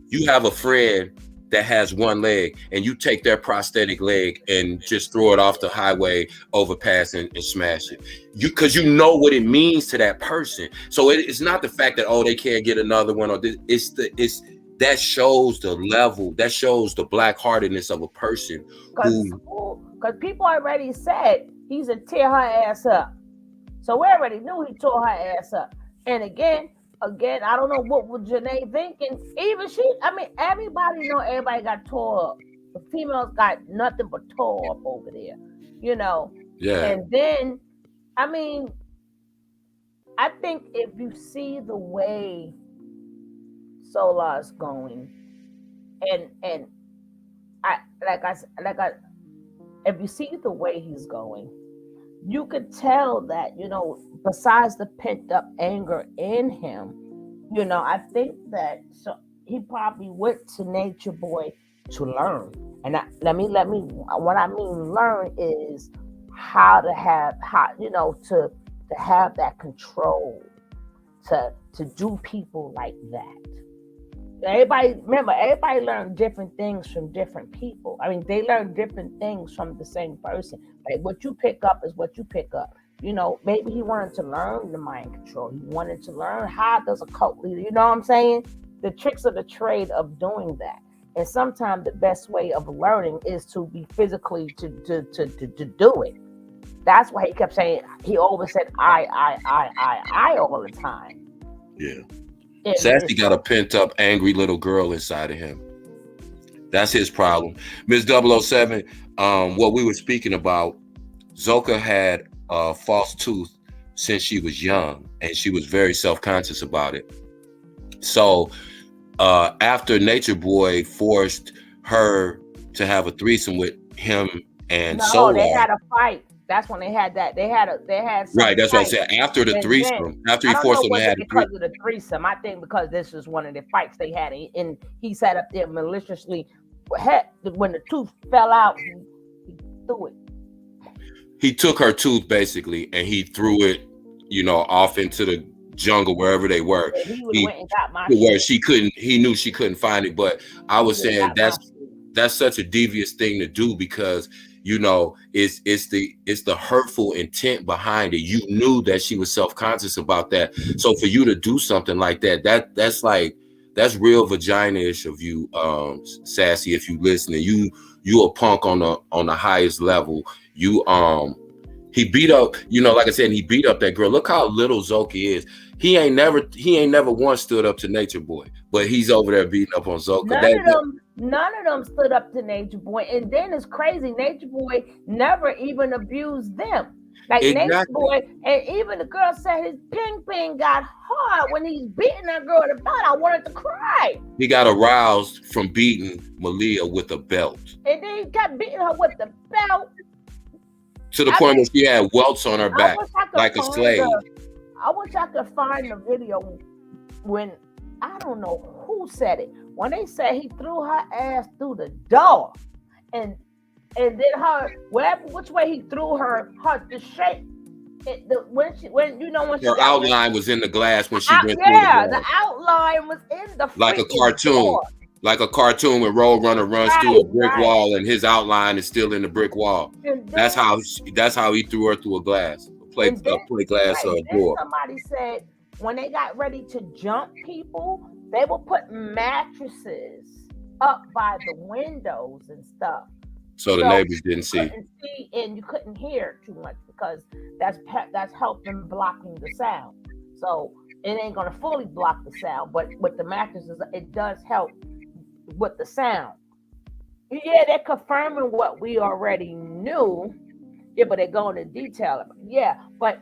you have a friend that has one leg, and you take their prosthetic leg and just throw it off the highway overpass and smash it. Because you know what it means to that person. So it's not the fact that, oh, they can't get another one, or this. It's that shows the level, that shows the black-heartedness of a person. Because people already said he's a tear her ass up. So we already knew he tore her ass up. And again, I don't know what was Janae thinking. Even she, I mean, everybody got tore up. The females got nothing but tore up over there, you know. Yeah. And then, I mean, I think if you see the way Solar's going, and if you see the way he's going, you could tell that, you know, besides the pent up anger in him, you know, I think that he probably went to Nature Boy to learn. And what I mean learn is how to have that control, to do people like that. Everybody learned different things from different people. I mean, they learn different things from the same person. Like, what you pick up is what you pick up. You know, maybe he wanted to learn the mind control. He wanted to learn how does a cult leader, you know what I'm saying? The tricks of the trade of doing that. And sometimes the best way of learning is to be physically to do it. That's why he kept saying, he always said I all the time. Yeah. Sassy got a pent up, angry little girl inside of him. That's his problem. Ms. 007, what we were speaking about, Zoka had a false tooth since she was young, and she was very self-conscious about it. So after Nature Boy forced her to have a threesome with him and Solar, they had a fight. That's when they had that. They had right. That's what I said. After the threesome, after he forced them to have because of the threesome. I think because this is one of the fights they had, and he sat up there maliciously. When the tooth fell out, he threw it. He took her tooth basically, and he threw it, you know, off into the jungle wherever they were. Yeah, he went and got my where she couldn't. He knew she couldn't find it. But I was saying that's such a devious thing to do, because, you know, it's the hurtful intent behind it. You knew that she was self-conscious about that. So for you to do something like that's real vagina-ish of you, Sassy. If you listening, you a punk on the highest level. He beat up, you know, like I said, he beat up that girl. Look how little Zoki is. He ain't never once stood up to Nature Boy, but he's over there beating up on Zoka. None of them stood up to Nature Boy. And then it's crazy, Nature Boy never even abused them. Like, exactly. Nature Boy, and even the girl said his ping got hard when he's beating that girl in the butt. I wanted to cry. He got aroused from beating Malia with a belt. And then he kept beating her with the belt. To the point where she had welts on her back, like a slave. I wish I could find the video when, I don't know who said it, when they said he threw her ass through the door, and then which way he threw her the shape, her outline was in the glass when she went through the door. Yeah, the outline was in the like a cartoon. Door. Like a cartoon when Roadrunner runs through a brick wall and his outline is still in the brick wall. Then, that's how he threw her through a glass, plate glass door. Somebody said when they got ready to jump people, they would put mattresses up by the windows and stuff, so the neighbors didn't see, and you couldn't hear too much, because that's helping blocking the sound. So it ain't gonna fully block the sound, but with the mattresses, it does help with the sound. Yeah, they're confirming what we already knew. Yeah, but they're going into detail. But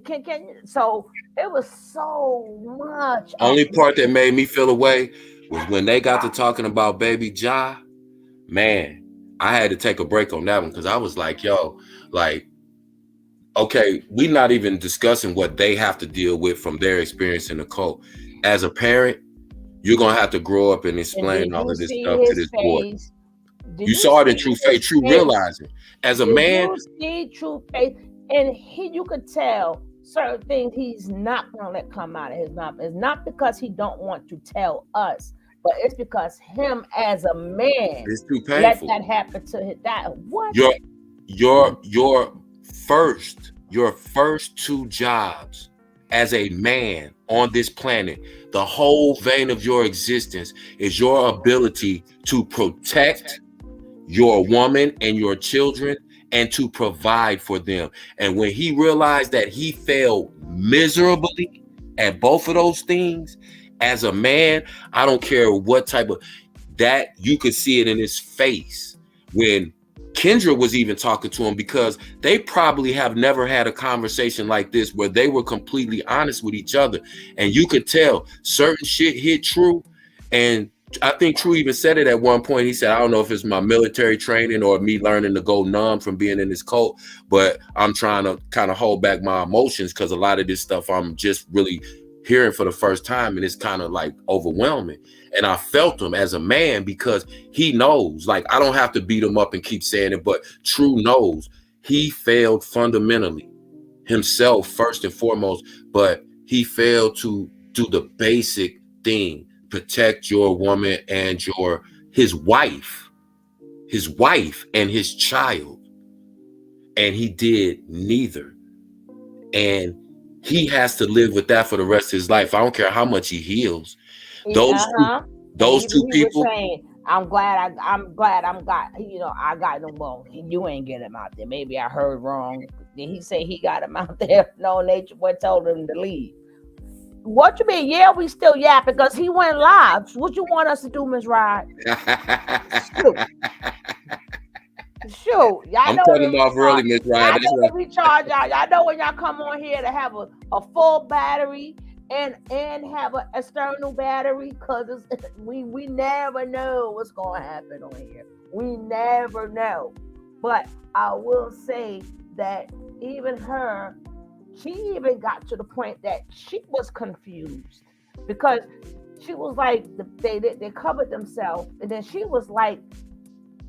can so it was so much. Only part that made me feel away was when they got to talking about Baby Ja. Man, I had to take a break on that one, because I was like, yo, like, okay, we're not even discussing what they have to deal with from their experience in the cult. as a parent, you're gonna have to grow up and And explain did all you of this see stuff to his this boy. face? Did You you saw it in see True Fate, his True face? realizing. As a Did man, you see True Face? And you could tell certain things he's not gonna let come out of his mouth. It's not because he don't want to tell us, but it's because him as a man it's too let painful. that happen to his dad. What? Your first two jobs as a man on this planet, the whole vein of your existence is your ability to protect your woman and your children and to provide for them. And when he realized that he failed miserably at both of those things as a man, I don't care what type of that, you could see it in his face when Kendra was even talking to him, because they probably have never had a conversation like this where they were completely honest with each other. And you could tell certain shit hit True. And I think True even said it at one point. He said, I don't know if it's my military training or me learning to go numb from being in this cult, but I'm trying to kind of hold back my emotions because a lot of this stuff I'm just really hearing for the first time, and it's kind of like overwhelming. And I felt him as a man because he knows, like, I don't have to beat him up and keep saying it, but True knows he failed fundamentally himself first and foremost, but he failed to do the basic thing: protect your woman and his wife and his child. And he did neither. And he has to live with that for the rest of his life. I don't care how much he heals. Those two He people. was saying, I'm glad I got him. Well, you ain't get him out there. Maybe I heard wrong. Then he said he got him out there. No, Nature Boy told him to leave. What you mean? Yeah, we still yapping because he went live. What you want us to do, Miss Rod? Shoot, y'all I'm know cutting him off early, Miss Rod. Y'all know we charge y'all. Y'all know when y'all come on here to have a full battery and have an external battery, because we never know what's gonna happen on here. We never know. But I will say that even her, she even got to the point that she was confused, because she was like, they covered themselves, and then she was like,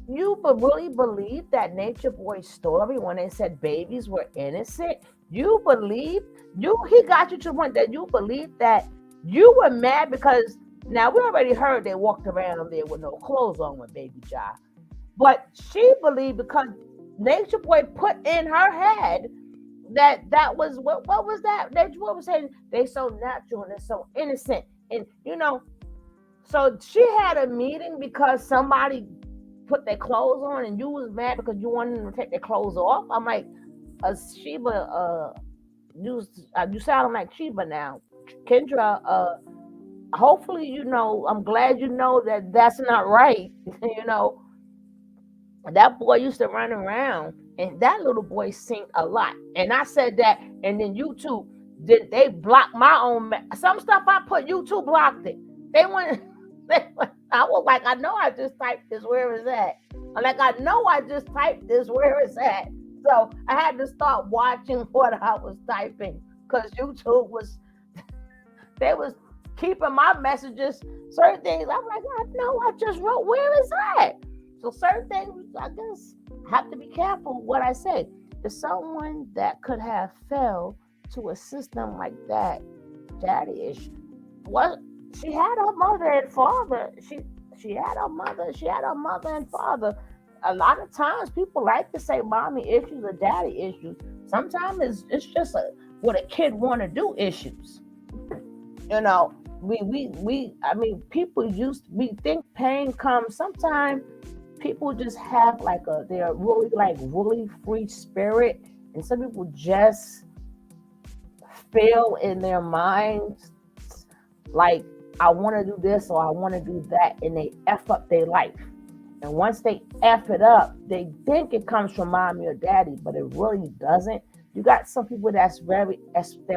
you really believe that Nature Boy's story when they said babies were innocent? You believe he got you to the point that you believe that you were mad because now we already heard they walked around there with no clothes on with Baby Ja, but she believed because Nature Boy put in her head that was what was that? Nature Boy was saying they so natural and they're so innocent, and so she had a meeting because somebody put their clothes on and you was mad because you wanted them to take their clothes off. I'm like, Sheba, you sound like Sheba now. Kendra, hopefully I'm glad you know that that's not right. That boy used to run around, and that little boy sing a lot. And I said that, and then YouTube, they blocked my own, some stuff I put, YouTube blocked it. They went, I was like, I know I just typed this, where is that? I'm like, I know I just typed this, where is that? So I had to start watching what I was typing, because YouTube they was keeping my messages, certain things. I'm like, I know I just wrote, where is that? So certain things, I guess, have to be careful what I say. There's someone that could have fell to a system like that, daddy issue. What? She had her mother and father. She had her mother and father. A lot of times people like to say mommy issues or daddy issues. Sometimes it's just what a kid want to do issues. We think pain comes. Sometimes people just have they're really free spirit, and some people just feel in their minds like, I want to do this or I want to do that, and they F up their life. And once they F it up, they think it comes from mommy or daddy, but it really doesn't. You got some people they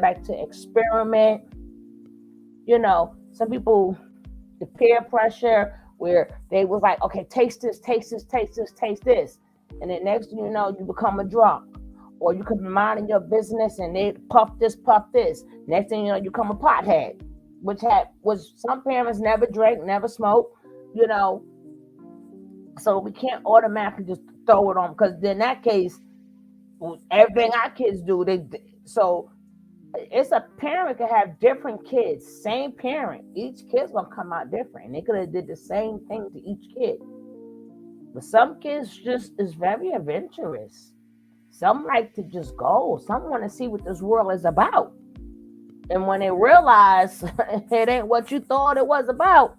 like to experiment. Some people, the peer pressure, where they was like, okay, taste this. And then next thing you know, you become a drunk. Or you could be minding your business and they puff this. Next thing you know, you become a pothead. was some parents never drank, never smoked, you know. So we can't automatically just throw it on, because in that case, everything our kids do, so it's a parent can have different kids, same parent. Each kid's gonna come out different. And they could have did the same thing to each kid. But some kids just is very adventurous. Some like to just go. Some want to see what this world is about. And when they realize it ain't what you thought it was about,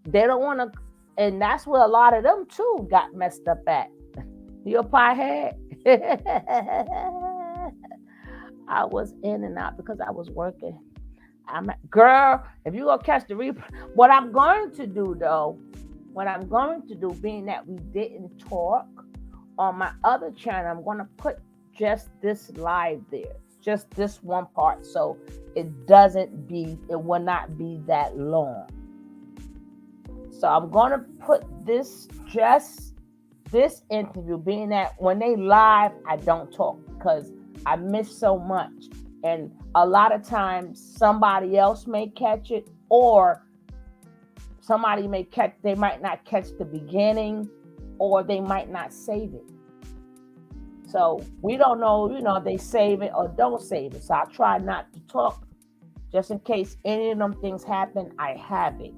they don't want to. And that's where a lot of them too got messed up at. You a piehead? I was in and out because I was working. Girl, if you gonna catch the replay, what I'm going to do, being that we didn't talk on my other channel, I'm gonna put just this live there, just this one part, so it will not be that long. So I'm gonna put this interview, being that when they live, I don't talk because I miss so much. And a lot of times somebody else may catch it, or they might not catch the beginning, or they might not save it. So we don't know, they save it or don't save it. So I try not to talk just in case any of them things happen. I have it.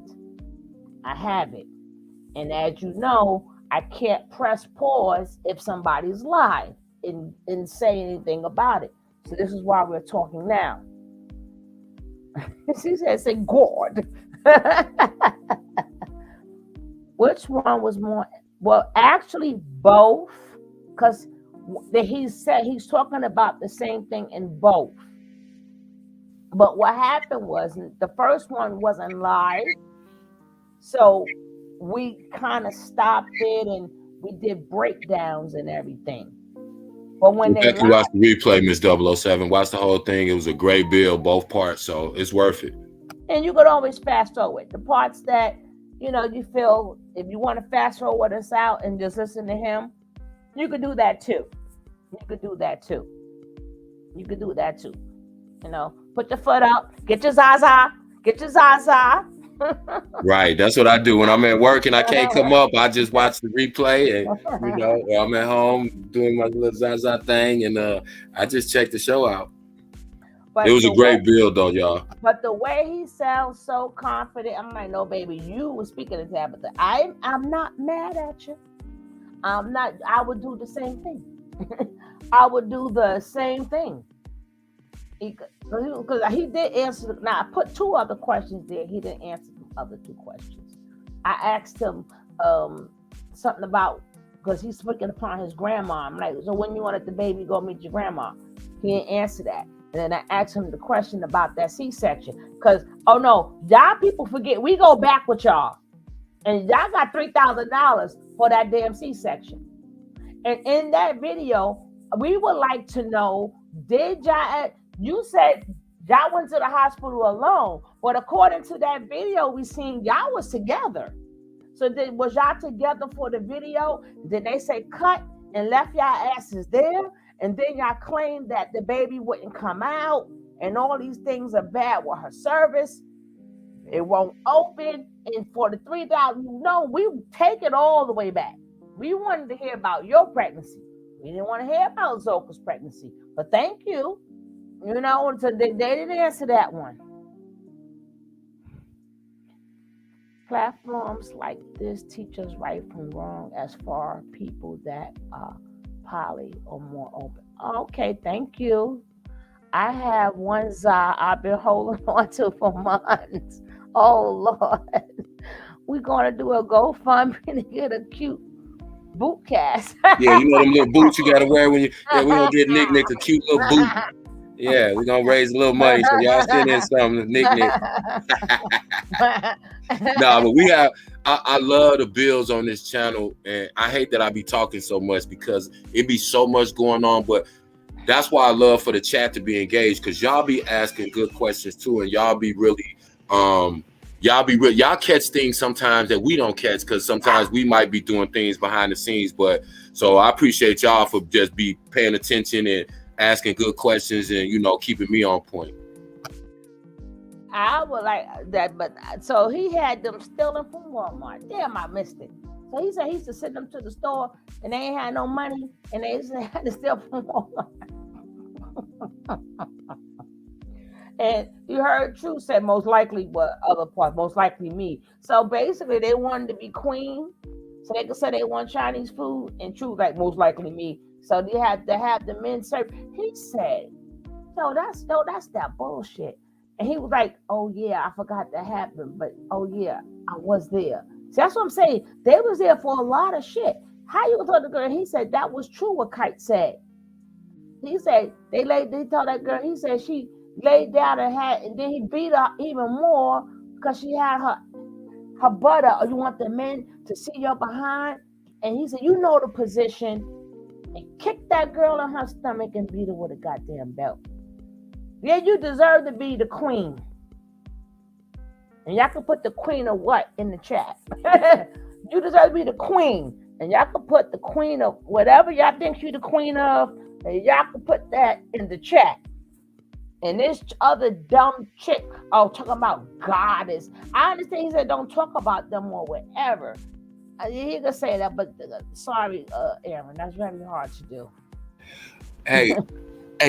And as you know, I can't press pause if somebody's live and say anything about it. So this is why we're talking now. She said, say God. Which one was more? Well, actually both, because he said he's talking about the same thing in both. But what happened was the first one wasn't live, so we kind of stopped it and we did breakdowns and everything. But when they watch the replay, Miss 007, watch the whole thing. It was a great build, both parts, so it's worth it. And you could always fast forward the parts that you feel, if you want to fast forward us out and just listen to him, you could do that too. Put your foot up, get your zaza. Right, that's what I do when I'm at work and I can't come up. I just watch the replay, and I'm at home doing my little zaza thing, and I just check the show out. But it was a great build, though, y'all. But the way he sounds so confident, I'm like, no, baby, you were speaking to Tabitha. I'm not mad at you. I'm not. I would do the same thing. I would do the same thing. Because he did answer. Now I put 2 other questions there. He didn't answer the other 2 questions. I asked him something about, because he's speaking upon his grandma. I'm like, so when you wanted the baby go meet your grandma? He didn't answer that. And then I asked him the question about that C-section. Because, oh no, y'all people forget, we go back with y'all. And y'all got $3,000 for that damn C-section. And in that video, we would like to know, you said y'all went to the hospital alone, but according to that video we seen, y'all was together. So was y'all together for the video? Did they say cut and left y'all asses there? And then y'all claimed that the baby wouldn't come out and all these things are bad with her service. It won't open. And for the $3,000, we take it all the way back. We wanted to hear about your pregnancy. We didn't want to hear about Zoka's pregnancy. But thank you. So they didn't answer that one. Platforms like this teach us right from wrong as far people that are poly or more open. Okay, thank you. I have one za I've been holding on to for months. Oh Lord. We're gonna do a GoFundMe to get a cute boot cast. Yeah, them little boots you gotta wear when you. Yeah, we're gonna get Nick a cute little boot. Yeah, we're gonna raise a little money, so y'all send in something, Nick. No, but we have. I love the builds on this channel, and I hate that I be talking so much because it be so much going on. But that's why I love for the chat to be engaged, because y'all be asking good questions too, and y'all be really, y'all catch things sometimes that we don't catch, because sometimes we might be doing things behind the scenes. But so I appreciate y'all for just be paying attention and asking good questions and keeping me on point. I would like that, but so he had them stealing from Walmart. Damn, I missed it. So he said he used to send them to the store and they ain't had no money and they just had to steal from Walmart. And you heard True said most likely what other part, most likely me. So basically they wanted to be queen. So they could say they want Chinese food and True like most likely me. So they had to have the men serve. He said, that's that bullshit. And he was like, oh yeah, I forgot that happened, but oh yeah, I was there. See, that's what I'm saying. They was there for a lot of shit. How you told the girl? He said that was true what Kite said. He said they told that girl, he said she laid down and then he beat her even more because she had her butt up. You want the men to see your behind? And he said, you know the position, and kicked that girl in her stomach and beat her with a goddamn belt. Yeah, you deserve to be the queen. And y'all can put the queen of what in the chat. You deserve to be the queen. And y'all can put the queen of whatever y'all think you're the queen of, and y'all can put that in the chat. And this other dumb chick, talking about goddess. I understand he said don't talk about them or whatever. He could say that, but sorry, Aaron, that's very hard to do. Hey,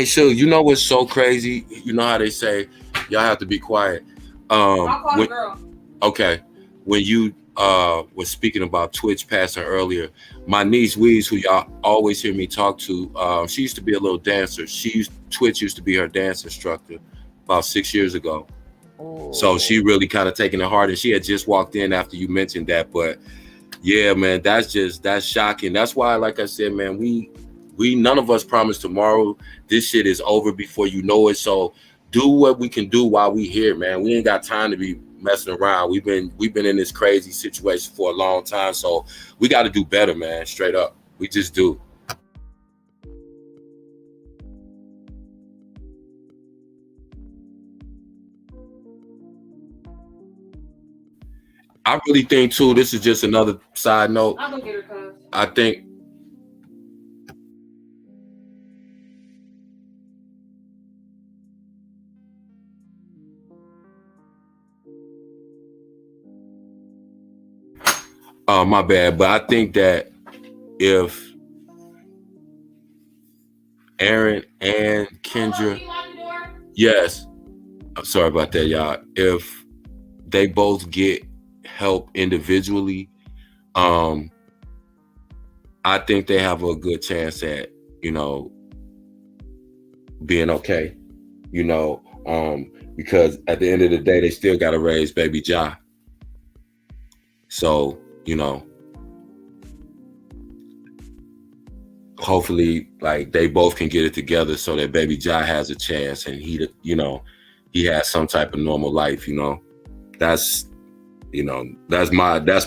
so you know what's so crazy? You know how they say y'all have to be quiet. I'll call the girl. Okay, when you was speaking about Twitch passing earlier, my niece Weeze, who y'all always hear me talk to, she used to be a little dancer. Twitch used to be her dance instructor about 6 years ago. Oh. So she really kind of taking it hard, and she had just walked in after you mentioned that. But yeah, man, that's shocking. That's why, like I said, man, we none of us promise tomorrow. This shit is over before you know it. So do what we can do while we here, man. We ain't got time to be messing around. We've been in this crazy situation for a long time, so we got to do better, man. Straight up, we just do. I really think too, this is just another side note. I'll go get her, cuz. I think my bad, but I think that if Aaron and Kendra, yes, I'm sorry about that, y'all. If they both get help individually, I think they have a good chance at, being okay, because at the end of the day, they still got to raise baby Ja. So, hopefully, like, they both can get it together so that baby Ja has a chance and he has some type of normal life. That's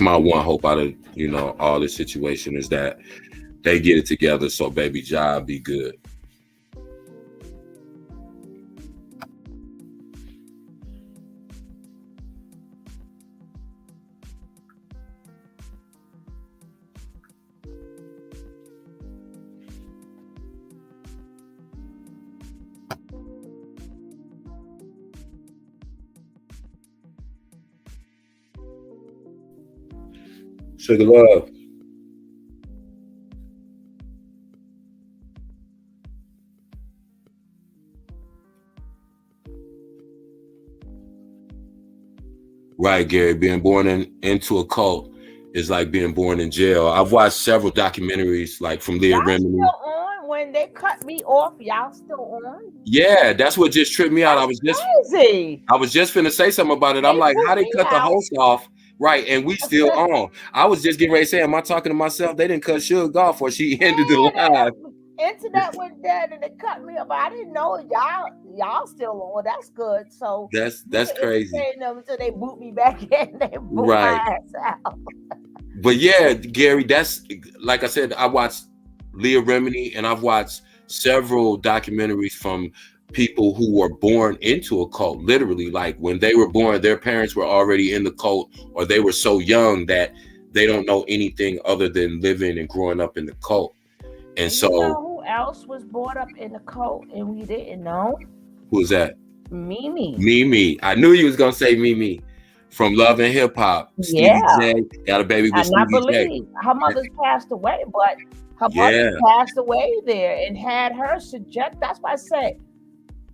my one hope out of all this situation, is that they get it together so baby Ja be good. Sugar love. Right, Gary. Being born into a cult is like being born in jail. I've watched several documentaries, like from Leah Remini. Still on when they cut me off? Y'all still on? Yeah, that's what just tripped me out. Crazy. I was just finna say something about it. I'm like, how they cut the host off? Right, and we still on. I was just getting ready to say, am I talking to myself? They didn't cut Suge off, or she ended the live. Internet went dead and they cut me off. But I didn't know y'all still on. That's good. So that's crazy. Until they boot me back in, they boot my ass out. But yeah, Gary, that's like I said. I watched Leah Remini, and I've watched several documentaries from people who were born into a cult. Literally, like when they were born, their parents were already in the cult, or they were so young that they don't know anything other than living and growing up in the cult. And so, who else was brought up in the cult and we didn't know? Who's that? Mimi. Mimi. I knew you was gonna say Mimi from Love and Hip Hop. Stevie Yeah. J got a baby with And I Stevie J. believe her mother's passed away, but her Yeah. mother passed away there and had her suggest. That's why I say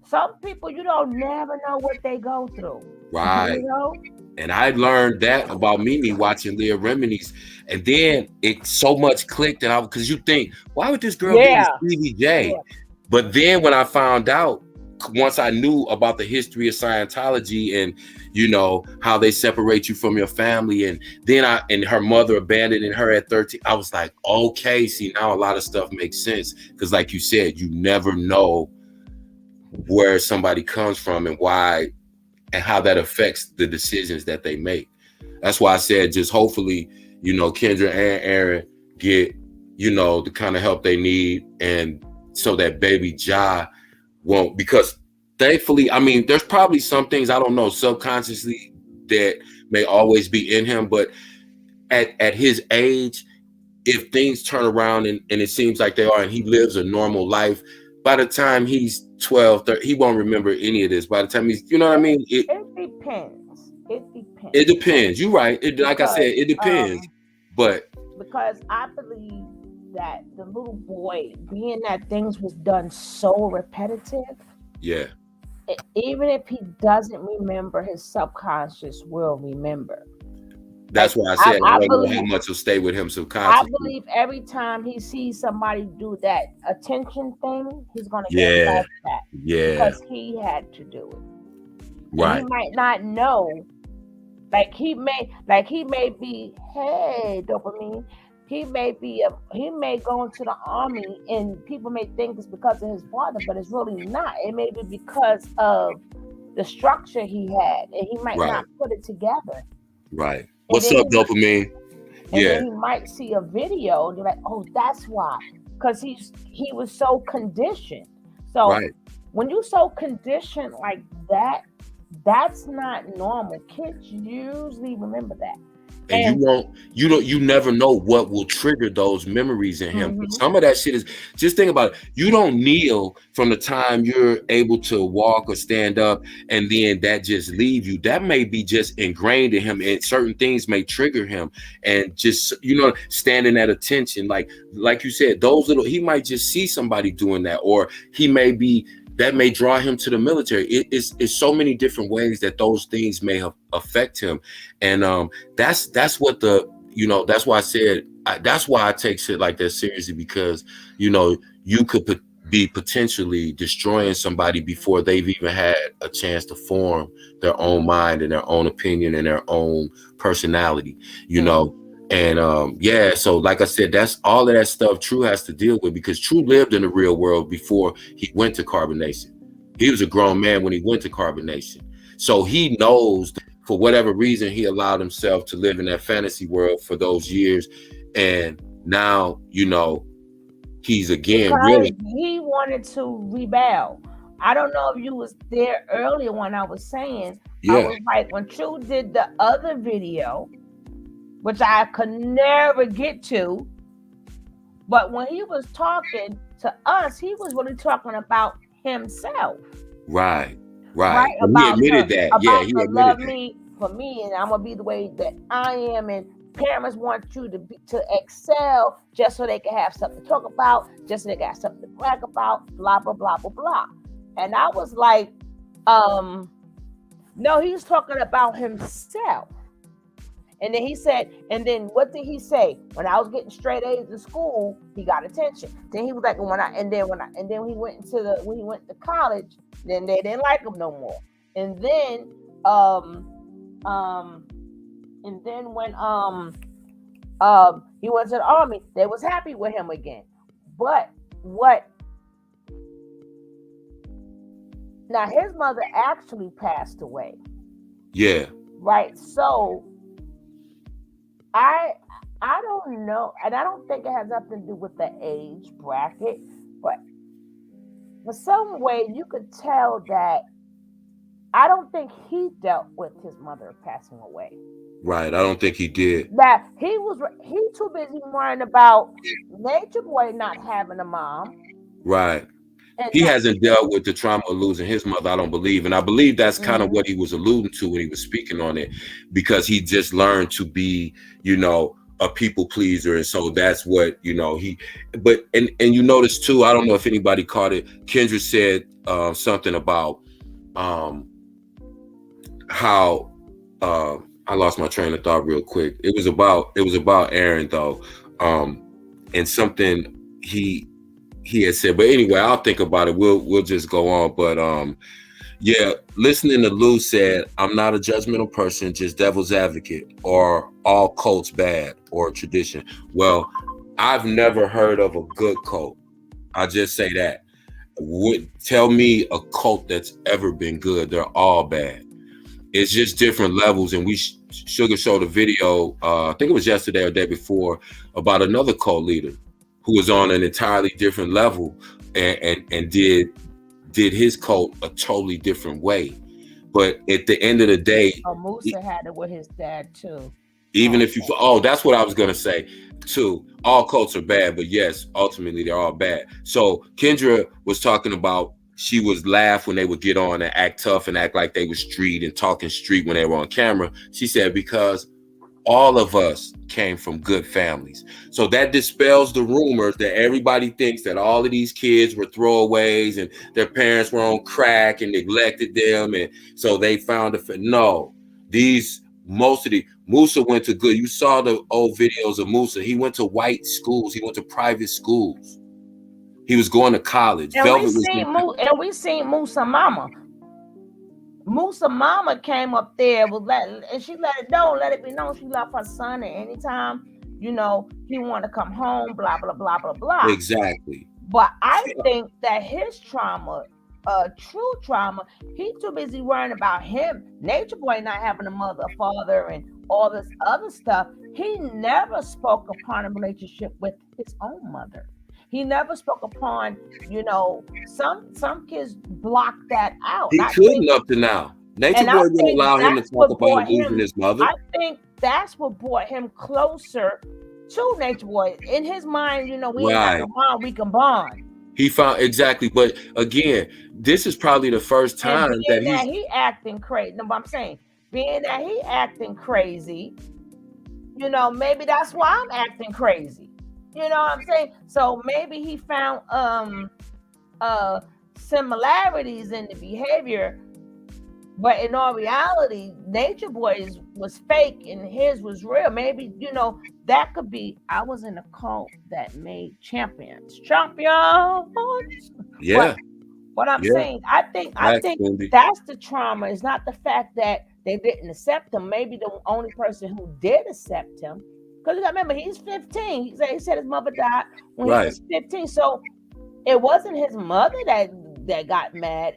some people you don't never know what they go through. Right. You know? And I learned that about Mimi watching Leah Remini's, and then it so much clicked that because you think, why would this girl be with Stevie J? Yeah. But then when I found out, once I knew about the history of Scientology and you know how they separate you from your family, and then her mother abandoning her at 13, I was like, okay, see, now a lot of stuff makes sense, because like you said, you never know where somebody comes from and why and how that affects the decisions that they make. That's why I said just hopefully, you know, Kendra and Aaron get, you know, the kind of help they need, and so that baby Ja won't, because thankfully, I mean, there's probably some things, I don't know, subconsciously that may always be in him, but at his age, if things turn around and it seems like they are, and he lives a normal life, by the time he's 12, 13, he won't remember any of this. By the time he's, you know what I mean? It depends. It depends. It depends. You're right. Like I said, it depends. But because I believe that the little boy, being that things was done so repetitive, yeah, even if he doesn't remember, his subconscious will remember. That's why I said I don't know how much will stay with him subconsciously. I believe every time he sees somebody do that attention thing, he's gonna get flashback. Yeah, because he had to do it. Right. And he might not know. Like he may be, hey, dopamine. He may go into the army, and people may think it's because of his father, but it's really not. It may be because of the structure he had, and he might not put it together. Right. What's up, dopamine? And then he might see a video and you're like, oh, that's why. Because he was so conditioned. So when you're so conditioned like that, that's not normal. Kids usually remember that. And you never know what will trigger those memories in him. Mm-hmm. Some of that shit is, just think about it. You don't kneel from the time you're able to walk or stand up, and then that just leave you. That may be just ingrained in him, and certain things may trigger him. And just, you know, standing at attention, like you said, those little, he might just see somebody doing that, or he may be, that may draw him to the military. It's so many different ways that those things may affect him. And that's what that's why I said, that's why I take shit like that seriously, because, you know, you could be potentially destroying somebody before they've even had a chance to form their own mind and their own opinion and their own personality, you know. And so like I said, that's all of that stuff True has to deal with, because True lived in the real world before he went to Carbonation. He was a grown man when he went to Carbonation. So he knows that for whatever reason he allowed himself to live in that fantasy world for those years. And now, you know, he's again really, he wanted to rebel. I don't know if you was there earlier when I was saying, I was like, when True did the other video, which I could never get to, but when he was talking to us, he was really talking about himself. Right. About he admitted that. Yeah, he admitted love that. Me for me, and I'm gonna be the way that I am, and parents want you to excel just so they can have something to talk about, just so they can have something to brag about, blah blah blah blah blah. And I was like, no, he was talking about himself. And then he said, and then what did he say? When I was getting straight A's in school, he got attention. Then he was like, when he went to college, then they didn't like him no more. And then when he went to the army, they was happy with him again. But now his mother actually passed away. Yeah. Right. So I don't know, and I don't think it has nothing to do with the age bracket, but in some way you could tell that I don't think he dealt with his mother passing away. Right, I don't think he did. That he too busy worrying about Nature Boy not having a mom. Right. And he hasn't dealt with the trauma of losing his mother, I don't believe. And I believe that's kind of what he was alluding to when he was speaking on it, because he just learned to be, you know, a people pleaser. And so that's what, you know, and you notice too, I don't know if anybody caught it, Kendra said something about how I lost my train of thought real quick. It was about Aaron though. And something he had said, but anyway, I'll think about it. We'll just go on. But yeah, listening to Lou said, I'm not a judgmental person, just devil's advocate, or all cults bad, or tradition. Well, I've never heard of a good cult. I'll just say that. Tell me a cult that's ever been good. They're all bad. It's just different levels. And Sugar showed a video, I think it was yesterday or the day before, about another cult leader who was on an entirely different level and did his cult a totally different way. But at the end of the day, Musa had it with his dad too. Even if you, that's what I was gonna say too. All cults are bad, but yes, ultimately they're all bad. So Kendra was talking about, she was laugh when they would get on and act tough and act like they were street and talking street when they were on camera. She said, because all of us came from good families. So that dispels the rumors that everybody thinks that all of these kids were throwaways and their parents were on crack and neglected them. And so they found no, most of the Musa went to good. You saw the old videos of Musa. He went to white schools. He went to private schools. He was going to college. And we seen Musa mama. Musa mama came up there and she let it be known she loved her son, and anytime, you know, he wanted to come home, blah, blah, blah, blah, blah. Exactly. But I think that his trauma, true trauma, he too busy worrying about him. Nature Boy not having a mother, a father, and all this other stuff. He never spoke upon a relationship with his own mother. He never spoke upon, you know, some kids block that out. He couldn't up to now. Nature Boy wouldn't allow him to talk about losing his mother. I think that's what brought him closer to Nature Boy. In his mind, you know, we ain't got to bond, we can bond. He found exactly, but again, this is probably the first time that he acting crazy. No, but I'm saying, being that he acting crazy, you know, maybe that's why I'm acting crazy. You know what I'm saying? So maybe he found similarities in the behavior, but in all reality, Nature Boy's was fake and his was real. Maybe, you know, that could be, I was in a cult that made champions. Yeah. What I'm saying, I think that's the trauma. It's not the fact that they didn't accept him. Maybe the only person who did accept him, because you got to remember, he's 15. He said his mother died when he was 15. So it wasn't his mother that got mad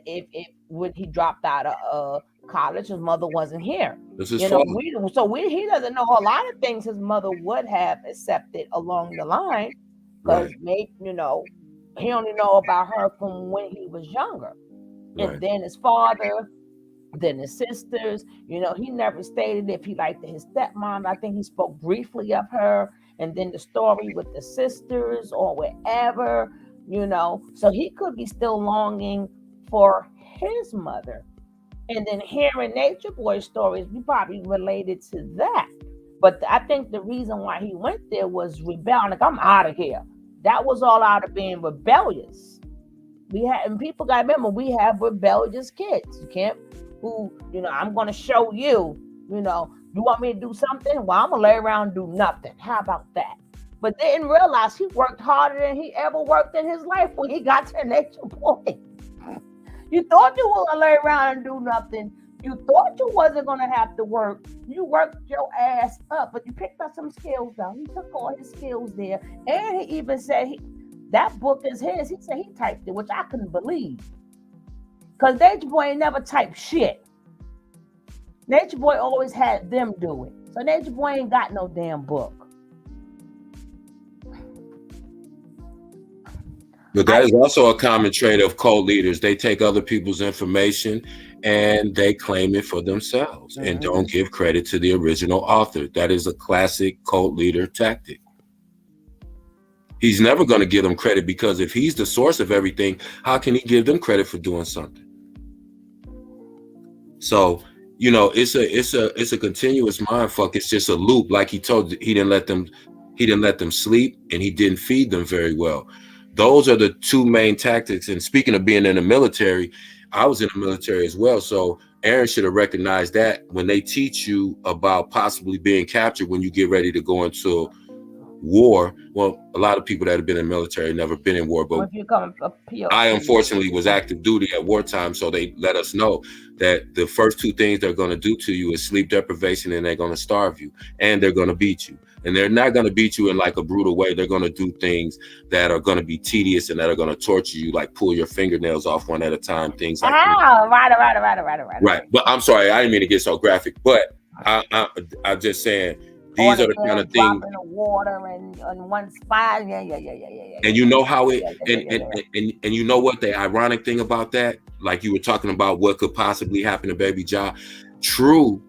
when he dropped out of college. His mother wasn't here. This is he doesn't know a lot of things his mother would have accepted along the line, because you know, he only know about her from when he was younger. And then his father, then his sisters, you know, he never stated if he liked his stepmom. I think he spoke briefly of her, and then the story with the sisters or whatever, you know. So he could be still longing for his mother. And then hearing Nature Boy stories, we probably related to that. But I think the reason why he went there was rebellion. Like, I'm out of here. That was all out of being rebellious. And people got to remember, we have rebellious kids. You can't, who, you know, I'm going to show you, you know, you want me to do something? Well, I'm going to lay around and do nothing. How about that? But didn't realize he worked harder than he ever worked in his life when he got to Nature Boy. You thought you were going to lay around and do nothing. You thought you wasn't going to have to work. You worked your ass up, but you picked up some skills, though. He took all his skills there. And he even said that book is his. He said he typed it, which I couldn't believe. Because Nature Boy ain't never typed shit. Nature Boy always had them do it. So Nature Boy ain't got no damn book. But that is also a common trait of cult leaders. They take other people's information and they claim it for themselves and don't give credit to the original author. That is a classic cult leader tactic. He's never going to give them credit, because if he's the source of everything, how can he give them credit for doing something? So, you know, it's a continuous mind fuck. It's just a loop. Like he told, he didn't let them sleep, and he didn't feed them very well. Those are the two main tactics. And speaking of being in the military, I was in the military as well. So Aaron should have recognized that when they teach you about possibly being captured when you get ready to go into war. Well, a lot of people that have been in the military never been in war, but I unfortunately was active duty at wartime, so they let us know that the first two things they're going to do to you is sleep deprivation, and they're going to starve you, and they're going to beat you. And they're not going to beat you in like a brutal way. They're going to do things that are going to be tedious and that are going to torture you, like pull your fingernails off one at a time, things like that. Right. But I'm sorry, I didn't mean to get so graphic, but I'm just saying, these are the kind of things. In the water and on one spot. Yeah. And you know how it, and you know what the ironic thing about that, like you were talking about what could possibly happen to Baby Ja. True,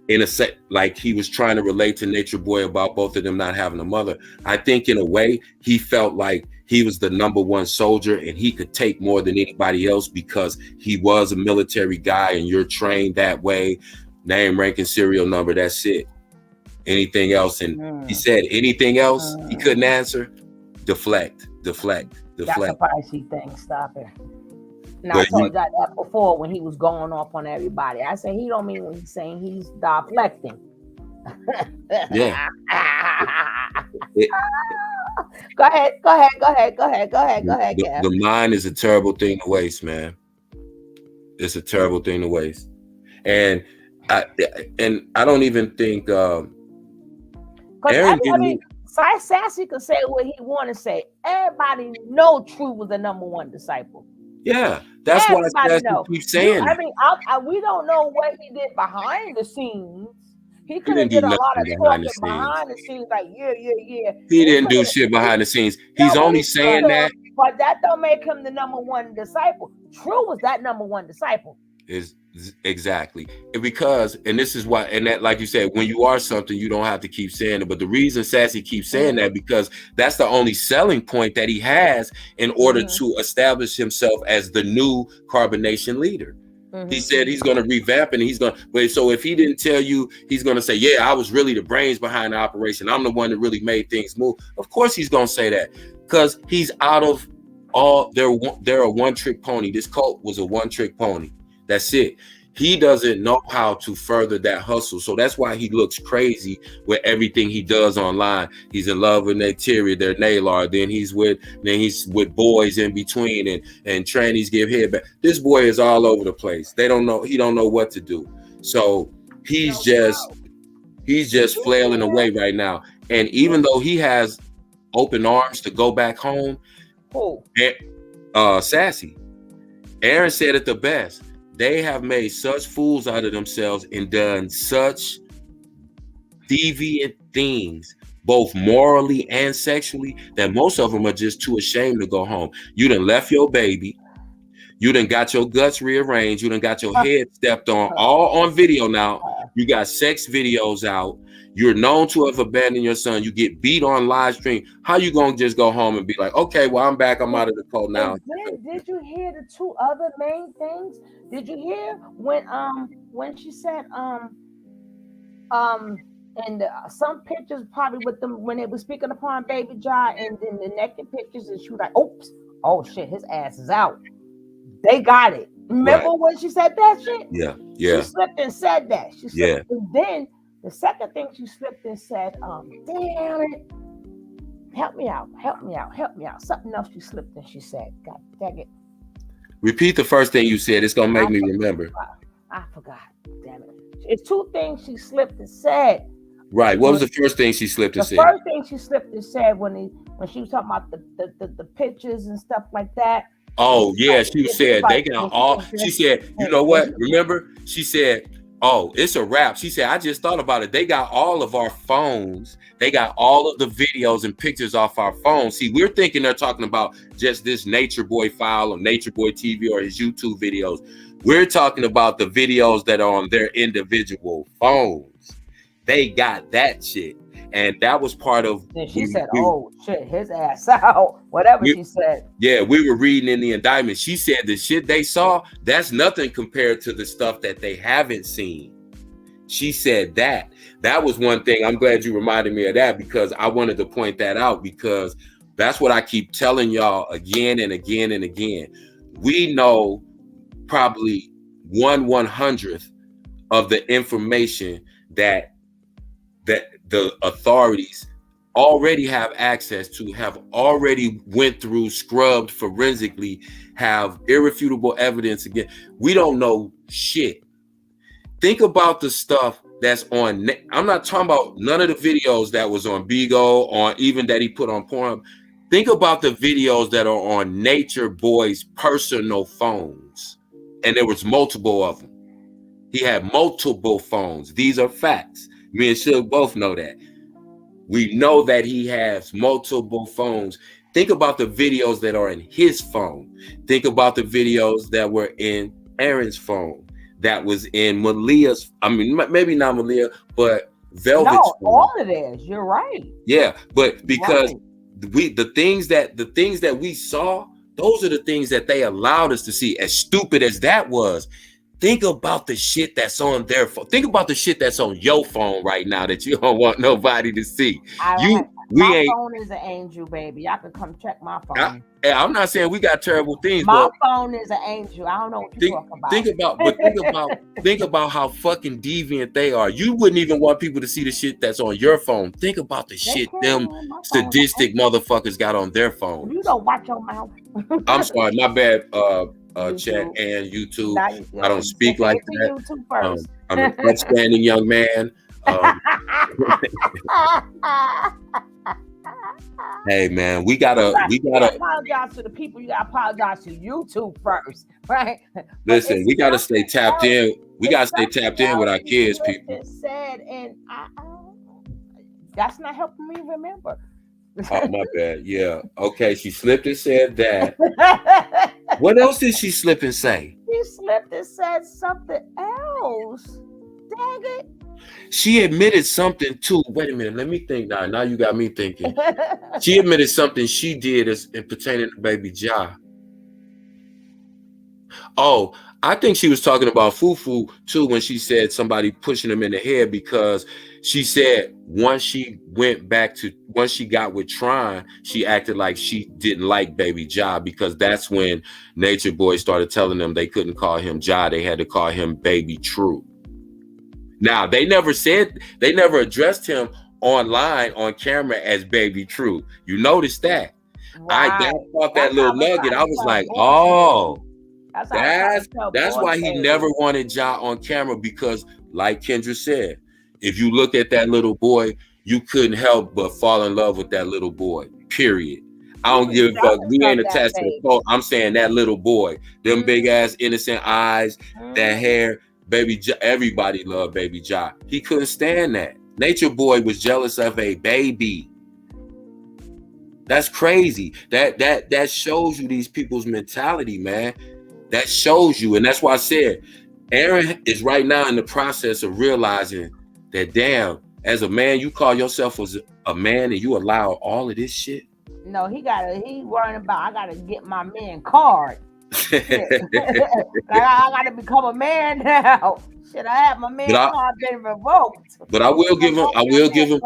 in a set, like he was trying to relate to Nature Boy about both of them not having a mother. I think in a way he felt like he was the number one soldier and he could take more than anybody else because he was a military guy and you're trained that way. Name, rank, and serial number, that's it. Anything else, and he said anything else he couldn't answer, deflect. That's a Pisces thing. Stop it. And I told you that before when he was going off on everybody. I said he don't mean what he's saying. He's deflecting. Yeah. Go ahead. The mind is a terrible thing to waste, man. It's a terrible thing to waste, and I don't even think. Aaron, Sassy could say what he want to say. Everybody know True was the number one disciple. Yeah, that's why Sassy keeps saying. We don't know what he did behind the scenes. He could have did a lot of talking behind the scenes, like yeah. He didn't do shit behind the scenes. He's only saying that. But that don't make him the number one disciple. True was that number one disciple. Is exactly because, and this is why, and that, like you said, when you are something, you don't have to keep saying it. But the reason Sassy keeps saying that, because that's the only selling point that he has in order to establish himself as the new Carbonation leader. He said he's going to revamp, and he's going to, but so if he didn't tell you, he's going to say, yeah, I was really the brains behind the operation. I'm the one that really made things move. Of course he's going to say that, because he's out of all, they're a one-trick pony. This cult was a one-trick pony. That's it. He doesn't know how to further that hustle. So that's why he looks crazy with everything he does online. He's in love with Nataria, their nail art. Then he's with boys in between, and trannies give head back. This boy is all over the place. He don't know what to do. So he's just flailing away right now. And even though he has open arms to go back home, Sassy, Aaron said it the best. They have made such fools out of themselves and done such deviant things, both morally and sexually, that most of them are just too ashamed to go home. You done left your baby. You done got your guts rearranged. You done got your head stepped on, all on video now. You got sex videos out. You're known to have abandoned your son. You get beat on live stream. How you gonna just go home and be like, okay, well, I'm back. I'm out of the cult now. Did you hear the two other main things? Did you hear when she said and some pictures probably with them when they were speaking upon Baby Ja, and then the naked pictures, and she was like, oops, oh shit, his ass is out. They got it. Remember when she said that shit? Yeah. She slipped and said that. She slipped, and then the second thing she slipped and said, damn it, help me out. Something else she slipped and she said, God dang it. Repeat the first thing you said. It's gonna make me remember. I forgot. Damn it. It's two things she slipped and said. Right. What was the first thing she slipped and said? The first thing she slipped and said when she was talking about the pictures and stuff like that. Oh yeah, she said they got all. She said, you know what? Remember? She said, oh, it's a wrap. She said, I just thought about it. They got all of our phones. They got all of the videos and pictures off our phones. See, we're thinking they're talking about just this Nature Boy file or Nature Boy TV or his YouTube videos. We're talking about the videos that are on their individual phones. They got that shit. And that was part of. Then she said, "Oh shit, his ass out." Whatever she said. Yeah, we were reading in the indictment. She said the shit they saw, that's nothing compared to the stuff that they haven't seen. She said that. That was one thing. I'm glad you reminded me of that, because I wanted to point that out, because that's what I keep telling y'all again and again and again. We know probably 1/100th of the information that the authorities already have access to, have already went through, scrubbed forensically, have irrefutable evidence again. We don't know shit. Think about the stuff that's on. I'm not talking about none of the videos that was on Bigo, on even that he put on Pornhub. Think about the videos that are on Nature Boy's personal phones. And there was multiple of them. He had multiple phones. These are facts. Me and Shug both know that. We know that he has multiple phones. Think about the videos that are in his phone. Think about the videos that were in Aaron's phone, that was in Malia's. I mean, maybe not Malia, but Velvet's phone. All of this. You're right. Yeah, but because the things that we saw, those are the things that they allowed us to see. As stupid as that was, think about the shit that's on their phone. Think about the shit that's on your phone right now that you don't want nobody to see. My phone is an angel, baby. Y'all can come check my phone. I'm not saying we got terrible things. My phone is an angel. I don't know what you're talking about. Think about how fucking deviant they are. You wouldn't even want people to see the shit that's on your phone. Think about the shit them sadistic motherfuckers got on their phone. You don't watch your mouth. I'm sorry, my bad. Chat and YouTube. I don't speak like that. I'm an upstanding young man. Hey man, we gotta apologize to the people. You gotta apologize to YouTube first, right? Listen, we gotta stay tapped in. We gotta stay tapped in with our kids, people. Said, and that's not helping me remember. Oh my bad. Yeah. Okay. She slipped and said that. What else did she slip and say? She slipped and said something else. Dang it. She admitted something too. Wait a minute. Let me think now. Now you got me thinking. She admitted something she did as in pertaining to Baby Ja. Oh, I think she was talking about Fufu too when she said somebody pushing him in the head, because she said once she got with Tron, she acted like she didn't like Baby Ja, because that's when Nature Boy started telling them they couldn't call him Ja, they had to call him Baby True. Now they never addressed him online on camera as Baby True. You noticed that? Right. I caught that little nugget. I was like, oh. That's why he never wanted Ja on camera, because like Kendra said, if you looked at that little boy, you couldn't help but fall in love with that little boy, period. I don't give a fuck. We ain't attached to the phone. I'm saying that little boy, them big ass innocent eyes, that hair, Baby Ja, everybody loved Baby Ja. He couldn't stand that. Nature Boy was jealous of a baby. That's crazy. That shows you these people's mentality, man. That shows you, and that's why I said Aaron is right now in the process of realizing that, damn, as a man, you call yourself as a man and you allow all of this shit. No, he worrying about, I gotta get my man card. I gotta become a man now. Shit, I have my man card been revoked. But I will give him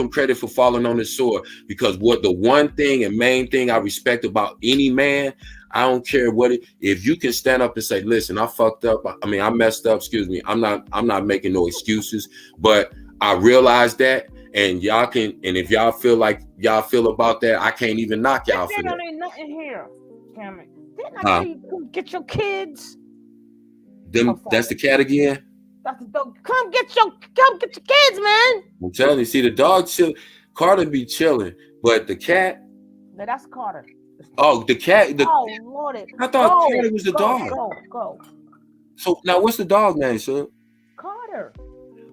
credit for falling on his sword, because what the one thing and main thing I respect about any man, I don't care if you can stand up and say, listen, I fucked up. I messed up. Excuse me. I'm not making no excuses, but I realize that, and y'all can, and if y'all feel like y'all feel about that, I can't even knock y'all for that. There ain't nothing here. Damn it. Didn't I tell you come get your kids? That's the cat again? That's the dog. Come get your kids, man. I'm telling you, see the dog chill. Carter be chilling, but the cat. No, that's Carter. Oh, the cat. Lord. I thought Carter was the dog. Go. So now what's the dog name, sir? Carter.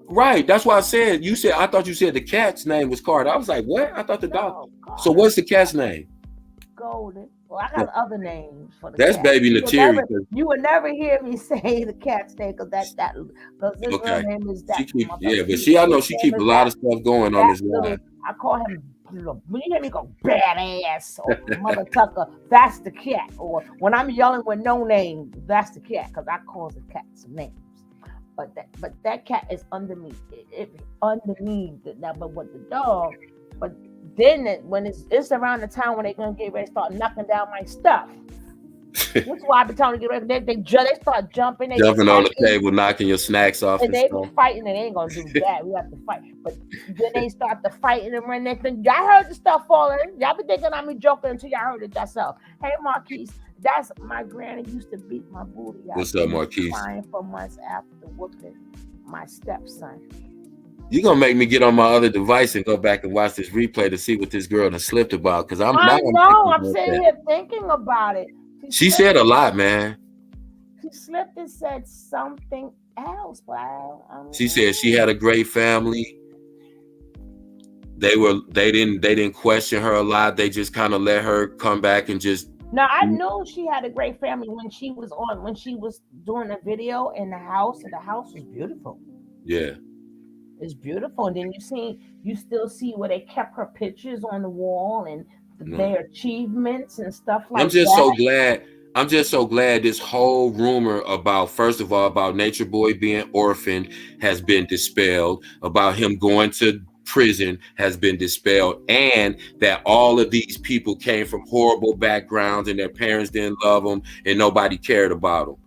Right. That's why I said, I thought you said the cat's name was Carter. I was like, what? I thought the dog. Carter. So what's the cat's name? Golden. Well, I got other names for the That's cat. baby Natiri. You would never hear me say the cat's name because because his real Okay. name is that. She keep, yeah, but I know she keep a lot of stuff going on this line. I call him, when you hear me go badass or Mother Tucker, that's the cat. Or when I'm yelling with no name, that's the cat, because I call the cat some names. But that cat is underneath. It's underneath now. But with the dog, but then when it's around the time when they're gonna get ready to start knocking down my stuff. That's why I be telling you to get ready. They start jumping. They Jumping on the table, knocking your snacks off. And they be fighting, and they ain't gonna do that. We have to fight. But then they start to fighting and run that thing. Y'all heard the stuff falling. Y'all be thinking I'm joking until y'all heard it yourself. Hey, Marquise, that's my granny used to beat my booty. What's up, Marquise? Crying for months after whooping my stepson. You gonna make me get on my other device and go back and watch this replay to see what this girl done slipped about? Because I'm sitting here thinking about it. She said a lot, man. She slipped and said something else, but she said she had a great family. They didn't question her a lot. They just kind of let her come back and just. No, I knew she had a great family when she was doing a video in the house, and the house was beautiful. Yeah. It's beautiful. And then you still see where they kept her pictures on the wall and their achievements and stuff like that. I'm just so glad this whole rumor about, first of all, about Nature Boy being orphaned has been dispelled, about him going to prison has been dispelled, and that all of these people came from horrible backgrounds and their parents didn't love them and nobody cared about them.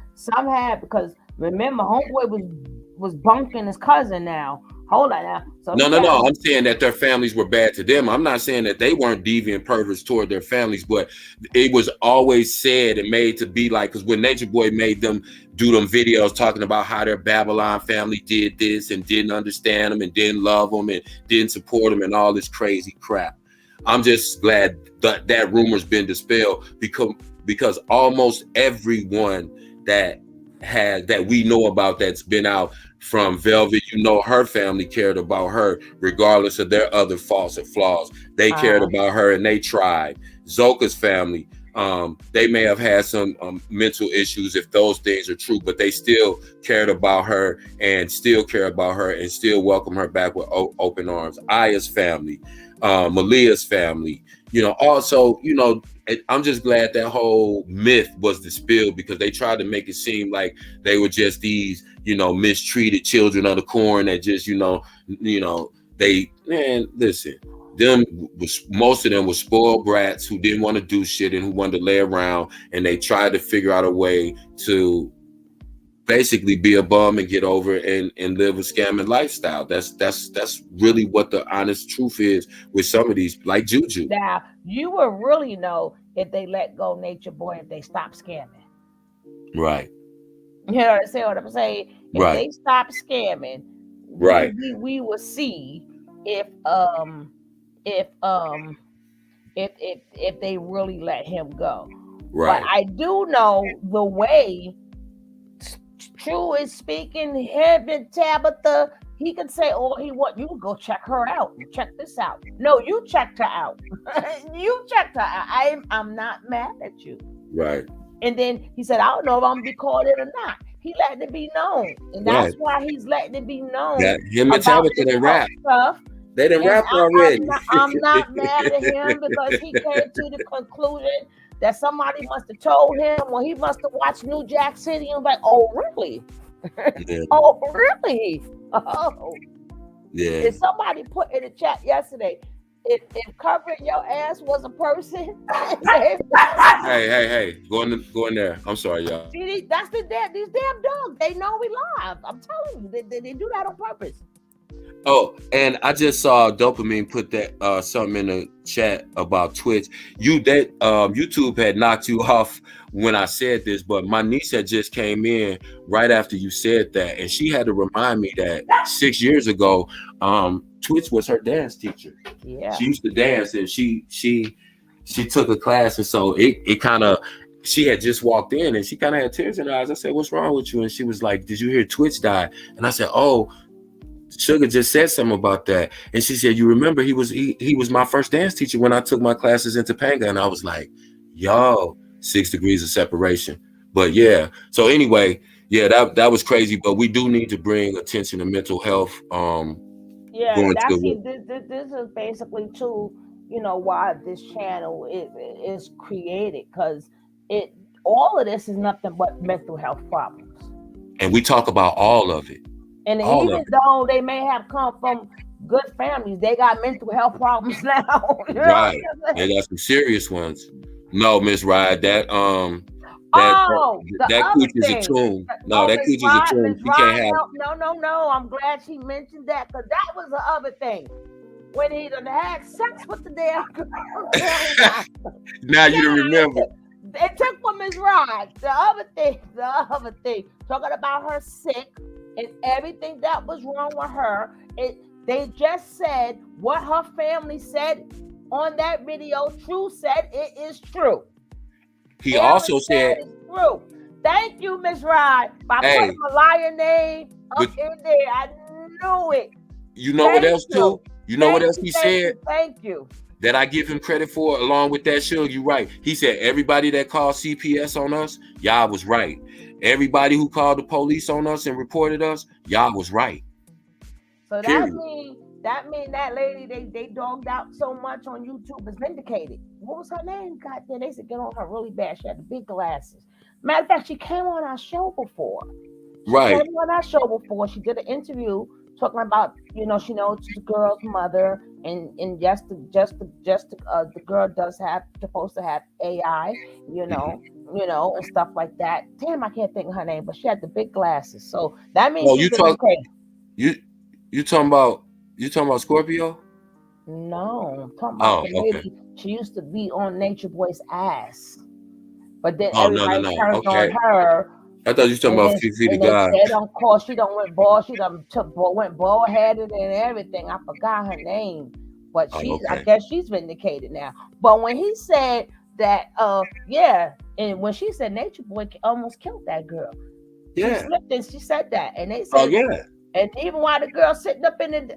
Some have, because remember, homeboy was bunking his cousin now. Hold on now. So no. I'm saying that their families were bad to them. I'm not saying that they weren't deviant perverts toward their families, but it was always said and made to be like, because when Nature Boy made them do them videos talking about how their Babylon family did this and didn't understand them and didn't love them and didn't support them and all this crazy crap. I'm just glad that rumor's been dispelled, because almost everyone that we know about that's been out, from Velvet, her family cared about her regardless of their other faults and flaws. They cared about her and they tried. Zoka's family, they may have had some mental issues, if those things are true, but they still cared about her and still care about her and still welcome her back with open arms. Aya's family, Malia's family, also, I'm just glad that whole myth was dispelled, because they tried to make it seem like they were just these, mistreated children of the corn that just, most of them were spoiled brats who didn't want to do shit and who wanted to lay around, and they tried to figure out a way to basically be a bum and get over and live a scamming lifestyle. That's really what the honest truth is with some of these, like Juju. Now, you will really know if they let go Nature Boy, if they stop scamming. Right. You know what I'm saying? If they stop scamming, right, we will see if they really let him go. Right. But I do know the way True is speaking, him and Tabitha, he can say all he wants. You can go check her out. Check this out. No, you checked her out. You checked her out. I'm not mad at you. Right. And then he said, I don't know if I'm gonna be called in or not. He letting it be known. And that's why he's letting it be known. Yeah, him and Tabitha didn't rap. They didn't rap already. I'm not mad at him, because he came to the conclusion that somebody must have told him, or he must have watched New Jack City and was like, oh, really? Yeah. Oh, really? Oh. Yeah. Did somebody put in the chat yesterday, if covering your ass was a person? hey, go in there. I'm sorry, y'all. See, that's these damn dogs. They know we live. I'm telling you, they do that on purpose. Oh, and I just saw Dopamine put that something in the chat about Twitch. YouTube had knocked you off when I said this, but my niece had just came in right after you said that, and she had to remind me that 6 years ago, Twitch was her dance teacher. Yeah, she used to dance, and she took a class, and so it kind of. She had just walked in, and she kind of had tears in her eyes. I said, "What's wrong with you?" And she was like, "Did you hear Twitch died?" And I said, "Oh." Sugar just said something about that, and she said, "You remember he was my first dance teacher when I took my classes in Topanga," and I was like, "Yo, 6 degrees of separation." But yeah, so anyway, yeah, that was crazy. But we do need to bring attention to mental health. Yeah, Going that's to this is basically too, why this channel is created, because it all of this is nothing but mental health problems. and we talk about all of it. And All even of it. though they may have come from good families, they got mental health problems now. You know Right. what I'm saying? They got some serious ones. No, Miss Ride, that Oh, the that other cooch is a thing. tune. No, that Miss cooch is a Rod, tune. Miss She can't Rod, have. no. I'm glad she mentioned that, because that was the other thing. When he done had sex with the damn girl. Now you don't remember. It took from Miss Rod. The other thing, talking about her sick and everything that was wrong with her. They just said what her family said on that video. True said it is true. He Aaron also said, it's true. Thank you, Miss Rod, by Hey, putting my liar name up in there. I knew it. you know what else too? You know what else he said? Thank you. That I give him credit for, along with that show. You right. He said everybody that called CPS on us, y'all was right. Everybody who called the police on us and reported us, y'all was right. So Period. that mean that lady they dogged out so much on YouTube is vindicated. What was her name? God damn, they said get on her really bad. She had the big glasses. Matter of fact, she came on our show before. Right. She did an interview talking about, she knows the girl's mother, and just the girl supposed to have AI, and stuff like that. Damn, I can't think of her name, but she had the big glasses. So that means she's you talking about Scorpio? No, I'm talking about the lady. Okay. She used to be on Nature Boy's ass, but then No. turned Okay. on her. I thought you were talking about Fifi the God. They don't call. She don't went bald. She went bald headed and everything. I forgot her name, but I guess she's vindicated now. But when he said that, and when she said Nature Boy almost killed that girl, she slipped and she said that, and they said, and even while the girl sitting up in the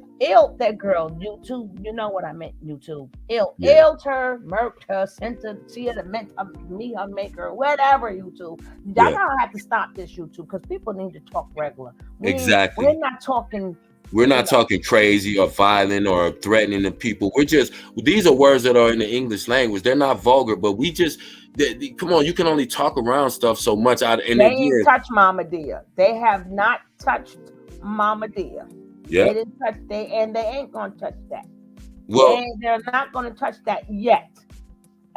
that girl, YouTube, you know what I meant, YouTube, illed her, murked her, sent her, she had meant me, her maker, whatever, YouTube. Y'all gotta have to stop this, YouTube, because people need to talk regular. Exactly. We're not talking. We're not talking crazy or violent or threatening to people. These are words that are in the English language. They're not vulgar, but come on, you can only talk around stuff so much. They ain't touched Mama Dia. They have not touched Mama Dia. Yeah. They didn't touch and they ain't gonna touch that. Well, they're not gonna touch that yet.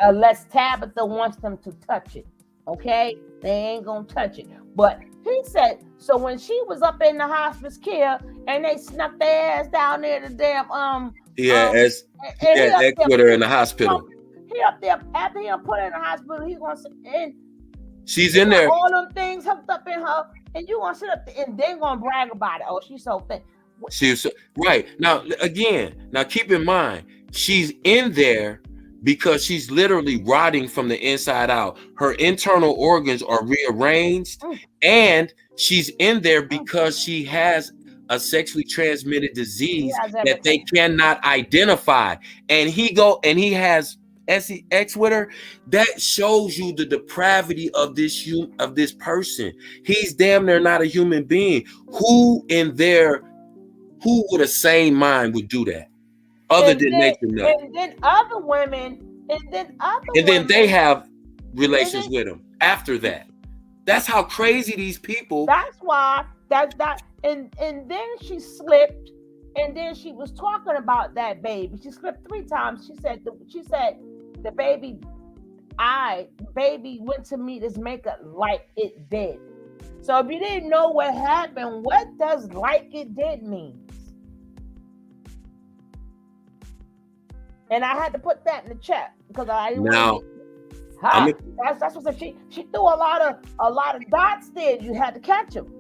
Unless Tabitha wants them to touch it. Okay? They ain't gonna touch it. But he said, so when she was up in the hospice care and they snuck their ass down there to damn ex with her in the hospital. He up there after he put her in the hospital, he gonna sit and she's in there. All them things hooked up in her, and you gonna sit up there and then gonna brag about it. Oh, she's so thin. She's right. Now keep in mind, she's in there because she's literally rotting from the inside out. Her internal organs are rearranged, and she's in there because she has a sexually transmitted disease that they cannot identify. And he has sex with her. That shows you the depravity of this person. He's damn near not a human being. Who with a sane mind would do that? Other than nature nut. And then other women, and then they have relations with him after that. That's how crazy these people. That's why and then she slipped, and then she was talking about that baby. She slipped 3 times. She said the baby went to meet his maker like it did. So if you didn't know what happened, what does like it did mean? And I had to put that in the chat because I didn't want to. That's what she threw a lot of dots there. You had to catch them.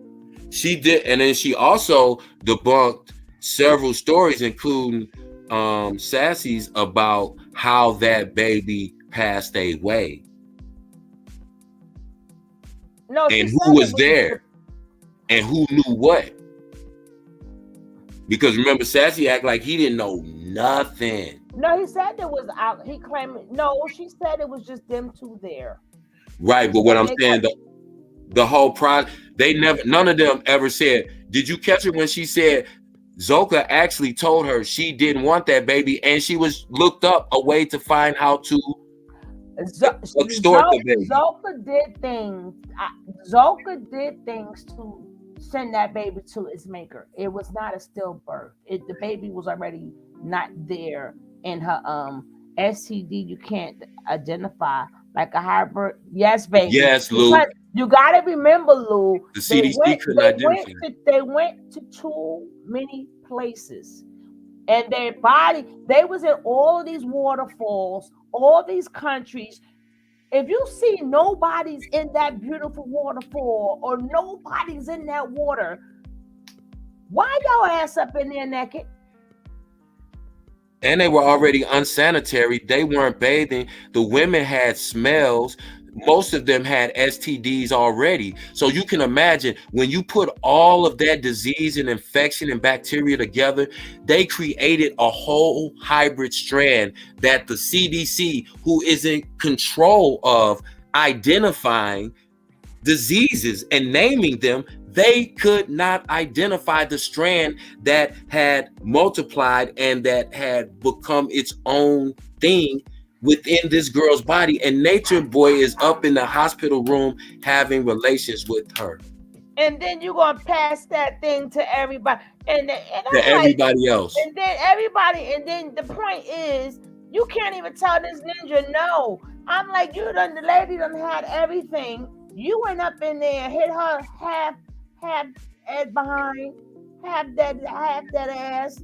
She did, and then she also debunked several stories, including Sassy's, about how that baby passed away. No, and who was there, and who knew what. Because remember, Sassy act like he didn't know nothing. No, he said it was out. He claimed no. She said it was just them two there. Right, but what I'm saying, the whole they never, none of them ever said. Did you catch it when she said Zoka actually told her she didn't want that baby, and she was looked up a way to find how to extort the baby. Zoka did things. Zoka did things to send that baby to its maker. It was not a stillbirth. The baby was already not there in her STD. You can't identify like a hybrid. Yes, baby. Yes, Lou. You got to remember, Lou. The CDC couldn't identify. They went to too many places, and their body. They was in all these waterfalls, all these countries. If you see nobody's in that beautiful waterfall or nobody's in that water, why y'all ass up in there naked? And they were already unsanitary. They weren't bathing. The women had smells. Most of them had STDs already. So you can imagine when you put all of that disease and infection and bacteria together, they created a whole hybrid strand that the CDC, who is in control of identifying diseases and naming them, they could not identify the strand that had multiplied and that had become its own thing within this girl's body. And Nature Boy is up in the hospital room having relations with her. And then you're gonna pass that thing to everybody, and everybody else. And then everybody, and then the point is, you can't even tell this ninja no. I'm like, the lady done had everything. You went up in there, hit her half head behind, half that ass,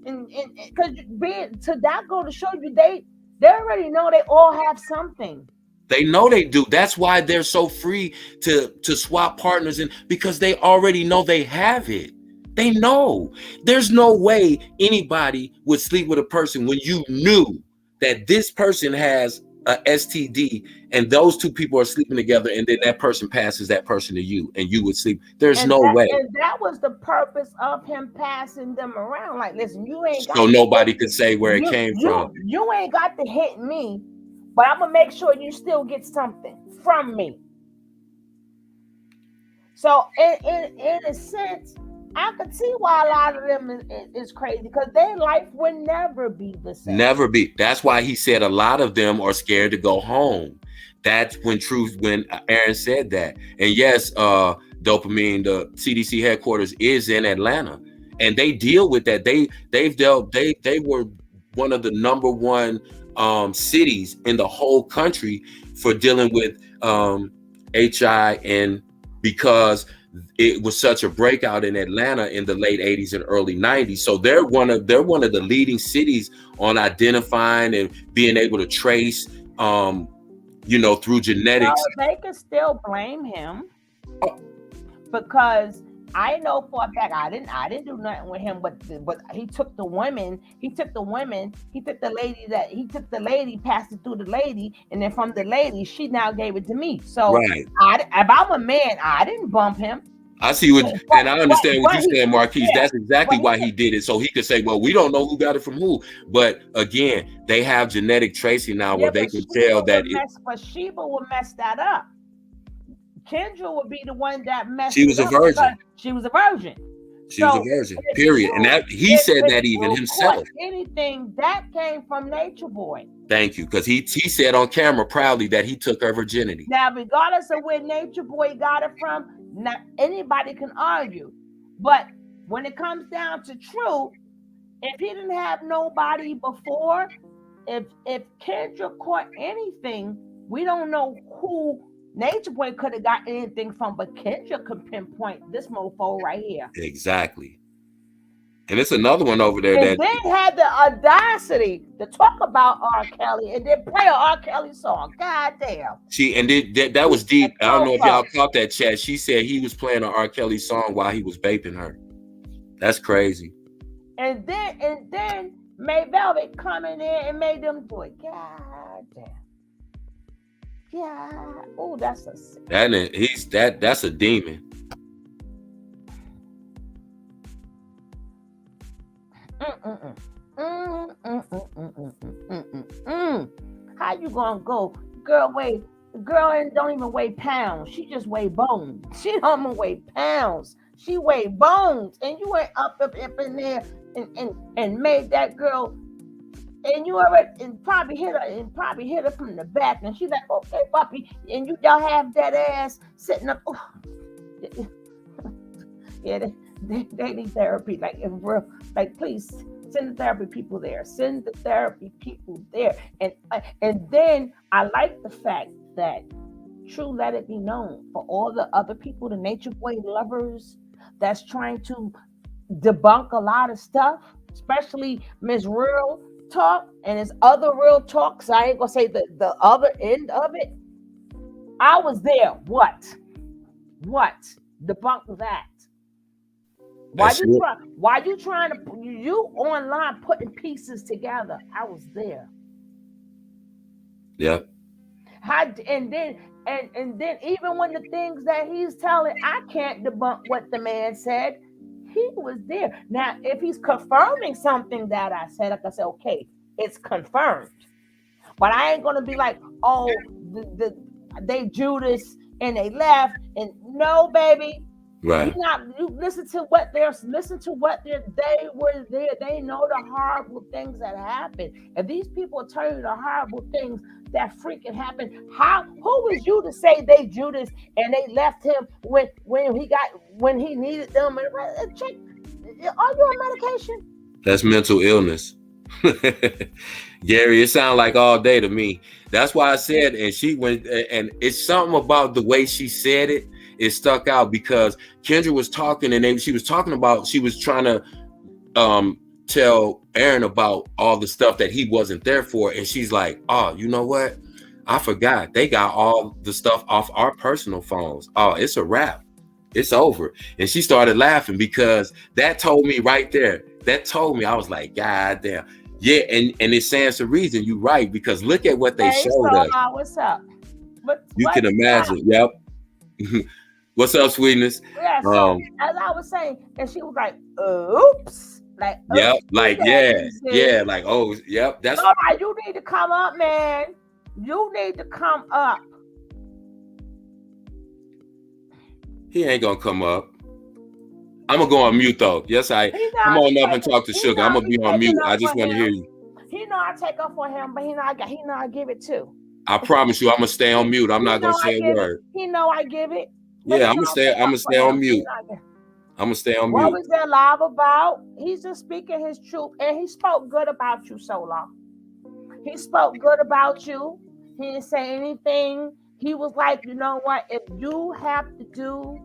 and because that go to show you they already know they all have something. They know they do. That's why they're so free to swap partners, and because they already know they have it. They know. There's no way anybody would sleep with a person when you knew that this person has a STD and those two people are sleeping together, and then that person passes that person to you and you would sleep. There's no way. And that was the purpose of him passing them around. Like, listen, you ain't got so nobody could say where it came from. You ain't got to hit me, but I'm gonna make sure you still get something from me. So in a sense, I could see why a lot of them is crazy, because their life would never be the same. Never be. That's why he said a lot of them are scared to go home. That's when Aaron said that. And yes, Dopamine, the CDC headquarters is in Atlanta, and they deal with that. They were one of the number one cities in the whole country for dealing with HI, and because it was such a breakout in Atlanta in the late 80s and early 90s. So they're one of the leading cities on identifying and being able to trace through genetics. No, they can still blame him because I know for a fact I didn't do nothing with him, but he took the women, he took the lady, passed it through the lady, and then from the lady, she now gave it to me. So right. If I'm a man, I didn't bump him. I see and I understand what you're saying, Marquise. Yeah, that's exactly why he did it. So he could say, well, we don't know who got it from who. But again, they have genetic tracing now where they can tell that but Sheba would mess that up. Kendra would be the one that messed She was a virgin. She was a virgin. She was a virgin, period. And that he said that even himself. Anything that came from Nature Boy. Thank you, because he said on camera proudly that he took her virginity. Now, regardless of where Nature Boy got it from, not anybody can argue. But when it comes down to truth, if he didn't have nobody before, if Kendra caught anything, we don't know who Nature Boy could have got anything from, but Kendra could pinpoint this mofo right here. Exactly. And it's another one over there and then had the audacity to talk about R. Kelly and then play an R. Kelly song. God damn. That was deep. I don't know if y'all caught that, chat. She said he was playing an R. Kelly song while he was vaping her. That's crazy. And then May Velvet come in there and made them do it. God damn. Yeah. Oh, that's that's a demon. How you gonna go? Girl don't even weigh pounds. She just weigh bones. She don't even weigh pounds. She weigh bones. And you ain't up in there and made that girl, and you already and probably hit her from the back, and she's like, okay, puppy, and y'all have that ass sitting up. Oh. Yeah, they need therapy. Like, in real, like, please send the therapy people there. Send the therapy people there. And then I like the fact that True let it be known for all the other people, the nature boy lovers, that's trying to debunk a lot of stuff, especially Miss Real Talk and his other Real Talks. I ain't gonna say the other end of it. I was there. What? Debunk that. Why you trying to you online putting pieces together? I was there. Yep. And then even when the things that he's telling, I can't debunk what the man said. He was there. Now, if he's confirming something that I said, like I said, okay, it's confirmed. But I ain't gonna be like, oh, they Judas and they left, and no, baby. Right. You listen to what they were there. They know the horrible things that happened. If these people tell you the horrible things that freaking happened, who was you to say they Judas and they left him when he needed them? Check, are you on medication? That's mental illness. Gary, it sounds like all day to me. That's why I said, and she went, and it's something about the way she said it. It stuck out because Kendra was talking, and she was trying to tell Aaron about all the stuff that he wasn't there for, and she's like, oh, you know what? I forgot. They got all the stuff off our personal phones. Oh, it's a wrap. It's over. And she started laughing because that told me right there. That told me, I was like, God damn. Yeah, and it stands to reason. You're right, because look at what they showed us. What's up? You can imagine. Yep. What's up, sweetness? Yeah, so as I was saying, and she was like, oops. Like, yep, like, yeah, like, oh, yep. That's all right. You need to come up, man. You need to come up. He ain't gonna come up. I'm gonna go on mute though. Yes, come on up and talk to Sugar. I'm gonna be on mute. I just want to hear you. He know I take up for him, but he know I give it too. I promise you, I'm gonna stay on mute. I'm not gonna say a word. He know I give it. Yeah, I'm gonna stay on mute. I'm gonna stay on mute. What was that live about? He's just speaking his truth, and he spoke good about you, Solar. He spoke good about you. He didn't say anything. He was like, you know what? If you have to do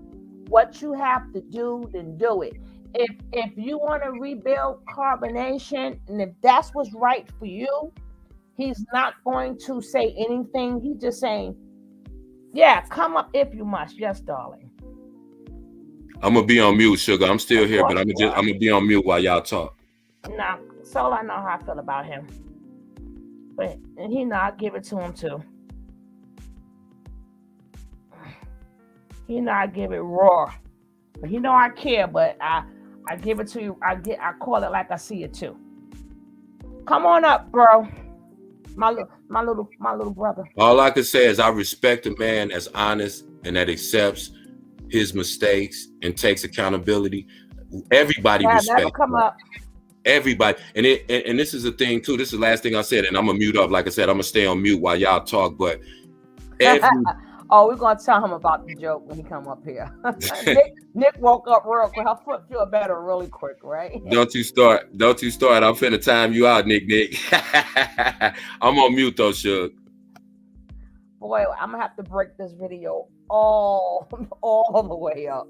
what you have to do, then do it. If you want to rebuild Carbonation, and if that's what's right for you, he's not going to say anything. He's just saying, yeah, come up if you must. Yes, darling. I'm gonna be on mute, Sugar. I'm still here, but I'm gonna be on mute while y'all talk. Nah, Soul, I know how I feel about him. But he know I give it to him too. He know I give it raw. But he know I care, but I give it to you. I call it like I see it too. Come on up, bro. My little brother. All I can say is I respect a man that's honest and that accepts his mistakes and takes accountability. Everybody respects. Never come up. Everybody, and this is the thing too. This is the last thing I said, and I'm gonna mute up. Like I said, I'm gonna stay on mute while y'all talk. But oh, we're gonna tell him about the joke when he come up here. Nick woke up real quick. I'll put you better really quick, right? Don't you start. I'm finna time you out, Nick. I'm on mute though, Shug. Boy, I'm gonna have to break this video all the way up.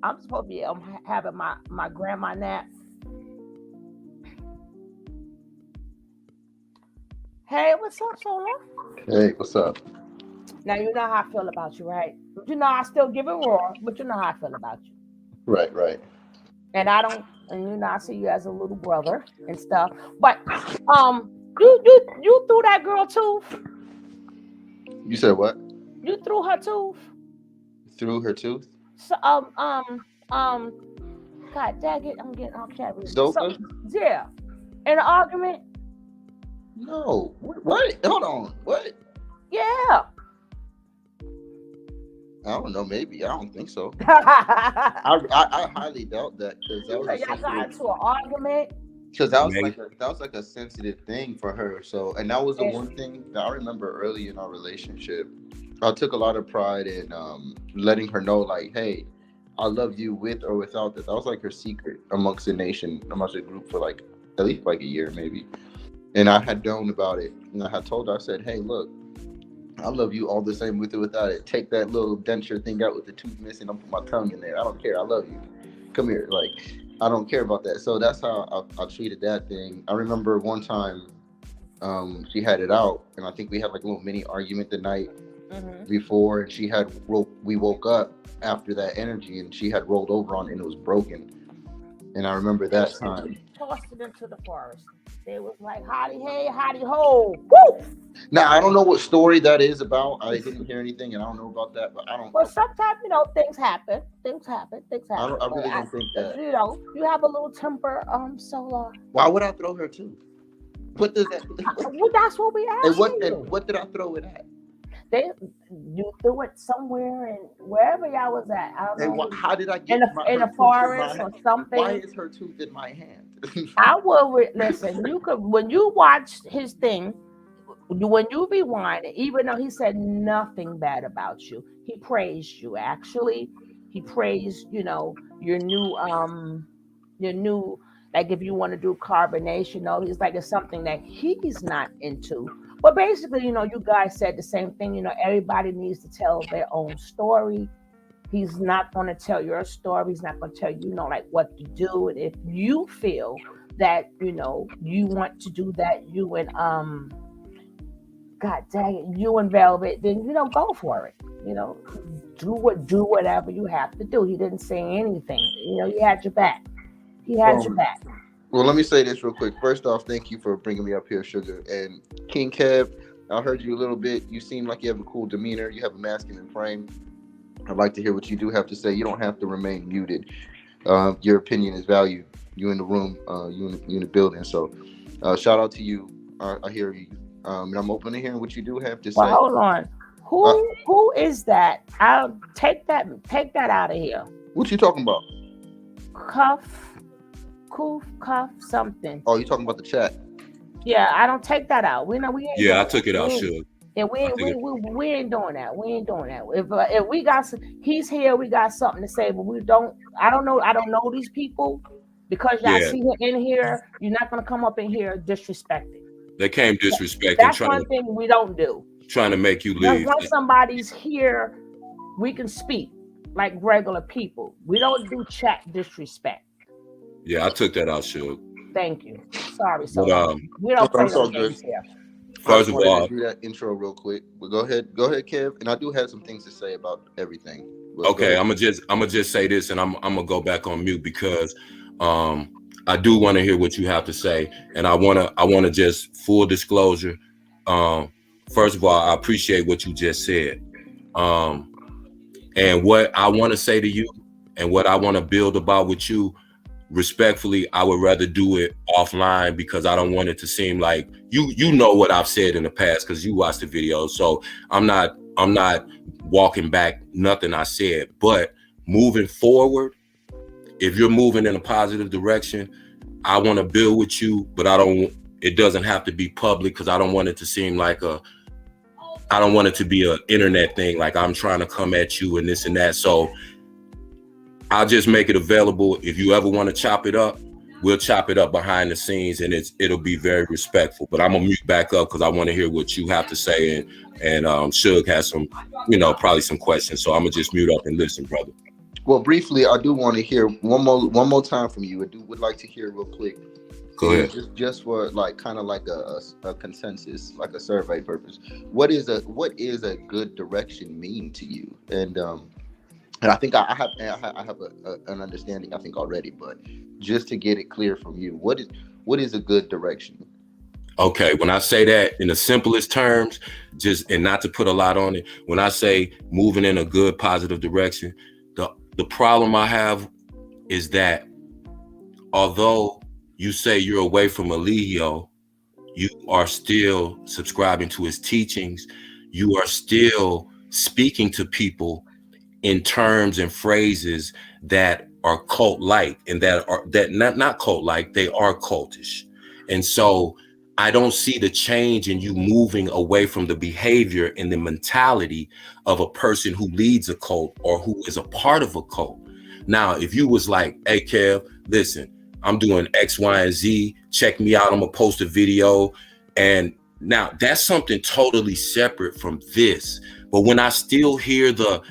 I'm supposed to be having my grandma nap. Hey, what's up, Solar? Hey, what's up? Now, you know how I feel about you, right? You know I still give it raw, but you know how I feel about you. Right. And you know I see you as a little brother and stuff. But you threw that girl tooth. You said what? You threw her tooth. Threw her tooth? So God dang it, I'm getting off chat. Zoka? Yeah. In an argument? No. What? Hold on. What? Yeah. I don't know. Maybe. I don't think so. I highly doubt that because that was a y'all got into an argument. Because that was like a sensitive thing for her. So, and that was the one thing that I remember early in our relationship. I took a lot of pride in letting her know, like, hey, I love you with or without this. That was like her secret amongst the nation, amongst the group for like at least like a year maybe. And I had known about it, and I had told her, I said, hey, look, I love you all the same with or without it. Take that little denture thing out with the tooth missing. I'll put my tongue in there. I don't care. I love you. Come here. Like, I don't care about that. So that's how I treated that thing. I remember one time she had it out, and I think we had like a little mini argument the night before, and we woke up after that energy, and she had rolled over on it, and it was broken. And I remember that time. Tossed it into the forest. They was like, howdy hey, howdy ho. Woo! Now, I don't know what story that is about. I didn't hear anything, and I don't know about that, but I don't. Well, sometimes, things happen. Things happen. I really don't think that. You have a little temper, Solar. Why would I throw her too? What does that? Well, that's what we asked. And what did I throw it at? You threw it somewhere, and wherever y'all was at. I don't know. How did I get in a forest or something? Why is her tooth in my hand? I will listen. You could, when you watch his thing, when you rewind it, even though he said nothing bad about you, he praised you. Actually, he praised your new like if you want to do carbonation. He's like it's something that he's not into. But basically, you guys said the same thing. Everybody needs to tell their own story. He's not going to tell your story. He's not going to tell you, like what to do. And if you feel that, you want to do that, you and God dang it, you and Velvet, then go for it. Do whatever you have to do. He didn't say anything. He had your back. He had your back. Well, let me say this real quick. First off, thank you for bringing me up here, Sugar. And King Kev, I heard you a little bit. You seem like you have a cool demeanor. You have a masculine frame. I'd like to hear what you do have to say. You don't have to remain muted. Your opinion is valued. You in the room, you in the building. So shout out to you. I hear you. And I'm open to hearing what you do have to say. Well, hold on. Who is that? I'll take that out of here. What you talking about? Cuff, something. Oh, you talking about the chat? Yeah, I don't take that out. We ain't. Yeah, I took it out, Suge. And we ain't doing that. We ain't doing that. If we got he's here, we got something to say, but we don't. I don't know these people because y'all see him in here. You're not gonna come up in here disrespecting. They came disrespecting. That's one thing we don't do. Trying to make you leave. Once somebody's here, we can speak like regular people. We don't do chat disrespect. Yeah, I took that out, Suge. Thank you. Sorry, but, we don't play those games here. First of all, do that intro real quick. But go ahead, Kev. And I do have some things to say about everything. Okay, I'm gonna just say this, and I'm gonna go back on mute because I do want to hear what you have to say, and I wanna just full disclosure. First of all, I appreciate what you just said, and what I want to say to you, and what I want to build about with you. Respectfully, I would rather do it offline because I don't want it to seem like you know what I've said in the past because you watched the video. So I'm not walking back nothing I said. But moving forward, if you're moving in a positive direction, I want to build with you, but it doesn't have to be public because I don't want it to seem like I don't want it to be an internet thing, like I'm trying to come at you and this and that. So I'll just make it available. If you ever want to chop it up, we'll chop it up behind the scenes, and it'll be very respectful. But I'm gonna mute back up because I want to hear what you have to say, and Suge has some, probably some questions. So I'm gonna just mute up and listen, brother. Well, briefly, I do want to hear one more time from you. Would like to hear real quick. Go ahead. Just for kind of like a consensus, like a survey purpose. What is a good direction mean to you? And I think I have an understanding, I think, already, but just to get it clear from you, what is a good direction? Okay, when I say that in the simplest terms, and not to put a lot on it, when I say moving in a good, positive direction, the problem I have is that although you say you're away from Eligio, you are still subscribing to his teachings. You are still speaking to people in terms and phrases that are cult-like, and that not cult-like, they are cultish. And so I don't see the change in you moving away from the behavior and the mentality of a person who leads a cult or who is a part of a cult. Now, if you was like, hey, Kev, listen, I'm doing X, Y, and Z, check me out, I'm gonna post a video. And now that's something totally separate from this. But when I still hear the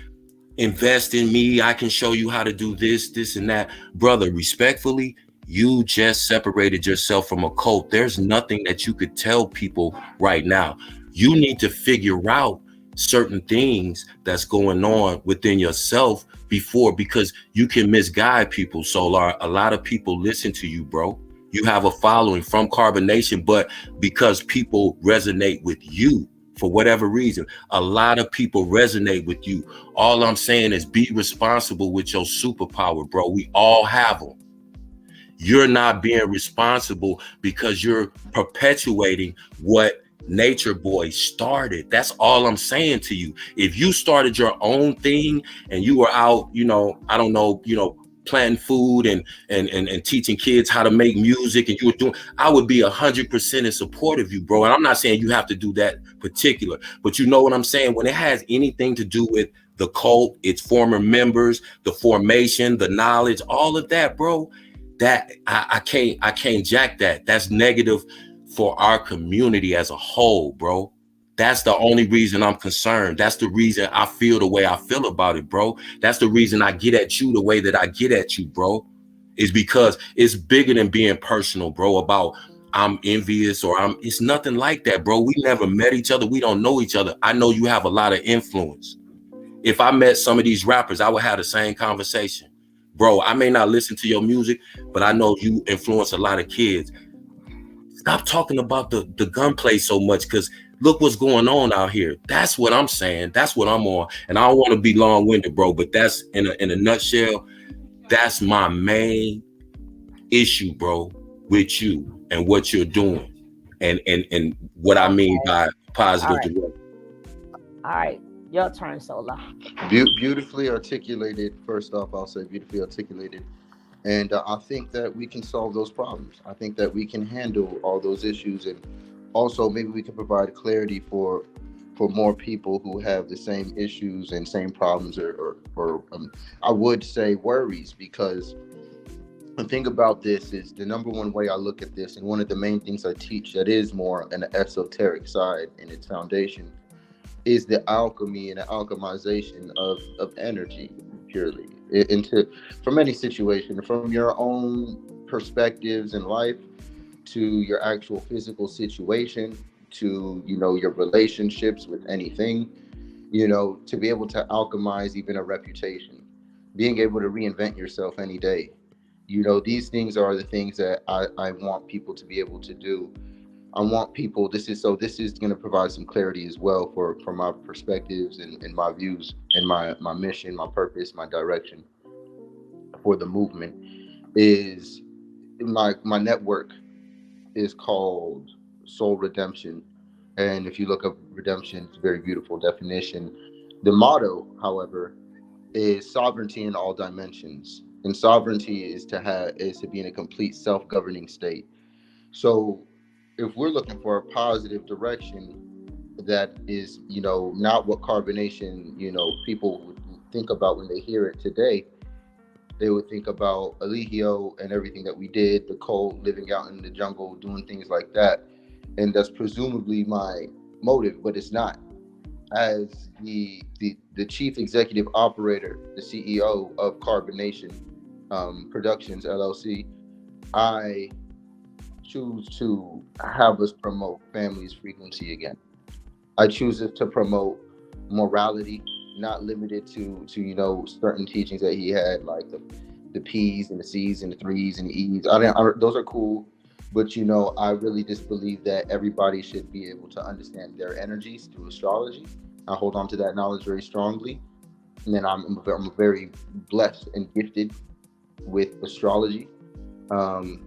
invest in me, I can show you how to do this and that, brother, respectfully, you just separated yourself from a cult. There's nothing that you could tell people right now. You need to figure out certain things that's going on within yourself before, because you can misguide people. Solar, a lot of people listen to you, bro. You have a following from Carbonation, but because people resonate with you for whatever reason, a lot of people resonate with you. All I'm saying is be responsible with your superpower, bro. We all have them. You're not being responsible because you're perpetuating what Nature Boy started. That's all I'm saying to you. If you started your own thing and you were out, I don't know, planting food and teaching kids how to make music, and you were doing, I would be 100% in support of you, bro. And I'm not saying you have to do that particular, but you know what I'm saying? When it has anything to do with the cult, its former members, the formation, the knowledge, all of that, bro, that I can't jack that. That's negative for our community as a whole, bro. That's the only reason I'm concerned. That's the reason I feel the way I feel about it, bro. That's the reason I get at you the way that I get at you, bro. Is because it's bigger than being personal, bro, about I'm envious or it's nothing like that, bro. We never met each other. We don't know each other. I know you have a lot of influence. If I met some of these rappers, I would have the same conversation. Bro, I may not listen to your music, but I know you influence a lot of kids. Stop talking about the gunplay so much, because look what's going on out here. That's what I'm saying. That's what I'm on. And I don't want to be long-winded, bro, but that's in a nutshell, that's my main issue, bro, with you and what you're doing. And what I mean by positive direction. All right. Your turn, Solar. Beautifully articulated. First off, I'll say beautifully articulated. And I think that we can solve those problems. I think that we can handle all those issues. And also maybe we can provide clarity for more people who have the same issues and same problems or I would say worries, because the thing about this is the number one way I look at this, and one of the main things I teach that is more an esoteric side in its foundation, is the alchemy and the alchemization of energy purely from any situation, from your own perspectives in life to your actual physical situation to your relationships with anything, to be able to alchemize even a reputation, being able to reinvent yourself any day. These things are the things that I want people to be able to do. I want people, this is going to provide some clarity as well for my perspectives and my views and my mission, my purpose, my direction for the movement. Is my network is called Soul Redemption. And if you look up redemption, it's a very beautiful definition. The motto, however, is sovereignty in all dimensions. And sovereignty is to be in a complete self-governing state. So if we're looking for a positive direction that is, not what Carbonation, people would think about when they hear it today, they would think about Eligio and everything that we did, the cult, living out in the jungle, doing things like that. And that's presumably my motive, but it's not. As the chief executive operator, the CEO of Carbonation Productions, LLC, I choose to have us promote family's frequency again. I choose to promote morality, not limited to certain teachings that he had, like the P's and the C's and the threes and the E's. Those are cool, but I really just believe that everybody should be able to understand their energies through astrology. I hold on to that knowledge very strongly, and then I'm very blessed and gifted with astrology.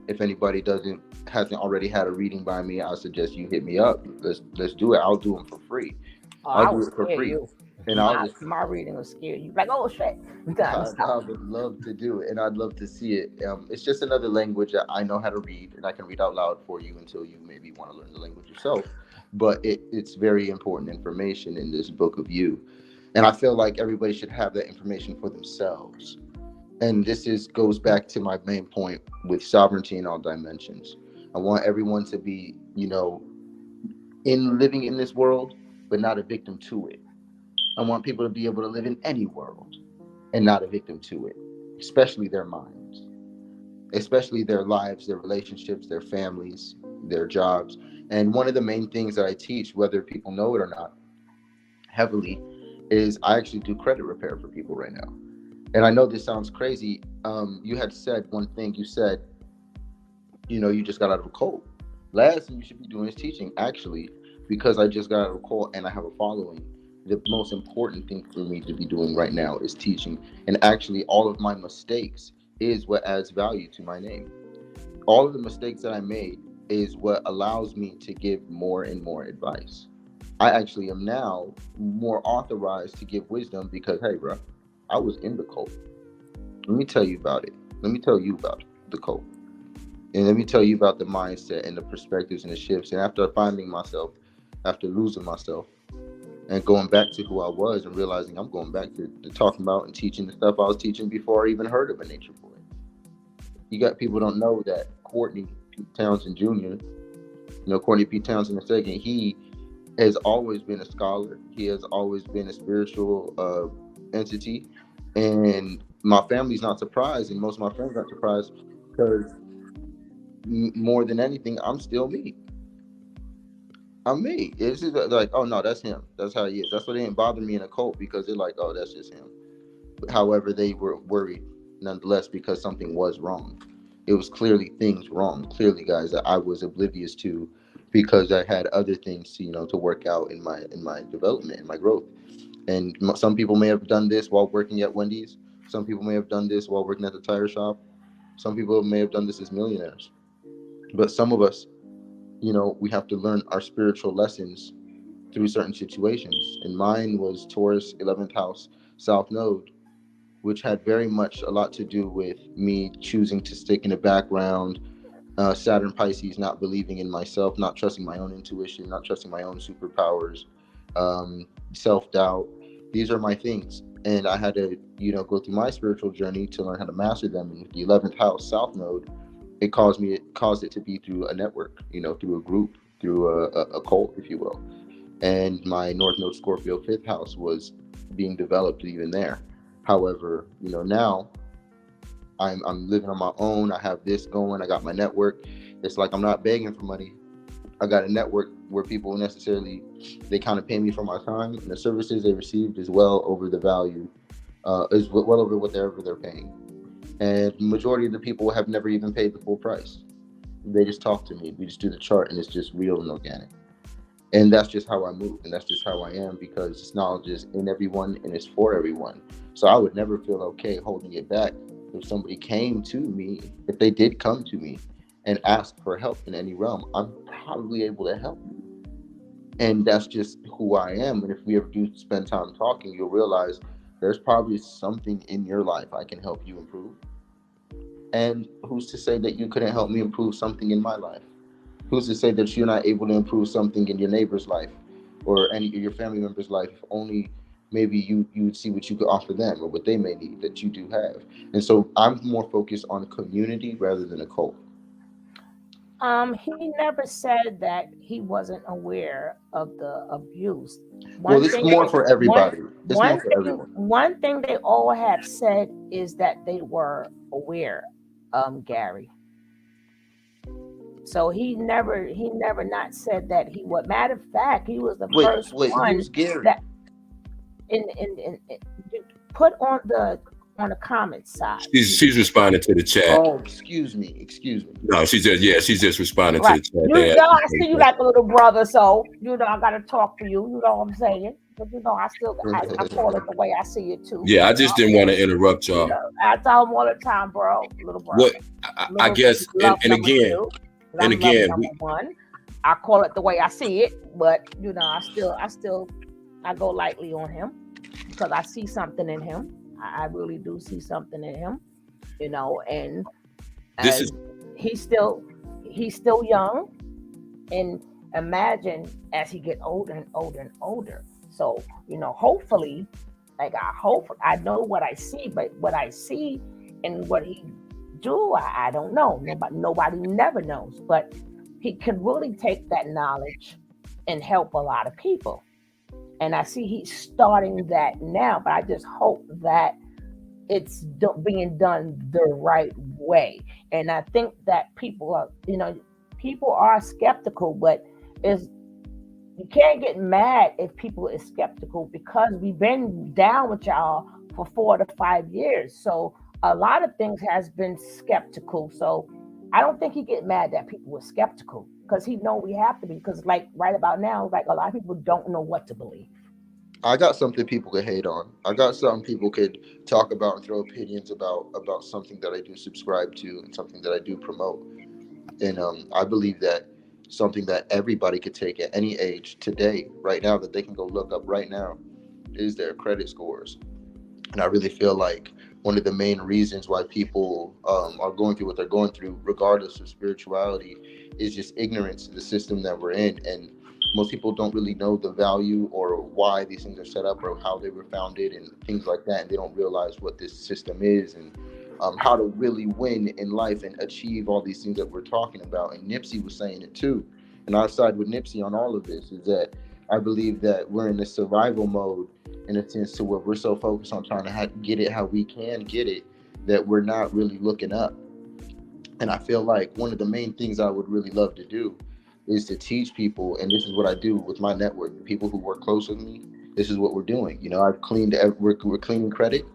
If anybody hasn't already had a reading by me, I suggest you hit me up. Let's do it. I'll do them for free. Oh, I'll I do would it for scare free. you. And I'll just My reading will scare you. Like, oh shit, we gotta I stop. would love to do it, and I'd love to see it. It's just another language that I know how to read, and I can read out loud for you until you maybe want to learn the language yourself. But it's very important information in this book of you, and I feel like everybody should have that information for themselves. And this goes back to my main point with sovereignty in all dimensions. I want everyone to be, in living in this world, but not a victim to it. I want people to be able to live in any world and not a victim to it, especially their minds, especially their lives, their relationships, their families, their jobs. And one of the main things that I teach, whether people know it or not, heavily, is I actually do credit repair for people right now. And I know this sounds crazy. You had said one thing. You said, you just got out of a cold. Last thing you should be doing is teaching. Actually, because I just got out of a cold and I have a following, the most important thing for me to be doing right now is teaching. And actually, all of my mistakes is what adds value to my name. All of the mistakes that I made is what allows me to give more and more advice. I actually am now more authorized to give wisdom because, hey, bro, I was in the cult. Let me tell you about it. Let me tell you about the cult. And let me tell you about the mindset and the perspectives and the shifts. And after finding myself, after losing myself, and going back to who I was and realizing I'm going back to talking about and teaching the stuff I was teaching before I even heard of a nature boy. You got people don't know that Courtney Pete Townsend Jr., Courtney Pete Townsend II, he has always been a scholar. He has always been a spiritual entity. And my family's not surprised, and most of my friends aren't surprised because more than anything, I'm still me. I'm me. It's just like, oh no, that's him. That's how he is. That's why they didn't bother me in a cult, because they're like, oh, that's just him. However, they were worried nonetheless because something was wrong. It was clearly things wrong. Clearly, guys, that I was oblivious to because I had other things to work out in my development, in my growth. And some people may have done this while working at Wendy's. Some people may have done this while working at the tire shop. Some people may have done this as millionaires. But some of us, we have to learn our spiritual lessons through certain situations. And mine was Taurus 11th house, South Node, which had very much a lot to do with me choosing to stick in the background. Saturn Pisces, not believing in myself, not trusting my own intuition, not trusting my own superpowers, self-doubt. These are my things. And I had to, go through my spiritual journey to learn how to master them. And with the 11th house, South Node, it caused it to be through a network, through a group, through a cult, if you will. And my North Node Scorpio 5th house was being developed even there. However, now I'm living on my own. I have this going. I got my network. It's like I'm not begging for money. I got a network where people they kind of pay me for my time, and the services they received is well over the value, is well over whatever they're paying. And the majority of the people have never even paid the full price. They just talk to me. We just do the chart, and it's just real and organic. And that's just how I move, and that's just how I am, because this knowledge is in everyone and it's for everyone. So I would never feel okay holding it back. If somebody came to me, if they did come to me and ask for help in any realm, I'm probably able to help you. And that's just who I am. And if we ever do spend time talking, you'll realize there's probably something in your life I can help you improve. And who's to say that you couldn't help me improve something in my life? Who's to say that you're not able to improve something in your neighbor's life or any of your family member's life? If only maybe you would see what you could offer them or what they may need that you do have. And so I'm more focused on community rather than a cult. He never said that he wasn't aware of the abuse. It's more for everybody. One thing they all have said is that they were aware, Gary. So he never not said that he would. Matter of fact, he was the first one who's Gary? that in put on the comment side. She's responding to the chat. Oh, excuse me. No, she's just responding to the chat. I see you like a little brother, so I gotta talk to you. You know what I'm saying? But I call it the way I see it too. Yeah, I just didn't want to interrupt y'all. I tell him all the time, bro, little brother. I guess, love and number again, two. and I'm love again, number one. I call it the way I see it, but I go lightly on him because I see something in him. I really do see something in him, and this as is he's still young, and imagine as he get older and older and older. So, hopefully, I know what I see, but what I see and what he do, I don't know. Nobody never knows, but he can really take that knowledge and help a lot of people. And I see he's starting that now, but I just hope that it's being done the right way. And I think that people are skeptical, but is you can't get mad if people is skeptical because we've been down with y'all for 4 to 5 years. So a lot of things has been skeptical. So I don't think he get mad that people were skeptical because he know we have to be, because like right about now, like a lot of people don't know what to believe. I got something people could hate on. I got something people could talk about and throw opinions about something that I do subscribe to and something that I do promote. And I believe that something that everybody could take at any age today, right now, that they can go look up right now, is their credit scores. And I really feel like one of the main reasons why people are going through what they're going through, regardless of spirituality, is just ignorance to the system that we're in. And most people don't really know the value or why these things are set up or how they were founded and things like that. And they don't realize what this system is and how to really win in life and achieve all these things that we're talking about. And Nipsey was saying it too. And I side with Nipsey on all of this, is that I believe that we're in this survival mode in a sense to where we're so focused on trying to get it how we can get it that we're not really looking up. And I feel like one of the main things I would really love to do is to teach people, and this is what I do with my network, the people who work close with me. This is what we're doing. I've cleaned. We're cleaning credit.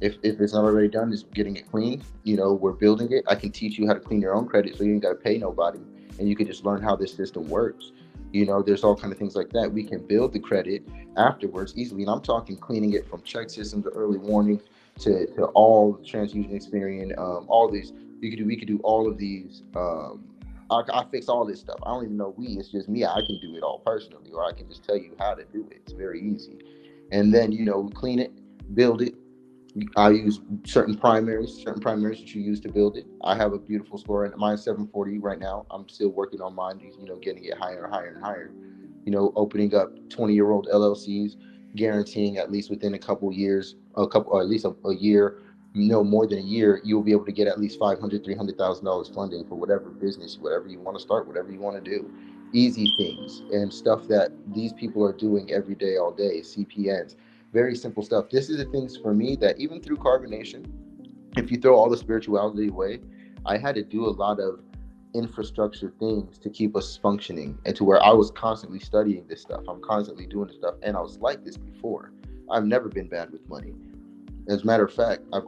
If it's not already done, is getting it cleaned. We're building it. I can teach you how to clean your own credit, so you ain't got to pay nobody, and you can just learn how this system works. There's all kind of things like that. We can build the credit afterwards easily, and I'm talking cleaning it from check systems to early warning to all transfusion experience. All these we could do all of these. I fix all this stuff. I don't even know it's just me. I can do it all personally, or I can just tell you how to do it. It's very easy. And then we clean it, build it. I use certain primaries that you use to build it. I have a beautiful score, and mine's 740 right now. I'm still working on mine, getting it higher and higher and higher. Opening up 20-year-old LLCs, guaranteeing at least within a couple years, or at least a year, more than a year, you'll be able to get at least $500,000-$300,000 funding for whatever business, whatever you want to start, whatever you want to do. Easy things and stuff that these people are doing every day, all day. CPNs, very simple stuff. This is the things for me that even through carbonation, if you throw all the spirituality away, I had to do a lot of infrastructure things to keep us functioning, and to where I was constantly studying this stuff. I'm constantly doing this stuff, and I was like this before. I've never been bad with money. As a matter of fact, I'm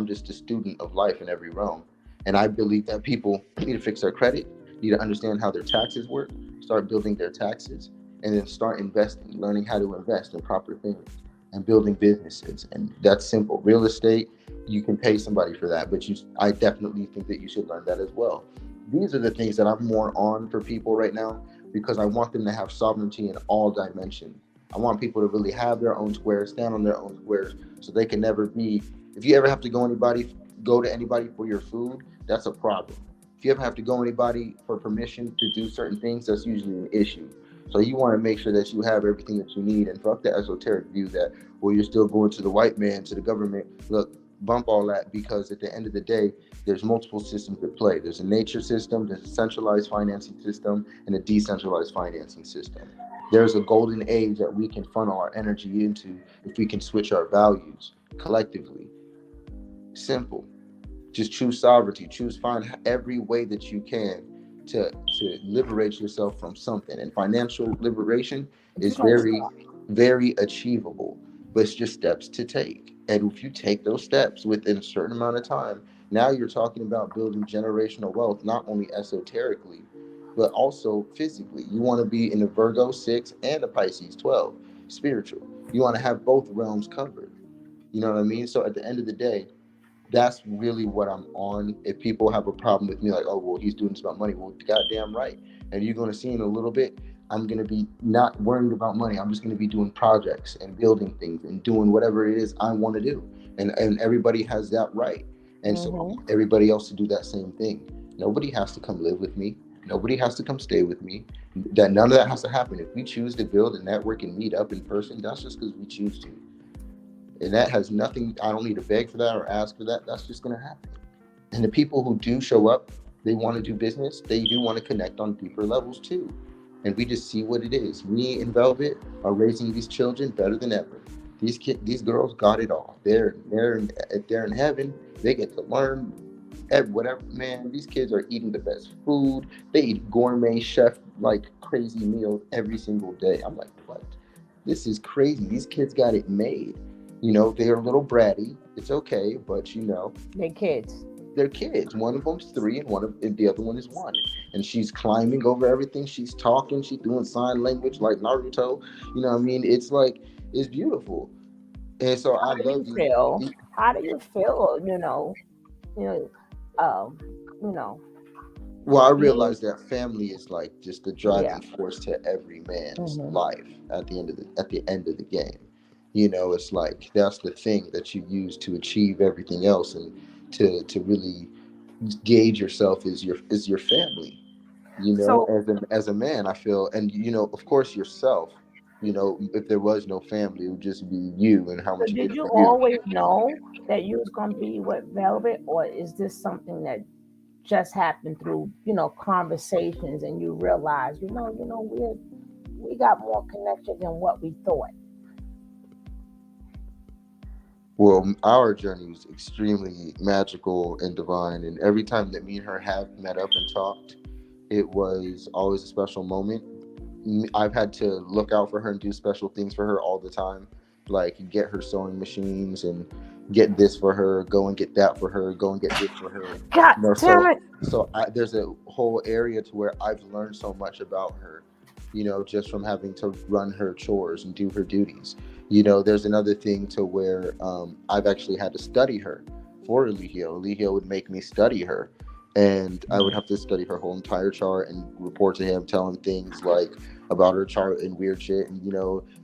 just a student of life in every realm. And I believe that people need to fix their credit, need to understand how their taxes work, start building their taxes, and then start investing, learning how to invest in proper things and building businesses. And that's simple. Real estate, you can pay somebody for that, but I definitely think that you should learn that as well. These are the things that I'm more on for people right now, because I want them to have sovereignty in all dimensions. I want people to really have their own squares, stand on their own squares, so they can never be. If you ever have to go to anybody for your food, that's a problem. If you ever have to go anybody for permission to do certain things, that's usually an issue. So you want to make sure that you have everything that you need, and fuck the esoteric view that, well, you're still going to the white man, to the government. Look, bump all that, because at the end of the day, there's multiple systems at play. There's a nature system, there's a centralized financing system, and a decentralized financing system. There's a golden age that we can funnel our energy into if we can switch our values collectively. Simple. Just choose sovereignty. Find every way that you can to liberate yourself from something. And financial liberation is very, very achievable, but it's just steps to take. And if you take those steps within a certain amount of time, now you're talking about building generational wealth, not only esoterically, but also physically. You want to be in a Virgo 6 and a Pisces 12, spiritual. You want to have both realms covered. You know what I mean? So at the end of the day, That's really what I'm on. If people have a problem with me, like, oh, well, he's doing this about money, well, goddamn right. And you're going to see in a little bit, I'm going to be not worried about money. I'm just going to be doing projects and building things and doing whatever it is I want to do. And everybody has that right. And so I Mm-hmm. want everybody else to do that same thing. Nobody has to come live with me. Nobody has to come stay with me. That none of that has to happen. If we choose to build a network and meet up in person, that's just because we choose to. And that has nothing, I don't need to beg for that or ask for that. That's just going to happen. And the people who do show up, they want to do business, they do want to connect on deeper levels too. And we just see what it is. Me and Velvet are raising these children better than ever. These girls got it all. They're in heaven. They get to learn whatever. Man, these kids are eating the best food. They eat gourmet chef like crazy meals every single day. I'm like, what? This is crazy. These kids got it made. They're a little bratty. It's okay, but They kids. they're kids. One of them's 3, and the other one is 1. And she's climbing over everything. She's talking. She's doing sign language like Naruto. You know what I mean? It's like it's beautiful. And so I How do you love these. feel? How do you feel? You know, um, you know, Well, I being realize that family is like just the yeah. driving force to every man's Mm-hmm. life at the end of the game. It's like that's the thing that you use to achieve everything else and to really gauge yourself is your family. So, As a man, I feel, and of course yourself. If there was no family, it would just be you and how so much you did did you for you. always know that you was gonna be with Velvet, or is this something that just happened through conversations and you realize we got more connection than what we thought? Well, our journey was extremely magical and divine, and every time that me and her have met up and talked, it was always a special moment. I've had to look out for her and do special things for her all the time, like get her sewing machines and get this for her, go and get that for her, go and get this for her. God You know, damn so it! there's a whole area to where I've learned so much about her. Just from having to run her chores and do her duties. There's another thing to where I've actually had to study her for Eligio. Eligio would make me study her, and I would have to study her whole entire chart and report to him, tell him things like about her chart and weird shit, and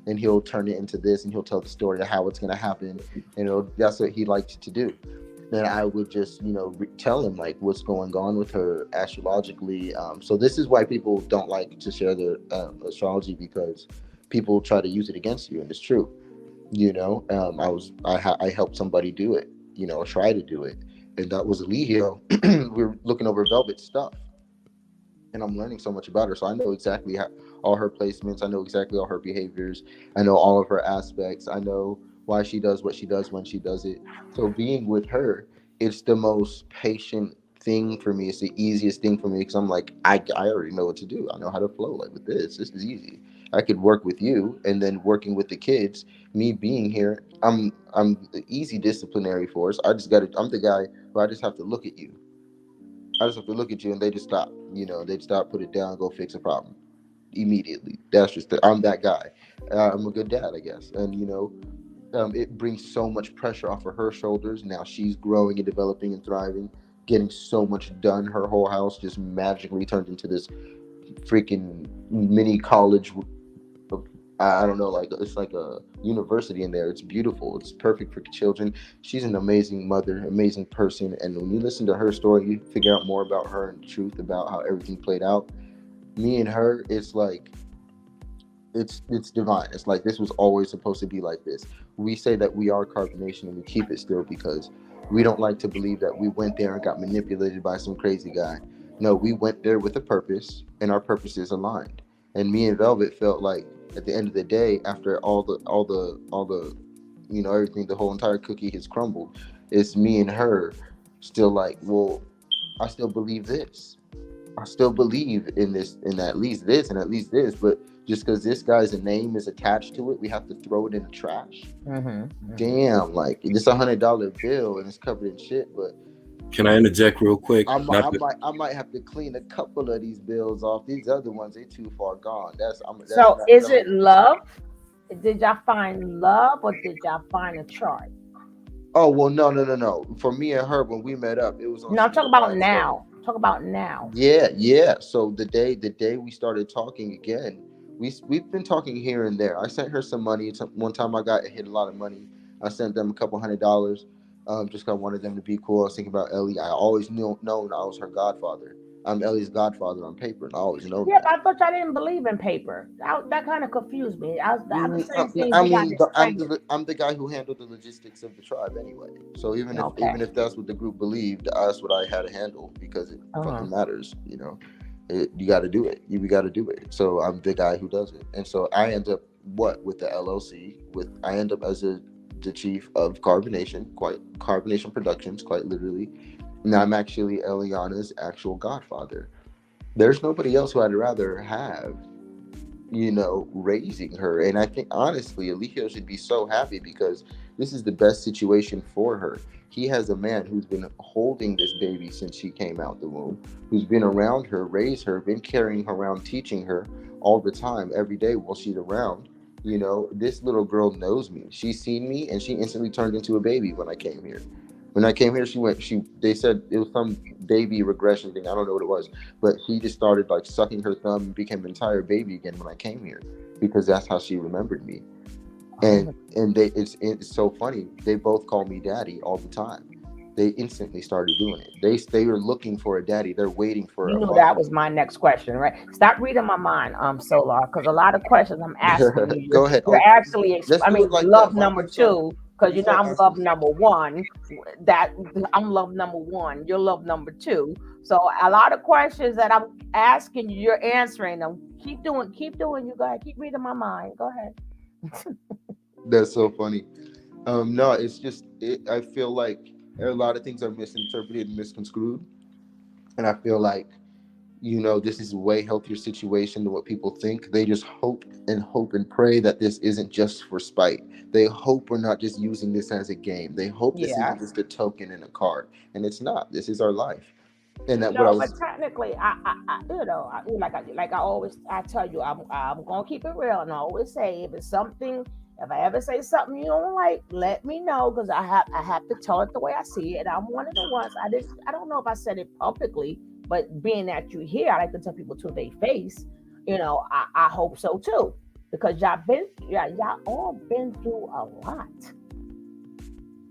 and he'll turn it into this, and he'll tell the story of how it's gonna happen, and that's what he likes to do. And I would just, tell him like what's going on with her astrologically. So this is why people don't like to share their astrology, because people try to use it against you, and it's true. I helped somebody do it, or try to do it, and that was Eligio. We were looking over Velvet stuff, and I'm learning so much about her. So I know exactly all her placements. I know exactly all her behaviors. I know all of her aspects. I know why she does what she does when she does it. So being with her, it's the most patient thing for me. It's the easiest thing for me because I'm like, I already know what to do. I know how to flow. Like with this is easy. I could work with you, and then working with the kids. Me being here, I'm the easy disciplinary force. I'm the guy who I just have to look at you. I just have to look at you, and they just stop. They'd stop, put it down, go fix a problem immediately. I'm that guy. I'm a good dad, I guess. And it brings so much pressure off of her shoulders. Now she's growing and developing and thriving, getting so much done. Her whole house just magically turned into this freaking mini college. I don't know, like it's like a university in there. It's beautiful. It's perfect for children. She's an amazing mother, amazing person. And when you listen to her story, you figure out more about her and the truth about how everything played out. Me and her, it's like it's divine. It's like this was always supposed to be like this. We say that we are carbonation, and we keep it still because we don't like to believe that we went there and got manipulated by some crazy guy. No, we went there with a purpose, and our purpose is aligned. And me and Velvet felt like at the end of the day, after all the everything, the whole entire cookie has crumbled. It's me and her still like, well, I still believe this. I still believe in this, in at least this, and at least this. But just because this guy's name is attached to it, we have to throw it in the trash. Mm-hmm. Damn, like it's $100 bill and it's covered in shit. But Can I interject real quick? I Not might, to, I might have to clean a couple of these bills off. These other ones, they too far gone. That's So not is selling. it love? Did y'all find love, or did y'all find a chart? Oh well, no. For me and her, when we met up, it was on No, I'm some talking about divine stuff. now. Talk about now. Yeah. So the day we started talking again, we've been talking here and there. I sent her some money. One time I got hit a lot of money. I sent them a couple $100. Just 'cause I wanted them to be cool. I was thinking about Ellie. I always known I was her godfather. I'm Ellie's godfather on paper, and I always known Yeah, that. but I thought y'all didn't believe in paper. That kind of confused me. I was saying things I you got to mean, explain it. I'm the guy who handled the logistics of the tribe anyway. So Okay. even if that's what the group believed, that's what I had to handle because it Uh-huh. fucking matters. You got to do it. You got to do it. So I'm the guy who does it, and so I end up with the LLC. I end up as the chief of Carbonation Productions, quite literally. And I'm actually Eliana's actual godfather. There's nobody else who I'd rather have raising her. And I think honestly, Eligio should be so happy because this is the best situation for her. He has a man who's been holding this baby since she came out the womb, who's been around her, raised her, been carrying her around, teaching her all the time, every day while she's around. This little girl knows me. She's seen me and she instantly turned into a baby when I came here. When I came here, they said it was some baby regression thing. I don't know what it was, but she just started like sucking her thumb and became an entire baby again when I came here because that's how she remembered me. And it's so funny. They both call me daddy all the time. They instantly started doing it. They were looking for a daddy. They're waiting for You a knew mom. that was my next question, right? Stop reading my mind, Solar, because a lot of questions I'm asking you, Go ahead. you're actually, Let's do it like love that. Why don't number you start? two, because You start I'm asking love me. number one. That I'm love number one. You're love number two. So a lot of questions that I'm asking you, you're answering them. Keep doing. You guys keep reading my mind. Go ahead. That's so funny. No, it's just I feel like a lot of things are misinterpreted and misconstrued, and I feel like this is a way healthier situation than what people think. They just hope and pray that this isn't just for spite. They hope we're not just using this as a game. They hope this Yeah. isn't just a token in a card, and it's not. This is our life, and that what I No, but was. technically, like I always, I tell you, I'm gonna keep it real, and I always say, if I ever say something you don't like, let me know, because I have to tell it the way I see it. I'm one of the ones I don't know if I said it publicly, but being that you here, I like to tell people to their face. I hope so too, because y'all all been through a lot.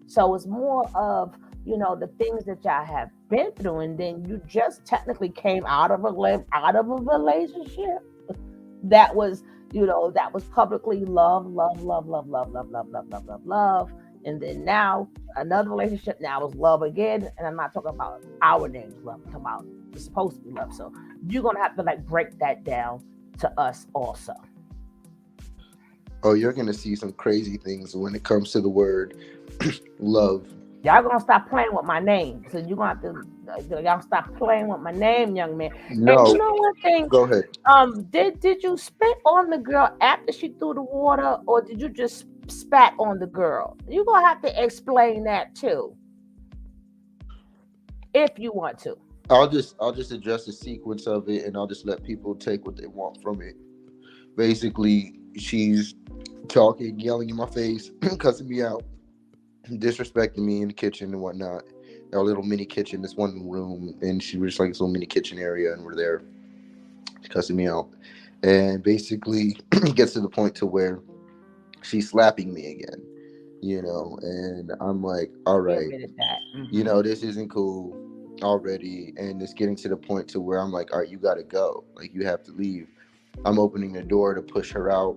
So it's more of, the things that y'all have been through, and then you just technically came out of a relationship that was, that was publicly love. And then now another relationship now is love again. And I'm not talking about our names love, I'm talking about it's supposed to be love. So you're gonna have to break that down to us also. Oh, you're gonna see some crazy things when it comes to the word love. Y'all gonna stop playing with my name. So you're gonna have to y'all stop playing with my name, young man. And No, you know one thing, go ahead. did you spit on the girl after she threw the water, or did you just spat on the girl? You're gonna have to explain that too, if you want to. I'll just address the sequence of it, and I'll just let people take what they want from it. Basically, she's talking, yelling in my face, cussing me out, disrespecting me in the kitchen and whatnot. Our little mini kitchen, this one room, and she was like this little mini kitchen area, and we're there, cussing me out, and basically gets to the point to where she's slapping me again, and I'm like, all We right, admitted that. Mm-hmm. this isn't cool already, and it's getting to the point to where I'm like, all right, you gotta go, like you have to leave. I'm opening the door to push her out,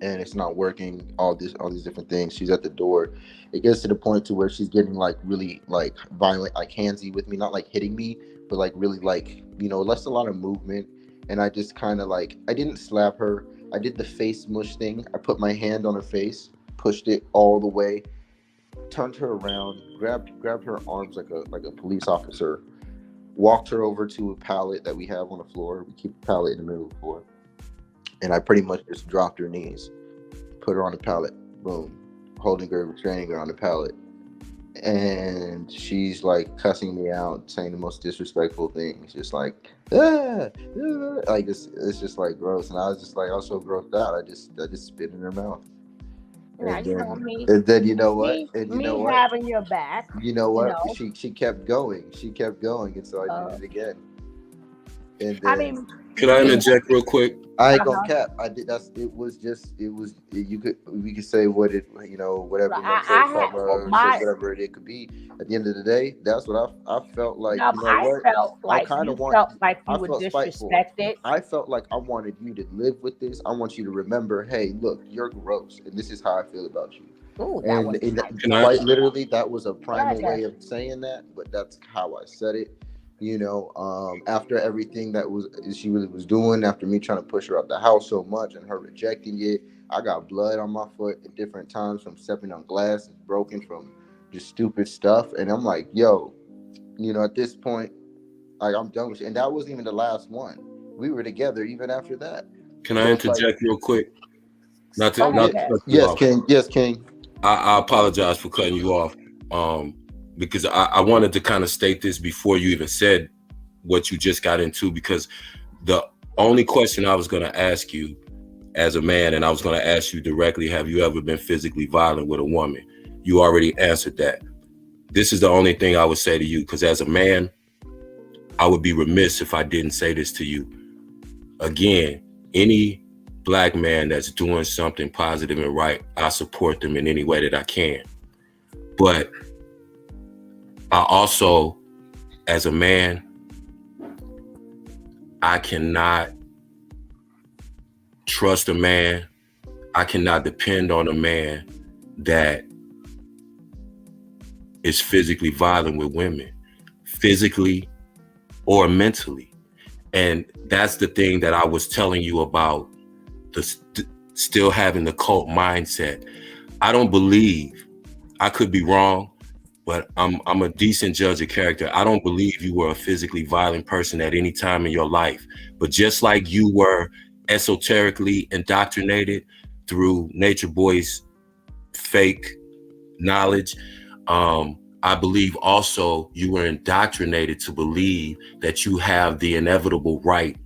and it's not working. All these different things. She's at the door. It gets to the point to where she's getting like really like violent, like handsy with me, not like hitting me, but like really like less a lot of movement. And I just kind of like I didn't slap her. I did the face mush thing. I put my hand on her face, pushed it all the way, turned her around, grabbed her arms like a police officer, walked her over to a pallet that we have on the floor. We keep a pallet in the middle of the floor, and I pretty much just dropped her knees, put her on the pallet, boom, holding her, restraining her on the pallet. And she's like cussing me out, saying the most disrespectful things, just like, like it's just like gross. And I was just like, I was so grossed out, I just spit in her mouth. Now And you know then me. and then you know what? Me, And you know me what? having your back. You know You what? know. She kept going. She kept going, and so I did Uh, it again. And I then mean, Can I me. interject real quick? I ain't gonna Uh-huh. cap. I did. You could. We could say what it. Whatever you want to say I from had her, or say my whatever it could be. At the end of the day, that's what I felt like. no. You know I what? felt I like kind you of want. felt like I you were felt spiteful. disrespected. I felt like I wanted you to live with this. I want you to remember, hey, look, you're gross, and this is how I feel about you. Ooh, that was And nice. Can I? quite literally, that was a Go ahead, primal way Jess. of saying that, but that's how I said it. After everything that she really was doing, after me trying to push her out the house so much and her rejecting it, I got blood on my foot at different times from stepping on glass, and broken from just stupid stuff. And I'm like, yo, at this point, like, I'm done with it. And that wasn't even the last one. We were together even after that. Can I So it's like, interject real quick? Not Go to ahead, not yeah, to Jess. cut you yes, off. King. Yes, King. I apologize for cutting you off. Because I wanted to kind of state this before you even said what you just got into, because the only question I was going to ask you as a man, and I was going to ask you directly, have you ever been physically violent with a woman? You already answered that. This is the only thing I would say to you, because as a man, I would be remiss if I didn't say this to you. Again, any Black man that's doing something positive and right, I support them in any way that I can. But I also, as a man, I cannot trust a man. I cannot depend on a man that is physically violent with women, physically or mentally. And that's the thing that I was telling you about, still having the cult mindset. I don't believe, I could be wrong, but I'm a decent judge of character. I don't believe you were a physically violent person at any time in your life. But just like you were esoterically indoctrinated through Nature Boy's fake knowledge, I believe also you were indoctrinated to believe that you have the inevitable right,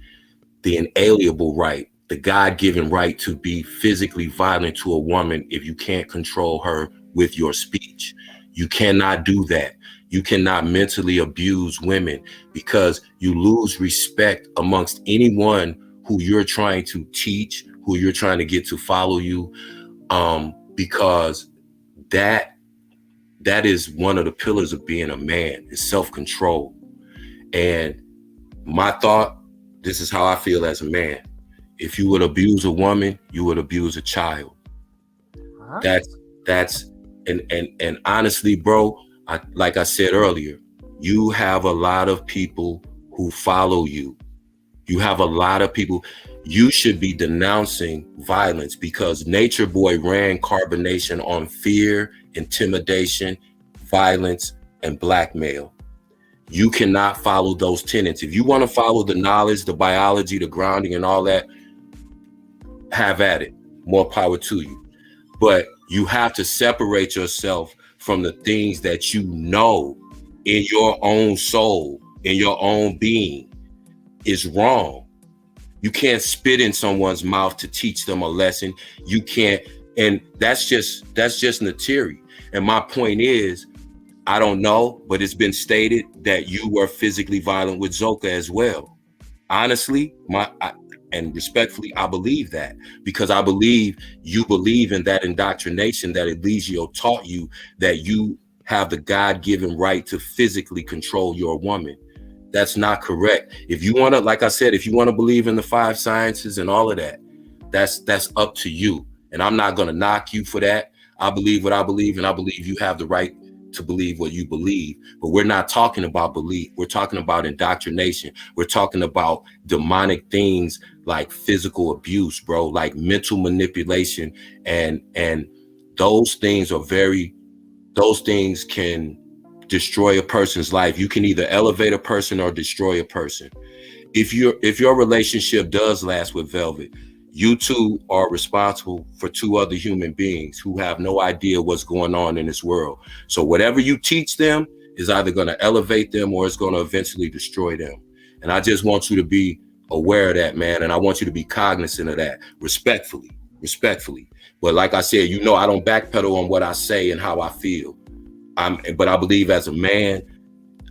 the inalienable right, the God-given right to be physically violent to a woman if you can't control her with your speech. You cannot do that. You cannot mentally abuse women, because you lose respect amongst anyone who you're trying to teach, who you're trying to get to follow you, because that is one of the pillars of being a man, is self-control. And my thought, this is how I feel as a man. If you would abuse a woman, you would abuse a child. Huh? That's and honestly, bro, like I said earlier, you have a lot of people who follow you. You have a lot of people. You should be denouncing violence, because Nature Boy ran Carbonation on fear, intimidation, violence, and blackmail. You cannot follow those tenets. If you want to follow the knowledge, the biology, the grounding, and all that, have at it. More power to you. But you have to separate yourself from the things that you know in your own soul, in your own being, is wrong. You can't spit in someone's mouth to teach them a lesson. You can't, and that's just Nateri. And my point is, I don't know, but it's been stated that you were physically violent with Zoka as well. Honestly, and respectfully, I believe that, because I believe you believe in that indoctrination that Eligio taught you, that you have the God-given right to physically control your woman. That's not correct. If you want to, like I said, if you want to believe in the 5 sciences and all of that, that's up to you. And I'm not going to knock you for that. I believe what I believe, and I believe you have the right to believe what you believe. But we're not talking about belief. We're talking about indoctrination. We're talking about demonic things like physical abuse, bro, like mental manipulation. And those things can destroy a person's life. You can either elevate a person or destroy a person. If your relationship does last with Velvet, you two are responsible for 2 other human beings who have no idea what's going on in this world. So whatever you teach them is either going to elevate them or it's going to eventually destroy them. And I just want you to be aware of that, man. And I want you to be cognizant of that, respectfully. respectfully. But like I said, you know, I don't backpedal on what I say and how I feel. But I believe as a man,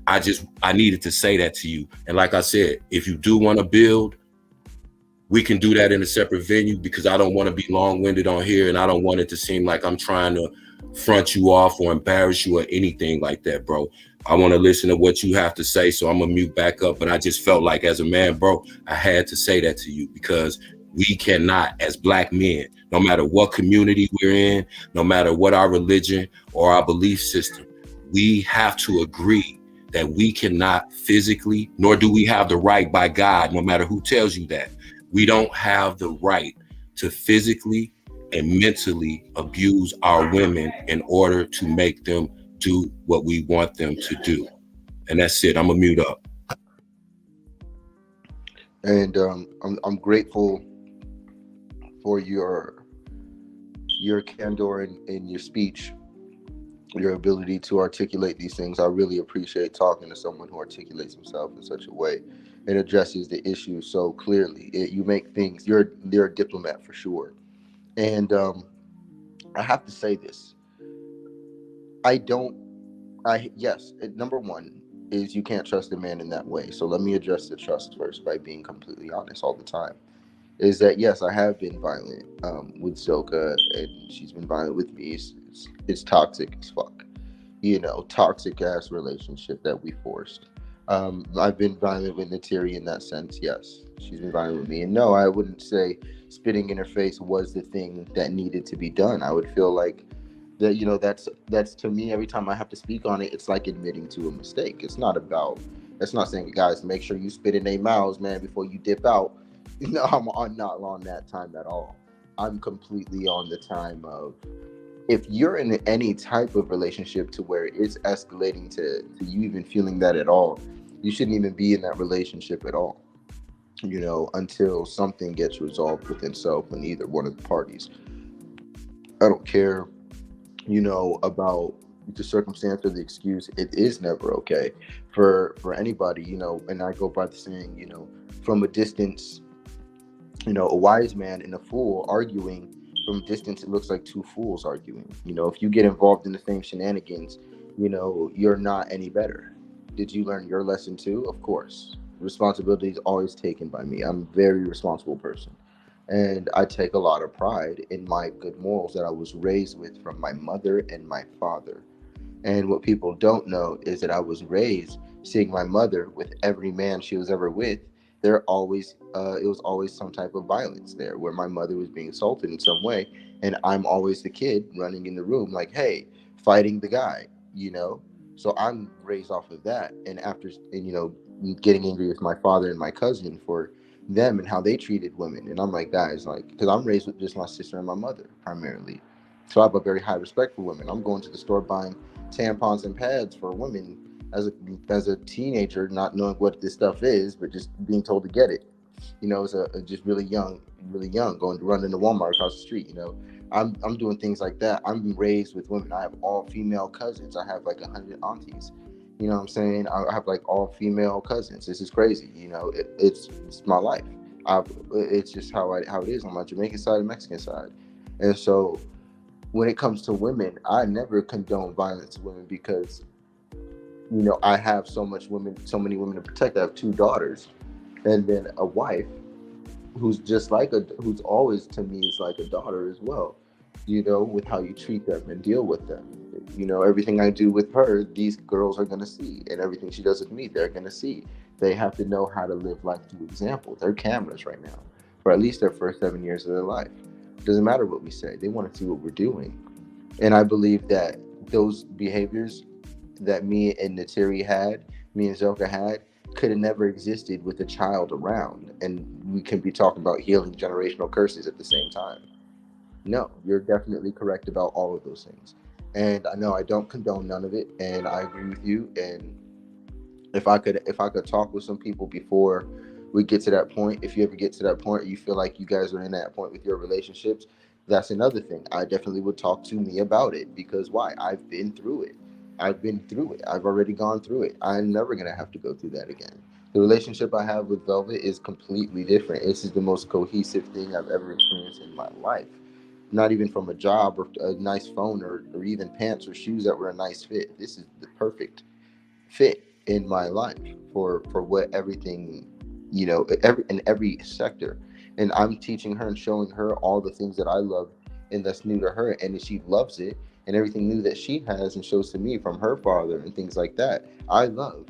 I needed to say that to you. And like I said, if you do want to build, we can do that in a separate venue, because I don't want to be long-winded on here, and I don't want it to seem like I'm trying to front you off or embarrass you or anything like that, bro. I want to listen to what you have to say, so I'm gonna mute back up. But I just felt like as a man, bro, I had to say that to you, because we cannot, as Black men, no matter what community we're in, no matter what our religion or our belief system, we have to agree that we cannot physically, nor do we have the right by God, no matter who tells you that, we don't have the right to physically and mentally abuse our women in order to make them do what we want them to do. And that's it. I'm gonna mute up. And I'm grateful for your candor in your speech, your ability to articulate these things. I really appreciate talking to someone who articulates himself in such a way and addresses the issue so clearly. You make things, you're a diplomat for sure. And I have to say this. Number one is you can't trust a man in that way. So let me address the trust first by being completely honest all the time. Is that, yes, I have been violent with Zoka, and she's been violent with me. It's toxic as fuck. Toxic ass relationship that we forced. I've been violent with Natiri in that sense. Yes, she's been violent with me, and no, I wouldn't say spitting in her face was the thing that needed to be done. I would feel like that. That's to me. Every time I have to speak on it, it's like admitting to a mistake. It's not saying, guys, make sure you spit in their mouths, man, before you dip out. No, I'm not on that time at all. I'm completely on the time of, if you're in any type of relationship to where it's escalating to you even feeling that at all, you shouldn't even be in that relationship at all, until something gets resolved within self and either one of the parties. I don't care, about the circumstance or the excuse. It is never okay for anybody, and I go by the saying, from a distance, a wise man and a fool arguing from a distance, it looks like two fools arguing. If you get involved in the same shenanigans, you're not any better. Did you learn your lesson too? Of course. Responsibility is always taken by me. I'm a very responsible person. And I take a lot of pride in my good morals that I was raised with from my mother and my father. And what people don't know is that I was raised seeing my mother with every man she was ever with. It was always some type of violence there, where my mother was being assaulted in some way, and I'm always the kid running in the room like, hey, fighting the guy. So I'm raised off of that, and getting angry with my father and my cousin for them and how they treated women. And I'm like, guys, like, because I'm raised with just my sister and my mother primarily, so I have a very high respect for women. I'm going to the store buying tampons and pads for women as a teenager, not knowing what this stuff is, but just being told to get it. As just really young, going to run into Walmart across the street. I'm doing things like that. I'm raised with women. I have all female cousins. I have like 100 aunties. You know what I'm saying? I have like all female cousins. This is crazy. It's my life. It's just how it is on my Jamaican side and Mexican side. And so when it comes to women, I never condone violence to women, because I have so many women to protect. I have 2 daughters, and then a wife who's who's always to me is like a daughter as well, with how you treat them and deal with them. Everything I do with her, these girls are going to see, and everything she does with me, they're going to see. They have to know how to live life through example. They're cameras right now for at least their first 7 years of their life. It doesn't matter what we say. They want to see what we're doing. And I believe that those behaviors that me and Natiri had, me and Zoka had, could have never existed with a child around. And we can be talking about healing generational curses at the same time. No, you're definitely correct about all of those things. And I know I don't condone none of it, and I agree with you. And if I could talk with some people before we get to that point, if you ever get to that point, or you feel like you guys are in that point with your relationships, that's another thing. I definitely would talk to me about it, because why? I've been through it. I've already gone through it. I'm never going to have to go through that again. The relationship I have with Velvet is completely different. This is the most cohesive thing I've ever experienced in my life. not even from a job or a nice phone or even pants or shoes that were a nice fit. This is the perfect fit in my life for what everything, in every sector. And I'm teaching her and showing her all the things that I love and that's new to her, and she loves it. And everything new that she has and shows to me from her father and things like that, I love.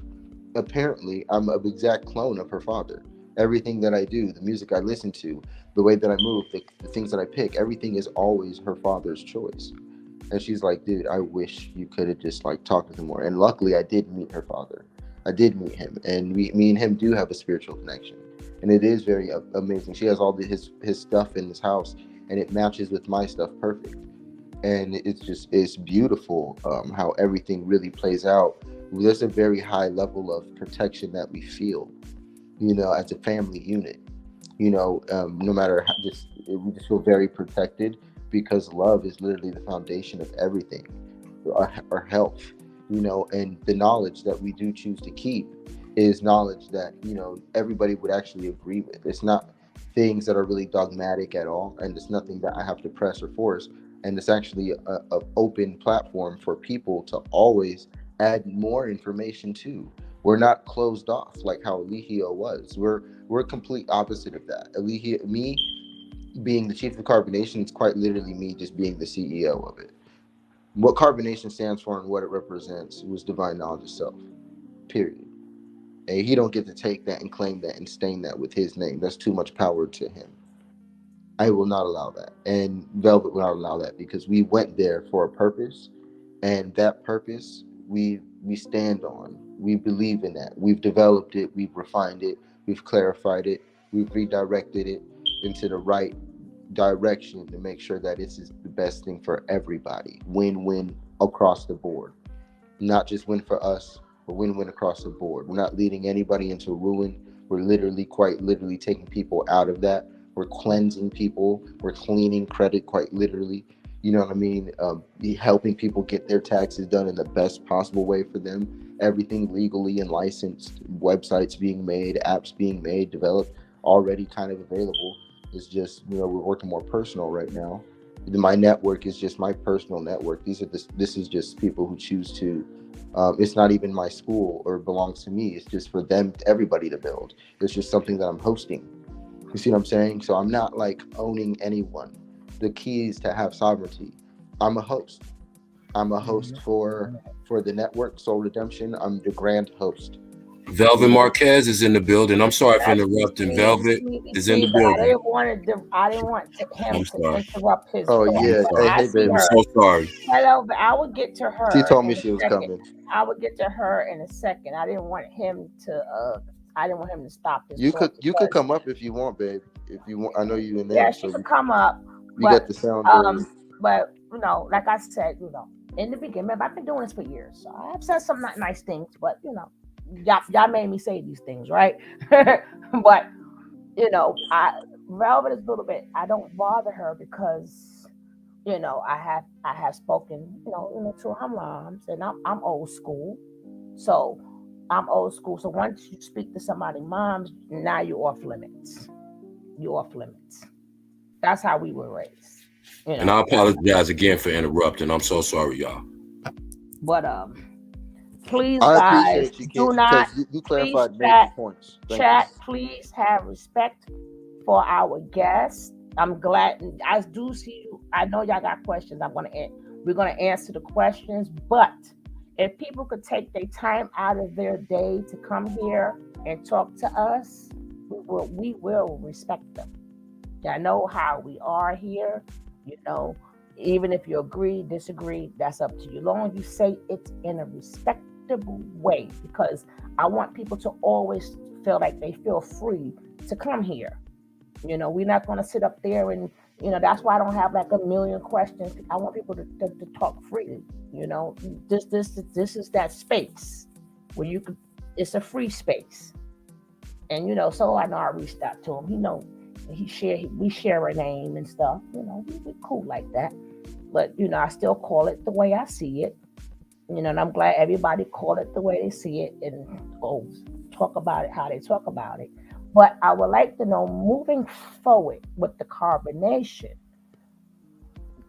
Apparently, I'm an exact clone of her father. Everything that I do, the music I listen to, the way that I move, the things that I pick, everything is always her father's choice. And she's like, dude, I wish you could have just like talked with him more. And luckily, I did meet her father. I did meet him, and me and him do have a spiritual connection, and it is very amazing. She has all his stuff in his house, and it matches with my stuff perfect. And it's beautiful, how everything really plays out. There's a very high level of protection that we feel, as a family unit. No matter how, we just feel very protected because love is literally the foundation of everything, our health, and the knowledge that we do choose to keep is knowledge that everybody would actually agree with. It's not things that are really dogmatic at all, and it's nothing that I have to press or force. And it's actually a open platform for people to always add more information to. We're not closed off like how Eligio was. We're complete opposite of that. Eligio, me being the chief of Carbonation is quite literally me just being the CEO of it. What Carbonation stands for and what it represents was divine knowledge itself. Period. And he don't get to take that and claim that and stain that with his name. That's too much power to him. I will not allow that. And Velvet will not allow that because we went there for a purpose, and that purpose we stand on. We believe in that. We've developed it, we've refined it, we've clarified it, we've redirected it into the right direction to make sure that this is the best thing for everybody. Win-win across the board. Not just win for us, but win-win across the board. We're not leading anybody into ruin. We're literally, quite literally, taking people out of that. We're cleansing people. We're cleaning credit, quite literally. You know what I mean? Helping people get their taxes done in the best possible way for them. Everything legally and licensed. Websites being made, apps being made, developed, already kind of available. It's just, we're working more personal right now. My network is just my personal network. This is just people who choose to. It's not even my school or belongs to me. It's just for them, everybody to build. It's just something that I'm hosting. You see what I'm saying? So I'm not like owning anyone. The key is to have sovereignty. I'm a host. I'm a host for the network Soul Redemption. I'm the grand host. Velvet Marquez is in the building. I'm sorry for interrupting. Velvet is in the building. I didn't want him to interrupt his. Oh yeah. Hey baby. I'm so sorry. Hello, but I would get to her. She told me she was coming. I would get to her in a second. I didn't want him to. I didn't want him to stop his. You could come up if you want, babe. If you want, I know you in there. Yeah, she could come up. You got the sound. But like I said, in the beginning, remember, I've been doing this for years, so I've said some not nice things, but y'all made me say these things, right? But Velvet is a little bit. I don't bother her because I have spoken to her moms, and I'm old school, so I'm old school. So once you speak to somebody's moms, now you're off limits. You're off limits. That's how we were raised. And I apologize again for interrupting. I'm so sorry, y'all. But please, I guys, appreciate you, do not. You clarified major points. Chat, please have respect for our guests. I'm glad. I do see you. I know y'all got questions. We're gonna answer the questions. But if people could take their time out of their day to come here and talk to us, we will respect them. Y'all know how we are here. Even if you agree, disagree, that's up to you. As long as you say it in a respectable way, because I want people to always feel like they feel free to come here. We're not going to sit up there and, that's why I don't have like a million questions. I want people to talk freely. This is that space where you could, it's a free space. And, so I know I reached out to him. We share a name and stuff, we're cool like that. But, I still call it the way I see it, and I'm glad everybody call it the way they see it and talk about it how they talk about it. But I would like to know, moving forward with the carbonation,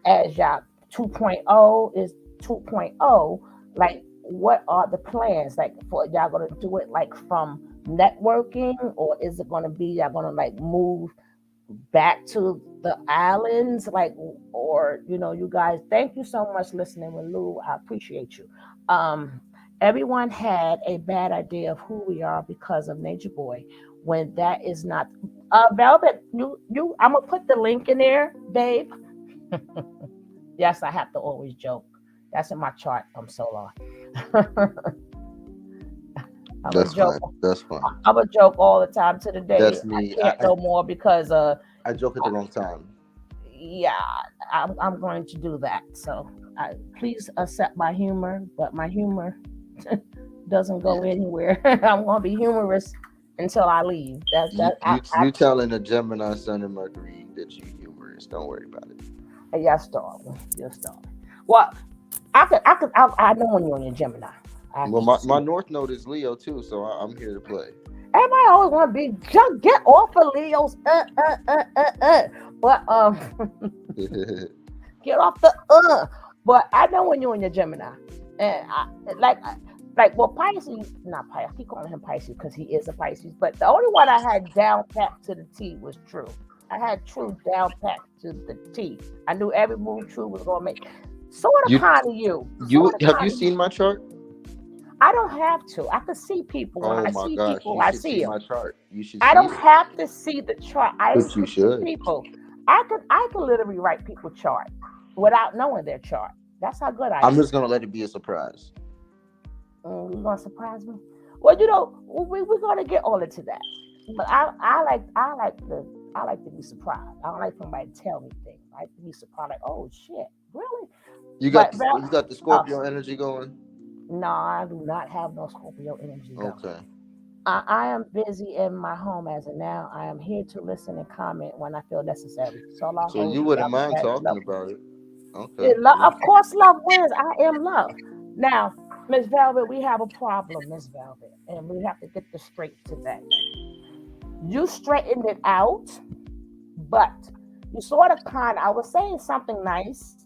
as y'all 2.0 is 2.0, like what are the plans? Like for y'all gonna do it like from networking, or is it gonna be y'all gonna like move back to the islands, like, or you guys, thank you so much listening with Lou, I appreciate you. Everyone had a bad idea of who we are because of Nature Boy, when that is not Velvet. I'm gonna put the link in there, babe. Yes, I have to always joke. That's in my chart. I'm solar. I'm a That's joke. fine. That's fine. I'm a joke all the time. To the day That's I me. can't no more because I joke at the wrong time. yeah, I'm going to do that. So please accept my humor, but my humor doesn't go anywhere. I'm going to be humorous until I leave. You telling a Gemini, Sun, and Mercury that you humorous. Don't worry about it. Yes, darling. Yes, darling. Well, I know when you're in Gemini. Well, my North Node is Leo too, so I'm here to play. Everybody always want to be just get off of Leo's. But get off the. But I know when you're in your Gemini, and well, Pisces, not Pisces. I keep calling him Pisces because he is a Pisces. But the only one I had down pat to the T was True. I had True down pat to the T. I knew every move True was gonna make. Sort of kind of you. Have you seen my chart? I don't have to. I can see people. When I see people, I see them. My chart. You should. I don't have to see the chart. But you should. People. I could literally write people's chart without knowing their chart. That's how good I am. I'm just gonna let it be a surprise. You gonna surprise me? Well, we're gonna get all into that. But I like to be surprised. I don't like somebody to tell me things. I like to be surprised. Like, oh shit, really? You got the Scorpio energy going. No, I do not have no Scorpio energy going. Okay. I am busy in my home as of now. I am here to listen and comment when I feel necessary. So you wouldn't mind talking about it. Okay. Of course, love wins. I am love. Now, Miss Velvet, we have a problem, Miss Velvet, and we have to get this straight today. You straightened it out, but you sort of I was saying something nice,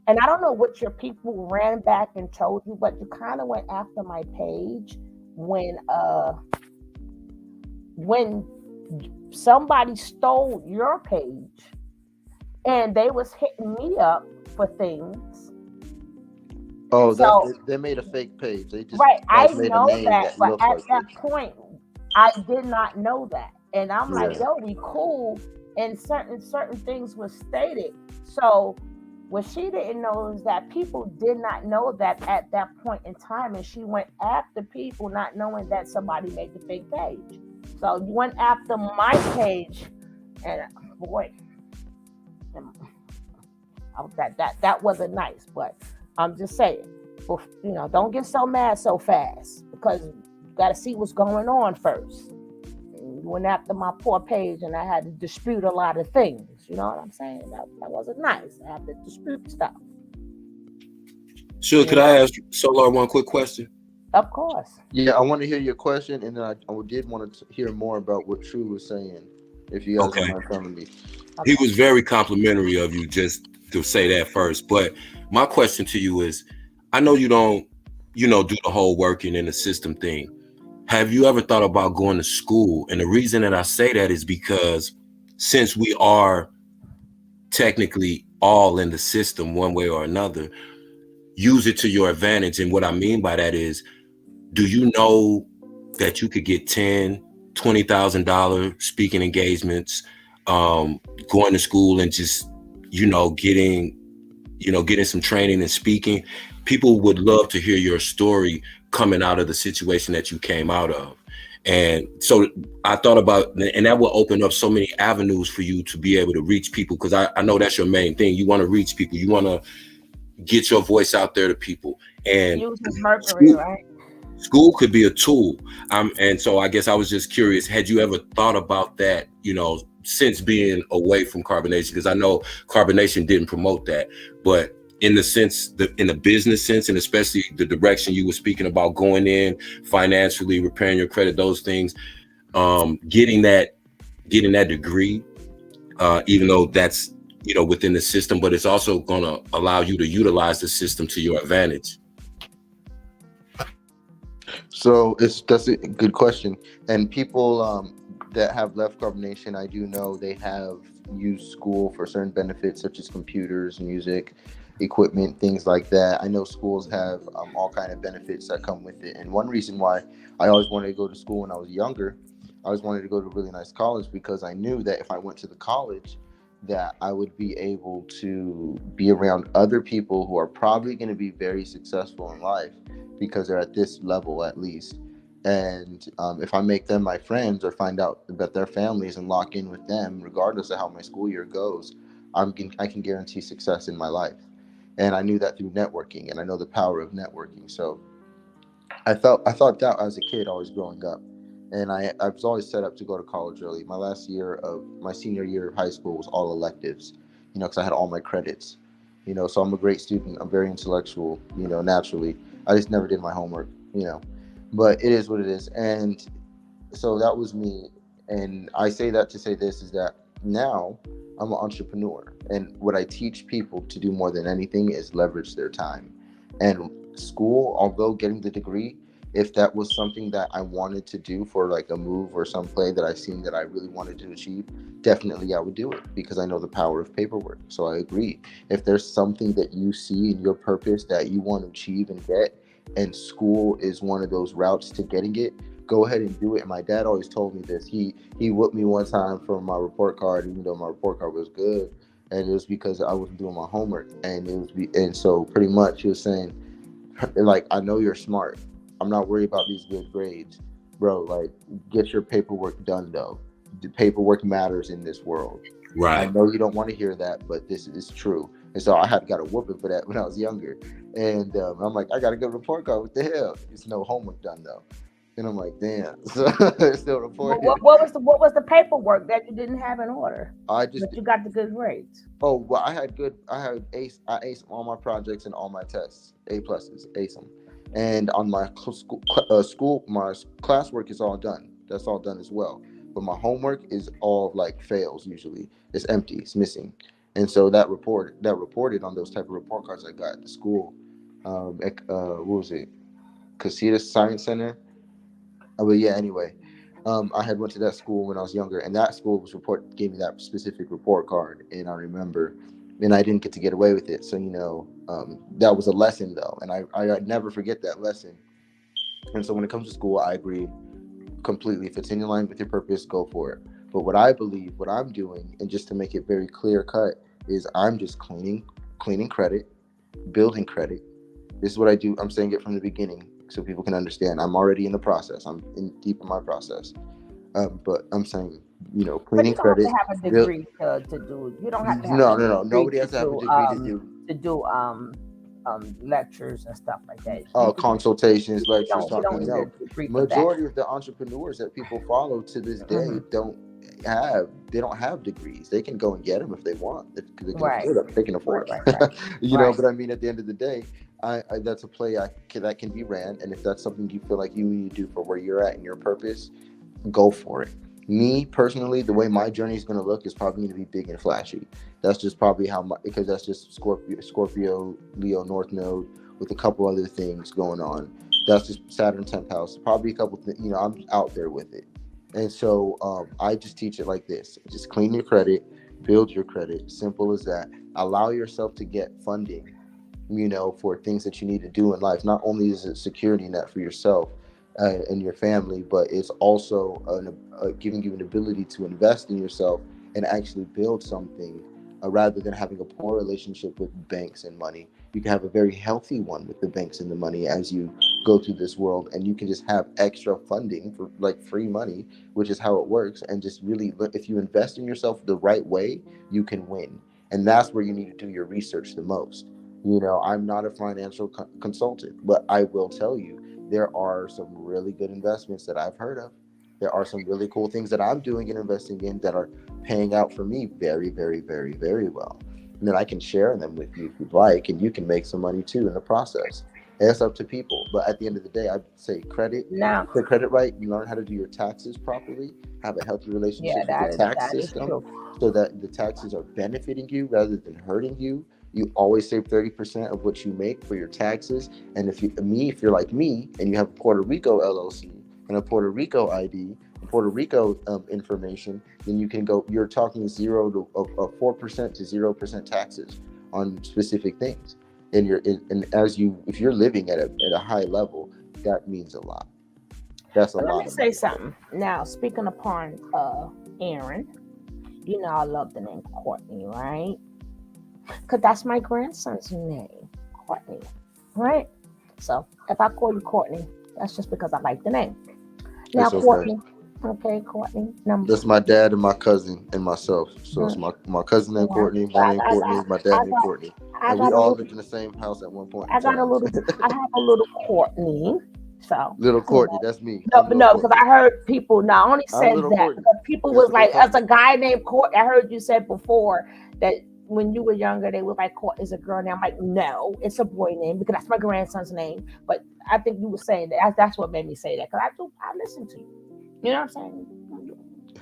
and I don't know what your people ran back and told you, but you kind of went after my page when somebody stole your page and they was hitting me up for things. Oh, they made a fake page. They just I made know a name that, but at like that point, I did not know that, and I'm like, yo, we cool, and certain things were stated. So what she didn't know is that people did not know that at that point in time, and she went after people not knowing that somebody made the fake page. So you went after my page, and boy, that wasn't nice. But I'm just saying, don't get so mad so fast, because you got to see what's going on first. You went after my poor page, and I had to dispute a lot of things. You know what I'm saying? That wasn't nice. I have to dispute stuff. Sure. Could I ask Solar one quick question? Of course. Yeah, I want to hear your question, and then I did want to hear more about what True was saying. If you guys don't mind telling me. He was very complimentary of you, just to say that first. But my question to you is, I know you don't, do the whole working in the system thing. Have you ever thought about going to school? And the reason that I say that is because since we are technically all in the system one way or another, use it to your advantage. And what I mean by that is, do you know that you could get $10,000, $20,000 speaking engagements, going to school and just, getting some training and speaking? People would love to hear your story coming out of the situation that you came out of. And so I thought about, and that will open up so many avenues for you to be able to reach people, because I know that's your main thing. You want to reach people. You want to get your voice out there to people. And use Mercury, right? School could be a tool. And so I guess I was just curious, had you ever thought about that, since being away from Carbonation? Because I know Carbonation didn't promote that, but in the sense, in the business sense, and especially the direction you were speaking about going in financially, repairing your credit, those things, getting that degree, even though that's you know, within the system, but it's also going to allow you to utilize the system to your advantage. So that's a good question. And people that have left Carbonation, I do know they have used school for certain benefits such as computers, music, equipment, things like that. I know schools have all kind of benefits that come with it. And one reason why I always wanted to go to school when I was younger, I always wanted to go to a really nice college because I knew that if I went to the college, that I would be able to be around other people who are probably going to be very successful in life because they're at this level at least. And if I make them my friends or find out about their families and lock in with them, regardless of how my school year goes, I can guarantee success in my life. And I knew that through networking, and I know the power of networking. So I thought that as a kid, always growing up, and I was always set up to go to college early. My last year of my senior year of high school was all electives, you know, because I had all my credits, you know. So I'm a great student. I'm very intellectual, you know, naturally. I just never did my homework, you know, but it is what it is. And so that was me. And I say that to say this is that now I'm an entrepreneur, and what I teach people to do more than anything is leverage their time. And school, although getting the degree, if that was something that I wanted to do for like a move or some play that I've seen that I really wanted to achieve, definitely I would do it because I know the power of paperwork. So I agree. If there's something that you see in your purpose that you want to achieve and get, and school is one of those routes to getting it, go ahead and do it. And my dad always told me this. He whooped me one time for my report card, even though my report card was good, and it was because I wasn't doing my homework. And and so pretty much he was saying, like, I know you're smart. I'm not worried about these good grades, bro. Like, get your paperwork done though. The paperwork matters in this world. I Right. know you don't want to hear that, but this is true. And so I had got a whooping for that when I was younger. And I'm like, I got a good report card. What the hell? It's no homework done though. And I'm like, damn. So it's still Well, reported. what was the paperwork that you didn't have in order, I just but you got the good grades? Oh well, I had I aced all my projects and all my tests, A pluses, ace them. And on my my classwork is all done. That's all done as well. But my homework is all like fails usually. It's empty. It's missing. And so that reported on those type of report cards I got at the school. What was it? Casitas Science Center. But yeah, anyway, I had went to that school when I was younger, and that school gave me that specific report card, and I remember, and I didn't get to get away with it. So that was a lesson though, and I never forget that lesson. And so when it comes to school, I agree completely. If it's in line with your purpose, go for it. But what I believe, what I'm doing, and just to make it very clear cut, is I'm just cleaning credit, building credit. This is what I do. I'm saying it from the beginning so people can understand. I'm already in the process. Deep in my process. But I'm saying, But cleaning you don't have credit. to have a degree to do. You don't have to have No, a no, no. degree Nobody has to have a degree to do to do lectures and stuff like that. You can, consultations, lectures, you don't talking. need a No, degree for that. majority of the entrepreneurs that people follow to this day don't have degrees. They can go and get them if they want. They can Right. afford them. They can afford Right. them. Right. But I mean, at the end of the day, I that's a play that can be ran. And if that's something you feel like you need to do for where you're at and your purpose, go for it. Me personally, the way my journey is going to look is probably going to be big and flashy. That's just probably because that's just Scorpio, Leo, North Node with a couple other things going on. That's just Saturn 10th house. Probably a couple things, I'm out there with it. And so I just teach it like this. Just clean your credit, build your credit. Simple as that. Allow yourself to get funding, for things that you need to do in life. Not only is it security net for yourself and your family, but it's also giving you an ability to invest in yourself and actually build something rather than having a poor relationship with banks and money. You can have a very healthy one with the banks and the money as you go through this world, and you can just have extra funding for like free money, which is how it works. And just really, if you invest in yourself the right way, you can win. And that's where you need to do your research the most. I'm not a financial consultant, but I will tell you there are some really good investments that I've heard of. There are some really cool things that I'm doing and investing in that are paying out for me very, very, very, very well. And then I can share them with you if you'd like, and you can make some money too in the process. It's up to people. But at the end of the day, I'd say Now, the credit right, you learn how to do your taxes properly, have a healthy yeah, relationship with the tax that is system true. so that the taxes are benefiting you rather than hurting you. You always save 30% of what you make for your taxes. And if you're like me and you have a Puerto Rico LLC and a Puerto Rico ID, Puerto Rico information, then you can go. You're talking 4% to 0% taxes on specific things, and if you're living at a high level, that means a lot. That's a But let lot me of say money. something. Now, speaking upon Aaron, you know I love the name Courtney, right? Because that's my grandson's name, Courtney, right? So if I call you Courtney, that's just because I like the name. Now, It's okay. Courtney, okay, Courtney, number That's my dad and my cousin and myself. So it's Mhm. my cousin named Yeah. Courtney, my name Courtney, my I dad named got, Courtney, I and we got a all little, lived in the same house at one point in I got a time. little, I have a little Courtney. So, Little you Courtney, know, that's me. no, I'm little no, because Courtney. I heard people. No, I only I'm said little that Courtney. because people That's was what they like, call as me. a guy named Court. I heard you said before that when you were younger, they were like, Court is a girl name. I'm like, no, it's a boy name because that's my grandson's name. But I think you were saying that. That's what made me say that because I listen to you. You know what I'm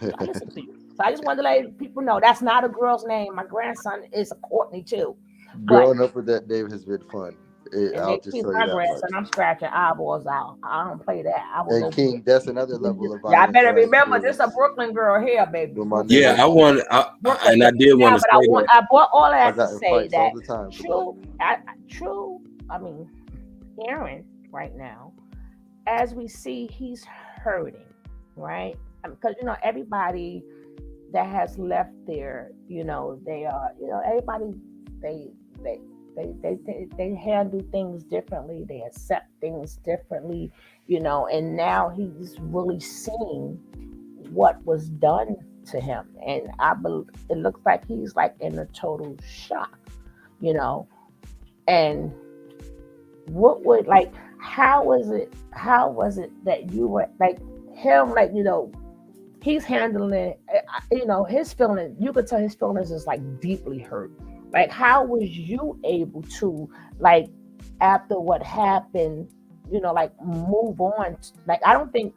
saying? I listen to you. So I just wanted to let people know that's not a girl's name. My grandson is a Courtney too. But Growing up with that name has been fun. and I'll they just keep tell you my that much. grandson. I'm scratching eyeballs out. I don't play that. I will And go. King, that's another level of Yeah, I violence better that I remember this a experienced Brooklyn girl here, baby. with my Brooklyn Yeah, name. girl. Brooklyn and girl. I did want Now, to but say that. I brought all of I that to got in say fights all that the time for that. true. I mean, Aaron right now, as we see, he's hurting, right? Because everybody that has left there, they are, everybody they they they handle things differently. They accept things differently, and now he's really seeing what was done to him, and I believe it looks like he's like in a total shock, you know. And what would like? How was it? How was it that you were like him? Like he's handling it. His feelings. You could tell his feelings is like deeply hurt. Like, how was you able to like after what happened? Like move on. Like, I don't think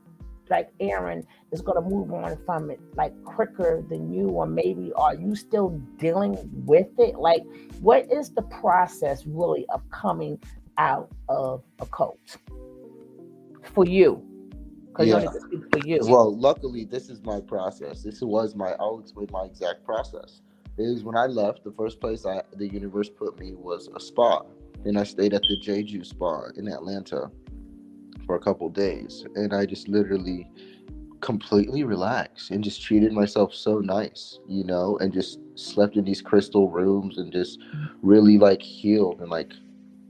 like Aaron is gonna move on from it like quicker than you, or maybe are you still dealing with it? Like, what is the process really of coming out of a cult for you? Because you Yeah. only can speak for you. Well, luckily, this is my process. I'll explain my exact process. Is when I left, the first place the universe put me was a spa. And I stayed at the Jeju Spa in Atlanta for a couple days. And I just literally completely relaxed and just treated myself so nice, and just slept in these crystal rooms and just really like healed and like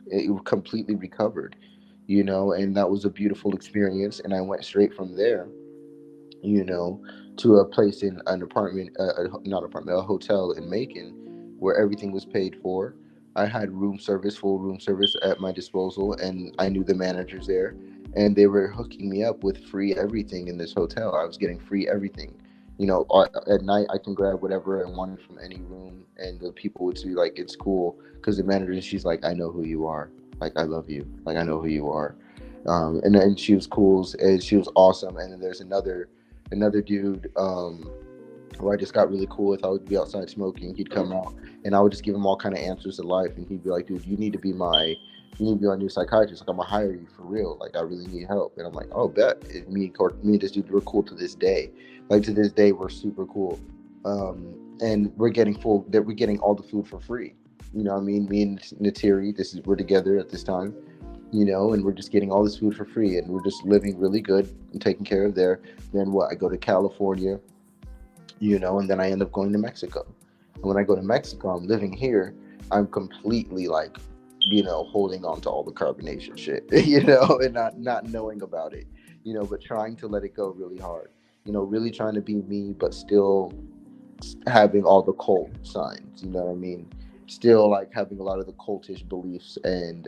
it completely recovered, and that was a beautiful experience. And I went straight from there, you know, to a place in an apartment, not apartment, a hotel in Macon, where everything was paid for. I had full room service at my disposal, and I knew the managers there, and they were hooking me up with free everything in this hotel. I was getting free everything. At night I can grab whatever I wanted from any room, and the people would be like, "It's cool," because the manager, she's like, "I know who you are. Like, I love you. Like, I know who you are." And then she was cool and she was awesome. And then there's another dude who I just got really cool with. I would be outside smoking. He'd come out, and I would just give him all kind of answers to life. And he'd be like, "Dude, you need to be my new psychiatrist. Like, I'm gonna hire you for real. Like, I really need help." And I'm like, "Oh, bet." And me and this dude, we're cool to this day. Like, to this day, we're super cool. And we're getting all the food for free. You know what I mean? Me and Natiri, we're together at this time, and we're just getting all this food for free, and we're just living really good and taking care of there. Then what? I go to California, and then I end up going to Mexico. And when I go to Mexico, I'm living here. I'm completely like, holding on to all the carbonation shit, and not knowing about it, but trying to let it go really hard. Really trying to be me, but still having all the cult signs, you know what I mean? Still like having a lot of the cultish beliefs, and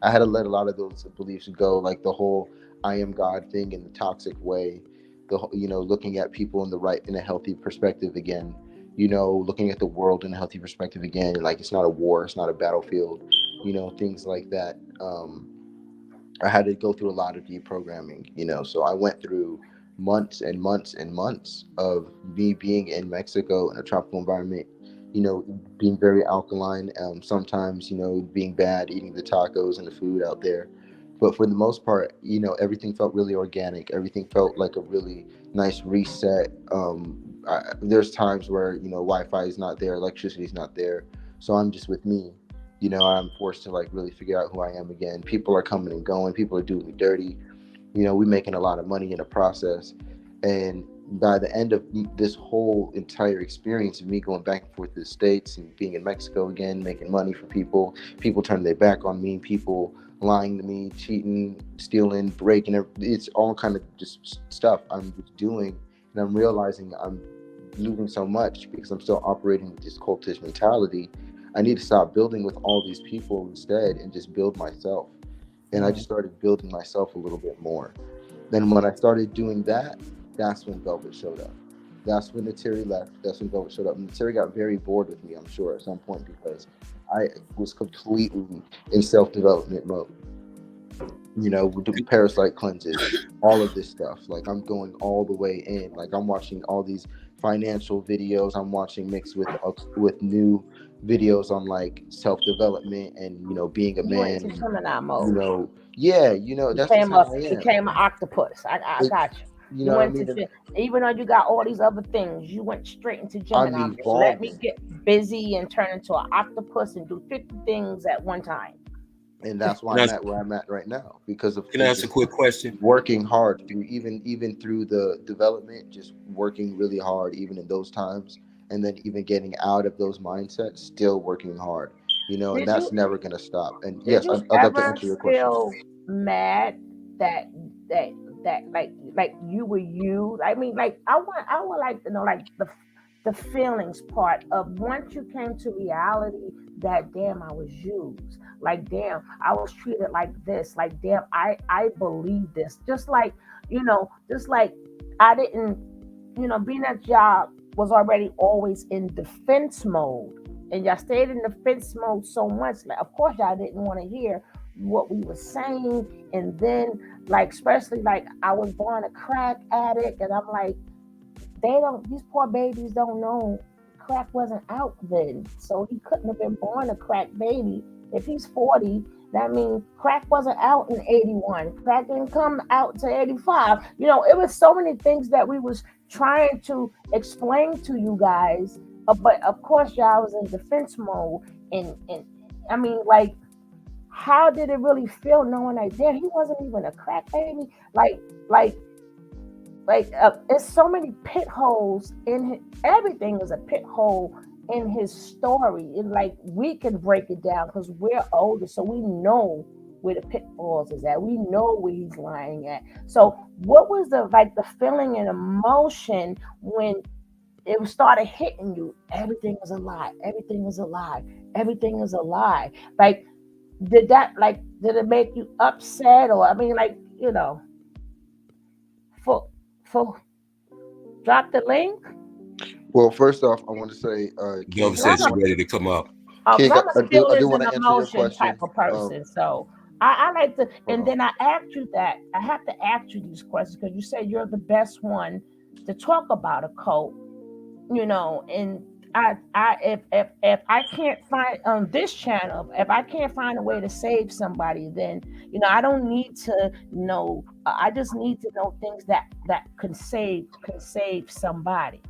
I had to let a lot of those beliefs go, like the whole I am God thing in the toxic way, looking at people in a healthy perspective again, looking at the world in a healthy perspective again, like it's not a war, it's not a battlefield, things like that. I had to go through a lot of deprogramming, so I went through months and months and months of me being in Mexico in a tropical environment, being very alkaline, sometimes, being bad, eating the tacos and the food out there. But for the most part, everything felt really organic. Everything felt like a really nice reset. There's times where, Wi-Fi is not there, electricity is not there. So I'm just with me. I'm forced to like really figure out who I am again. People are coming and going. People are doing me dirty. We're making a lot of money in the process. And by the end of this whole entire experience of me going back and forth to the States and being in Mexico again, making money for people turning their back on me, people lying to me, cheating, stealing, breaking, it's all kind of just stuff I'm doing. And I'm realizing I'm losing so much because I'm still operating with this cultish mentality. I need to stop building with all these people instead and just build myself. And I just started building myself a little bit more. Then when I started doing that, that's when Velvet showed up. That's when the Terry left. That's when Velvet showed up. And Terry got very bored with me, I'm sure, at some point because I was completely in self-development mode. We're doing parasite cleanses, all of this stuff. Like I'm going all the way in. Like I'm watching all these financial videos. I'm watching mixed with new videos on like self-development and being a You went man. into And, Gemini mode. that's just how I am. Became an octopus. I got you. You I went mean, to even though you got all these other things, you went straight into I'm Gemini mode. evolving. Let me get busy and turn into an octopus and do 50 things at one time. And that's why I'm at where I'm at right now because of Can I ask a quick question? working hard through even through the development, just working really hard even in those times, and then even getting out of those mindsets, still working hard, and Did that's you never gonna stop. And did yes, you I'd love to ever answer your question. feel mad that that like you were you? I mean, like I would like to know like the feelings part of once you came to reality that damn I was used, like damn I was treated like this, like damn I believe this, just like I didn't, being that job was already always in defense mode, and y'all stayed in defense mode so much. Like, of course, y'all didn't want to hear what we were saying, and then like especially like I was born a crack addict, and I'm like, these poor babies don't know crack wasn't out then, so he couldn't have been born a crack baby. If he's 40, that means crack wasn't out in 81. Crack didn't come out to 85. It was so many things that we was trying to explain to you guys, but of course y'all was in defense mode, and I mean, like, how did it really feel knowing that damn he wasn't even a crack baby? It's so many pit holes in everything is a pit hole in his story. And like we can break it down because we're older, so we know where the pitfalls is at. We know where he's lying at. So what was the feeling and emotion when it started hitting you? Everything is a lie. Everything is a lie. Everything is a lie. Like, did it make you upset? Or I mean, like, for drop the link. Well, first off, I want to say, Velvet says she's ready to come up. King, I'm a I do feelings want and to answer your emotion question. type of person. So I like to, and then I asked you that. I have to ask you these questions because you said you're the best one to talk about a cult, and if I can't find on this channel, if I can't find a way to save somebody, then I don't need to know. I just need to know things that can save somebody.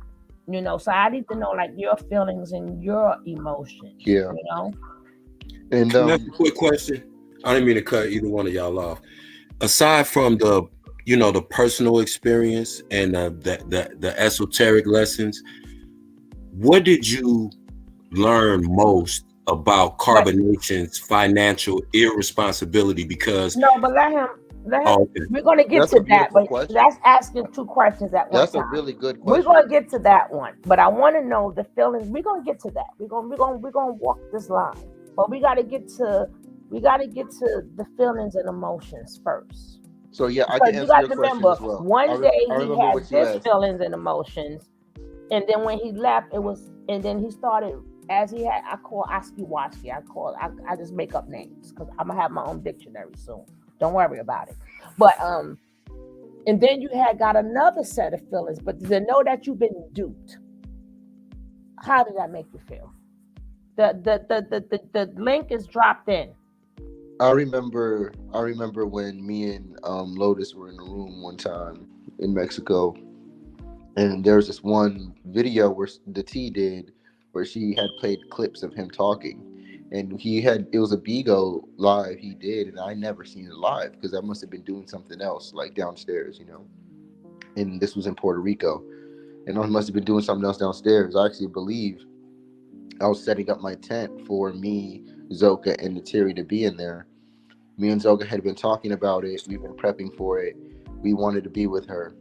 So I need to know like your feelings and your emotions. Yeah. And Can I ask a quick question? I didn't mean to cut either one of y'all off. Aside from the personal experience and the esoteric lessons, what did you learn most about Carbonation's financial irresponsibility? Because no, but let him. okay. We're going to get to that, but that's asking two questions at one time. That's a really good question. We're going to get to that one, but I want to know the feelings. We're going to get to that. We're going to walk this line, but we got to get to the feelings and emotions first. So yeah, I Because can you got answer to your question remember, as well. one day he had what you this asked. feelings and emotions, and then when he left, it was, and then he started. As he had, I call Oski Waski. I just make up names because I'm gonna have my own dictionary soon. Don't worry about it. But and then you had got another set of feelings, but to know that you've been duped, how did that make you feel? The link is dropped in. I remember when me and Lotus were in a room one time in Mexico, and there's this one video where the T did, where she had played clips of him talking, and it was a Bigo live he did, and I never seen it live because I must have been doing something else like downstairs, and this was in Puerto Rico, and I must have been doing something else downstairs. I actually believe I was setting up my tent for me, Zoka, and Natiri to be in there. Me and Zoka had been talking about it. We've been prepping for it. We wanted to be with her,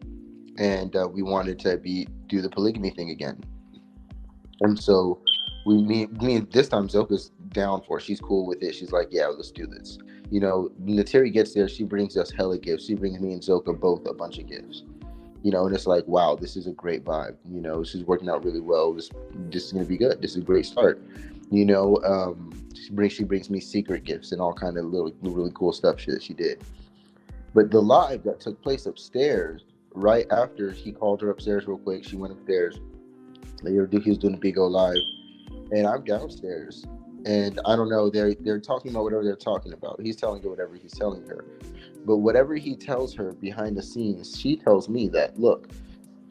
and we wanted to do the polygamy thing again. And so me this time Zoka's down for it. She's cool with it. She's like, yeah, let's do this. Natiri gets there. She brings us hella gifts. She brings me and Zoka both a bunch of gifts. And it's like, wow, this is a great vibe. This is working out really well. This is gonna be good. This is a great start. She brings me secret gifts and all kind of little really cool stuff that she did. But the live that took place upstairs, right after he called her upstairs real quick, she went upstairs. He was doing a big O live, and I'm downstairs, and I don't know. They're talking about whatever they're talking about. He's telling her whatever he's telling her, but whatever he tells her behind the scenes, she tells me that, look,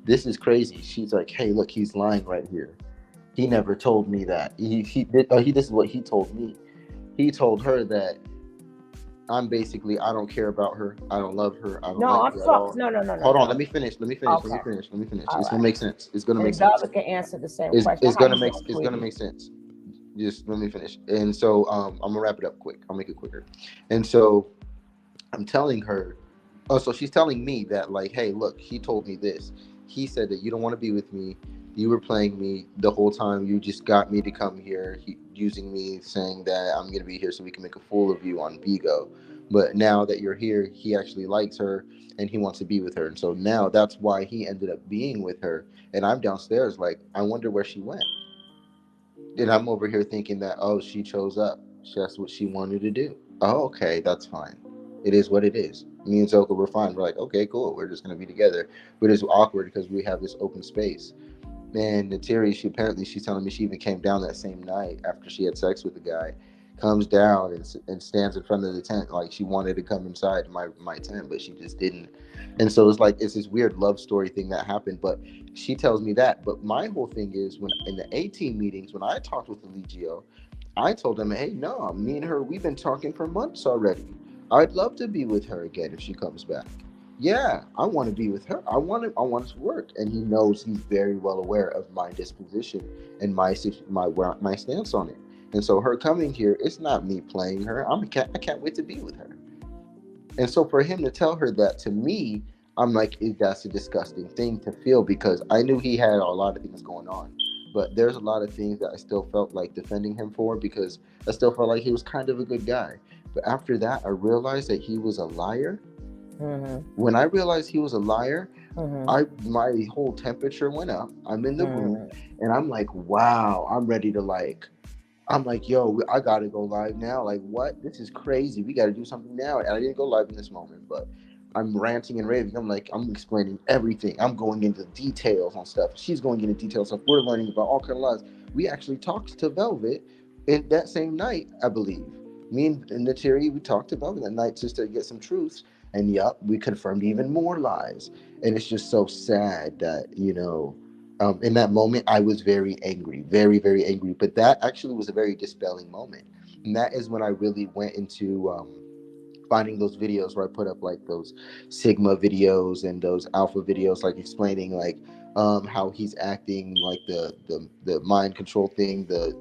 this is crazy. She's like, hey, look, he's lying right here. He never told me that. This is what he told me. He told her that I don't care about her. I don't love her. I don't like her at all. No. Hold on. Let me finish. Okay. It's gonna make sense. It's gonna make sense. sense. Can answer the same it's, question. It's gonna make sense. Just let me finish. And so I'm gonna wrap it up quick. I'll make it quicker. And so I'm telling her. Oh, so she's telling me that, like, hey, look, he told me this. He said that you don't want to be with me. You were playing me the whole time. You just got me to come here, using me, saying that I'm going to be here so we can make a fool of you on Bigo. But now that you're here, he actually likes her and he wants to be with her. And so now that's why he ended up being with her. And I'm downstairs like, I wonder where she went. And I'm over here thinking that, oh, she chose up. That's what she wanted to do. Oh, okay, that's fine. It is what it is. Me and Zoka were fine. We're like, okay, cool. We're just going to be together. But it's awkward because we have this open space. And Natiri, she's telling me she even came down that same night after she had sex with the guy, comes down and stands in front of the tent like she wanted to come inside my tent, but she just didn't. And so it's this weird love story thing that happened. But she tells me that. But my whole thing is, when in the 18 meetings, when I talked with the Legio, I told them, hey, no, me and her, we've been talking for months already. I'd love to be with her again if she comes back. Yeah, I want to be with her. I want it to work. And he knows, he's very well aware of my disposition and my stance on it. And so her coming here, it's not me playing her. I can't wait to be with her. And so for him to tell her that to me, I'm like, that's a disgusting thing to feel, because I knew he had a lot of things going on. But there's a lot of things that I still felt like defending him for, because I still felt like he was kind of a good guy. But after that, I realized that he was a liar. Mm-hmm. When I realized he was a liar, mm-hmm. My whole temperature went up. I'm in the room, and I'm like, wow, I'm ready to I'm like, yo, I gotta go live now. Like, what? This is crazy. We gotta do something now. And I didn't go live in this moment, but I'm ranting and raving. I'm explaining everything. I'm going into details on stuff. She's going into details of stuff. We're learning about all kinds of lies. We actually talked to Velvet in that same night, I believe. Me and Natiri, we talked to Velvet that night just to get some truths. And yup, we confirmed even more lies. And it's just so sad that, in that moment, I was very angry, very, very angry. But that actually was a very dispelling moment. And that is when I really went into finding those videos where I put up those Sigma videos and those Alpha videos, explaining how he's acting, the mind control thing, the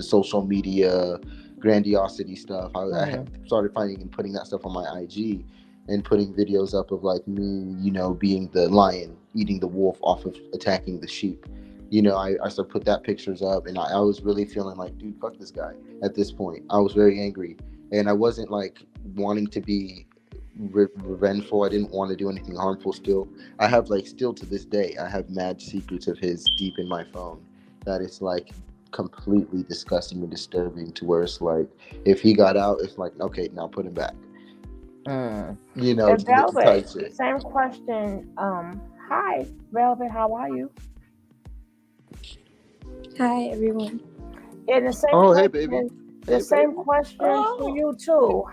social media grandiosity stuff. I started finding and putting that stuff on my IG, and putting videos up of me, being the lion eating the wolf off of attacking the sheep. I started put that pictures up, and I was really feeling like, dude, fuck this guy. At this point, I was very angry, and I wasn't wanting to be revengeful. I didn't want to do anything harmful. Still, I have still to this day, I have mad secrets of his deep in my phone that it's completely disgusting and disturbing, to where it's if he got out, it's okay, now put him back. Mm. You know, And just get the tight Velvet, shit. same question. Hi, Velvet, how are you? Hi, everyone. And the same Oh, hey, baby. question, the Hey, same baby. question for Oh. you too.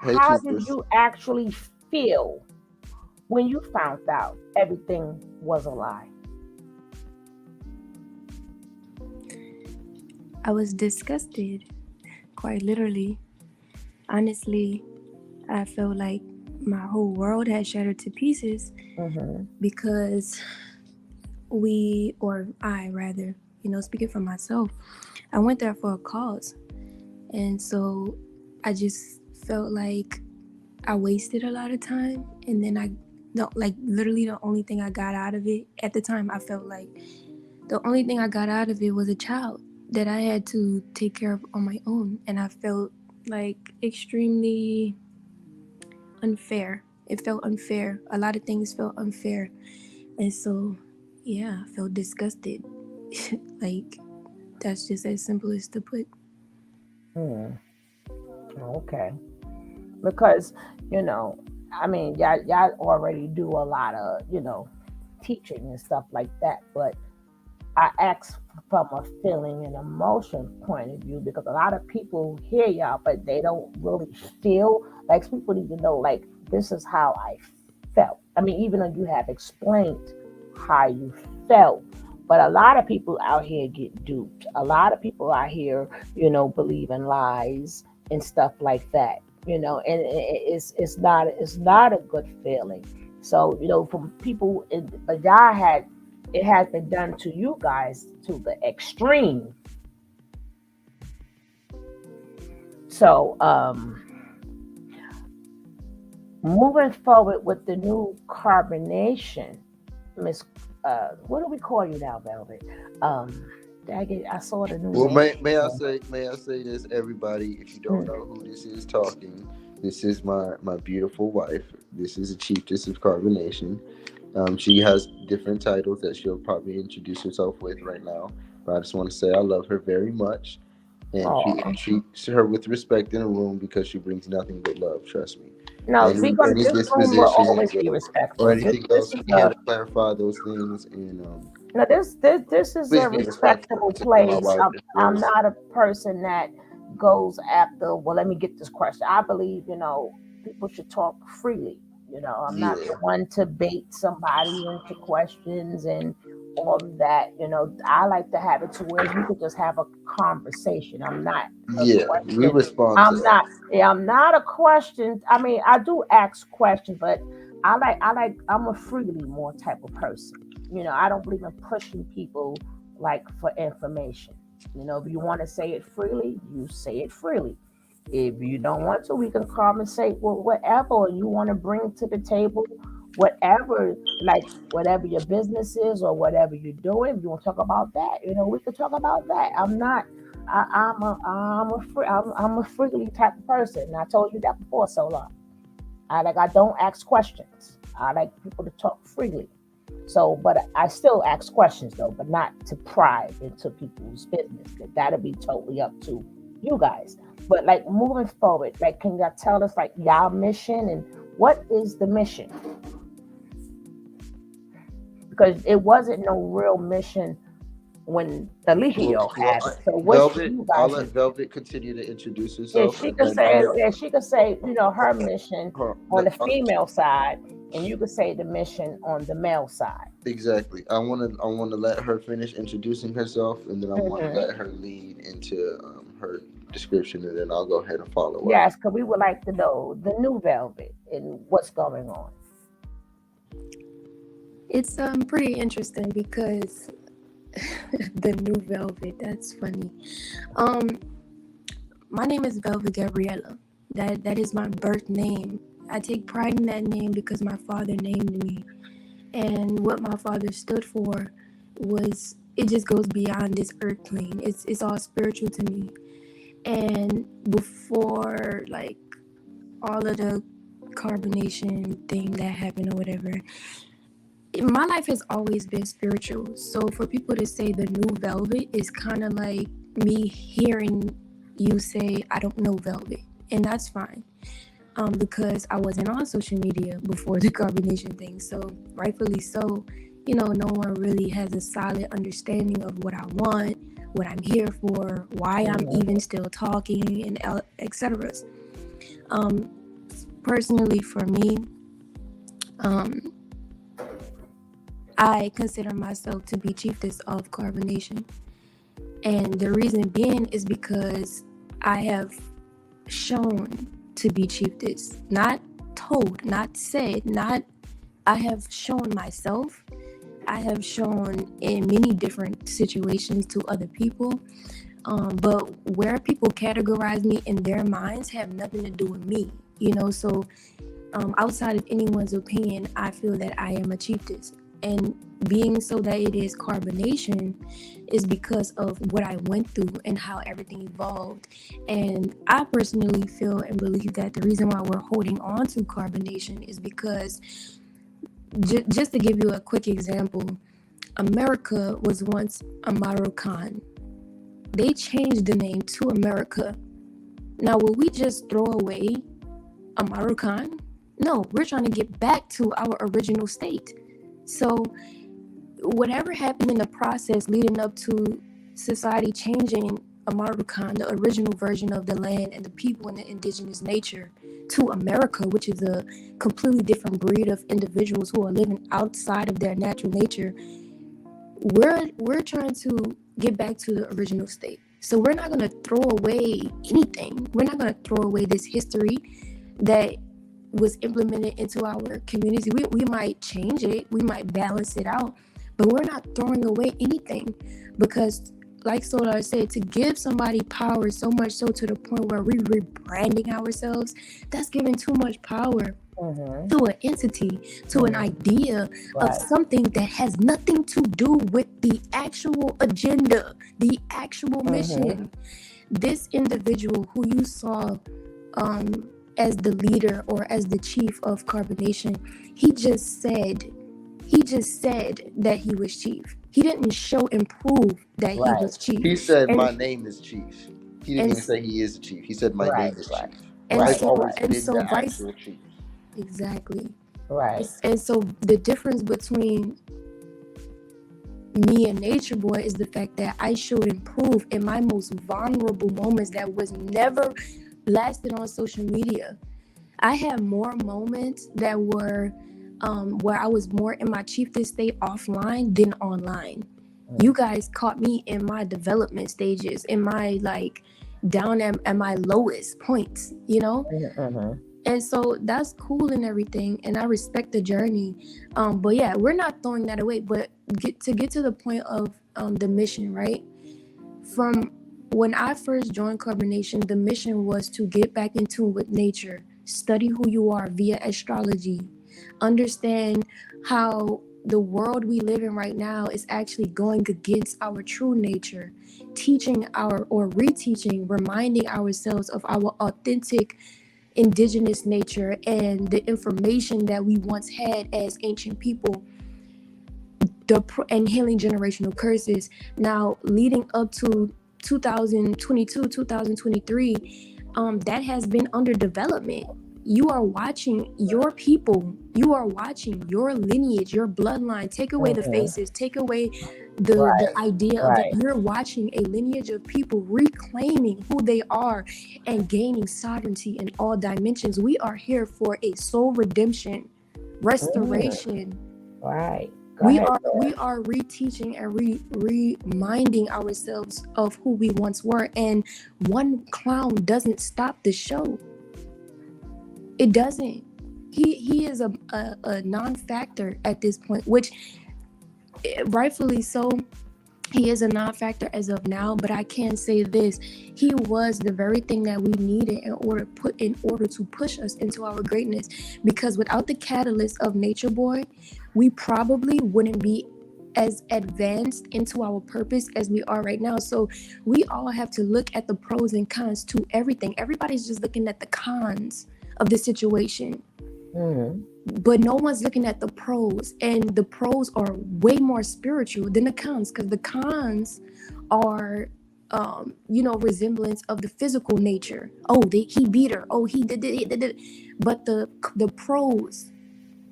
Hey, How did Toothless. you actually feel when you found out everything was a lie? I was disgusted, quite literally. Honestly, I felt like my whole world had shattered to pieces because I rather, speaking for myself, I went there for a cause. And so I just felt like I wasted a lot of time. And then literally the only thing I got out of it at the time, I felt like the only thing I got out of it was a child that I had to take care of on my own. And I felt like extremely unfair. It felt unfair. A lot of things felt unfair. And so, yeah, I felt disgusted. Like, that's just as simple as to put. Okay. Because, I mean, y'all already do a lot of, teaching and stuff like that. But I ask from a feeling and emotion point of view because a lot of people hear y'all, but they don't really feel like people need to know, like, this is how I felt. I mean, even though you have explained how you felt, but a lot of people out here get duped. A lot of people out here, believe in lies and stuff like that. And it's not a good feeling. So from people, but y'all had it has been done to you guys to the extreme. So moving forward with the new carbonation, Miss what do we call you now, Velvet? I saw the new Well, name. may I say this, everybody? If you don't know who this is talking, this is my beautiful wife. This is a chiefess of Carbonation. She has different titles that she'll probably introduce herself with right now. But I just want to say I love her very much, and treat her with respect in a room because she brings nothing but love. Trust me. No, Any this room will always dispositions be or respectful. anything This else, is we're here to clarify those things. And no, this is please a be respectful respectable to my place. wife. I'm not a person that goes after. Well, let me get this question. I believe people should talk freely. I'm not Yeah. the one to bait somebody into questions and all of that. I like to have it to where you could just have a conversation. I'm not a Yeah, we question. respond to I'm that. not. Yeah, I'm not a question. I mean, I do ask questions, but I'm a freely more type of person. I don't believe in pushing people like for information. If you want to say it freely, you say it freely. If you don't want to, we can conversate with whatever you want to bring to the table, whatever, like whatever your business is or whatever you're doing. If you want to talk about that, we can talk about that. I'm not. I'm a freely type of person. And I told you that before so long. I don't ask questions. I like people to talk freely. So, but I still ask questions though, but not to pry into people's business. That'll be totally up to you guys. But like moving forward, like can y'all tell us like y'all mission and what is the mission? Because it wasn't no real mission when Eligio had it. So what's Velvet, you I'll guys? let Velvet continue to introduce Yeah, herself, she and could then say. Yeah, she could say. Her mission on the I'll, female side, and you could say the mission on the male side. exactly. I wanna let her finish introducing herself, and then I want to Mm-hmm. let her lead into her description, and then I'll go ahead and follow up. Yes, because we would like to know the new Velvet and what's going on. It's pretty interesting because the new Velvet, that's funny. Um, my name is Velvet Gabriella. That is my birth name. I take pride in that name because my father named me. And what my father stood for was it just goes beyond this earth plane. It's all spiritual to me. And before like all of the carbonation thing that happened or whatever, my life has always been spiritual. So for people to say the new Velvet is kind of like me hearing you say I don't know Velvet, and that's fine. because I wasn't on social media before the carbonation thing. So rightfully so, no one really has a solid understanding of what I want, what I'm here for, why I'm even still talking, and etc. Personally, for me, I consider myself to be chiefess of carbonation. And the reason being is because I have shown to be chiefess, not told, not said, I have shown myself. I have shown in many different situations to other people. But where people categorize me in their minds have nothing to do with me, so outside of anyone's opinion, I feel that I am a chiefess. And being so that it is carbonation is because of what I went through and how everything evolved. And I personally feel and believe that the reason why we're holding on to carbonation is because, just to give you a quick example, America was once Amarocan. They changed the name to America. Now, will we just throw away Amarocan? No, we're trying to get back to our original state. So whatever happened in the process leading up to society changing Amarukan, the original version of the land and the people and the indigenous nature, to America, which is a completely different breed of individuals who are living outside of their natural nature, we're trying to get back to the original state. So we're not going to throw away anything. We're not going to throw away this history that was implemented into our community. We might change it, we might balance it out, but we're not throwing away anything, because like Solar said, to give somebody power so much so to the point where we're rebranding ourselves, that's giving too much power to an entity, to an idea of something that has nothing to do with the actual agenda, the actual mission. This individual who you saw as the leader or as the chief of carbonation, he just said that he was chief. He didn't show and prove that he was chief. He said, my name is chief. He didn't even say he is the chief. He said, my name is chief. I've always been the actual chief. Exactly. Right. And so the difference between me and Nature Boy is the fact that I showed and proved in my most vulnerable moments that was never lasted on social media. I had more moments that were where I was more in my chiefess state offline than online. You guys caught me in my development stages, in my down at my lowest points, And so that's cool and everything, and I respect the journey. But yeah, we're not throwing that away. But get to the point of the mission, right? From when I first joined Carbonation, the mission was to get back in tune with nature, study who you are via astrology, understand how the world we live in right now is actually going against our true nature, teaching reteaching, reminding ourselves of our authentic indigenous nature and the information that we once had as ancient people, and healing generational curses. Now, leading up to 2022, 2023, that has been under development. You are watching your people, you are watching your lineage, your bloodline. Take away the faces, take away the idea of that. You're watching a lineage of people reclaiming who they are and gaining sovereignty in all dimensions. We are here for a soul redemption, restoration. Right. We are reteaching and reminding ourselves of who we once were, and one clown doesn't stop the show. It doesn't. He is a non-factor at this point, which rightfully so. He is a non-factor as of now, but I can say this: he was the very thing that we needed in order to push us into our greatness. Because without the catalyst of Nature Boy, we probably wouldn't be as advanced into our purpose as we are right now. So we all have to look at the pros and cons to everything. Everybody's just looking at the cons of the situation. But no one's looking at the pros, and the pros are way more spiritual than the cons, because the cons are resemblance of the physical nature. Oh, he beat her. Oh, he did. But the pros,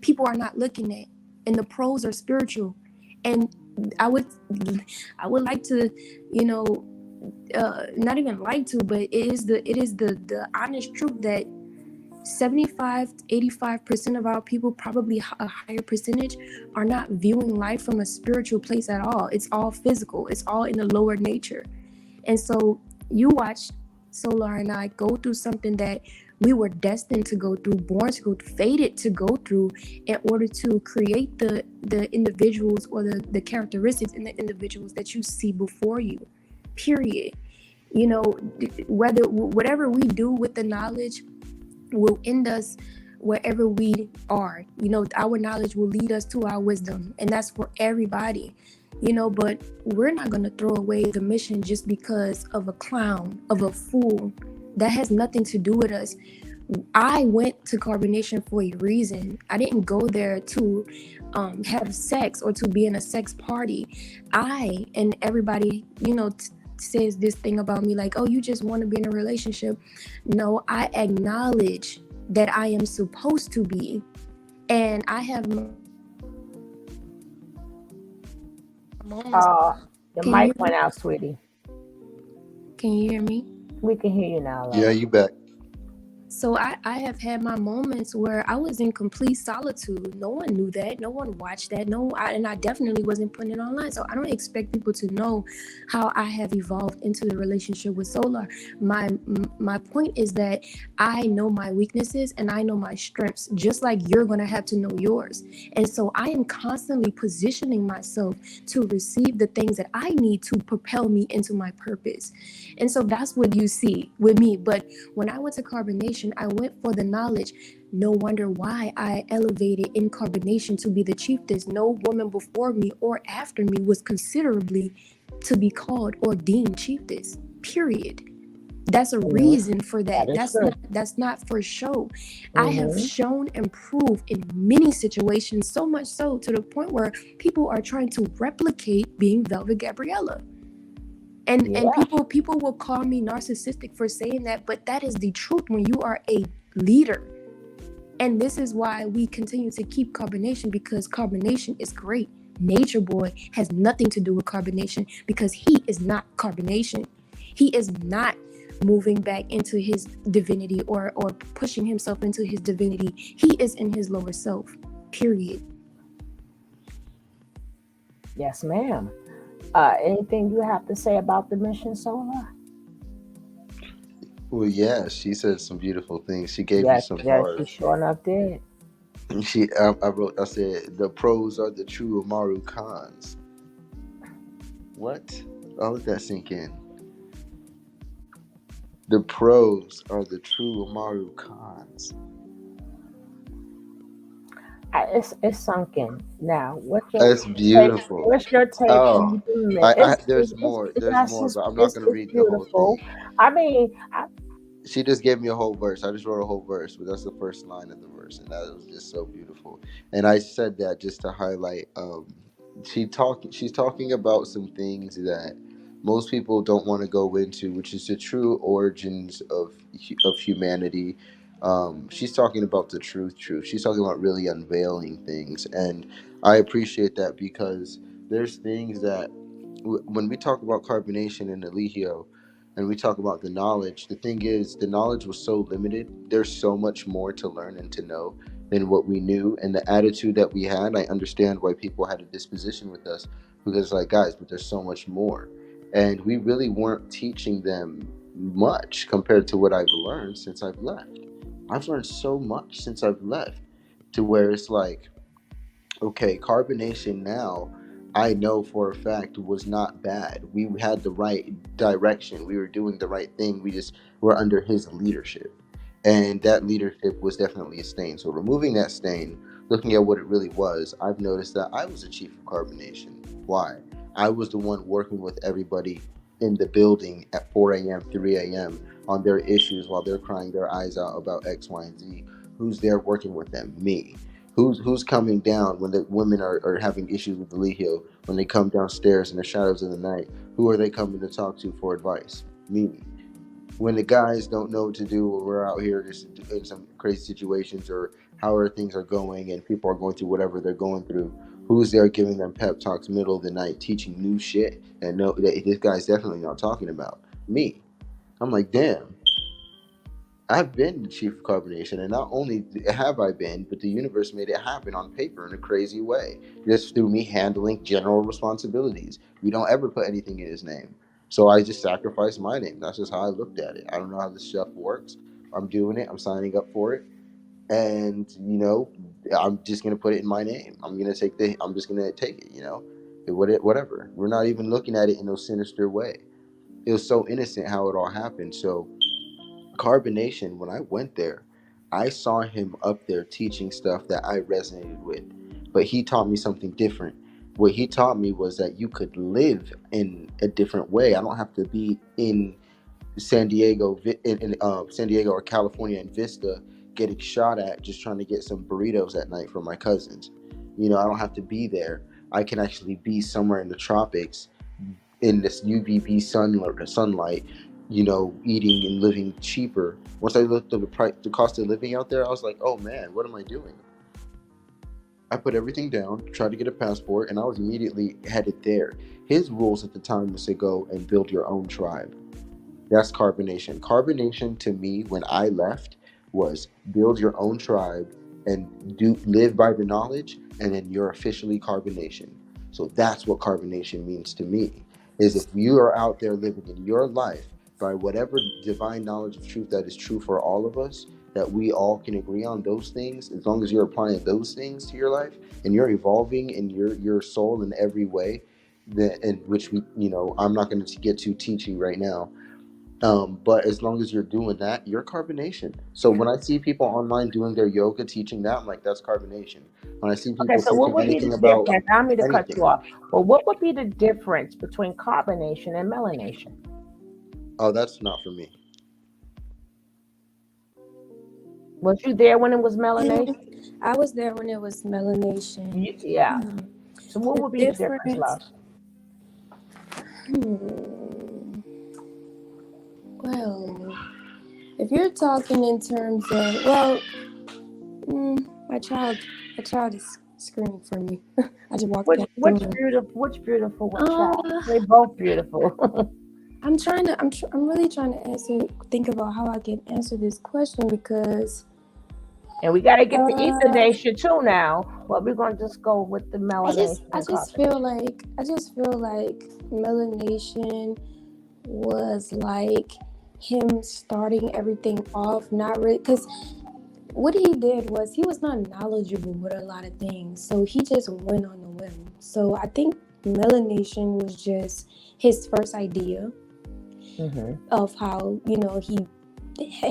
people are not looking at, and the pros are spiritual. And I would like to, not even like to, but it is the honest truth that 75-85% of our people, probably a higher percentage, are not viewing life from a spiritual place at all. It's all physical. It's all in the lower nature. And so you watch Solar and I go through something that we were destined to go through, born to go through, fated to go through, in order to create the individuals or the characteristics in the individuals that you see before you. Period. Whatever we do with the knowledge will end us wherever we are. Our knowledge will lead us to our wisdom, and that's for everybody. But we're not going to throw away the mission just because of a clown, of a fool. That has nothing to do with us. I went to Carbonation for a reason. I didn't go there to have sex or to be in a sex party. And everybody, says this thing about me like, oh, you just want to be in a relationship. No, I acknowledge that I am supposed to be, and I have moments. The mic went out, sweetie. Can you hear me? We can hear you now, love. Yeah, you back. So I have had my moments where I was in complete solitude. No one knew that. No one watched that. And I definitely wasn't putting it online. So I don't expect people to know how I have evolved into the relationship with Solar. My point is that I know my weaknesses and I know my strengths, just like you're going to have to know yours. And so I am constantly positioning myself to receive the things that I need to propel me into my purpose. And so that's what you see with me. But when I went to Carbonation, I went for the knowledge. No wonder why I elevated in Carbonation to be the chiefess. No woman before me or after me was considerably to be called or deemed chiefess. Period. That's a reason for that. That's not for show. I have shown and proved in many situations, so much so to the point where people are trying to replicate being Velvet Gabriella. And people will call me narcissistic for saying that, but that is the truth when you are a leader. And this is why we continue to keep Carbonation, because Carbonation is great. Nature Boy has nothing to do with Carbonation because he is not Carbonation. He is not moving back into his divinity or pushing himself into his divinity. He is in his lower self. Period. Yes, ma'am. Anything you have to say about the mission, Solar? Well, yeah, she said some beautiful things. She gave you some bars. She sure enough did. I said, the pros are the true Amaru cons. What? I'll let that sink in. The pros are the true Amaru cons. It's sunk in. Now, That's beautiful. What's your take? Oh, there's more. There's more, but I'm not going to read the whole thing. I mean, she just gave me a whole verse. I just wrote a whole verse, but that's the first line of the verse, and that was just so beautiful. And I said that just to highlight. She's talking about some things that most people don't want to go into, which is the true origins of humanity. She's talking about the truth. She's talking about really unveiling things, and I appreciate that because there's things that when we talk about Carbonation and Eligio, and we talk about the knowledge, the thing is, the knowledge was so limited. There's so much more to learn and to know than what we knew, and the attitude that we had. I understand why people had a disposition with us, because like, guys, but there's so much more, and we really weren't teaching them much compared to what I've learned since I've left. I've learned so much since I've left, to where it's like, okay, Carbonation now, I know for a fact was not bad. We had the right direction. We were doing the right thing. We just were under his leadership. And that leadership was definitely a stain. So removing that stain, looking at what it really was, I've noticed that I was a chief of Carbonation. Why? I was the one working with everybody in the building at 4 a.m., 3 a.m. on their issues while they're crying their eyes out about X, Y, and Z. Who's there working with them? Me. Who's coming down when the women are having issues with the Lehio? When they come downstairs in the shadows of the night, who are they coming to talk to for advice? Me. When the guys don't know what to do, or we're out here just in some crazy situations, or however things are going, and people are going through whatever they're going through, who's there giving them pep talks middle of the night, teaching new shit and know that this guy's definitely not talking about me? I'm like, damn. I've been the chief of carbonation, and not only have I been, but the universe made it happen on paper in a crazy way, just through me handling general responsibilities. We don't ever put anything in his name, so I just sacrificed my name. That's just how I looked at it. I don't know how this stuff works. I'm doing it. I'm signing up for it, and I'm just gonna put it in my name. I'm just gonna take it. Whatever. We're not even looking at it in no sinister way. It was so innocent how it all happened. So Carbonation, when I went there, I saw him up there teaching stuff that I resonated with, but he taught me something different. What he taught me was that you could live in a different way. I don't have to be in San Diego, San Diego or California in Vista, getting shot at just trying to get some burritos at night for my cousins. I don't have to be there. I can actually be somewhere in the tropics in this UVB sunlight, eating and living cheaper. Once I looked at the cost of living out there, I was like, oh man, what am I doing? I put everything down, tried to get a passport, and I was immediately headed there. His rules at the time was to go and build your own tribe. That's carbonation. Carbonation to me, when I left, was build your own tribe and live by the knowledge, and then you're officially carbonation. So that's what carbonation means to me. Is if you are out there living in your life by whatever divine knowledge of truth that is true for all of us, that we all can agree on those things, as long as you're applying those things to your life and you're evolving in your soul in every way, in which I'm not going to get too teachy right now. But as long as you're doing that, you're carbonation. So when I see people online doing their yoga, teaching that, I'm like, that's carbonation. When I see Okay, people so what teaching would be the anything about difference? I don't mean to cut anything, you off, but what would be the difference between carbonation and melanation? oh, that's not for me. Was you there when it was Yeah, melanation? I was there when it was melanation. Yeah. So what The would be the difference, difference, love? well, if you're talking in terms of, my child is screaming for me. I just walked past the Which room. beautiful? Which beautiful? What child? Uh, They both beautiful. I'm really trying to think about how I can answer this question because And we got to get the ether uh, nation too now. But we're gonna just go with the melanation I and just feel like melanation was like him starting everything off, not really, because what he did was he was not knowledgeable with a lot of things, so he just went on the whim. So I think melanation was just his first idea of how he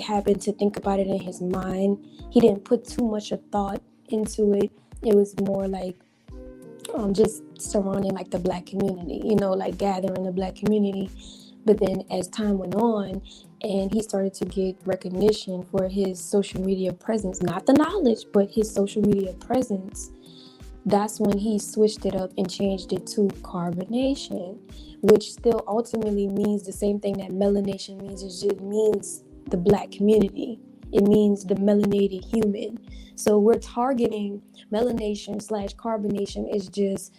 happened to think about it in his mind. He didn't put too much of thought into it. It was more like just surrounding like the black community, like gathering the black community. But then as time went on and he started to get recognition for his social media presence, not the knowledge, but his social media presence, that's when he switched it up and changed it to carbonation, which still ultimately means the same thing that melanation means. It just means the black community. It means the melanated human. So we're targeting melanation / carbonation is just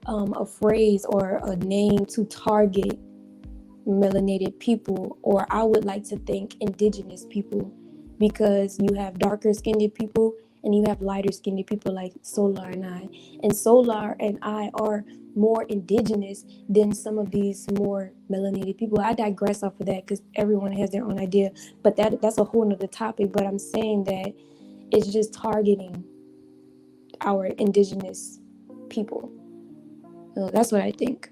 a phrase or a name to target melanated people, or I would like to think indigenous people, because you have darker skinned people and you have lighter skinned people like Solar and I. And Solar and I are more indigenous than some of these more melanated people. I digress off of that because everyone has their own idea, but that's a whole nother topic. But I'm saying that it's just targeting our indigenous people. So that's what I think.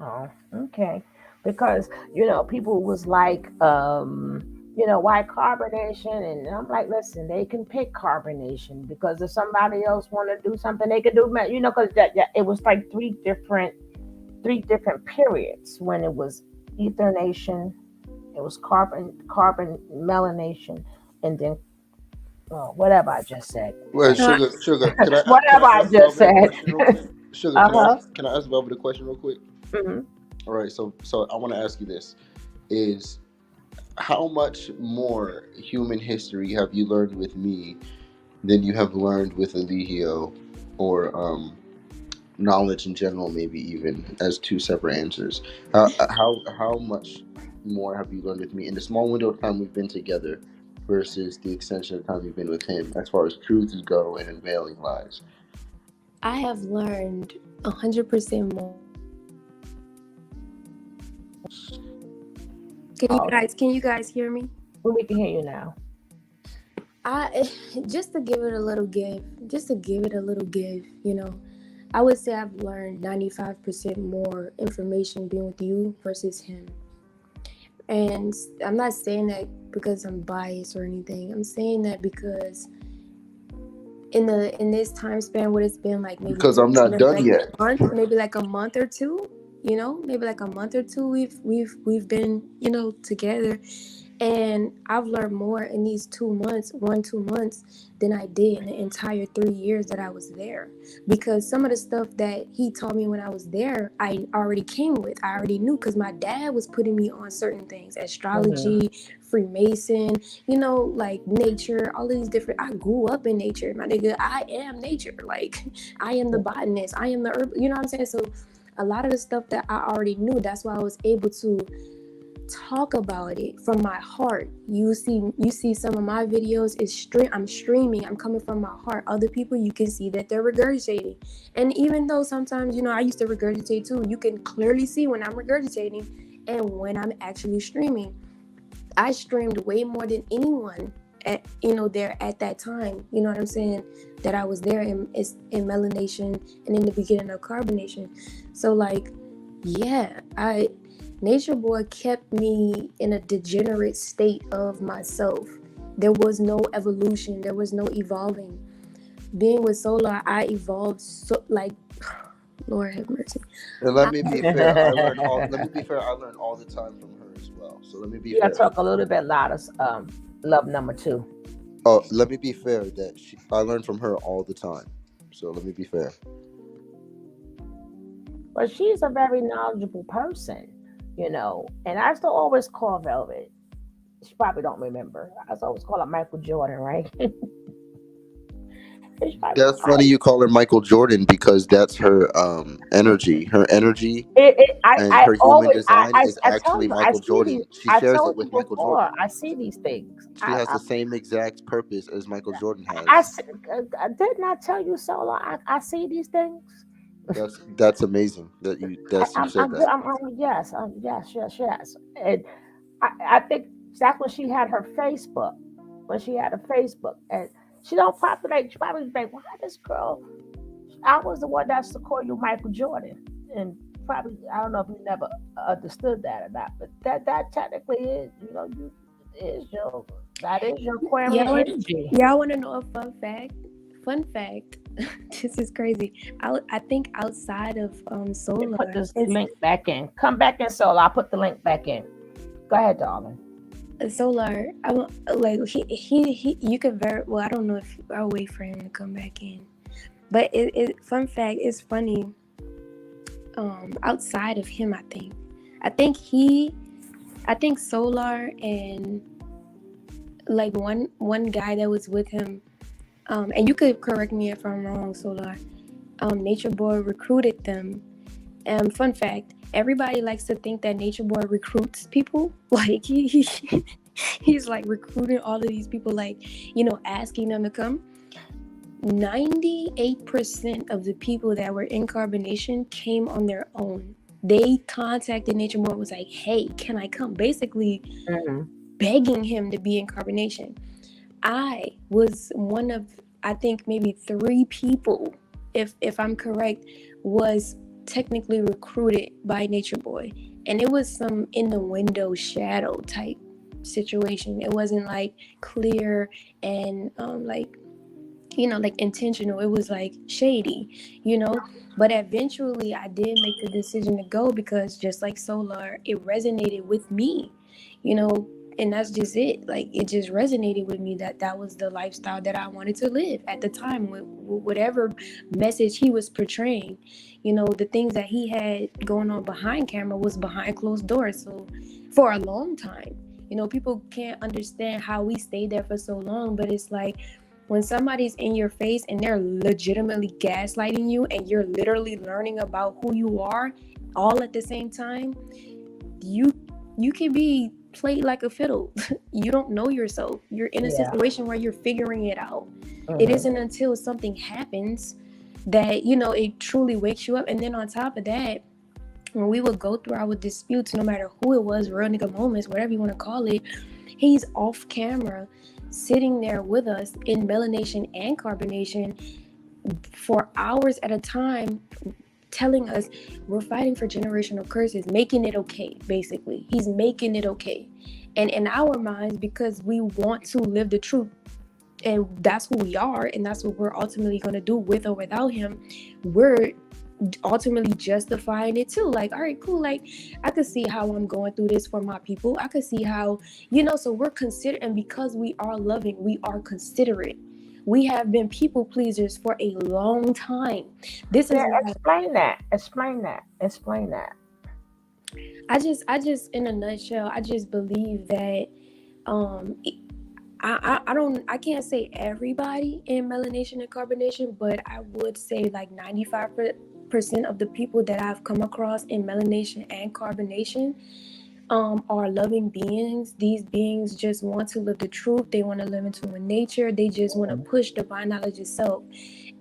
Oh, okay. Because people was like, why carbonation? And I'm like, listen, they can pick carbonation because if somebody else want to do something, they can do. Because that it was like three different periods when it was ether nation, it was carbon melanation, and then whatever I just said. Wait, sugar, can Whatever I I ask just Velvet a said. question real quick? Sugar, Uh-huh. can I ask Velvet a question real quick? Hmm. All right, so I want to ask you this: is how much more human history have you learned with me than you have learned with Eligio, or knowledge in general, maybe even as two separate answers? How much more have you learned with me in the small window of time we've been together versus the extension of time you've been with him, as far as truths go and unveiling lies? I have learned 100% more. Oh, Can you guys hear me? we can hear you now. I just to give it a little give, I would say I've learned 95% more information being with you versus him. And I'm not saying that because I'm biased or anything. I'm saying that because in this time span, what it's been like, maybe Because I'm not done like yet. maybe like a month or two, maybe like a month or two, we've been, together. And I've learned more in these 2 months, 2 months, than I did in the entire 3 years that I was there. Because some of the stuff that he taught me when I was there, I already came with. I already knew because my dad was putting me on certain things, astrology, Freemason, like nature, all of these different. I grew up in nature, my nigga. I am nature. Like, I am the botanist. I am the herb. You know what I'm saying? So a lot of the stuff that I already knew, that's why I was able to talk about it from my heart. You see some of my videos I'm streaming, I'm coming from my heart. Other people, you can see that they're regurgitating. And even though sometimes, I used to regurgitate too, you can clearly see when I'm regurgitating and when I'm actually streaming. I streamed way more than anyone at there at that time. You know what I'm saying? That I was there in melanation and in the beginning of carbonation. So like, yeah, Nature Boy kept me in a degenerate state of myself. There was no evolution. There was no evolving. Being with Solar, I evolved so like, Lord have mercy. And let me be fair, I learned all. Let me be fair, I learned all the time from her as well. So let me be You gotta fair. talk a little bit louder. Love number two. Oh, let me be fair that I learned from her all the time. So let me be fair. But she's a very knowledgeable person, And I used to always call Velvet. She probably don't remember. I used to always call her Michael Jordan, right? That's funny you call her Michael Jordan because that's her energy. Her energy and I her human always, design is I tell actually you, I Michael see these. Jordan. She I shares it told you with Michael before. Jordan. I see these things. She has the same exact purpose as Michael Jordan I has. did not tell you so long. I see these things. That's amazing that you said that. Yes, yes. And I think that's when she had her Facebook. When she had a Facebook, and she don't populate. She probably think, why this girl? I was the one that's to call you Michael Jordan, and probably I don't know if you never understood that or not, but that technically is, you is your that is your Aquarian energy. Y'all want to know a fun fact? Fun fact. This is crazy. I think outside of Solar, put this link back in. Come back in, Solar. I'll put the link back in. Go ahead, darling. Solar, I want like he you could very well. I don't know if I'll wait for him to come back in, but fun fact, it's funny. Outside of him, I think Solar and like one guy that was with him, and you could correct me if I'm wrong, Solar. Nature Boy recruited them. Fun fact: everybody likes to think that Nature Boy recruits people. Like he's like recruiting all of these people, like asking them to come. 98% of the people that were in carbonation came on their own. They contacted Nature Boy, was like, "Hey, can I come?" Basically, begging him to be in carbonation. I was one of, I think maybe 3 people, if I'm correct, was technically recruited by Nature Boy, and it was some in the window shadow type situation. It wasn't like clear and like intentional. It was like shady, but eventually I did make the decision to go because just like Solar, it resonated with me. and that's just it. Like, it just resonated with me that was the lifestyle that I wanted to live at the time, with whatever message he was portraying. The things that he had going on behind camera was behind closed doors. So for a long time, people can't understand how we stayed there for so long, but it's like, when somebody's in your face and they're legitimately gaslighting you, and you're literally learning about who you are all at the same time, you can be played like a fiddle. You don't know yourself. You're in a Yeah. situation where you're figuring it out. Mhm. It isn't until something happens that it truly wakes you up. And then on top of that, when we would go through our disputes, no matter who it was, real nigga moments, whatever you want to call it, he's off camera sitting there with us in melanation and carbonation for hours at a time, telling us we're fighting for generational curses, making it okay. Basically, he's making it okay. And in our minds, because we want to live the truth, and that's who we are, and that's what we're ultimately going to do with or without him, we're ultimately justifying it too. Like, all right, cool, like, I could see how I'm going through this for my people. I could see how, so we're considerate. And because we are loving, we are considerate. We have been people pleasers for a long time. This is Explain that. I just in a nutshell, I just believe that I can't say everybody in melanation and carbonation, but I would say like 95% of the people that I've come across in melanation and carbonation are loving beings. These beings just want to live the truth. They want to live into a nature. They just want to push divine knowledge itself.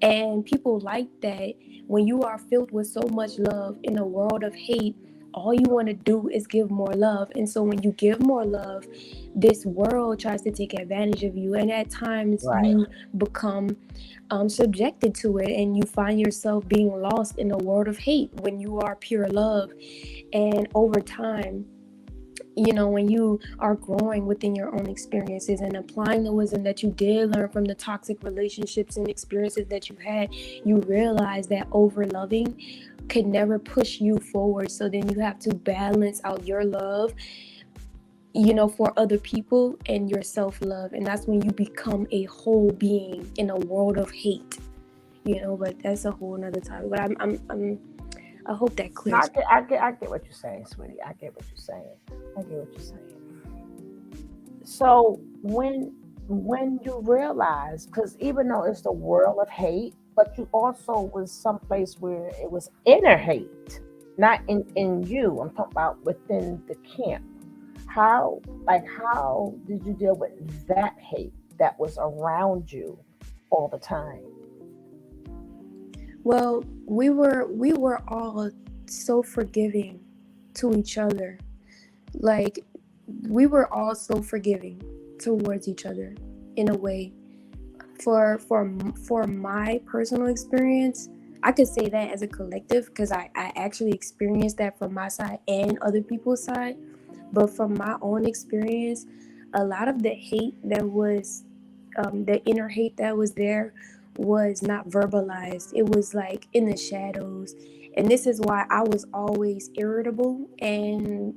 And people like that, when you are filled with so much love in a world of hate, all you want to do is give more love. And so when you give more love, this world tries to take advantage of you. And at times you become subjected to it, and you find yourself being lost in a world of hate when you are pure love. And over time, when you are growing within your own experiences and applying the wisdom that you did learn from the toxic relationships and experiences that you had, you realize that over loving could never push you forward. So then you have to balance out your love, for other people, and your self-love. And that's when you become a whole being in a world of hate, but that's a whole nother topic. But I hope that clears. I get what you're saying, sweetie. I get what you're saying. So when you realize, because even though it's the world of hate, but you also was someplace where it was inner hate, not in you. I'm talking about within the camp. How did you deal with that hate that was around you all the time? Well, we were all so forgiving to each other. Like, we were all so forgiving towards each other in a way. For my personal experience, I could say that as a collective, because I actually experienced that from my side and other people's side. But from my own experience, a lot of the hate that was, the inner hate that was there, was not verbalized. It was like in the shadows. And this is why I was always irritable and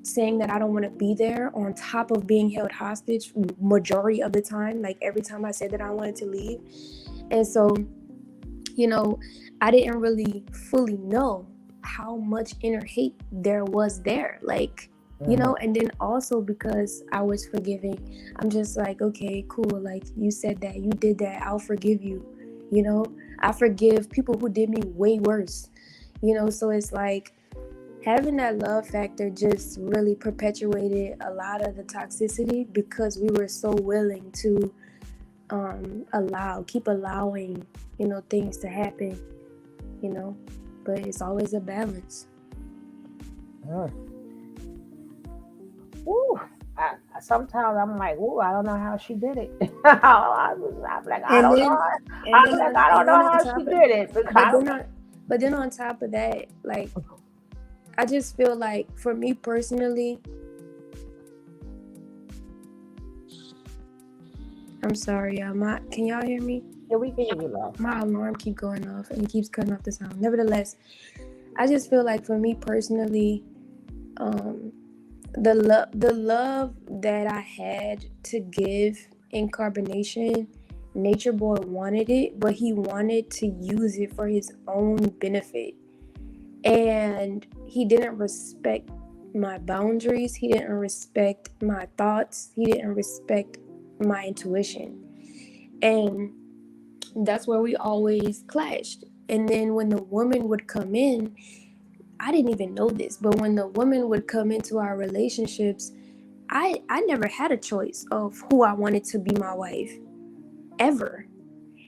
saying that I don't want to be there, on top of being held hostage majority of the time. Like, every time I said that I wanted to leave. And so, I didn't really fully know how much inner hate there was there. Like, and then also because I was forgiving, I'm just like, okay, cool. Like, you said that, you did that, I'll forgive you. I forgive people who did me way worse. So it's like, having that love factor just really perpetuated a lot of the toxicity, because we were so willing to keep allowing, things to happen, but it's always a balance. Ooh, sometimes I'm like, ooh, I don't know how she did it. I'm like, I don't know. I don't know how she did it. But then on top of that, like, I just feel like, for me personally, I'm sorry, y'all. Can y'all hear me? Yeah, we can hear you, love. My alarm keeps going off and it keeps cutting off the sound. Nevertheless, I just feel like, for me personally, the love that I had to give in Carbonation, Nature Boy wanted it, but he wanted to use it for his own benefit. And he didn't respect my boundaries. He didn't respect my thoughts. He didn't respect my intuition. And that's where we always clashed. And then when the woman would come in, I didn't even know this, but when the woman would come into our relationships, I never had a choice of who I wanted to be my wife, ever.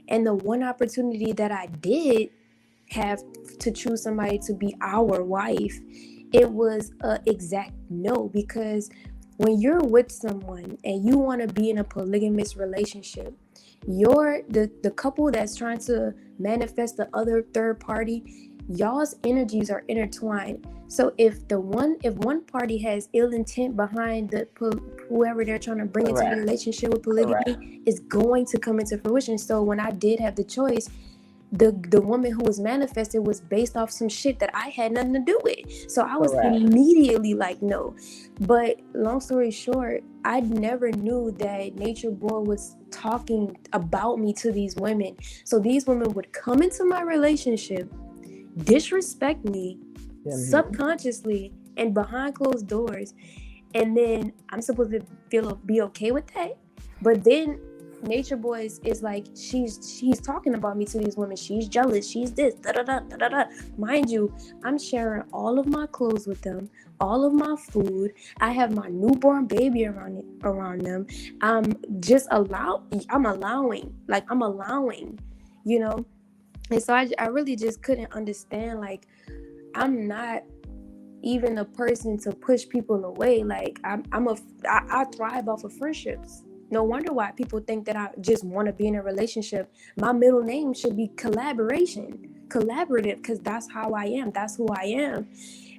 And the one opportunity that I did have to choose somebody to be our wife, it was a exact no, because when you're with someone and you want to be in a polygamous relationship, you're the couple that's trying to manifest the other third party, y'all's energies are intertwined. So if one party has ill intent behind whoever they're trying to bring into the Correct. relationship with polygamy, Correct. is going to come into fruition. So when I did have the choice, the woman who was manifested was based off some shit that I had nothing to do with. So I was Correct. immediately like, no. But long story short, I never knew that Nature Boy was talking about me to these women. So these women would come into my relationship, disrespect me subconsciously and behind closed doors, and then I'm supposed to be okay with that. But then Nature Boy is like, she's talking about me to these women. She's jealous. She's this. Da da da da da. Mind you, I'm sharing all of my clothes with them, all of my food. I have my newborn baby around them. I'm allowing, you know. And so I really just couldn't understand. Like, I'm not even a person to push people away. Like, I thrive off of friendships. No wonder why people think that I just want to be in a relationship. My middle name should be collaborative, because that's how I am. That's who I am.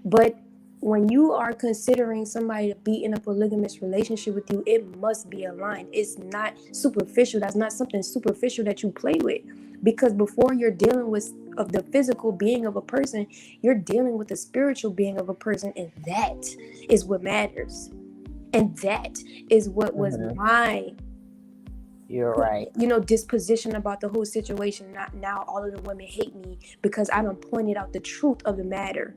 But when you are considering somebody to be in a polygamous relationship with you, it must be aligned. It's not superficial. That's not something superficial that you play with. Because before you're dealing with of the physical being of a person, you're dealing with the spiritual being of a person, and that is what matters. And that is what was my You're right. disposition about the whole situation. Not now all of the women hate me because I done pointed out the truth of the matter.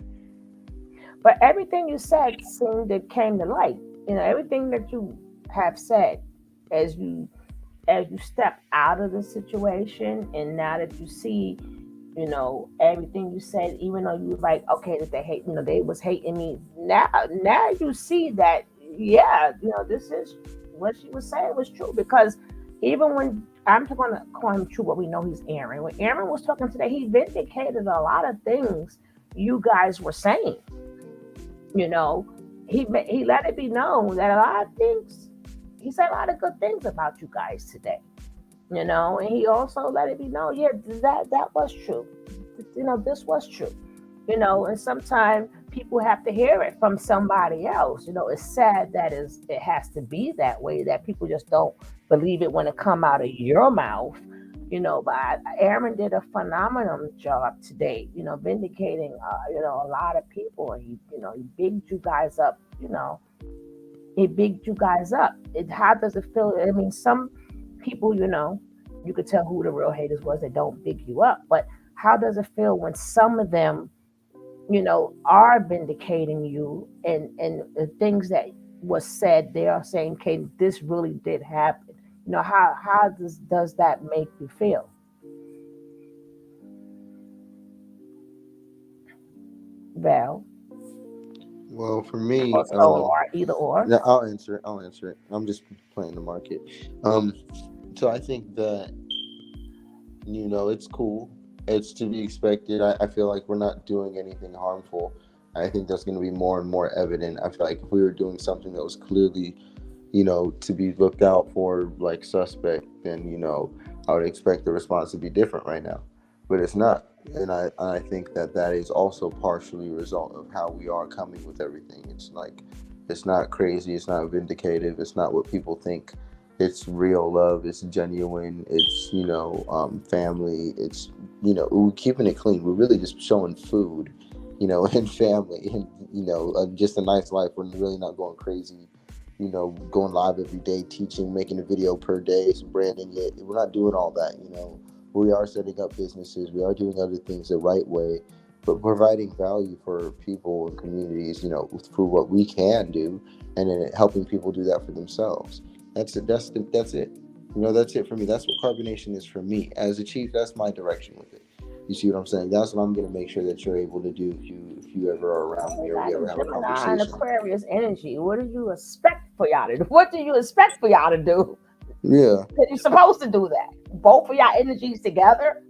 But everything you said seemed to came to light. Everything that you have said as you step out of the situation, and now that you see, everything you said, even though you was like, okay, that they hate, they was hating me. Now you see that, yeah, this is what she was saying was true. Because even when I'm going to call him true, but we know he's Aaron. When Aaron was talking today, he vindicated a lot of things you guys were saying. He let it be known that a lot of things, he said a lot of good things about you guys today. And he also let it be known, yeah, that was true. This was true. And sometimes people have to hear it from somebody else. It's sad that it has to be that way, that people just don't believe it when it come out of your mouth. But Aaron did a phenomenal job today, vindicating, a lot of people. And he bigged you guys up, He bigged you guys up. How does it feel? I mean, some people, you could tell who the real haters was that don't big you up. But how does it feel when some of them, are vindicating you, and the things that was said, they are saying, okay, this really did happen. How does that make you feel? Val? Well, for me, Or either or. no, I'll answer it. I'm just playing the market. So I think that, it's cool. It's to be expected. I feel like we're not doing anything harmful. I think that's going to be more and more evident. I feel like if we were doing something that was clearly, to be looked out for, like suspect, then, I would expect the response to be different right now. But it's not. And I think that is also partially a result of how we are coming with everything. It's like, it's not crazy. It's not vindicative. It's not what people think. It's real love. It's genuine. It's, family. It's, we're keeping it clean. We're really just showing food. and family, and just a nice life. We're really not going crazy, going live every day, teaching, making a video per day, branding it. We're not doing all that. We are setting up businesses. We are doing other things the right way, but providing value for people and communities, through what we can do, and then helping people do that for themselves. That's it. That's it. That's it for me. That's what Carbonation is for me. As a chief, that's my direction with it. You see what I'm saying? That's what I'm going to make sure that you're able to do if you ever are around me or we ever have a Gemini and conversation. Aquarius energy. What do you expect for y'all to do? What do you expect for y'all to do? Yeah. Because you're supposed to do that. Both of y'all energies together.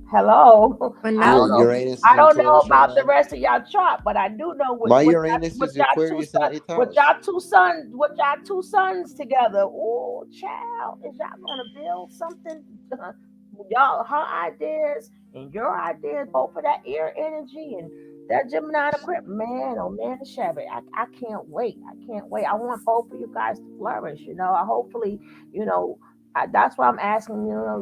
Hello. But now, Uranus is I don't in know Taurus about right the now. rest of y'all chart, but I do know My Uranus is Aquarius in 8th house. with y'all two sons together. Oh, child, is y'all gonna build something? Y'all, her ideas and your ideas, both of that air energy and that Gemini Aquarius, man, oh man, Shabbat. I can't wait. I can't wait. I want both of you guys to flourish. Hopefully, that's why I'm asking.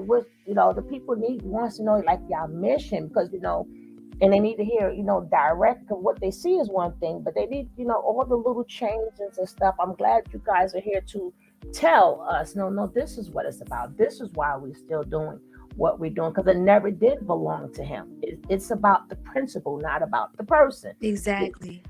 What the people wants to know, like, y'all mission, because and they need to hear, direct, because what they see is one thing, but they need, all the little changes and stuff. I'm glad you guys are here to tell us, no, this is what it's about. This is why we're still doing what we're doing, because it never did belong to him. It's about the principle, not about the person. exactly.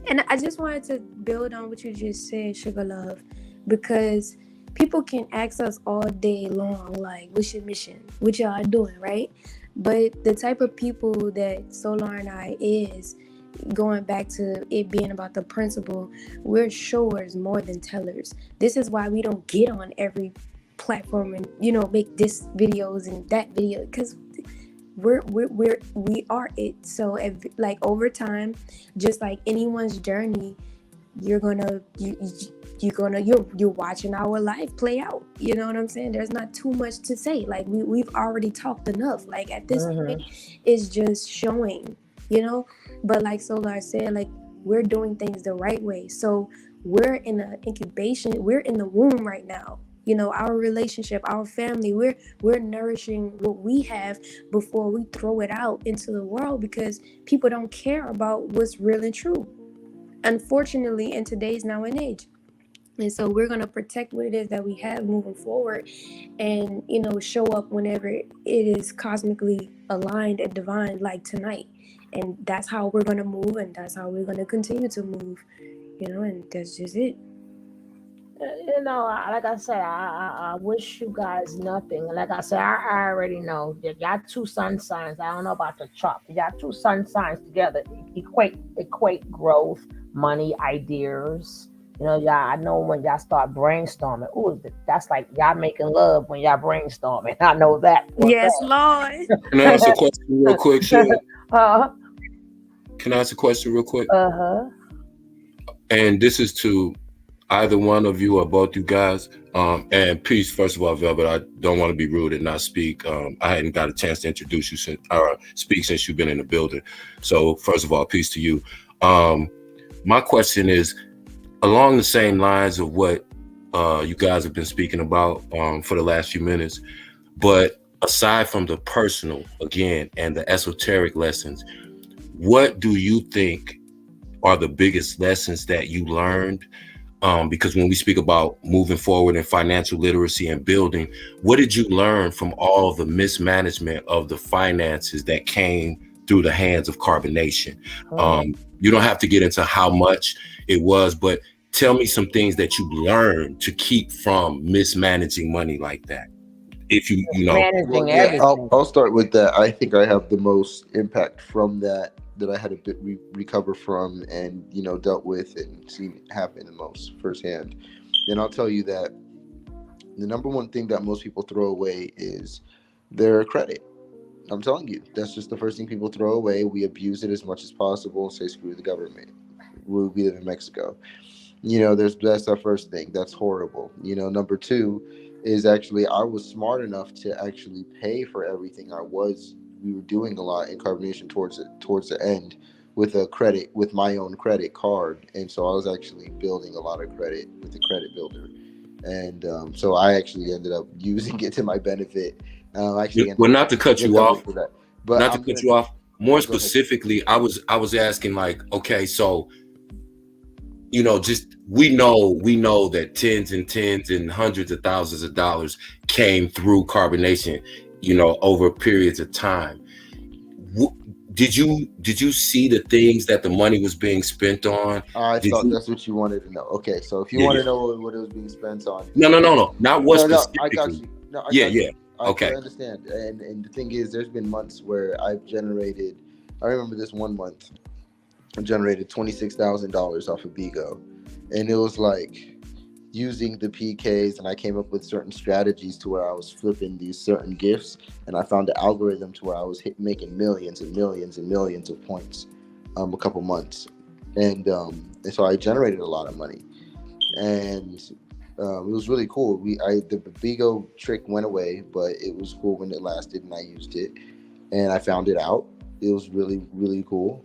And I just wanted to build on what you just said, Sugar Love, because people can ask us all day long, like, what's your mission? What y'all doing, right? But the type of people that Solar and I is, going back to it being about the principle, we're showers more than tellers. This is why we don't get on every platform and make this videos and that video, because we are it. So like over time, just like anyone's journey, you're watching our life play out. You know what I'm saying? There's not too much to say. Like we've already talked enough. Like at this point, it's just showing, But like Solar said, like we're doing things the right way. So we're in an incubation. We're in the womb right now. Our relationship, our family, we're nourishing what we have before we throw it out into the world, because people don't care about what's real and true, unfortunately, in today's now and age. And so we're going to protect what it is that we have moving forward, and show up whenever it is cosmically aligned and divine, like tonight. And that's how we're going to move, and that's how we're going to continue to move, and that's just it. Like I said, I wish you guys nothing. Like I said, I already know that y'all two sun signs. I don't know about the chart. Y'all two sun signs together equate growth, money, ideas. Y'all. I know when y'all start brainstorming. Ooh, that's like y'all making love when y'all brainstorming. I know that. Yes, Lord. Can I ask a question real quick, Sheila? Uh-huh. Can I ask a question real quick? Uh-huh. And this is to either one of you or both you guys. And peace, first of all, Velvet. I don't want to be rude and not speak. I hadn't got a chance to introduce you speak since you've been in the building. So first of all, peace to you. My question is along the same lines of what you guys have been speaking about for the last few minutes, but aside from the personal, again, and the esoteric lessons, what do you think are the biggest lessons that you learned? Because when we speak about moving forward in financial literacy and building, what did you learn from all the mismanagement of the finances that came through the hands of Carbonation? You don't have to get into how much it was, but tell me some things that you learned to keep from mismanaging money like that. If you know, managing everything. I'll start with that. I think I have the most impact from that I had a bit recover from and dealt with and seen it happen the most firsthand. And I'll tell you that the number one thing that most people throw away is their credit. I'm telling you, that's just the first thing people throw away. We abuse it as much as possible and say screw the government. We live in Mexico. That's our first thing. That's horrible. Number two is actually I was smart enough to actually pay for everything we were doing a lot in Carbonation towards the end with my own credit card. And so I was actually building a lot of credit with the credit builder. And so I actually ended up using it to my benefit. Well, not to cut you off, but not to cut you off. More Go ahead. specifically, I was asking like, okay, so just we know that tens and tens and hundreds of thousands of dollars came through carbonation, over periods of time. Did you see the things that the money was being spent on? I Did thought you? that's what you wanted to know. Okay, so if you Yeah, want yeah. to know what it was being spent on, No, not what no, I got specifically. you. No, I Yeah, got yeah. you. Because Okay. I understand. And the thing is, there's been months where I've generated. I remember this one month, I generated $26,000 off of Bigo, and it was like using the PKs, and I came up with certain strategies to where I was flipping these certain gifts, and I found the algorithm to where I was making millions and millions and millions of points, a couple months, and so I generated a lot of money, and it was really cool. The Bigo trick went away, but it was cool when it lasted, and I used it, and I found it out. It was really, really cool.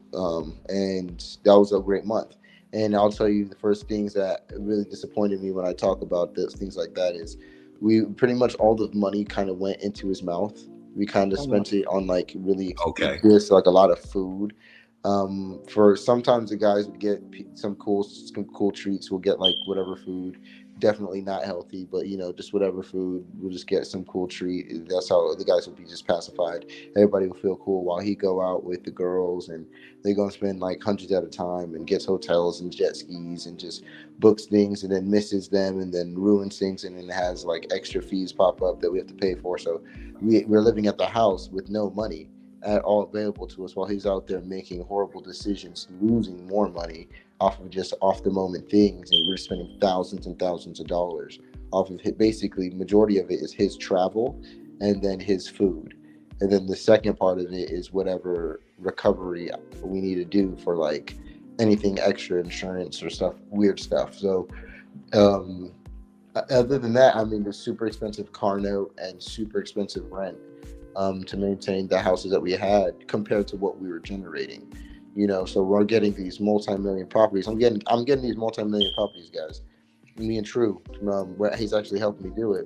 And that was a great month. And I'll tell you the first things that really disappointed me when I talk about this, things like that, is we pretty much all the money kind of went into his mouth. We kind of spent it on like really Okay. just like a lot of food. For sometimes the guys would get some cool treats. We'll get like whatever food, definitely not healthy, but just whatever food. We'll just get some cool treat. That's how the guys would be just pacified. Everybody will feel cool while he go out with the girls, and they go and spend like hundreds at a time and gets hotels and jet skis and just books things and then misses them and then ruins things and then has like extra fees pop up that we have to pay for. So we're living at the house with no money at all available to us while he's out there making horrible decisions, losing more money off of just off the moment things, and we're spending thousands and thousands of dollars off of it. Basically, majority of it is his travel and then his food, and then the second part of it is whatever recovery we need to do for like anything extra insurance or stuff, weird stuff. So um other than that, I mean, the super expensive car note and super expensive rent to maintain the houses that we had compared to what we were generating. So we're getting these multi-million properties. I'm getting these multi-million properties, guys. Me and True, where he's actually helping me do it.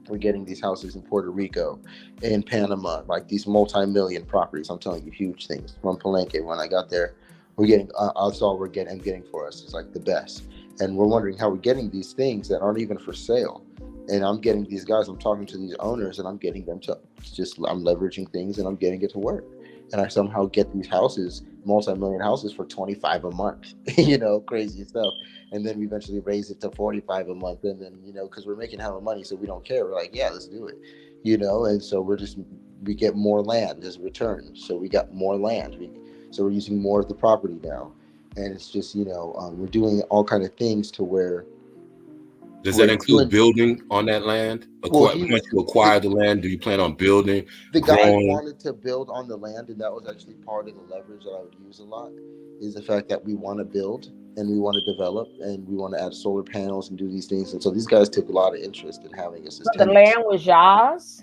We're getting these houses in Puerto Rico, in Panama, like these multi-million properties. I'm telling you, huge things. From Palenque, when I got there, we're getting. That's all we're getting. I'm getting for us. It's like the best, and we're wondering how we're getting these things that aren't even for sale. And I'm getting these guys. I'm talking to these owners, and I'm getting them to just. I'm leveraging things, and I'm getting it to work. And I somehow get these houses, multi-million houses, for 25 a month. Crazy stuff. And then we eventually raise it to 45 a month, and then because we're making hella money, so we don't care. We're like, yeah, let's do it. And so we get more land as a return, so we got more land. So we're using more of the property now, and it's just we're doing all kind of things to where Does we're that include doing. building on that land? Well, Once you acquire the land, do you plan on building, the guys growing? wanted to build on the land, and that was actually part of the leverage that I would use a lot, is the fact that we want to build and we want to develop and we want to add solar panels and do these things. And so these guys took a lot of interest in having us as So the tenants. land was yours?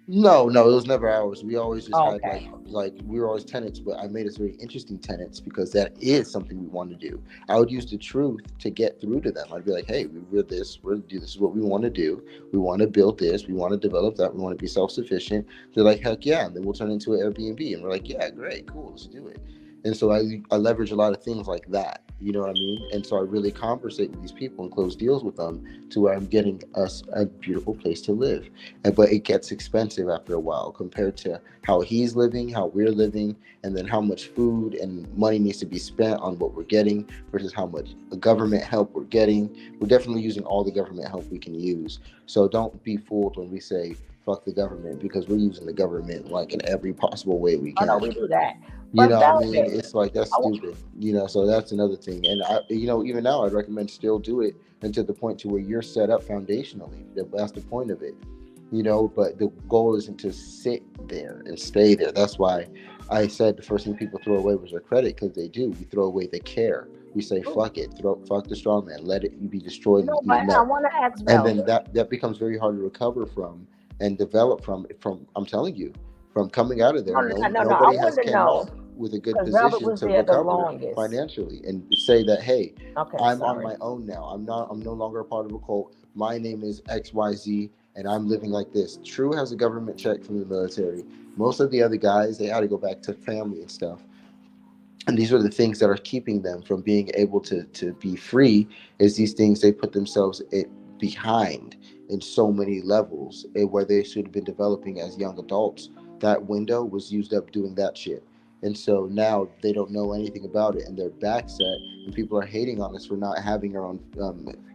No, it was never ours. We always just had Okay. like we were always tenants, but I made us very interesting tenants because that is something we want to do. I would use the truth to get through to them. I'd be like, hey, we're this, this is what we want to do. We want to build this, we want to develop that, we want to be self-sufficient. They're like, heck yeah, and then we'll turn it into an Airbnb. And we're like, yeah, great, cool, let's do it. And so I leverage a lot of things like that. You know what I mean? And so I really conversate with these people and close deals with them to where I'm getting us a beautiful place to live. But it gets expensive after a while compared to how he's living, how we're living, and then how much food and money needs to be spent on what we're getting versus how much government help we're getting. We're definitely using all the government help we can use. So don't be fooled when we say fuck the government, because we're using the government like in every possible way we Oh can. no, we do that. You But know what I mean? Velvet, It's like that's stupid. So that's another thing. And even now I'd recommend still do it until the point to where you're set up foundationally. That's the point of it. But the goal isn't to sit there and stay there. That's why I said the first thing people throw away was their credit, because they do. We throw away the care. We say fuck it, fuck the straw man, let it be destroyed and but eaten I up. want to ask And then Velvet. that becomes very hard to recover from and develop from I'm telling you, from coming out of there. No. I Nobody want has to came know off with a good because Velvet position was to there the recover longest. financially and say that, hey, Okay, I'm on sorry. my own now. I'm no longer a part of a cult. My name is XYZ. and I'm living like this. True has a government check from the military. Most of the other guys, they had to go back to family and stuff. And these are the things that are keeping them from being able to be free, is these things they put themselves behind in so many levels, where they should have been developing as young adults. That window was used up doing that shit. And so now they don't know anything about it, and they're back set, and people are hating on us for not having our own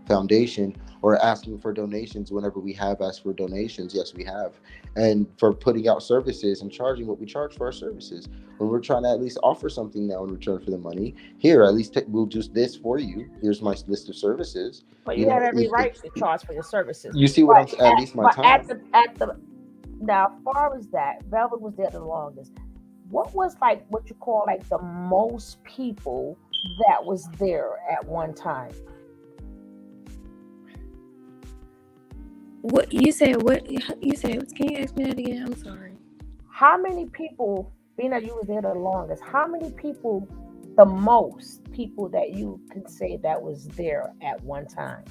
foundation, or asking for donations whenever we have asked for donations. Yes, we have. And for putting out services and charging what we charge for our services, when we're trying to at least offer something now in return for the money. Here, at least we'll do this for you. Here's my list of services. But you have every right to charge for your services. You see what I'm saying? At least my time. Now, as far as that, Velvet was there the longest. What was like what you call like the most people that was there at one time? What you said? What you said? Can you ask me that again? I'm sorry. How many people, being that you was there the longest, how many people, the most people that you could say that was there at one time?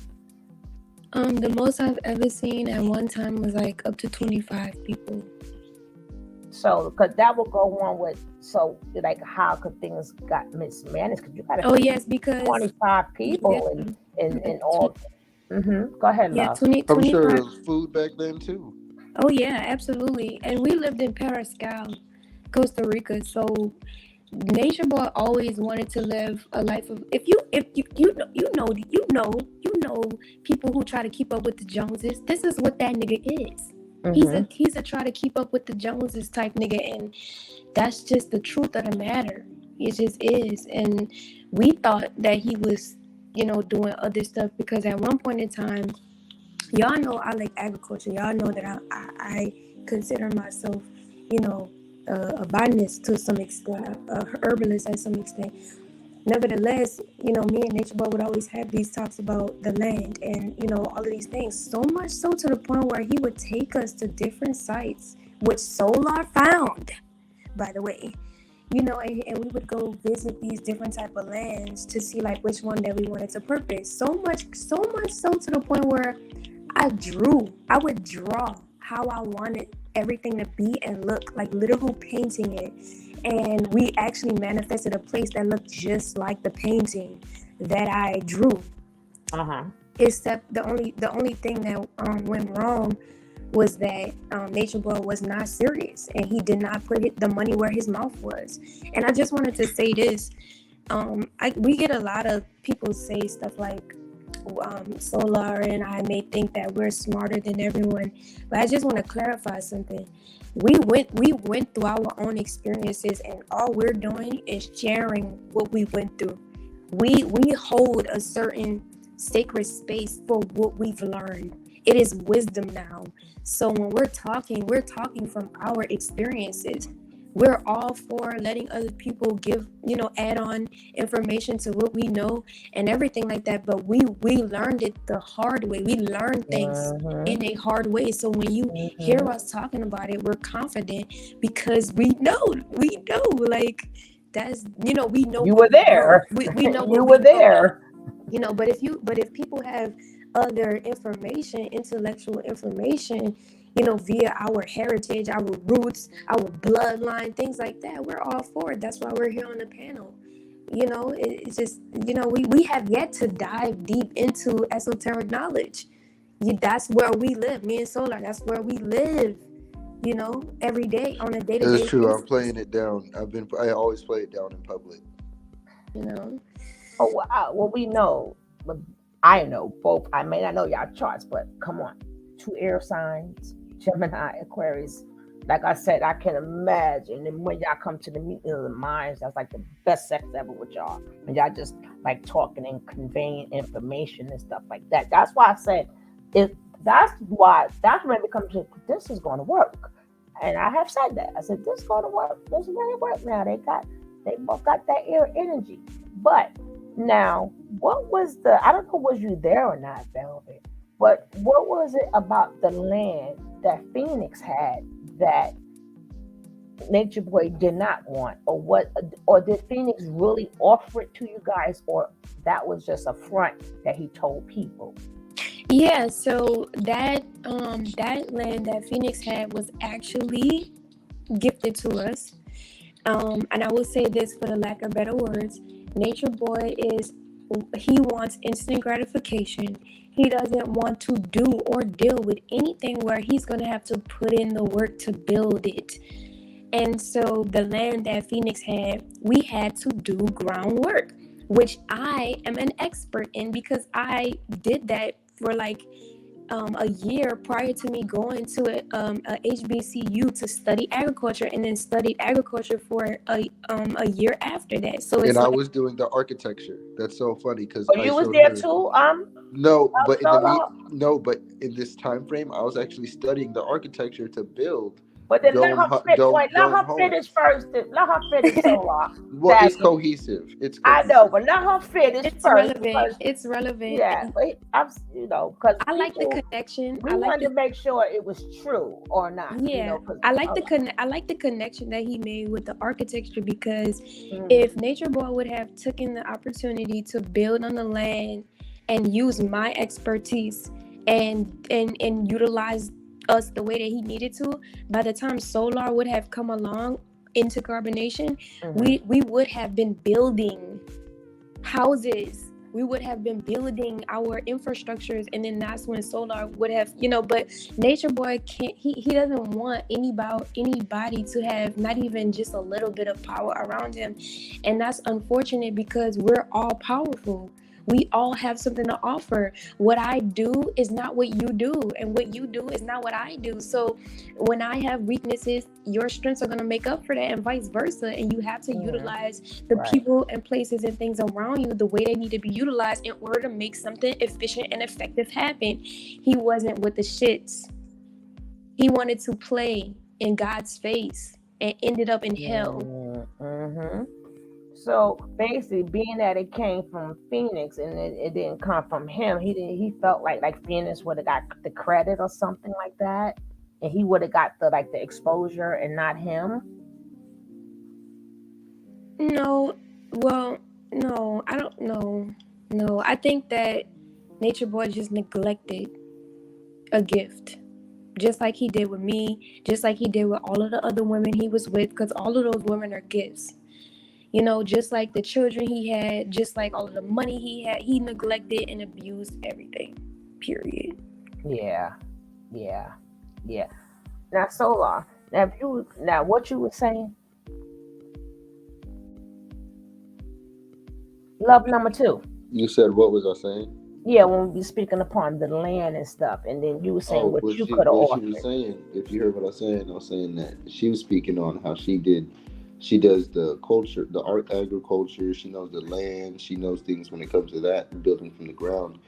The most I've ever seen at one time was like up to 25 people. So, because that will go on with, so like how could things got mismanaged? Because you got Oh yes, because 25 people and all. Go ahead, yeah, love. 20, I'm sure 25. there was food back then too. Oh yeah, absolutely. And we lived in Parascal, Costa Rica. So Nature Boy always wanted to live a life of, if you know people who try to keep up with the Joneses. This is what that nigga is. He's a try to keep up with the Joneses type nigga, and that's just the truth of the matter. It just is. And we thought that he was, doing other stuff, because at one point in time, y'all know I like agriculture. Y'all know that I consider myself, a botanist to some extent, a herbalist at some extent. Nevertheless, me and Nature Boy would always have these talks about the land and, all of these things. So much so to the point where he would take us to different sites, which Solar found, by the way. And we would go visit these different type of lands to see like which one that we wanted to purpose. So much so to the point where I would draw how I wanted everything to be and look, like literal painting it. And we actually manifested a place that looked just like the painting that I drew. Except the only thing that went wrong was that Nature Boy was not serious, and he did not put the money where his mouth was. And I just wanted to say this. We get a lot of people say stuff like, Solar and I may think that we're smarter than everyone, but I just want to clarify something. We went through our own experiences, and all we're doing is sharing what we went through. We hold a certain sacred space for what we've learned. It is wisdom now. So when we're talking from our experiences. We're all for letting other people give, add on information to what we know and everything like that. But we learned it the hard way. We learned things in a hard way. So when you hear us talking about it, we're confident because we know, like that's, we know you were there. We know you were there. But if people have other information, intellectual information, via our heritage, our roots, our bloodline, things like that, we're all for it. That's why we're here on the panel. It's just, we have yet to dive deep into esoteric knowledge. That's where we live. Me and Solar, that's where we live, every day on a day-to-day basis. It's true. I'm playing it down. I always play it down in public. Oh, wow. Well, we know, I know both. I may not know y'all charts, but come on. 2 air signs, Gemini, Aquarius. Like I said, I can imagine. And when y'all come to the meeting of the minds, that's like the best sex ever with y'all. And y'all just like talking and conveying information and stuff like that. That's why I said, that's when it comes to, this is going to work. And I have said that. I said, this is going to work. This is going to work now. They both got that air energy. But now, what was I don't know, was you there or not, Velvet? But what was it about the land that Phoenix had that Nature Boy did not want? Or did Phoenix really offer it to you guys, or that was just a front that he told people? Yeah, so that land that Phoenix had was actually gifted to us. And I will say this for the lack of better words, Nature Boy he wants instant gratification. He doesn't want to do or deal with anything where he's gonna have to put in the work to build it. And so the land that Phoenix had, we had to do groundwork, which I am an expert in because I did that for like a year prior to me going to a HBCU to study agriculture, and then studied agriculture for a year after that. So And it's I like, was doing the architecture. That's so funny because Oh, I you was showed there her. too, No, but in the Solo? but in this time frame, I was actually studying the architecture to build But then let her wait, let dome her finish homes. first. Let her finish Solar. Well, it's Faggot. cohesive. It's I know, cohesive. but let her finish it's first relevant. because It's relevant. yeah, And but because I like the people connection. we I like wanted the to make sure it was true or not, Yeah, because I like the connection that he made with the architecture because mm, if Nature Boy would have taken the opportunity to build on the land and use my expertise and utilize us the way that he needed to, by the time Solar would have come along into Carbonation, we would have been building houses. We would have been building our infrastructures, and then that's when Solar would have, but Nature Boy can't, he doesn't want anybody to have not even just a little bit of power around him. And that's unfortunate because we're all powerful. We all have something to offer. What I do is not what you do, and what you do is not what I do. So when I have weaknesses, your strengths are going to make up for that, and vice versa. And you have to utilize the people and places and things around you the way they need to be utilized in order to make something efficient and effective happen. He wasn't with the shits. He wanted to play in God's face and ended up in hell. So basically, being that it came from Phoenix and it didn't come from him, he felt like Phoenix would have got the credit or something like that, and he would have got the exposure and not him. No, well, no, I don't know. No, I think that Nature Boy just neglected a gift. Just like he did with me, just like he did with all of the other women he was with, because all of those women are gifts. Just like the children he had, just like all of the money he had, he neglected and abused everything. Period. Yeah. Now, Solar. Now what you were saying? Love number 2. You said, what was I saying? Yeah, when we were speaking upon the land and stuff, and then you were saying what you could have what she offered. was saying, if you heard what I was saying that she was speaking on how she does the culture, the art, agriculture. She knows the land. She knows things when it comes to that, building from the ground.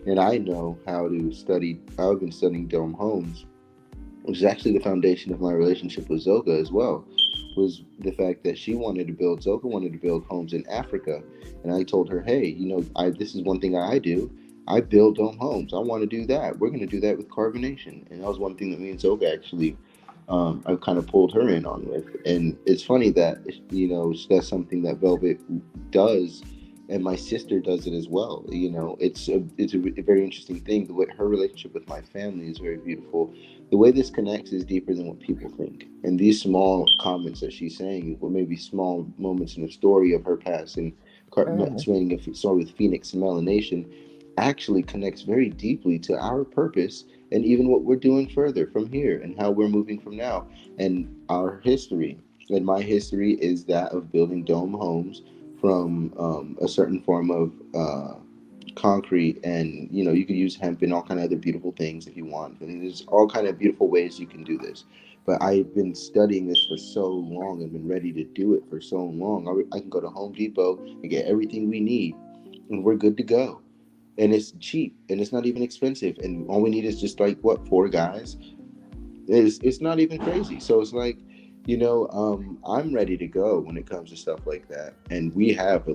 And I know how to study. I've been studying dome homes, which is actually the foundation of my relationship with Zoka as well, was the fact that Zoka wanted to build homes in Africa. And I told her, hey, this is one thing I do. I build dome homes. I want to do that. We're going to do that with Carbonation. And that was one thing that me and Zoka actually, I kind of pulled her in on with. And it's funny that, that's something that Velvet does. And my sister does it as well. It's a very interesting thing. The way her relationship with my family is very beautiful. The way this connects is deeper than what people think. And these small comments that she's saying, well, maybe small moments in the story of her past and explaining a story with Phoenix and Melanation, actually connects very deeply to our purpose and even what we're doing further from here and how we're moving from now and our history. And my history is that of building dome homes from a certain form of concrete, and you could use hemp and all kind of other beautiful things if you want, and there's all kind of beautiful ways you can do this. But I've been studying this for so long and been ready to do it for so long. I can go to Home Depot and get everything we need and we're good to go, and it's cheap and it's not even expensive, and all we need is just like 4 guys. It's not even crazy. So it's like, I'm ready to go when it comes to stuff like that. And we have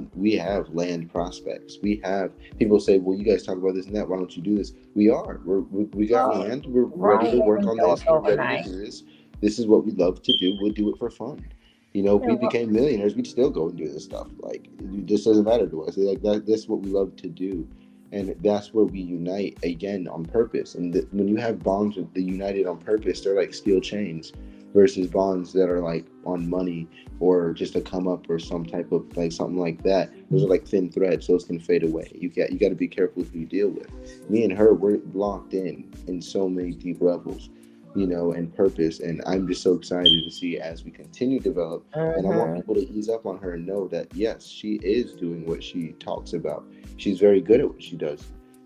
land prospects. We have people say, well, you guys talk about this and that. Why don't you do this? We got land. We're ready to work on this. We're ready to do this. This is what we love to do. We'll do it for fun. If we became millionaires, we'd still go and do this stuff. Like, this doesn't matter to us. Like that. That's what we love to do. And that's where we unite again on purpose. And when you have bonds with the united on purpose, they're like steel chains versus bonds that are like on money or just a come up or some type of like something like that. Those are like thin threads, those can fade away. You got to be careful who you deal with. Me and her, we're locked in so many deep levels, and purpose. And I'm just so excited to see as we continue to develop. And I want Mm-hmm. people to ease up on her and know that yes, she is doing what she talks about. She's very good at what she does,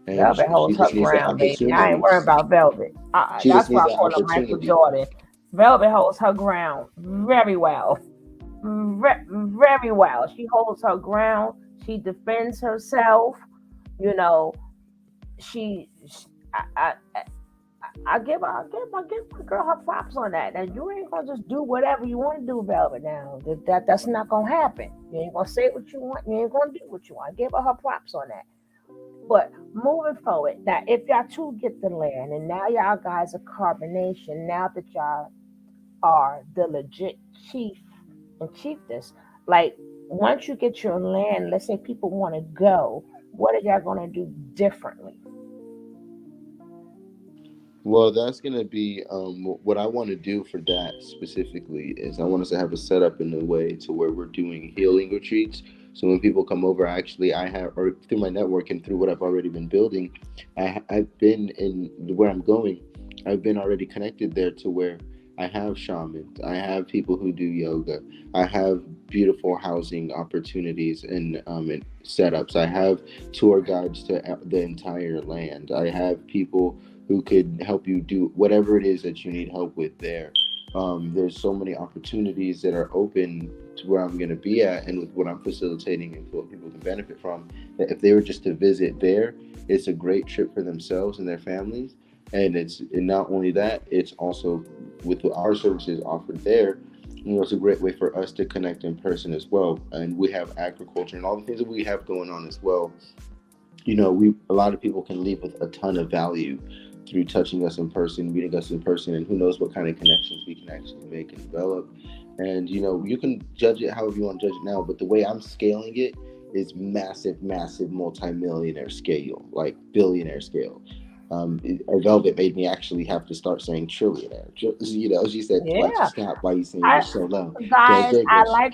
and Velvet she holds her just needs the ground, baby. I ain't worried opportunities. about Velvet. She just That's why needs I the call her Michael opportunity. Jordan. Velvet holds her ground very well. Very well. She holds her ground. She defends herself. You know, she I give my girl her props on that. Now you ain't gonna just do whatever you want to do, Velvet. Now that's not gonna happen. You ain't gonna say what you want. You ain't gonna do what you want. I give her props on that. But moving forward, now if y'all two get the land, and now y'all guys are carbonation. Now that y'all are the legit chief and chiefess, like once you get your land, let's say people want to go, what are y'all gonna do differently? Well, that's gonna be what I want to do for that specifically is I want us to have a setup in a way to where we're doing healing retreats. So when people come over, actually, I have or through my network and through what I've already been building, I've been in where I'm going. I've been already connected there to where I have shamans, I have people who do yoga, I have beautiful housing opportunities and setups. I have tour guides to the entire land. I have people who could help you do whatever it is that you need help with there. There's so many opportunities that are open to where I'm going to be at and with what I'm facilitating and what people can benefit from. That if they were just to visit there, it's a great trip for themselves and their families. And not only that, it's also with our services offered there. It's a great way for us to connect in person as well. And we have agriculture and all the things that we have going on as well. We a lot of people can leave with a ton of value through touching us in person, meeting us in person, and who knows what kind of connections we can actually make and develop. And you can judge it however you want to judge it now, but the way I'm scaling it is massive, massive multi-millionaire scale, like billionaire scale. Velvet made me actually have to start saying trillionaire. She said, "Watch Yeah, your snap. Why you saying I it so low? Go guys, bigger."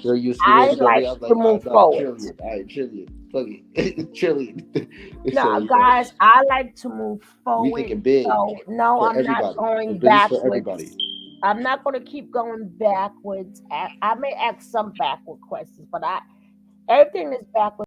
Girl, you see I what you told like me? I was to like, "All move right, no, forward. trillion. All right, trillion. Fuck it, trillion." So No, you know, guys, I like to move we forward. thinking big So no, for I'm not everybody. The going business for everybody. backwards. I'm not going to keep going backwards. I may ask some backward questions, but everything is backwards.